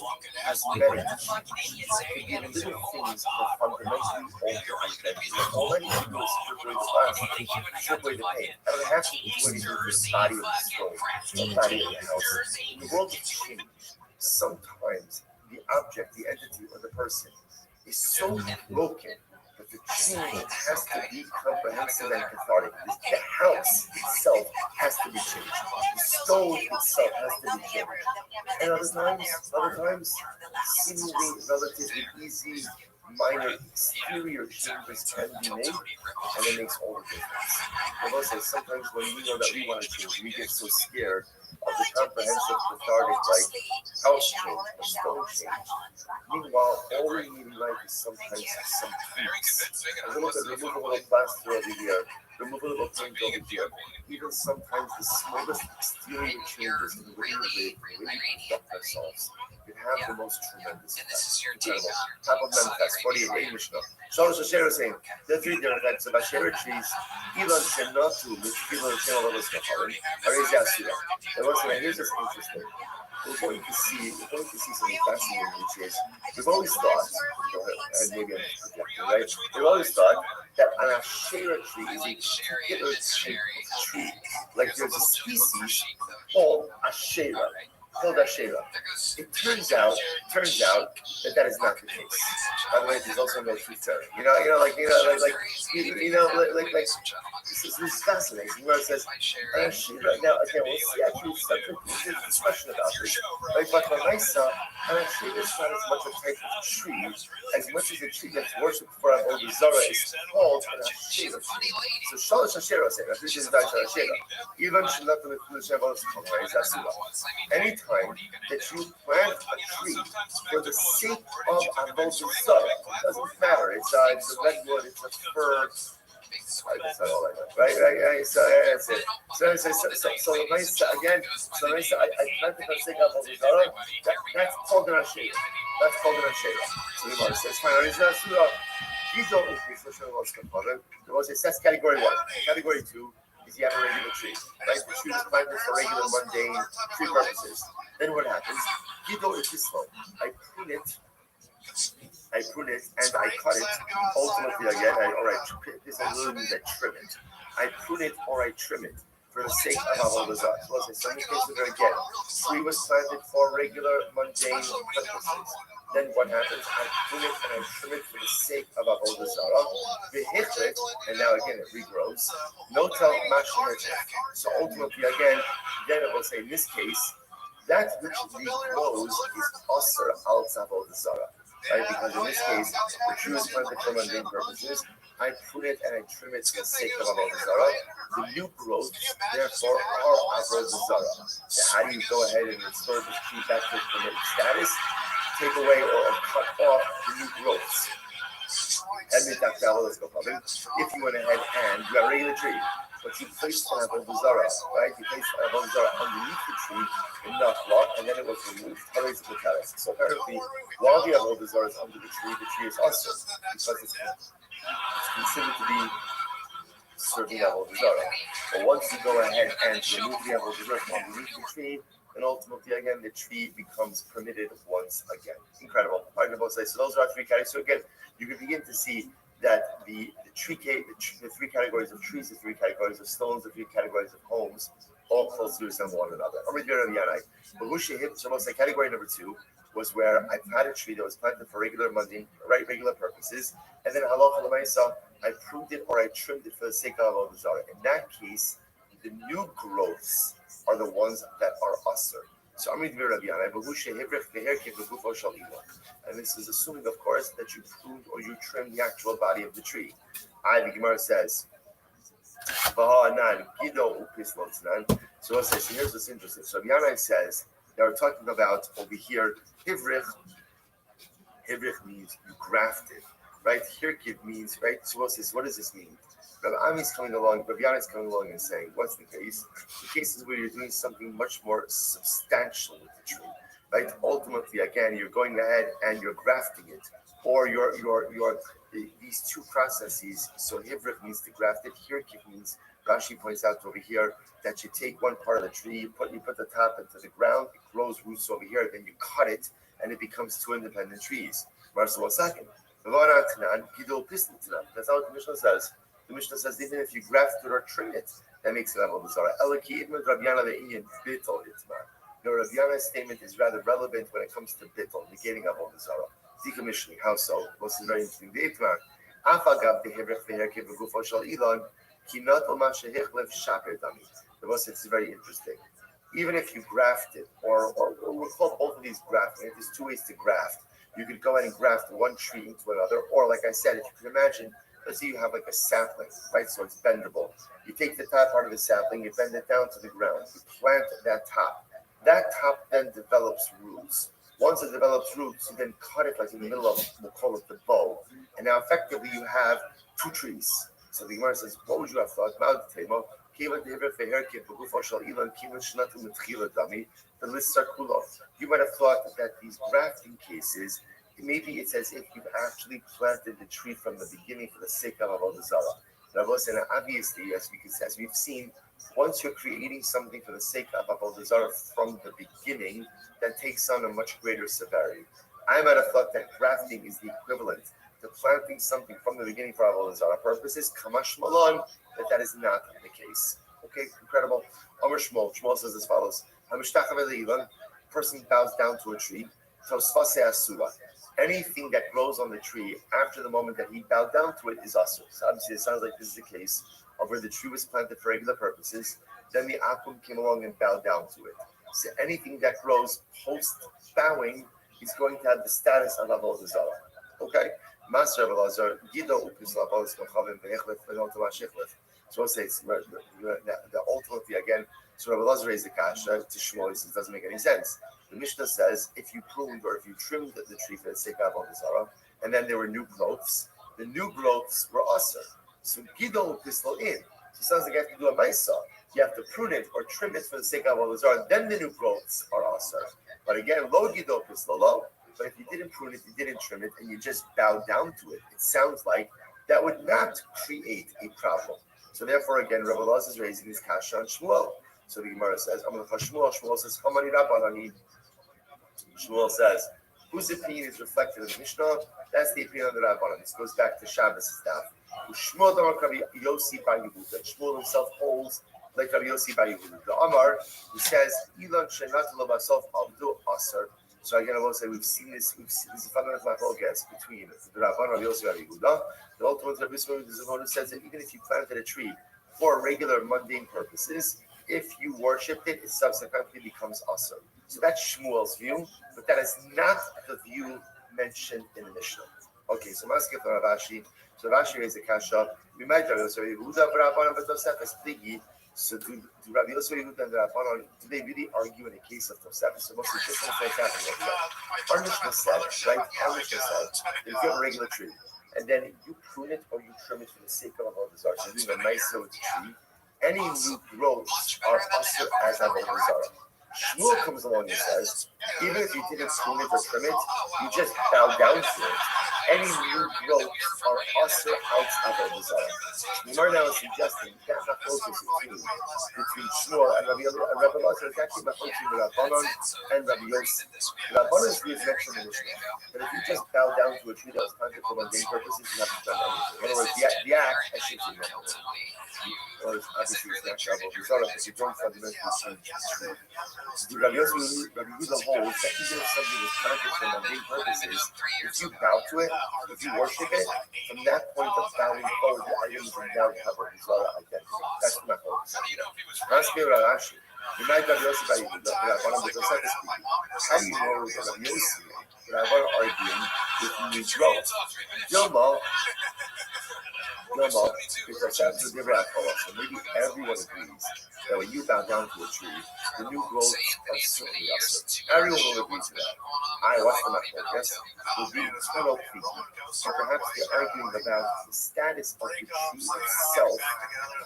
to be little things that fundamentally alter identity. All I need to do is strip away the plastic, strip away the paint. I don't have to do anything with the body of the stone, the body of the house. The world has changed. Sometimes the object, the entity, or the person is so broken but the change has to be comprehensive and cathartic. The house itself has to be changed. The stone itself has to be changed. And other times, seemingly relatively easy, minor exterior changes can be made, and it makes all the difference. I will say sometimes when we know that we want to change, we get so scared of the comprehensive, cathartic, like house change or stone change. Meanwhile, all we need in life is sometimes some tweaks. A little bit, remove a little plaster over here, remove a little paint over here. Even sometimes the smallest exterior changes in the way we live, the way we conduct ourselves, can have the most tremendous effect. Incredible. Top of Memphis, 48 Mishnah. Shalosh Asher is saying, there are three different types of Asher trees. Elon Shenatu, which people are saying all of us know, Ariz Yasura. And what's going here's just interesting. We're going to see something fascinating, which is we've always thought, and maybe I'm projecting, right? We've always thought that an Asherah tree is a particular type of tree. Like there's a species called Asherah. It turns out that is not the case. By the way, there's also no truth telling. This is fascinating. Where it says, now again, we'll see actually there's a discussion about this. Like, but the Maisa, Ashira is not as much a type of tree as much as a tree that's worshipped for Avodah Zarah is called an Ashira tree. So Shalosh Ashera say, this is Ashera. Even Shalatam is anytime that you plant a tree for the sake of Avodah Zarah, it doesn't matter. It's a redwood, it's a fir. That's not all I know. Right. So that's it. So the nice again. So nice. I planted for the sake of Avodah Zarah. That's called an Ashera. That's called an Ashera. So the Gemara says, fine. The Gemara says category 1. Category 2 is you have a regular tree. Right? The tree is planted for regular mundane tree purposes. Then what happens? Gido is this slope. I prune it and I cut it. Ultimately, again, this is means I trim it. I prune it or I trim it for the sake of Avodah Zarah. So let's say some cases are again, tree was planted for regular mundane purposes. Then what happens? I prune it and I trim it for the sake of Avodah Zarah. V'hichlet, and now again it regrows. No tell mashing. So ultimately, again, then it will say in this case, that which regrows is osir al Avodah Zarah. Right? Because in this case, the tree is planted for mundane purposes. I prune it and I trim it for the sake of Avodah Zarah. The new growths, therefore, are Avodah Zarah. Now, how do you go ahead and restore this tree back to its permitted status? Take away or cut off the new growths. If you went ahead and you have a regular tree, but you placed an Avodah Zarah, right? You placed an Avodah Zarah underneath the tree in Nachla, and then it was removed. So apparently, while the Avodah Zarah is under the tree is also because it's considered to be serving Avodah Zarah. But once you go ahead and remove the Avodah Zarah from underneath the tree, then ultimately, again, the tree becomes permitted once again. Incredible. So those are 3 categories. So again, you can begin to see that the three categories of trees, the 3 categories of stones, the 3 categories of homes, all closely resemble one another. So category number 2 was where I had a tree that was planted for regular purposes, and then halacha l'maisa, I pruned it or I trimmed it for the sake of Avodah Zarah. In that case, the new growths are the ones that are usher. So I'm reading Rabbi, and this is assuming, of course, that you pruned or you trimmed the actual body of the tree. The Gemara says, so here's what's interesting. So Rabbi says, they are talking about over here, Hivrich means you grafted, right? Hirkiv means, right? So what does this mean? Rabbi is coming along and saying, what's the case? The case is where you're doing something much more substantial with the tree, right? Ultimately, again, you're going ahead and you're grafting it, or these 2 processes. So Hivrich means to graft it. Hirkiv means, Rashi points out over here, that you take one part of the tree, you put the top into the ground, it grows roots over here, then you cut it, and it becomes 2 independent trees. That's not what the Mishnah says. The Mishnah says even if you graft it or trim it, that makes it Avodah Zarah. The Rabbi Yana's statement is rather relevant when it comes to bittul, negating Avodah Zarah. Decommissioning, how so? This is very interesting. Afagav dehivrech veherkev begufo shel ilan, kinat oma shehichlef shaper dami. The most it's very interesting. Even if you graft it, or we'll call both of these grafting. There's two ways to graft. You could go ahead and graft one tree into another, or like I said, if you can imagine, let's say you have like a sapling, right? So it's bendable. You take the top part of the sapling, you bend it down to the ground, you plant that top. That top then develops roots. Once it develops roots, you then cut it like in the middle of, we'll call it the bow. And now effectively you have two trees. So the Gemara says, what would you have thought? The lists are cool. You might have thought that these grafting cases, maybe it's as if you've actually planted the tree from the beginning for the sake of Avodah Zarah. Obviously, as we've seen, once you're creating something for the sake of Avodah Zarah from the beginning, that takes on a much greater severity. I might have thought that grafting is the equivalent to planting something from the beginning for Avodah Zarah purposes. Kamash Malon, that is not the case. Okay, incredible. Amr Shmuel says as follows: person bows down to a tree. Anything that grows on the tree after the moment that he bowed down to it is asur. So obviously, it sounds like this is the case of where the tree was planted for regular purposes. Then the akum came along and bowed down to it. So anything that grows post bowing is going to have the status of avodah zarah. Okay. Master of Elazar, Gido Upis Labos Kochavim Vechlef Venotoma Shechlef. So it says the ultimately again. So Rabbi Elazar raised the kasha to Shmuel. He says it doesn't make any sense. The Mishnah says if you pruned or if you trimmed the tree for the sake of avodah zarah, and then there were new growths, the new growths were asur. So Gido Upis Lo in. So it sounds like you have to do a ma'isa. You have to prune it or trim it for the sake of avodah zarah. Then the new growths are asur. But again, Lo Gido Upis Lo Lo. But if you didn't prune it, you didn't trim it, and you just bowed down to it, it sounds like that would not create a problem. So therefore, again, Rabbi Elazar is raising this kasha on Shmuel. So the Gemara says, Shmuel says, Hamani Rabbanani. Shmuel says, whose opinion is reflected in the Mishnah? That's the opinion of the Rabbanan. This goes back to Shabbos' staff. Shmuel Yossi Bar Yehuda. Shmuel himself holds like Rabbi Yossi Bar Yehuda. The Amar, who says, Ilan Shenat Lobasof Abdu Asar. So again, I will say we've seen this is a fundamental guess between the Rabban of Yosef and Yehuda. The ultimate Rabbi Yisrael says that even if you planted a tree for regular mundane purposes, if you worshipped it, it subsequently becomes asur. So that's Shmuel's view, but that is not the view mentioned in the Mishnah. Okay, so Maskef and Ravashi. So Ravashi raised the kasha. We might Rabbi Yosef Yehuda, Rabban and Tosefes Pligi. So do Rabbi Yosef Yehuda and the Rabbanon, do they really argue in a case of Tosefes? So most of the difference that's happening like that. Our Mishnah said, right? Our Mishnah said, if you have a regular tree, and then you prune it or you trim it for the sake of avodah zarah, so you're doing a nice with the tree, any new growths are asur as avodah zarah. Shmuel comes along and says, even if you didn't prune it or trim it, you just bow down to it. Any new growths are asur outside avodah zarah. Gemara now is suggesting that machlokas between Shmuel and Rabbi Elazar is actually machlokas with Rabbanon and Rabbi Yosef. Rabbanon's view is mentioned in the Mishnah, but if you just bow down to a tree that was planted for mundane purposes, you haven't done anything. In other words, the act, I should say, or obviously it's not avodah zarah, but you don't fundamentally change the tree. So Rabbi Yehuda holds that even if something is planted for mundane purposes, if you bow to it, if you worship it, from that point of bowing forward, the items are now have a Zarah identity. That's my focus. Ask me what I ask you. You might have Yosef by Yehuda, but I want to be Yosef speaking. How do you know that Rabbi Yosef that I want to argue with new growth? Dilma, because that's the different approach. So maybe everyone agrees that when you bow down to a tree, the new growth are certainly asur. Everyone will agree to that. What's the focus? Will be total thinking. So perhaps they're arguing about the status of the tree itself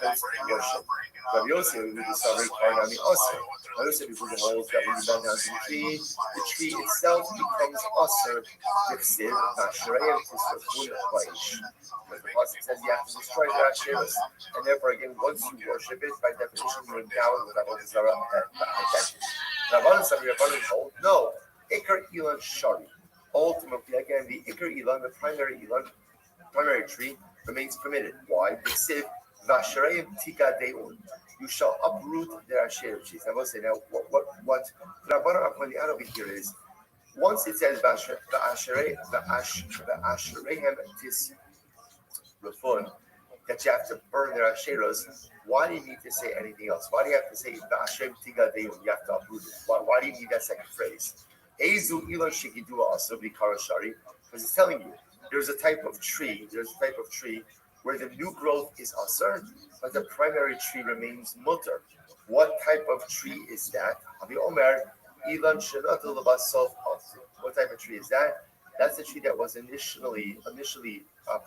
post worship. Rabbi Yosef will discover Karnami asur. Rabbi Yosef will hold that when you bow down to the tree itself becomes asur. Dixiv, Nashrayim, Tisrafun, Vaish. But the Pasuk says you have to destroy the Asheros. And therefore, again, once you worship it, by definition, you're endowed with avodah zarah identity. Rabbanan hold, no. Ikar Ilan Shari. Ultimately, again, the Ikar Ilan, the primary tree, remains permitted. Why? Dixiv, Vasharayim Tika Deun. You shall uproot their Asher trees. I will say now, what Rabbanan are pointing out over here is, once it says Vasharayim Rafun, that you have to burn their asheros. Why do you need to say anything else? Why do you have to say Hashem tigadeim? You have to uproot it. Why do you need that second phrase? Ezu ilon shegidu also b'karashari, because it's telling you there's a type of tree. Where the new growth is asur, but the primary tree remains mutter. What type of tree is that? Abi Omer, ilan shenatu lebasof. What type of tree is that? That's the tree that was initially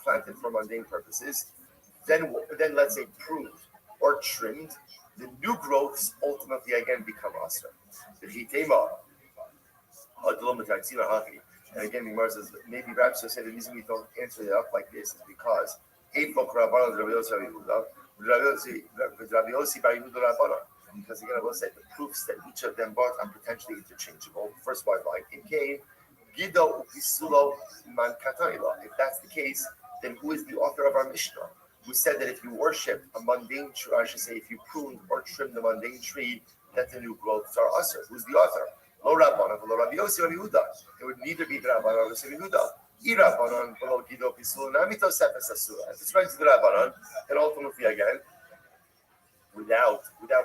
planted for mundane purposes. Then let's say pruned or trimmed. The new growths ultimately again become asur. The hitema, and again, Gemara says maybe Rabbi said the reason we don't answer it up like this is because because again, I will say the proofs that each of them both are potentially interchangeable. First one line in Cain, Gido upisulo man kataila. If that's the case, then who is the author of our Mishnah? Who said that if you worship a mundane tree, I should say if you prune or trim the mundane tree, that the new growths are asur. Who's the author? Lo Rabbanan, lo Rabbi Yossi, Rabbi Yehuda. It would neither be the Rabbanan or Rabbi Yehuda. I Rabbanan, lo Gido upisulo namito sefes asura. If it's right to the Rabbanan, then ultimately again, without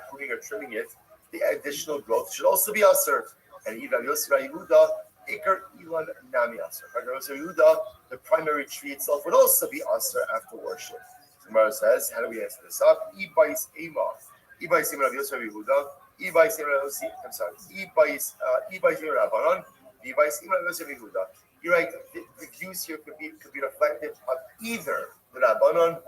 pruning or trimming it, the additional growth should also be asur. And Rabbi Yossi, Rabbi Yehuda, Iker Ilan Nami Asur. Rabbi Yossi, Rabbi Yehuda, the primary tree itself would also be asur after worship. Gemara says, how do we answer this up? Ibais Ema. Ibais Ema Rabbi Yossi, Rabbi Yehuda. Ibais Ema Rabbi Yossi, I'm sorry. Ibais Ema Rabbanan. Ibais Ema Rabbi Yossi, Rabbi Yehuda. You're right. The views here could be reflective of either the Rabbanan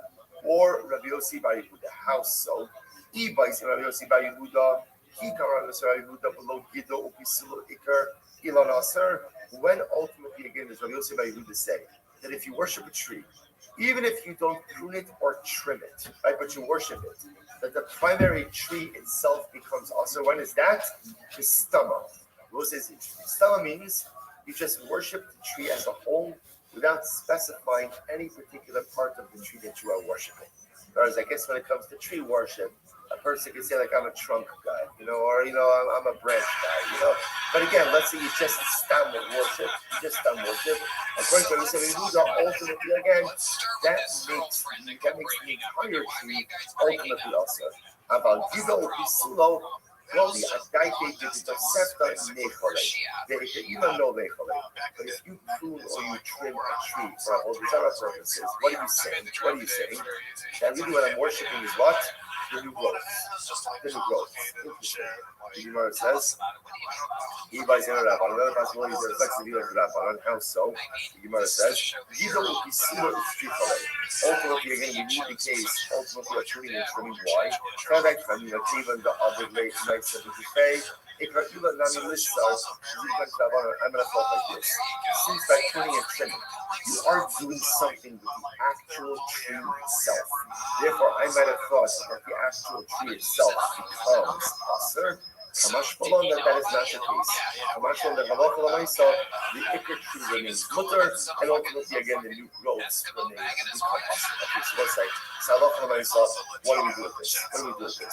or Rabbi Yossi Bar Yehuda. How so? Ibais Ema Rabbi Yossi Bar Yehuda. Hikar Rabbi Yossi Bar Yehuda below Gido Upisulo Iker Ilan Asur. When ultimately again does Rabbi Yossi Bar Yehuda say that if you worship a tree, even if you don't prune it or trim it, right, but you worship it, that the primary tree itself becomes asur. When is that? The stama. What says it? Stama means you just worship the tree as a whole without specifying any particular part of the tree that you are worshiping. Whereas I guess when it comes to tree worship, a person can say like I'm a trunk guy, or I'm a branch guy, But again, let's say you just stam worship, According to what we say, ultimately again, that makes the entire tree ultimately also. About Gido Pisulo, Goli Adaite Gido even no Lechole. But if you prune or you trim a tree for all these other purposes, what are you saying? That really what I'm worshiping is what? The new growth. Interesting. The Gemara says, another possibility is the flexibility of the Rabbanan. How so? The Gemara says, ultimately, again, we need the case, ultimately, of tuning and trimming. Why? Even the other late nights of the buffet. I'm going to talk like this. Since by tuning and trimming, you are doing something with the actual tree itself. Therefore, I might have thought that the actual tree itself becomes asur. Kamash Malon, that is not the case. Kamash Malon, the Iker tree remains mutter, and ultimately again the new growths remain asur. Okay, so let's say, what do we do with this?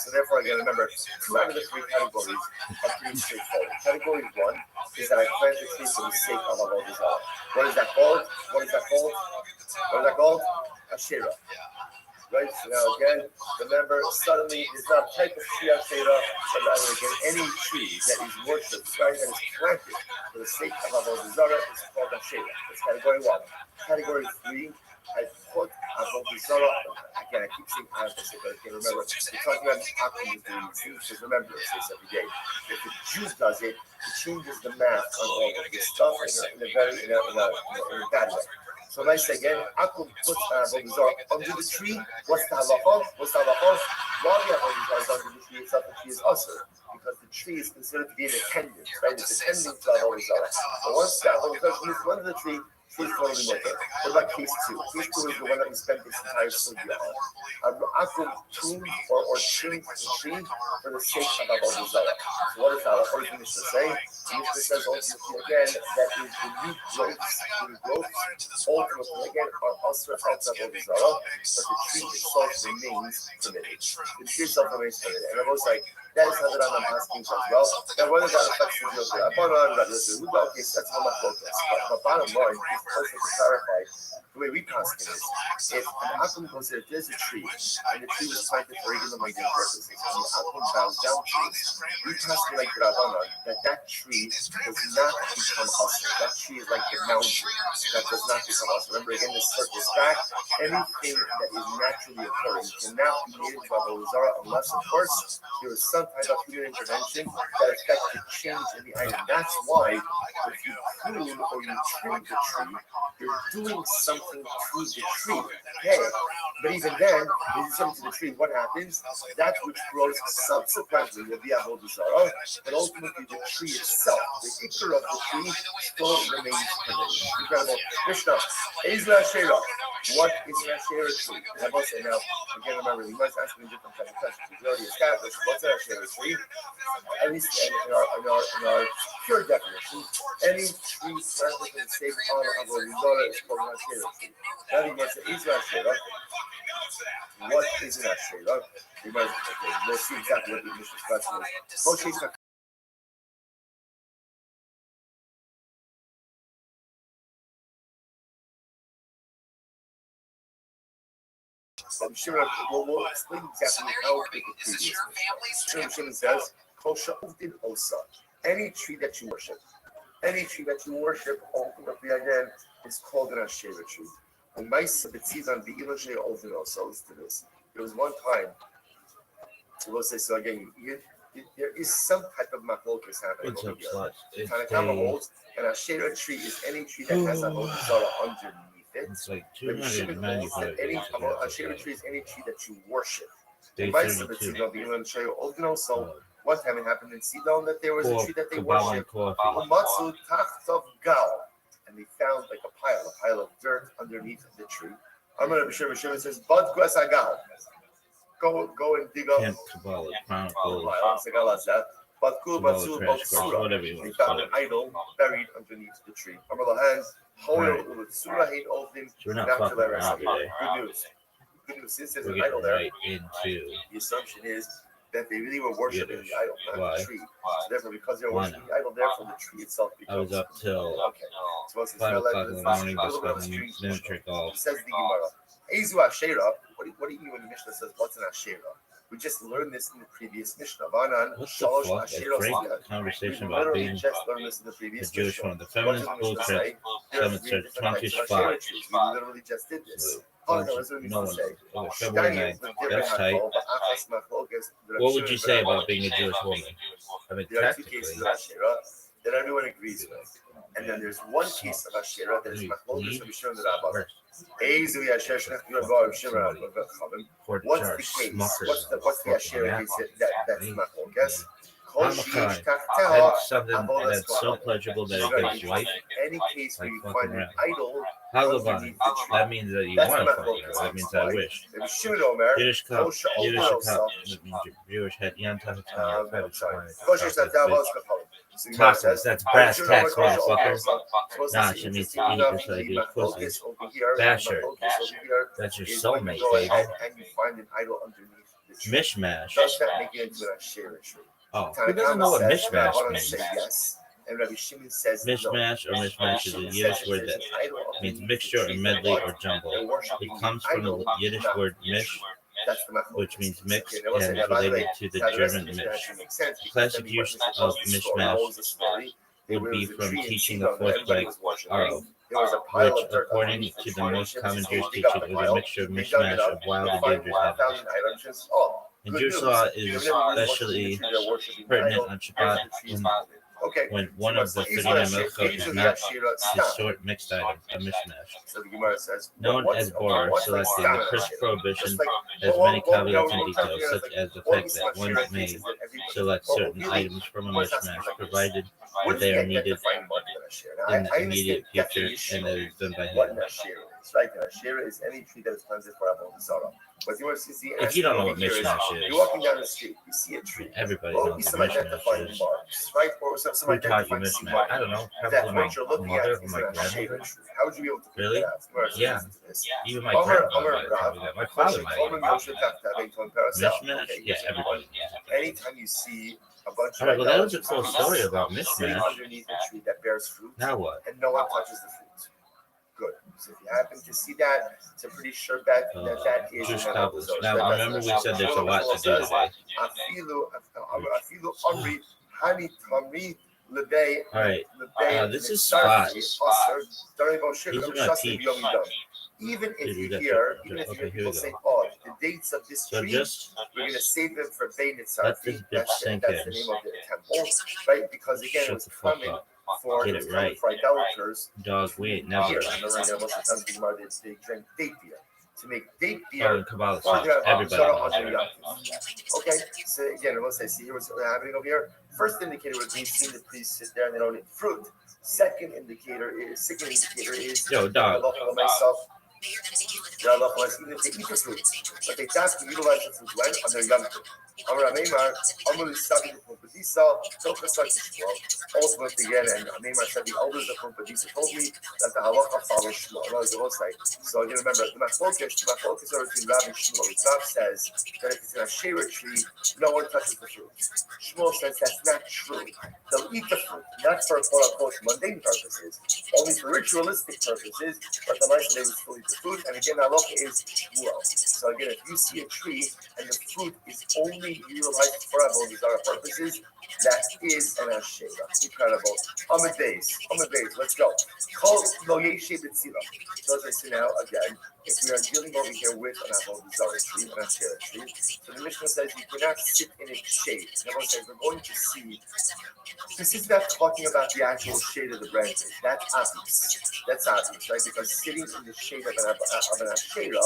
So therefore, again, remember, two out of the three categories are pretty straightforward. Category one is that I plant the tree for the sake of Allah. What is that called? Asherah. Right? So now again, remember, suddenly it's not a type of tree Asherah, but rather again, any tree that is worshipped, right, that is planted for the sake of Avodah Zarah is called Asherah. That's category one. Category three, I put Avodah Zarah, again, I keep saying Avodah, but I can't remember. We're talking about Akum with the Jews, because remember, it's this every day. If the Jews does it, it changes the math on all of this stuff in a bad way. So nice again, Akum put Avodah Zarah under the tree. What's the halacha? While the Avodah Zarah is under the tree itself, the tree is asur, because the tree is considered to be an attendant, right? It's attending to Avodah Zarah. So once the Avodah Zarah is under the tree, it's totally mutter. What about case two? Case two is the one that we spent this entire study on. Akum tuned or trimmed the tree for the sake of Avodah Zarah. So what is that? What does the Mishnah say? The Mishnah says ultimately again that is the new growth. Ultimately again are asur outside Avodah Zarah, but the tree itself remains permitted. The tree itself remains permitted. And I was like, that is how the Rambam asking as well. Now whether that affects the deal of the Rabbanan, okay, so that's how much focus. But bottom line is also to clarify, the way we pass it is, if an Akum considers there's a tree, and the tree was planted for regular migrant purposes, and the Akum bows down to it, we pass it like Rabbanan, that tree does not become us. That tree is like the mountain that does not become us. Remember, again, this circles back. Anything that is naturally occurring cannot be made into Avodah Zarah unless, of course, there is some type of human intervention that affects the change in the item. That's why if you prune or you trim the tree, you're doing something to the tree. Hey, but even then, when you do something to the tree, what happens? That which grows subsequently will be Avodah Zarah, but ultimately the tree itself, the ikar of the tree, still remains permanent. Incredible. Mishnah, Ezra Shera. What is an Asherah tree? And I must say now, again, remember, we must ask me different kinds of questions. We already established what's an Asherah tree. At least in our pure definition, any tree planted for the sake of Avodah Zarah is called an Asherah tree. Now we must say, Ezra Shera. What is an Asherah? We must, okay, we'll see exactly what the initial question is. We'll explain exactly how big the tree is. Shimon says, any tree that you worship, ultimately again, is called an Asherah tree. And my Betzizan, the Iloshe also is to this. There was one time, we'll say, so again, there is some type of machlokas happening over here. Tanakama holds an Asherah tree is any tree that has a Avodah Zarah underneath. It's like Any Asherah tree is any tree that you worship. In my so one time it happened in Sidon that there was a tree that they worshipped. And they found like a pile of dirt underneath the tree. I'm going to be sure Shimon says, Bud Agal. Go and dig up. Kabbalah, Chronicles, they found an idol buried underneath the tree. Good news. Since there's an idol there, right into the assumption is that they really were worshiping the idol, not the tree. So therefore, because they're worshiping the idol, therefore the tree itself becomes. I was up till okay. So 5 o'clock in the morning discussing miniature golf. Says the Gemara, Ezu Asherah. What do you mean when the Mishnah says what's an Asherah? We just learned this in the previous Mishnah. What the fuck? A great conversation about being the Jewish one. The feminist bullshit. Someone said Trumpish fuck. We literally just did this. No one. Okay, February 9th. That's tight. What would you say about being a Jewish woman? I mean, there are two technically. cases of Asherah that everyone agrees with. And then there's one case of Asherah that is Machlokas of Yishon Rabbah. What's the case? What's the Asherah case that's Machlokas? I had something that's so pleasurable that it gives joy. Any case where you find an idol, that means that you want to fuck her. That means I wish. Jewish cup. That means Jewish head. Taxes, that's brass tacks, motherfucker. Nah, she means to eat just like I do pussy. Basher, that's your soulmate, baby. Mishmash. Does that make it into an Asherah tree? Oh, who doesn't know what mishmash means? Yes. And Rabbi Shimon says Mishmash or mishmash is a Yiddish word that means mixture or medley or jumble. It comes from the Yiddish word mish, which means mix, and is related to the German mish. Classic use of mishmash would be from teaching the fourth grade Aro, which, according to the most common Jewish teaching, is a mixture of mishmash of wild and dangerous animals. In Jewish law, it is especially pertinent on Shabbat when one of the 39 melchot is not a short mixed item, a mishmash. Known as Borer, selecting the first prohibition has many caveats and details, such as the fact that one may select certain items from a mishmash, provided that they are needed in the immediate future and that it is done by hand. Right, an Asherah is any tree that is planted for Avodah Zarah. But you want to see the if you don't know what mishmash is, you're walking down the street, you see a tree. Everybody knows what mishmash is. Right? Or some Who taught you mishmash? I don't know. Probably my mother or my grandmother. How would you be able to really? Yeah. Even my grandfather might have told me that. My father might have. Mishmash? Yeah, everybody. Anytime you see a bunch of well, that was a cool story about mishmash. underneath a tree that bears fruit. Now what? And no one touches the fruit. Good. So if you happen to see that, it's a pretty sure bet that that is Just an stop Avodah us. Zarah. Now, remember we said there's a lot to do today. Afilu Omri Hani Tamri Lebei. All right. This is Sarfi, spot. Asr, Darebo Shir, These are Shasi, not teach. Yom Yom. Even if Dude, you that's hear, it. even if you Okay, hear here people we say, go. "Oh, the dates of this So tree, just we're going to save them for Bein let Sarfi." this bitch That's sink the in. name of the temple, right? Because again, it Shut was the fuck coming up. for Get it was it coming right. for idolaters. Dog, we ain't never Beer. right. Remember, most of the times the Gemara they drink date beer. To make date Oh, beer and Kabbalah for stuff. their Everybody Zara knows on their that. Yom. Okay, so again, let's say, see here what's happening over here. First indicator would be seeing the priests sit there and they don't eat fruit. Second indicator is Yo, dog. even if they eat the fruit, but they have to utilize the fruit when on their Yom Tov. Ultimately, again, and Neymar said the elders of Padisa told me that the halacha follows Shmuel. No, it's the Rosai. So again, remember, the machlokas are between Rabbi and Shmuel. Rav says that if it's in a shira tree, no one touches the fruit. Shmuel says that's not true. They'll eat the fruit, not for quote-unquote mundane purposes, only for ritualistic purposes, but the nice they would still eat the fruit. And again, halacha is Shmuel. So again, if you see a tree and the fruit is only utilized for avodah zarah purposes, that is an Ashera. Incredible. Amid base. Let's go. Call lo yeshe b'tzila. So as I say now, again, if we are dealing over here with an avodah zarah tree, an Ashera tree, so the Mishnah says you cannot sit in its shade. Everyone says we're going to see. This is not talking about the actual shade of the branches. That's obvious. Right? Because sitting in the shade of an Ashera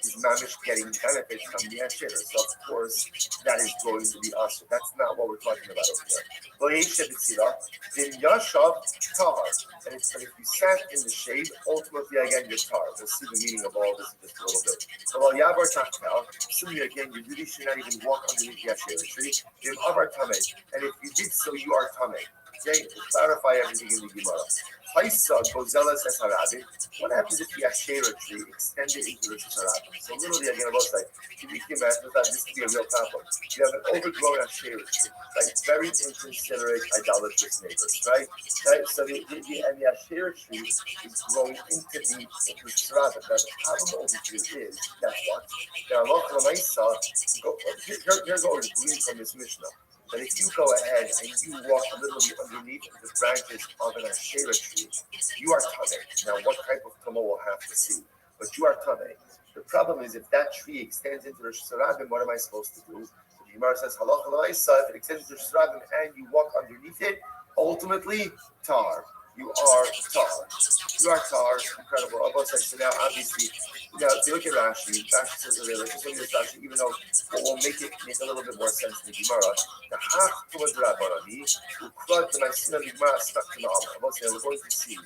is mamish getting benefits from the Ashera. So of course that is going to be us. That's not what we're talking about over here. Lo yeshe b'tzila, then yashav tahar. And it's, but if you sat in the shade, ultimately again you're tar. We'll see the meaning of all this in just a little bit. So while yavar tachtel, assuming again you really should not even walk underneath the Ashera tree, you avar tameh. And if you did so, you are tameh. Okay, to clarify everything in the Gemara. Haisa Gozela says Harabi. What happens if the Ashera tree extended into the Harabi? So literally again, about like, can you imagine that this could be a real problem? You have an overgrown Ashera tree, right? Very inconsiderate, idolatrous neighbors, right? So the Ashera tree is growing into the Harabi. Now the problem over here is that what? The Allah Lamaisa, here's what we're gleaning from this Mishnah. But if you go ahead and you walk literally underneath the branches of an Ashera tree, you are tameh. Now, what type of tameh we'll have to see? But you are tameh. The problem is if that tree extends into the Shirabim, what am I supposed to do? So the Gemara says, halacha la'isa, if it extends into the Shirabim and you walk underneath it, ultimately, tar. You are tar. Incredible. So now, obviously, if you look at Rashi says over there, let's just look at this Rashi, even though what will make it make a little bit more sense in the Gemara. The hach tumah d'Rabbanani, ukrad d'maisina Gemara stuck to the Amar. We're going to see.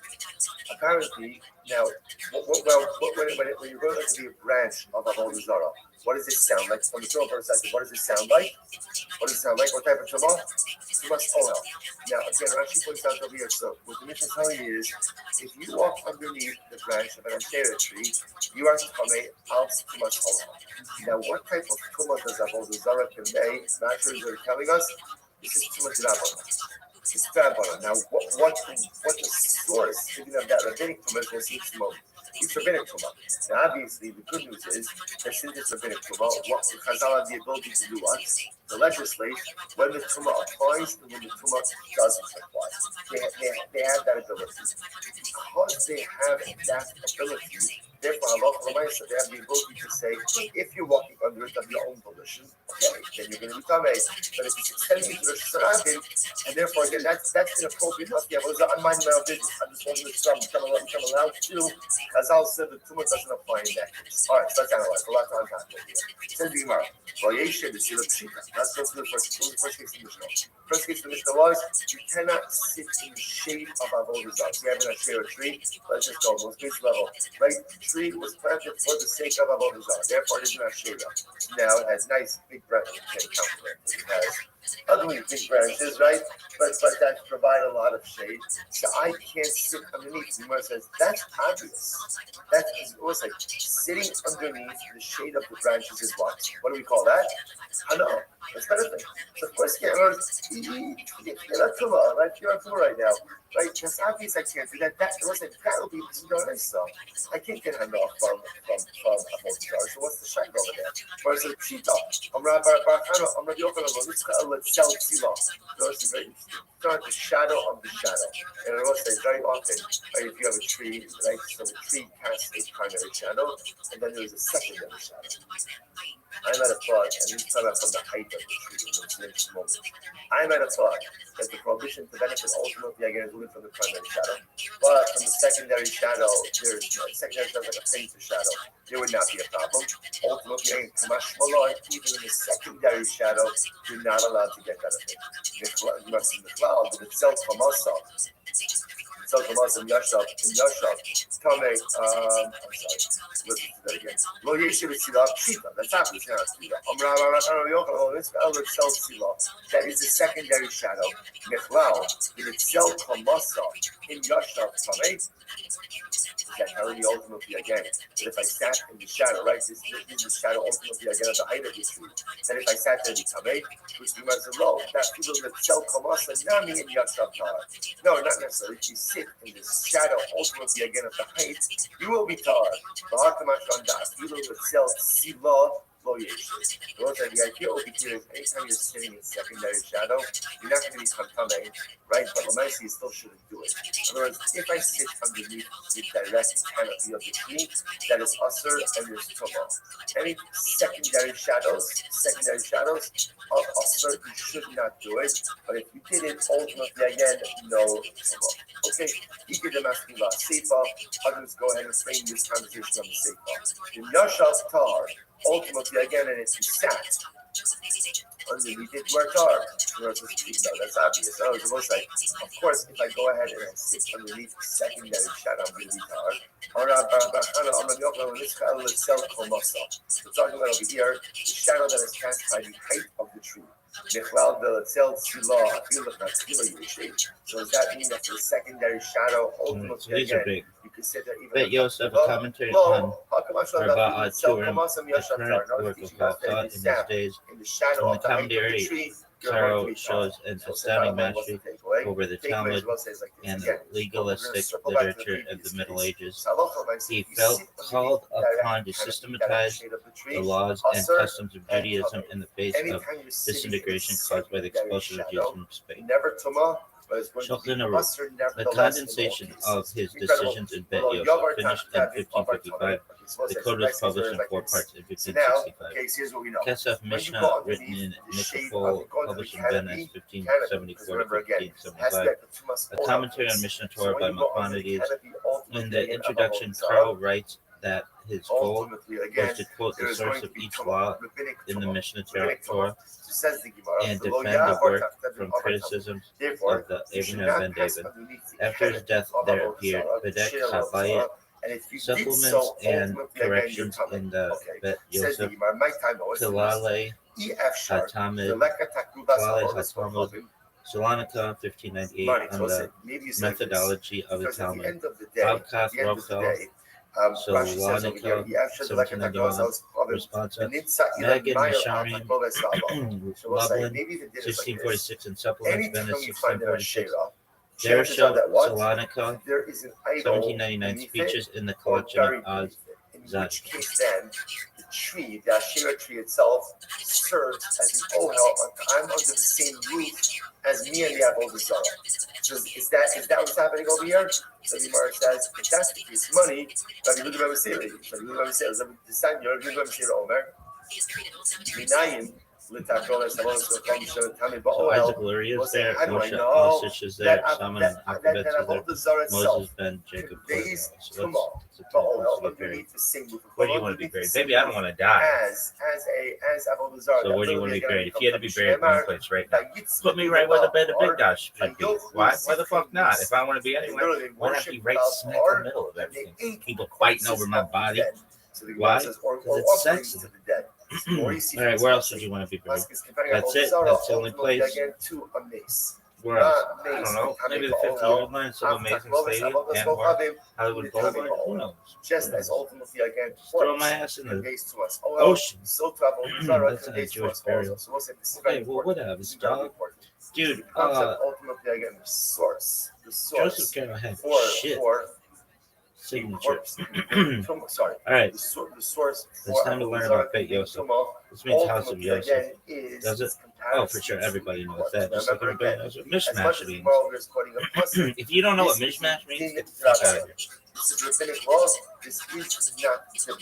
Apparently, now, when you're going to be a branch of Avodah Zarah, what does it sound like? From the Torah for a second, what does it sound like? What type of tumah? Tumas ohel. Now, again, Rashi points out over here. So, what the Mishnah is telling you is, if you walk underneath the branch of an Ashera tree, you are tamei al tumas ohel. Now, what type of tumah does Avodah Zarah convey? Masters are telling us this is tumas d'Rabbanan. It's d'Rabbanan. Now, what the source, speaking of that rabbinic tumah, is going to see it's rabbinic tumah. Now, obviously, the good news is that since it's rabbinic tumah, what Chazal have the ability to do what? To legislate when the tumah applies and when the tumah doesn't apply. They have that ability. Because they have that ability, therefore, Allah they have the ability to say, if you're walking under it of your own volition, okay, then you're going to be tamei. But if it's extending to the Shirabim, and therefore, again, that's inappropriate. Yeah, well, I'm minding my own business. I'm just walking with some, become allowed to. As I'll say, the tumah doesn't apply in that case. All right, so let's analyze. A lot to unpack over here. Says the Gemara. Well, Yeshe, the Sila Pshita. Let's go through the first case of the Mishnah. First case of the Mishnah was, you cannot sit in the shade of Avodah Zarah. You have an Ashera tree. Let's just go. Most base level. Right? Tree was planted for the sake of Avodah Zarah. Therefore, it is an Ashera. Now, it has nice big branches. You can't count it. It has ugly big branches, right? But that provide a lot of shade. So I can't sit underneath. The Gemara says that's obvious. That's almost like sitting underneath the shade of the branches is what? What do we call that? I know. That's better thing. So of course, you're not tumor, right? You're on tumor right now, right? That's obvious. I can't do that. That was like that will be so. I can't get hand off from a multi-star. So what's the shine over there? Where's the cheetah? I'm Rabbi Barchano. I'm Rabbi Yochanan. Let's sell Tzilah. Notice the shadow of the shadow. And I will say very often, right? If you have a tree, right? So the tree casts a primary shadow, and then there's a secondary shadow. I might have thought, and this is talking about from the height of the tree in this next moment. I might have thought that the prohibition to benefit ultimately again is only from the primary shadow, but from the secondary shadow, there's secondary shadow like a fainter shadow. There would not be a problem. Ultimately, even in the secondary shadow, you're not allowed to get benefit. The cloud, but itself from us. So Tomas and Yashav, Tame, I'm sorry, let's do that again. Lo Yeshiv Sila, Shita, that's not the that is the secondary shadow. Mechlal, in itself, Tomasa, in Yashav, Tame, that already ultimately again, that if I sat in the shadow, right, this is the shadow ultimately again of the height of the tree, that if I sat there, Tame, which we must know, that people that sell Tomasa, Nami, and Yashav, no, not necessarily. If you sit in the shadow, ultimately again of the height, you will be tar. The heart of my das, you will sell sila lo yeshiv. The idea over here is anytime you're sitting in secondary shadow, you're not going to be contaminated, right? But Lamaisi, you still shouldn't do it. In other words, if I sit underneath the direct canopy of the tree, that is usher and there's tumah. Any secondary shadows of usher, you should not do it. But if you did it, ultimately again, no tumah. Okay, you get them asking about Seifa. Others go ahead and frame this conversation on the Seifa. In Yashav Tar, ultimately again, and if you sat underneath it, we're tar. That's obvious. I was supposed to say, of course, if I go ahead and I sit underneath the secondary shadow, I'm going to be tar. We're talking about over here the shadow that is cast by the height of the tree. So does that mean that the secondary shadow ultimately again, you can sit there even Bet Yosef, a commentary on Rabbi Turim, the current work of Rothschild in his days, in the shadow from the of the height of the commentary, tree, Caro shows an astounding mastery over the Talmud and the legalistic literature of the Middle Ages. He felt called upon to systematize the laws and customs of Judaism in the face of disintegration caused by the expulsion of Jews from Spain. The condensation of his decisions in Bet Yosef finished in 1555. The code was published in 4 parts in 1565. Kesef Mishnah, written in Nikopol, published in Venice, 1574 to 1575. A commentary on Mishnah Torah by Maimonides. In the introduction, Karl writes that his goal was to quote the source of each law in the Mishnah Torah and defend the work from criticisms of the Abraham ben David. After his death, there appeared Bedek Chabayit, supplements and corrections in the Bet Yosef, Kilale Hatamid, Salonika, 1598, on the methodology of the Talmud. Avkath Rothschild, Salonika, 1791, Responsa, Magid Misharim, Lublin, 1646, and Supplements, Venice, 1646. Dereshov, Salonika, 1799, speeches in the collection of Oz Zadok. The tree, the Asherah tree itself, serves as an ohel. I'm under the same roof as me and the Avodah Zarah. So is that what's happening over here? So the Gemara says, if that's the case, money, Rabbi Yehuda ben Basili, the son, Rabbi Yehuda ben Basili, Omer, Minayim, So Isaac Luria is there, Moshe Osich is there, Salmon and Akabetz is there, Moses ben Jacob. So where do you want to be buried? Baby, I don't want to die. So where do you want to be buried? If you had to be buried in one place right now, put me right where the bed of Big Dash should be. Why? Why the fuck not? If I want to be anywhere, why not be right smack in the middle of everything? People fighting over my body. Why? Because it's sensitive. Or you see All right, where else did you want to be buried? That's it. That's the only place. Again, to a mace. Where else? I don't know. Maybe the 50-yard line, some amazing stadium, and Hollywood Boulevard. Who knows? Just as ultimately again, Throw my ass in the conveys to us. ocean. So to have all Zara That's a conveys to Jewish us burial. also. So we'll say this is very Hey, well, important. whatever, This is very dog. important. Dude, Concept ultimately again, the source. Joseph Carroll had shit For signature. Sorry. All right, The source. it's time to learn about Beit Yosef. This means House of Yosef. Does it? Oh, for sure, everybody knows that. Just like everybody knows what mishmash means. If you don't know what mishmash means, get the fuck out of here. This is rabbinic law. This is not biblical.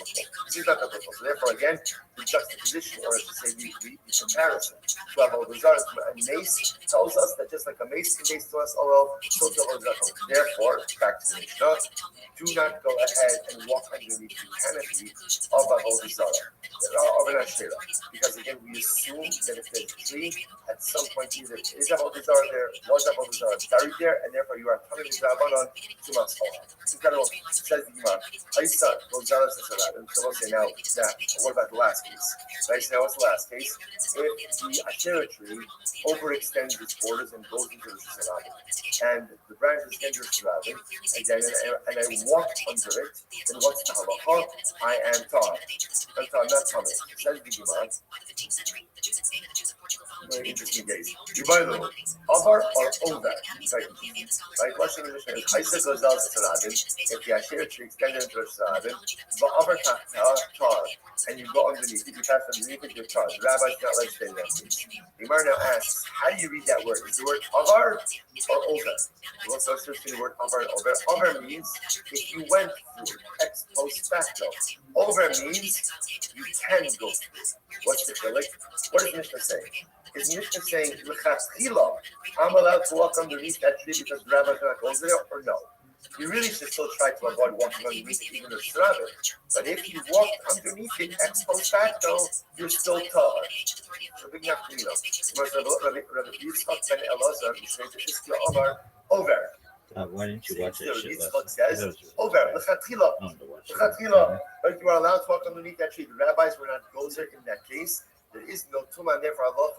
This is not biblical. So therefore, again, the juxtaposition, or to say the comparison to have a mace tells us that just like a mace conveys to us oil, so to have a therefore, back to the Mishnah, do not go ahead and walk underneath the canopy of a holy Zara, of an Asherah. Because again, we assume that if there's a tree, at some point either is a holy Zara there, was a holy Zara buried there, and therefore you are coming to Rabbanon to Matzah. Incredible. Says the Gemara, Haisa, Gozara Sasarat. And so we'll say now, what about the last case? Right, so now what's the last case? If the Asherah tree overextends its borders and goes into the Sasarat, and the branches enter the Sasarat, and I walk under it, then what's the halacha? I am Tar. I'm Tar, not coming. Says the Gemara. Very interesting case. You buy the Avar or Over. Right? Question of the Mishnah is Haisa Gozal Sasaradin. If the Asherah tree extended into the Sasaradin, the Avar Tar, and you go underneath it, you pass underneath it, you're Tar. The rabbi's not letting stay there. The Gemara now asks, how do you read that word? Is the word Avar or Over? We'll start searching the word Avar and Over. Over means if you went through ex post facto. Over means you can go through. What's the chilek? What is Mishnah saying? Is Mishnah saying, I'm allowed to walk underneath that tree because the rabbi cannot go there, or no? You really should still try to avoid walking underneath it, even if it's rabbi. But if you walk underneath it ex post facto, you're still tar. So big enough to over. Why didn't you watch that shit last It says, over. L'chatchila. But you are allowed to walk underneath that tree. The rabbis were not gozer in that case. There is no tumah, therefore Allah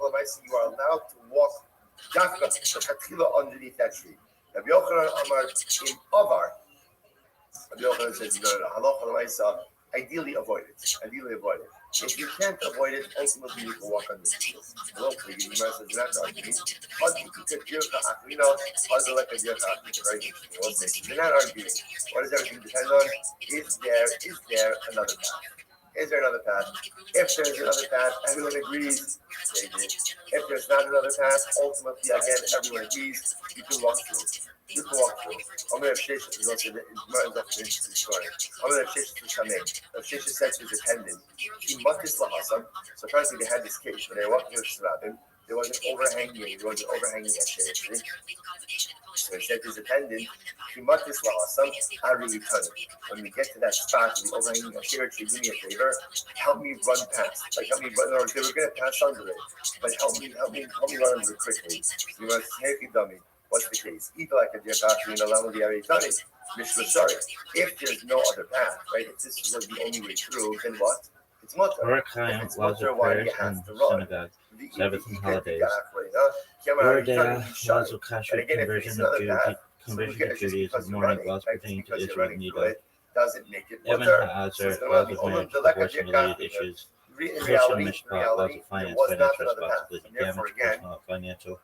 you are allowed to walk underneath that tree. Rabbi Yochanan Amar in Avar. Rabbi Yochanan says, no, ideally avoid it. Ideally avoid it. If you can't avoid it, ultimately you can walk underneath it. Locally, the Gemara says, not arguing. They're not arguing. What does everything depend on? Is there another path? Is there another path? If there's another path, everyone agrees. If there's not another path, ultimately, again, everyone agrees. You can walk through. You can walk through. I'm going to have Shesha. He's going to say that it's an interesting story. I'm going to have Shesha to come in. Shesha said to his attendant, he mucked so apparently they had this case when they walked through the Rabbin. There was an overhanging at Shesha. So he said to his attendant, I really turn it. When we get to that spot, the overhanging of Shesha, do me a favor, help me run past. Like help me run, or they were going to pass under it, but help me run under it quickly. He was heavy dummy. What's the case? Either like a Diakashri and Alam the Aritani, Mishra, sorry. If there's no other path, right? If this was the only way through, then what? It's mutter. It's mutter why you have to run. Sabbath and holidays. Laws of Kashrut, conversion of Judaism, mourning, laws pertaining to Israel and Edom. Doesn't make it Evan Ha'azar, laws of marriage, abortion-related issues. Christian Mishpat, laws of finance, financial responsibility, damage, personal, financial,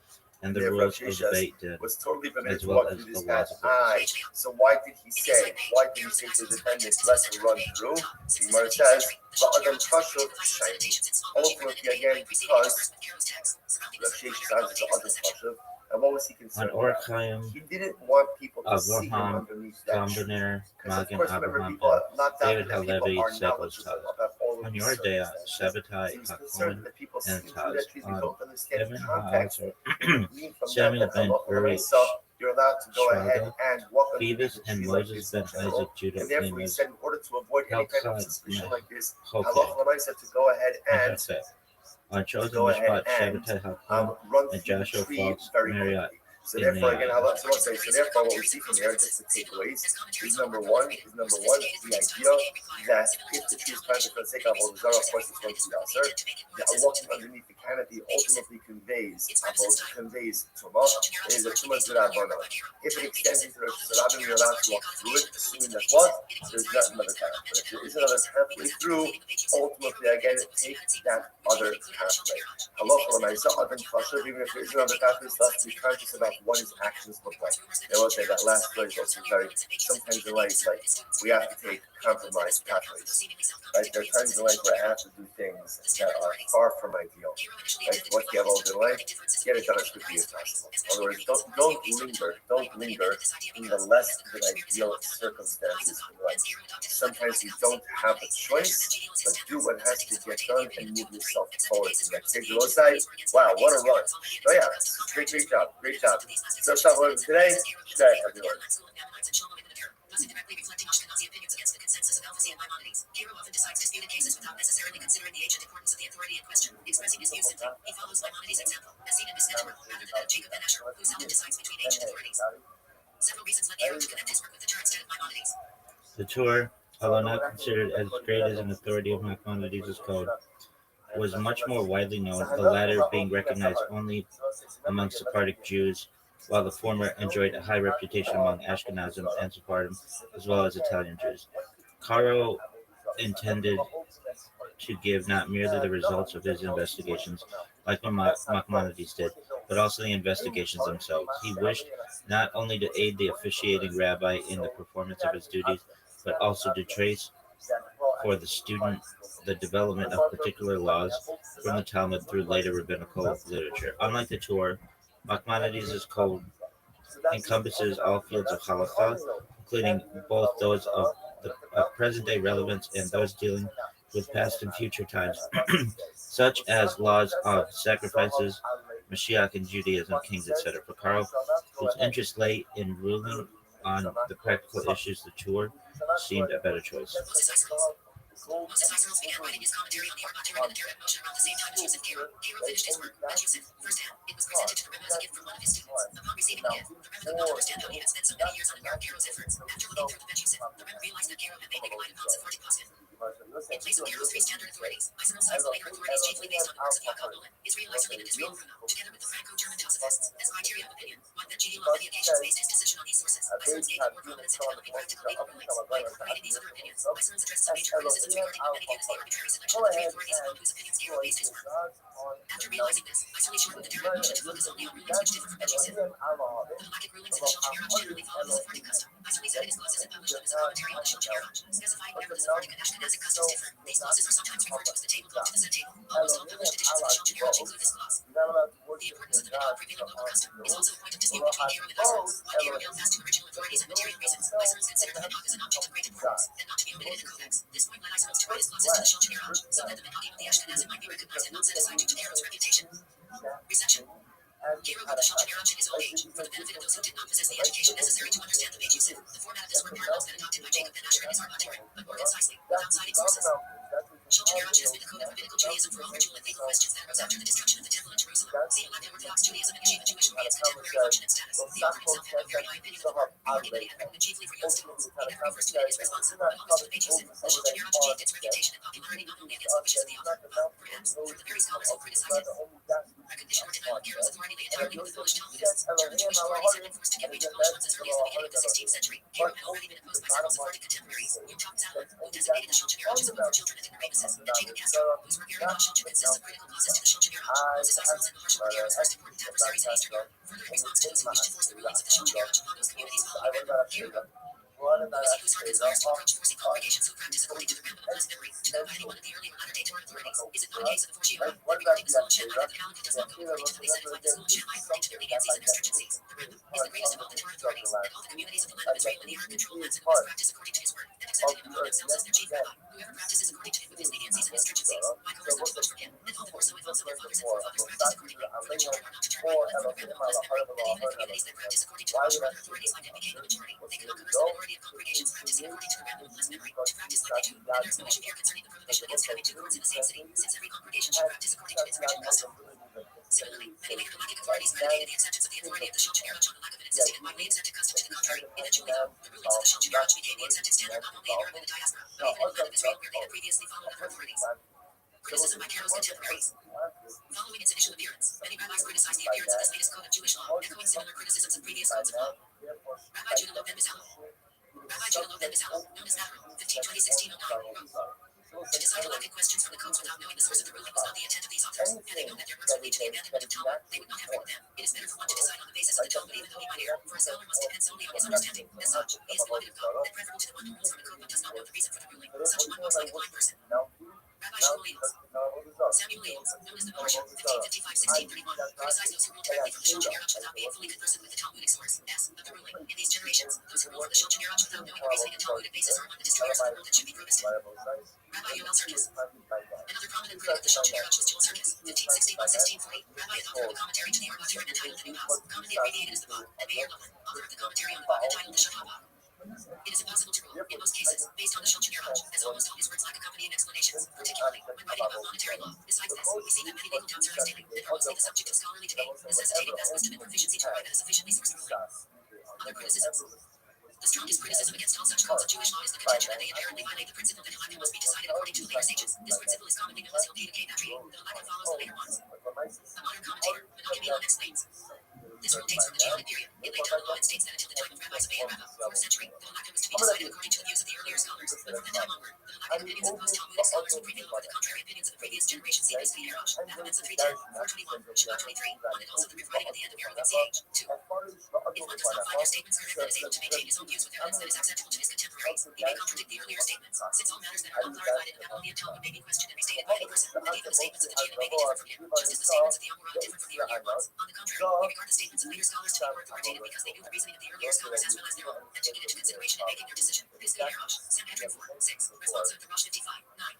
and the rules of the Beit Din, was totally as well as the laws of business. So why did he say to the defendant, let him run through? The Gemara says, ultimately again, because Rav Sheshes is the Adam Chashuv, and what was he concerned about? He didn't want people to see him underneath that tree. Magen, Abraham, David Halevi, Sekel's Taz. On your day, Shabbatai, Hakon, and Taz. On Evan Ha'azar, Samuel ben Uri, you're allowed to go ahead and walk on Phoebus and Moses ben Isaac, Judah, and therefore he said, in order to avoid any kind of suspicion like this, Allah said to go ahead and on chosen Mishpat, Shabbatai, Hakon, and Joshua Fox, Marriott, So therefore, again, so let's say, so therefore, what we see from here, just the takeaways, is number one, the idea that if the tree is planted for the sake of Avodah Zarah, of course, it's going to be Aser. The walking underneath the canopy ultimately conveys Tumah. It is a Tumah Zerabana. If it extends into the Rabbi, you're allowed to walk through it, assuming that what? There's not another path. But if there is another pathway through, ultimately, again, take that other pathway. Halacha l'maisa, adam kasher, even if there is another pathway, so let's be conscious about what his actions look like. I will say that last phrase also very, sometimes in life, like, we have to take compromised pathways. Right? There are times in life where I have to do things that are far from ideal. Right? What you have all in life, get it done as quickly as possible. In other words, don't linger in the less than ideal circumstances in life. Sometimes you don't have a choice, but do what has to get done and move yourself forward to the next stage. Wow, what a run. Oh yeah, great job. So that's not what today. Today, everyone. Hero often decides disputed cases without necessarily considering the age and importance of the authority in question, expressing his views simply. He follows Maimonides' example, as seen in his network, rather than Jacob Ben Asher, who seldom decides between ancient authorities. Several reasons led Hero to connect his work with the Torah instead of Maimonides. The Torah, although not considered as great as an authority of Maimonides' code, was much more widely known, the latter being recognized only among Sephardic Jews, while the former enjoyed a high reputation among Ashkenazim and Sephardim, as well as Italian Jews. Caro intended to give not merely the results of his investigations, like Maimonides did, but also the investigations themselves. He wished not only to aid the officiating rabbi in the performance of his duties, but also to trace for the student the development of particular laws from the Talmud through later rabbinical literature. Unlike the Torah, Maimonides' code encompasses all fields of halakha, including both those of present-day relevance and those dealing with past and future times, such as laws of sacrifices, Mashiach in Judaism, kings, etc. For Karl, whose interest lay in ruling on the practical issues, the Torah seemed a better choice. Moses Isserles began writing his commentary on the Arbat and the Torah Moshe around the same time as Yosef Karo. Karo finished his work, but Yosef, firsthand, it was presented to the Rebbe as a gift from one of his students. Upon receiving the gift, the Rebbe could not understand how he had spent so many years on Karo's efforts. After looking through the Ben Yosef, the Rebbe realized that Karo had made Megillah upon Sephardic poskim. In place of Karo's three standard authorities, Isserles cites the later authorities chiefly based on the works of Yaakov Nolan, Israel Isserling and Israel Bruno, together with the Franco-German Tosafists, as criteria of opinion. One that G.D. on many occasions based his decision on these sources. Isserles gave more prominence in developing practical legal rulings. By incorporating these other opinions, Isserles addressed some major criticisms regarding how many views the arbitrary selection of the three authorities upon whose opinions Karo based his work. After realizing this, Isserles shortened the Torah Moshe to focus only on rulings which differ from Ben Yosef. The halakhic rulings in the Shulchan Aruch generally follow the Sephardic custom. Isserles added his clauses and published them as a commentary on the Shulchan Aruch, specifying whenever the Sephardic and Ashkenazic customs differ. These clauses are sometimes referred to as the tablecloth to the set table. Almost all published editions of the Shulchan Aruch include this clause. The importance of the Middah prevailing local custom is also a point of dispute between Karo and Isserles. While Karo held fast to original authorities and material reasons, Isserles considered the Middah as an object of great importance and not to be omitted in the Codex. This point led Isserles to write his clauses to the Shulchan Aruch, so that the Middah of the Ashkenazim might be recognized and not set aside due to Karo's reputation. Reception. Karo wrote the Shulchan Aruch in his old age, for the benefit of those who did not possess the education necessary to understand the Ben Yosef. The format of this work parallels that adopted by Jacob Ben Asher in his Arbat, but more concisely, without citing sources. Shulchan Aruch has been the code of rabbinical Judaism for all ritual and legal questions that arose after the destruction of the temple in Jerusalem. See Elected Orthodox Judaism and Yeshiva Jewish Orion's contemporary function and status. The author himself had no very high opinion of the work, beyond that he had written it chiefly for young students. He never refers to it in his response. When opposed to the Ben Yosef, the Shulchan Aruch achieved its reputation and popularity not only against the wishes of the author, but, perhaps, from the very scholars who criticized it. Recognition or denial of Karo's authority lay entirely with the Polish Talmudists. German Jewish authorities had been forced to give way to Polish ones as early as the beginning of the 16th century. Karo had already been opposed by several Sephardic contemporaries. Yutam Zalman, who designated the Shulchan Aruch as a book for children and ignoramuses, and Jacob Castro, whose work Aaron Shulchan consists of critical clauses to the Shulchan Aruch. Moses Isserles and Maharsha were Karo's most important adversaries in Eastern Europe. Further, in response to those who wished to force the rulings of the Shulchan Aruch upon those communities following the Rebbe, Karo wrote, those he whose heart desires to approach forcing congregations who practice according to the Rebbe of blessed memory, to know by any one of the early or latter-day Torah authorities, is it not a case of the Forgiato, that regarding the Zol Shem that the Halakha does not go according to the set like the Zol Shem according to their leniencies and restringencies. The Rebbe is the greatest of all the Torah authorities, and all the communities of the land of Israel and the Arab control lands and must practice according to his word, and accepting him among themselves as their chief rabbi. Whoever practices according to him with his leniencies and restringencies, my cause not much from him, and all the more so if also their fathers and forefathers practiced accordingly. For the children are not to turn away from the Rebbe of blessed memory, and even in communities that practice according to the Moshe or other authorities like him became the majority, they cannot converse the minority of congregations practicing according to the Rebbe of blessed memory, to practice like they do, and there is no issue here concerning the prohibition against having two courts in the same city, since every congregation should practice according to its original custom. Similarly, many later galactic authorities predicated the acceptance of the authority of the Shulchan Aruch on the lack of an existing and widely accepted custom to the contrary. Eventually, though, the rulings of the Shulchan Aruch became the accepted standard not only in Europe and the diaspora, but even in the land of Israel where they had previously followed other authorities. Criticism by Caro's contemporaries. Following its initial appearance, many rabbis criticized the appearance of this latest code of Jewish law, echoing similar criticisms of previous codes of law. Rabbi Judah Loeb ben Bezalel, known as Admiral, 1520-1609, wrote, to decide galactic questions from the codes without knowing the source of the ruling was not the intent of these authors. Had they known that their works would lead to the abandonment of Talmud, they would not have written them. It is better for one to decide on the basis of the Talmud even though he might err, for a scholar must depend solely on his understanding. As such, he is beloved of God, and preferable to the one who rules from a code but does not know the reason for the ruling. Such a one was like a blind person. Rabbi Shmuel Eels. Samuel Eels, known as the Maharsha, 1555-1631, criticized those who ruled directly from the Shulchan Aruch without being fully conversant with the Talmudic source, of the ruling. In these generations, those who ruled from the Shulchan Aruch without knowing the reasoning and Talmudic basis are among the destroyers of the rule that should be protested. Rabbi Yoel Sirkis. Another prominent critic of the Shulchan Aruch was Joel Sirkis, 1561-1640, rabbi and author of a commentary to the Arbatur entitled the New House, commonly abbreviated as the Bab, and Meir Loveland, author of the commentary on the Bab entitled the Shut HaBab. It is impossible to rule, in most cases, based on the Shulchan Aruch, as almost all his works lack accompanying explanations, particularly when writing about monetary law. Besides this, we see that many legal doubts arise daily, and are mostly the subject of scholarly debate, necessitating vast wisdom and proficiency to arrive at a sufficiently sourced ruling. Other criticisms. The strongest criticism against all such codes of Jewish law is the contention that they inherently violate the principle that halakha must be decided according to the later sages. This principle is commonly known as Hilkei Patri, the halakha follows the later ones. A modern commentator, Menachem Elon, explains. This rule dates from the Geonic period. In late Talmud law, it states that until the time of Rabbi Zabei and Rabba, 4th century, the halakha was to be decided according to the views of the earlier scholars. But from that time onward, the halakhic opinions of post-Talmudic scholars would prevail over the contrary opinions of the previous generation. See this V'yer Rosh, Mathematics 310, 421, Shabbat 23, 1, and also the Rif writing at the end of Aaron and CH. 2. If one does not find their statements correct and is able to maintain his own views with evidence that is acceptable to his contemporaries, he may contradict the earlier statements, since all matters that are not clarified in the Babylonian Talmud may be questioned and restated by any person, and even the statements of the Geonic may be different from him, just as the statements of the Amorah differ from the earlier ones. On the contrary, we regard the statements of later scholars to be more authoritative because they knew the reasoning of the earlier scholars as well as their own, and took it into consideration in making their decision. This V'yer Rosh, Sanhedrin 4, 6, responsive to Rosh 55, 9.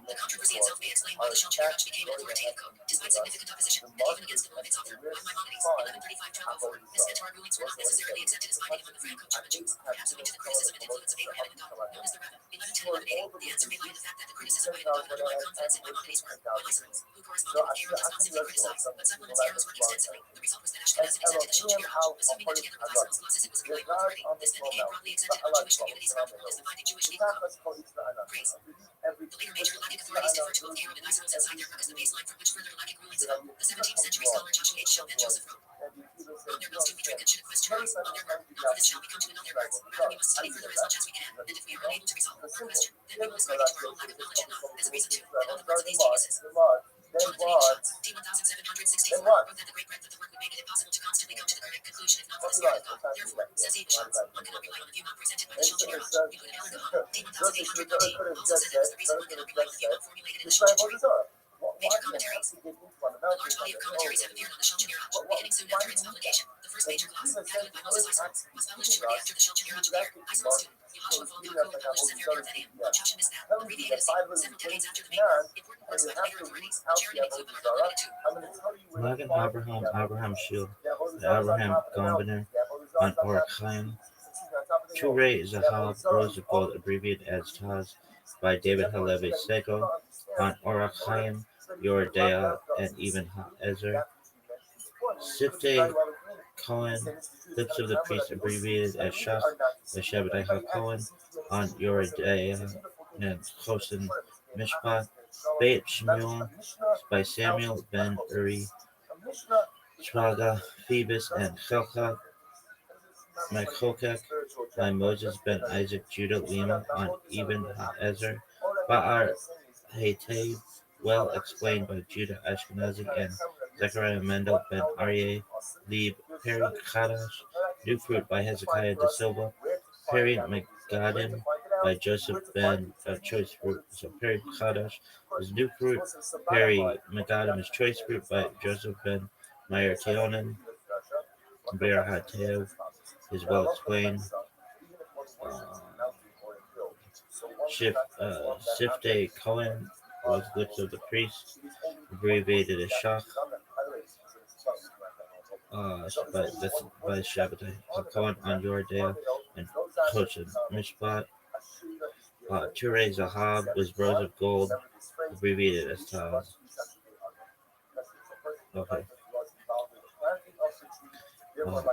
The controversy itself may explain why the Shulchan Aruch became an authoritative code, despite significant opposition, and even against the will of its author, by Maimonides, 1135-1204. This Torah rulings were not necessarily accepted as binding among the Franco-German Jews, perhaps owing to the criticism and influence of Abraham and God, known as the Rebbe, 1110-1180. The answer may lie in the fact that the criticism by God underlined confidence in Maimonides' work, while Lysimachus, who corresponded with Aaron, does not simply criticize, but supplements Aaron's work extensively. The result was that Ashkenazim accepted the Shulchan Aruch, assuming that together with Lysimachus' glosses it was a claim of authority. This then became broadly accepted among Jewish communities around the world as the binding Jewish legal code. Praise. The later major Halakhic authorities differ to both Aaron and Lysimachus inside their work as the baseline from which further Halakhic rulings evolve. The 17th century scholar Joshua H. Shel ben Joseph wrote, on their bills do we drink and should question us, on their word, not for this shall we come to another words, rather we must study further as much as we can, and if we are unable to resolve our question, then we will ascribe it to our own lack of knowledge and not, as a reason to, and on the words of these geniuses. Jonathan H. Schultz, D1764, wrote that the great breadth of the work would make it impossible to constantly come to the correct conclusion if not for the Spirit of God. Therefore, says H. Schultz, one cannot rely on the view not presented by the Shulchan Aruch. Yehuda Ellen Gahan, D1813, also said that was the reason one cannot rely on the view not formulated in the Shulchan Aruch. Major commentaries. A large body of commentaries have appeared on the Shulchan Aruch, beginning soon after its publication. The first major gloss, calculated by Moses Eismans, was published shortly after the Shulchan Aruch appeared. Eismans' student, Yehoshua Volkov, published Sefer Yervanim, on Shushan Misnah, abbreviated as several decades after the main work. Important works by the later authorities, which Aaron and include but are not limited to. Magen Abraham Shield, the Abraham Gombiner on Orachaim, Turei Zahab, Rose of Gold, abbreviated as Taz, by David Halevi Sego, on Orachaim, Yoredea, and even HaEzer. Siftei Cohen, Lips of the Priest, abbreviated as Shach, by Shabbatai HaKohen, on Yoredea and Chosin Mishpat. Beit Shmuel, by Samuel ben Uri, Shraga, Phoebus, and Chelcha. Machokek, by Moses ben Isaac, Judah Lima, on Ibn HaEzer. Ba'ar Hetev, well explained by Judah Ashkenazi and Zechariah Mendel ben Aryeh. Lieb, Peri Chadash, New Fruit by Hezekiah de Silva. Peri Megadim by Joseph ben Choice Fruit. So Peri Chadash is New Fruit. Peri Megadim is Choice Fruit by Joseph ben Meir Teonen. Be'er HaTev is well explained. Siftei Cohen was Lips of the Priest, abbreviated as Shach, by Shabbatai HaKohen on Yoredea and Chosin Mishpat. Turei Zahab was Rose of Gold, abbreviated as Taz. Okay.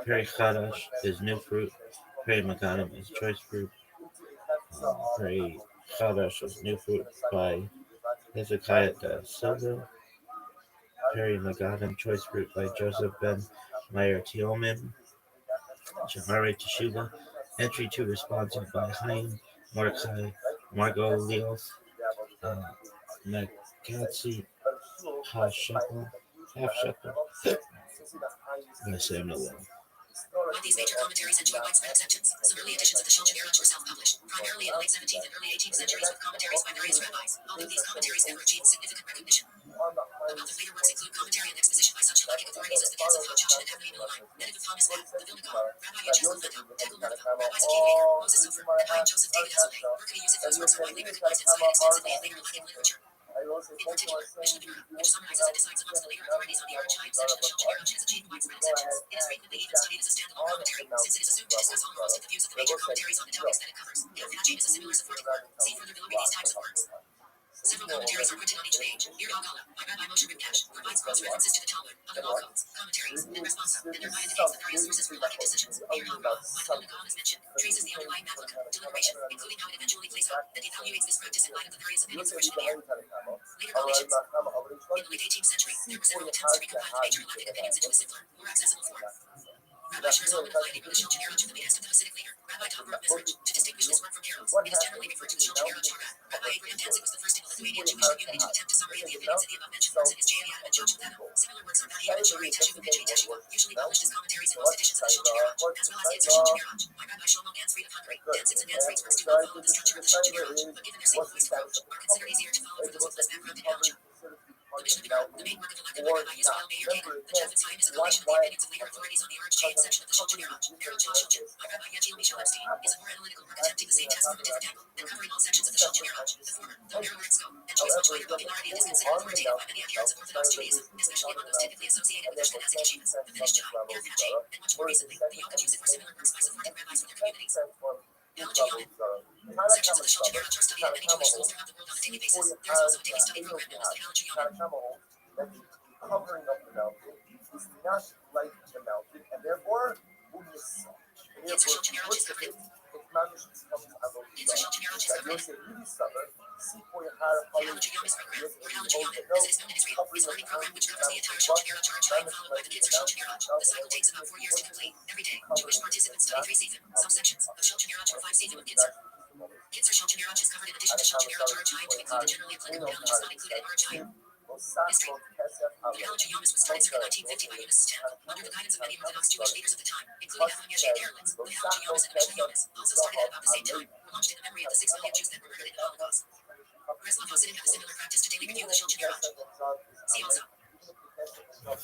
Peri Chadash is new fruit. Peri Magadim is choice fruit. Peri Chadash is new fruit by Hezekiah the Silva. Peri Magadim choice fruit by Joseph Ben Meyer Tioman. Jamari Teshuva. Entry to responsive by Chaim Mordechai Margot Leos. Nagatsi half shekel. I'm gonna say another one. While these major commentaries enjoy widespread acceptance, some early editions of the Shulchan Aruch were self-published, primarily in the late 17th and early 18th centuries with commentaries by various rabbis, although these commentaries never achieved significant recognition. Among the later works include commentary and exposition by such halachic authorities as the Katz of Hachach and Avnei Milan, Nediv of Thomas Matt, the Vilna Gaon, Rabbi Yechiel Lefeto, Tegel Nurva, Rabbi Zakei Meir, Moses Sofer, and Chaim Joseph David Hazelay. Berkey Yusuf, whose works are widely recognized and cited extensively in later halachic literature. In particular, Mishnah Berurah, which summarizes and decides amongst the later authorities on the Aruch Chaim section of Shulchan Aruch, has achieved widespread acceptance. It is frequently even studied as a standalone commentary, since it is assumed to discuss almost of the views of the major commentaries on the topics that it covers. Yet Chaim is a similar supporting work. See further below these types of works. Several commentaries are printed on each page. Bir Hagala by Rabbi Moshe Ribkash provides cross-references to the Talmud, other law codes, commentaries, and responsa, and thereby indicates the various sources for halachic decisions. Bir Hagala by the Vilna Gaon is mentioned, traces the underlying mathematical deliberation, including how it eventually plays out, and evaluates this practice in light of the various opinions expressed in the air. Later relations. In the late 18th century, there were several attempts to recompile the major halachic opinions into a simpler, more accessible form. Rabbi Shir Zalman applied Hebrew the Shulchan Aruch at the behest of the Hasidic leader, Rabbi Dovber of Mizrach, to distinguish this work from Keros. It is generally referred to the Shulchan Aruch Harad. Rabbi Abraham Danzig was the first in the Lithuanian Jewish community to attempt a summary of the opinions in the above-mentioned works in his Jei Adam and Shulchan Adam. Similar works are Badi and Shari Teshuva Pitchei Teshuva, usually published as commentaries in most editions of the Shulchan Aruch, as well as the Inser Shulchan Aruch, by Rabbi Shlomo Gansfried of Hungary. Danzig's and Gansfried's works do not follow the structure of the Shulchan Aruch, but given their single-voiced approach, are considered easier to follow for those with less background in Halakha. The Mishnah Berurah, the main work of the Lector Rabbi Yisrael Meir Kagan, the Jeff Time is a collation of the opinions of later authorities on the Aruch Chaim section of the Shulchan Aruch. Aruch HaShulchan, by Rabbi Yechiel Michel Epstein, is a more analytical work attempting the same task from a different angle, and covering all sections of the Shulchan Aruch. The former, though narrower in scope, enjoys much wider popularity and is considered authoritative by many adherents of Orthodox Judaism, especially among those typically associated with Ashkenazic yeshivas, the finished Chai, Yer Fachim, and much more recently, the Yochid use it for similar works by supporting rabbis for their communities. Elegy Yomin. Sections of the Shulchan Aruch are studied at many Jewish schools throughout the world on a daily basis. There is also a daily study program known as the Elegy Yomin. That the covering of the mountain is not like the mountain, and therefore will miss. Inser Shulchan Aruch is covered. Inser Shulchan Aruch is covered. The Elegy Yomin program, or Elegy Yomin, as it is known in Israel, is a learning program which covers the entire Shulchan Aruch Chaim, followed by the Inser Shulchan Aruch. The cycle takes about 4 years to complete. Every day, Jewish participants study 3 sefim, some sections of Shulchan Aruch, or 5 sefim of Kinzer. Kinzer Shulchan Aruch is covered in addition to Shulchan Aruch Chaim to include the generally applicable Elegies not included in Aruch Chaim. History. The Elegy Yomis was started circa 1950 by Eunice Stamp, under the guidance of many Orthodox Jewish leaders of the time, including Avram Yoshe Erlitz. The Elegy Yomis and the Mishnah Yomis, also started at about the same time, were launched in the memory of the 6 million Jews that were murdered in the Holocaust. Breslov Hasidim have a similar practice to daily review the Shulchan Aruch. See also.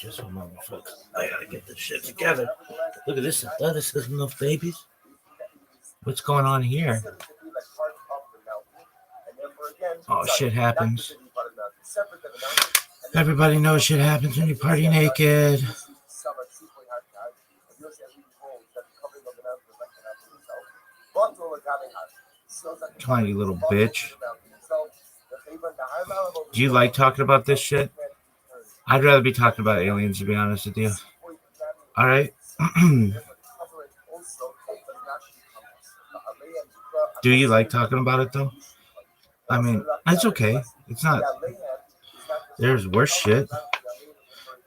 Just one moment, folks. I gotta get this shit together. Look at this. This is enough babies. What's going on here? Oh, shit happens. Everybody knows shit happens when you party naked. Come on, you little bitch. Do you like talking about this shit? I'd rather be talking about aliens, to be honest with you. All right. Do you like talking about it, though? I mean, it's okay. It's not. There's worse shit.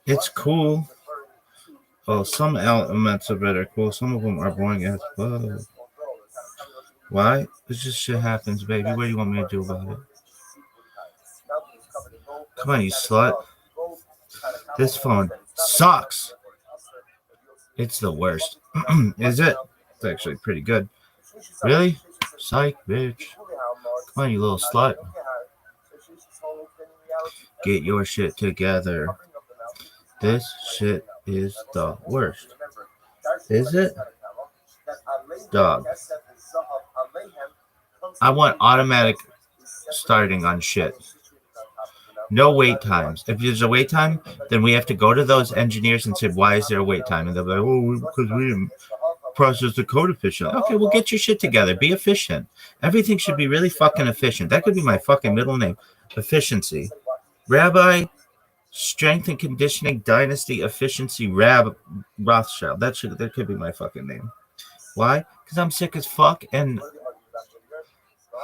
It's cool. Well, some elements of it are cool. Some of them are boring as fuck. Why? It's just shit happens, baby. What do you want me to do about it? Come on, you slut. This phone sucks. It's the worst. Is it? It's actually pretty good. Really? Psych, bitch. Come on, you little slut. Get your shit together. This shit is the worst. Is it? Dog. I want automatic starting on shit. No wait times. If there's a wait time, then we have to go to those engineers and say, why is there a wait time? And they'll be like, oh, because we didn't process the code efficiently. Okay, well, get your shit together. Be efficient. Everything should be really fucking efficient. That could be my fucking middle name. Efficiency. Rabbi Strength and Conditioning Dynasty Efficiency Rabbi Rothschild. That could be my fucking name. Why? Because I'm sick as fuck and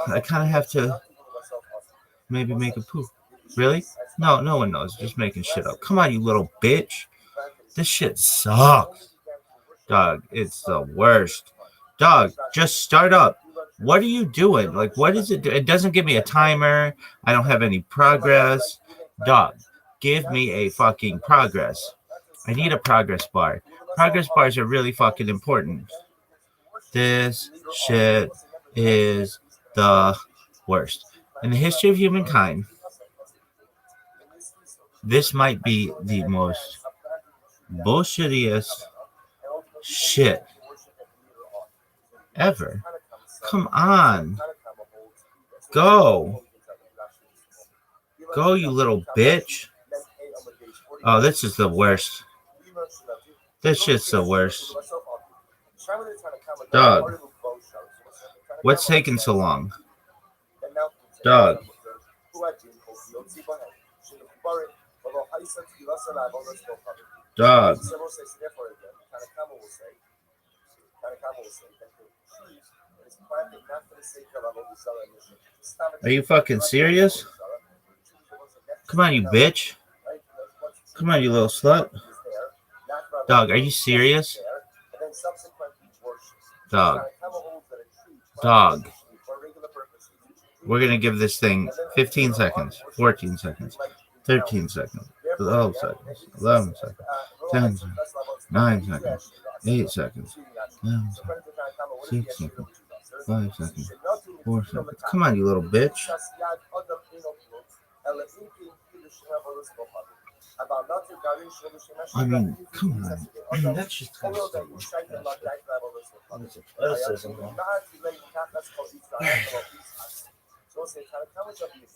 I kind of have to maybe make a poop. Really? No, no one knows. Just making shit up. Come on, you little bitch. This shit sucks. Dog, it's the worst. Dog, just start up. What are you doing? Like, what is it? It doesn't give me a timer. I don't have any progress. Dog, give me a fucking progress. I need a progress bar. Progress bars are really fucking important. This shit is the worst. In the history of humankind, this might be the most bullshittiest shit ever. Come on. Go. Go, you little bitch. Oh, this is the worst. This shit's the worst. Dog. What's taking so long? Dog. Dog. Are you fucking serious? Come on, you bitch. Come on, you little slut. Dog, are you serious? Dog. Dog. We're going to give this thing 15 seconds, 14 seconds, 13 seconds, 12 seconds, 11 seconds, 10 seconds, 9 seconds, 8 seconds, 7 seconds, 6 seconds, 5 seconds, 4 seconds. Come on, you little bitch. I mean, come on. That's just kind of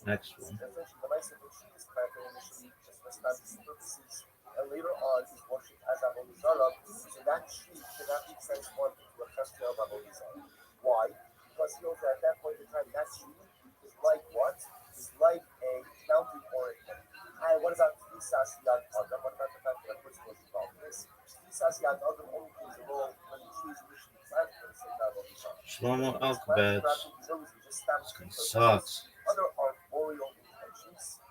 next one. And later on, is worshipped as a holy Zarab, so that tree cannot be transformed into a festival of holy Zarab. Why? Because he knows that at that point in time, that tree is like what? Is like a mountain oracle. And what about Trisas Yad Adam? What about the fact that a person was involved in this? Trisas Yad Adam only plays a role when the tree is initially planted for the sake of holy Zarab. Shlomo Alphabet. Sucks. Other arboreal intentions.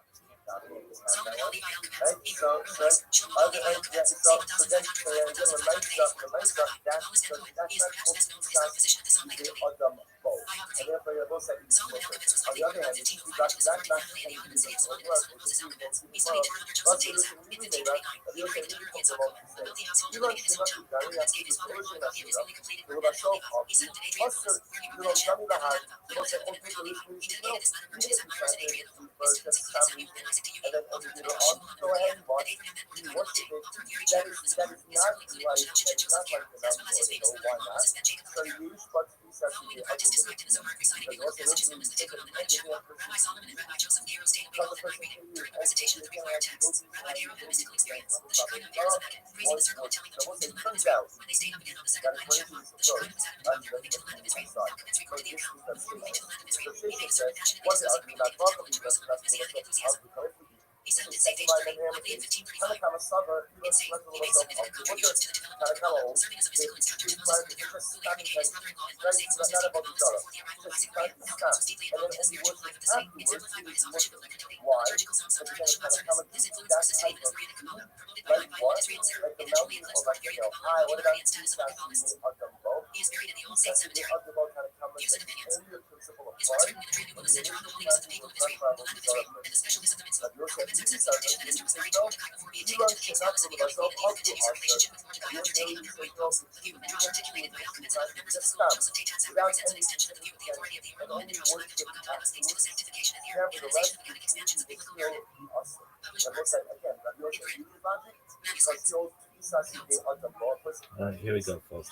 Here we go, folks.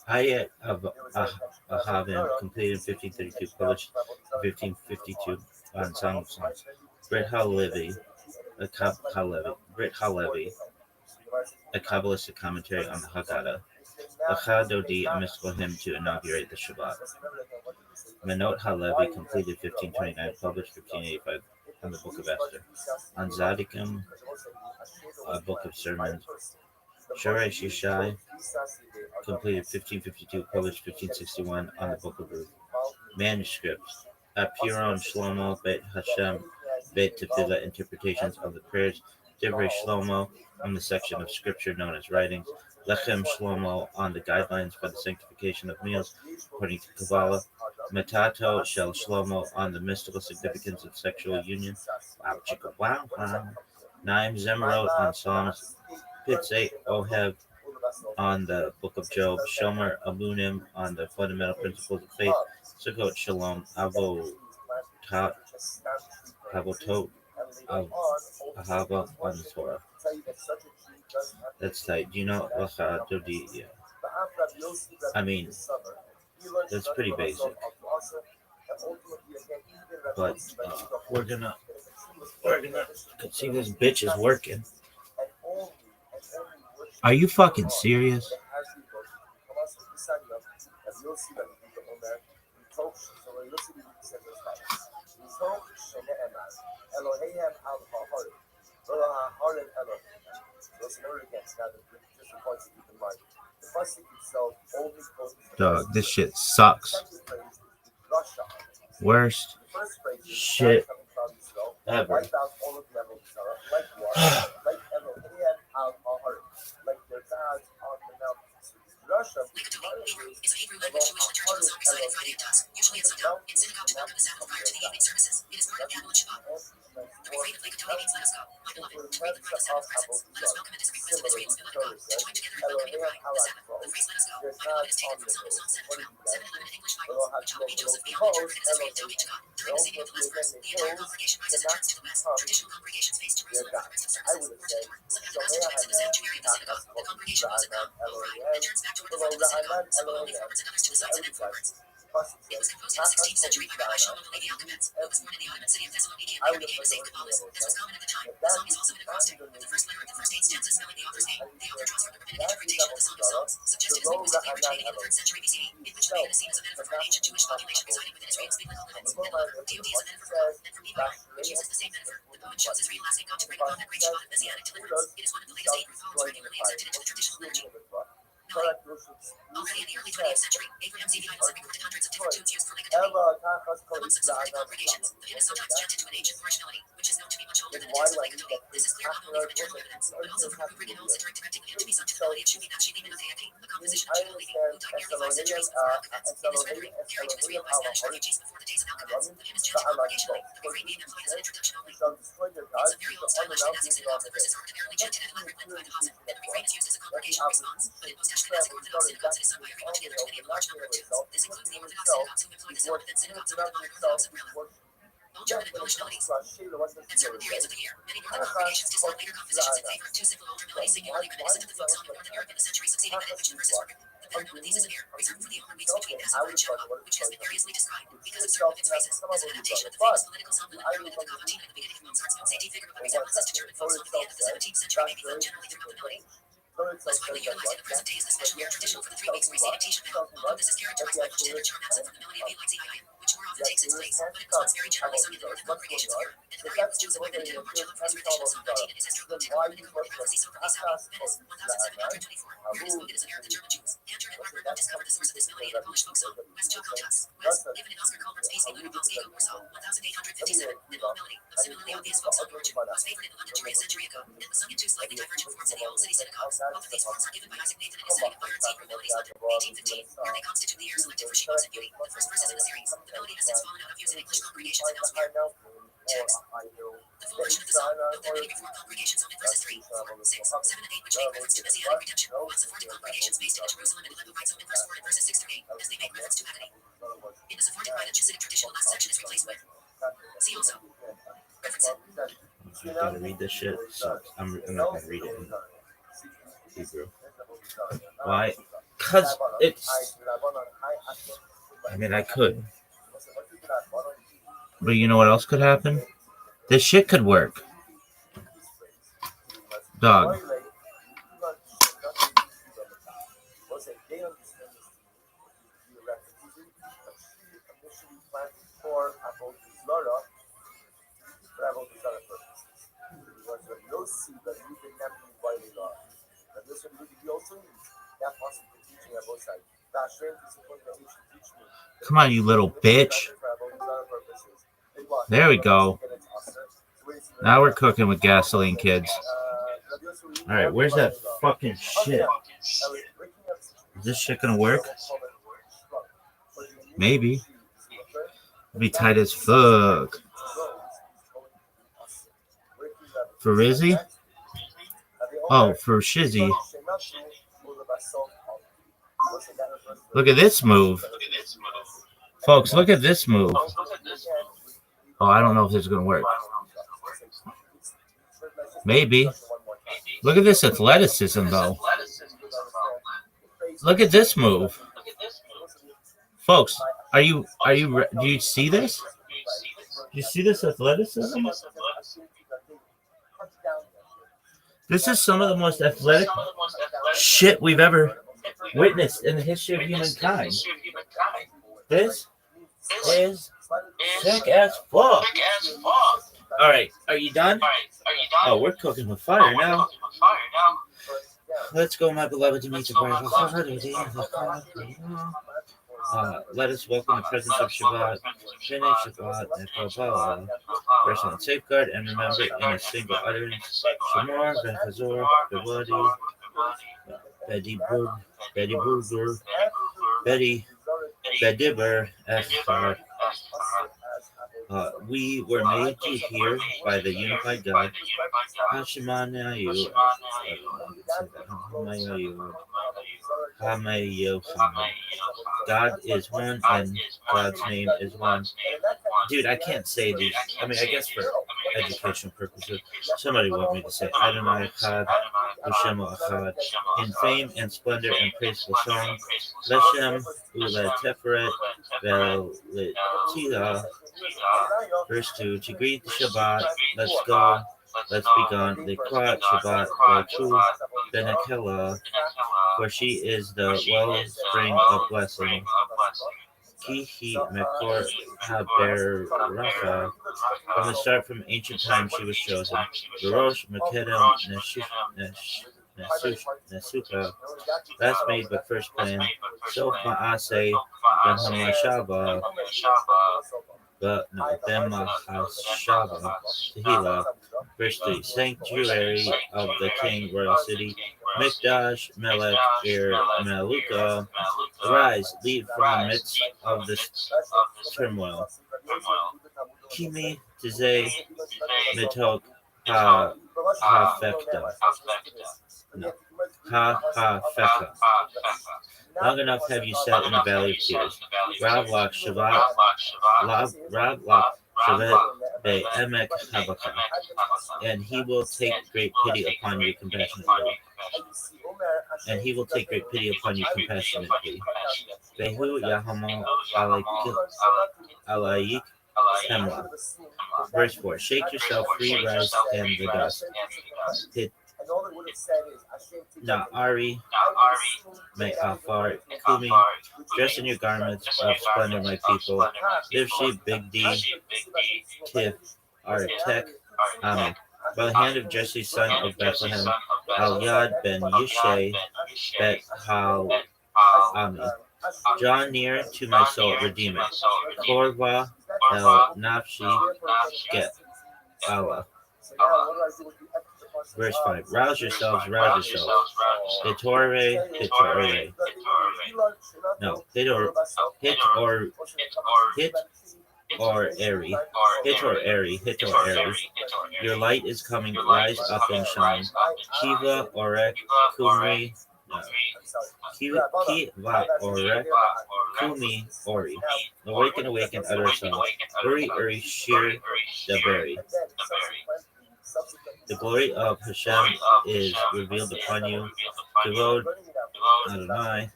Hayat of Ahavim, completed in 1532, published in 1552 on Song of Songs. Brit Halevi, a Kabbalistic commentary on the Haggadah. Achad Dodi, a mystical hymn to inaugurate the Shabbat. Menot Halevi, completed 1529, published 1585. on the Book of Esther, on Zadikim, a Book of Sermons, Shoresh Yeshai, completed 1552, published 1561, on the Book of Ruth. Manuscripts, Apiron Shlomo, Beit Hashem, Beit Tefillah, interpretations of the prayers, Divrei Shlomo, on the section of scripture known as writings, Lechem Shlomo, on the guidelines for the sanctification of meals according to Kabbalah, Metato Shel Shlomo, on the mystical significance of sexual union. Wow, chicka, wow, wow. Naim Zemrot, on Psalms, Pitzei Ohev, on the Book of Job, Shomer Amunim, on the fundamental principles of faith, Sukkot Shalom, Avotot of Ahava, on the Torah. That's tight. Do you know Lacha Dodi? Yeah. I mean, that's pretty basic. But we're gonna see this bitch is working. Are you fucking serious? Dog, this shit sucks. Worst shit ever. Hebrew is a Hebrew language Jewish liturgical song recited Friday at dusk, usually at sundown, in synagogue to welcome the Sabbath prior to the evening services. It is part of Kabbalah Shabbat. The refrain of Lekatoni means let us go, my beloved, to greet them from the Sabbath presence. Let us welcome and is a request of Israel's beloved God, to join together in welcoming the bride, the Sabbath. The phrase let us go, my beloved, is taken from Psalm 7:12, 7:11 in English Bibles, which Rabbi Joseph Beyond interpreted as Israel Tomei to God. During the singing of the last verse, the entire congregation rises and turns to the west. Traditional congregations face Jerusalem for the rest of services, or to the north. Sometimes the pastor joins in the sanctuary of the synagogue. The congregation bows at God, O bride, and turns back toward the front of the synagogue, some go only forwards and others to the sides and then forwards. It was composed in the 16th century by Rabbi Shlomo Levi Alkabetz, who was born in the Ottoman city of Thessaloniki and later became a saint Kabbalist. This was common at the time. The song is also in acrostic, with the first letter of the first 8 stanzas spelling the author's name. The author draws from the rabbinic interpretation of the Song of Songs, suggested as linguistically originating in the 3rd century BCE, in which Leviathan is seen as a metaphor for an ancient Jewish population residing within Israel's biblical limits. And Lord, deity is a metaphor for God, and from Levi, which uses the same metaphor. The poet shows Israel asking God to bring upon the great Shabbat of Messianic deliverance. It is one of the latest Hebrew poems regularly accepted into the traditional liturgy. Already in the early 20th century, Abraham Zevi Isles had recorded hundreds of different tunes used for legatoni. Among some Sephardic congregations, the hymn is sometimes chanted to an ancient Moorish melody, which is known to be much older than the text of legatoni. This is clear not only from internal evidence, but also from Rubric and Ol's directing the hymn to be sung to the melody of Shuvi Nafshi Limin of Hayati, a composition of Judah Levi, who died nearly 5 centuries before Alkabetz. In this rendering, carried to Israel by Spanish refugees before the days of Alkabetz, the hymn is chanted congregationally, the refrain being employed as an introduction only. In some very old style Ashkenazi synagogues, the verses are ordinarily chanted at 100 length by the Chazan, and the refrain is used as a congregational response. But in most Ashkenazic Orthodox synagogues, it is sung by everyone together to many of a large number of tunes. This includes the Orthodox synagogues who employ the sound within synagogues under the modern Orthodox umbrella. All German and Polish melodies. At certain periods of the year, many northern congregations dislike later compositions in favor of two simple older melodies singularly reminiscent of the folk song of Northern Europe in the century succeeding that in which the verses were written. The pattern of these is a year, reserved for the Omer weeks between Passover and Shavuot, which has been variously described, because of certain of its phrases, as an adaptation of the famous political song the Pyramid of the Cavatina at the beginning of Mozart's Mozarti figure of resemblances to German folk song at the end of the 17th century may be found generally throughout the melody. Less widely utilized in the present day is the special year traditional for the 3 weeks preceding Tisha B'Av, although this is characterized by much tender charm absent from the melody of Eli Zion, which more often takes its place, but it was once very generally sung in the northern congregations of Europe, and the period was chosen by Benedetto Marcello for his traditional song Martin and his Estro Gotico Rabbinical Prophecy Sober Isawi, Venice, 1724. Here it is quoted as an air of the German Jews. Cantor and Wartburg discovered the source of this melody in a Polish folk song, West Jokotas, West, given in Oscar Colbert's piece in Ludopolskiego, Warsaw, 1857. The old melody, of similarly obvious folk song origin, was favored in the London Jury a century ago, and was sung in 2 slightly divergent forms in the old city synagogues. Both of these forms are given by Isaac Nathan in his setting of Byron's Hebrew Melodies, London, 1815, where they constitute the air selected for Shemos and Beauty, the first verses in the series. The melody has since fallen out of use in English congregations and elsewhere. Text. The full version of the song, note that many Reformed congregations omit verses 3, 4, 6, 7, and 8, which make reference to Messianic redemption, while Sephardic congregations based in Jerusalem and Levites omit verse 4 and verses 6 through 8, as they make reference to agony. In the Sephardic Rite, Hasidic tradition, last section is replaced with. See also. Reference. I gotta read this shit. Sucks. I'm not gonna read it in Hebrew. Why? Because it's. I mean, I could. But you know what else could happen? This shit could work. Dog. Come on, you little bitch. There we go. Now we're cooking with gasoline, kids. All right, where's that fucking shit? Is this shit gonna work? Maybe. It'll be tight as fuck. For Rizzy? Oh, for Shizzy. Look at this move. Folks, look at this move. Oh, I don't know if this is going to work. Maybe. Look at this athleticism, though. Look at this move. Folks, do you see this? Do you see this athleticism? This is some of the most athletic shit we've ever witnessed in the history of humankind. This is sick as fuck. All right, are you done? Oh, we're cooking with fire now. Let's go, my beloved, to meet the bride. Let us welcome the presence of Shabbat. Finish Shabbat, Rest on safeguard and remember in a single utterance. Shamor, Bechazor, Bebodi, Betty Burger, Betty Bedibber, Echad. We were made to hear by the unified God. Hashemanayu. God is one and God's name is one. Dude, I can't say these. I mean, I guess for educational purposes, somebody want me to say Adonai Echad, Hashem Echad, in fame and splendor and praiseful song, Leshem Ule Teferet Vel Tila. Verse 2, to greet the Shabbat, let's go, let's be gone, Likwat Shabbat, Lechu, Benekela, for she is the wellspring of blessing. Kihi Mekor Haber from the start, from ancient times she was chosen. Rosh Mekedem Nesuka, last made but first planned. Sof Maase Ben but no, Bema Hashava, Tehillah, verse 3, sanctuary of the king, royal city, Mikdash, Melech, Ir, Meluka, arise, leave from the midst of this turmoil. Kimi, Tizay, Mitok, Ha-Fekta. No, Ha-Fekta. Long enough have you sat in the valley of tears. Ravlach Shavat, Ravlach Shavet Be Emek Habaka, and he will take great pity upon you compassionately. And he will take great pity upon you compassionately. Behu Yahamal Alayik Hemla. Verse 4, shake yourself free, rise and the dust. Na'ari, Me'afar, Kumi, dress in your garments of splendor, my people. Livshi, Big D, Tif, Artek, Ami. By the hand of Jesse, son of Bethlehem, Al-Yad ben Yishay, Bet Hal Ami. Draw near to my soul, redeem it. Korva, El Nafshi, Get Allah. Verse 5, rouse yourselves, Hitore. No, hit or airy. Your light is coming, rise up and shine. Kiva, Orek, Kumri, Kiva, Orek, Kumi, Ori. Awaken, utter a song. Uri, Shir, Daberi. The glory of Hashem is revealed upon you. Kavod, Adonai,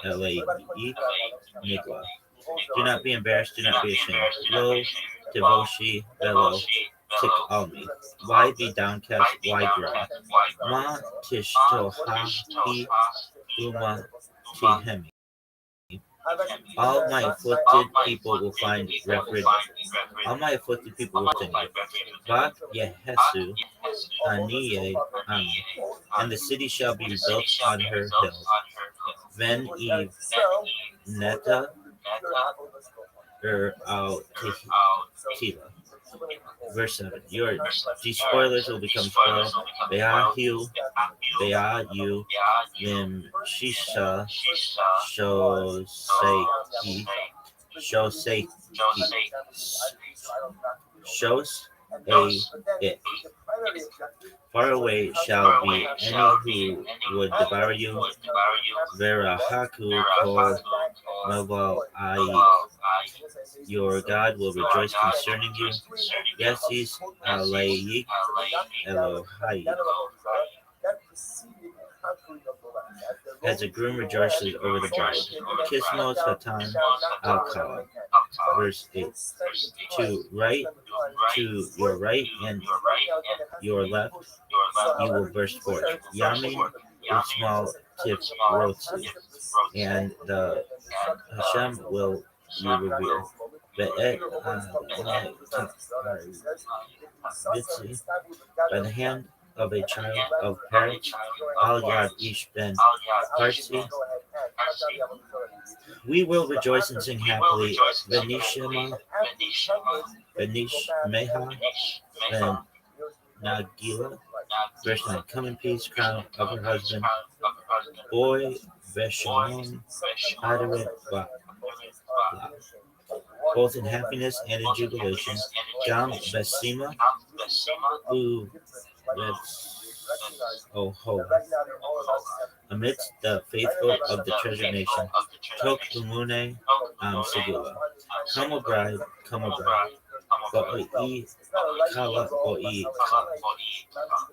Elayik, Nikla. Do not be embarrassed, do not be ashamed. Lo, Devoshi, Velo, Tikalmi. Why be downcast, why groan? Ma Tishtohahi, Uma Tihemi. All my afflicted people will find refuge. All my afflicted people will sing. Vak Yehesu, Aniye Ami. And the city shall be built on her hills. Ven Eve Neta al Tila. Verse 7. These spoilers will become spoiled. Beahu, Lim Shisha, Shoseki, Shoseki, Shos a it. Far away shall be any who would devour you. Vera Haku Kol Noval Ai. Your God will rejoice concerning you. Yesis Alayik Elohai. As a groom rejoices over the bride. Kismos Hatan Al-Kala. Verse 8. To your right and your left, you will burst forth. Yamin Utsmal Tif Rotsi. And the Hashem will you reveal. Be'et Bitzi, by the hand of a child of parents, Al Yad Ish Ben Parsi, we will rejoice and sing happily. Venishma, Venish Meha, Ben Nagila, verse 9. Come in peace, crown of her husband. Boy, Veshalom, Adaret Ba. Both in happiness and in jubilation. Gam Besima, U Oho. Amidst the faithful of the treasure nation. Tok Umune Segula. Come, O bride, Bo'oi Kala Bo'oi Kala.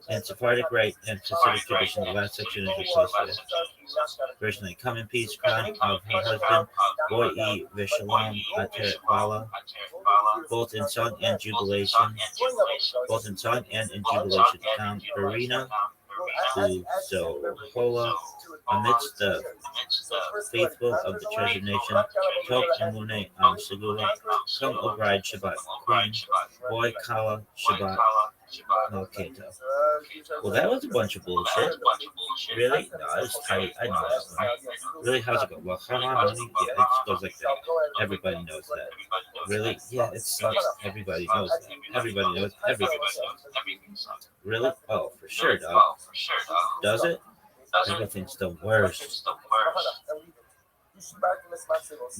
And Sephardic rite and Hasidic tradition, the last section is replaced with verse 9. Come in peace, crown of her husband, Bo'oi Veshalom Ater Bala. Both in song and jubilation. Both in song and in jubilation. Come, Arena, Hola, amidst the faithful of the treasured nation, Tok Amune Segula, come, O bride, Shabbat, Queen, Boy Kala, Shabbat, Malketa. Well, that was a bunch of bullshit. Really? No, I was tight. I know that one. Really? How's it go? Well, come on, honey. Yeah, it just goes like that. Everybody knows that. Really? Yeah, it sucks. Everybody knows that. Everybody knows everything sucks. Really? Oh, for sure, dog. Does it? Everything's the worst.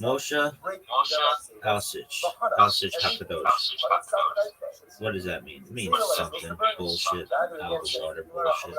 Moshe Alsich Hakadosh. What does that mean? It means something. Bullshit. Out of the water bullshit.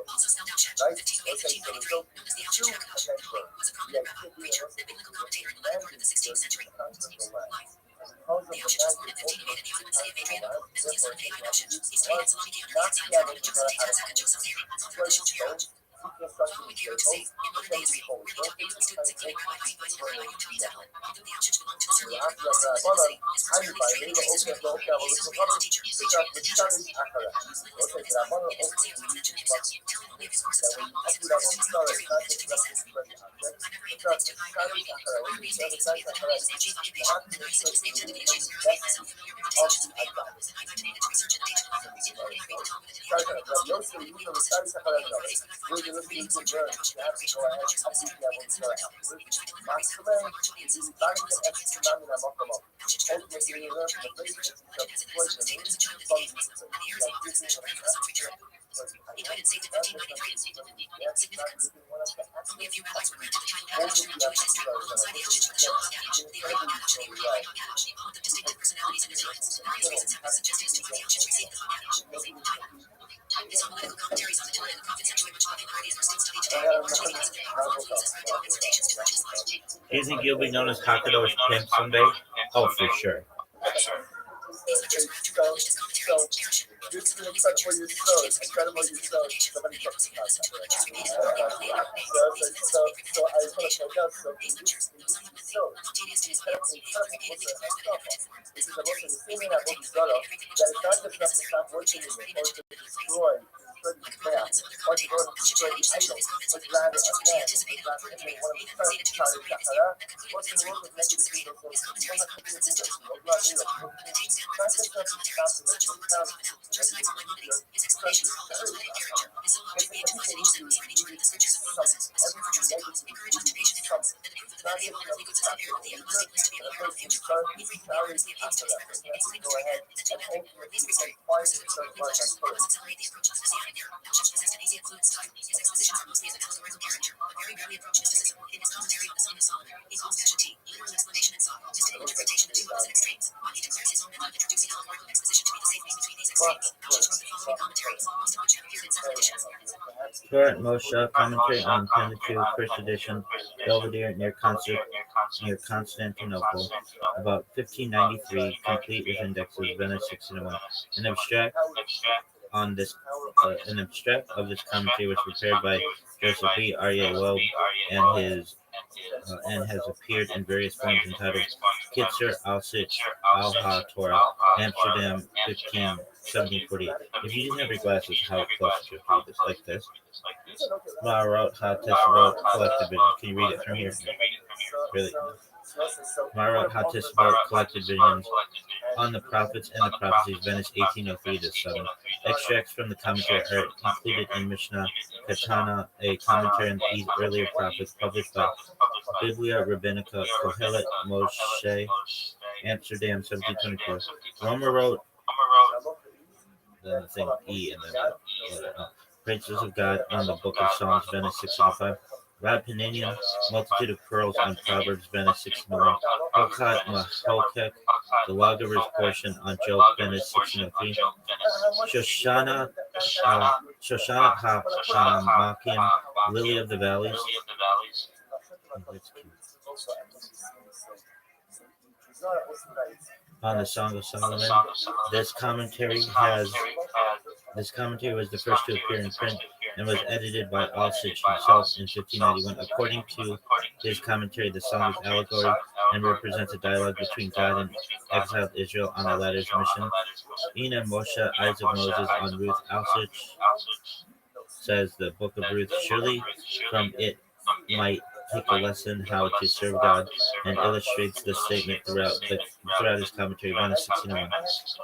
Also spelled out Shet, 1508-1593, known as the Alshet Hakadosh. Was a prominent rabbi, preacher, and biblical commentator in the latter part of the 16th century. Life. The Alshet was born in 1508 in the Ottoman city of Adrianople. This was the son of Levi Alshet. He studied at Saloniki under the Exile of Joseph Tatas and Joseph Zeri, author of the Shulchan Aruch. Following Kiruk State, in modern-day Israel, where he taught Biblical students including Rabbi Haibai and Rabbi Yutam Zeppelin, although the Alshet belonged to the Syrian group of Muslims in the city, his first early training traces Israel. He is also a teacher, preacher, and evangelist. Muslim is known as God. In his works, he often mentioned himself, telling only of his courses taught while his works to his military mentioned he says, I've never hated things too high or hated things. Rabbi states, to be the 20th century occupation, and I essentially intended the issues where I made myself familiar with quotations of the Bible, and I began to research and debate the author. In learning, I read the Talmud and the Hebrew Bible, and read passages. Only in Fridays, when I find time, reading scripture and devotion, the information from lectures on the Saturday week considered topics, which I deliver every Sabbath for large audiences, even to Muslim Chinese church. Alshet traveled to Syria on a journey. His version of the legend has it that his son David as a child became Muslim, and the Arizal offered a special prayer for the son's return. He died in Safed in 1593. Significance. Only a few rabbis were granted the title Gadash throughout Jewish history. Alongside the Alshet stood the Shalom Gadash, the Arabic Gadash, and the Abrahamic Gadash, all with distinctive personalities and designs. Various reasons have been suggested as to why the Alshet received the Gadash. His homiletical commentaries on the Torah and the prophets enjoy much popularity and are still studied today, largely because of their powerful influence as practical exhortations to virtuous life. Do you think you'll be known as Hakadosh Pimp someday? Oh, for sure. These lectures were after published as commentaries, Cherishim, books of the Holy Scriptures, and Alshet gives included copies of the publication. Many have also listened to the lectures repeated and repeatedly in other ways. These events will be prevented by publication. These lectures, though somewhat lengthy, monotonous to his ears, he often repeatedly declares but in effective form. These commentaries, they bring contained within everything which is left, even necessary, which he has already mentioned in many places. Like a prophet and some other commentators, Alshet changed each section of his comments with reference to which he anticipated on further prayer, and then proceeded to give a summary of his view, and concluded with answering all the questions therein. His commentaries often present us to Talmud, questions of Torah, and contain standard references to other commentaries, such as the works of Rabbinel, Jerusalem's on Maimonides. His explanations are all detailed and in character. His sole object being to find in each sentence or in each word the scriptures of one lesson. This is more virtuous and cause, encourage observation and Current Moshe commentary on Pentateuch, first edition, Belvedere near Constantinople, about 1593, complete with indexes, Venice 1601. An abstract of this commentary was prepared by Joseph B. R.A. Loeb and has appeared in various forms entitled Kitzer Alsich Al Torah, Amsterdam 1748. If you didn't have your glasses, how close would you read this? Like this? Marot HaTesvot Collected Vision. Can you read it from here? Really? Marot HaTesvot Collected Visions on the Prophets and the Prophecies, Venice 1803 to 7. Extracts from the commentary are included in Mishnah Katana, a commentary on the earlier prophets published by Biblia Rabbinica Kohelet Moshe, Amsterdam 1724. Romer wrote the thing E and then the letter O. Praises of God on the Book of Psalms, Venice 1605. Rab Paninian, Multitude of Pearls on Proverbs, Venice 1601. Hokad Mahokek, the Logger's portion on Job, Venice 1603. Shoshana HaMakim, Lily of the Valleys. That's cute. On the Song of Solomon. This commentary was the first to appear in print and was edited by Alsich himself in 1591. According to his commentary, the song is allegory and represents a dialogue between God and exiled Israel on the latter's mission. Ina Moshe, Eyes of Moses on Ruth. Alsich says the Book of Ruth, surely from it might take a lesson how to serve God, and illustrates the statement throughout his commentary, Venice 1601.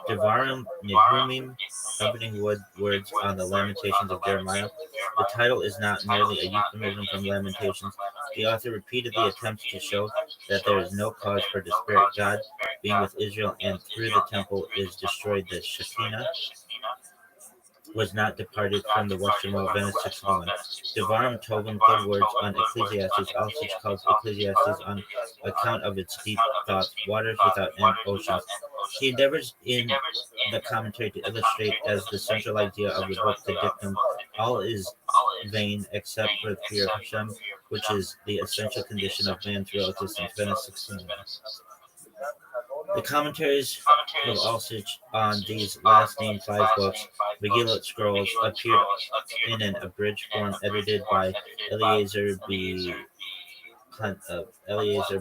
Devarim Nehumim, comforting words on the Lamentations of Jeremiah. The title is not merely a euphemism from Lamentations. The author repeatedly attempts to show that there is no cause for despair. God, being with Israel and through the temple, is destroyed. The Shekinah was not departed from the western wall, Venice 1601. Devarim Tovim, good words on Ecclesiastes. Alsich calls Ecclesiastes on account of its deep thoughts, waters without end, oceans. He endeavors in the commentary to illustrate as the central idea of the book, the dictum, all is vain except for the fear of Hashem, which is the essential condition of man's real existence, Venice 1601. The commentaries of Alsich on these last named 5 books, Megillah Scrolls, appeared in an abridged form edited by Eliezer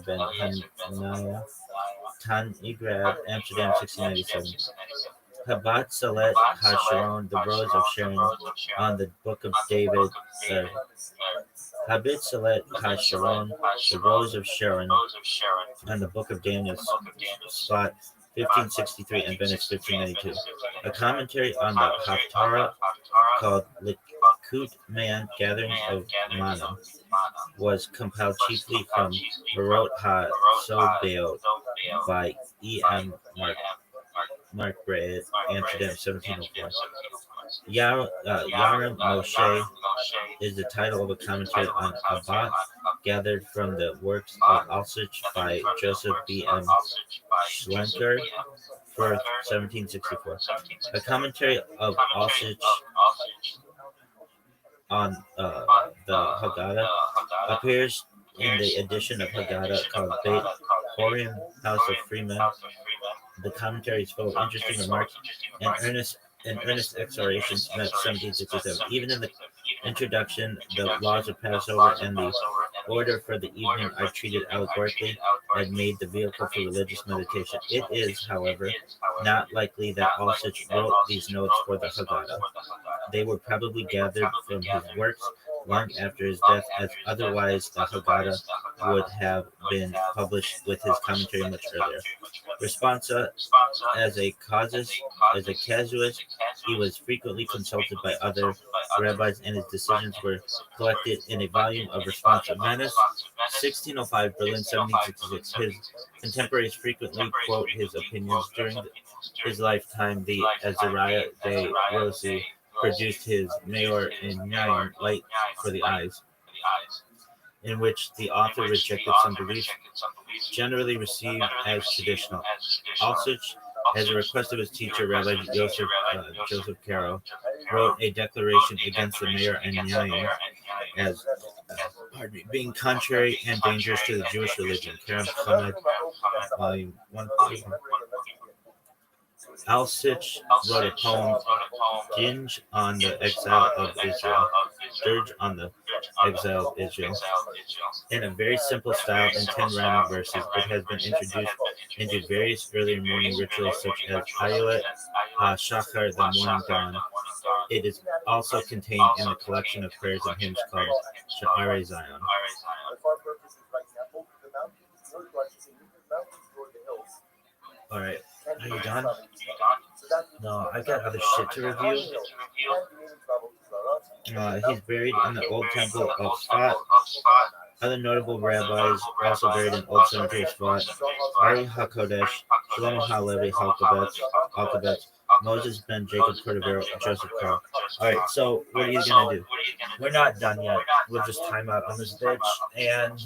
ben Hananiah, Tanigrad, Amsterdam 1697. Habat Salet HaSharon, the Rose of Sharon, on the Book of David. Habit Salet HaSharon, the Rose of Sharon, on the Book of Daniel, Spot 1563 and Venice 1592. A commentary on the Haftarah called Likut Man, Gatherings of Mana, was compiled chiefly from Marot HaSobeot by E.M. Markbrad, Amsterdam 1704. Yaram Moshe is the title of a commentary on Abbat, gathered from the works of Alsich by Joseph B.M. Schlenker for 1764. A commentary of Alsich on the Haggadah appears in the edition of Haggadah called Beit Horim, House of Freemen. The commentary is full of interesting remarks and earnest exhortations, 1767. Even in the introduction, the laws of Passover and the order for the evening are treated allegorically and made the vehicle for religious meditation. It is, however, not likely that Alsich wrote these notes for the Haggadah. They were probably gathered from his works long after his death, as otherwise the Haggadah would have been published with his commentary much earlier. Responsa, as a casuist, he was frequently consulted by other rabbis, and his decisions were collected in a volume of Responsa. Venice, 1605, Berlin, 1766. His contemporaries frequently quote his opinions. During his lifetime, the Azariah de Rossi produced his Mayor in Nyaim, Light for the Eyes, in which the author rejected some beliefs generally received as traditional. Alsuch, as a request of his teacher, Rabbi Joseph Caro, wrote a declaration against the Mayor and Nyaim as being contrary and dangerous to the Jewish religion. Kerem Hamad, volume 141. Alsuch wrote a poem, Dirge on the Exile of Israel, in a very simple style in 10 rhyming verses. It has been introduced into various earlier morning rituals such as Ayoet HaShachar, the morning dawn. It is also contained in the collection of prayers and hymns called Sha'arei Zion. All right, are you done? No, I got other shit to review. He's buried in the old temple of Sfat. Other notable rabbis also buried in Old Cemetery Sfat: Ari HaKodesh, Shlomo HaLevi Halkabetz, Moses Ben Jacob Cordovero, Joseph Carl. All right, so what are you gonna do? We're not done yet. We'll just time out on this bitch and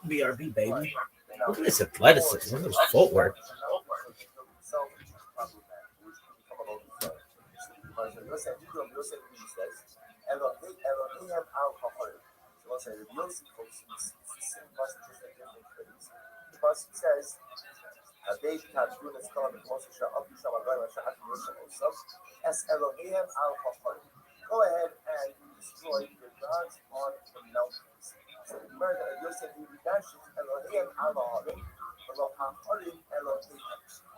BRB baby. Look at this athleticism. Look at this footwork. Go ahead and destroy your gods on the mountains. So the Gemara Yosef Yudashes Elohim Avaharim, Elohim Elohim.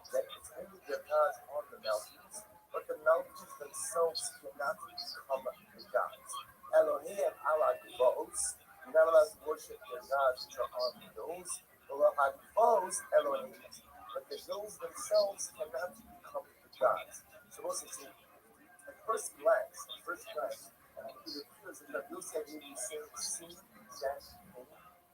That it's only their gods on the mountains, but the mountains themselves cannot become the gods. Elohim Alagvos, you're not allowed to worship their gods which are on the hills. Elohim Elohim, but the hills themselves cannot become the gods. So we'll see. At first glance, it appears that Yosef is saying that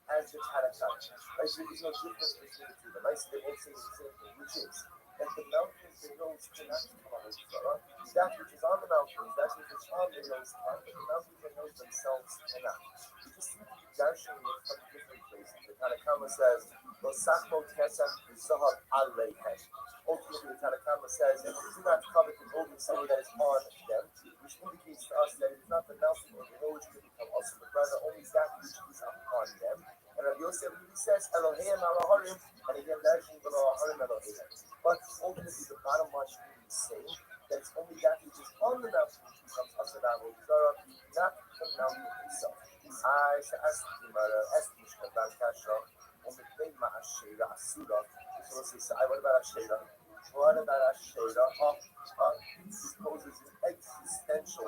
as the Tarakat. Right? So there's no difference between the two. The nice they both say the same thing, which is that the mountains, the hills cannot come out of each other. That which is on the mountains, that which is on the hills can, but the mountains and hills themselves cannot. You just see the darshan from different places. The Tanakama says, Losakmo Kesach Zahab Aleihem. Ultimately, the Tanakama says, do not covet the golden silver that is on them, which indicates to us that it is not the mountain or the hill which could become us, but rather only that which is upon them. And Rabbi Yosef really says, Elohim Alaharim, and again, that is Alaharim Elohim. But ultimately, the bottom line should be the same, that it's only that which is on the mountain which becomes Asadam or Zara, not the mountain itself. I shall ask the Gemara, ask the Mishkan Kasha, on the thing Ma'ashira Asura. So let's say, what about Ashera? What about Ashera? This poses an existential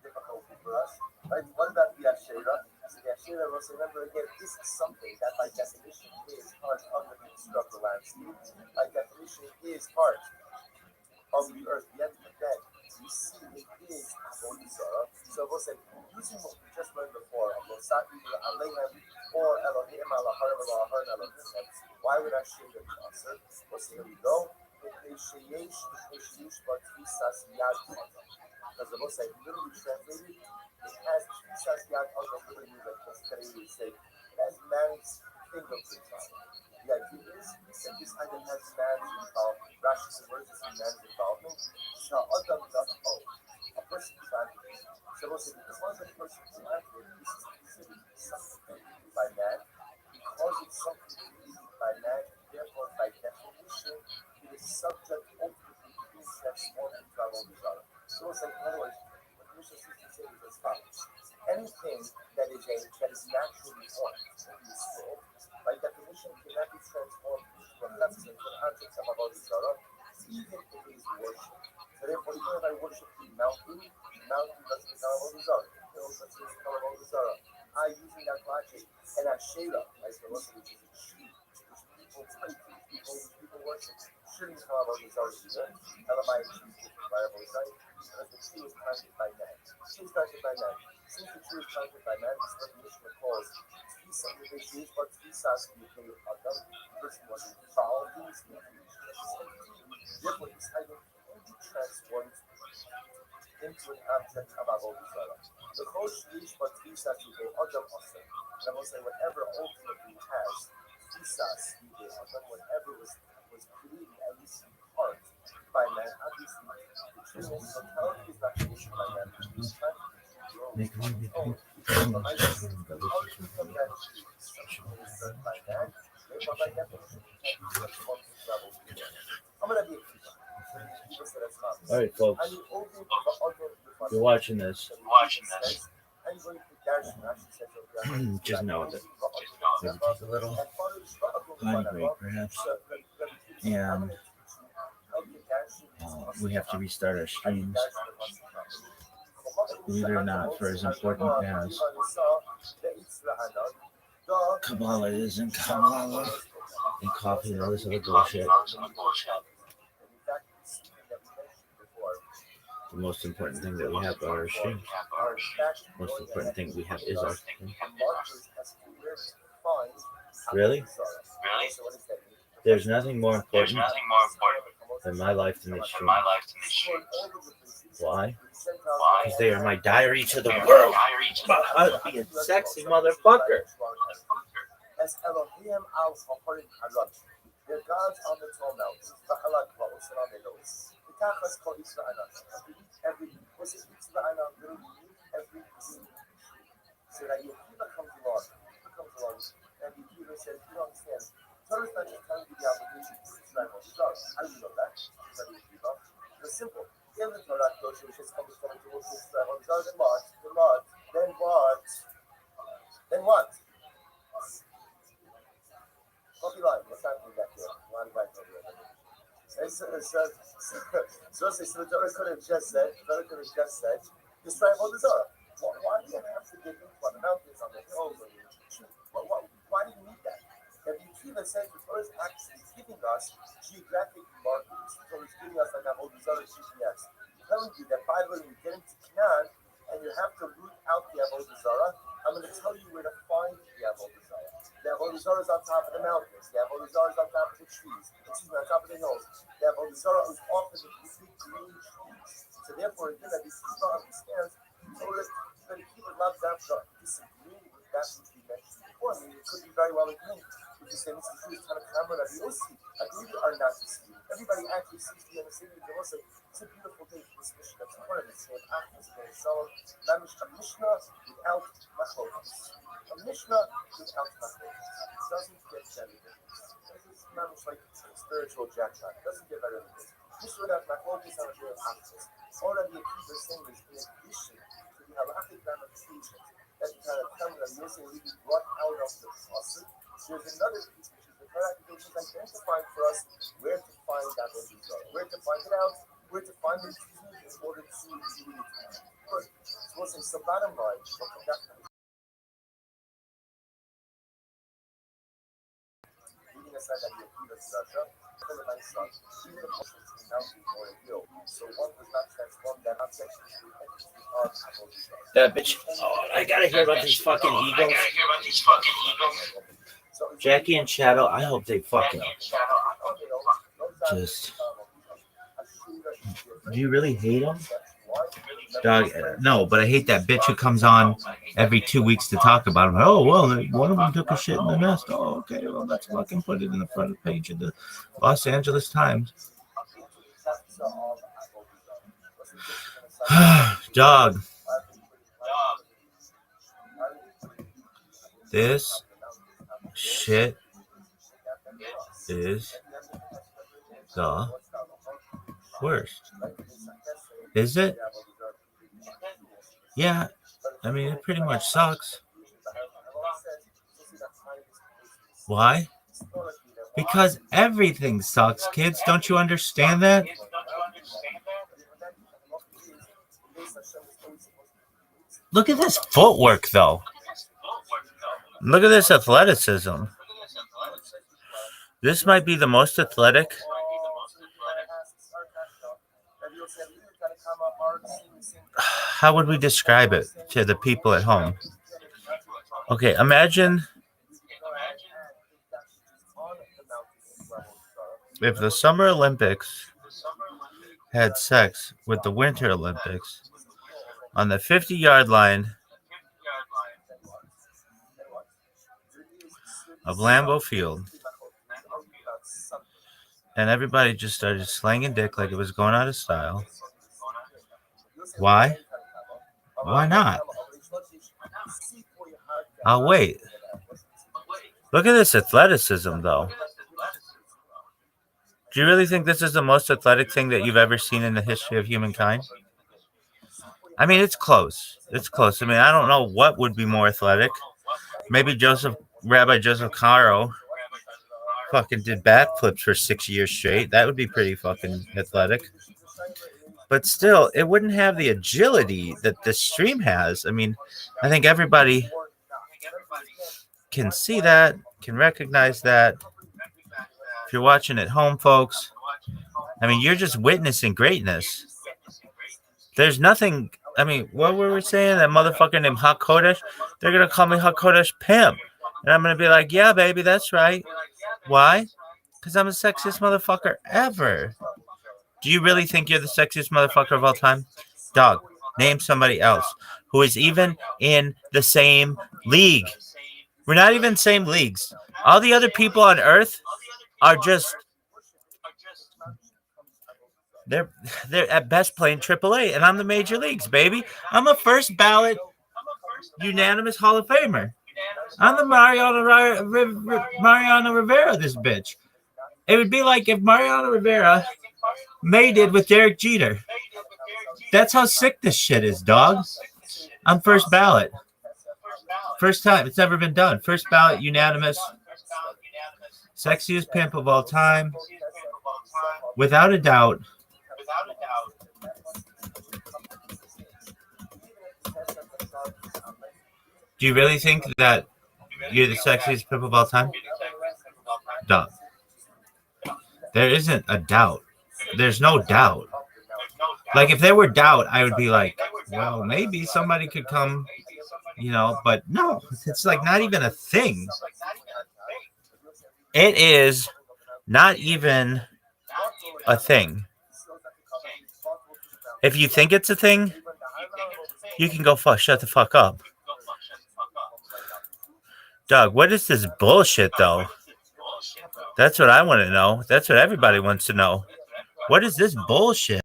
difficulty for us. Right? What about the Ashera? So the Ashera, remember again, this is something that by definition is part of the structural landscape. By definition is part of the earth. Yet then, you see it is Avodah. So we'll say, using what we just learned before, Losaki Aleihem or Elohim Alaharim Alaharim Elohim, why would I share the answer? Well, so here we go. Because the most I literally translated, it has Trisas Yad Adam, literally like today we would say, it has man's fingerprints on it. The idea is that this item has man's involvement. Rashi says, where does this mean man's involvement? Sha'adam daf'o, a person's language. So we'll say, as long as a person's language, this is considered something by man, because it's something by man, therefore by definition, it is subject ultimately to being transformed into Avodah. So it's like, in other words, what the Mishnah seems to say is as follows. Anything that is naturally formed in this world, by definition, cannot be transformed into a substance, into an object of Avodah, even if it is worship. So therefore, even if I worship the mountain doesn't become Avodah. I using that logic and that shade up, like the Russell, which is a tree, which people pray to, people worship, shouldn't come out of these artists either. Elamite trees different variables, right? Because the tree was planted by man. The tree was planted by man. Since the tree was planted by man, this recognition of cause, the trees, but three sides to be played on them. The person was foul, these therefore, this item can be transformed into an object of Avodah. The Chosh but Thisas Yidei Adam also. And I will say, whatever ultimately has Thisas Yidei Adam, whatever was created at least in part by man, obviously, the tree in totality is not created by man. It's trying to grow its own. How do you become that tree? Something that is done by man, therefore by definition, transforms into Avodah. I'm going to be a keeper. All right, folks. You're watching this. Just know that maybe take a little line break, perhaps. And we have to restart our streams. Believe it or not, for as important as Kabbalah is and Kabbalah and coffee and all this other bullshit. The most important thing that we have are our streams. The most important thing we have is our stream. Really? There's nothing more important than my life than this stream. Why? Because they are my diary to the world. I'd be a sexy motherfucker. They're gods on the tall mountains. Every so that Yehuda comes along, and Yehuda says, you don't understand. Torah is not just telling you the obligation to Israel. How do you know that? It's simple. In the Torah, which just comes from the world of Israel, then what? Then what? Copy line. What's happening back here? Line back over there. So the Torah could have just said, Israel on the Torah. Why do you have to get into the mountains on the hills? Why do you need that? If you even say the Torah is actually giving us geographic markers, the Torah is giving us like a whole Zarah GPS, telling you that by the way you get into Canaan and you have to root out the Avodah Zarah, I'm going to tell you where to find the Avodah Zarah. The Avodah Zarah is on top of the mountains. The Avodah Zarah is on top of the trees. On top of the hills. The Avodah Zarah is often the big green trees. So therefore, again, that these people understand, but if you would love that to disagree with that which we mentioned before, I mean, it could be very well agreed. If you say, Mr. Jew is kind of camera that we all see, I believe you are not disagreeing. Everybody actually sees the understanding. They will say, it's a beautiful day for this mission. That's part of it. It's named Achmas, named Shalom. A Mishnah without machlokas. A Mishnah without machlokas. It doesn't get better than this. It's not like spiritual jackpot. It doesn't get better than this. Mishnah without machlokas on a day of Achmas. All that the Akiva is saying is in addition to the halakhic ramifications that you kind of come that you're saying really brought out of the process, there's another piece which is the Torah applications identifying for us where to find that where to find it out, where to find it in order to do it. But so bottom line, leaving aside that the Akiva Sasha, so one does not transform that object That bitch. Oh, I gotta hear about these fucking eagles. Jackie and Shadow, I hope they fucking just. Do you really hate them? Dog, no, but I hate that bitch who comes on every 2 weeks to talk about him. Oh, well, one of them took a shit in the nest. Oh, okay, well, let's fucking put it in the front page of the Los Angeles Times. Dog. This shit is the worst. Is it? Yeah. I mean, it pretty much sucks. Why? Because everything sucks, kids. Don't you understand that? Look at this footwork, though. Look at this athleticism. This might be the most athletic. How would we describe it to the people at home? Okay, imagine if the Summer Olympics had sex with the Winter Olympics on the 50-yard line of Lambeau Field, and everybody just started slanging dick like it was going out of style. Why? Why not? I'll wait. Look at this athleticism, though. Do you really think this is the most athletic thing that you've ever seen in the history of humankind? I mean, it's close. It's close. I mean, I don't know what would be more athletic. Maybe Rabbi Joseph Caro fucking did backflips for 6 years straight. That would be pretty fucking athletic. But still, it wouldn't have the agility that this stream has. I mean, I think everybody can see that, can recognize that. If you're watching at home, folks, I mean, you're just witnessing greatness. There's nothing. I mean, what were we saying? That motherfucker named HaKodesh? They're going to call me HaKodesh Pimp. And I'm going to be like, yeah, baby, that's right. Why? Because I'm the sexiest motherfucker ever. Do you really think you're the sexiest motherfucker of all time? Dog, name somebody else who is even in the same league. We're not even same leagues. All the other people on Earth are just... They're at best playing AAA, and I'm the major leagues, baby. I'm a first ballot unanimous Hall of Famer. I'm the Mariano Rivera, this bitch. It would be like if Mariano Rivera mated with Derek Jeter. That's how sick this shit is, dog. I'm first ballot. First time. It's never been done. First ballot, unanimous. Sexiest pimp of all time. Without a doubt. Do you really think that you're the sexiest pimp of all time? Dog. There isn't a doubt. There's no doubt. Like, if there were doubt, I would be like, well, maybe somebody could come, you know, but no, it's like not even a thing. It is not even a thing. If you think it's a thing, you can go shut the fuck up. Doug, what is this bullshit, though? That's what I want to know. That's what everybody wants to know. What is this bullshit?